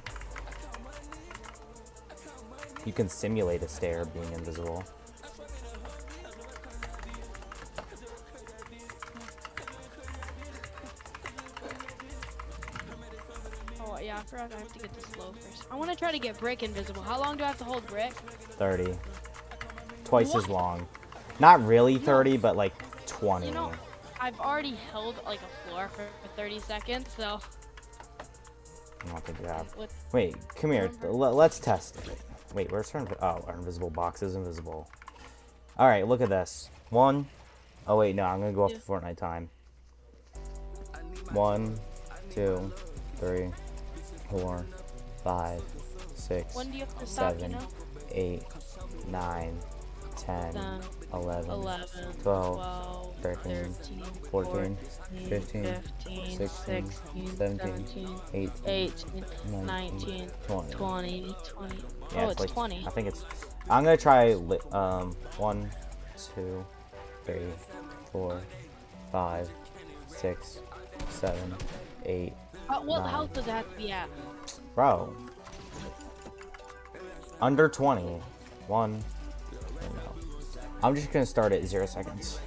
You can simulate a stair being invisible. Oh yeah, I forgot I have to get this low first. I want to try to get brick invisible. How long do I have to hold brick? 30. Twice as long. Not really 30, but like 20. You know, I've already held like a floor for 30 seconds, so. Not the job. With- Wait, come here. Let's test it. Wait, where's our our invisible box is invisible. All right, look at this. 1. Oh wait, no, I'm gonna go off the Fortnite time. 1, 2, 3, 4, 5, 6, When do you have to stop, 7, you know? 8, 9, 10, 10, 11, 11, 12, 13, 14, 15, 16, 17, 18, 19, 20. Yeah, Oh, it's like, 20. I think it's. I'm gonna try 1, 2, 3, 4, 5, 6, 7, 8. What 9. health does it have to be at? Bro. Under 20. 1. No. I'm just gonna start at 0 seconds.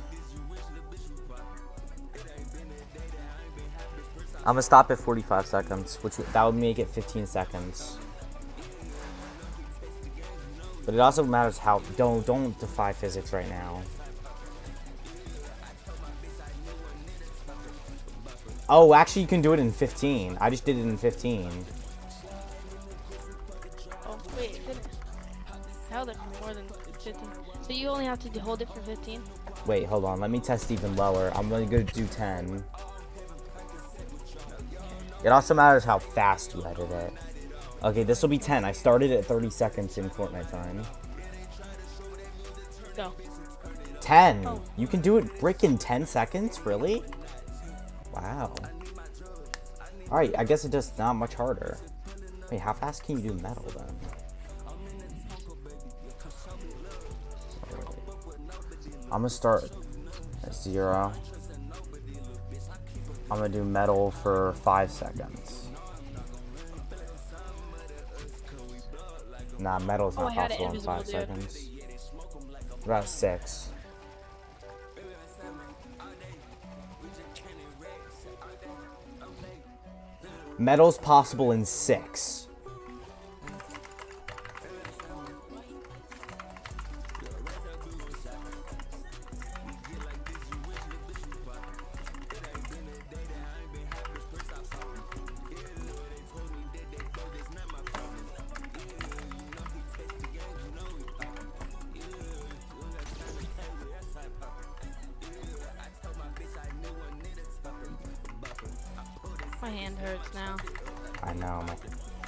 I'm gonna stop at 45 seconds, that would make it 15 seconds. But it also matters how. Don't defy physics right now. Oh, actually, you can do it in 15. I just did it in 15. Oh, wait. I held it for more than 15. So you only have to hold it for 15? Wait, hold on. Let me test even lower. I'm only going to do 10. It also matters how fast you edit it. Okay, this will be 10. I started at 30 seconds in Fortnite time. Go. 10. Oh. You can do it brick in 10 seconds? Really? Wow. Alright, I guess it does not much harder. Wait, how fast can you do metal then? I'm gonna start at 0. I'm gonna do metal for 5 seconds. Nah, metal's not possible in 5 seconds. About 6. Metal's possible in 6. My hand hurts now. I know,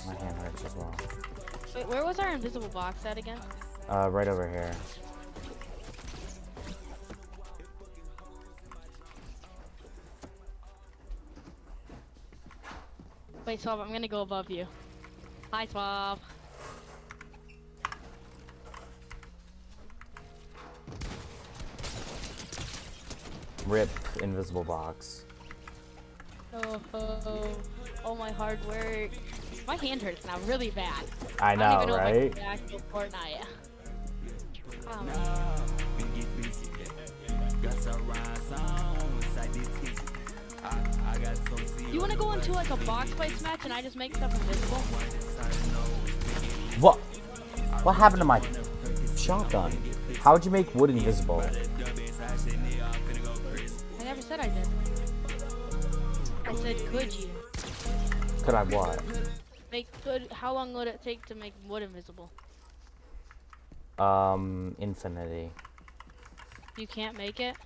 my hand hurts as well. Wait, where was our invisible box at again? Right over here. Wait, Swab, I'm gonna go above you. Hi, Swab. RIP invisible box. Oh, my hard work. My hand hurts now really bad. I know, I don't even know right? if I can actual Fortnite. You wanna go into like a box fight match and I just make stuff invisible? What? What happened to my shotgun? How would you make wood invisible? I never said I did. I said, could you? Could I what? How long would it take to make wood invisible? Infinity. You can't make it?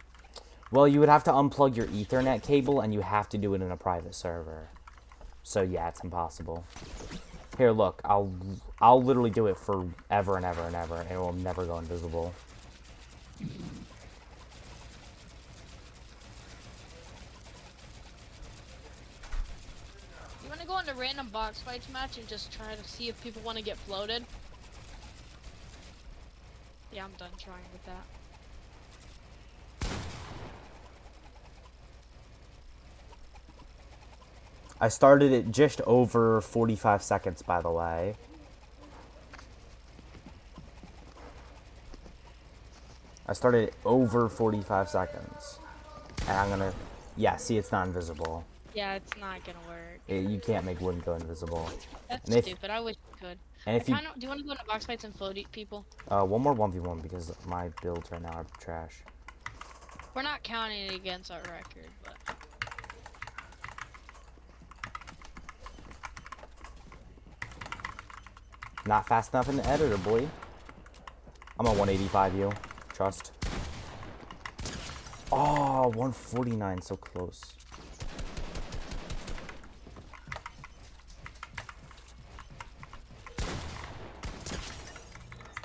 Well, you would have to unplug your Ethernet cable, and you have to do it in a private server. So yeah, it's impossible. Here, look, I'll literally do it forever and ever and ever, and it will never go invisible. You wanna go into random box fights match and just try to see if people want to get floated? Yeah, I'm done trying with that. I started it just over 45 seconds, by the way. I started over 45 seconds. And I'm gonna... Yeah, see, it's not invisible. Yeah, it's not gonna work. You can't make wood go invisible. That's And if- stupid. I wish you could. and if you- do you want to go into box fights and float people? One more 1v1 because my builds right now are trash. We're not counting it against our record, but... Not fast enough in the editor, boy. I'm a 185 you. Trust. Oh, 149, so close.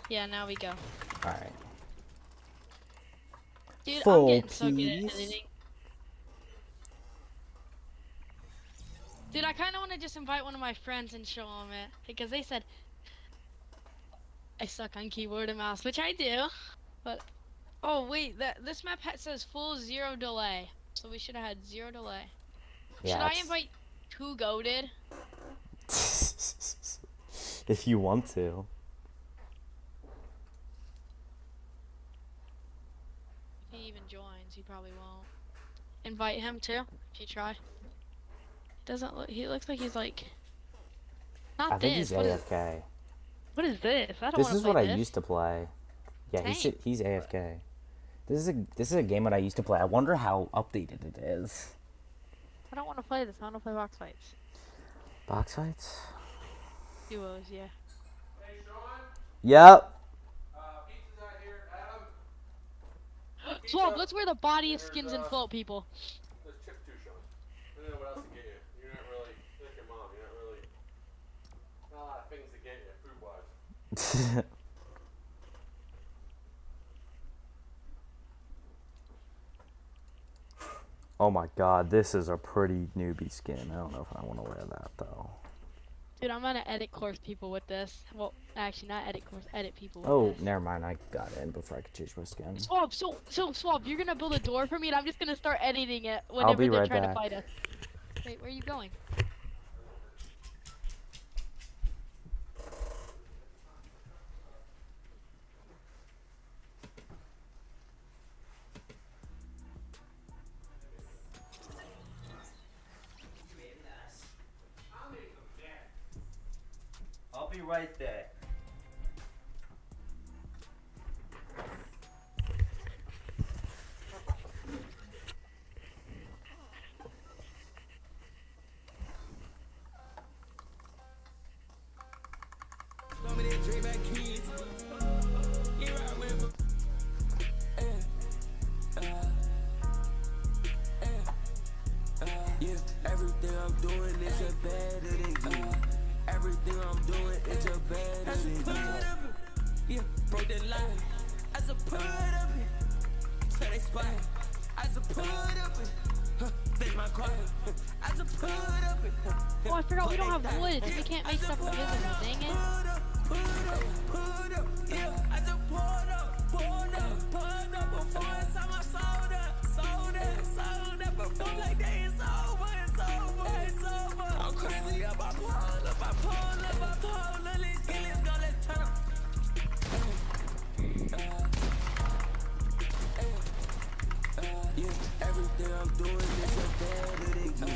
Yeah, now we go. Alright. Dude, Full I'm getting so good at keys. editing. Dude, I kind of want to just invite one of my friends and show them it. Because they said I suck on keyboard and mouse, which I do. But, oh wait, this map says full 0 delay. So we should have had 0 delay. Yeah, should I it's- invite 2 goated? If you want to. If he even joins, he probably won't. Invite him too, if you try. Doesn't look, he looks like he's like, not I think this, he's what is- AFK. What is this? I don't This want to is play what this. I used to play. Yeah, Dang. he's AFK. This is a game that I used to play. I wonder how updated it is. I don't want to play this. I want to play box fights. Box fights? Duos, yeah. Yep. Swab, let's wear the body skins and float people. There's chips too, Sean. I don't know what else to get you. You're not really like your mom. You're not really not a lot of things to get you food wise. Oh my god, this is a pretty newbie skin. I don't know if I want to wear that though. Dude, I'm gonna edit course people with this. Well, actually, not edit course, edit people with Oh, this. never mind. I got in before I could change my skin. Swab, so Swab, you're gonna build a door for me, and I'm just gonna start editing it I'll whenever be they're right trying back. to fight us. Wait, where are you going? I'll be right there. Yeah, everything I'm doing is just better than you. Everything I'm doing is just better than you. Yeah, broke that line. As a put up it, so they spy. As a put up it, they my car. As a put up it. Oh, I forgot we don't have wood. We can't make stuff for business. Dang it. Put up, yeah. I just pulled up before it's time I sold up before like that. It's over. I'm crazy up, I pull up. Let's go, let's turn up. Yeah, everything I'm doing is just better than you.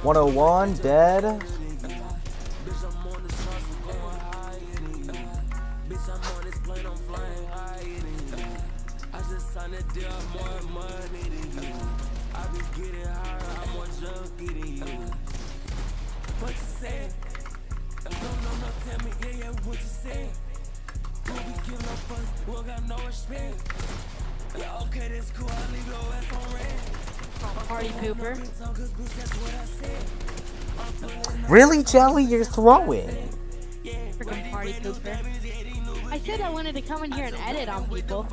101 dead. Bitch, I'm on the charts, I'm going higher than you. Bitch, I'm on this plane, I'm flying higher than you. I just signed a deal, more money than you. I be getting higher, I'm more junkie than you. What you say? No, tell me, yeah, what you say? What we give no fucks, we don't got no respect. Yeah, okay, that's cool, I'll leave your ass on red. Party pooper. Really, Jelly? You're throwing. Freaking party pooper. I said I wanted to come in here and edit on people.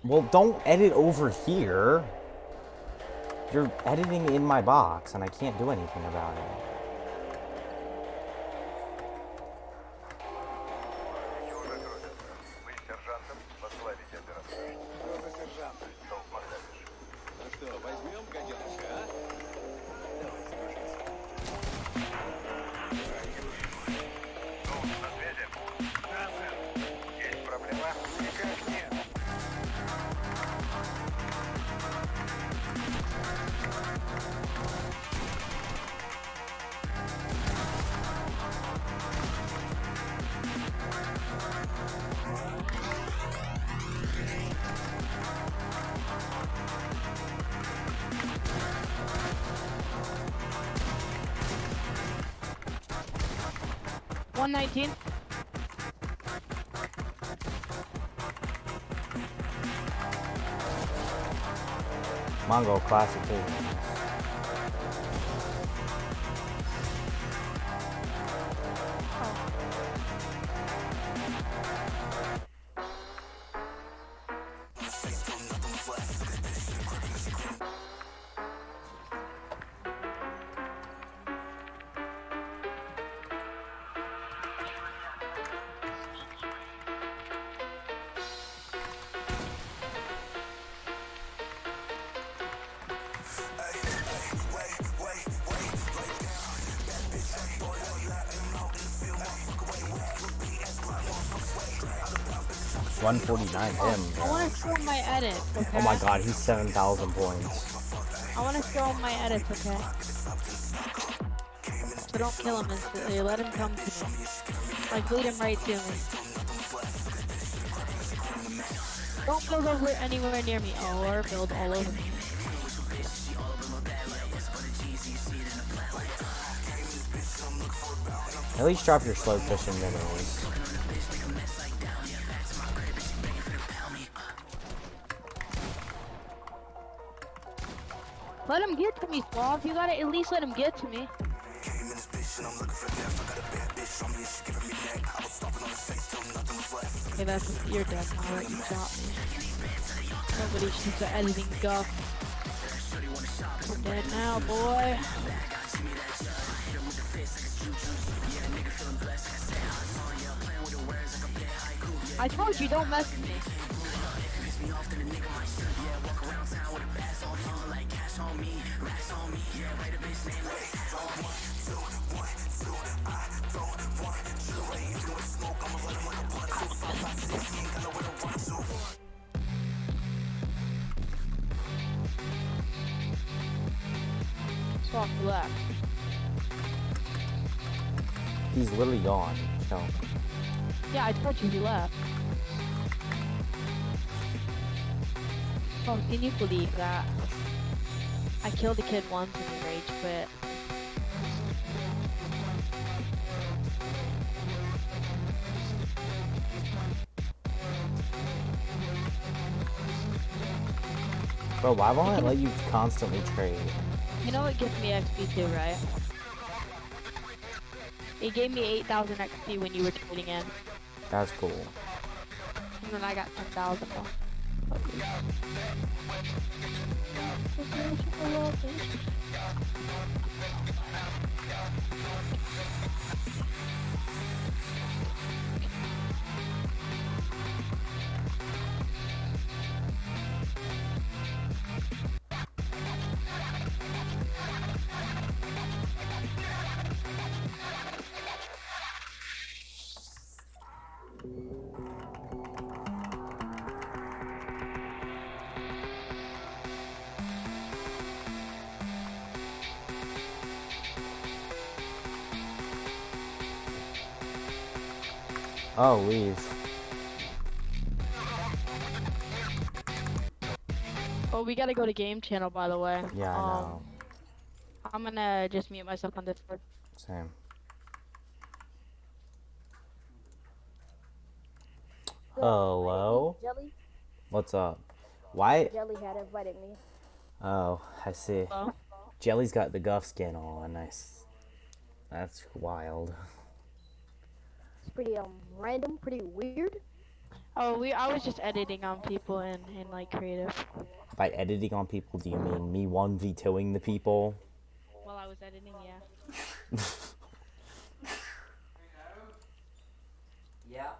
Well, don't edit over here. You're editing in my box, and I can't do anything about it. $119. Mongo classic too. $149 him. I want to show my edits, okay? Oh my god, he's 7,000 points. I want to show my edits, okay? but don't kill him instantly. Let him come to me. Like, lead him right to me. Don't build over anywhere near me, or build all over me. At least drop your slow pushing minerals. Let him get to me, Suave. You gotta at least let him get to me. Okay, that's you're dead now. Right? You shot me. Nobody shoots the editing guff. You're dead now, boy. I told you, don't mess with me. Swap left. He's literally gone. No. Yeah, I told you he left. Oh, can you believe that? I killed a kid once and he rage quit. Bro, why won't I let you constantly trade? You know what gives me XP too, right? It gave me 8,000 XP when you were trading in. That's cool. And then I got 10,000 though. Oh, leave. Oh, we gotta go to game channel, by the way. Yeah, I know. I'm gonna just mute myself on Discord. Same. Hello? Jelly? What's up? Why? Jelly had invited me. Oh, I see. Hello? Jelly's got the Guff skin on. Nice. That's wild. It's pretty random, pretty weird. Oh, I was just editing on people in like creative. By editing on people, do you mean me 1v2ing the people? While I was editing, yeah. Yeah.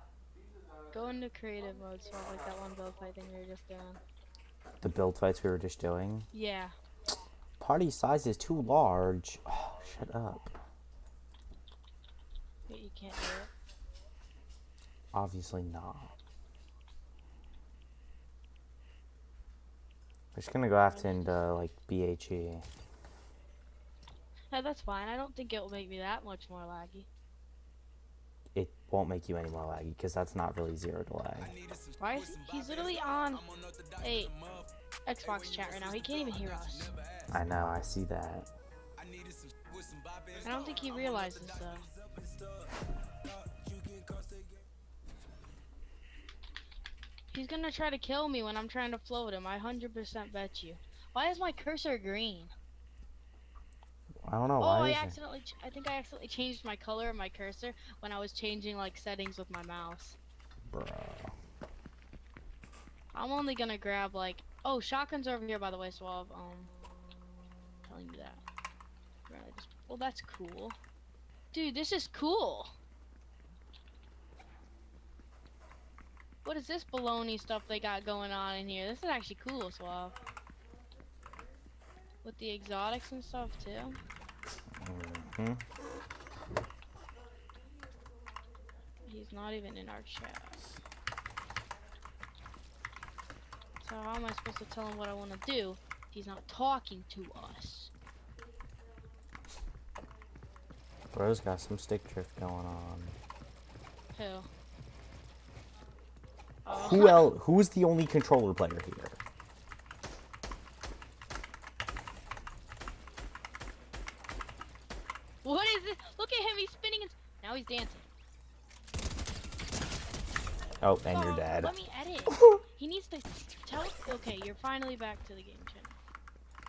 Go into creative mode, so like that one build fight thing we were just doing. The build fights we were just doing? Yeah. Party size is too large. Oh, shut up. Wait, you can't do it? Obviously not. We're just gonna go after into like BHE. Yeah, that's fine. I don't think it will make me that much more laggy. It won't make you any more laggy because that's not really zero delay. Why is he's literally on a Xbox chat right now. He can't even hear us. I know, I see that. I don't think he realizes though. He's gonna try to kill me when I'm trying to float him. I 100% bet you. Why is my cursor green? I don't know Oh, why. I think I accidentally changed my color of my cursor when I was changing like settings with my mouse. Bro. I'm only gonna grab like, oh, shotgun's over here by the way, Suave. Telling you that. Well, that's cool. Dude, this is cool. What is this baloney stuff they got going on in here? This is actually cool, Suave. With the exotics and stuff too. Mm-hmm. He's not even in our chat. So how am I supposed to tell him what I want to do? He's not talking to us. Bro's got some stick drift going on. Who? Who's the only controller player here? What is this? Look at him, he's spinning and now he's dancing. Oh, and you're dead. Let me edit. He needs to tell. Okay, you're finally back to the game channel.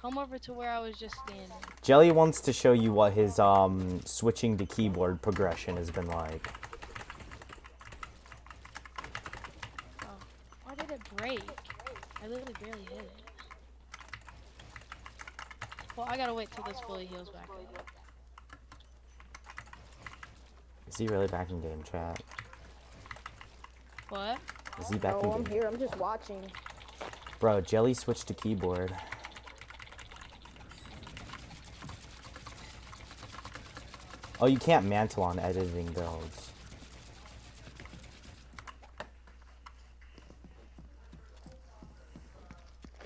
Come over to where I was just standing. Jelly wants to show you what his switching to keyboard progression has been like. Oh, why did it break? I literally barely hit it. Well, I gotta wait till this fully heals back up. Is he really back in game chat? What? Is he back No, in I'm game? here. I'm just watching. Bro, Jelly switched to keyboard. Oh, you can't mantle on editing builds.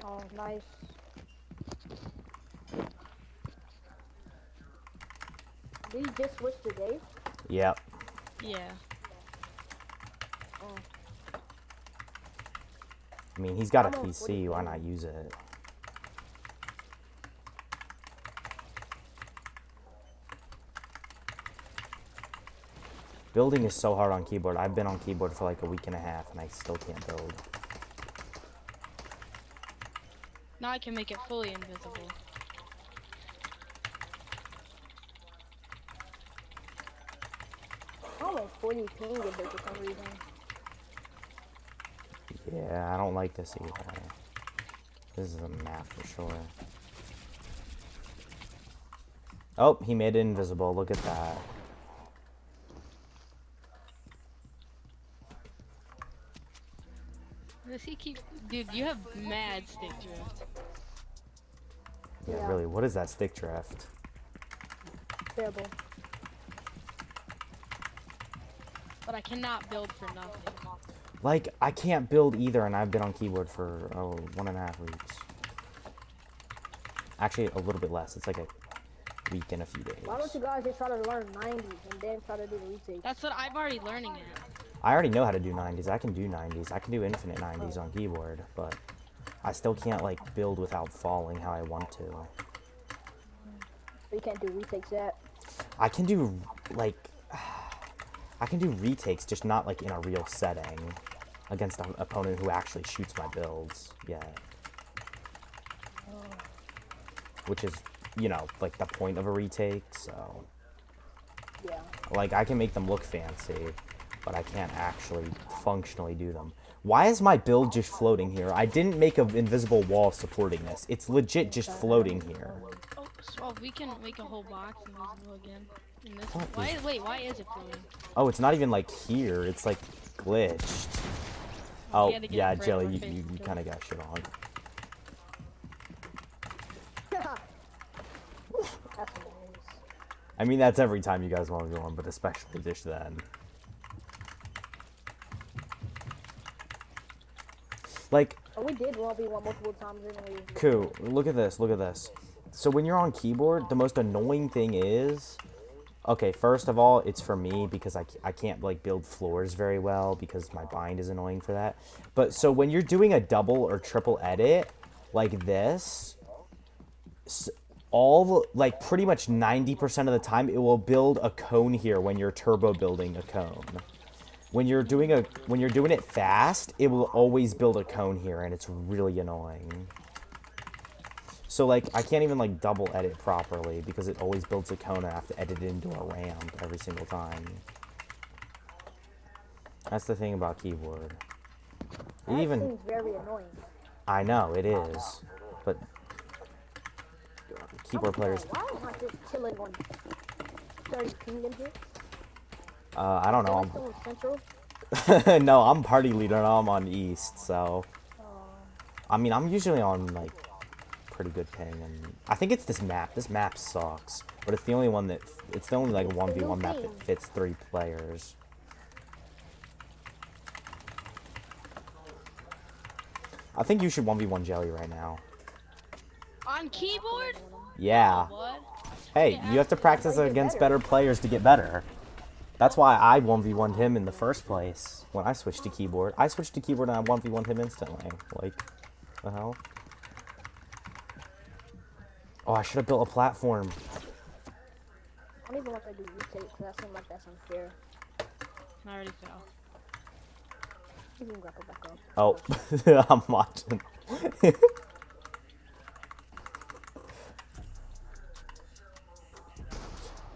Oh, nice. Did you just switch to Dave? Yep. Yeah. Oh. I mean, he's got a I'm on PC, why not use it? Building is so hard on keyboard. I've been on keyboard for like a week and a half and I still can't build. Now I can make it fully invisible. I'm on 40 ping with it for some reason. Yeah, I don't like this either. This is a map for sure. Oh, he made it invisible. Look at that. Does he keep? Dude, you have mad stick drift. Yeah, really, what is that stick drift? Terrible. But I cannot build for nothing. Like, I can't build either, and I've been on keyboard for, 1.5 weeks. Actually, a little bit less. It's like a week and a few days. Why don't you guys just try to learn 90s and then try to do the retake? That's what I'm already learning it. I already know how to do 90s. I can do 90s. I can do infinite 90s on keyboard, but I still can't, like, build without falling how I want to. You can't do retakes yet. I can do, like, I can do retakes, just not, like, in a real setting against an opponent who actually shoots my builds yet. Which is, you know, like, the point of a retake, so... Yeah. Like, I can make them look fancy, but I can't actually functionally do them. Why is my build just floating here? I didn't make an invisible wall supporting this. It's legit just floating here. Oh, so we can make a whole box invisible again. In this What why? is- Wait, why is it floating? Oh, it's not even, like, here. It's, like, glitched. Oh, had to get yeah, it right Jelly, where you, it you, faces you to. kind of got shit on. That's hilarious. I mean, that's every time you guys want to go on, but especially just then. Like, Oh, we did 1v1 multiple times anyways. Koo, look at this, look at this. So when you're on keyboard, the most annoying thing is... Okay, first of all, it's for me because I can't, like, build floors very well because my bind is annoying for that. But, so when you're doing a double or triple edit, like this, like, pretty much 90% of the time, it will build a cone here when you're turbo building a cone. When you're doing it fast, it will always build a cone here, and it's really annoying. So, like, I can't even, like, double edit properly because it always builds a cone and I have to edit it into a ramp every single time. That's the thing about keyboard. That Even seems very annoying. I know it is, but keyboard players. Why am I just chilling on 30 ping in here? I don't know. Am I still in Central? No, I'm party leader and I'm on East, so. I mean, I'm usually on, like, pretty good ping, and I think it's this map. This map sucks, but it's the only one that, it's the only, like, 1v1 map that fits 3 players. I think you should 1v1 Jelly right now. On keyboard? Yeah. What? Hey, you have to practice against better players to get better. That's why I 1v1'd him in the first place when I switched to keyboard. I switched to keyboard and I 1v1'd him instantly. Like, the hell? Oh, I should have built a platform. I don't even want to do retake because that seems like that's unfair. I already fell. You can grapple back up. Oh, I'm watching.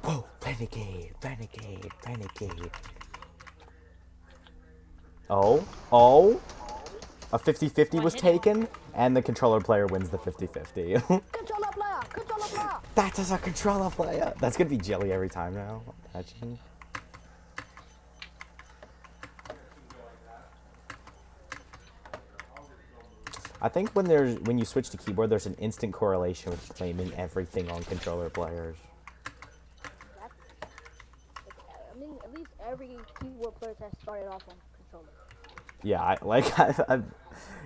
Whoa, renegade, renegade, renegade. Oh, oh. A 50-50 was taken, and the controller player wins the 50-50. Controller player! Controller player! That is a controller player! That's gonna be Jelly every time now. Imagine. I think when you switch to keyboard, there's an instant correlation with blaming everything on controller players. I mean, at least every keyboard player has started off on controller.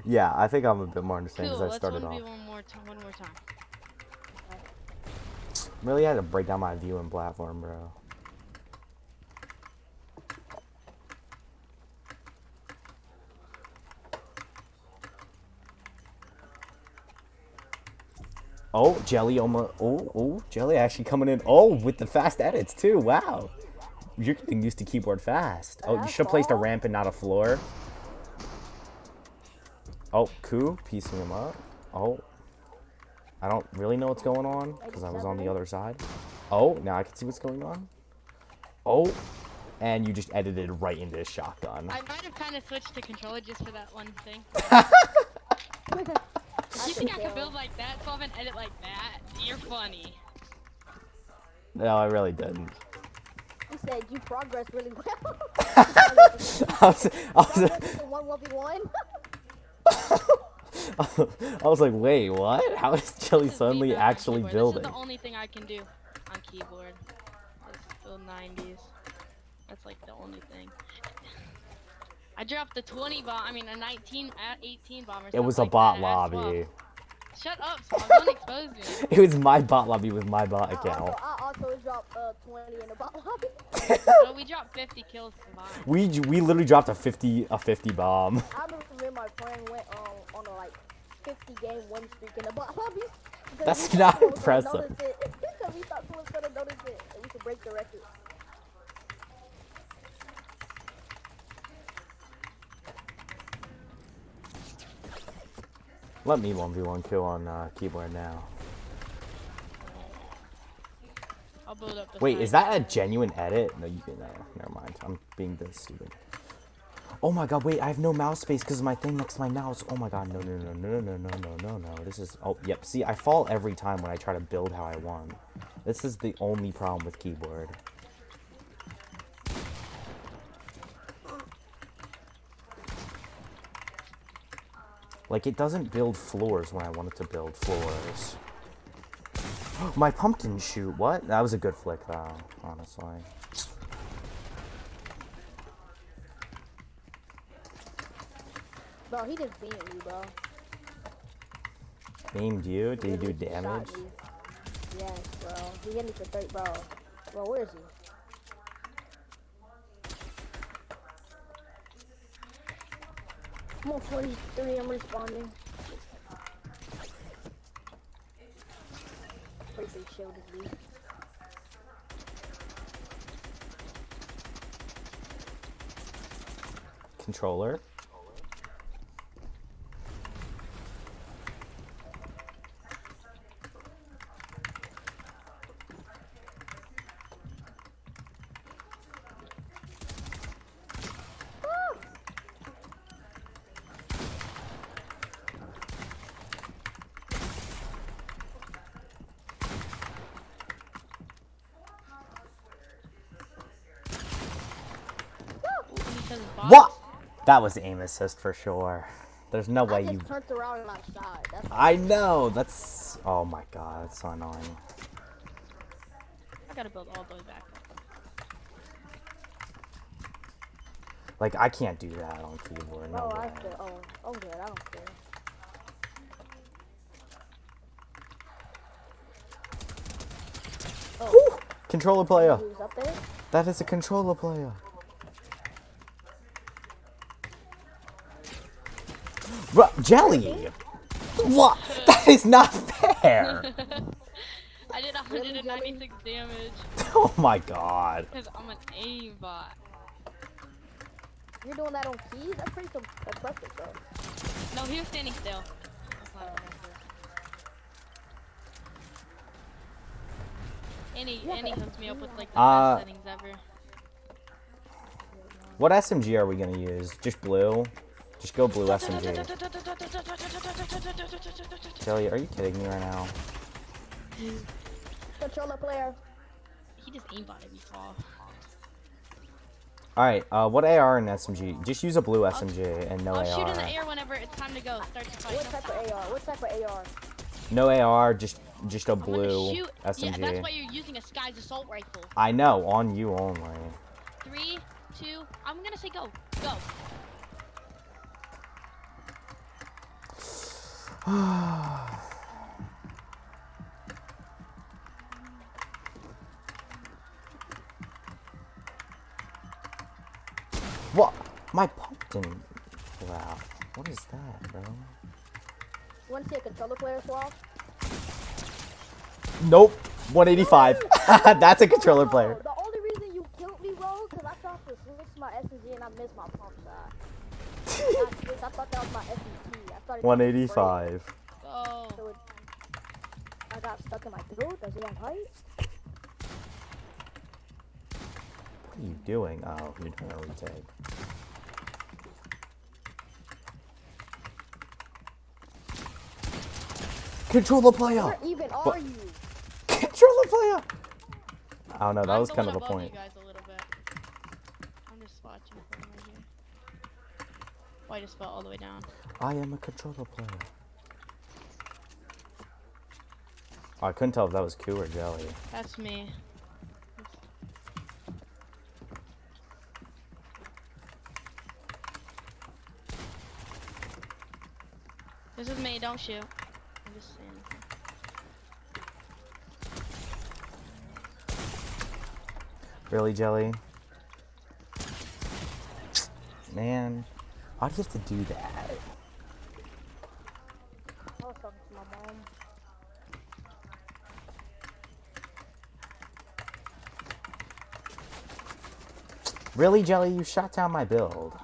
Yeah, I think I'm a bit more understanding because I started off. Let's one more time. Really had to break down my viewing platform, bro. Oh, Jelly almost. Oh, Jelly actually coming in. Oh, with the fast edits too. Wow, you're getting used to keyboard fast. Oh, you should have placed a ramp and not a floor. Oh, Ku piecing him up. Oh, I don't really know what's going on because I was on the other side. Oh, now I can see what's going on. Oh, and you just edited right into his shotgun. I might have kind of switched to controller just for that one thing. You think I could build like that, solve and edit like that? You're funny. No, I really didn't. You said you progressed really well. I was 1v1. I was like, wait, what? How is Jelly suddenly actually building? This is the only thing I can do on keyboard. It's still 90s. That's like the only thing. I dropped the 20 bomb. I mean, a 18 bomb. Or It was a like bot that lobby. Shut up, Spawn. Don't expose me. It was my bot lobby with my bot account. I also dropped 20 in the bot lobby. So we dropped 50 kills combined. We literally dropped a 50 bomb. I remember my friend went on a like 50 game win streak in the bot lobby. That's not impressive. Because we thought someone was gonna notice it and we could break the record. Let me 1v1 kill on keyboard now. I'll build up the Wait, side. is that a genuine edit? No, you can. Never mind. I'm being this stupid. Oh my god, wait, I have no mouse space because of my thing next to my mouse. Oh my god, no. This is. Oh, yep. See, I fall every time when I try to build how I want. This is the only problem with keyboard. Like, it doesn't build floors when I want it to build floors. My pumpkin shoot, what? That was a good flick, though, honestly. Bro, he just beat me, bro. Beamed you? Did he do damage? Shot me. Yes, bro. He hit me for 30, bro. Bro, where is he? I'm on 43, I'm responding. Pretty big shield is me. Controller. What? That was aim assist for sure. There's no way you. Turned around and I shot. That's I know. That's. Oh my god, that's so annoying. I gotta build all the way back up. Like, I can't do that on keyboard. No oh, way. I feel. Oh, good. I don't care. Controller player. Who's up there? That is a controller player. Bro, Jelly! What? That is not fair! I did 196 damage. Oh my god. Because I'm an aimbot. You're doing that on keys? That's pretty impressive, bro. No, he was standing still. And he hooks me up with like the best settings ever. What SMG are we gonna use? Just blue? Just go blue SMG. Jelly, are you kidding me right now? Controller player. He just aimbotted me off. Alright, what AR and SMG? Just use a blue SMG and no I'll AR. shoot in the air whenever it's time to go. Start the fight. What type of AR? What type of AR? No AR, just a blue Shoot. SMG. Yeah, that's why you're using a Sky's assault rifle. I know, on you only. 3, 2, I'm gonna say go. Go. What? My pump didn't go out. What is that, bro? You want to see a controller player swap? Nope. 185. That's a controller player. The only reason you killed me, bro, because I tried to switch my SMG and I missed my pump shot. I thought that was my SMG. I thought 185. Oh. So I got stuck in my throat. Does he have height? What are you doing? Oh, you're doing a retake. Controller player! Where even are What? you? Controller player! I don't know, that was I'm kind of going the above point. You guys a little bit. I'm just watching from right here. Oh, I just fell all the way down. I am a controller player. Oh, I couldn't tell if that was Koo or Jelly. That's me. This is me, don't shoot. I'm just saying. Really, Jelly? Man, why do you have to do that? I was talking to my mom. Really, Jelly? You shot down my build.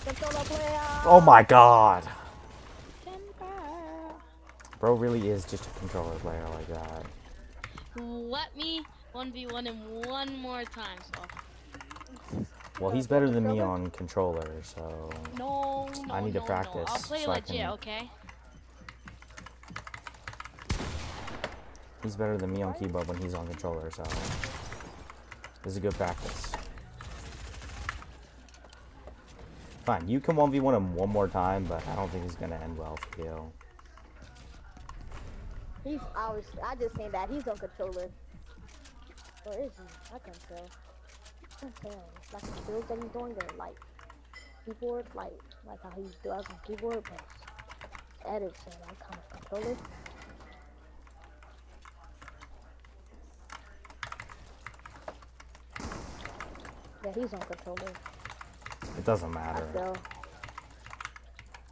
Controller player. Oh my god. Bro really is just a controller player like that. Let me 1v1 him one more time, so. Well, he's better than me on controller, so No, I need to practice. I'll play so I legit, can- okay? He's better than me on keyboard when he's on controller, so this is a good practice. Fine, you can 1v1 him one more time, but I don't think it's gonna end well for you. He's obviously, I just seen that. He's on controller. Where is he? I can't tell. I can't tell. It's like the builds that he's doing are like keyboard, like how he does on keyboard, but edits and like kind of controller. Yeah, he's on controller. It doesn't matter. So,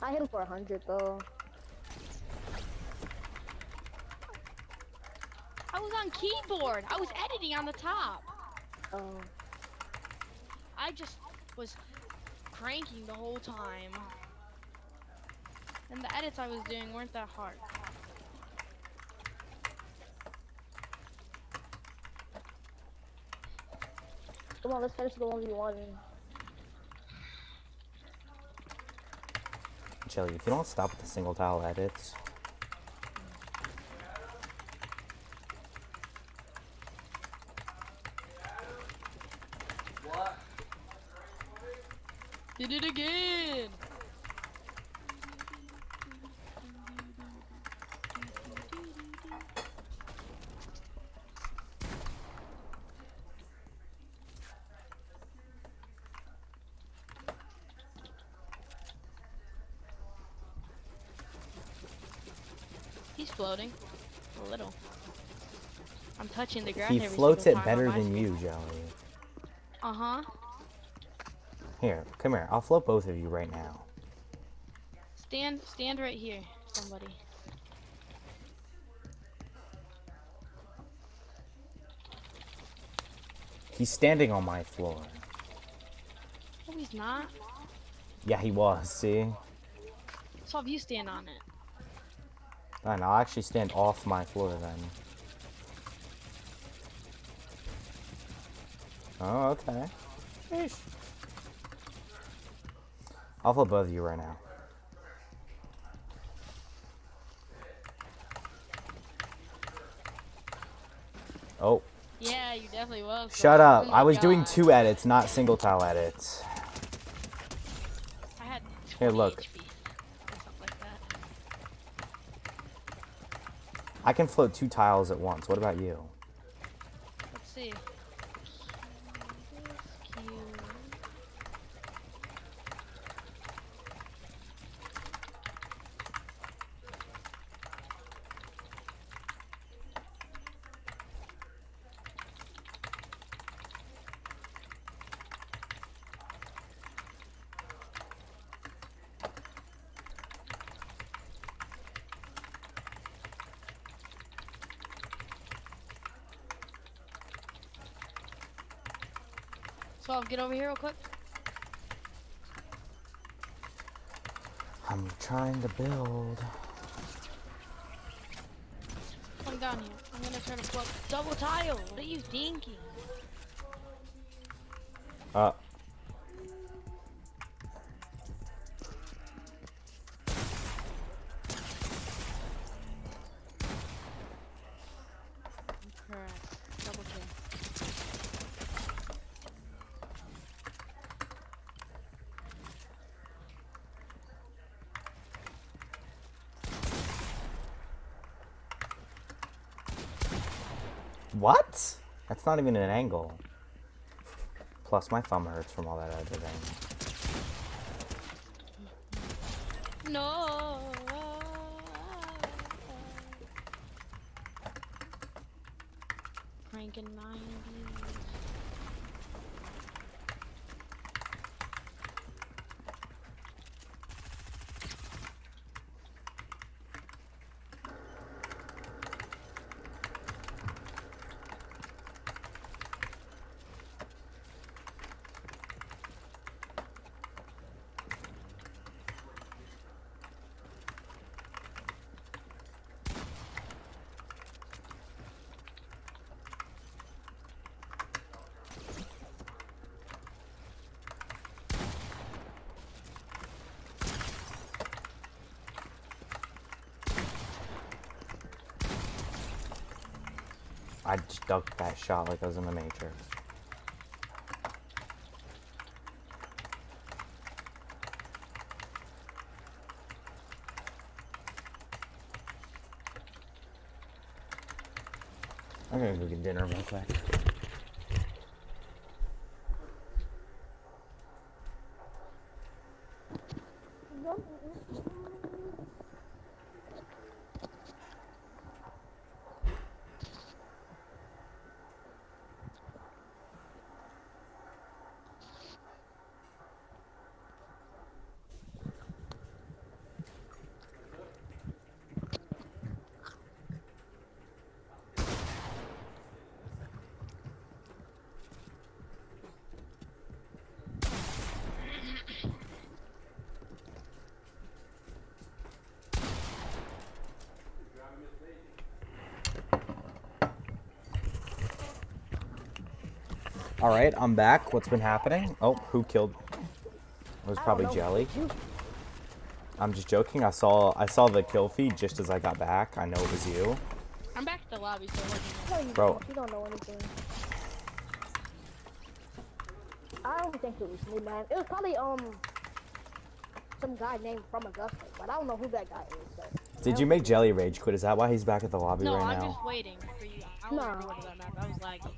I hit him for 100 though. I was on keyboard. I was editing on the top. Oh. I just was cranking the whole time. And the edits I was doing weren't that hard. Come on, let's finish the 1v1. Jelly, if you don't stop with the single tile edits. What? Did it again. He's floating. A little. I'm touching the grass He every floats single it time on better my than screen. you, Jelly. Uh-huh. Here, come here. I'll float both of you right now. Stand right here, somebody. He's standing on my floor. No, he's not. Yeah, he was, see? So if you stand on it. Fine, I'll actually stand off my floor then. Oh, okay. Sheesh. I'll flip both of you right now. Oh. Yeah, you definitely was. Shut up. Oh I my was doing God. 2 edits, not single tile edits. I had Here, look. HP or something like that. I can float 2 tiles at once. What about you? Let's see. So I'll get over here real quick. I'm trying to build. Come down here. I'm gonna try to flip double tile. What are you thinking? Correct. Double kill. What? That's not even an angle. Plus, my thumb hurts from all that editing. No. Cranking 90s. I just ducked that shot like I was in the Matrix. I'm gonna go get dinner real quick. Alright, I'm back. What's been happening? Oh, who killed? It was probably Jelly. I'm just joking. I saw the kill feed just as I got back. I know it was you. I'm back to the lobby, so No, you Bro. don't. You don't know anything. I don't think it was me, man. It was probably some guy named From Augusta, but I don't know who that guy is. So. Did you make Jelly rage quit? Is that why he's back at the lobby no, right I'm now? just waiting for you. I don't want to go to that map. I was lagging.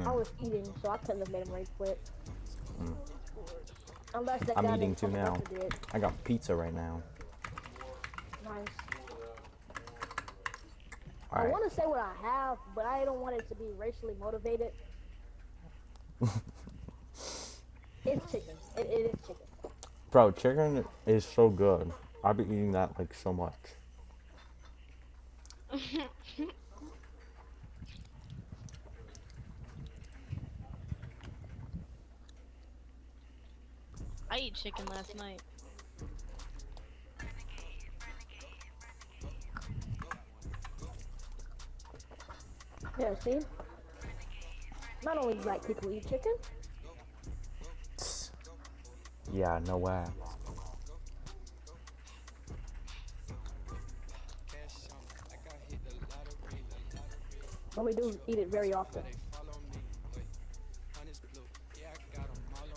I was eating, so I couldn't have made him rage quit. Unless that I'm guy eating named too From now. Augusta did. I got pizza right now. Nice. I Alright. want to say what I have, but I don't want it to be racially motivated. It's chicken. It is chicken. Bro, chicken is so good. I've been eating that like so much. I ate chicken last night. Yeah, see? Not only black people eat chicken. Yeah, no way. But we do eat it very often.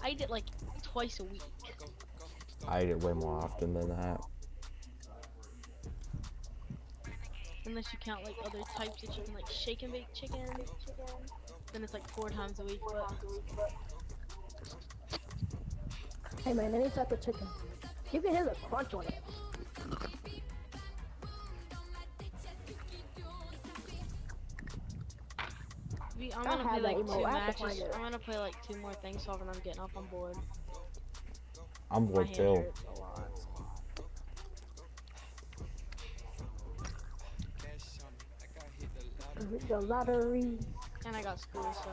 I eat it like twice a week. I eat it way more often than that. Unless you count like other types of chicken, like shake and bake chicken. Then it's like 4 times a week. But Hey man, any type of chicken. You can hear the crunch on it. I'm I'll gonna play have like that 2 emote. I have to matches. find it. I'm gonna play like 2 more things off and I'm getting up. I'm bored. I'm My bored hand too. hurts a lot. The lottery. And I got school, so.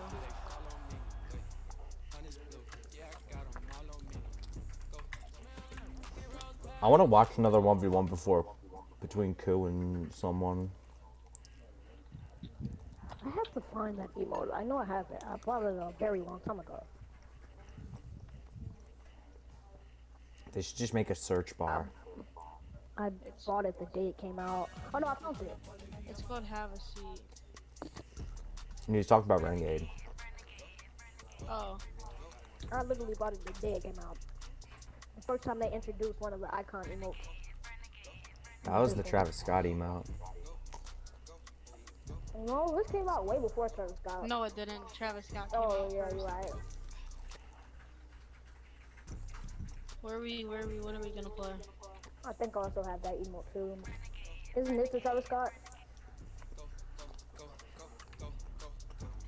I want to watch another 1v1 before between Ku and someone. I have to find that emote. I know I have it. I bought it a very long time ago. They should just make a search bar. I bought it the day it came out. Oh no, I found it. It's called Have a Seat. And you talked about Renegade. Oh. I literally bought it the day it came out. The first time they introduced one of the icon emotes. That was the Travis Scott emote. No, this came out way before Travis Scott. No, it didn't. Travis Scott came Oh out yeah, first. you're right. Where are we, what are we gonna play? I think I also have that emote too. Isn't this the Travis Scott?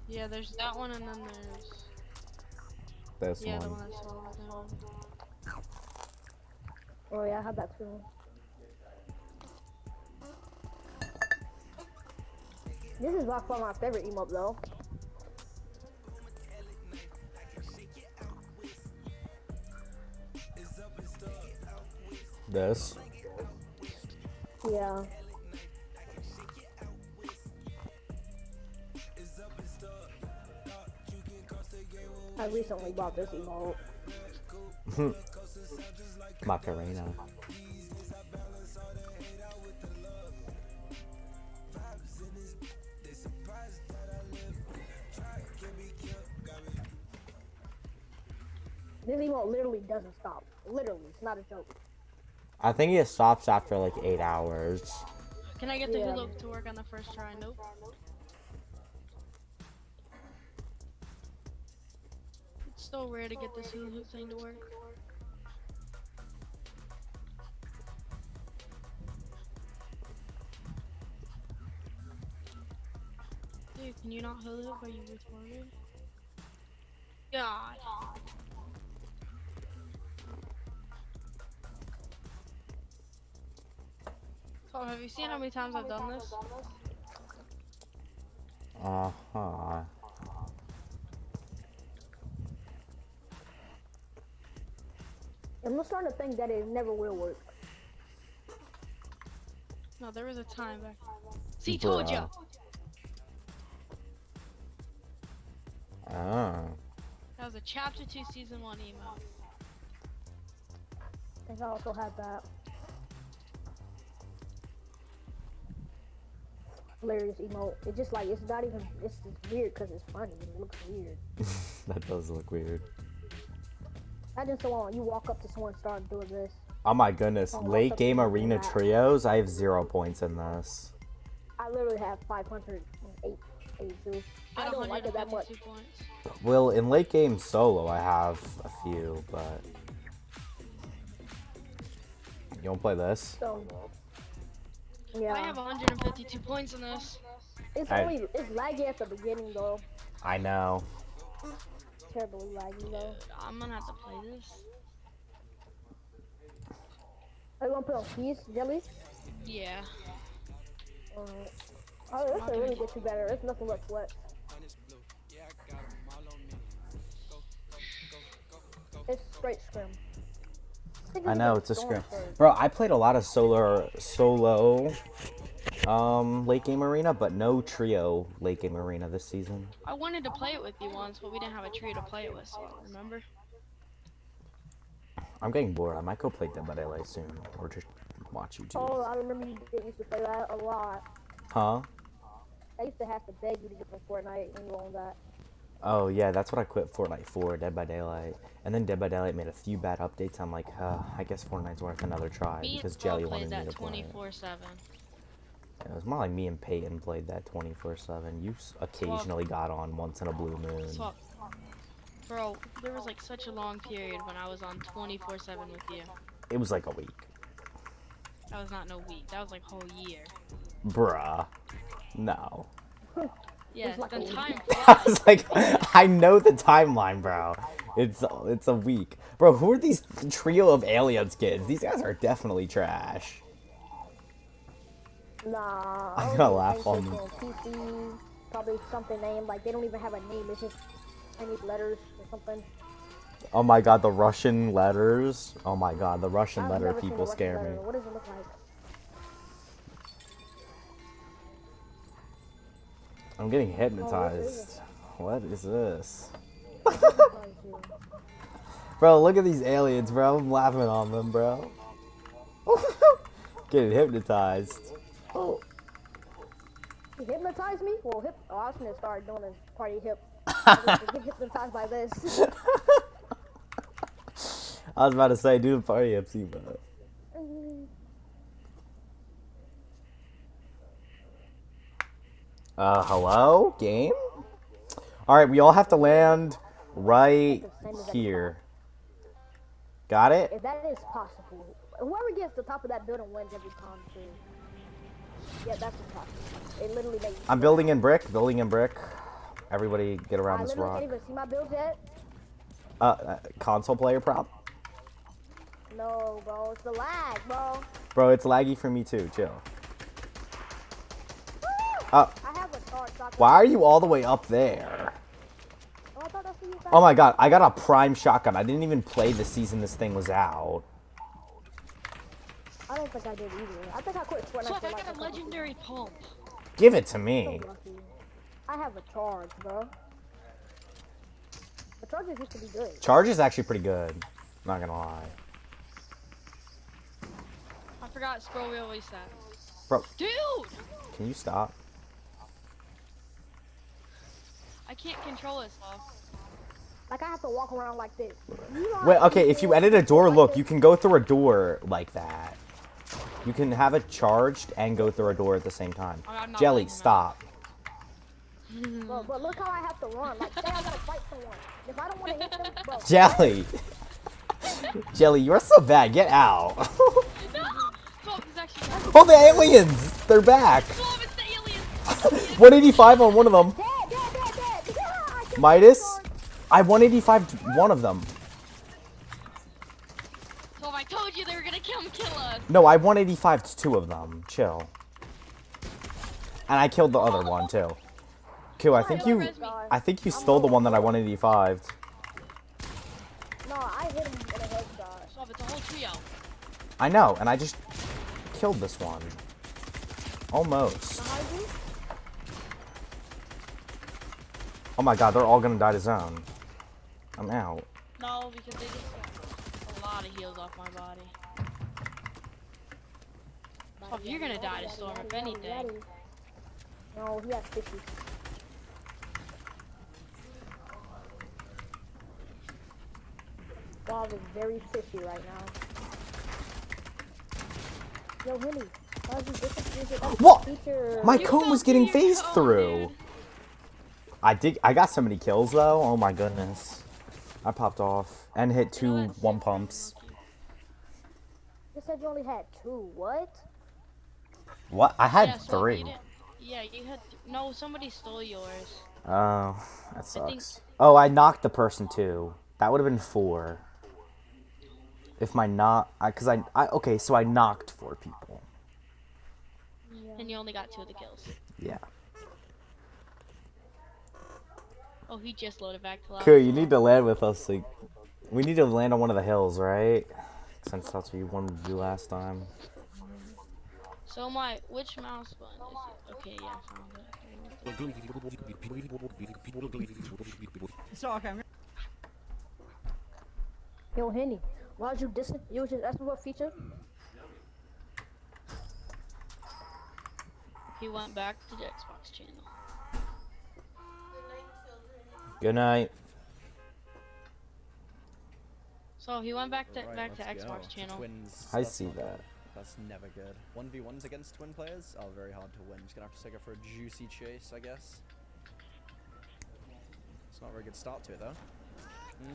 Yeah, there's that one and then there's... This yeah, the one. one I saw was that one. Oh yeah, I have that too. This is by far my favorite emote though. This. Yeah. I recently bought this emote. Macarena. This emote literally doesn't stop. Literally, it's not a joke. I think it stops after like 8 hours. Can I get the Yeah. hula to work on the first try? Nope. It's so rare to get this hula hoop thing to work. Dude, can you not hula hoop? Are you retarded? God. Oh, have you seen how many times I've done this? Uh-huh. I'm starting to think that it never will work. No, there was a time back. See, told ya. Ah. That was a chapter 2 season 1 email. I think I also had that. Hilarious emote. It's just like, it's not even, it's just weird because it's funny. It looks weird. That does look weird. Imagine someone, you walk up to someone and start doing this. Oh my goodness. Oh, Late what's up game with arena that? trios. I have 0 points in this. I literally have 582. I don't like it that much. Points. Well, in late game solo, I have a few, but you don't play this? So, Yeah. I have 152 points in this. It's laggy at the beginning though. I know. Terribly laggy though. I'm gonna have to play this. Are you gonna put on keys, Jelly? Yeah. Alright. Oh, this will really get you better. It's nothing but sweat. It's straight scrim. I know, it's a scrim. Bro, I played a lot of solo late game arena, but no trio late game arena this season. I wanted to play it with you once, but we didn't have a trio to play it with, so remember? I'm getting bored. I might go play Dead by Daylight soon, or just watch YouTube. Oh, I remember you used to play that a lot. Huh? I used to have to beg you to get from Fortnite when you owned that. Oh yeah, that's what I quit Fortnite for, Dead by Daylight. And then Dead by Daylight made a few bad updates. I'm like, I guess Fortnite's worth another try because Jelly wanted me to play it. 24/7. It was more like me and Peyton played that 24/7. You occasionally got on once in a blue moon. Swap. Bro, there was like such a long period when I was on 24/7 with you. It was like a week. That was not no week. That was like whole year. Bruh. No. Yeah, like the time I was like, I know the timeline, bro. It's a week. Bro, who are these trio of aliens kids? These guys are definitely trash. Nah. I'm gonna laugh on them. PC, probably something named, like they don't even have a name, it's just Chinese letters or something. Oh my god, the Russian letters. Oh my god, the Russian I've letter never seen people a Russian scare letter. me. What does it look like? I'm getting hypnotized. What is this? Bro, look at these aliens, bro. I'm laughing on them, bro. Getting hypnotized. Oh. You hypnotize me? Well, I was gonna start doing a party hip. Get hypnotized by this. I was about to say, do the party hips, but. Hello? Game? Alright, we all have to land right here. Got it? If that is possible. Whoever gets to the top of that building wins every time, too. Yeah, that's impossible. It literally makes I'm building in brick, Everybody get around this I rock. can't even see my builds yet. Console player prop? No, bro. It's the lag, bro. Bro, it's laggy for me too. Chill. I have a charge. Why are you all the way up there? Oh, I thought that's what you Oh my god, I got a prime shotgun. I didn't even play the season this thing was out. I don't think I did either. I think I quit Fortnite. So I for like got a legendary pump. Give it to me. So lucky. I have a charge, bro. The charges used to be good. Charge is actually pretty good. Not gonna lie. I forgot scroll wheel reset. Bro, Dude! can you stop? I can't control this, though. Like I have to walk around like this. Wait, okay, if you edit a door, look, you can go through a door like that. You can have it charged and go through a door at the same time. Jelly, stop. But look how I have to run. Like, say I gotta fight someone. If I don't want to hit them, bro. Jelly. Jelly, you're so bad. Get out. Oh, the aliens! They're back. 185 on one of them. Midas? I 185 one of them. So if I told you they were gonna kill us. No, I 185 two of them. Chill. And I killed the other one too. Q, I think you stole the one that I 185'd. No, I hit him in a headshot. So it's a whole trio. I know, and I just killed this one. Almost. Oh my god, they're all gonna die to zone. I'm out. No, because they just got a lot of heals off my body. So if you're gonna die to Storm, if anything. No, he has 50. Bob is very fishy right now. Yo, Winnie, why is he disappearing? What? My cone was getting phased through. I got so many kills though. Oh my goodness. I popped off and hit 2 one pumps. You said you only had 2. What? What? I had Yeah, so 3. you didn't- Yeah, you had. No, somebody stole yours. Oh, that I think- sucks. Oh, I knocked the person too. That would have been 4. If my cause I okay, so I knocked 4 people. And you only got 2 of the kills. Yeah. Oh, he just loaded back to life. Cool, you need to land with us. Like, we need to land on one of the hills, right? Since that's what you wanted to do last time. So which mouse button is it? Okay, yeah, I found it. So, okay, I'm Yo, Henny, why'd you diss it? You was just asking what feature? He went back to the Xbox channel. Good night. So he went back to Right, to let's Xbox go. channel. Twins, I that's see not that. good. That's never good. 1v1s against twin players are very hard to win. Just gonna have to take her for a juicy chase, I guess. It's not a very good start to it though.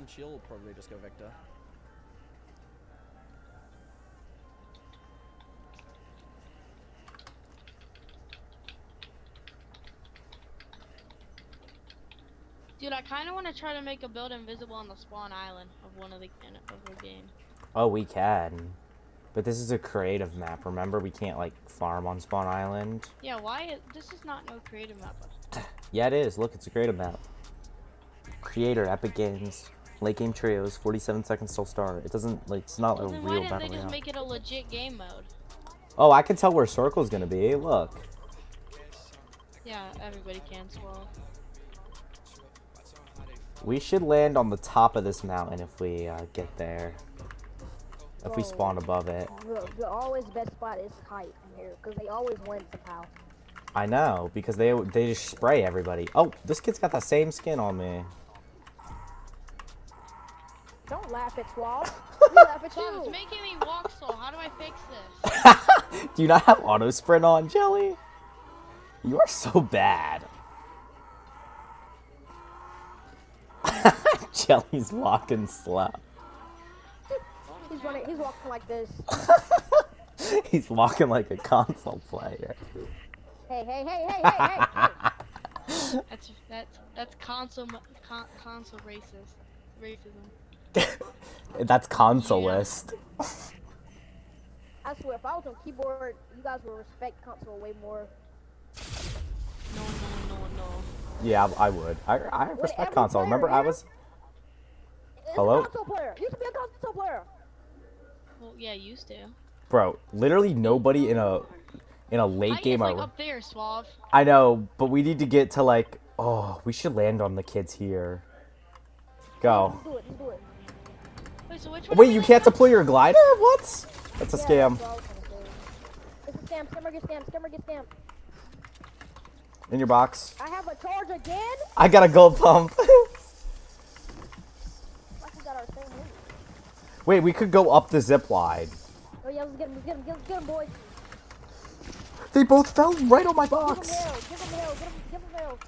She'll probably just go Victor. Dude, I kind of want to try to make a build invisible on the spawn island of one of the game. Oh, we can. But this is a creative map. Remember, we can't like farm on Spawn Island. Yeah, this is not no creative map. Yeah, it is. Look, it's a creative map. Creator, Epic Games, Late Game Trios, 47 seconds till start. It doesn't like it's not Well, a then real why didn't battle they just royale. make it a legit game mode? Oh, I can tell where Circle's gonna be. Look. Yeah, everybody can swallow. We should land on the top of this mountain if we get there. If we spawn above it. The always best spot is height in here, because they always win somehow. I know, because they just spray everybody. Oh, this kid's got the same skin on me. Don't laugh at Swab. We laugh at Dude, it's you. making me walk slow. How do I fix this? Do you not have auto sprint on, Jelly? You are so bad. Jelly's walking slow. He's walking like this. He's walking like a console player. Hey. That's console racism. That's consolist. I swear, if I was on keyboard, you guys would respect console way more. No. Yeah, I would. I respect every console. player Remember, I here was. It's Hello? a console player. You should be a console player. Well, yeah, used to. Bro, literally nobody in a late game. Like up there, Suave. I know, but we need to get to like. Oh, we should land on the kids here. Go. Do it. Wait, so which one? Wait, you can't deploy your glider? What? That's a Yeah, scam. that's what I was gonna say. It's a scam. Scammer get scammed. In your box. I have a charge again? I got a gold pump. Like we got our same move. Wait, we could go up the zip line. Oh yeah, let's get him, boys. They both fell right on my Give him box. hell, give him hell.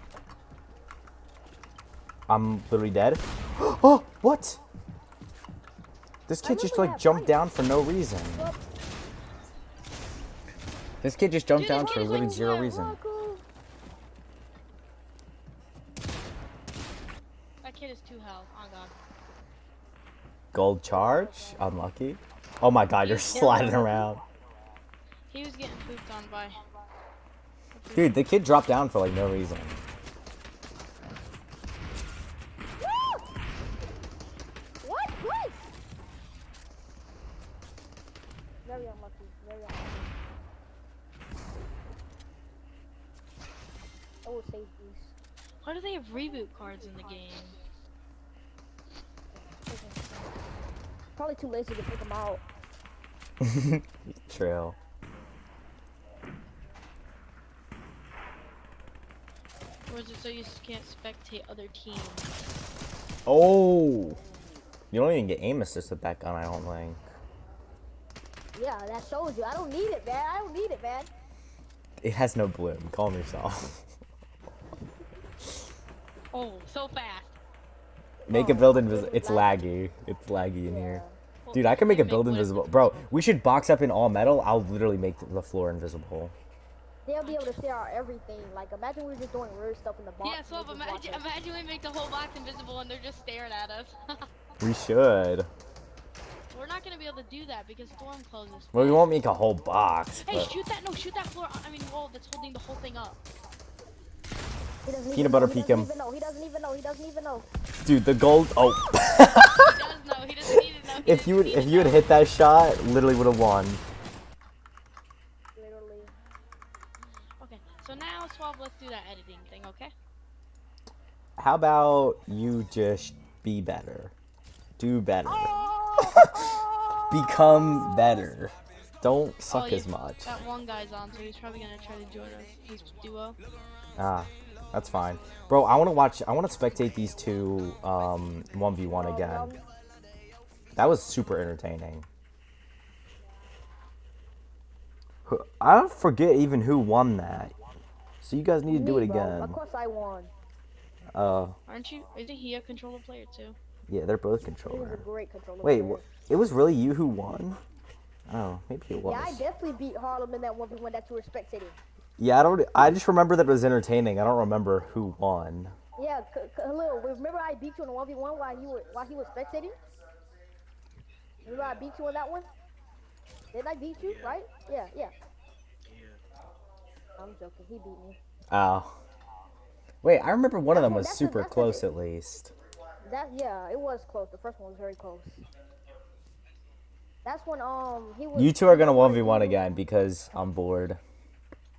I'm literally dead. Oh, what? This kid just like jumped down for no reason. This kid just jumped down for literally zero reason. That kid is 2 health. Oh god. Gold charge? Unlucky. Oh my god, you're sliding around. He was getting pooped on by. Dude, the kid dropped down for like no reason. What? Very unlucky. I will save these. Why do they have reboot cards in the game? Probably too lazy to pick them out. True. Or is it so you just can't spectate other teams? Oh! You don't even get aim assist with that gun, I don't think. Yeah, that shows you. I don't need it, man. It has no bloom. Calm yourself. Oh, so fast. Make a build invisible. It's laggy. It's laggy in here. Dude, I can make a build invisible. Bro, we should box up in all metal. I'll literally make the floor invisible. they'll be able to share out everything. Like, imagine we were just doing weird stuff in the box. Yeah, so imagine we make the whole box invisible and they're just staring at us. We should. We're not gonna be able to do that because Storm closes. Well, we won't make a whole box. Hey, But shoot that floor. I mean, wall that's holding the whole thing up. He doesn't Peanut even butter know, peek he him. doesn't even know. He doesn't even know. He doesn't even know. Dude, the gold. Oh. He does know. He doesn't need to know. if you had hit that shot, literally would have won. Literally. Okay, so now Swab, let's do that editing thing, okay? How about you just be better? Do better. Become better. Don't suck as much. That one guy's on, so he's probably gonna try to join us. His duo. Ah, that's fine. Bro, I want to spectate these two 1v1 again. That was super entertaining. I forget even who won that. So you guys need to do it again. Of course I won. Aren't you? Isn't he a controller player too? Yeah, they're both He was a controller. great controller Wait, player. it was really you who won? Oh, maybe it was. Yeah, I definitely beat Harlem in that 1v1 that you were spectating. Yeah, I just remember that it was entertaining. I don't remember who won. Yeah, Khalil, remember I beat you in the 1v1 while he was spectating? Remember I beat you in that one? Didn't I beat you, right? Yeah. I'm joking, he beat me. Oh. Wait, I remember one of them was That's super that's close at least. Yeah, it was close. The first one was very close. That's when he was. You two are gonna 1v1 again because I'm bored.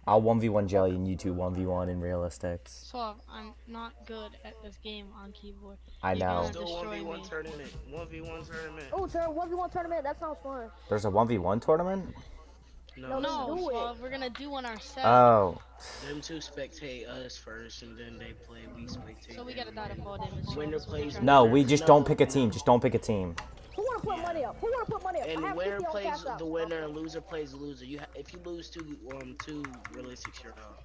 I'll 1v1 Jelly and you two 1v1 in realistics. Swab, I'm not good at this game on keyboard. I You're know. gonna Still destroy 1v1 me. tournament. 1v1 tournament. Oh, 1v1 tournament. That sounds fun. There's a 1v1 tournament? No, No, do it. Swab, we're gonna do one ourselves. Oh. Them two spectate us first, and then they play. We spectate. So we gotta die to fall damage. Winner plays. No, we just don't pick a team. Just don't pick a team. Who wanna put money up? Who wanna put money up? I And have winner 50 on plays Cash App. the winner, and loser plays the loser. If you lose two realistics, you're out.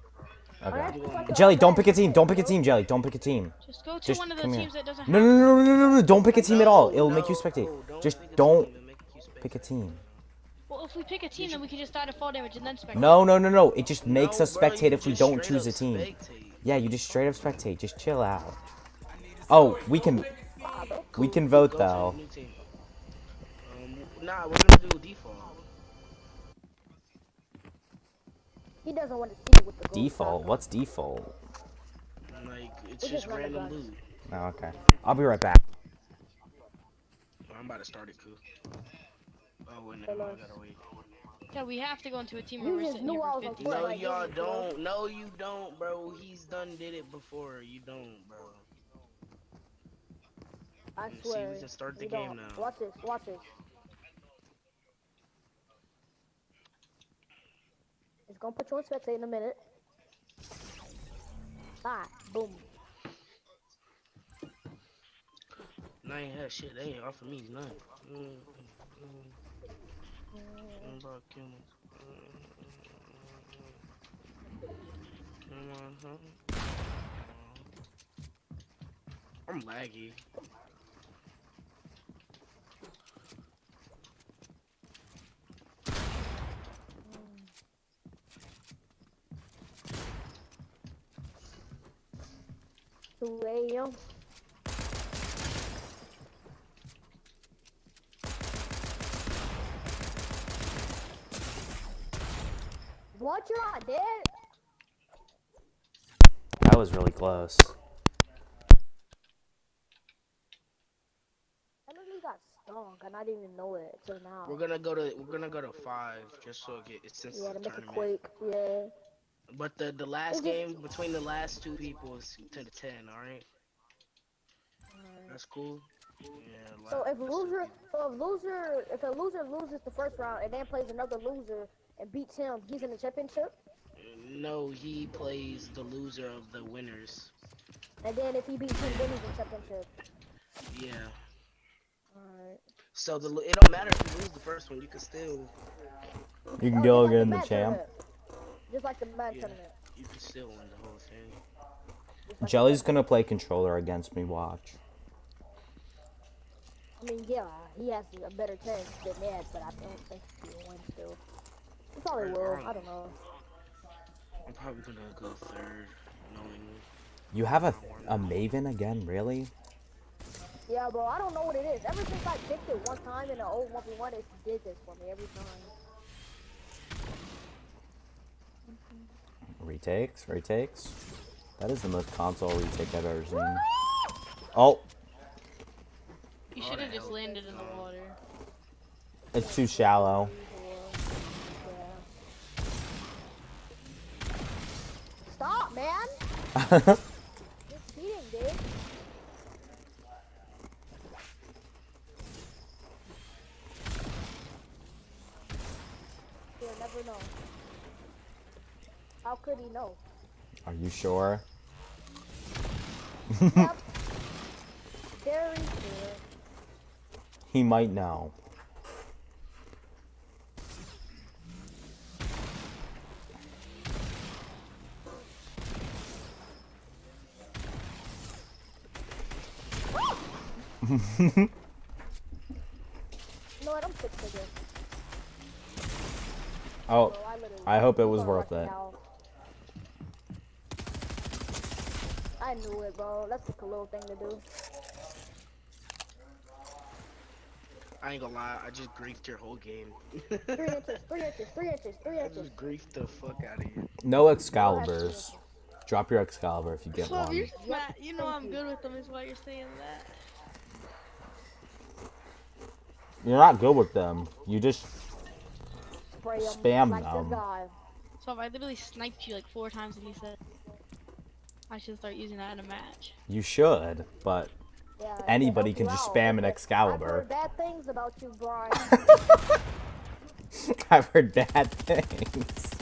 Okay. Jelly, don't pick a team. Don't pick a team, Jelly. Don't pick a team. Just go to one of the come teams here. that doesn't No, have. no. Don't pick a team at all. It'll make you spectate. Just don't pick a team. Well, if we pick a team, then we can just die to fall damage and then spectate. No. It just makes us bro, spectate you if we just don't straight choose a up team. spectate. Yeah, you just straight up spectate. Just chill out. Oh, we can vote though. New team. Nah, we're gonna do default. He doesn't want to see it with the gold Default? What's default? Like it's It's just just random random guns. loot. Oh, okay. I'll be right back. I'm about to start it, cool. Oh, and then I gotta wait. Yeah, we have to go into a team You where we're just sitting knew here I for was on 50 Twitter. No, like, y'all this is cool. don't. No, you don't, bro. He's done did it before. You don't, bro. I See, swear. we can start the you game don't. now. Watch this. Watch this. It's gonna put you on spectate in a minute. Ah, boom. I ain't had shit. They ain't offer me none. About killing. I'm laggy. Two AM. What? You're not dead? That was really close. I literally got stunk and I didn't even know it till now. We're gonna go to 5 just so it's since Yeah, the to make it tournament. quick. Yeah. But the last game between the last two people is 10 to 10. All right. That's cool. Yeah. So if a loser loses the first round and then plays another loser and beats him, he's in the championship. No, he plays the loser of the winners. And then if he beats him, then he's in the championship. Yeah. Alright. So it don't matter if you lose the first one, you can still. You can go again in the Mad champ. tournament. Just like the Mad Yeah, tournament. you can still win the whole thing. Jelly's gonna play controller against me. Watch. I mean, yeah, he has a better chance than Mad, but I don't think he will win still. He probably will. I don't know. I'm probably gonna go third, knowing. You have a Maven again, really? Yeah, bro, I don't know what it is. Ever since I picked it one time in the old 1v1, it did this for me every time. Retakes. That is the most console retake I've ever seen. Oh! You should have just landed in the water. It's too shallow. Stop, man! You're cheating, dude. You'll never know. How could he know? Are you sure? Yep. Very sure. He might know. You know what? I'm sick of this. Oh, Bro, literally I hope it was felt worth like it. hell. I knew it, bro. That's just a little thing to do. I ain't gonna lie, I just griefed your whole game. 3 inches, 3 inches, 3 inches, 3 I inches. just griefed the fuck out of you. No Excaliburs. Drop your Excalibur if you get Well, one. you're smart. You know I'm good with them, is why you're saying that. You're not good with them. You just Spray 'em spam like them. the guy. So if I literally sniped you like 4 times and you said I should start using that in a match. You should, but Yeah, it anybody helps can you just out. spam an I've Excalibur. heard bad things about you, Brian. I've heard bad things.